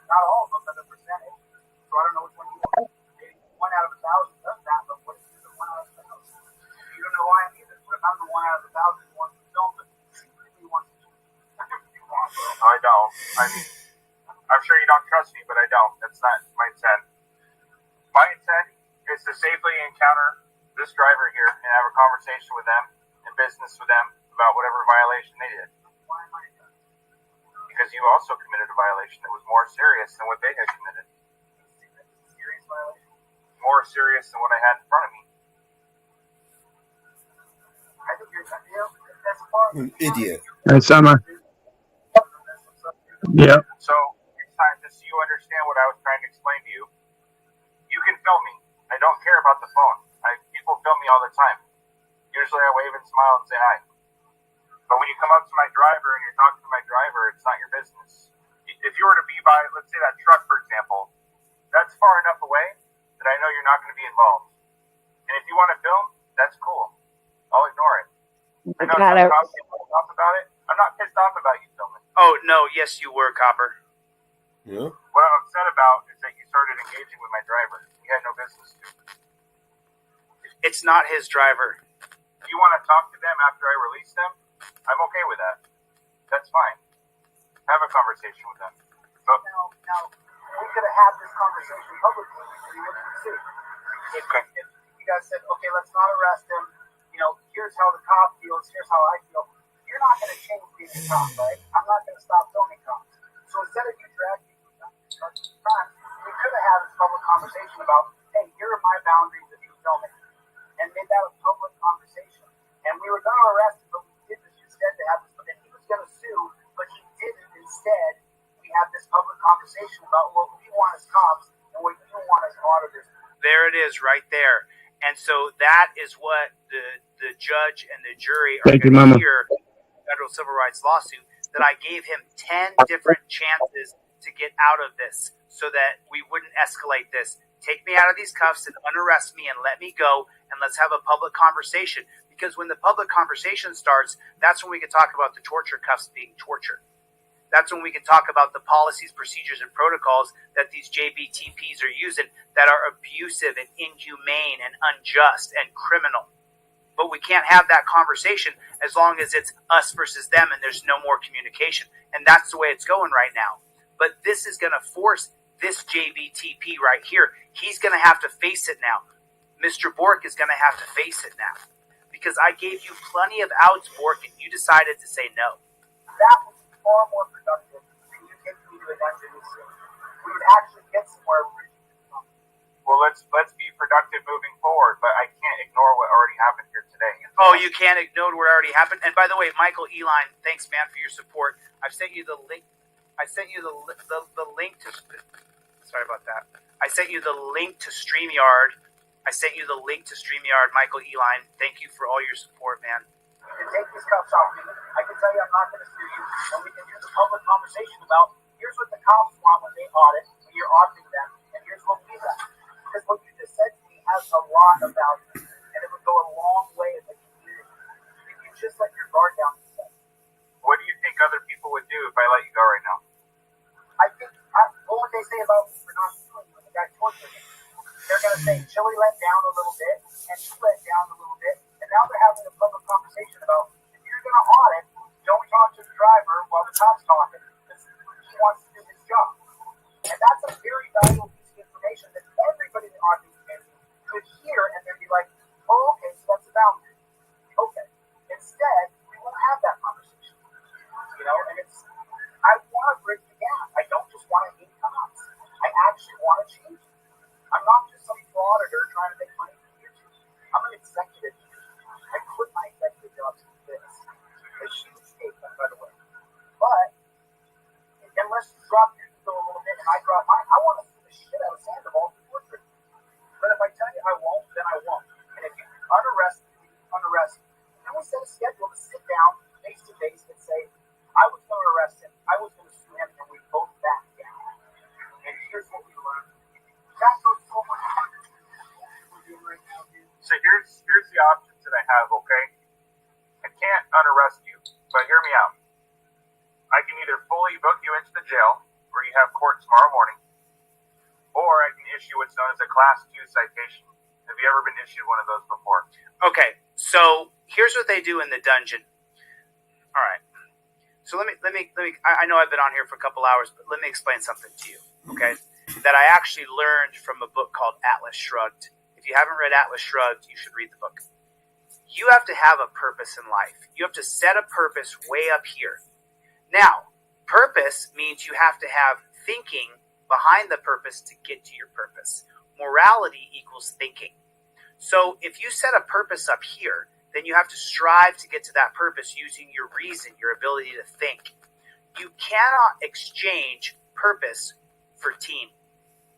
Not all of them, but a percentage. So I don't know which one you are. Maybe 1 out of 1,000 does that, but what if you're the 1 out of 1,000? You don't know who I am either. What if I'm the 1 out of 1,000 who wants to film it? Secretly wants to. I don't. I mean, I'm sure you don't trust me, but I don't. That's not my intent. My intent is to safely encounter this driver here and have a conversation with them and business with them about whatever violation they did. Why am I done? Because you also committed a violation that was more serious than what they had committed. Serious violation? More serious than what I had in front of me. I think you're, that's far. An idiot. Hey, Summer. Yeah. So, it's time just so you understand what I was trying to explain to you. You can film me. I don't care about the phone. People film me all the time. Usually I wave and smile and say hi. But when you come up to my driver and you're talking to my driver, it's not your business. If you were to be by, let's say that truck, for example, that's far enough away that I know you're not going to be involved. And if you want to film, that's cool. I'll ignore it. I know I'm not pissed off about it. I'm not pissed off about you filming. Oh, no, yes, you were, Copper. Yeah. What I'm upset about is that you started engaging with my driver. You had no business to. It's not his driver. If you want to talk to them after I release them, I'm okay with that. That's fine. Have a conversation with them. Now, we could have had this conversation publicly, and you wouldn't even see. If you guys said, okay, let's not arrest him. You know, here's how the cop feels. Here's how I feel. You're you're not going to change being a cop, right? I'm not going to stop filming cops. So instead of you dragging me down to crime, we could have had a public conversation about, hey, here are my boundaries of you filming, and made that a public conversation. And we were going to arrest him, but we did this instead to have this, and he was going to sue, but he didn't. Instead, we had this public conversation about what we want as cops and what you want as auditors. There it is, right there. And so that is what the judge and the jury are going to hear in the federal civil rights lawsuit, that I gave him 10 different chances to get out of this so that we wouldn't escalate this. Take me out of these cuffs and unarrest me and let me go, and let's have a public conversation. Because when the public conversation starts, that's when we can talk about the torture cuffs being torture. That's when we can talk about the policies, procedures, and protocols that these JBTPs are using that are abusive and inhumane and unjust and criminal. But we can't have that conversation as long as it's us versus them and there's no more communication. And that's the way it's going right now. But this is going to force this JBTP right here. He's going to have to face it now. Mr. Bork is going to have to face it now. Because I gave you plenty of outs, Bork, and you decided to say no. That was far more productive than you taking me to a dungeon and scene. We would actually get somewhere. Well, let's be productive moving forward, but I can't ignore what already happened here today. Oh, you can't ignore what already happened. And by the way, Michael Eline, thanks, man, for your support. I've sent you the link. I sent you the link to. Sorry about that. I sent you the link to StreamYard. Michael Eline. Thank you for all your support, man. To take these cuffs off me, I can tell you I'm not going to sue you, and we can use a public conversation about here's what the cops want when they audit, when you're auditing them, and here's what we want. Because what you just said to me has a lot of value, and it would go a long way in the community. If you just let your guard down. What do you think other people would do if I let you go right now? I think, what would they say about me for not suing when the guy tortured me? They're going to say, Chili let down a little bit, and she let down a little bit, and now they're having a public conversation about, if you're going to audit, don't talk to the driver while the cop's talking, because he wants to do his job. And that's a very valuable piece of information that everybody in the auditing community could hear and then be like, oh, okay, so that's a boundary. Okay. Instead, we won't have that conversation. You know, and it's, I want to bridge the gap. I don't just want to hate cops. I actually want to change it. I'm not just some auditor trying to make money from YouTube. I'm an executive. I quit my executive job to do this. It's a huge statement, by the way. But unless you drop your ego a little bit and I drop mine, I want to see the shit out of Sandoval for torture. But if I tell you I won't, then I won't. And if you unarrest me, unarrest me. Then we set a schedule to sit down face to face and say, I was going to arrest him, I was going to sue him, and we both back down. And here's what we learned. That goes so much harder. So here's the options that I have, okay? I can't unarrest you, but hear me out. I can either fully book you into the jail, where you have court tomorrow morning, or I can issue what's known as a Class 2 citation. Have you ever been issued one of those before? Okay, so here's what they do in the dungeon. All right. So let me. I know I've been on here for a couple hours, but let me explain something to you, okay? That I actually learned from a book called Atlas Shrugged. If you haven't read Atlas Shrugged, you should read the book. You have to have a purpose in life. You have to set a purpose way up here. Now, purpose means you have to have thinking behind the purpose to get to your purpose. Morality equals thinking. So if you set a purpose up here, then you have to strive to get to that purpose using your reason, your ability to think. You cannot exchange purpose for team.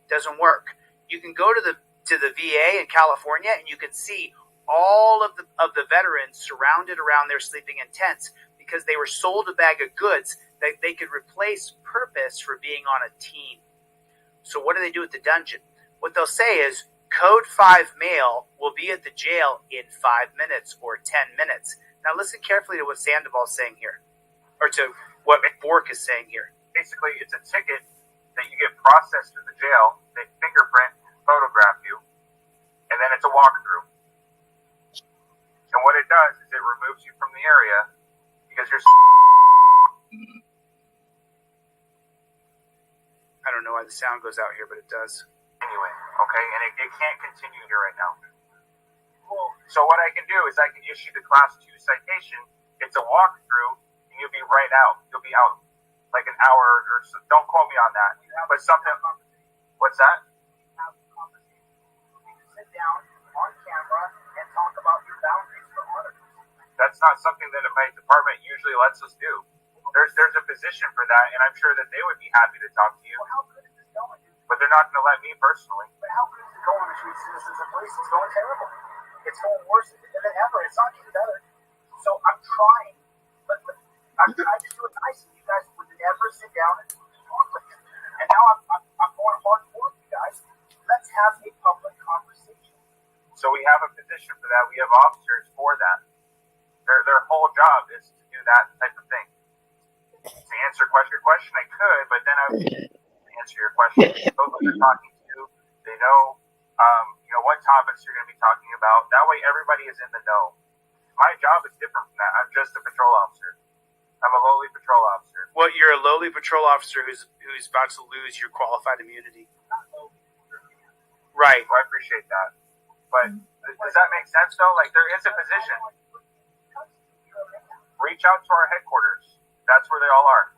Doesn't work. You can go to the VA in California and you can see all of the veterans surrounded around their sleeping in tents because they were sold a bag of goods that they could replace purpose for being on a team. So what do they do at the dungeon? What they'll say is, Code 5 male will be at the jail in 5 minutes or 10 minutes. Now listen carefully to what Sandoval's saying here, or to what Bork is saying here. Basically, it's a ticket that you get processed through the jail. They fingerprint, photograph you, and then it's a walkthrough. And what it does is it removes you from the area because you're. I don't know why the sound goes out here, but it does. Anyway, okay, and it can't continue here right now. So what I can do is I can issue the Class 2 citation It's a walkthrough, and you'll be right out. You'll be out like an hour or so. Don't quote me on that. But something. What's that? Sit down on camera and talk about your boundaries for auditors. That's not something that my department usually lets us do. There's a position for that, and I'm sure that they would be happy to talk to you. Well, how good is this going? But they're not going to let me personally. But how good is it going to treat citizens of police? It's going terrible. It's going worse than ever. It's not getting better. So I'm trying, but I'm trying to do it nice, and you guys would never sit down and talk with me. And now I'm going hard for you guys. Let's have a public conversation. So we have a position for that. We have officers for that. Their whole job is to do that type of thing. To answer your question, I could, but then I would answer your question. Those that you're talking to, they know, what topics you're going to be talking about. That way, everybody is in the know. My job is different from that. I'm just a patrol officer. I'm a lowly patrol officer. Well, you're a lowly patrol officer who's about to lose your qualified immunity. Right. Well, I appreciate that. But does that make sense, though? Like, there is a position. Reach out to our headquarters. That's where they all are.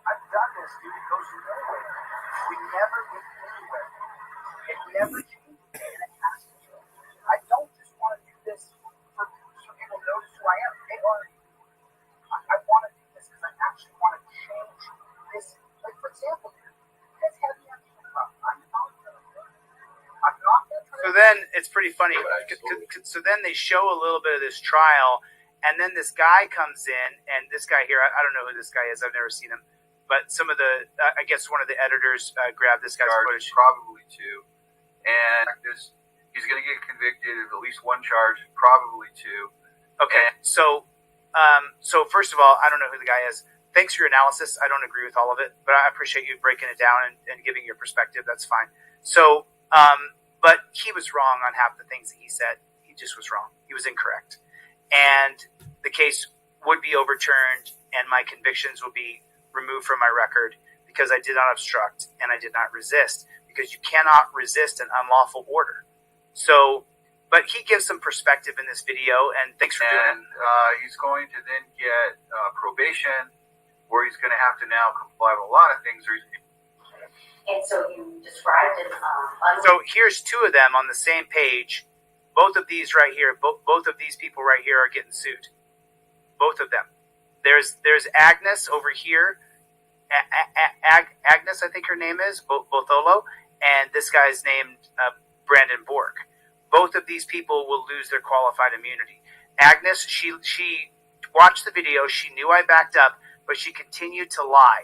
I've done this, dude. It goes nowhere. We never get anywhere. It never changes, and it has to change. I don't just want to do this so people notice who I am. I want to do this because I actually want to change this. Like, for example, this heavy truck. I'm not going to. So then it's pretty funny. So then they show a little bit of this trial, and then this guy comes in, and this guy here, I don't know who this guy is. I've never seen him. But some of the, I guess one of the editors grabbed this guy's footage. Probably two. And he's going to get convicted of at least one charge, probably two. Okay, so first of all, I don't know who the guy is. Thanks for your analysis. I don't agree with all of it, but I appreciate you breaking it down and giving your perspective. That's fine. So, but he was wrong on half the things that he said. He just was wrong. He was incorrect. And the case would be overturned, and my convictions will be removed from my record because I did not obstruct and I did not resist, because you cannot resist an unlawful order. So, but he gives some perspective in this video, and thanks for doing it. He's going to then get probation, where he's going to have to now comply with a lot of things. And so you described it. So here's two of them on the same page. Both of these right here, both of these people right here are getting sued. Both of them. There's Agnes over here. Agnes, I think her name is, Botholo, and this guy's named Brandon Borg. Both of these people will lose their qualified immunity. Agnes, she watched the video. She knew I backed up, but she continued to lie.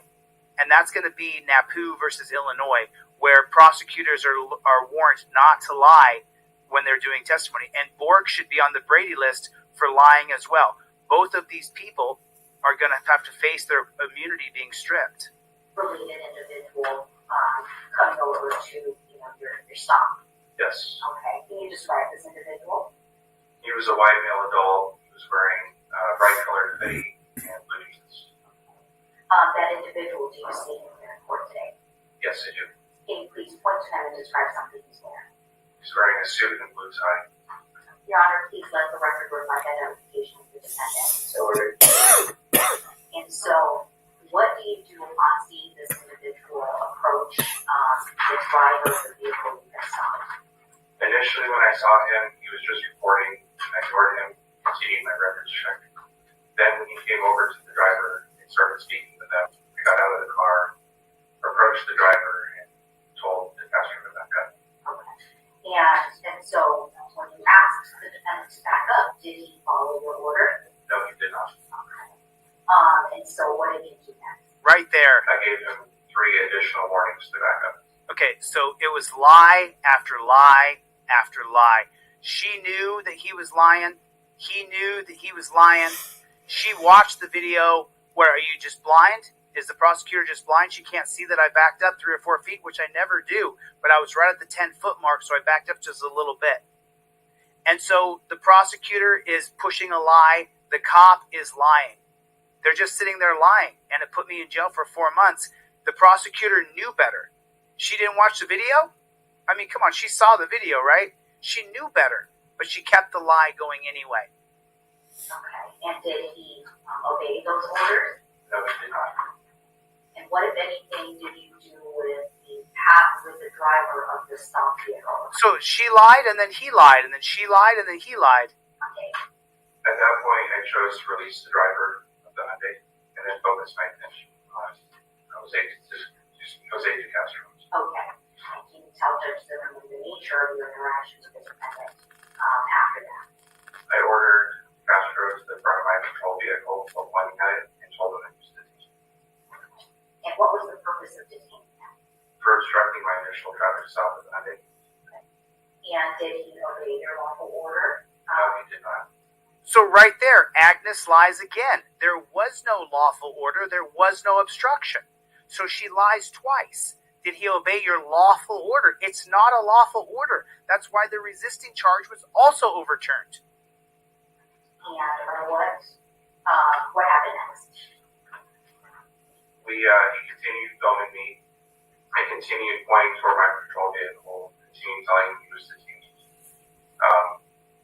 And that's going to be NAPU versus Illinois, where prosecutors are warned not to lie when they're doing testimony. And Borg should be on the Brady list for lying as well. Both of these people are going to have to face their immunity being stripped. Related individual coming over to your stop. Yes. Okay. Can you describe this individual? He was a white male adult. He was wearing bright colored hoodie and blue jeans. That individual, do you see him here in court today? Yes, I do. Can you please point to him and describe something he's wearing? He's wearing a suit and blue tie. Your Honor, please let the record reflect identification of the defendant. And so, what do you do upon seeing this individual approach the driver of the vehicle you guys saw? Initially, when I saw him, he was just reporting. I ignored him, continued my records check. Then, when he came over to the driver and started speaking with them, I got out of the car, approached the driver, and told the passenger to back up. And so, when you asked the defendant to back up, did he follow your order? No, he did not. And so, what did he do next? Right there. I gave him 3 additional warnings to back up. Okay, so it was lie after lie after lie. She knew that he was lying. He knew that he was lying. She watched the video. Where, are you just blind? Is the prosecutor just blind? She can't see that I backed up 3 or 4 feet, which I never do. But I was right at the 10-foot mark, so I backed up just a little bit. And so the prosecutor is pushing a lie. The cop is lying. They're just sitting there lying, and it put me in jail for 4 months. The prosecutor knew better. She didn't watch the video? I mean, come on, she saw the video, right? She knew better, but she kept the lie going anyway. Okay, and did he obey those orders? No, he did not. And what, if anything, did you do with the driver of the stopped vehicle? So she lied, and then he lied, and then she lied, and then he lied. Okay. At that point, I chose to release the driver of the Hyundai and then focus my attention on Jose de Castro. Okay. Can you tell Judge Zimmerman the nature of your interactions with the defendant after that? I ordered Castro to the front of my patrol vehicle while pointing at it and told him it was detained. And what was the purpose of detaining him? For obstructing my initial traffic stop with the Hyundai. And did he obey your lawful order? No, he did not. So right there, Agnes lies again. There was no lawful order. There was no obstruction. So she lies twice. Did he obey your lawful order? It's not a lawful order. That's why the resisting charge was also overturned. And what happened next? He continued filming me. I continued pointing toward my patrol vehicle, continued telling him he was detained.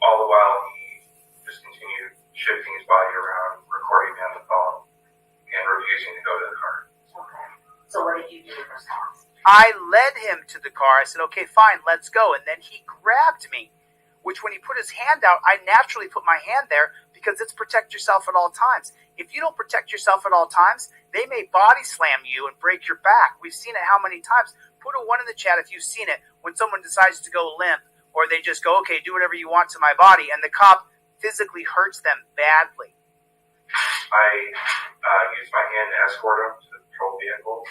All the while, he just continued shifting his body around, recording me on the phone, and refusing to go to the car. Okay. So what did you do in response? I led him to the car. I said, okay, fine, let's go. And then he grabbed me, which when he put his hand out, I naturally put my hand there because it's protect yourself at all times. If you don't protect yourself at all times, they may body slam you and break your back. We've seen it how many times. Put a 1 in the chat if you've seen it when someone decides to go limp or they just go, okay, do whatever you want to my body, and the cop physically hurts them badly. I used my hand to escort him to the patrol vehicle,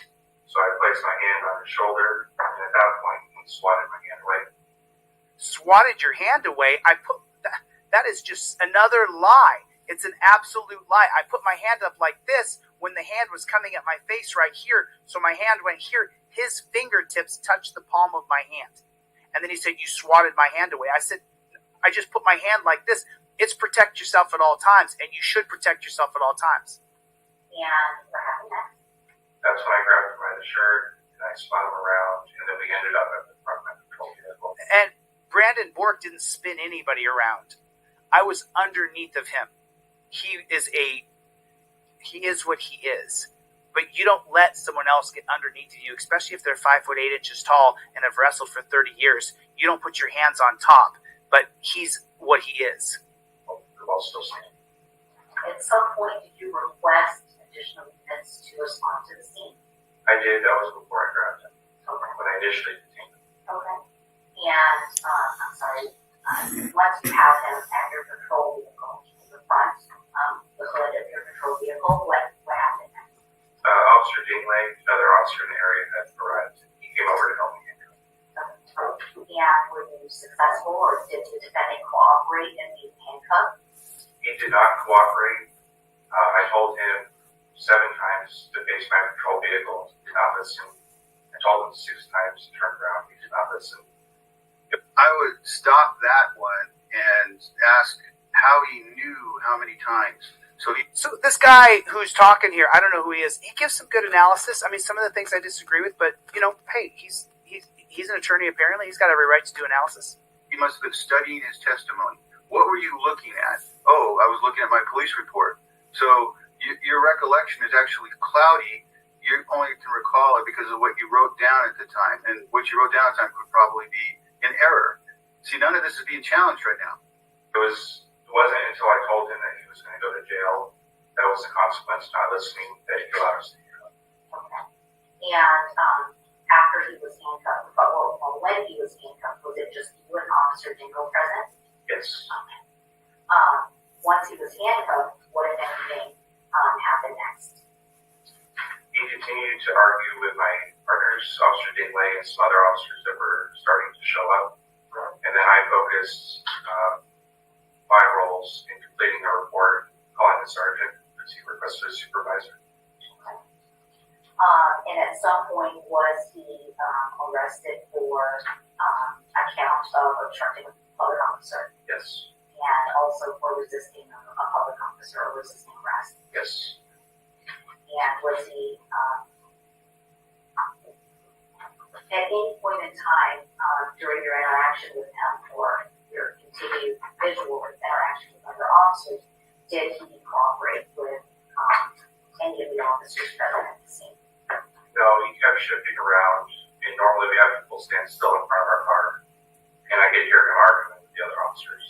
so I placed my hand on his shoulder, and at that point, he swatted my hand away. Swatted your hand away? That is just another lie. It's an absolute lie. I put my hand up like this when the hand was coming at my face right here, so my hand went here. His fingertips touched the palm of my hand. And then he said, you swatted my hand away. I said, I just put my hand like this. It's protect yourself at all times, and you should protect yourself at all times. And what happened next? That's when I grabbed him by the shirt, and I spun him around, and then we ended up at the front of my patrol vehicle. And Brandon Bork didn't spin anybody around. I was underneath of him. He is what he is. But you don't let someone else get underneath of you, especially if they're 5 foot 8 inches tall and have wrestled for 30 years. You don't put your hands on top, but he's what he is. I'll still stand. At some point, did you request additional units to respond to the scene? I did. That was before I grabbed him. Okay. When I initially detained him. Okay. And, I'm sorry, once you have him at your patrol vehicle, in the front, the hood of your patrol vehicle, what happened next? Officer Dingley, another officer in the area, had arrived. He came over to help me handcuff. And were you successful, or did the defendant cooperate in being handcuffed? He did not cooperate. I told him 7 times to face my patrol vehicle. He did not listen. I told him 6 times to turn around. He did not listen. I would stop that one and ask how he knew how many times. So this guy who's talking here, I don't know who he is. He gives some good analysis. I mean, some of the things I disagree with, but hey, he's an attorney apparently. He's got every right to do analysis. He must have been studying his testimony. What were you looking at? Oh, I was looking at my police report. So your recollection is actually cloudy. You only can recall it because of what you wrote down at the time, and what you wrote down at the time could probably be in error. See, none of this is being challenged right now. It wasn't until I told him that he was going to go to jail, that was the consequence of not listening, that he got out of state. Okay. And after he was handcuffed, when he was handcuffed, was it just you and Officer Dingle present? Yes. Okay. Once he was handcuffed, what, if anything, happened next? He continued to argue with my partners, Officer Dingley and some other officers that were starting to show up. And then I focused my roles in completing a report, calling the sergeant, because he requested a supervisor. Okay. And at some point, was he arrested for account of obstructing a public officer? Yes. And also for resisting a public officer or resisting arrest? Yes. And was he, at any point in time during your interaction with him or your continued visual interaction with other officers, did he cooperate with any of the officers present at the scene? No, you kept shifting around, and normally we have people stand still in front of our car, and I could hear him arguing with the other officers.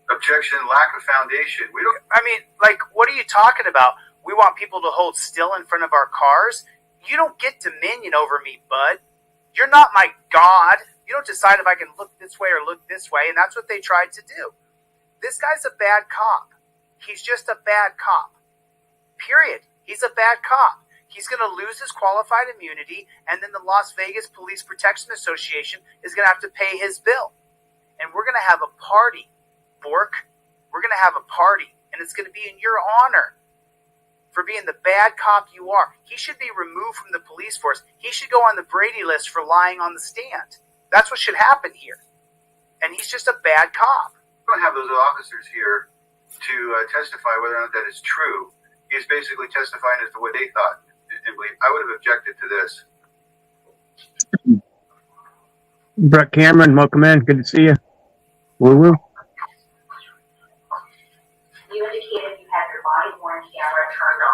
Objection, lack of foundation. We don't. I mean, like, what are you talking about? We want people to hold still in front of our cars? You don't get dominion over me, bud. You're not my God. You don't decide if I can look this way or look this way, and that's what they tried to do. This guy's a bad cop. He's just a bad cop. Period. He's a bad cop. He's going to lose his qualified immunity, and then the Las Vegas Police Protection Association is going to have to pay his bill. And we're going to have a party, Bork. We're going to have a party, and it's going to be in your honor for being the bad cop you are. He should be removed from the police force. He should go on the Brady list for lying on the stand. That's what should happen here. And he's just a bad cop. We don't have those officers here to testify whether or not that is true. He's basically testifying as to what they thought and believe. I would have objected to this. Brett Cameron, welcome in. Good to see you. Woo woo. You indicated you had your body worn camera turned on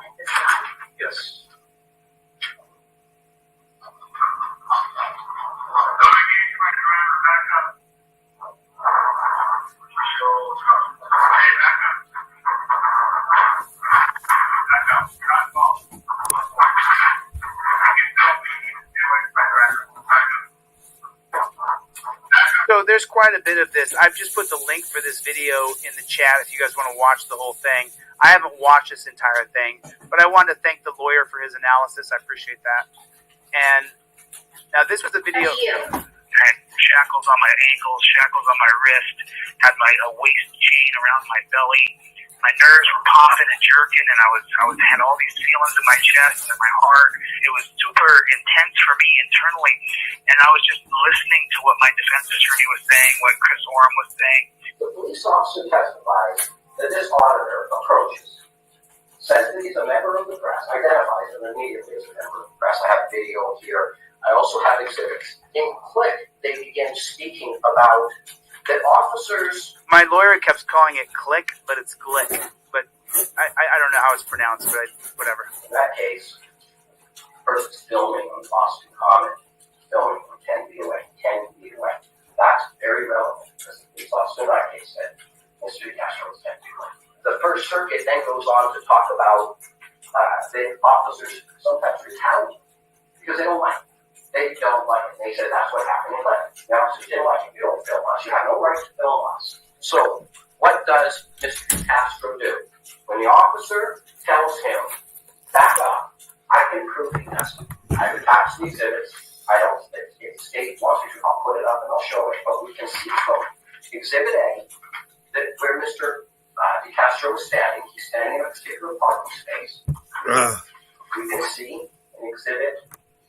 at this time. Yes. So there's quite a bit of this. I've just put the link for this video in the chat if you guys want to watch the whole thing. I haven't watched this entire thing, but I wanted to thank the lawyer for his analysis. I appreciate that. And now this was a video. I had shackles on my ankles, shackles on my wrist, had my waist chain around my belly. My nerves were popping and jerking, and I had all these feelings in my chest and in my heart. It was super intense for me internally, and I was just listening to what my defense attorney was saying, what Chris Orem was saying. The police officer testifies that this auditor approaches, says that he's a member of the press, identifies him immediately as a member of the press. I have video here. I also have exhibits. In Click, they begin speaking about that officers. My lawyer kept calling it Click, but it's Glick. But I don't know how it's pronounced, but whatever. In that case, person's filming on Boston Common, filming from 10 feet away, 10 feet away. That's very relevant because the police officer in that case said Mr. DeCastro was 10 feet away. The First Circuit then goes on to talk about the officers sometimes retaliate because they don't like it. They don't like it. They said that's what happened in Lebanon. The officers didn't like it. You don't film us. You have no right to film us. So what does Mr. Castro do? When the officer tells him, back up, I can prove he does it. I've attached the exhibits. I don't, if the state wants me to, I'll put it up and I'll show it. But we can see from Exhibit A that where Mr. DeCastro is standing, he's standing in a particular parking space. We can see in Exhibit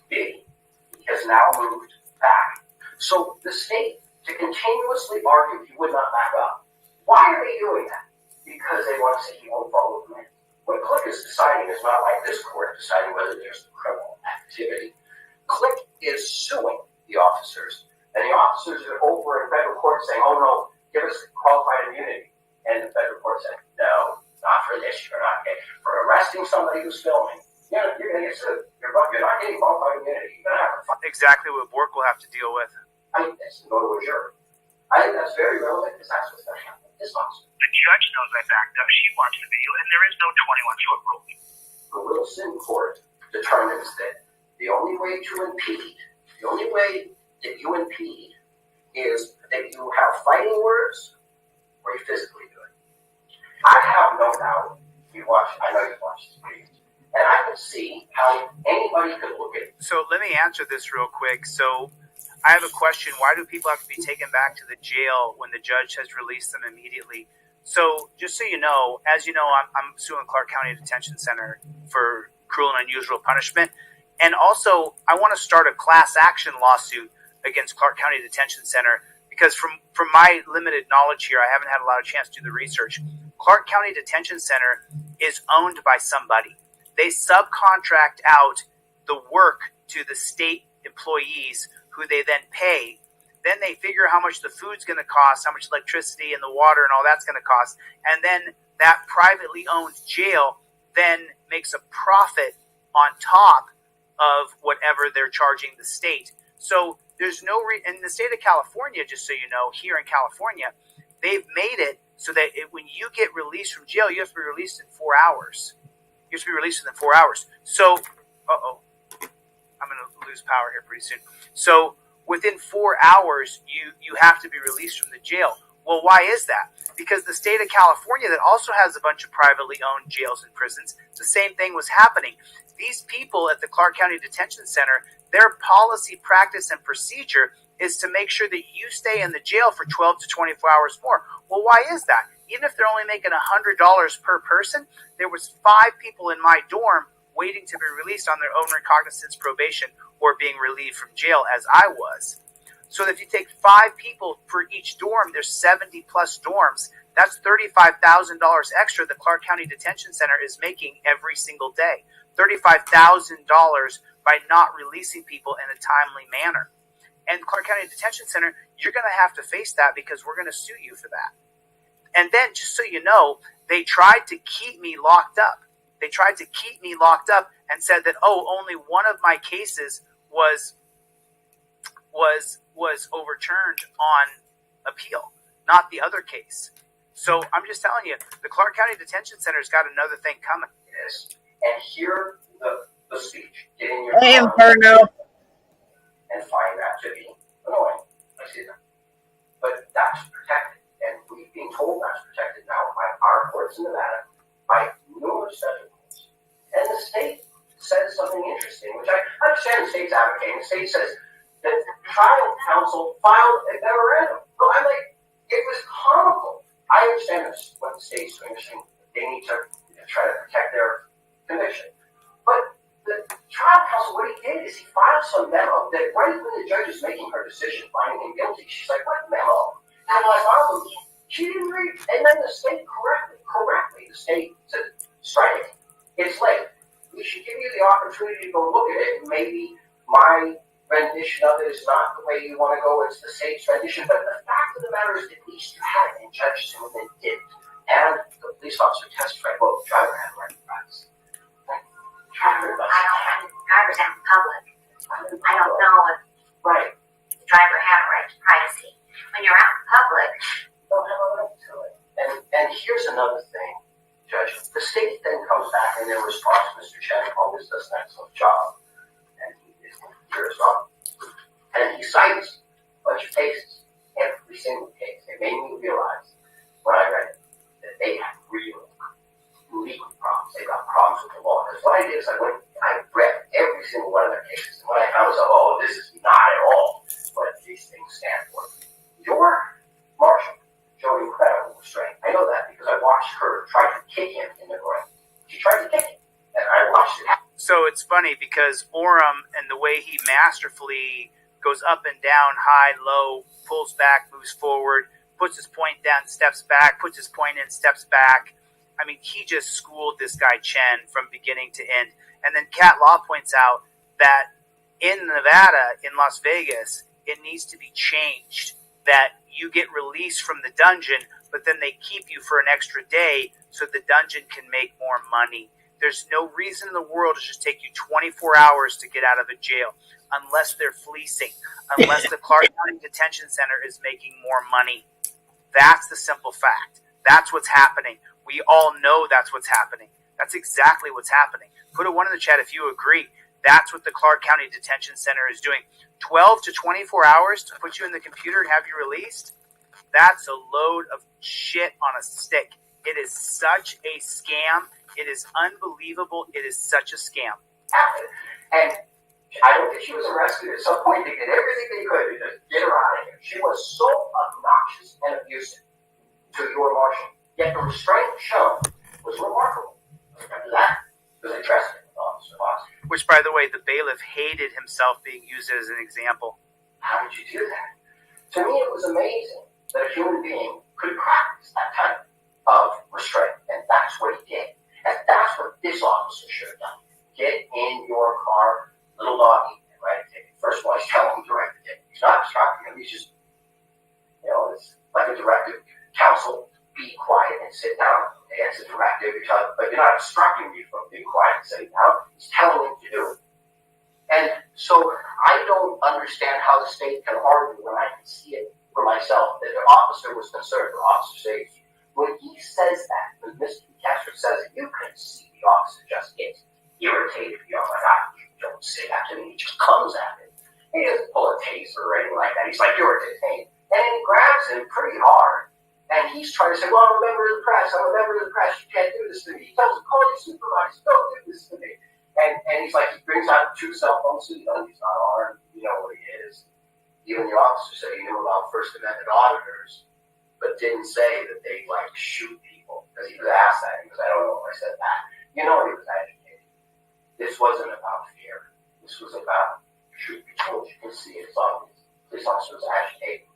B, has now moved back. So the state, to continuously argue he would not back up. Why are they doing that? Because they want to say he won't follow the man. What Click is deciding is not like this court deciding whether there's criminal activity. Click is suing the officers, and the officers are over in federal court saying, oh no, give us qualified immunity. And the federal court said, no, not for this, you're not getting. For arresting somebody who's filming, you're going to get sued. You're not getting qualified immunity. You're going to have to fight. Exactly what Bork will have to deal with. I think that's go to a jury. I think that's very relevant because that's what's going to happen. This officer. The judge knows I backed up. She watched the video, and there is no 21-foot rule. The Wilson court determines that the only way to impede, the only way that you impede is that you have fighting words or you physically do it. I have no doubt I know you watched the video. And I can see how anybody could look at it. So let me answer this real quick. So I have a question. Why do people have to be taken back to the jail when the judge has released them immediately? So just so you know, as you know, I'm suing Clark County Detention Center for cruel and unusual punishment. And also, I want to start a class action lawsuit against Clark County Detention Center because from my limited knowledge here, I haven't had a lot of chance to do the research. Clark County Detention Center is owned by somebody. They subcontract out the work to the state employees who they then pay. Then they figure how much the food's going to cost, how much electricity and the water and all that's going to cost. And then that privately owned jail then makes a profit on top of whatever they're charging the state. So there's no in the state of California, just so you know, here in California, they've made it so that when you get released from jail, you have to be released in 4 hours. You have to be released within 4 hours. So, I'm going to lose power here pretty soon. So within 4 hours, you have to be released from the jail. Well, why is that? Because the state of California, that also has a bunch of privately owned jails and prisons, the same thing was happening. These people at the Clark County Detention Center, their policy, practice, and procedure is to make sure that you stay in the jail for 12 to 24 hours more. Well, why is that? Even if they're only making $100 per person, there was 5 people in my dorm waiting to be released on their own recognizance probation or being relieved from jail, as I was. So if you take 5 people for each dorm, there's 70 plus dorms. That's $35,000 extra the Clark County Detention Center is making every single day. $35,000 by not releasing people in a timely manner. And Clark County Detention Center, you're going to have to face that because we're going to sue you for that. And then, just so you know, they tried to keep me locked up. They tried to keep me locked up and said that, only one of my cases was overturned on appeal, not the other case. So I'm just telling you, the Clark County Detention Center's got another thing coming. Yes. And hear the speech. Get in your Hey, car Inferno. and find that to be annoying. I see that. But that's protected. And we've been told that's protected now by our courts in Nevada, by numerous federal courts. And the state says something interesting, which I understand the state's advocating. The state says that the trial counsel filed a memorandum. So I'm like, it was comical. I understand this, what the state's doing. They need to try to protect their conviction. But the trial counsel, what he did is he filed some memo that right when the judge is making her decision, finding him guilty, she's like, what memo? And when I filed it, she didn't read. And then the state correctly, the state said, strike it. It's late. We should give you the opportunity to go look at it. Maybe my rendition of it is not the way you want to go. It's the state's rendition. But the fact of the matter is, at least you had it, and Judge Zimmerman didn't. And the police officer testified, well, the driver had right rights. Drivers out in public. I don't know if the driver had a right to privacy. When you're out in public, you don't have a right to it. And here's another thing, Judge. The state then comes back in their response. Mr. Chen always does an excellent job. And he is here as well. And he cites a bunch of cases. Every single case. It made me realize when I read it that they have real legal problems. They got problems with the law. Because what I did is I read every single one of their cases. And what I found was, this is not at all what these things stand for. Your marshal showed incredible restraint. I know that because I watched her try to kick him in the groin. She tried to kick him, and I watched it happen. So it's funny because Orem and the way he masterfully goes up and down, high, low, pulls back, moves forward, puts his point down, steps back, puts his point in, steps back. I mean, he just schooled this guy Chen from beginning to end. And then Kat Law points out that in Nevada, in Las Vegas, it needs to be changed. That you get released from the dungeon, but then they keep you for an extra day so the dungeon can make more money. There's no reason in the world to just take you 24 hours to get out of a jail unless they're fleecing, unless the Clark County Detention Center is making more money. That's the simple fact. That's what's happening. We all know that's what's happening. That's exactly what's happening. Put a 1 in the chat if you agree. That's what the Clark County Detention Center is doing. 12 to 24 hours to put you in the computer and have you released? That's a load of shit on a stick. It is such a scam. It is unbelievable. It is such a scam. And I don't think she was arrested at some point. They did everything they could to just get her out of here. She was so obnoxious and abusive to your marshal. Yet the restraint shown was remarkable. After that, was addressed with Officer Foster. Which, by the way, the bailiff hated himself being used as an example. How did you do that? To me, it was amazing that a human being could practice that type of restraint. And that's what he did. And that's what this officer should have done. Get in your car, little doggy, and write a ticket. First of all, he's telling him to write the ticket. He's not instructing him. He's just, it's like a directive. Counsel, be quiet and sit down. It's a directive, but you're not obstructing me from being quiet and sitting down. He's telling him to do it. And so I don't understand how the state can argue when I can see it for myself that the officer was concerned for officer safety. When he says that, when Mr. Castro says it, you can see the officer just gets irritated. You know, like, you don't say that to me. He just comes at him. He doesn't pull a taser or anything like that. He's like, you're a detainee. And he grabs him pretty hard. And he's trying to say, well, I'm a member of the press. I'm a member of the press. You can't do this to me. He tells him, call your supervisor. Don't do this to me. And he's like, he brings out 2 cell phones. So you know he's not armed. You know what he is. Even the officer said he knew about First Amendment auditors, but didn't say that they, like, shoot people. Because he was asked that. He goes, I don't know if I said that. You know he was agitated. This wasn't about fear. This was about shoot people. You can see it's obvious. This officer was agitated.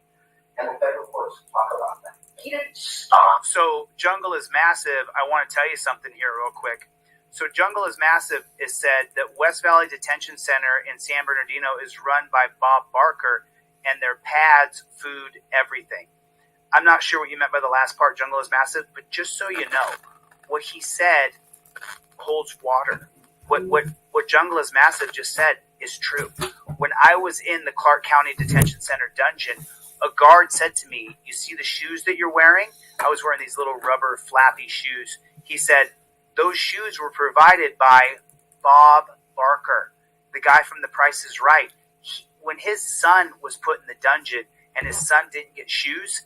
And the federal courts talk about that. He didn't stop. So Jungle is Massive. I want to tell you something here real quick. So Jungle is Massive is said that West Valley Detention Center in San Bernardino is run by Bob Barker, and their pads, food, everything. I'm not sure what you meant by the last part, Jungle is Massive, but just so you know, what he said holds water. What Jungle is Massive just said is true. When I was in the Clark County Detention Center dungeon, a guard said to me, you see the shoes that you're wearing? I was wearing these little rubber flappy shoes. He said, those shoes were provided by Bob Barker, the guy from The Price is Right. When his son was put in the dungeon and his son didn't get shoes,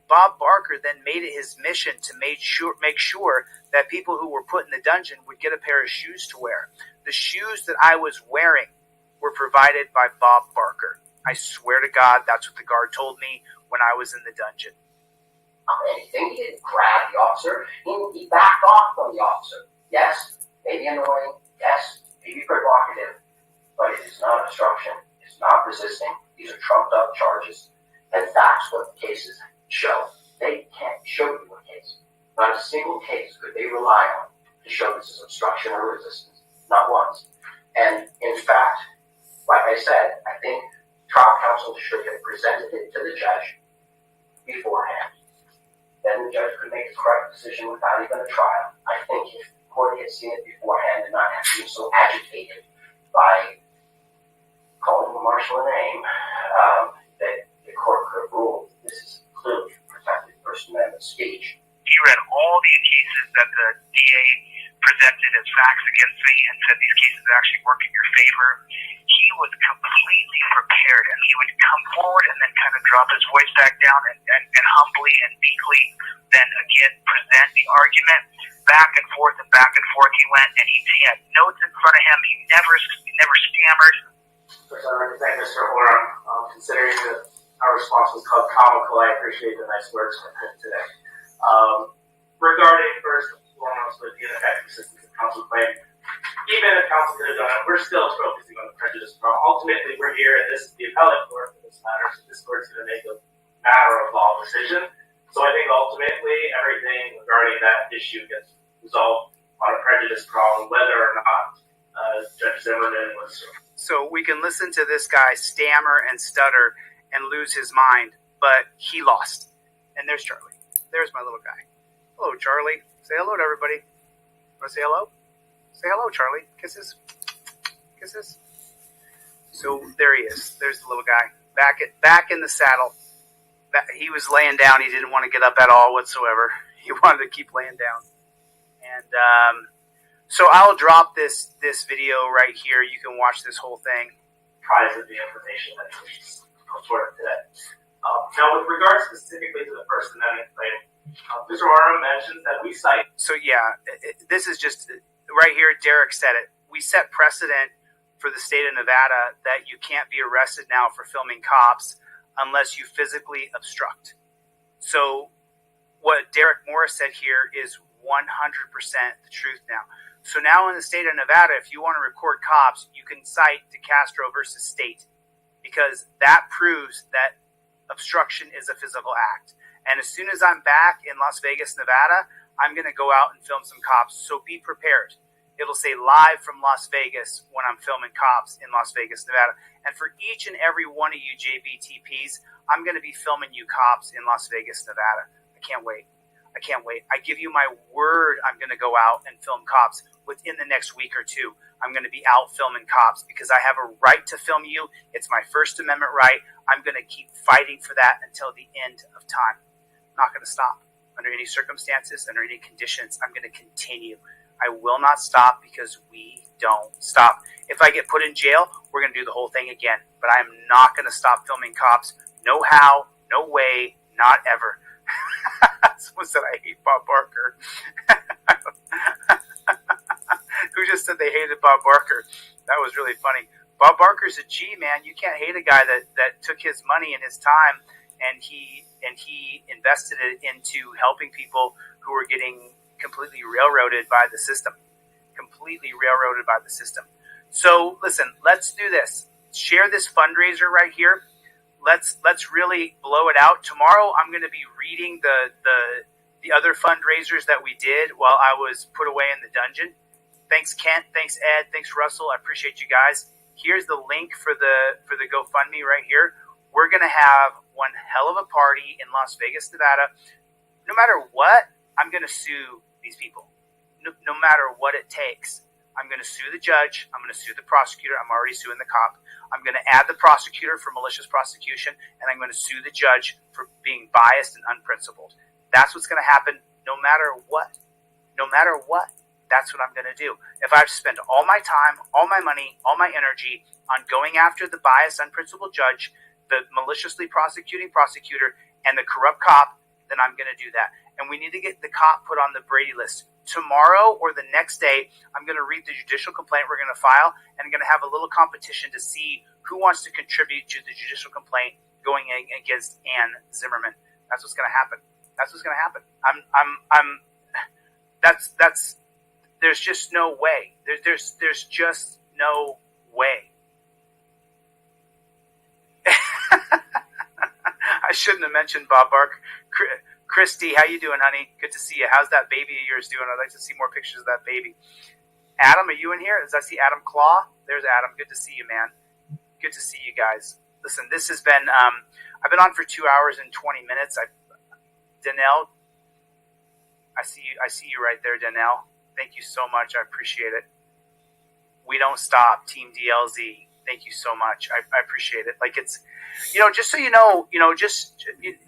Bob Barker then made it his mission to make sure that people who were put in the dungeon would get a pair of shoes to wear. The shoes that I was wearing were provided by Bob Barker. I swear to God, that's what the guard told me when I was in the dungeon. Anything. He didn't grab the officer. He backed off from the officer. Yes, maybe annoying. Yes, maybe provocative. But it is not obstruction. It's not resisting. These are trumped up charges. And that's what the cases show. They can't show you a case. Not a single case could they rely on to show this is obstruction or resistance. Not once. And in fact, like I said, I think trial counsel should have presented it to the judge beforehand. Then the judge could make the correct decision without even a trial. I think if the court had seen it beforehand and not have been so agitated by calling the marshal a name, that the court could have ruled this is clearly protected First Amendment speech. He read all the cases that the DA presented as facts against me and said these cases actually work in your favor. He was completely prepared, and he would come forward and then kind of drop his voice back down and humbly and meekly then again present the argument. Back and forth he went, and he had notes in front of him. He never stammered. First, I'd like to thank Mr. Horan. Considering that our response was called comical, I appreciate the nice words from him today. Regarding first and foremost with the ineffective assistance of counsel claim, even if counsel could have done it, we're still focusing on the prejudice problem. Ultimately, we're here, and this is the appellate court for this matter, so this court's going to make a matter of law decision. So I think ultimately everything regarding that issue gets resolved on a prejudice problem, whether or not Judge Zimmerman was. So we can listen to this guy stammer and stutter and lose his mind, but he lost. And there's Charlie. There's my little guy. Hello, Charlie. Say hello to everybody. Want to say hello? Say hello, Charlie. Kisses. Kisses. So there he is. There's the little guy. Back in the saddle. He was laying down. He didn't want to get up at all whatsoever. He wanted to keep laying down. And so I'll drop this video right here. You can watch this whole thing. Prize of the information that was reported today. Now, with regard specifically to the First Amendment claim, Mr. Warren mentioned that we cite. So yeah, this is just right here. Derek said it. We set precedent for the state of Nevada that you can't be arrested now for filming cops unless you physically obstruct. So what Derek Morris said here is 100% the truth now. So now in the state of Nevada, if you want to record cops, you can cite DeCastro versus state, because that proves that obstruction is a physical act. And as soon as I'm back in Las Vegas, Nevada, I'm going to go out and film some cops. So be prepared. It'll say live from Las Vegas when I'm filming cops in Las Vegas, Nevada. And for each and every one of you JBTPs, I'm going to be filming you cops in Las Vegas, Nevada. I can't wait. I can't wait. I give you my word I'm going to go out and film cops within the next week or two. I'm going to be out filming cops because I have a right to film you. It's my First Amendment right. I'm going to keep fighting for that until the end of time. I'm not going to stop under any circumstances, under any conditions. I'm going to continue. I will not stop because we don't stop. If I get put in jail, we're going to do the whole thing again. But I'm not going to stop filming cops. No how, no way, not ever. Someone said I hate Bob Barker. Who just said they hated Bob Barker? That was really funny. Bob Barker's a G, man. You can't hate a guy that took his money and his time and he invested it into helping people who were getting completely railroaded by the system. Completely railroaded by the system. So listen, let's do this. Share this fundraiser right here. Let's really blow it out. Tomorrow I'm going to be reading the other fundraisers that we did while I was put away in the dungeon. Thanks Kent, thanks Ed, thanks Russell. I appreciate you guys. Here's the link for the GoFundMe right here. We're going to have one hell of a party in Las Vegas, Nevada. No matter what, I'm going to sue these people. No matter what it takes. I'm going to sue the judge. I'm going to sue the prosecutor. I'm already suing the cop. I'm going to add the prosecutor for malicious prosecution, and I'm going to sue the judge for being biased and unprincipled. That's what's going to happen no matter what. No matter what, that's what I'm going to do. If I have to spend all my time, all my money, all my energy on going after the biased, unprincipled judge, the maliciously prosecuting prosecutor, and the corrupt cop, then I'm going to do that. And we need to get the cop put on the Brady list. Tomorrow or the next day, I'm going to read the judicial complaint we're going to file, and I'm going to have a little competition to see who wants to contribute to the judicial complaint going against Ann Zimmerman. That's what's going to happen. That's what's going to happen. There's just no way. There's just no way. I shouldn't have mentioned Bob Barker. Christy, how you doing, honey? Good to see you. How's that baby of yours doing? I'd like to see more pictures of that baby. Adam, are you in here? Does I see Adam Claw? There's Adam. Good to see you, man. Good to see you guys. Listen, this has been, I've been on for 2 hours and 20 minutes. Danelle, I see you right there, Danelle. Thank you so much. I appreciate it. We don't stop, Team DLZ. Thank you so much. I appreciate it. Like it's, just so you know,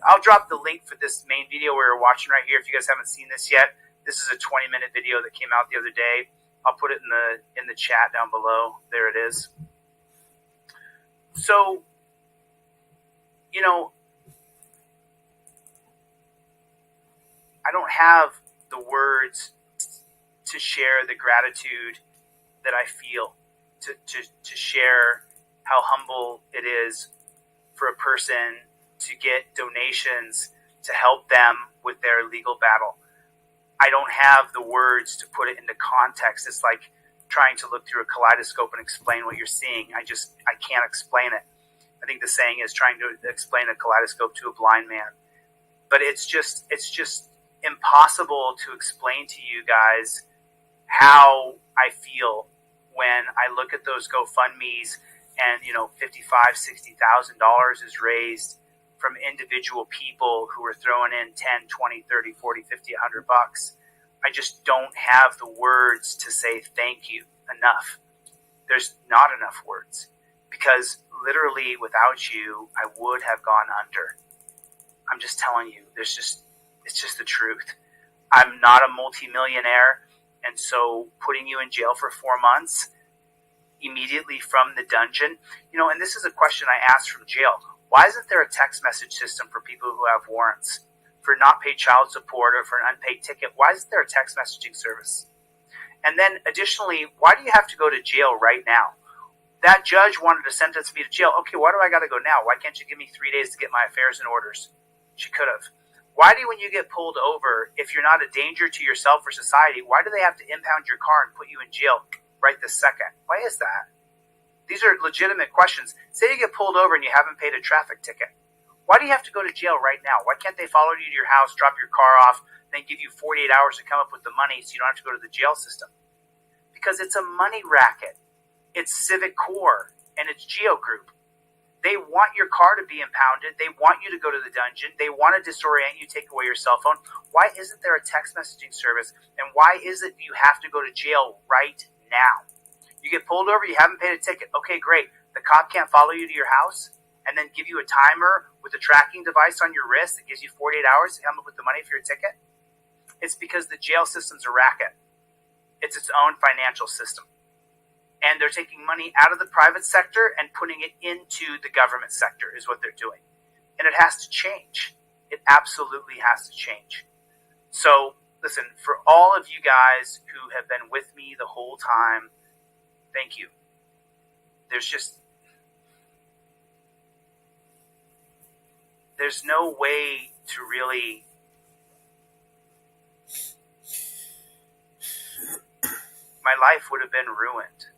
I'll drop the link for this main video we're watching right here. If you guys haven't seen this yet, this is a 20-minute video that came out the other day. I'll put it in the chat down below. There it is. So, I don't have the words to share the gratitude that I feel, to share how humble it is for a person to get donations to help them with their legal battle. I don't have the words to put it into context. It's like trying to look through a kaleidoscope and explain what you're seeing. I can't explain it. I think the saying is trying to explain a kaleidoscope to a blind man. But it's just impossible to explain to you guys how I feel when I look at those GoFundMes and, $55,000, $60,000 is raised from individual people who are throwing in 10, 20, 30, 40, 50, $100. I just don't have the words to say thank you enough. There's not enough words because literally without you, I would have gone under. I'm just telling you, it's just the truth. I'm not a multimillionaire. And so putting you in jail for 4 months immediately from the dungeon, and this is a question I asked from jail. Why isn't there a text message system for people who have warrants for not paid child support or for an unpaid ticket? Why isn't there a text messaging service? And then additionally, why do you have to go to jail right now? That judge wanted to sentence me to jail. Okay, why do I got to go now? Why can't you give me 3 days to get my affairs in orders? She could have. Why do, when you get pulled over, if you're not a danger to yourself or society, why do they have to impound your car and put you in jail right this second? Why is that? These are legitimate questions. Say you get pulled over and you haven't paid a traffic ticket. Why do you have to go to jail right now? Why can't they follow you to your house, drop your car off, then give you 48 hours to come up with the money so you don't have to go to the jail system? Because it's a money racket. It's Civic Core and it's Geo Group. They want your car to be impounded. They want you to go to the dungeon. They want to disorient you, take away your cell phone. Why isn't there a text messaging service? And why is it you have to go to jail right now? You get pulled over, you haven't paid a ticket. Okay, great. The cop can't follow you to your house and then give you a timer with a tracking device on your wrist that gives you 48 hours to come up with the money for your ticket. It's because the jail system's a racket. It's its own financial system. And they're taking money out of the private sector and putting it into the government sector is what they're doing. And it has to change. It absolutely has to change. So, listen, for all of you guys who have been with me the whole time, thank you. There's no way to really my life would have been ruined.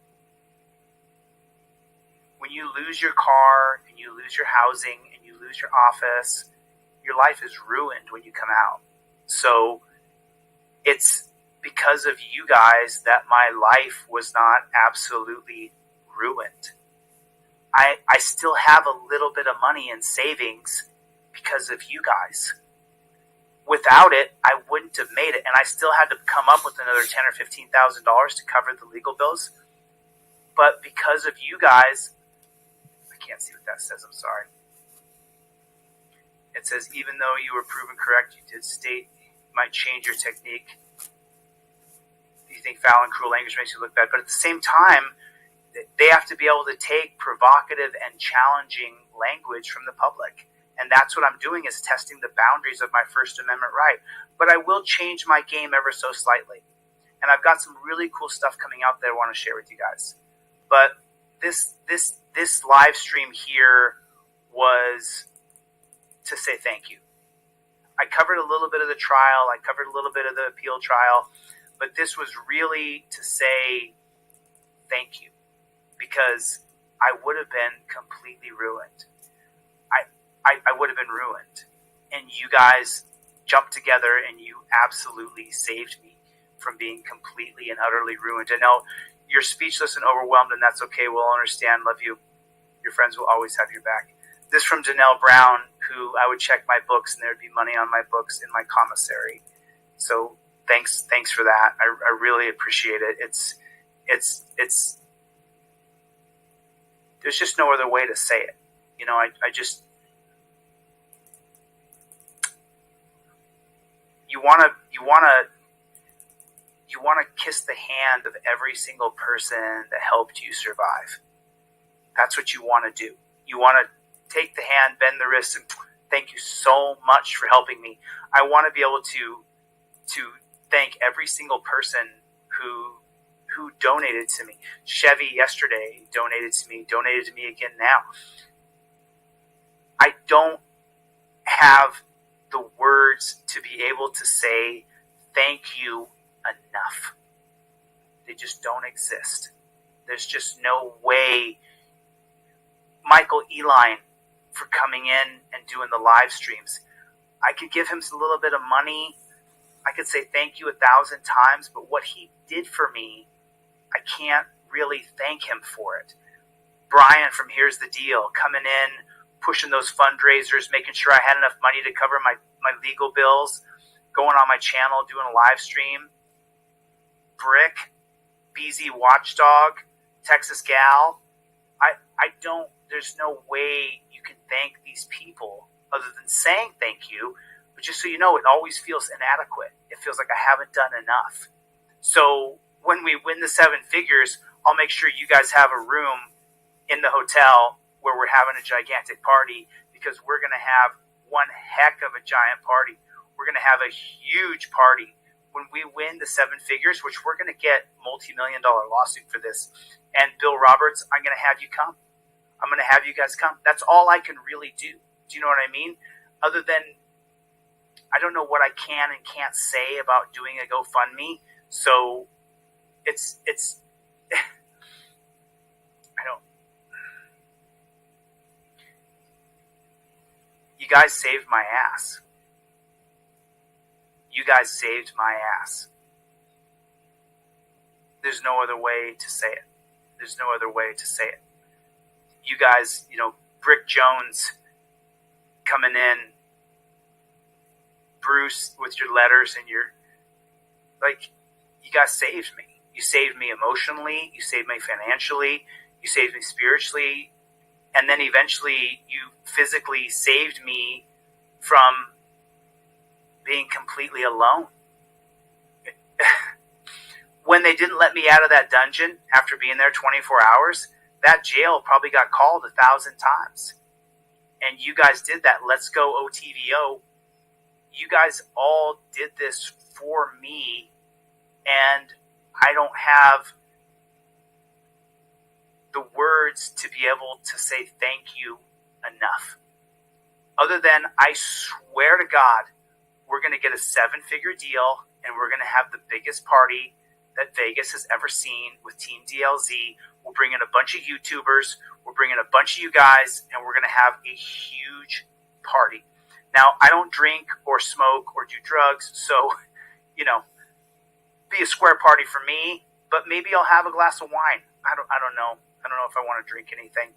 When you lose your car and you lose your housing and you lose your office, your life is ruined when you come out. So it's because of you guys that my life was not absolutely ruined. I still have a little bit of money in savings because of you guys. Without it, I wouldn't have made it, and I still had to come up with another $10,000 or $15,000 to cover the legal bills. But because of you guys, I can't see what that says. I'm sorry. It says, even though you were proven correct, you did state you might change your technique. Do you think foul and cruel language makes you look bad? But at the same time, they have to be able to take provocative and challenging language from the public. And that's what I'm doing, is testing the boundaries of my First Amendment right. But I will change my game ever so slightly. And I've got some really cool stuff coming out there I want to share with you guys. But this live stream here was to say thank you. I covered a little bit of the trial. I covered a little bit of the appeal trial. But this was really to say thank you, because I would have been completely ruined. I would have been ruined. And you guys jumped together and you absolutely saved me from being completely and utterly ruined. I know you're speechless and overwhelmed, and that's okay. We'll understand. Love you. Your friends will always have your back. This from Danelle Brown, who I would check my books and there would be money on my books in my commissary. So thanks for that. I really appreciate it. It's there's just no other way to say it. You know, I just, you want to kiss the hand of every single person that helped you survive. That's what you want to do. You want to take the hand, bend the wrist, and thank you so much for helping me. I want to be able to thank every single person who donated to me. Chevy yesterday donated to me again now. I don't have the words to be able to say thank you enough. They just don't exist. There's just no way. Michael Eline for coming in and doing the live streams. I could give him a little bit of money. I could say thank you 1,000 times, but what he did for me, I can't really thank him for it. Brian from Here's the Deal, coming in, pushing those fundraisers, making sure I had enough money to cover my legal bills, going on my channel, doing a live stream. Brick, BZ Watchdog, Texas Gal. There's no way you can thank these people other than saying thank you. But just so you know, it always feels inadequate. It feels like I haven't done enough. So when we win the 7 figures, I'll make sure you guys have a room in the hotel where we're having a gigantic party, because we're going to have one heck of a giant party. We're going to have a huge party when we win the 7 figures, which we're going to get multi-million-dollar lawsuit for this. And Bill Roberts, I'm going to have you come. I'm going to have you guys come. That's all I can really do. Do you know what I mean? Other than, I don't know what I can and can't say about doing a GoFundMe. So it's I don't. You guys saved my ass. You guys saved my ass. There's no other way to say it. There's no other way to say it. You guys, Brick Jones coming in, Bruce with your letters and your, like, you guys saved me. You saved me emotionally. You saved me financially. You saved me spiritually. And then eventually you physically saved me from being completely alone. When they didn't let me out of that dungeon after being there 24 hours, that jail probably got called 1,000 times. And you guys did that. Let's go OTVO. You guys all did this for me, and I don't have the words to be able to say thank you enough. Other than, I swear to God, we're going to get a 7-figure deal, and we're going to have the biggest party that Vegas has ever seen with Team DLZ. We'll bring in a bunch of YouTubers. We'll bring in a bunch of you guys, and we're going to have a huge party. Now, I don't drink or smoke or do drugs, so, you know, be a square party for me, but maybe I'll have a glass of wine. I don't know. I don't know if I want to drink anything.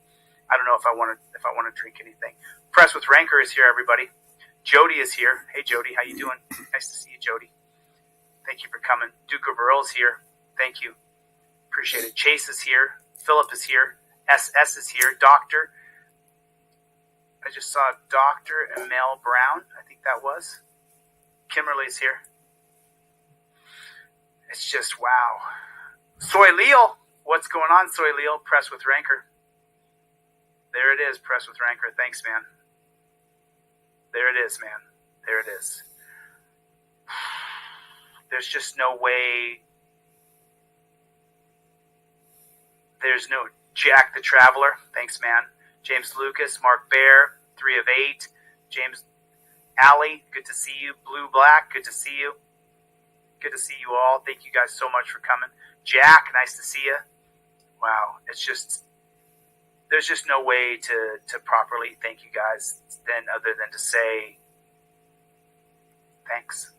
I don't know if I want to drink anything. Press with Rancor is here, everybody. Jody is here. Hey, Jody, how you doing? Nice to see you, Jody. Thank you for coming. Duke of Earl's here. Thank you. Appreciate it. Chase is here. Philip is here. SS is here. Doctor. I just saw Dr. Emil Brown. I think that was. Kimberly's here. It's just, wow. Soy Leo. What's going on, Soy Leo? Press with Rancor. There it is. Press with Rancor. Thanks, man. There it is, man. There it is. There's just no way. There's no Jack the Traveler. Thanks, man. James Lucas, Mark Bear, 3 of 8. James Alley, good to see you. Blue Black, good to see you. Good to see you all. Thank you guys so much for coming. Jack, nice to see you. Wow, it's just, there's just no way to properly thank you guys other than to say thanks.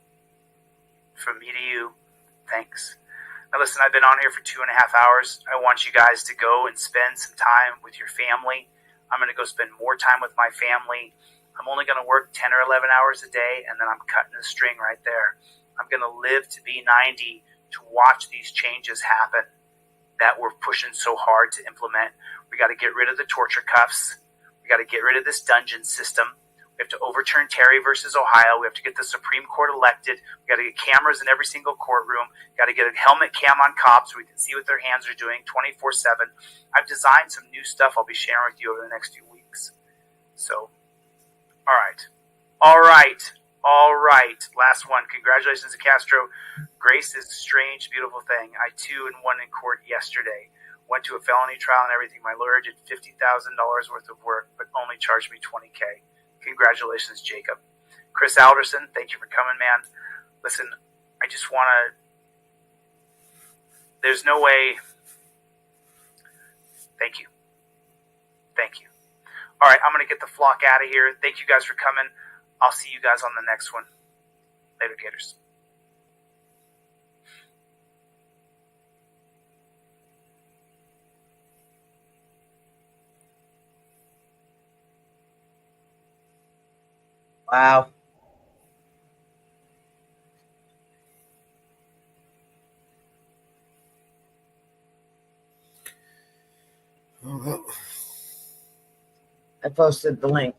From me to you, thanks. Now listen, I've been on here for 2.5 hours. I want you guys to go and spend some time with your family. I'm going to go spend more time with my family. I'm only going to work 10 or 11 hours a day, and then I'm cutting the string right there. I'm going to live to be 90 to watch these changes happen that we're pushing so hard to implement. We got to get rid of the torture cuffs. We got to get rid of this dungeon system. We have to overturn Terry versus Ohio. We have to get the Supreme Court elected. We got to get cameras in every single courtroom. We got to get a helmet cam on cops so we can see what their hands are doing 24/7. I've designed some new stuff I'll be sharing with you over the next few weeks. So, all right. Last one. Congratulations to Castro. Grace is a strange, beautiful thing. I too won in court yesterday. Went to a felony trial and everything. My lawyer did $50,000 worth of work, but only charged me $20K. Congratulations, Jacob. Chris Alderson, thank you for coming, man. Listen, I just want to, there's no way. Thank you. All right, I'm going to get the flock out of here. Thank you guys for coming. I'll see you guys on the next one. Later, Gators. Wow. I posted the link.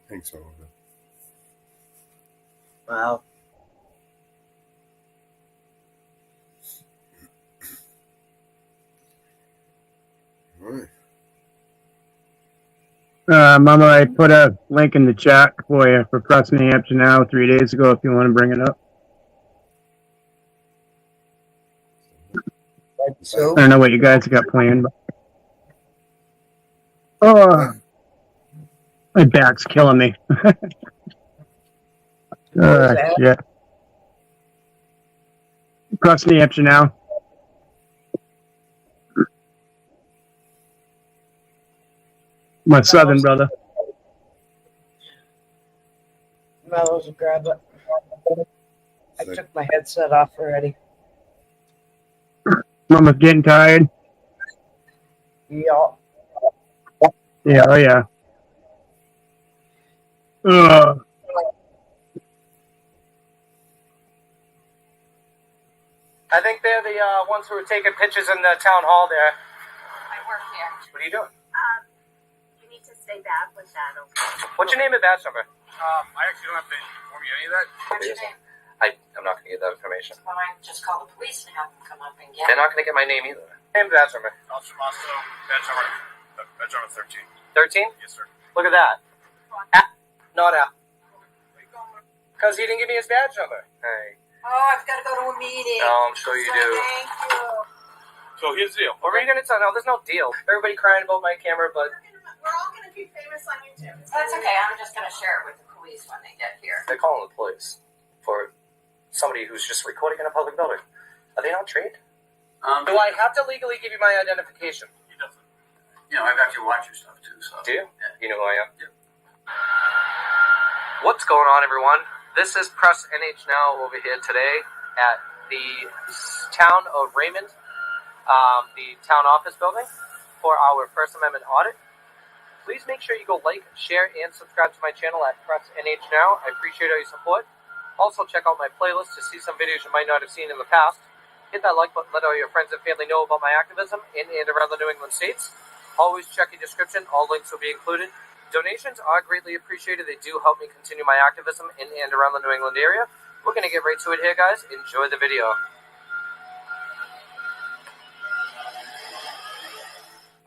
Thanks, Oliver. Wow. Right. Mama, I put a link in the chat for you for Press New Hampshire Now 3 days ago if you want to bring it up. So, I don't know what you guys got planned, but my back's killing me. Yeah. Press New Hampshire Now. My southern brother. Mellows will grab it. I took my headset off already. Mama's getting tired. Yeah. Yeah, oh yeah. I think they're the ones who were taking pictures in the town hall there. I work here. What are you doing? You need to stay back with that, okay? What's your name and badge number? I actually don't have to inform you any of that. What's your name? I'm not going to get that information. Well, I just call the police and have them come up and get They're not going to get my name either. Name and badge number. Officer Masto, badge number 13. 13? Yes, sir. Look at that. Not Al. Because he didn't give me his badge number. Hey. Oh, I've got to go to a meeting. No, I'm sure you do. Thank you. So here's the deal. What were you going to tell? No, there's no deal. Everybody crying about my camera, but We're all going to be famous on YouTube. That's okay. I'm just going to share it with the police when they get here. they're calling the police for somebody who's just recording in a public building. Are they not trained? Do I have to legally give you my identification? He doesn't. You know, I've actually watched your stuff too. So. Do you? Yeah. You know who I am? Yeah. What's going on, everyone? This is Press NH Now over here today at the town of Raymond, the town office building, for our First Amendment audit. Please make sure you go like, share, and subscribe to my channel at Press NH Now. I appreciate all your support. Also, check out my playlist to see some videos you might not have seen in the past. Hit that like button, let all your friends and family know about my activism in and around the New England states. Always check your description. All links will be included. Donations are greatly appreciated. They do help me continue my activism in and around the New England area. We're going to get right to it here, guys. Enjoy the video.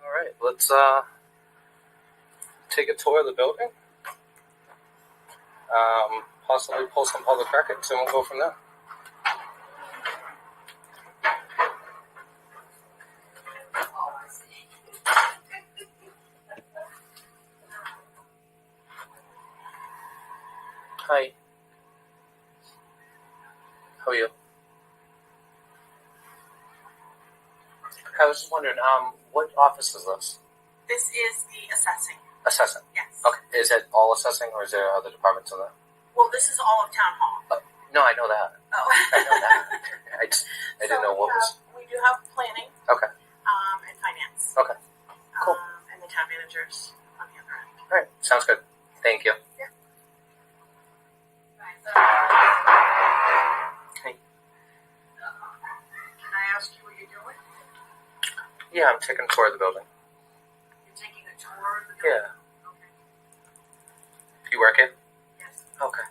All right, let's take a tour of the building. Possibly pull some public records, and we'll go from there. Hi. How are you? I was just wondering, what office is this? This is the assessing. Assessing? Yes. Okay. Is it all assessing, or is there other departments in there? Well, this is all of town hall. No, I know that. Oh. I know that. I didn't know what was. We do have planning. Okay. And finance. Okay. Cool. And the town managers on the other end. All right. Sounds good. Thank you. Yeah. Hey. Can I ask you what you're doing? Yeah, I'm taking a tour of the building. You're taking a tour of the building? Yeah. Okay. You work here? Yes. Okay.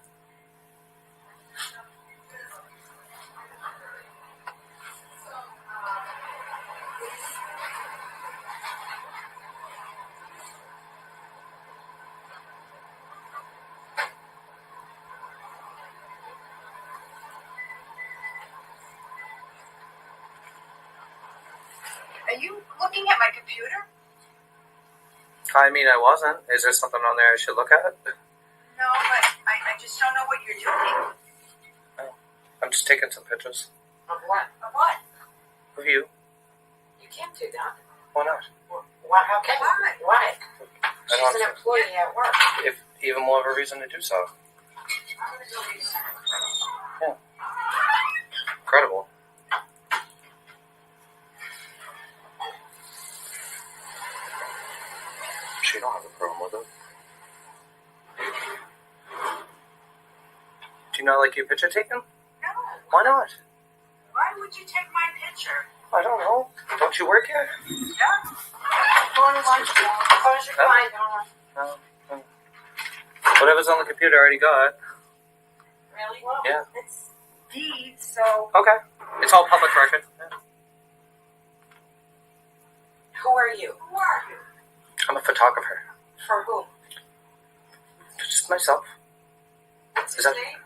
Are you looking at my computer? I mean, I wasn't. Is there something on there I should look at? No, but I just don't know what you're doing. I'm just taking some pictures. Of what? Of what? Of you. You can't do that. Why not? Why? How can you? Why? She's don't an employee at work. If even more of a reason to do so. I'm going to go research. Yeah. Incredible. She don't have a problem with it. Do you not like your picture taken? No. Why not? Why would you take my picture? I don't know. Don't you work here? Yeah. Going to lunch. Close your mind. No. Whatever's on the computer I already got. Really? Well, Yeah. it's deeds, so. Okay. It's all public record. Yeah. Who are you? Who are you? I'm a photographer. For who? Just myself. What's Is his that- name?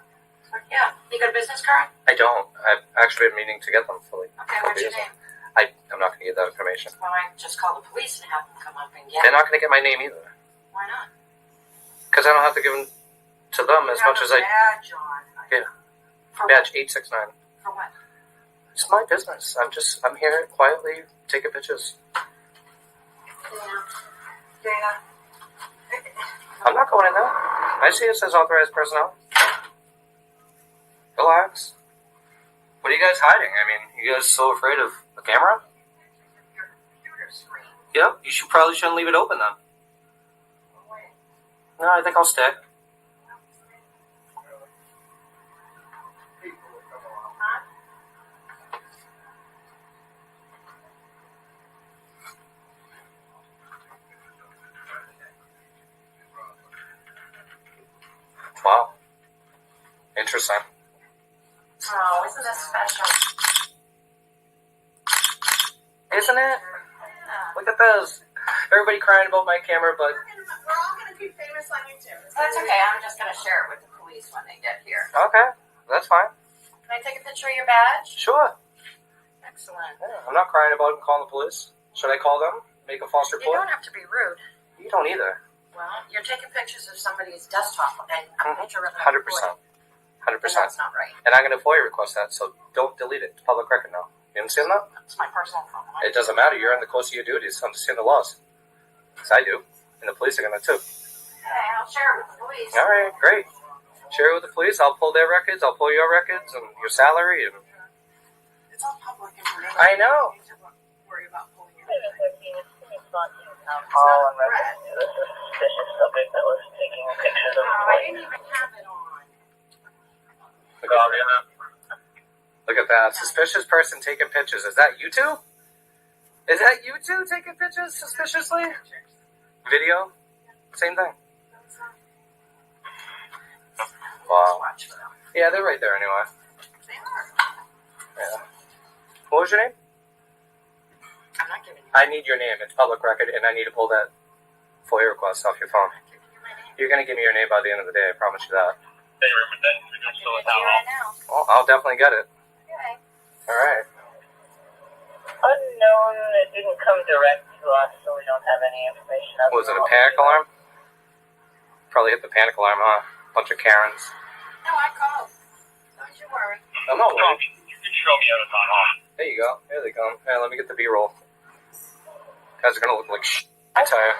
Yeah. You got a business card? I don't. I've actually been meaning to get them for like. Okay, what's your name? I'm not going to get that information. Well, I just call the police and have them come up and get They're it. not going to get my name either. Why not? Because I don't have to give them to them as much as I. Badge on. Yeah. For Badge 869. For what? It's my business. I'm here quietly taking pictures. Dana. I'm not going in there. I see it says authorized personnel. Relax. What are you guys hiding? I mean, you guys so afraid of a camera? Yep, you probably shouldn't leave it open then. No, I think I'll stay. Wow. Interesting. Oh, isn't this special? Isn't it? Look at those. Everybody crying about my camera, but We're all gonna be famous on YouTube. That's okay. I'm just gonna share it with the police when they get here. okay, that's fine. Can I take a picture of your badge? Sure. Excellent. I'm not crying about calling the police. Should I call them? Make a false You report? don't have to be rude. You don't either. Well, you're taking pictures of somebody's desktop and a picture of 100%. 100%. That's not right. And I'm going to FOIA request that, so don't delete it. It's public record now. You understand that? It's my personal phone. It doesn't matter. You're in the course of your duties. Understand the laws. Because I do. And the police are going to too. Okay, I'll share it with the police. All right, great. Share it with the police. I'll pull their records. I'll pull your records and your salary. And It's all public information. I know. You don't need to worry about pulling your Hall in reference to the suspicious subject that was taking pictures of I didn't even have it on. Look at that. Suspicious person taking pictures. Is that you two? Is that you two taking pictures suspiciously? Video? Same thing. Wow. Yeah, they're right there anyway. Yeah. What was your name? I'm not giving you. I need your name. It's public record, and I need to pull that FOIA request off your phone. You're going to give me your name by the end of the day. I promise you that. Well, I'll definitely get it. Okay. All right. unknown. It didn't come direct to us, so we don't have any information. Was it a panic alarm? Probably hit the panic alarm, huh? Bunch of Karens. No, I called. Don't you worry. I'm not worried. You can show me at a time off. There you go. Here they come. Hey, let me get the B-roll. Guys are gonna look like shit. I tell you.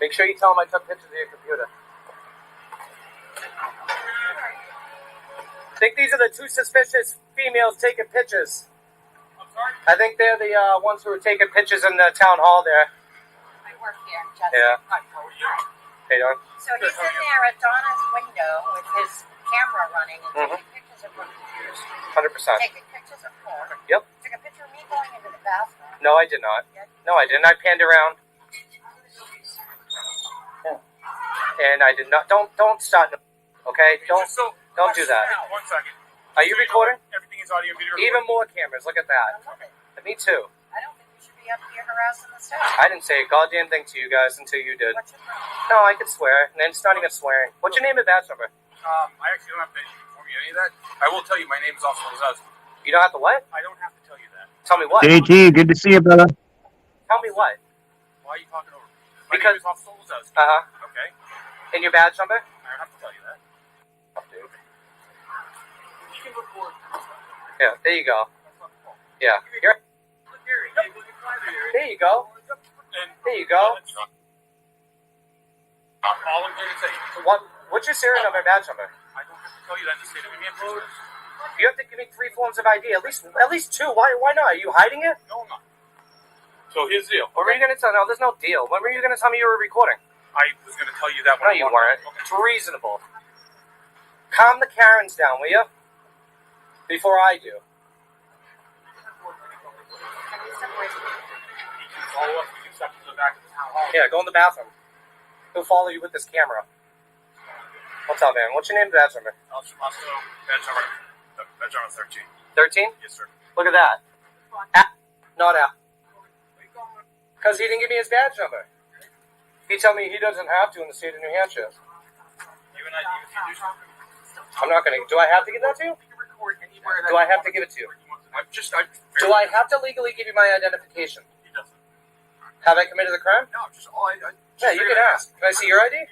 Make sure you tell them I took pictures of your computer. I think these are the two suspicious females taking pictures. I'm sorry? I think they're the ones who were taking pictures in the town hall there. I work here, Justin. Yeah. Hi. Hey, Don. So he's in there at Donna's window with his camera running and taking pictures of her computer screen. 100%. Taking pictures of her. Yep. Took a picture of me going into the bathroom. No, I did not. No, I didn't. I panned around. Yeah. And I did not. Don't start. Okay. Don't do that. Now, 1 second. Are you recording? Everything is audio and video. Even more cameras. Look at that. Me too. I don't think you should be up here harassing the staff. I didn't say a goddamn thing to you guys until you did. No, I could swear. And it's not even swearing. What's your name and badge number? I actually don't have to inform you any of that. I will tell you my name is Officer Lazowski. You don't have to what? I don't have to tell you that. Tell me what? JT, good to see you, brother. Tell me what? Why are you talking over me? My name is Officer Lazowski. Uh-huh. Okay? And your badge number? I don't have to tell you that. Dude. You can record. Yeah, there you go. Yeah. Here. There you go. There you go. All I'm going to say. What's your serial number and badge number? I don't have to tell you that in the state of New Hampshire. You have to give me 3 forms of ID. At least 2. Why not? Are you hiding it? No, I'm not. So here's the deal. When were you going to tell? No, there's no deal. When were you going to tell me you were recording? I was going to tell you that No, when you weren't. It's reasonable. Calm the Karens down, will you? Before I do. Follow up. We can step to the back of the town hall. Yeah, go in the bathroom. He'll follow you with this camera. What's up, man? What's your name and badge number? Officer Moscow, badge number 13. 13? Yes, sir. Look at that. Not out. Because he didn't give me his badge number. He told me he doesn't have to in the state of New Hampshire. You and I need to do something. I'm not going to. Do I have to give that to you? Do I have to give it to you? Do I have to legally give you my identification? Have I committed a crime? No, just all I Yeah, you can ask. Can I see your ID?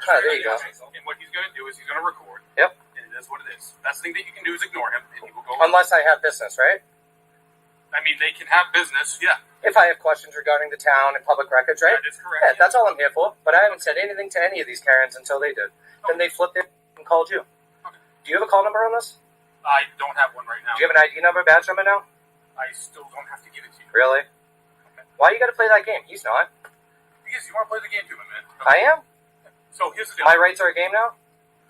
Ah, there you go. And what he's going to do is he's going to record. Yep. And It is what it is. Best thing that you can do is ignore him, and he will go. Unless I have business, right? I mean, they can have business, yeah. If I have questions regarding the town and public records, right? That is correct. Yeah, that's all I'm here for. But I haven't said anything to any of these Karens until they did. Then they flipped it and called you. Do you have a call number on this? I don't have one right now. Do you have an ID number, badge number now? I still don't have to give it to you. Really? Why you got to play that game? He's not. Because you want to play the game too, my man. I am. So here's the deal. My rights are a game now.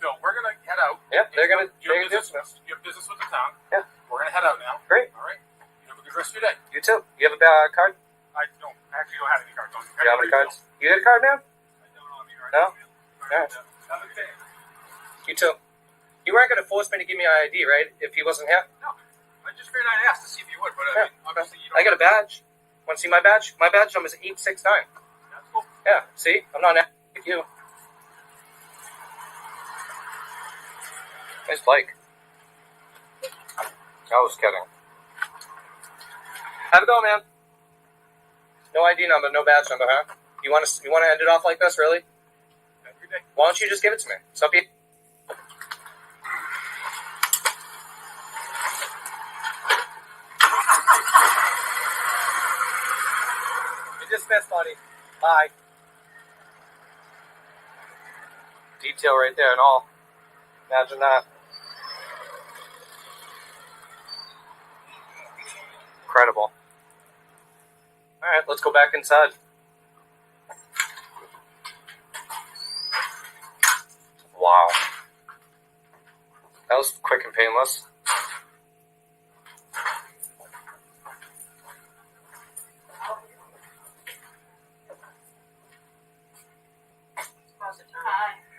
So we're gonna head out. Yep, they're gonna. You have business with the town. Yeah. We're gonna head out now. Great. All right. You have a good rest of your day. You too. You have a card? I actually don't have any cards on me. Do you have any cards? You get a card, man? No. All right. Have a good day. You too. You weren't gonna force me to give me an ID, right? If he wasn't here. No. I just figured I'd ask to see if you would, but I mean, obviously you don't. I got a badge. Want to see my badge? My badge number is 869. That's cool. Yeah. See, I'm not like you. Nice bike. I was kidding. Have a go, man. No ID number, no badge number, huh? You want to end it off like this, really? Have a good day. Why don't you just give it to me? Some people. You're dismissed, buddy. Bye. Detail right there and all. Imagine that. Incredible. Alright, let's go back inside. Wow. That was quick and painless.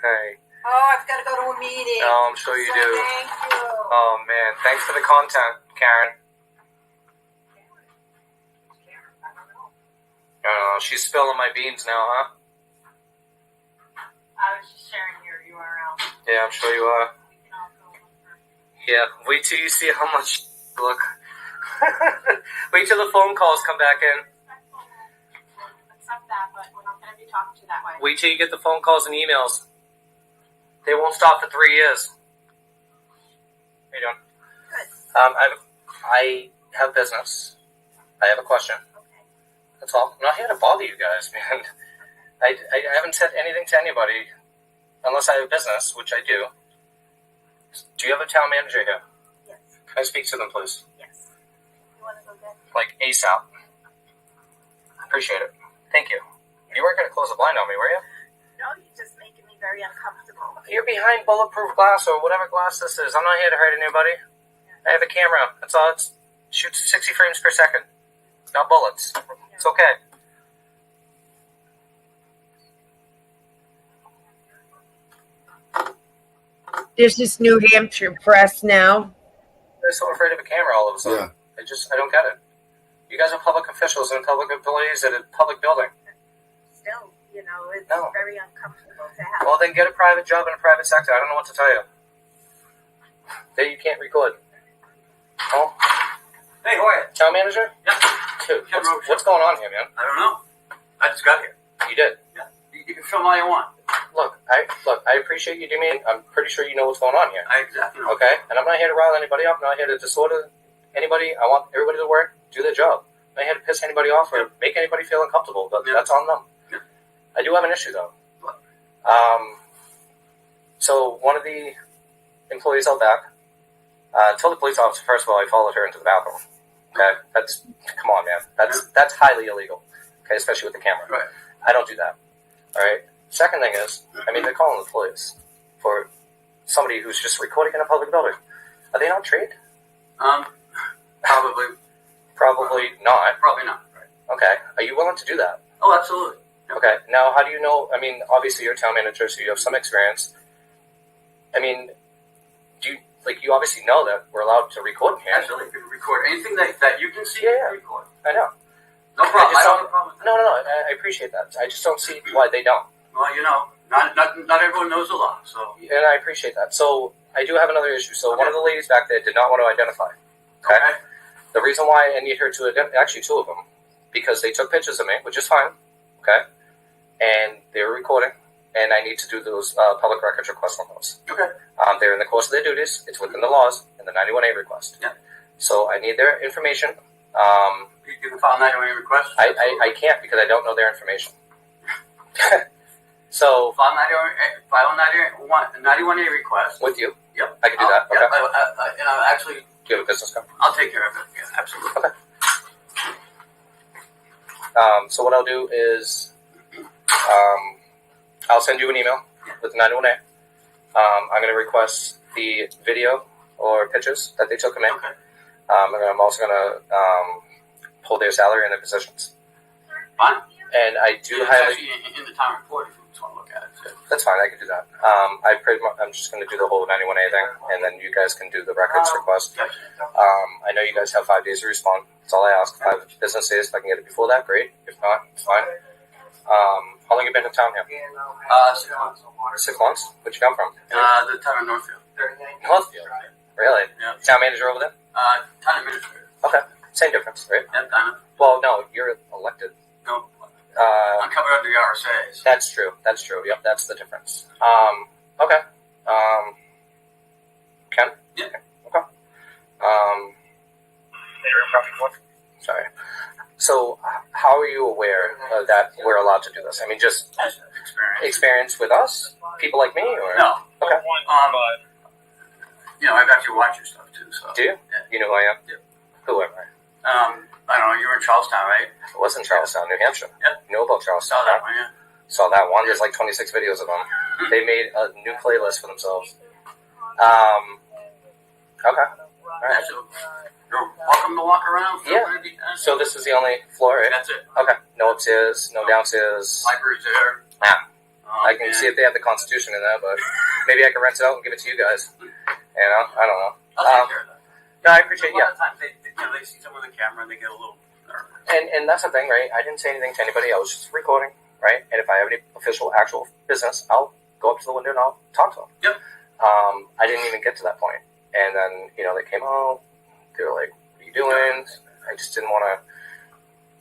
Hey. Oh, I've got to go to a meeting. No, I'm sure you So do. Thank you. Oh man, thanks for the content, Karen. Oh, she's spilling my beans now, huh? I was just sharing your URL. Yeah, I'm sure you are. Yeah, wait till you see how much look. Wait till the phone calls come back in. Accept that, but we're not going to be talking to you that way. Wait till you get the phone calls and emails. They won't stop for 3 years. How you doing? Good. I have business. I have a question. Okay. That's all. I'm not here to bother you guys, man. I haven't said anything to anybody unless I have business, which I do. Do you have a town manager here? Yes. Can I speak to them, please? Yes. You want to go get? Like ASAP. Appreciate it. Thank you. You weren't going to close the blind on me, were you? No, you're just making me very uncomfortable. You're behind bulletproof glass or whatever glass this is. I'm not here to hurt anybody. I have a camera. That's all. It shoots 60 frames per second. Not bullets. It's okay. This is New Hampshire Press now. They're so afraid of a camera all of a sudden. I don't get it. You guys are public officials and public employees at a public building. Still, you know, it's No. very uncomfortable to have. Well, then get a private job in a private sector. I don't know what to tell you. There you can't record. Oh. Hey, how are you? Town manager? Yeah. Dude, what's going on here, man? I don't know. I just got here. You did? Yeah. You can film all you want. Look, I appreciate you doing it. I'm pretty sure you know what's going on here. I exactly know. Okay? And I'm not here to rile anybody up. I'm not here to disorder anybody. I want everybody to work, do their job. I'm not here to piss anybody off or make anybody feel uncomfortable, but that's on them. Yeah. I do have an issue, though. What? So one of the employees out back told the police officer, first of all, I followed her into the bathroom. Okay? Come on, man. That's highly illegal. Okay? Especially with the camera. Right. I don't do that. All right? Second thing is, I mean, they're calling the police for somebody who's just recording in a public building. Are they not trained? Probably. Probably not. Probably not. Right. Okay. Are you willing to do that? Oh, absolutely. Okay. Now, how do you know? I mean, obviously you're a town manager, so you have some experience. I mean, you obviously know that we're allowed to record in here. Absolutely. You can record anything that you can see. Yeah. You can record. I know. No problem. I I don't have a problem. No. I appreciate that. I just don't see why they don't. Well, you know, not everyone knows the law, so. And I appreciate that. So I do have another issue. So one of the ladies back there did not want to identify. Okay. The reason why I need her to identify, actually two of them, because they took pictures of me, which is fine. Okay. And they were recording. and I need to do those public records requests on those. Okay. They're in the course of their duties. It's within the laws in the 91A request. Yeah. So I need their information. You can file 91A request. I can't because I don't know their information. So file 91A request with you. Yep. I can do that. Okay. And I'll actually. Do you have a business card? I'll take care of it. Yeah, absolutely. Okay. So what I'll do is, I'll send you an email with the 91A. I'm going to request the video or pictures that they took them in. Okay. I'm also going to pull their salary and their positions. Fine. And I do It's highly. actually in the town report if you just want to look at it. So. That's fine. I can do that. I'm just going to do the whole 91A thing, and then you guys can do the records request. I know you guys have 5 days to respond. That's all I ask. 5 business days. If I can get it before that, great. If not, it's fine. How long you been in town here? 6 months. 6 months. Where'd you come from? The town of Northfield. Northfield. Really? Yeah. Town manager over there? Town administrator. Okay. Same difference, right? Yep, I know. Well, no, you're elected. No. I'm covered under the RSAs. That's true. That's true. Yep, that's the difference. Okay. Ken? Yeah. Okay. Sorry. So, how are you aware that we're allowed to do this? I mean, just experience with us, people like me, or No. Okay. I've actually watched your stuff too. So. Do you? Yeah. You know who I am? Yeah. Who am I? I don't know. You were in Charlestown, right? I was in Charlestown, New Hampshire. Yeah. You know about Charlestown? Saw that one, yeah. Saw that one. There's like 26 videos of them. They made a new playlist for themselves. Okay. All right. So you're welcome to walk around. Yeah. So this is the only floor, right? That's it. Okay. No upstairs, no downstairs. Library's there. Yeah. I can see if they have the Constitution in there, but maybe I can rent it out and give it to you guys. You know, I don't know. I'll take care of that. No, I appreciate. A lot of times they see someone with a camera and they get a little nervous. And that's the thing, right? I didn't say anything to anybody. I was just recording, right? And if I have any official, actual business, I'll go up to the window and I'll talk to them. Yep. I didn't even get to that point. And then, they came out. They were like, what are you doing? I just didn't want to.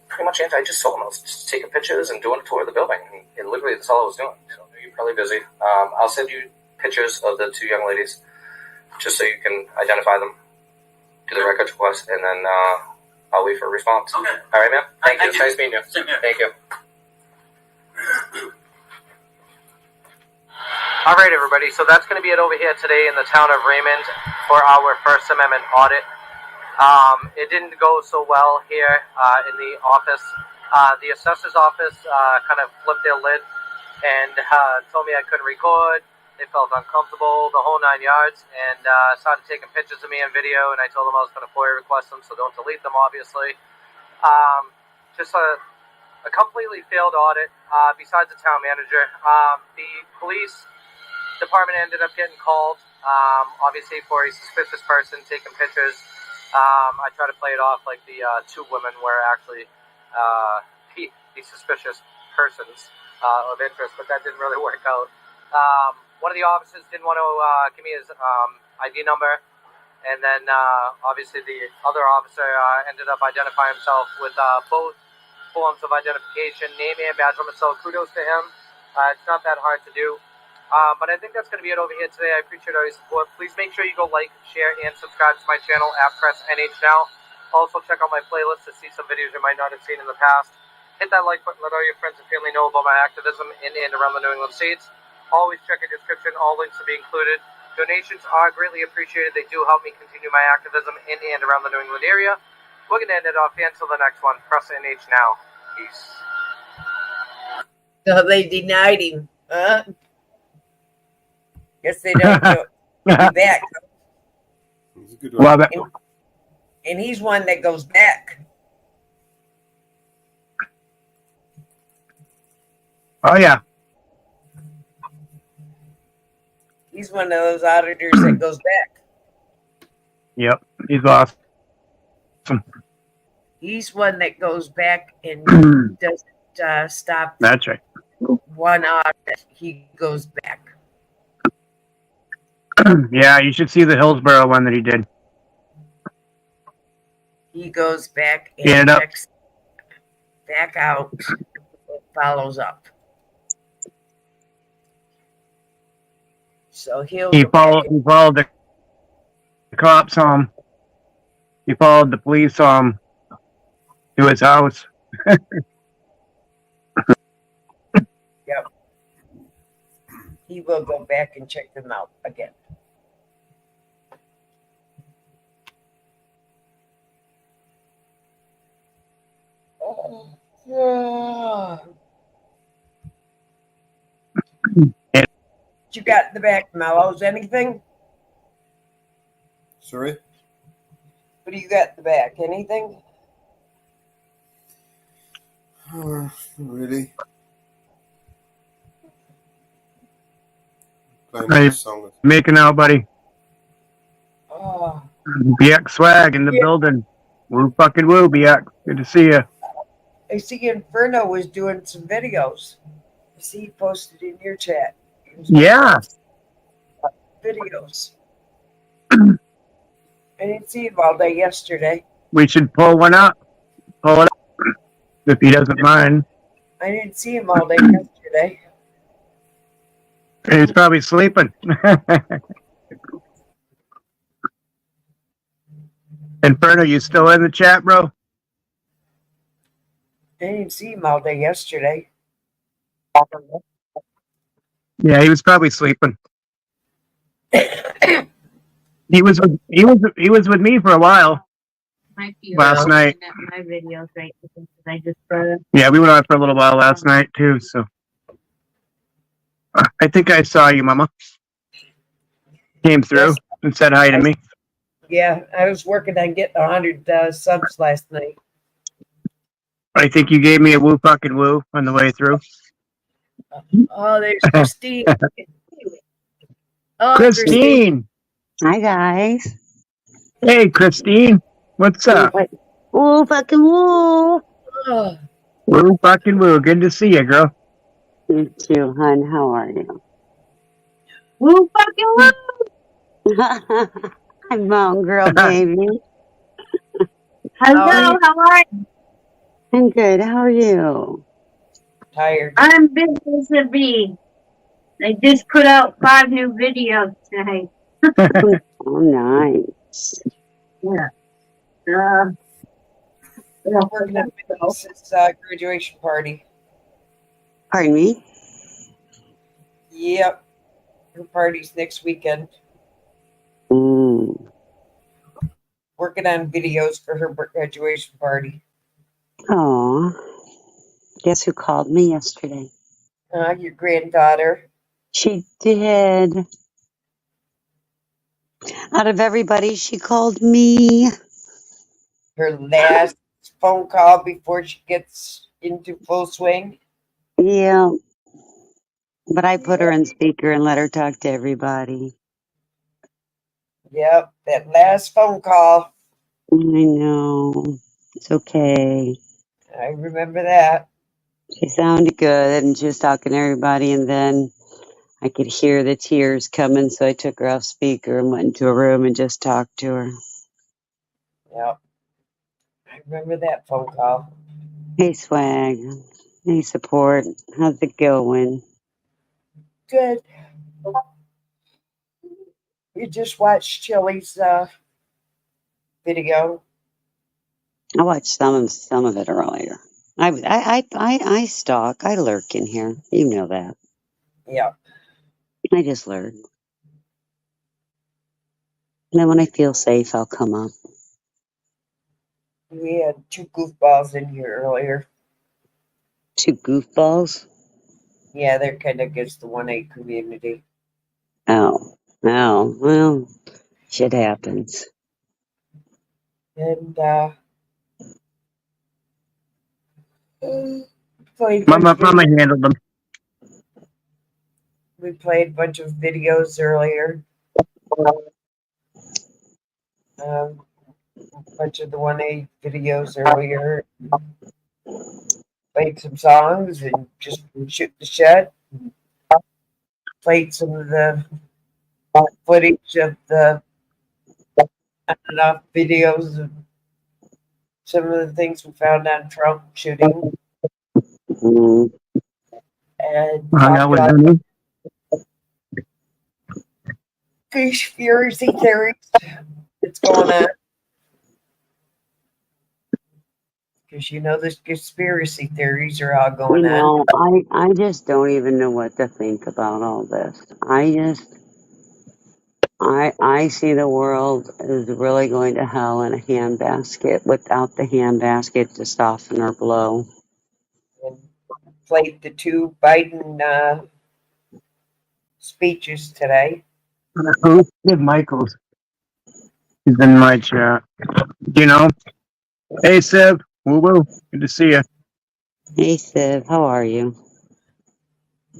Pretty much, I just told them I was just taking pictures and doing a tour of the building. And literally, that's all I was doing. So you're probably busy. I'll send you pictures of the 2 young ladies just so you can identify them. Do the records request, and then I'll wait for a response. Okay. All right, man. Thank you. Thank It's nice meeting you. Same here. Thank you. All right, everybody. So that's going to be it over here today in the town of Raymond for our First Amendment audit. It didn't go so well here in the office. The assessor's office kind of flipped their lid and told me I couldn't record. They felt uncomfortable, the whole 9 yards, and started taking pictures of me and video, and I told them I was going to FOIA request them, so don't delete them, obviously. Just a completely failed audit, besides the town manager. The police department ended up getting called, obviously for a suspicious person taking pictures. I tried to play it off like the 2 women were actually the suspicious persons of interest, but that didn't really work out. One of the officers didn't want to give me his ID number, and then obviously the other officer ended up identifying himself with both forms of identification, name and badge number, so kudos to him. It's not that hard to do. But I think that's going to be it over here today. I appreciate all your support. Please make sure you go like, share, and subscribe to my channel at Press NH Now. Also, check out my playlist to see some videos you might not have seen in the past. Hit that like button, let all your friends and family know about my activism in and around the New England states. Always check the description. All links will be included. Donations are greatly appreciated. They do help me continue my activism in and around the New England area. We're going to end it off here until the next one. Press NH Now. Peace. So they denied him. Guess they don't do that. Love it. And he's one that goes back. Oh, yeah. He's one of those auditors that goes back. Yep. He's awesome. He's one that goes back and doesn't stop. That's right. One audit, he goes back. Yeah, you should see the Hillsborough one that he did. He goes back He and ended up- checks back out, follows up. So he'll He go back. followed the cops home. He followed the police home to his house. Yep. He will go back and check them out again. What you got in the back, Mellows? Anything? Sorry? What do you got in the back? Anything? Not really. Playing Hey, a song. making out, buddy. Oh, BX Swag in the building. Woo fucking woo, BX. Good to see you. I see Inferno was doing some videos. I see he posted in your chat. Yeah. Videos. I didn't see him all day yesterday. We should pull one up. Pull it up. If he doesn't mind. I didn't see him all day yesterday. He's probably sleeping. Inferno, you still in the chat, bro? I didn't see him all day yesterday. Yeah, he was probably sleeping. He was with me for a while last night. My videos, right? Because I just brought it. Yeah, we went on for a little while last night too. So I think I saw you, Mama. Came through and said hi to me. Yeah, I was working on getting 100 subs last night. I think you gave me a woo fucking woo on the way through. Oh, there's Christine. Oh, Christine. Hi, guys. Hey, Christine. What's up? Woo, fucking woo. Oh. Woo fucking woo. Good to see you, girl. You too, hon. How are you? Woo, fucking woo. I'm Mountain Girl, baby. Hello, how are you? I'm good. How are you? Tired. I'm busy as a bee. I just put out 5 new videos tonight. Oh, nice. Yeah. Working at Melissa's graduation party. Pardon me? Yep. Her party's next weekend. Working on videos for her graduation party. Oh, guess who called me yesterday? Your granddaughter. She did. Out of everybody, she called me. Her last phone call before she gets into full swing. Yeah. But I put her on speaker and let her talk to everybody. Yep, that last phone call. I know. It's okay. I remember that. She sounded good and she was talking to everybody, and then I could hear the tears coming, so I took her off speaker and went into a room and just talked to her. Yep. I remember that phone call. Hey, Swag. Hey, Support. How's it going? Good. You just watched Chili's video. I watched some of it earlier. I stalk. I lurk in here. You know that. Yep. I just lurk. And then when I feel safe, I'll come up. We had 2 goofballs in here earlier. 2 goofballs? Yeah, they're kind of against the 1A community. Oh, well, shit happens. And Mama handled them. we played a bunch of videos earlier. A bunch of the 1A videos earlier. Played some songs and just shoot the shit. Played some of the footage of the videos of some of the things we found on Trump shooting. And conspiracy theories that's going on. Because you know, the conspiracy theories are all going on. I just don't even know what to think about all this. I see the world as really going to hell in a handbasket without the handbasket to soften or blow. And played the two Biden speeches today. Who did Michael's? He's in my chat. You know? Hey, Sib. Woo woo. Good to see you. Hey, Sib. How are you?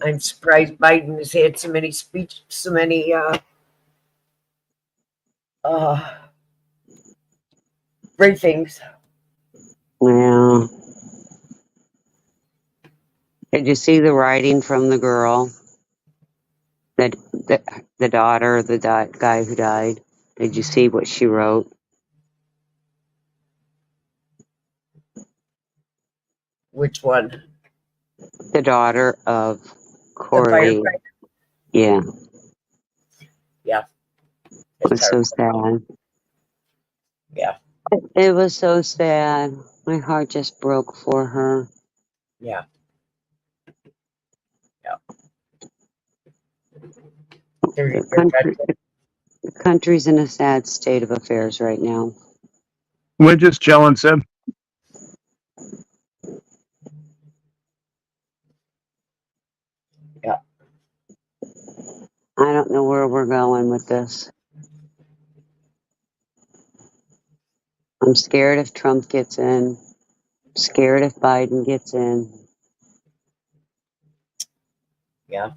I'm surprised Biden has had so many speeches, so many briefings. Yeah. Did you see the writing from the girl? The daughter of the guy who died? Did you see what she wrote? Which one? The daughter of The Corey. firefighter. Yeah. Yeah. It was so sad. Yeah. It was so sad. My heart just broke for her. Yeah. Yeah. The country's in a sad state of affairs right now. We're just chilling, Sib. Yeah. I don't know where we're going with this. I'm scared if Trump gets in. I'm scared if Biden gets in. Yeah.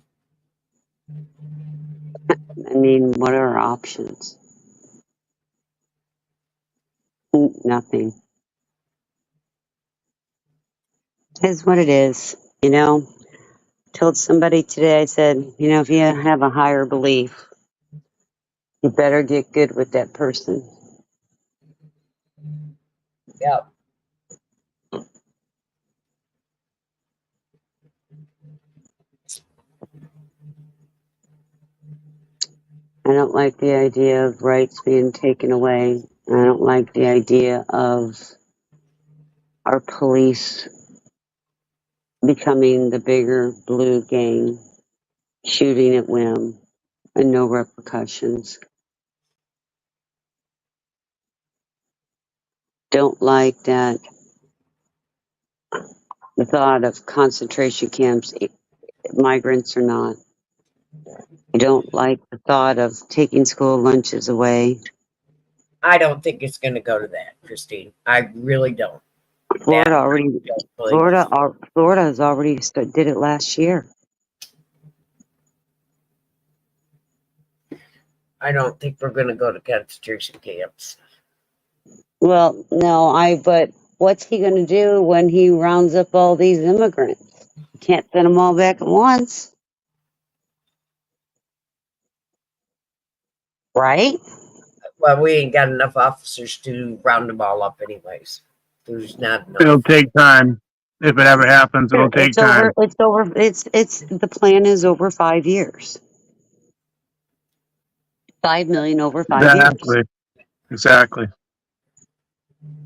I mean, what are our options? Nothing. It is what it is. You know, told somebody today, I said, you know, if you have a higher belief, you better get good with that person. Yeah. I don't like the idea of rights being taken away. I don't like the idea of our police becoming the bigger blue gang, shooting at whim and no repercussions. Don't like that the thought of concentration camps, migrants or not. I don't like the thought of taking school lunches away. I don't think it's going to go to that, Christine. I really don't. Florida has already did it last year. I don't think we're going to go to concentration camps. Well, no, but what's he going to do when he rounds up all these immigrants? He can't send them all back at once. Right? Well, we ain't got enough officers to round them all up anyways. There's not enough. It'll take time. If it ever happens, it'll take time. The plan is over 5 years. 5 million over 5 years. Exactly.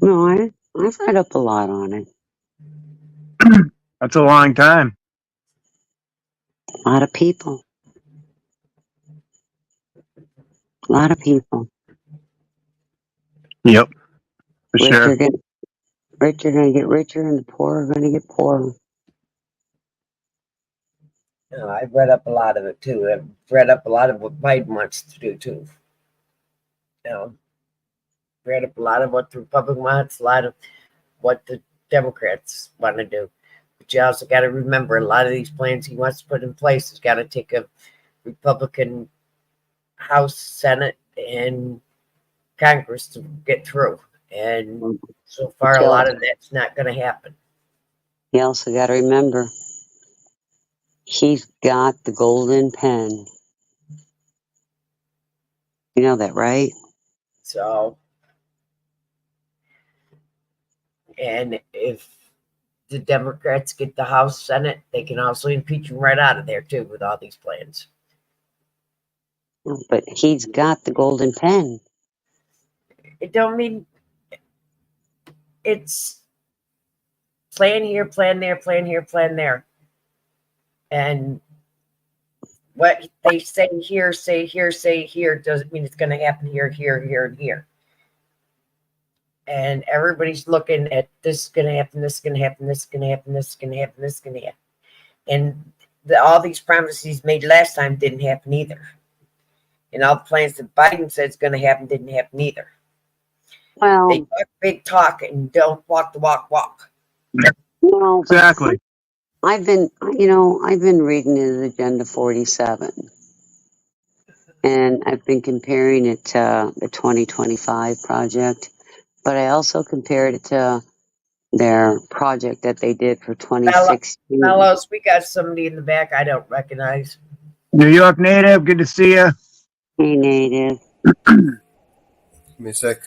No, I've read up a lot on it. That's a long time. A lot of people. A lot of people. Yep. For Rich sure. are going to get richer and the poor are going to get poorer. No, I've read up a lot of it too. I've read up a lot of what Biden wants to do too. Read up a lot of what the Republican wants, a lot of what the Democrats want to do. But you also got to remember, a lot of these plans he wants to put in place has got to take a Republican House, Senate, and Congress to get through. And so far, a lot of that's not going to happen. You also got to remember, he's got the golden pen. You know that, right? So, and if the Democrats get the House, Senate, they can also impeach him right out of there too with all these plans. But he's got the golden pen. It don't mean it's plan here, plan there, plan here, plan there. And what they say here, say here doesn't mean it's going to happen here, here, here, and here. And everybody's looking at this is going to happen, this is going to happen, this is going to happen, this is going to happen, this is going to happen. And all these promises made last time didn't happen either. And all the plans that Biden said is going to happen didn't happen either. Well, they talk big talk and don't walk the walk. Well, exactly. I've been reading his Agenda 47, and I've been comparing it to the 2025 project, but I also compared it to their project that they did for 2016. Mellows, we got somebody in the back I don't recognize. New York native, good to see you. Hey, native. Give me a sec.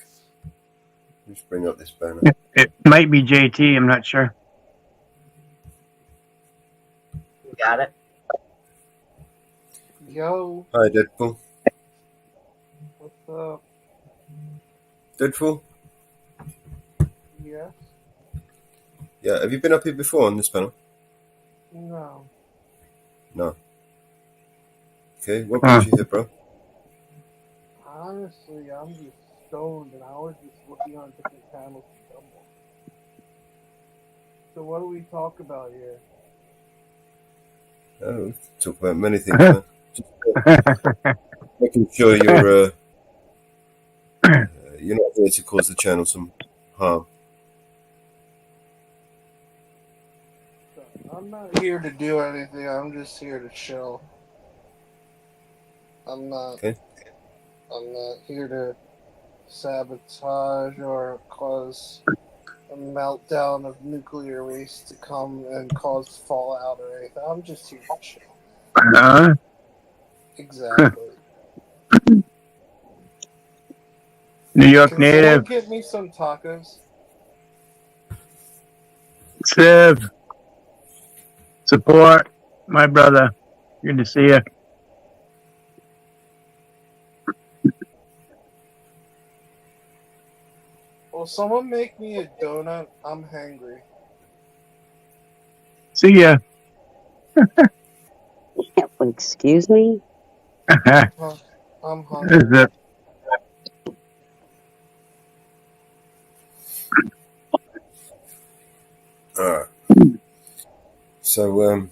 Just bring up this banner. It might be JT, I'm not sure. You got it. Yo. Hi, Deadpool. What's up? Deadpool? Yes? Yeah, have you been up here before on this panel? No. No. Okay, what brought you here, bro? Honestly, I'm just stoned and I was just looking on different panels to stumble. So what do we talk about here? Oh, we can talk about many things, man. Just making sure you're not here to cause the channel some harm. I'm not here to do anything, I'm just here to chill. I'm not here to sabotage or cause a meltdown of nuclear waste to come and cause fallout or anything. I'm just here to chill. Exactly. New York Can native. someone get me some tacos? Civ. Support. My brother. Good to see you. Will someone make me a donut? I'm hangry. See ya. Excuse me? I'm hungry. Is it? Alright. So,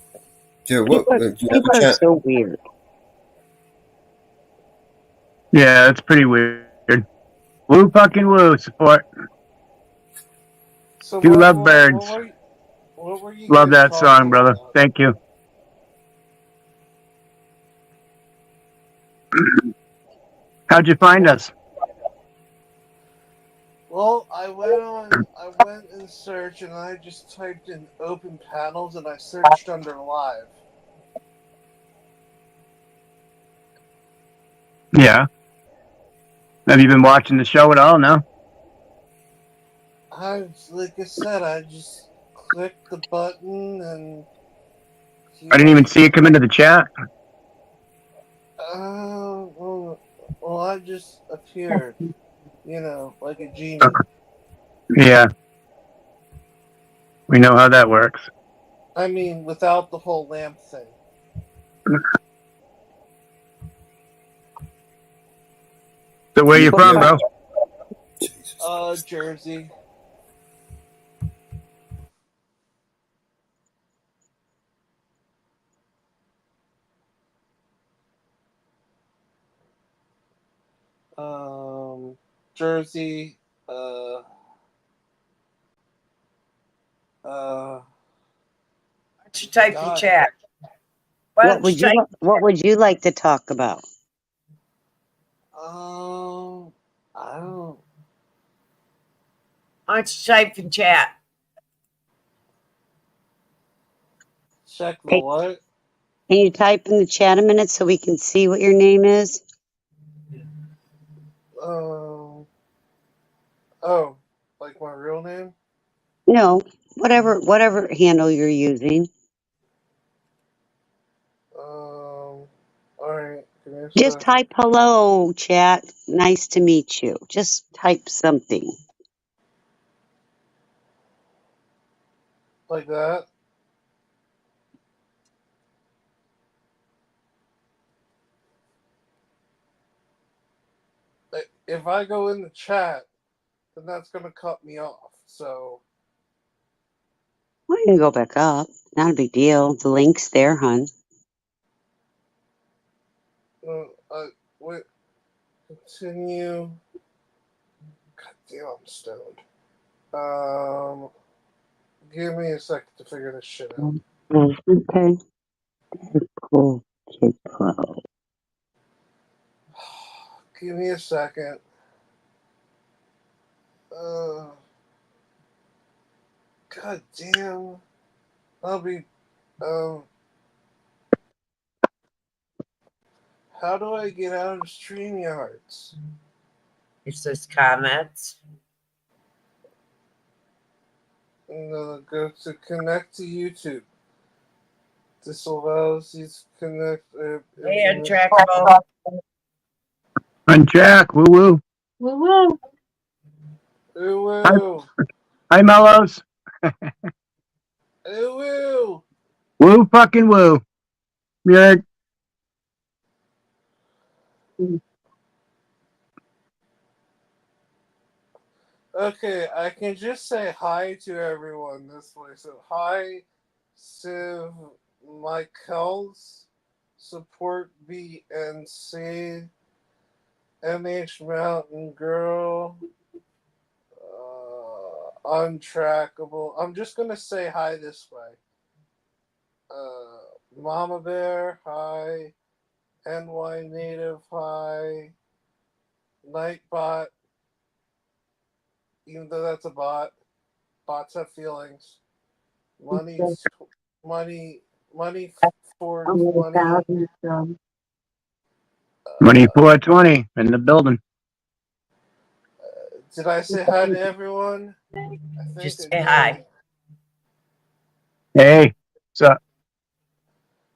yeah, what? Do you have People a are chat? so weird. Yeah, it's pretty weird. Woo fucking woo, support. So Do love birds. What were you Love guys that talking song, brother. about? Thank you. How'd you find us? Well, I went in search and I just typed in open panels and I searched under live. Yeah. Have you been watching the show at all? No? Like I said, I just clicked the button and. I didn't even see it come into the chat. Well, I just appeared, like a genie. Yeah. We know how that works. I mean, without the whole lamp thing. So where you from, bro? Jersey. Jersey, Why don't you type in chat? What would you like to talk about? I don't. Why don't you type in chat? Check the what? Can you type in the chat a minute so we can see what your name is? Oh, like my real name? No, whatever handle you're using. Alright, give me a Just type hello, chat. Nice to meet you. Just type something. Like that. If I go in the chat, then that's going to cut me off. So, Well, you can go back up. Not a big deal. The link's there, hon. wait, continue. God damn, I'm stoned. Give me a second to figure this shit out. Okay. Cool. Kid Pro. Give me a second. God damn. I'll be. How do I get out of StreamYards? It says comments. No, go to connect to YouTube. This allows you to connect. Hey, Untrackable. I'm Jack. Woo woo. Woo woo. Ooh woo. Hi, Mellows. Ooh woo. Woo fucking woo. Yeah. Okay, I can just say hi to everyone this way. So hi, Civ Michaels, Support BNC, MH Mountain Girl, Untrackable. I'm just gonna say hi this way. Mama Bear, hi. NY Native, hi. Nightbot, even though that's a bot. Bots have feelings. Money 420. Money 420 in the building. Did I say hi to everyone? Just say hi. Hey, what's up?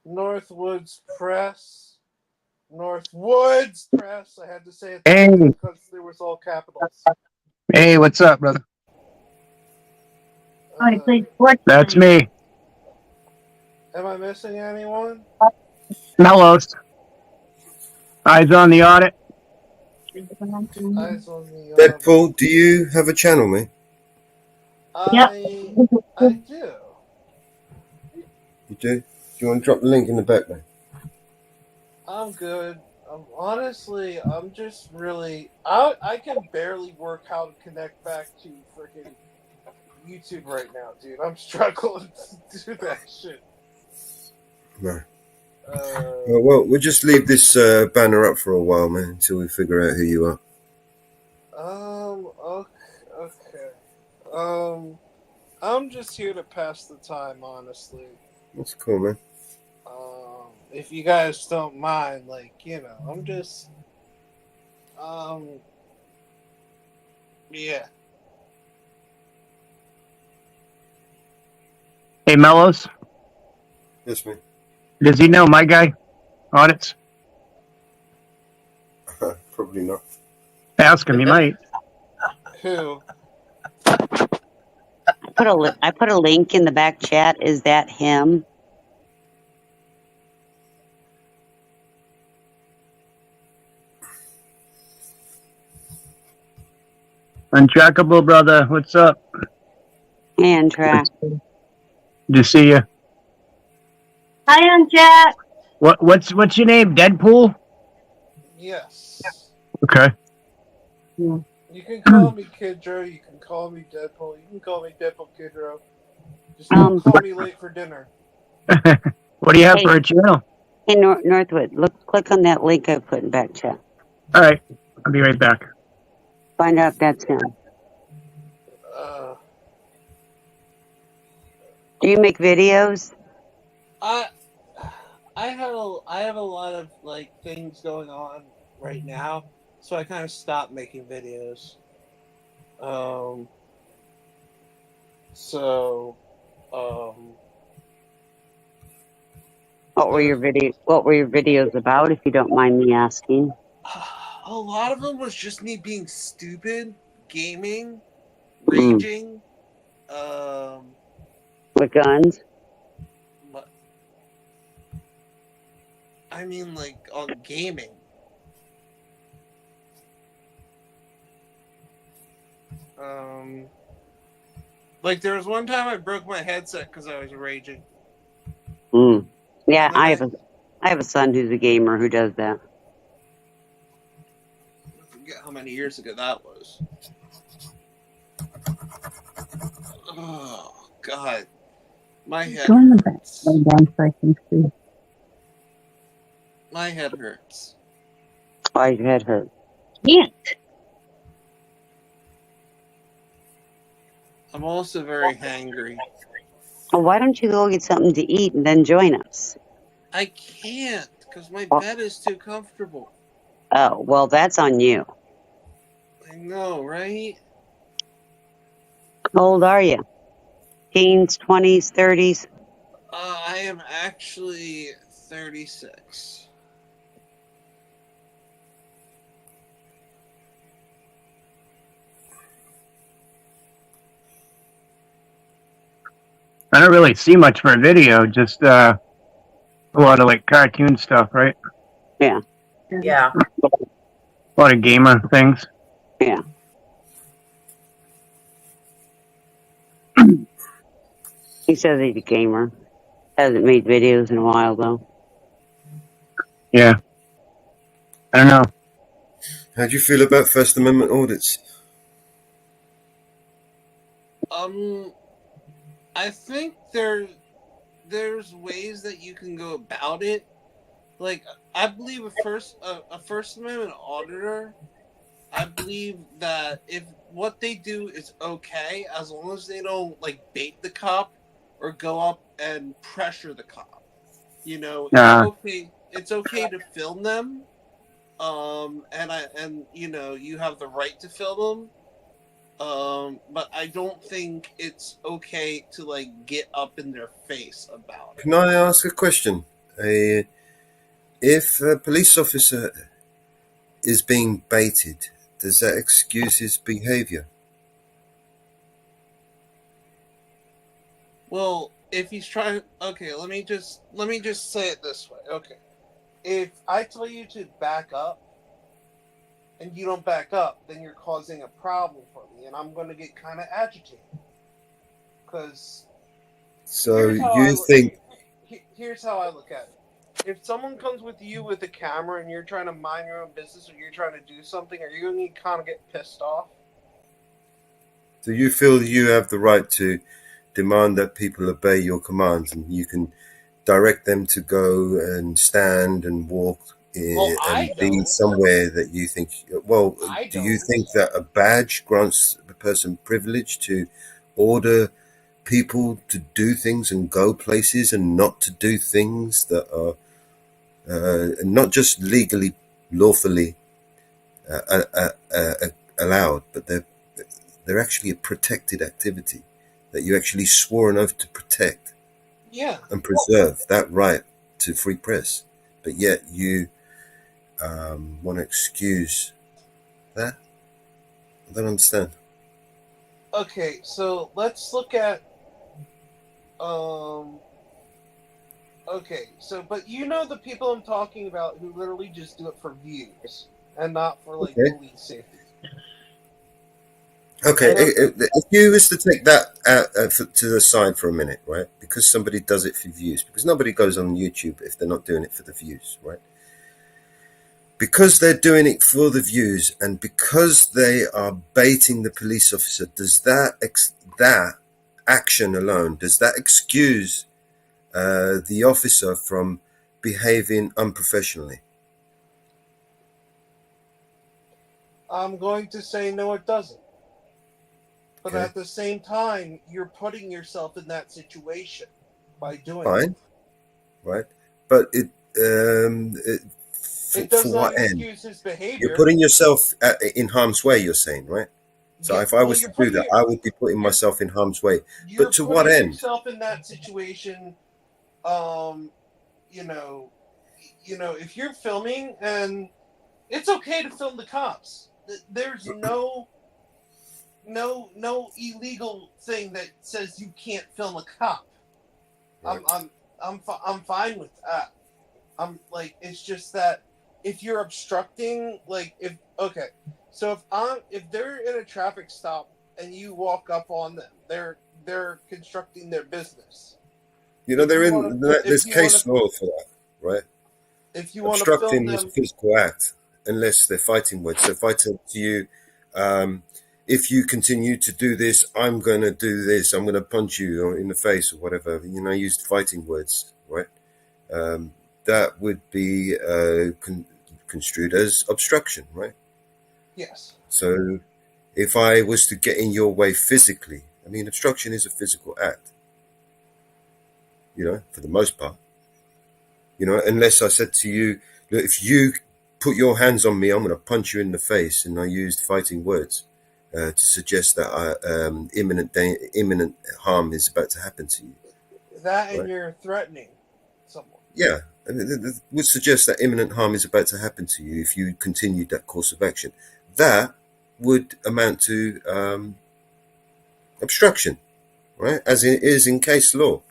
Northwoods Press. Northwoods Press. I had to say it Hey. because there was all capitals. Hey, what's up, brother? That's me. Am I missing anyone? Mellows. Eyes on the audit. Eyes on the Deadpool, do you have a channel, mate? I do. You do? Do you want to drop the link in the back, mate? I'm good. Honestly, I'm just really. I can barely work how to connect back to freaking YouTube right now, dude. I'm struggling to do that shit. No. Well, we'll just leave this banner up for a while, man, until we figure out who you are. Okay. I'm just here to pass the time, honestly. That's cool, man. If you guys don't mind, I'm just, yeah. Hey, Mellows. Yes, man. Does he know my guy? Audits? Probably not. Ask him, he might. Who? I put a link in the back chat. Is that him? Untrackable, brother. What's up? Hey, Untrack. Good to see you. Hi, Jack. What's your name? Deadpool? Yes. Okay. You can call me Kidro. You can call me Deadpool. You can call me Deadpool Kidro. Just don't call me late for dinner. What do you have for a channel? Hey, Northwood, click on that link I put in back chat. All right. I'll be right back. Find out if that's him. Do you make videos? I have a lot of things going on right now, so I kind of stopped making videos. What were your videos about, if you don't mind me asking? A lot of them was just me being stupid, gaming, Mm. raging. With guns? But I mean, like on gaming. Like there was one time I broke my headset because I was raging. Mm. Yeah, And then I have a son who's a gamer who does that. I forget how many years ago that was. Oh God, my head Go in the back. hurts. Lay down so I can see. My head hurts. Why your head hurt? Can't. I'm also very hangry. Well, why don't you go get something to eat and then join us? I can't because my Oh. bed is too comfortable. Oh, well, that's on you. I know, right? How old are you? Teens, 20s, 30s? I am actually 36. I don't really see much for a video, just a lot of like cartoon stuff, right? Yeah. Yeah. A lot of gamer things. Yeah. He says he's a gamer. Hasn't made videos in a while, though. Yeah. I don't know. How do you feel about First Amendment audits? I think there's ways that you can go about it. Like, I believe a First Amendment auditor, I believe that if what they do is okay, as long as they don't like bait the cop or go up and pressure the cop. You know, it's okay to film them. And you know, you have the right to film them. But I don't think it's okay to like get up in their face about it. Can I ask a question? If a police officer is being baited, does that excuse his behavior? Well, if he's trying, okay, let me just say it this way. Okay, if I tell you to back up and you don't back up, then you're causing a problem for me, and I'm going to get kind of agitated. Because So you think here's how I look at it. If someone comes with you with a camera and you're trying to mind your own business or you're trying to do something, are you going to kind of get pissed off? do you feel you have the right to demand that people obey your commands, and you can direct them to go and stand and walk and be somewhere that you think? Well, do you think that a badge grants the person privilege to order people to do things and go places and not to do things that are not just legally, lawfully allowed, but they're actually a protected activity that you actually swore an oath to protect and preserve that right to free press, but yet you want to excuse that? I don't understand. Okay, so let's look at okay, so but you know the people I'm talking about who literally just do it for views and not for like police safety. Okay, if you was to take that to the side for a minute, right? Because somebody does it for views, because nobody goes on YouTube if they're not doing it for the views, right? Because they're doing it for the views and because they are baiting the police officer, does that action alone, does that excuse the officer from behaving unprofessionally? I'm going to say no, it doesn't. But Okay. at the same time, you're putting yourself in that situation by doing Fine, it. right? But It does for not what end? excuse his behavior. You're putting yourself in harm's way, you're saying, right? So if I was to do that, I would be putting myself in harm's way. You're But to what putting end? yourself in that situation. you know, if you're filming, and it's okay to film the cops. There's no illegal thing that says you can't film a cop. Right. I'm fine with that. I'm like, it's just that if you're obstructing, like, if they're in a traffic stop and you walk up on them, they're constructing their business. There's case law for that, right? If you want to film Obstructing them, is a physical act, unless they're fighting words. So if I tell to you, if you continue to do this, I'm going to do this. I'm going to punch you in the face or whatever. I used fighting words, right? That would be construed as obstruction, right? yes. So if I was to get in your way physically, obstruction is a physical act, for the most part. Unless I said to you, look, if you put your hands on me, I'm going to punch you in the face. And I used fighting words to suggest that imminent harm is about to happen to you. That and right? you're threatening someone. Yeah. It would suggest that imminent harm is about to happen to you if you continued that course of action. That would amount to obstruction, right? As it is in case law.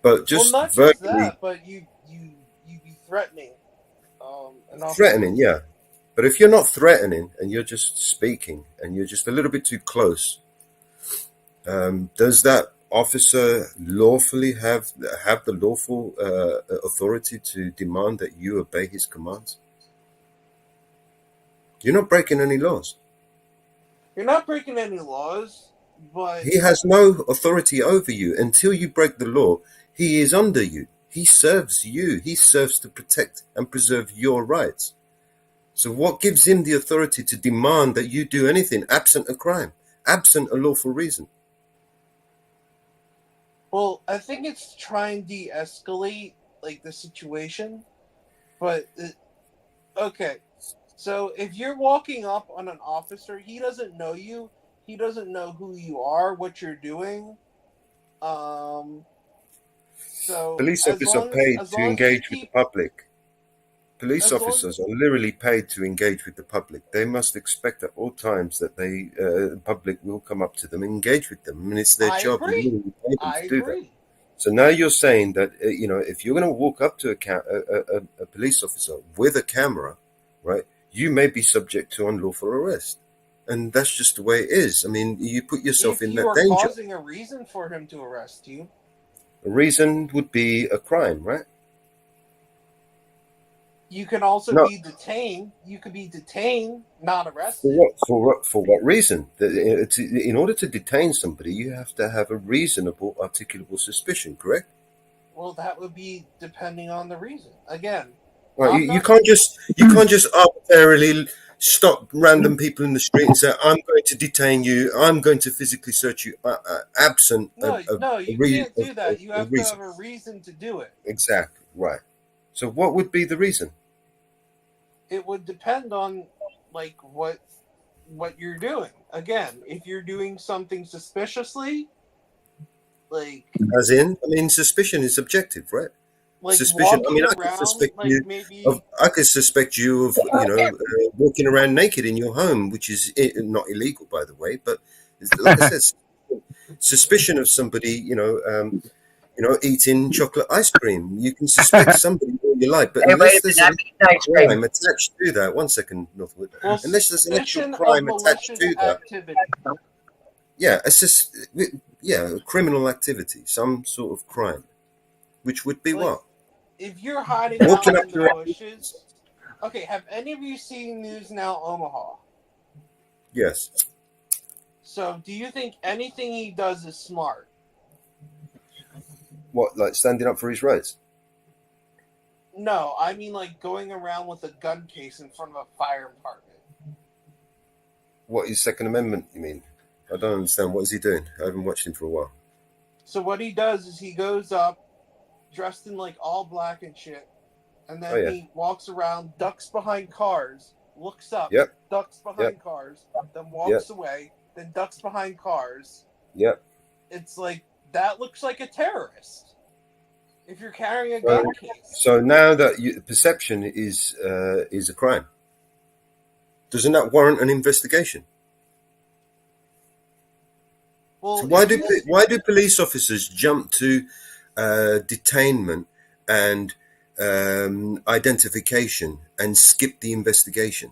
But just not verbally, just that, but you be threatening. Threatening, yeah. But if you're not threatening and you're just speaking and you're just a little bit too close, does that officer lawfully have the lawful authority to demand that you obey his commands? You're not breaking any laws. You're not breaking any laws, but He has no authority over you until you break the law. He is under you. He serves you. He serves to protect and preserve your rights. So what gives him the authority to demand that you do anything absent a crime, absent a lawful reason? Well, I think it's to try and de-escalate like the situation. But okay, so if you're walking up on an officer, he doesn't know you. He doesn't know who you are, what you're doing. So Police officers are paid to engage with the public. Police As long- officers are literally paid to engage with the public. They must expect at all times that the public will come up to them and engage with them. It's their I job. agree. You really pay them I to do that. agree. So now you're saying that if you're going to walk up to a police officer with a camera, right, you may be subject to unlawful arrest, and that's just the way it is. You put yourself If in you that are danger. causing a reason for him to arrest you, A reason would be a crime, right? you can also No. be detained. You could be detained, not For arrested. what? For what reason? In order to detain somebody, you have to have a reasonable, articulable suspicion. Correct? Well, that would be depending on the reason. Again, Right. I'm You not- can't just arbitrarily stop random people in the street and say, "I'm going to detain you. I'm going to physically search you," absent No, you can't do that. You have to reason. have a reason to do it. Exactly right. So, what would be the reason? It would depend on like what you're doing. Again, if you're doing something suspiciously, like As in, suspicion is subjective, right? Suspicion. walking I could around, suspect like you maybe I could suspect you of walking around naked in your home, which is not illegal, by the way. But like I said, suspicion of somebody, eating chocolate ice cream. You can suspect somebody all you like, but Hey, unless wait a there's minute, an I'm eating ice cream. crime attached to that, 1 second, Northwood. well, Unless there's an actual suspicion of crime attached malicious to that, activity. yeah, it's just criminal activity, some sort of crime, which would be Like, what? If you're hiding Walking out up in the to a- bushes, okay. Have any of you seen News Now Omaha? Yes. So, do you think anything he does is smart? What, like standing up for his rights? No, I mean like going around with a gun case in front of a fire department. What, his Second Amendment, you mean? I don't understand. What is he doing? I haven't watched him for a while. So what he does is he goes up, dressed in like all black and shit, and then Oh, yeah. he walks around, ducks behind cars, looks up, Yep. ducks behind Yep. cars, then walks away, then ducks behind cars. Yep. It's like that looks like a terrorist. If you're carrying a gun case. So now that perception is a crime, doesn't that warrant an investigation? Well, so why do police officers jump to detainment and identification and skip the investigation?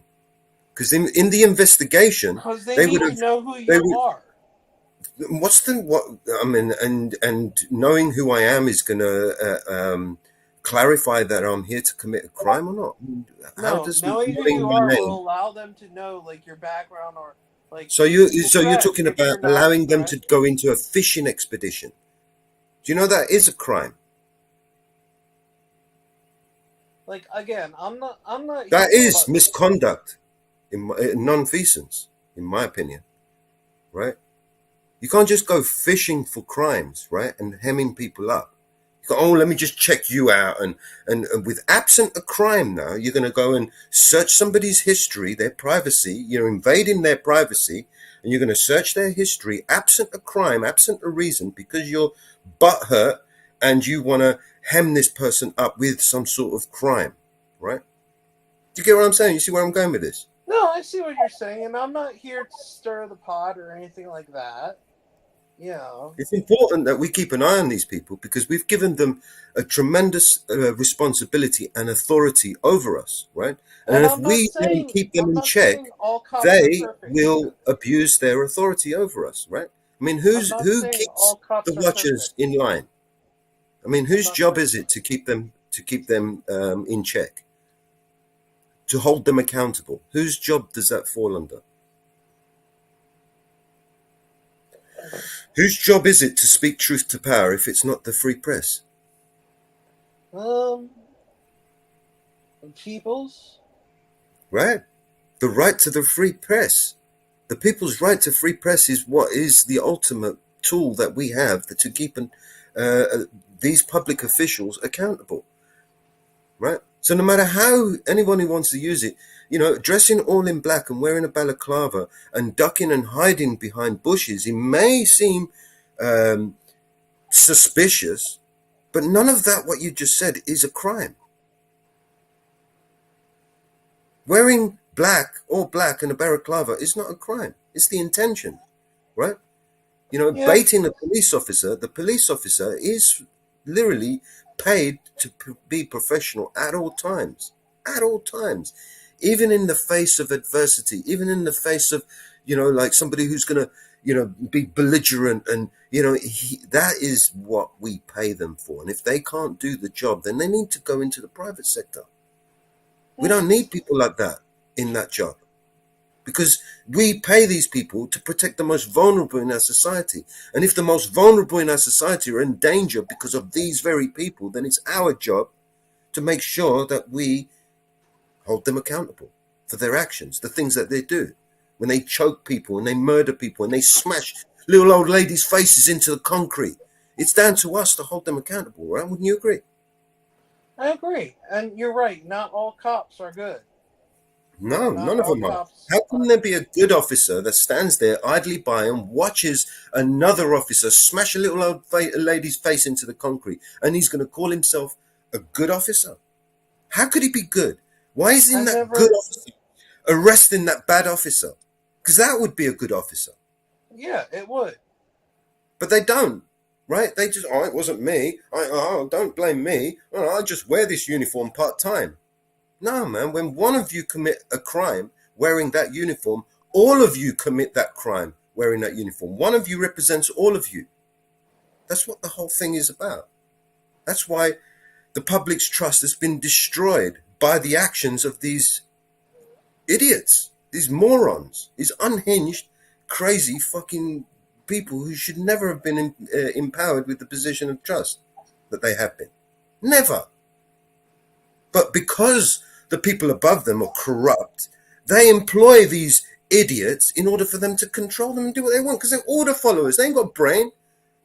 Because in the investigation, they need to know who you are. And knowing who I am is going to clarify that I'm here to commit a crime or not? How does knowing who you are will allow them to know like your background or like. So you're talking about allowing them to go into a fishing expedition. Do you know that is a crime? Like again, I'm not. That is misconduct, nonfeasance, in my opinion, right? You can't just go fishing for crimes, right, and hemming people up. You go, let me just check you out, and with absent a crime now, you're going to go and search somebody's history, their privacy. You're invading their privacy, and you're going to search their history, absent a crime, absent a reason, because you're butthurt and you want to hem this person up with some sort of crime, right? Do you get what I'm saying? You see where I'm going with this? No, I see what you're saying, and I'm not here to stir the pot or anything like that. Yeah. It's important that we keep an eye on these people because we've given them a tremendous responsibility and authority over us, right? And if we don't keep them in check, they will abuse their authority over us, right? I mean, who keeps the watchers in line? I mean, whose job is it to keep them in check? To hold them accountable? Whose job does that fall under? Whose job is it to speak truth to power if it's not the free press? People's. Right. The right to the free press. The people's right to free press is what is the ultimate tool that we have to keep these public officials accountable. Right. So no matter how anyone who wants to use it, dressing all in black and wearing a balaclava and ducking and hiding behind bushes, it may seem suspicious, but none of that, what you just said, is a crime. Wearing all black and a balaclava is not a crime. It's the intention, right? Baiting a police officer, the police officer is literally paid to be professional at all times, even in the face of adversity, even in the face of, like somebody who's going to, be belligerent and, that is what we pay them for. And if they can't do the job, then they need to go into the private sector. We don't need people like that in that job because we pay these people to protect the most vulnerable in our society. And if the most vulnerable in our society are in danger because of these very people, then it's our job to make sure that we hold them accountable for their actions, the things that they do. When they choke people and they murder people and they smash little old ladies' faces into the concrete, it's down to us to hold them accountable, right? Wouldn't you agree? I agree. And you're right. Not all cops are good. No, none of them are. How can there be a good officer that stands there idly by and watches another officer smash a little old lady's face into the concrete and he's going to call himself a good officer? How could he be good? Why isn't that good officer arresting that bad officer? Because that would be a good officer. Yeah, it would. But they don't, right? They just, it wasn't me. Don't blame me. I just wear this uniform part-time. No, man, when one of you commit a crime wearing that uniform, all of you commit that crime wearing that uniform. One of you represents all of you. That's what the whole thing is about. That's why the public's trust has been destroyed by the actions of these idiots, these morons, these unhinged, crazy fucking people who should never have been empowered with the position of trust that they have been. Never. But because the people above them are corrupt, they employ these idiots in order for them to control them and do what they want because they're order followers. They ain't got a brain.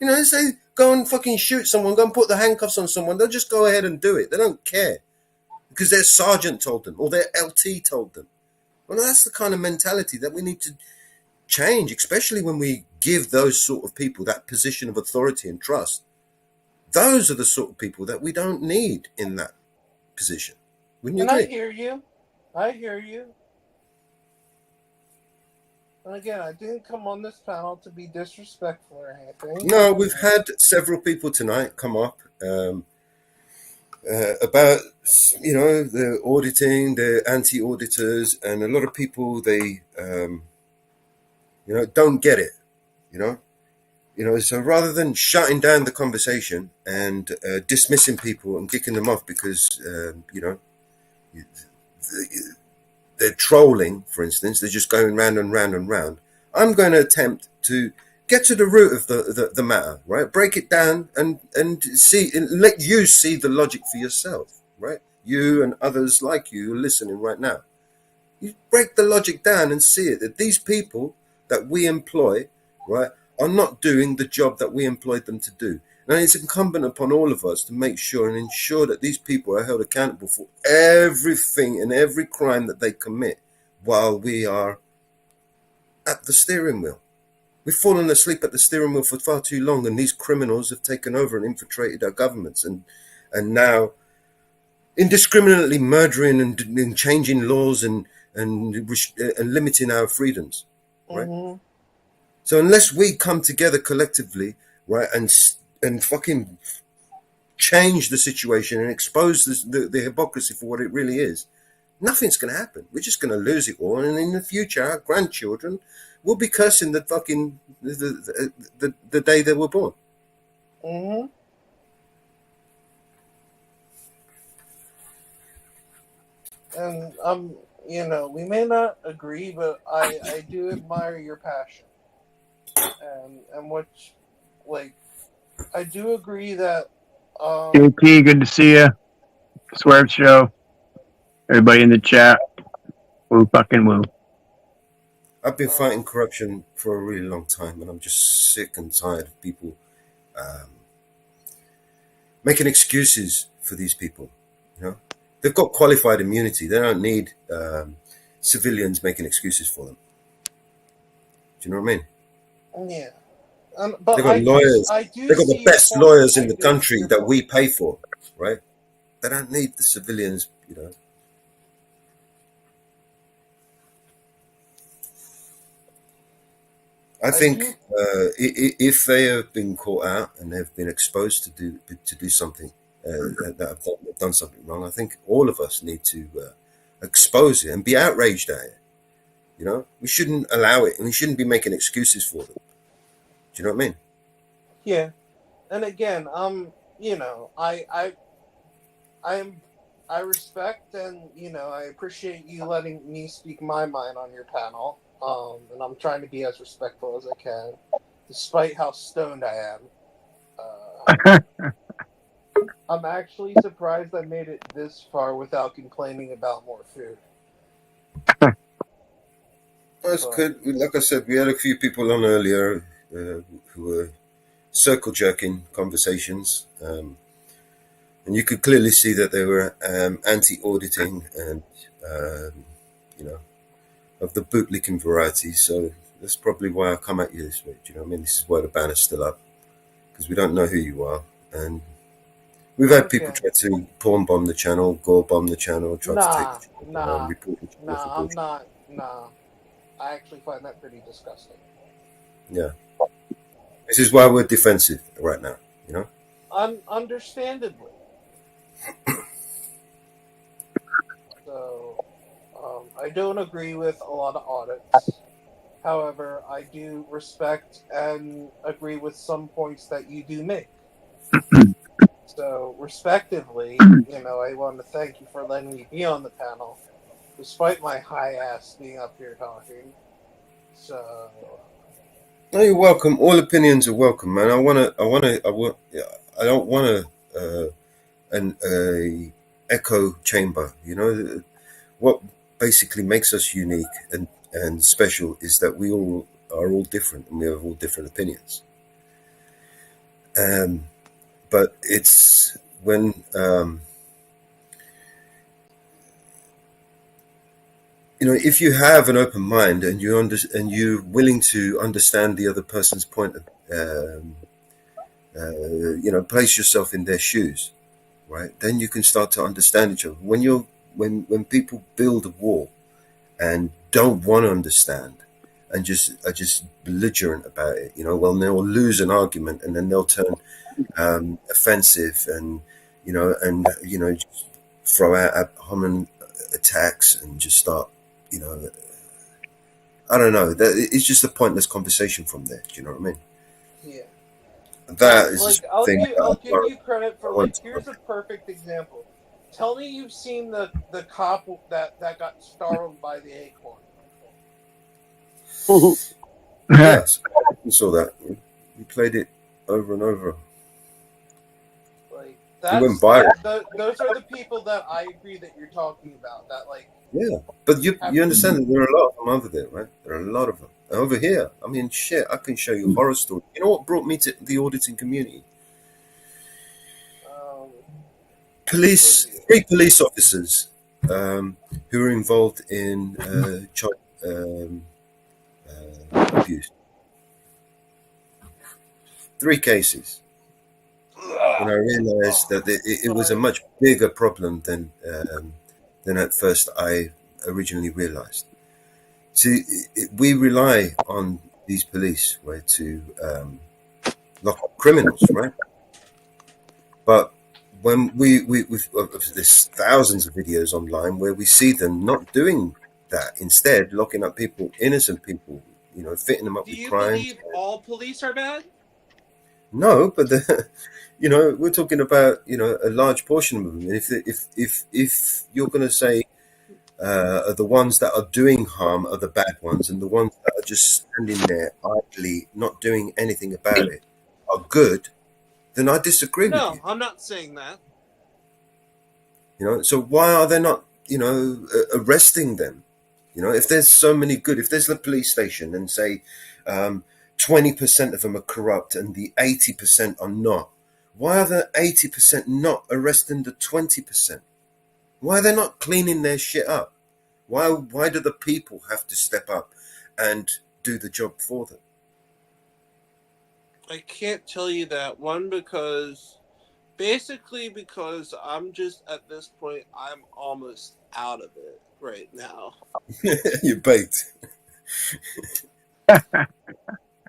They say go and fucking shoot someone, go and put the handcuffs on someone. They'll just go ahead and do it. They don't care because their sergeant told them or their LT told them. Well, that's the kind of mentality that we need to change, especially when we give those sort of people that position of authority and trust. those are the sort of people that we don't need in that position. Wouldn't you And I agree? hear you. I hear you. And again, I didn't come on this panel to be disrespectful or anything. No, we've had several people tonight come up about, you know, the auditing, the anti-auditors, and a lot of people, they, you know, don't get it, you know. So rather than shutting down the conversation and dismissing people and kicking them off because, you know, they're trolling, for instance, they're just going round and round and round. I'm going to attempt to get to the root of the matter, right? Break it down and see, and let you see the logic for yourself, right? You and others like you listening right now. You break the logic down and see it, that these people that we employ, right, are not doing the job that we employed them to do. And it's incumbent upon all of us to make sure and ensure that these people are held accountable for everything and every crime that they commit while we are at the steering wheel. We've fallen asleep at the steering wheel for far too long, and these criminals have taken over and infiltrated our governments and now indiscriminately murdering and changing laws and limiting our freedoms, right? Mm-hmm. So unless we come together collectively, right, and fucking change the situation and expose the hypocrisy for what it really is, nothing's going to happen. We're just going to lose it all, and in the future, our grandchildren will be cursing the fucking the day they were born. Mm-hmm. And you know, we may not agree, but I do admire your passion. And which, like, I do agree that JP, good to see you. Swerve Show. Everybody in the chat. Woo fucking woo. I've been fighting corruption for a really long time, and I'm just sick and tired of people making excuses for these people. You know, they've got qualified immunity. They don't need civilians making excuses for them. Do you know what I mean? yeah. But They've got lawyers. They've got the best lawyers in the country that we pay for, right? They don't need the civilians, you know. I think if they have been caught out and they've been exposed to do something that have done something wrong, I think all of us need to expose it and be outraged at it. You know, we shouldn't allow it, and we shouldn't be making excuses for them. Do you know what I mean? Yeah, and again, you know, I respect and, you know, I appreciate you letting me speak my mind on your panel. And I'm trying to be as respectful as I can, despite how stoned I am. I'm actually surprised I made it this far without complaining about more food. That's good. Like I said, we had a few people on earlier who were circle jerking conversations, and you could clearly see that they were anti-auditing and you know, of the bootlicking variety. So that's probably why I come at you this week. Do you know what I mean? This is why the banner's still up, because we don't know who you are, and we've had people try to porn bomb the channel, gore bomb the channel, try to take the channel down, report the channel. I'm not. Nah, I actually find that pretty disgusting. Yeah, this is why we're defensive right now. You know, Understandably. So, I don't agree with a lot of audits. However, I do respect and agree with some points that you do make. So, respectively, you know, I want to thank you for letting me be on the panel, despite my high ass being up here talking. So, no, you're welcome. All opinions are welcome, man. I don't want an echo chamber. You know, what basically makes us unique and special is that we all are all different and we have all different opinions. But it's when you know, if you have an open mind and you're willing to understand the other person's point of place yourself in their shoes, right? Then you can start to understand each other. When people build a wall and don't want to understand and are just belligerent about it, well, they'll lose an argument and then they'll turn offensive and just throw out ad hominem attacks and just start, I don't know. It's just a pointless conversation from there. Do you know what I mean? Yeah. That is like, just I'll thing. give you credit for, like, here's a perfect example. Tell me you've seen the cop that got startled by the acorn. Yes, I saw that. We played it over and over. Like, it went viral. Those are the people that I agree that you're talking about. That, like, yeah, but you understand that there are a lot of them over there, right? There are a lot of them over here. I mean, shit, I can show you horror stories. You know what brought me to the auditing community? Three police officers who were involved in child abuse. 3 cases. And I realized that it was a much bigger problem than at first I originally realized. See, we rely on these police, right, to lock up criminals, right? But when there's thousands of videos online where we see them not doing that, instead locking up people, innocent people, fitting them up with crimes. Do you believe all police are bad? No, but we're talking about a large portion of them. And if you're going to say the ones that are doing harm are the bad ones, and the ones that are just standing there idly not doing anything about it are good, then I disagree with you. No, I'm not saying that. So why are they not arresting them? If there's so many good, if there's a police station and say 20% of them are corrupt and the 80% are not, why are the 80% not arresting the 20%? Why are they not cleaning their shit up? Why do the people have to step up and do the job for them? I can't tell you that. One, because I'm just, at this point, I'm almost out of it right now. You're baked.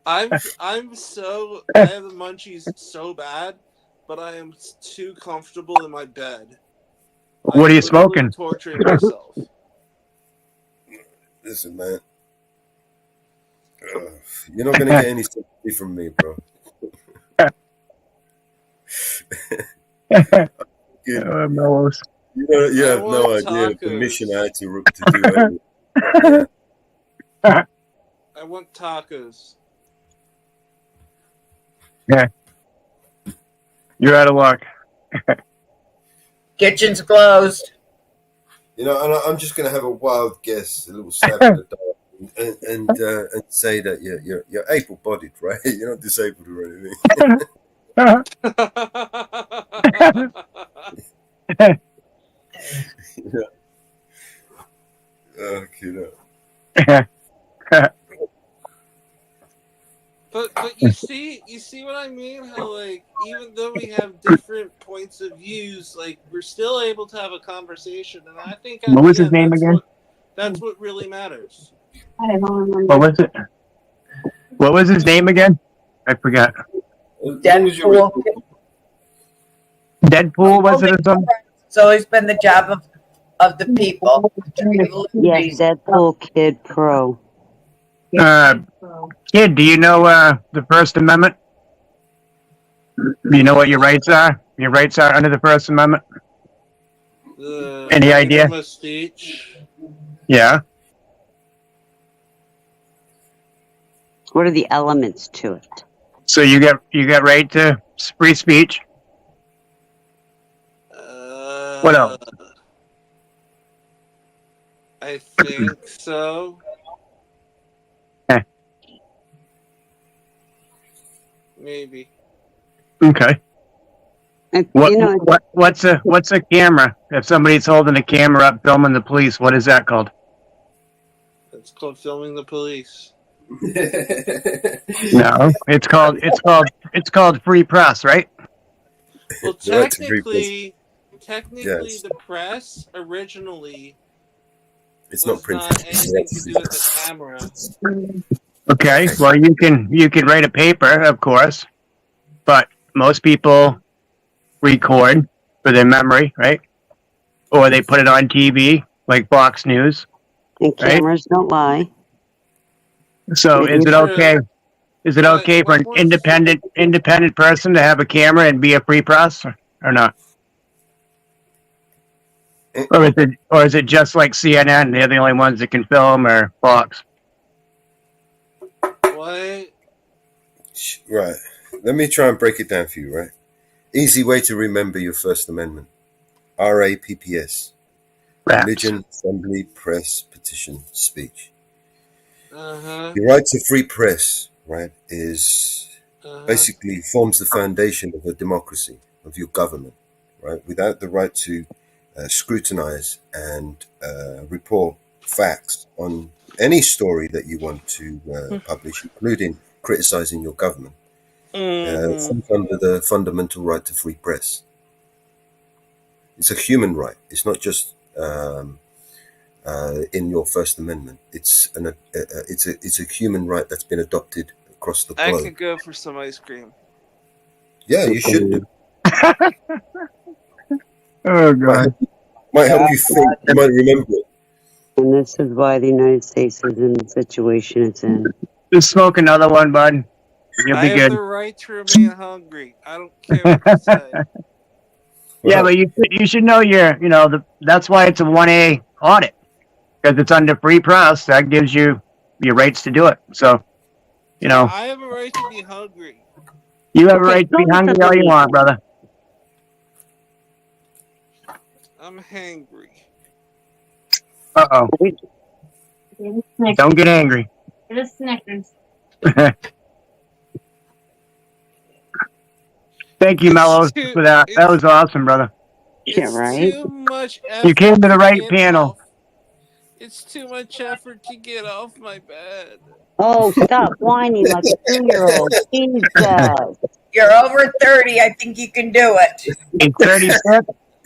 I have the munchies so bad, but I am too comfortable in my bed. What are you smoking? Torturing myself. Listen, man. You're not going to get any sympathy from me, bro. You have no idea the mission I had to do. I want tacos. Yeah. You're out of luck. Kitchen's closed. And I'm just going to have a wild guess, a little stab in the dark, and say that you're able-bodied, right? You're not disabled or anything. But you see what I mean? How, like, even though we have different points of views, like, we're still able to have a conversation, and I think what was his name again? That's what really matters. What was it? What was his name again? I forgot. Deadpool. Deadpool, was it or something? It's always been the job of the people. Yes, Deadpool Kid Pro. Kid, do you know the First Amendment? Do you know what your rights are? Your rights are under the First Amendment? Any idea? Freedom of speech. Yeah. What are the elements to it? So you got right to free speech. What else? I think so. Maybe. Okay. What's a camera? If somebody's holding a camera up filming the police, what is that called? It's called filming the police. No, it's called free press, right? Well, The right to free press. technically, Yes. the press originally It's not was printed. not anything to do with the camera. Okay, well you can write a paper, of course, but most people record for their memory, right? Or they put it on TV, like Fox News. And right? cameras don't lie. So is it okay? Is it okay for an independent person to have a camera and be a free press, or not? Or is it just like CNN? They're the only ones that can film, or Fox? What? Right. Let me try and break it down for you, right? Easy way to remember your First Amendment. RAPPS. Religion, assembly, press, petition, speech. Uh-huh. The right to free press, right, is basically forms the foundation of a democracy, of your government, right? Without the right to scrutinize and report facts on any story that you want to publish, including criticizing your government, it comes under the fundamental right to free press. It's a human right. It's not just in your First Amendment. It's a human right that's been adopted across the I globe. could go for some ice cream. Yeah, you should do. Oh God! Might help you think. You might remember it. And this is why the United States is in the situation it's in. Just smoke another one, bud. You'll I be have good. the right to remain hungry. I don't care what you say. Yeah, but you should know that's why it's a 1A audit, because it's under free press. That gives you your rights to do it. So, I have a right to be hungry. you have a right to be hungry all you want, brother. I'm hangry. Uh-oh. Don't get angry. Get a Snickers. Thank you, Mellows, for that. That was awesome, brother. Yeah, right? Too much effort. You came to the right get panel. It's too much effort to get off my bed. Oh, stop whining like a 2-year-old. Jesus. You're over 30. I think you can do it. He's 36,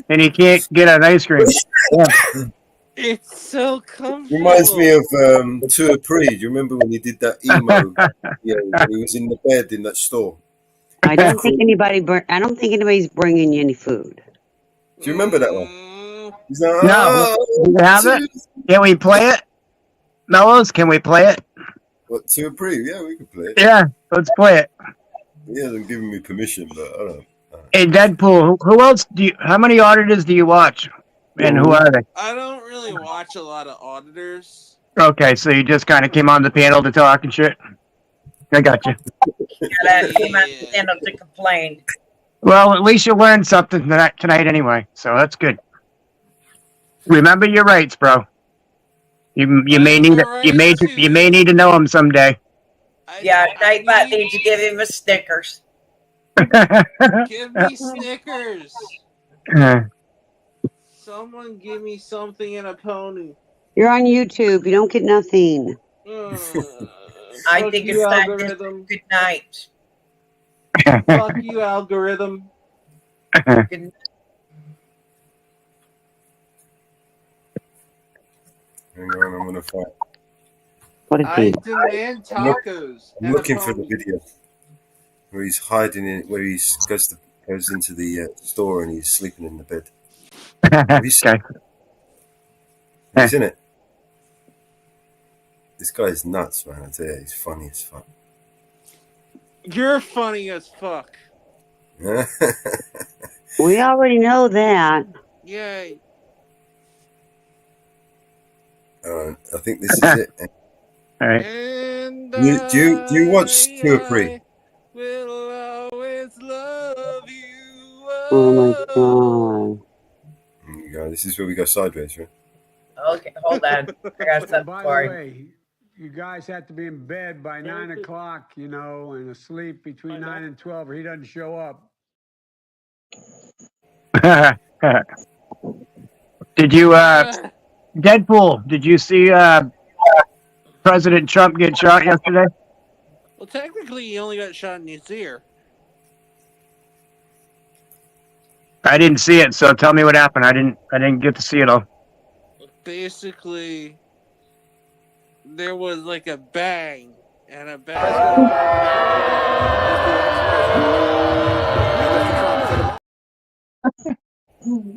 and he can't get an ice cream. Yeah. It's so comfortable. Reminds me of Tua Pre. Do you remember when he did that emo? Yeah, when he was in the bed in that store. I don't think anybody's bringing you any food. Do you remember that one? He's like, No. "Oh, Do you have it? Can we play it? Mellows, can we play it? What, Tua Pre? Yeah, we can play it. Yeah, let's play it. He hasn't given me permission, but I don't know. Hey, Deadpool, who else how many auditors do you watch? And who are they? I don't really watch a lot of auditors. Okay, so you just kind of came on the panel to talk and shit? I got you. That came out the panel to complain. Well, at least you learned something tonight anyway, so that's good. Remember your rights, bro. You may need you may need to know them someday. Yeah, Nightbot needs to give him a Snickers. Give me Snickers. Someone give me something in a pony. You're on YouTube. You don't get nothing. I think it's time to say good night. Fuck you, algorithm. Good Hang on, I'm gonna find. I demand tacos. I'm looking for the video where he's hiding in, where he goes into the store and he's sleeping in the bed. Have you seen? Have you seen it? This guy is nuts, man. I tell you, he's funny as fuck. You're funny as fuck. We already know that. Yay. I think this is it. All right. Do you watch Tua Pre? Will always love you. Oh my god. There you go. This is where we go sideways, right? Okay, hold on. I got something By for the you. way, you guys have to be in bed by 9 o'clock, and asleep between 9 and 12, or he doesn't show up. Did you, Deadpool, did you see President Trump get shot yesterday? Well, technically, he only got shot in his ear. I didn't see it, so tell me what happened. I didn't get to see it all. Basically, there was like a bang and a bang.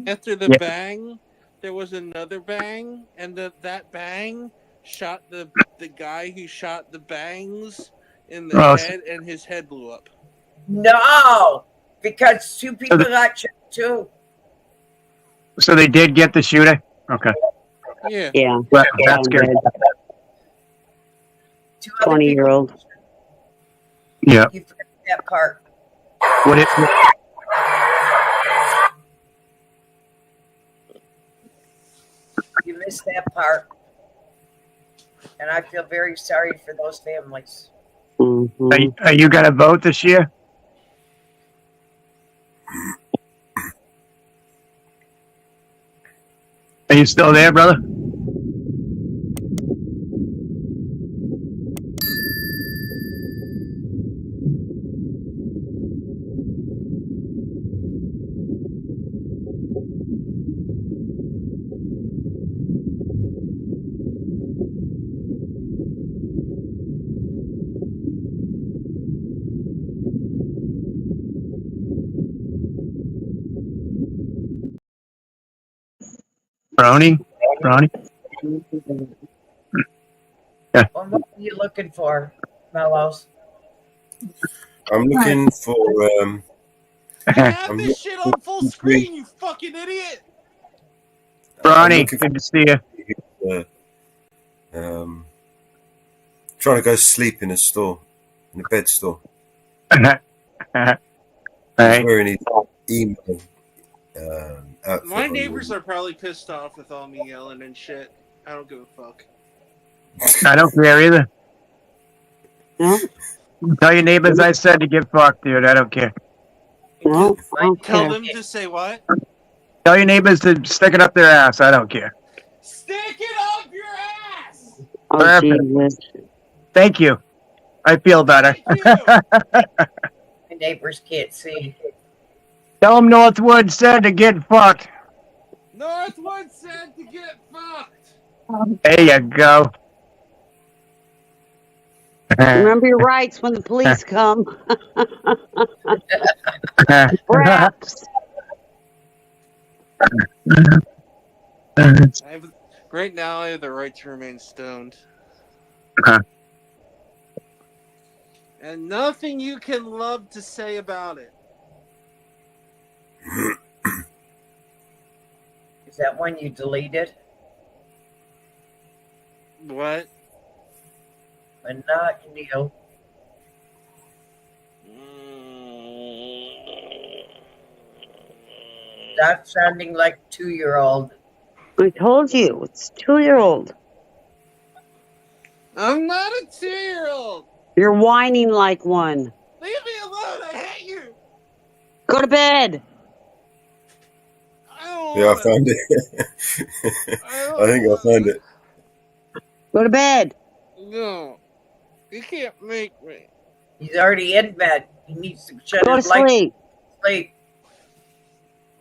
After the bang, there was another bang, and that bang shot the guy who shot the bangs in the head, and his head blew up. No, because 2 people got shot too. So they did get the shooter? Okay. Yeah. Yeah. Well, that's good. 20-year-old. Yeah. You forgot that part. What it? You missed that part. And I feel very sorry for those families. Are you going to vote this year? Are you still there, brother? Brownie? Yeah. Well, what are you looking for, Mellows? I'm looking for. Have this shit on full screen, you fucking idiot! Brownie, good to see you. Trying to go sleep in a store, in a bed store. Right. He's wearing his emo outfit. My neighbors are probably pissed off with all me yelling and shit. I don't give a fuck. I don't care either. No? Tell your neighbors I said to get fucked, dude. I don't care. No? Tell them to say what? Tell your neighbors to stick it up their ass. I don't care. Stick it up your ass! Oh, Perfect. Jesus. Thank you. I feel better. My neighbors can't see. Tell them Northwood said to get fucked. Northwood said to get fucked. There you go. Remember your rights when the police come. Perhaps. Right now, I have the right to remain stoned. And nothing you can love to say about it. Is that one you deleted? What? But not Neil. That's sounding like 2-year-old. I told you, it's 2-year-old. I'm not a 2-year-old. You're whining like one. Leave me alone. I hate you. Go to bed. Yeah, I found it. I think I found it. Go to bed. No. You can't make me. He's already in bed. He needs to shut Go to his light. sleep. Sleep.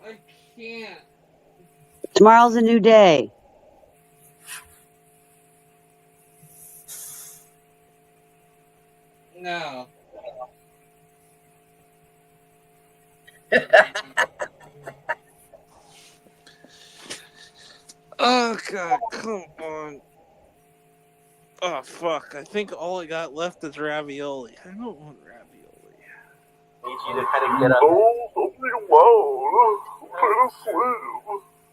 I can't. Tomorrow's a new day. No. Oh, God, come on. Oh, fuck. I think all I got left is ravioli. I don't want ravioli. Need you to kind of get up.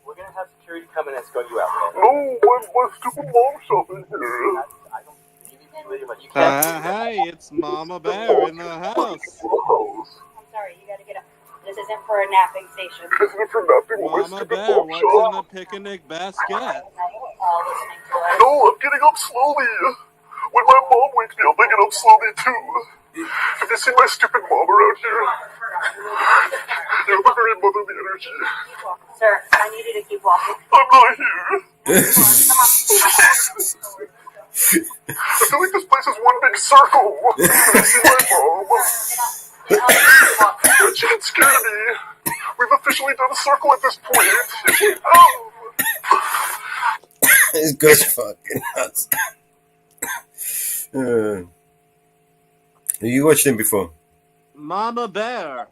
We're going to have security come and escort you out, man. No, my stupid mom's up in here. You can't. Hi, it's Mama Bear in the house. I'm sorry, you gotta get up. This isn't for a napping station. Mama Bear, what's in a picnic basket? No, I'm getting up slowly. When my mom wakes me up, I get up slowly too. Have you seen my stupid mom around here? You have a very motherly energy. Sir, I need you to keep walking. I'm not here. I feel like this place is one big circle. I see my mom. She gets scared of me. We've officially done a circle at this point. Oh. It's good fucking nuts. You watched him before? Mama Bear.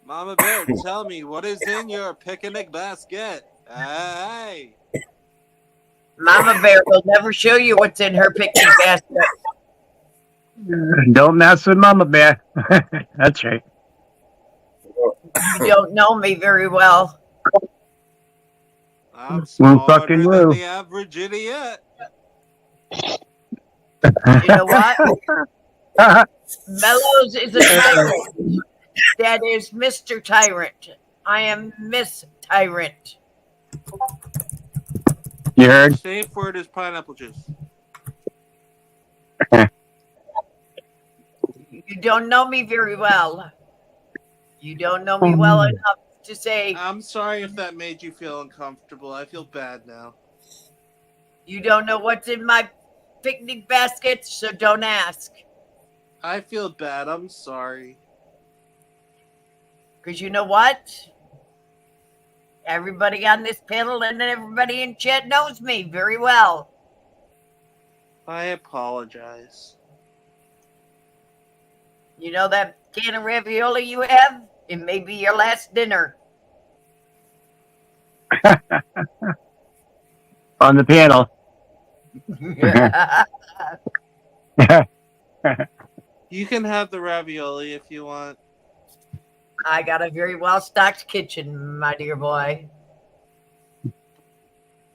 Mama Bear, tell me, what is in your picnic basket? Hey. Mama Bear will never show you what's in her picnic basket. Don't mess with Mama Bear. That's right. You don't know me very well. I'm Won't fucking than will. the average idiot. You know what? Mellows is a tyrant. That is Mr. Tyrant. I am Miss Tyrant. You heard? Safe word is pineapple juice. You don't know me very well. You don't know me well enough to say. I'm sorry if that made you feel uncomfortable. I feel bad now. You don't know what's in my picnic basket, so don't ask. I feel bad. I'm sorry. Because you know what? Everybody on this panel and everybody in chat knows me very well. I apologize. You know that can of ravioli you have? It may be your last dinner. On the panel. You can have the ravioli if you want. I got a very well-stocked kitchen, my dear boy.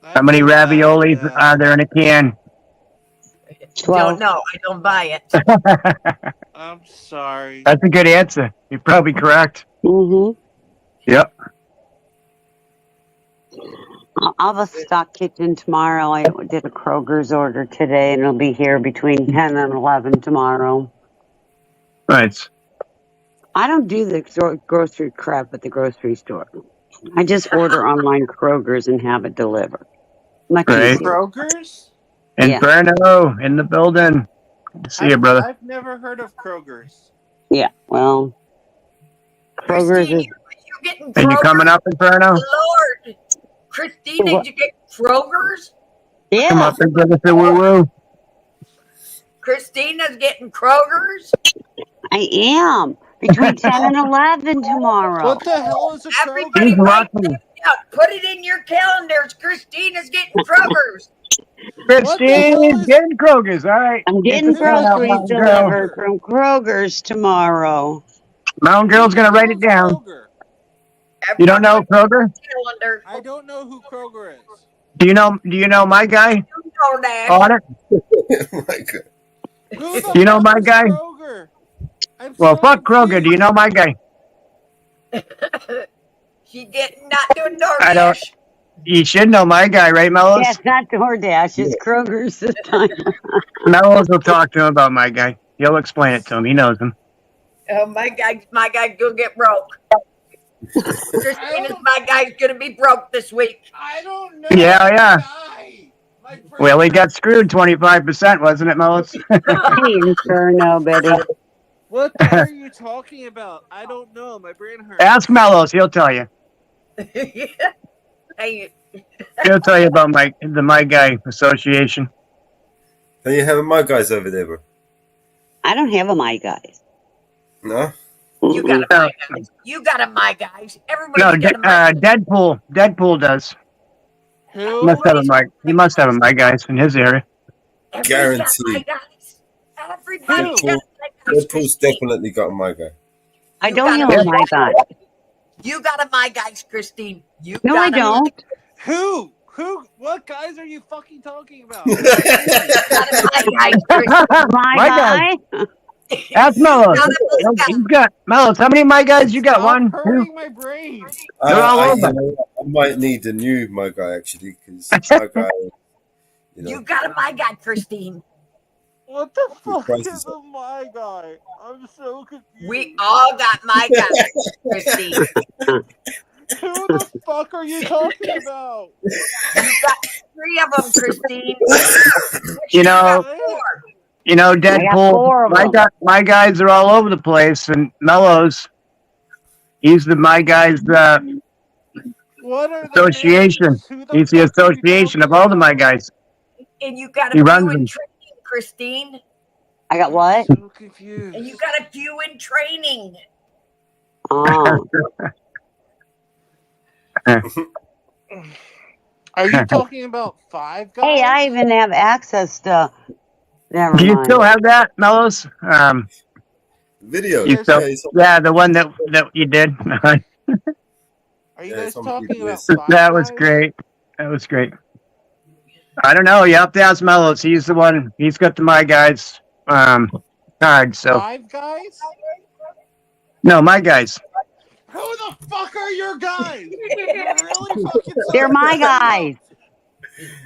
How many raviolis are there in a can? 12. Don't know. I don't buy it. I'm sorry. That's a good answer. You're probably correct. Mm-hmm. Yep. I'll have a stock kitchen tomorrow. I did a Kroger's order today, and it'll be here between 10 and 11 tomorrow. Right. I don't do the grocery crap at the grocery store. I just order online Kroger's and have it delivered. Much Right. easier. Kroger's? Inferno in the building. See you, brother. I've never heard of Kroger's. Yeah, well, Kroger's is... You getting Are you coming up, Inferno? Lord, Christine, did you get Kroger's? Yeah. Come up and give us a woo-woo. Christina's getting Kroger's? I am. Between 10 and 11 tomorrow. What the hell is a Everybody He's write watching. this down. Put it in your calendars. Christina's getting Kroger's. Christine's getting Kroger's. All right. I'm getting groceries delivered from Kroger's tomorrow. Mountain Girl's going to write it down. You don't know Kroger? Calendar. I don't know who Kroger is. Do you know my guy? You know that. On it? Oh my God. Who the Do you know fuck my is guy? Kroger? I'm Well, so fuck Kroger. confused. Do you know my guy? She getting not doing I don't. DoorDash. You should know my guy, right, Mellows? Yeah, it's not DoorDash. It's Kroger's this time. Mellows will talk to him about my guy. He'll explain it to him. He knows him. Oh, my guy's gonna get broke. Christina's my guy's gonna be broke this week. I don't know. Yeah. Well, he got screwed 25%, wasn't it, Mellows? Hey, Inferno, Betty. What the hell are you talking about? I don't know. My brain hurts. Ask Mellows. He'll tell you. Hey, He'll tell you about the My Guy Association. Are you having my guys over there, bro? I don't have a My Guys. No? you got a my guys. You got a my guys. Everybody No, got a my Deadpool. Deadpool does. He Who? must have a My Guys in his area. Guaranteed. Everybody got Deadpool, Deadpool's definitely got a my guy. I don't have a My Guy. You got a my guys, Christine. You No, got I a don't. Who? What guys are you fucking talking about? You got a my guys, Christine. My Guy? Ask Mellows. None of us He's got Mellows. How many My Guys you got? Stop One, two. hurting my brain. They're all over. I might need a new my guy actually, because my guy, You got a my guy, Christine. What the fuck prices is a my guy? I'm so confused. We all got my guys, Christine. Who the fuck are you talking about? You got 3 of them, Christine. You know, I got 4 Deadpool. of them. My guys are all over the place, and Mellows. He's my guys. What are the Association. names? Who the He's the fuck are you association of talking all the my about? guys. And you got He a runs few in them. training, Christine. I got what? So confused. And you got a few in training. Oh. Are you talking about Five Guys? Hey, I even have access to. Never Do you mind. still have that, Mellows? Video. You still, yeah, the one that you did. Are you guys talking about Five That was Guys? great. That was great. I don't know. You have to ask Mellows. He's the one. He's got the my guys card. So Five Guys? no, my guys. Who the fuck are your guys? You're really fucking They're my guys.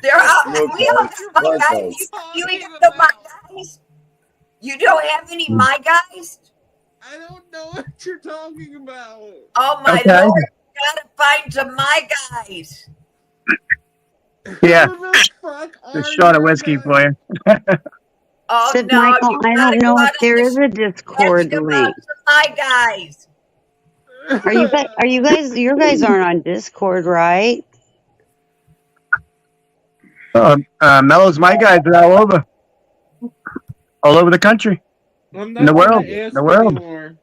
They're all, No, we all guys. have my My guys. guys. You ain't got no my guys. You don't have any my guys. I don't know what you're talking about. Oh my Okay. lord! You gotta find some my guys. Yeah, Who the fuck a are shot of your whiskey guys? for you. Oh Said no! Michael, You I gotta don't know go if out there on is the a Discord ask about link. some my guys. Are you guys? Your guys aren't on Discord, right? Mellows, my guys are all over the country, I'm in the not world, gonna ask the world. anymore.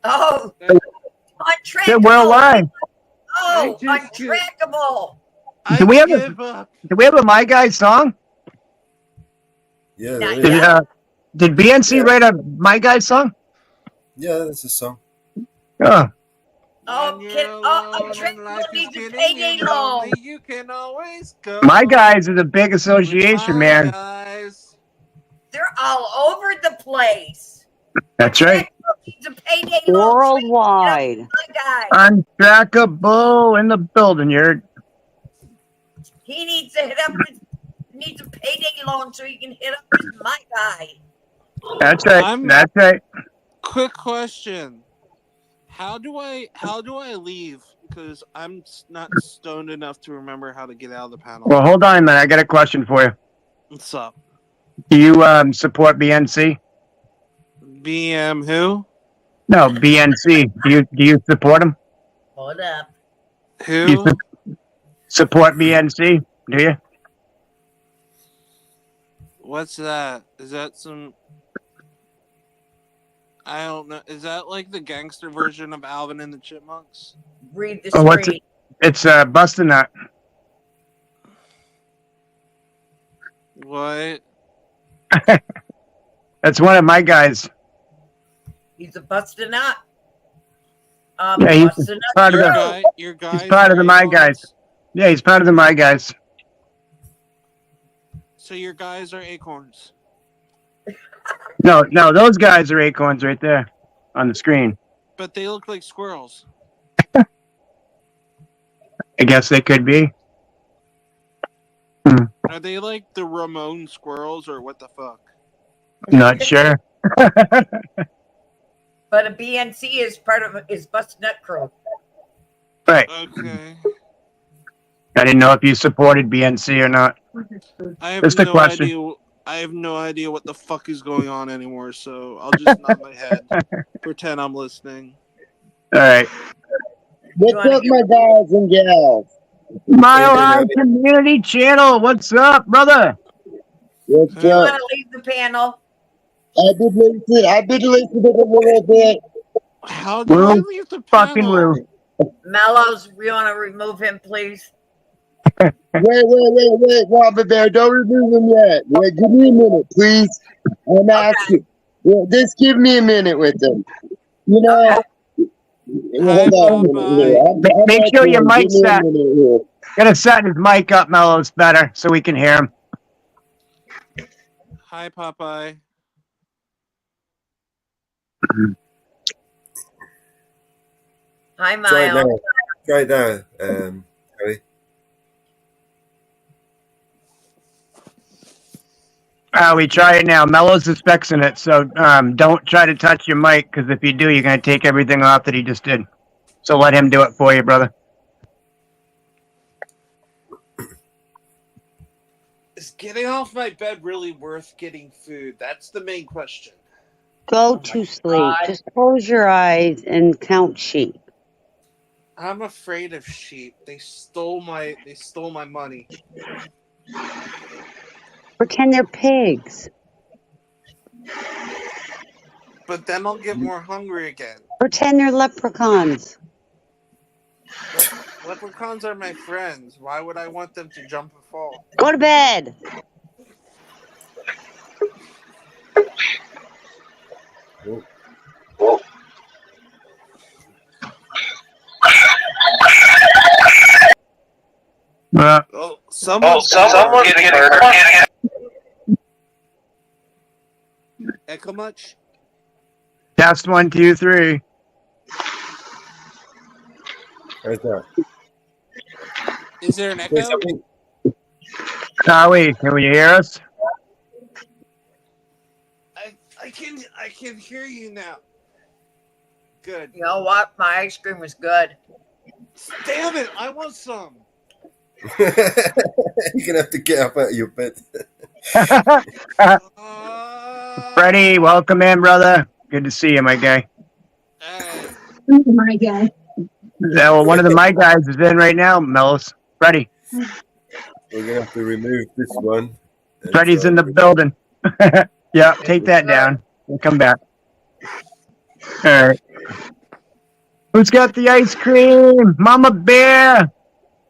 Oh, They're untrackable. worldwide. Oh, I just get- untrackable. Do we have give up. a my guys song? Yeah, Not there is. Did BNC write a my guys song? Yeah, that's a song. Oh, Oh, When can, you're oh, alone and untrackable life is needs a getting payday you loan. lonely, you can always go. my guys is a big association, My man. guys. They're all over the place. That's right. Untrackable needs a payday loan. Worldwide. My guy. Untrackable in the building. You're He needs to hit up his needs a payday loan so he can hit up his my guy. that's right. I'm- That's right. Quick question. How do I leave? Because I'm not stoned enough to remember how to get out of the panel. Well, hold on a minute. I got a question for you. What's up? Do you support BNC? BM who? No, BNC. Do you support them? Hold up. Do you Who? support BNC? Do you? What's that? Is that some? I don't know. Is that like the gangster version of Alvin and the Chipmunks? Read the Oh, what's screen. it? It's Bustin' Nut. What? That's one of my guys. He's a busted nut. Yeah, he's busted nut. part of Your the. guy, your guys He's part of the are my acorns? guys. Yeah, he's part of the my guys. So your guys are acorns. No, those guys are acorns right there on the screen. But they look like squirrels. I guess they could be. Are they like the Ramon squirrels or what the fuck? Not sure. But a BNC is part of his busted nut crew. Right. Okay. I didn't know if you supported BNC or not. I have Just a no question. idea. I have no idea what the fuck is going on anymore. So I'll just nod my head, pretend I'm listening. All right. What's up, my guys and gals? Mile High Community Channel. What's up, brother? What's You up? want to leave the panel? I did listen to it a little bit. How do I leave the fucking panel? Lou. Mellows, you want to remove him, please? Wait, Robert Bear, don't remove him yet. Wait, give me a minute, please. I'm asking. Well, just give me a minute with him. You know. Hold on. Make sure your mic's set. Gotta set his mic up, Mellows, better so we can hear him. Hi, Popeye. Hi, Try it Miles. now. Try it now, Harry. We try it now. Mellows is fixing it, so don't try to touch your mic, because if you do, you're going to take everything off that he just did. So let him do it for you, brother. Is getting off my bed really worth getting food? That's the main question. Go to sleep. Just close your eyes and count sheep. I'm afraid of sheep. They stole my money. Pretend they're pigs. But then I'll get more hungry again. Pretend they're leprechauns. Leprechauns are my friends. Why would I want them to jump and fall? Go to bed. Someone's getting hurt. Echo much? Test 1, 2, 3. How's that? Is there an echo? Howie, can you hear us? I can hear you now. Good. You know what? My ice cream was good. Damn it! I want some. You're gonna have to get up out of your bed. Freddie, welcome in, brother. Good to see you, my guy. My guy. Yeah, well, one of my guys is in right now, Mellis. Freddie. We're gonna have to remove this one. Freddie's in the building. Yeah, take that down. We'll come back. All right. Who's got the ice cream? Mama Bear.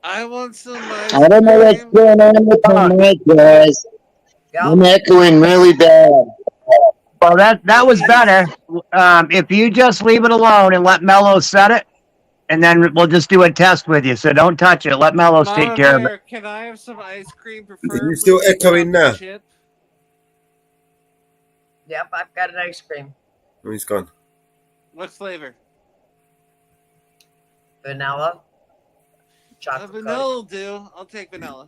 I want some ice I don't know what's going on with my mic, guys. I'm echoing really bad. Well, that was better. If you just leave it alone and let Mello set it, and then we'll just do a test with you. So don't touch it. Let Mello take care of it. Can I have some ice cream? You're still echoing now. Yep, I've got an ice cream. Oh, he's gone. What flavor? Vanilla. Chocolate. Vanilla will do. I'll take vanilla.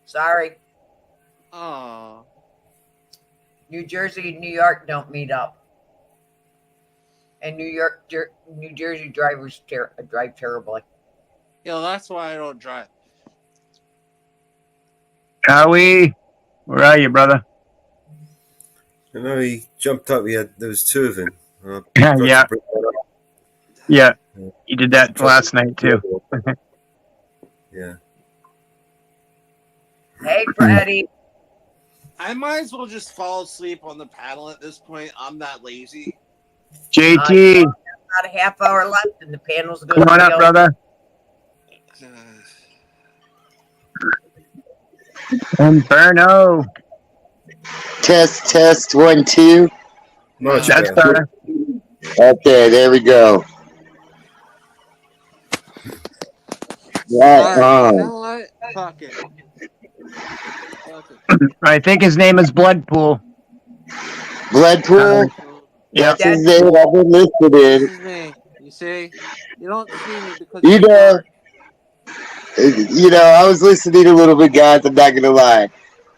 Sorry. Oh. New Jersey and New York don't meet up. And New Jersey drivers drive terribly. Yeah, that's why I don't drive. Howie, where are you, brother? I know he jumped up. There was two of him. Yeah. Yeah. You did that last night too. Yeah. Hey, Freddie. I might as well just fall asleep on the paddle at this point. I'm that lazy. JT. About a half hour left and the panel's going Come on up, brother. And Berno. Test 1, 2. Much That's better. Okay, there we go. Right on. You know what? Fuck it. Fuck it. I think his name is Bloodpool. Bloodpool? Yep. That's his name. I've been listed in. This is me. You see? You don't see me because You know, I was listening a little bit, guys. I'm not gonna lie,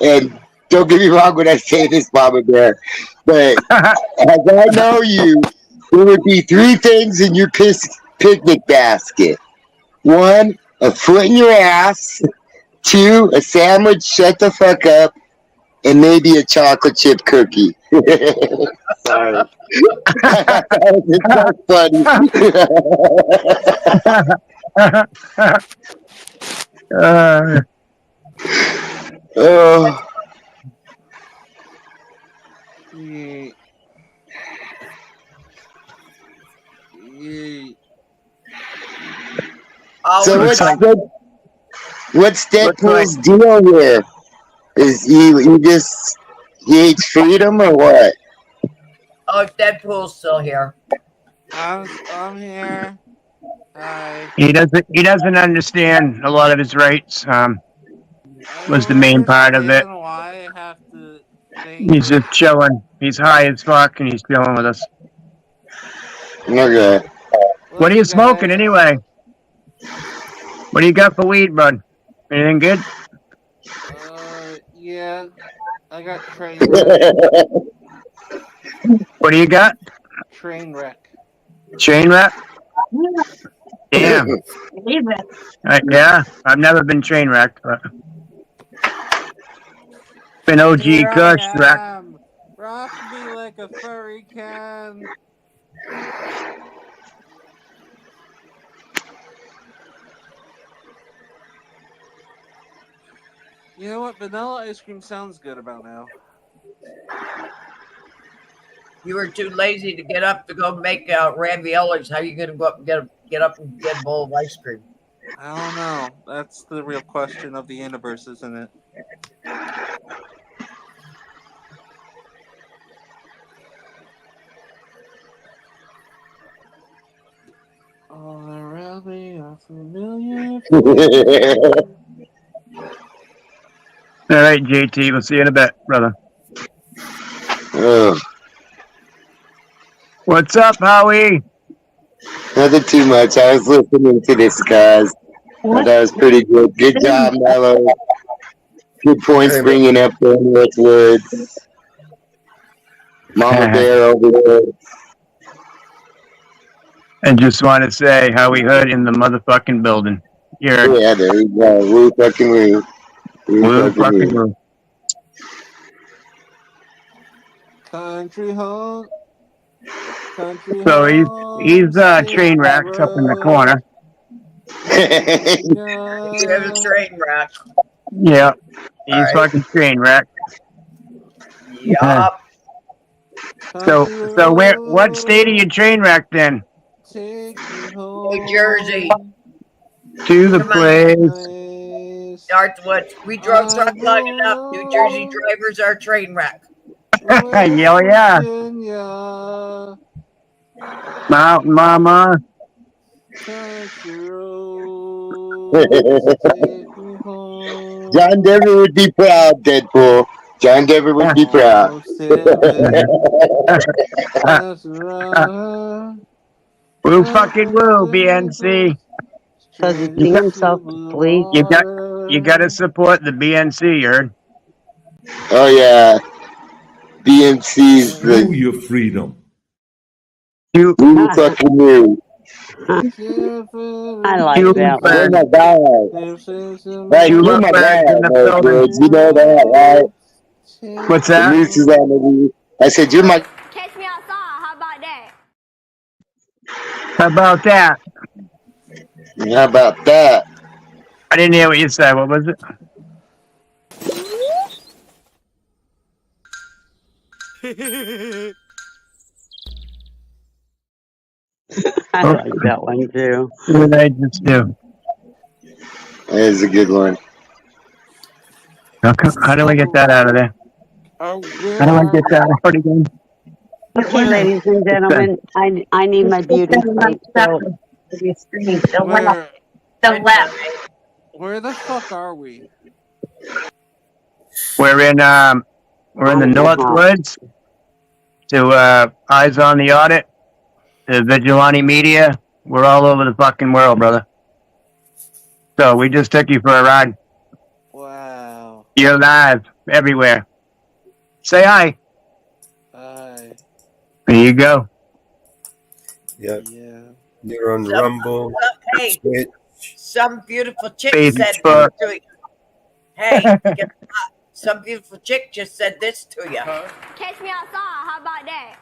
and don't get me wrong when I say this, Mama Bear, but as I know you, there would be 3 things in your picnic basket. 1, a foot in your ass. 2, a sandwich. Shut the fuck up. And maybe a chocolate chip cookie. Sorry. It's not funny. So what's Deadpool's deal here? Is he hates freedom or what? Oh, Deadpool's still here. I'm here. Hi. He doesn't understand a lot of his rights. Was the main part of it. Why I have to think. He's just chilling. He's high as fuck and he's chilling with us. Okay. What are you smoking anyway? What do you got for weed, bud? Anything good? Yeah, I got crazy. What do you got? Train wreck. Train wreck? Damn. Yeah, I've never been train wrecked, but been OG Here Kush I wreck. am. Rock me like a furry can. You know what? Vanilla ice cream sounds good about now. You were too lazy to get up to go make raviolis. How are you going to go up and get up and get a bowl of ice cream? I don't know. That's the real question of the universe, isn't it? All around me are familiar. All right, JT, we'll see you in a bit, brother. Oh, What's up, Howie? nothing too much. I was listening to this, guys. Thought that was pretty good. Good job, Mello. Good points bringing up the Northwoods. Mama Bear over there. And just want to say Howie Hood in the motherfucking building. Yeah, there we go. Woo fucking woo. Woo fucking woo. Country home. Country So he's train wrecked up in the corner. You have a train wreck. Yeah, he's fucking train wrecked. Yup. So what state are you train wrecked in? New Jersey. To the Come on. place. Northwoods. We drove truck long enough. New Jersey drivers are train wreck. Hell yeah. Mountain Mama. John Denver would be proud, Deadpool. John Denver would be proud. Woo fucking woo, BNC. Does he sing himself to sleep? You gotta support the BNC, you heard? Oh yeah. BNC's Know your freedom. You fucking knew. I like that Oh one. my god. Right, you're my guy, Northwoods. You know that, right? What's The that? noose is on the roof. I said, you're my. Catch me outside. How about that? How about that? How about that? I didn't hear what you said. What was it? I like that one too. What did I just do? That is a good one. How do I get that out of there? How do I get that out again? Okay, ladies and gentlemen, I need my beauty sleep. So The left. Where the fuck are we? We're in the Northwoods to Eyes on the Audit, to Vigilante Media. We're all over the fucking world, brother. So we just took you for a ride. Wow. You're live everywhere. Say hi. Hi. There you go. Yep. Yeah. You're on Rumble. Hey, Twitch. some beautiful chick Facebook. said this to you. Hey, guess what? Some beautiful chick just said this to you. Catch me outside. How about that?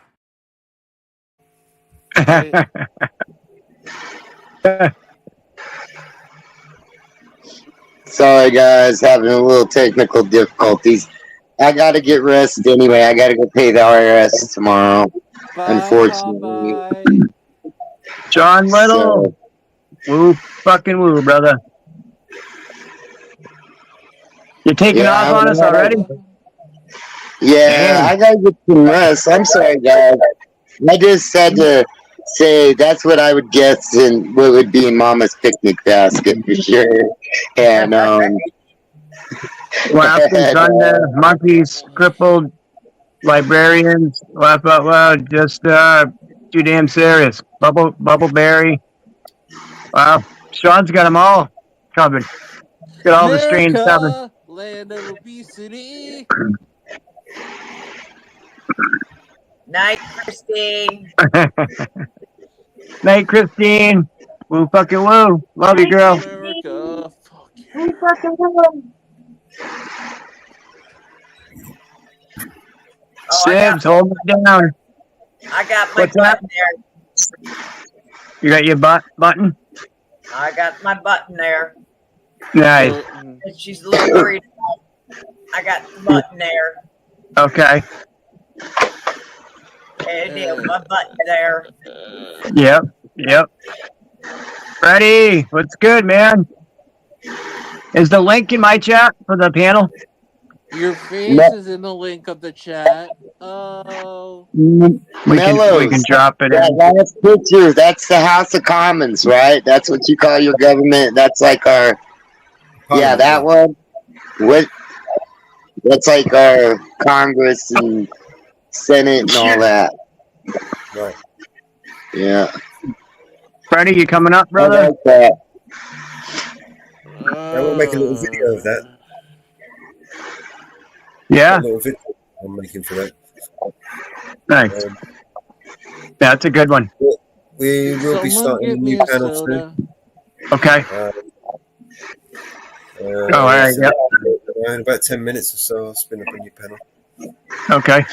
Sorry, guys, having a little technical difficulties. I gotta get rest anyway. I gotta go pay the IRS tomorrow. Unfortunately. John Little. Woo fucking woo, brother. You're taking off on us already? Yeah, I gotta get some rest. I'm sorry, guys. I just had to say that's what I would guess and what would be in Mama's picnic basket for sure. And Laughing Thunder, monkeys, crippled, librarians, laugh out loud, just too damn serious. Bubbleberry. Wow, Sean's got them all covered. Got all the strains covered. Land of obesity. Night, Christine. Night, Christine. Woo fucking woo. Love you, girl. America. Fuck you. Woo fucking woo. Sibs, hold it down. I got my What's that? button there. You got your button? I got my button there. Nice. And she's a little worried about. I got the button there. Okay. And yeah, my button there. Yep. Freddie, what's good, man? Is the link in my chat for the panel? Your face is in the link of the chat. Oh. We can drop it that in. last picture, that's the House of Commons, right? That's what you call your government. That's like our, yeah, that one. What? That's like our Congress and Senate and all that. Right. Yeah. Freddie, you coming up, brother? I like that. I will make a little video of that. Yeah. A little video I'm making for that. Nice. That's a good one. We will be starting a new panel soon. Okay. All right. Yep. In about 10 minutes or so, I'll spin up a new panel. Okay.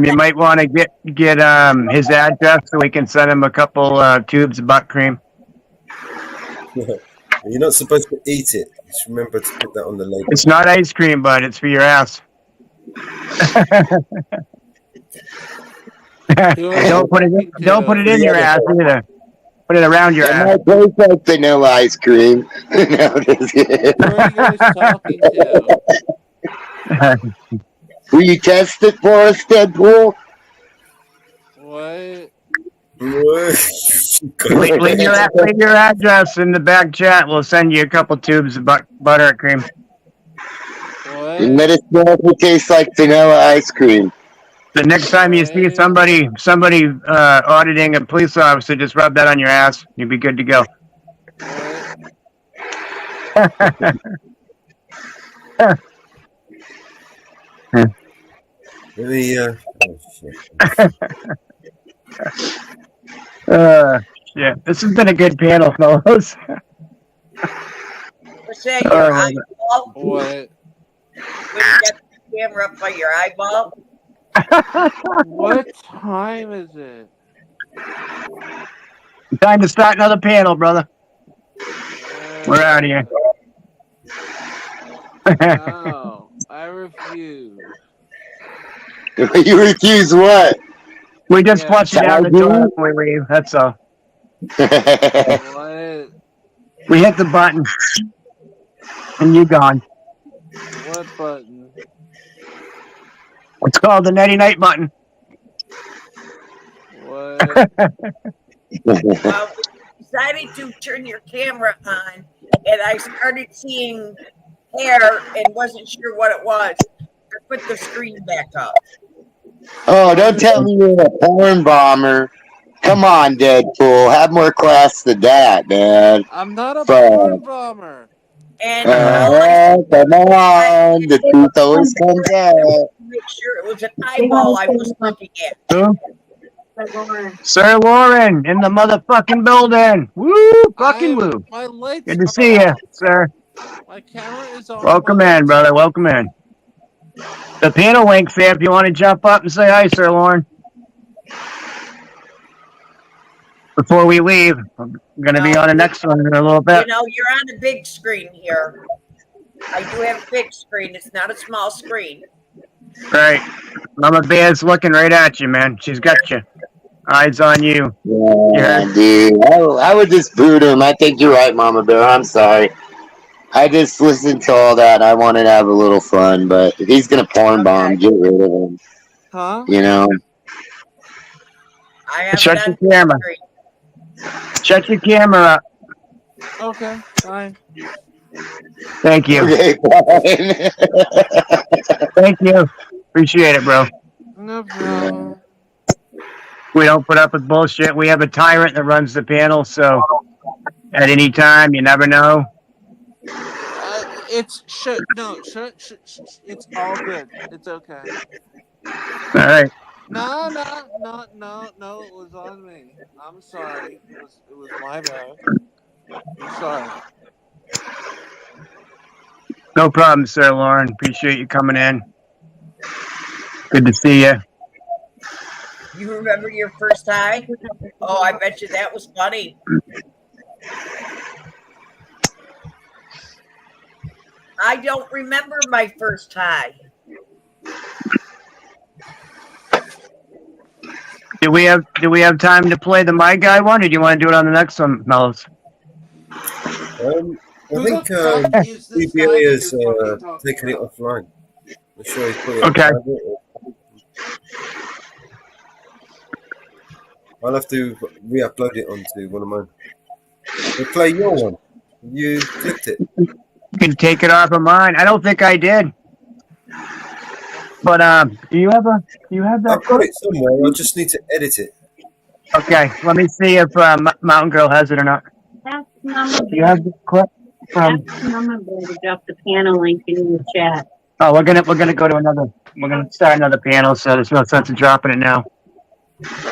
You might want to get his address so we can send him a couple tubes of butt cream. You're not supposed to eat it. Just remember to put that on the label. It's not ice cream, bud. It's for your ass. Don't put it in your ass either. Put it around your ass. It might taste like vanilla ice cream. No, just kidding. Who are you guys talking to? Will you test it for us, Deadpool? What? Leave your address in the back chat. We'll send you a couple tubes of butter cream. And let us know if it tastes like vanilla ice cream. The next time you see somebody auditing a police officer, just rub that on your ass. You'll be good to go. Yeah, this has been a good panel, fellows. What's that, your eyeball? What? When you got the camera up by your eyeball? What time is it? Time to start another panel, brother. We're out of here. No, I refuse. You refuse what? We just flush it down the toilet when we leave. That's all. What? We hit the button, and you're gone. What button? It's called the Netty Night button. What? Well, we decided to turn your camera on, and I started seeing hair and wasn't sure what it was. I put the screen back up. Oh, don't tell me you're a porn bomber. Come on, Deadpool. Have more class than that, man. I'm not a porn bomber. And come on. The truth always comes out. make sure it was an eyeball I was looking at. Who? Sir Lauren in the motherfucking building. Woo! Fucking woo. My lights Good to see you, sir. My camera is on. Welcome in, brother. Welcome in. The panel link's there if you want to jump up and say hi, Sir Lauren. Before we leave, I'm going to be on the next one in a little bit. You know, you're on the big screen here. I do have a big screen. It's not a small screen. Right. Mama Bear's looking right at you, man. She's got you. Eyes on you. Yeah, dude. I would just boot him. I think you're right, Mama Bear. I'm sorry. I just listened to all that. I wanted to have a little fun, but if he's going to porn bomb, get rid of him. Huh? You know? I have Shut your camera. Shut your camera up. Okay, fine. Thank you. Okay, fine. Thank you. Appreciate it, bro. No problem. We don't put up with bullshit. We have a tyrant that runs the panel, so at any time, you never know. It's no, it's all good. It's okay. All right. No, it was on me. I'm sorry. It was my bad. I'm sorry. No problem, Sir Lauren. Appreciate you coming in. Good to see you. You remember your first high? Oh, I bet you that was funny. I don't remember my first high. Do we have time to play the My Guy one, or do you want to do it on the next one, Mellows? I think CBA is taking it offline. I'm sure he's put it Okay. I'll have to re-upload it onto one of mine. We'll play your one. You clicked it. You can take it off of mine. I don't think I did. But do you have that? I've got it somewhere. I just need to edit it. Okay, let me see if Mountain Girl has it or not. Ask Mama Do you have the clip from? Ask Mama Bear to drop the piano link in the chat. Oh, we're gonna go to another. We're gonna start another panel, so there's no sense in dropping it now.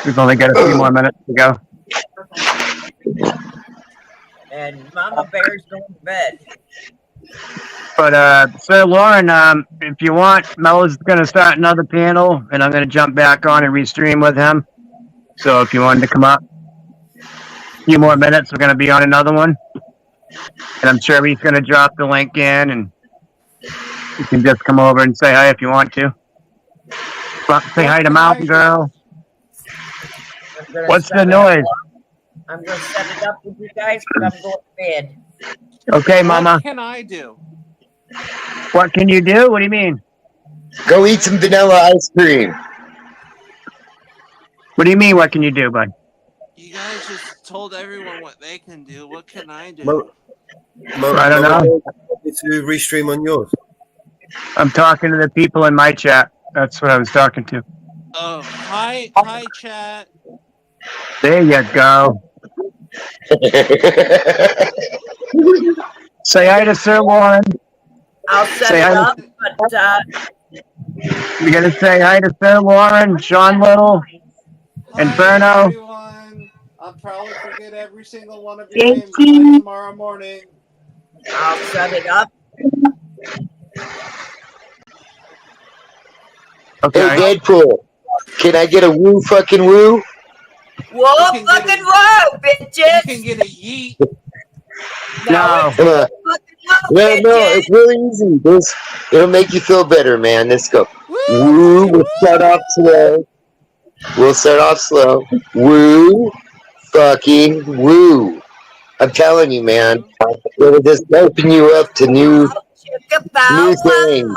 We've only got a few more minutes to go. And Mama Bear's going to bed. But Sir Lauren, if you want, Mel's gonna start another panel, and I'm gonna jump back on and restream with him. So if you wanted to come up, a few more minutes, we're gonna be on another one, and I'm sure he's gonna drop the link in, and you can just come over and say hi if you want to. Say hi to Mountain Girl. What's the noise? I'm going to set it up with you guys, but I'm going to bed. Okay, Mama. What can I do? What can you do? What do you mean? Go eat some vanilla ice cream. What do you mean? What can you do, bud? You guys just told everyone what they can do. What can I do? I don't know. To restream on yours. I'm talking to the people in my chat. That's what I was talking to. Oh, hi, chat. There you go. Say hi to Sir Lauren. I'll set Say it hi up, but You gotta say hi to Sir Lauren, Sean Little, Inferno. Everyone. I'll probably forget every single one of your names by tomorrow morning. I'll set it up. Okay. Hey, Deadpool, can I get a woo fucking woo? Whoa, fucking whoa, bitches! You can get a yeet. No. Come on. No, it's really easy. It'll make you feel better, man. Let's go. Woo. We'll start off slow. Woo. Fucking woo. I'm telling you, man. It'll just open you up to new things.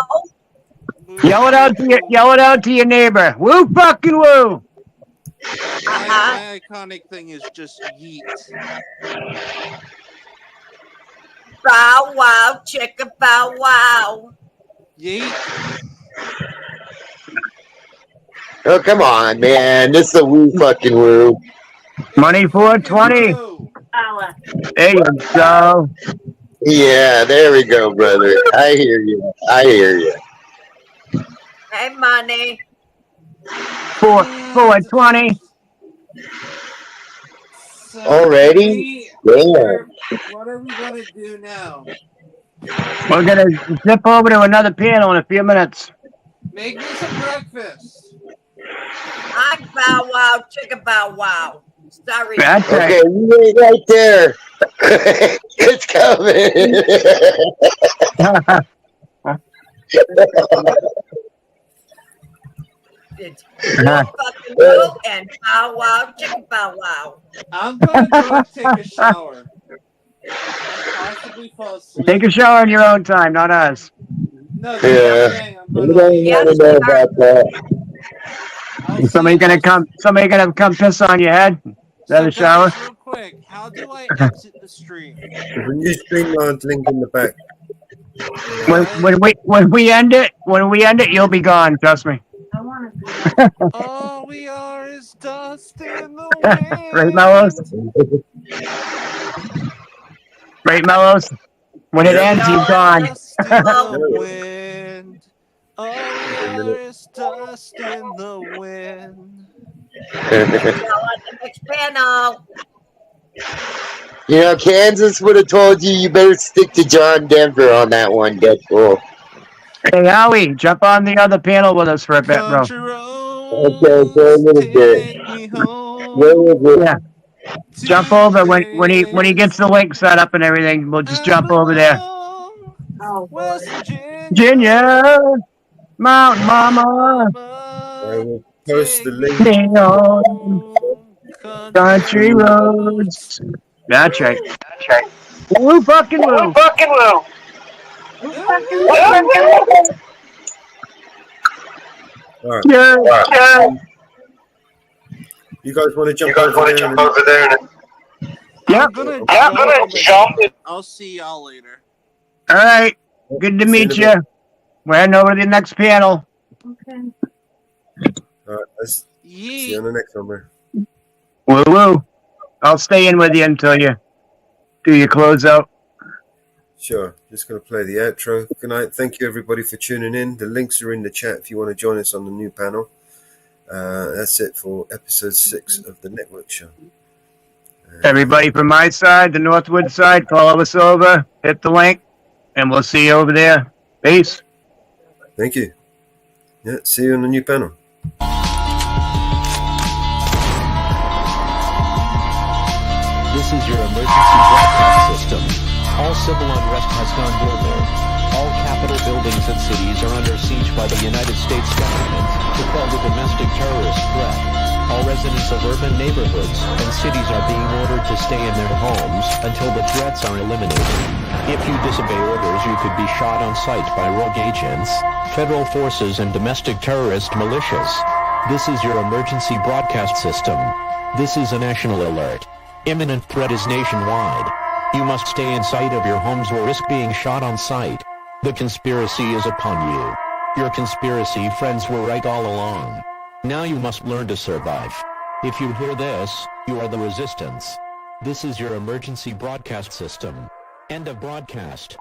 Yell it out to your neighbor. Woo fucking woo. My iconic thing is just yeet. Bow wow, chicka bow wow. Yeet. Oh, come on, man. This is a woo fucking woo. Money 420. There you go. Yeah, there we go, brother. I hear you. Hey, money. 420. So Already? What are we gonna do now? We're gonna zip over to another panel in a few minutes. Make me some breakfast. I'm bow wow, chicka bow wow. Sorry. That's right. Okay, you wait right there. It's coming. It's fucking woo and bow wow, chicka bow wow. I'm gonna go take a shower. And possibly fall asleep. Take a shower in your own time, not us. No, Yeah. I'm You don't know about that. Somebody gonna come piss on your head? Is that a shower? Real quick, how do I exit the stream? There's a new StreamYard link in the back. When we end it, you'll be gone. Trust me. All we are is dust in the wind. Right, Mellows? Right, Mellows? When it ends, he's gone. Dust in the wind. All we are is dust in the wind. On the next panel. You know, Kansas would have told you you better stick to John Denver on that one, Deadpool. Hey, Howie, jump on the other panel with us for a bit, bro. Okay, for a little bit. Yeah. Jump over when he gets the link set up and everything. We'll just jump over there. West Virginia, Mountain Mama. I will post the link. Country roads. That's right. Woo fucking woo. All right. Yeah. You guys want to jump over there? Yeah. I'm gonna jump. I'll see y'all later. All right. Good to meet you. We're heading over to the next panel. Okay. All right. Let's see you on the next one, man. Woo woo. I'll stay in with you until you do your closeout. Sure. Just going to play the outro. Good night. Thank you, everybody, for tuning in. The links are in the chat if you want to join us on the new panel. That's it for episode 6 of the Network Show. Everybody from my side, the Northwood side, follow us over, hit the link, and we'll see you over there. Peace. Thank you. Yeah, see you on the new panel. This is your emergency broadcast system. All civil unrest has gone global. All Capitol buildings and cities are under siege by the United States government to quell the domestic terrorist threat. All residents of urban neighborhoods and cities are being ordered to stay in their homes until the threats are eliminated. If you disobey orders, you could be shot on sight by rogue agents, federal forces, and domestic terrorist militias. This is your emergency broadcast system. This is a national alert. Imminent threat is nationwide. You must stay in sight of your homes or risk being shot on sight. The conspiracy is upon you. Your conspiracy friends were right all along. Now you must learn to survive. If you hear this, you are the resistance. This is your emergency broadcast system. End of broadcast.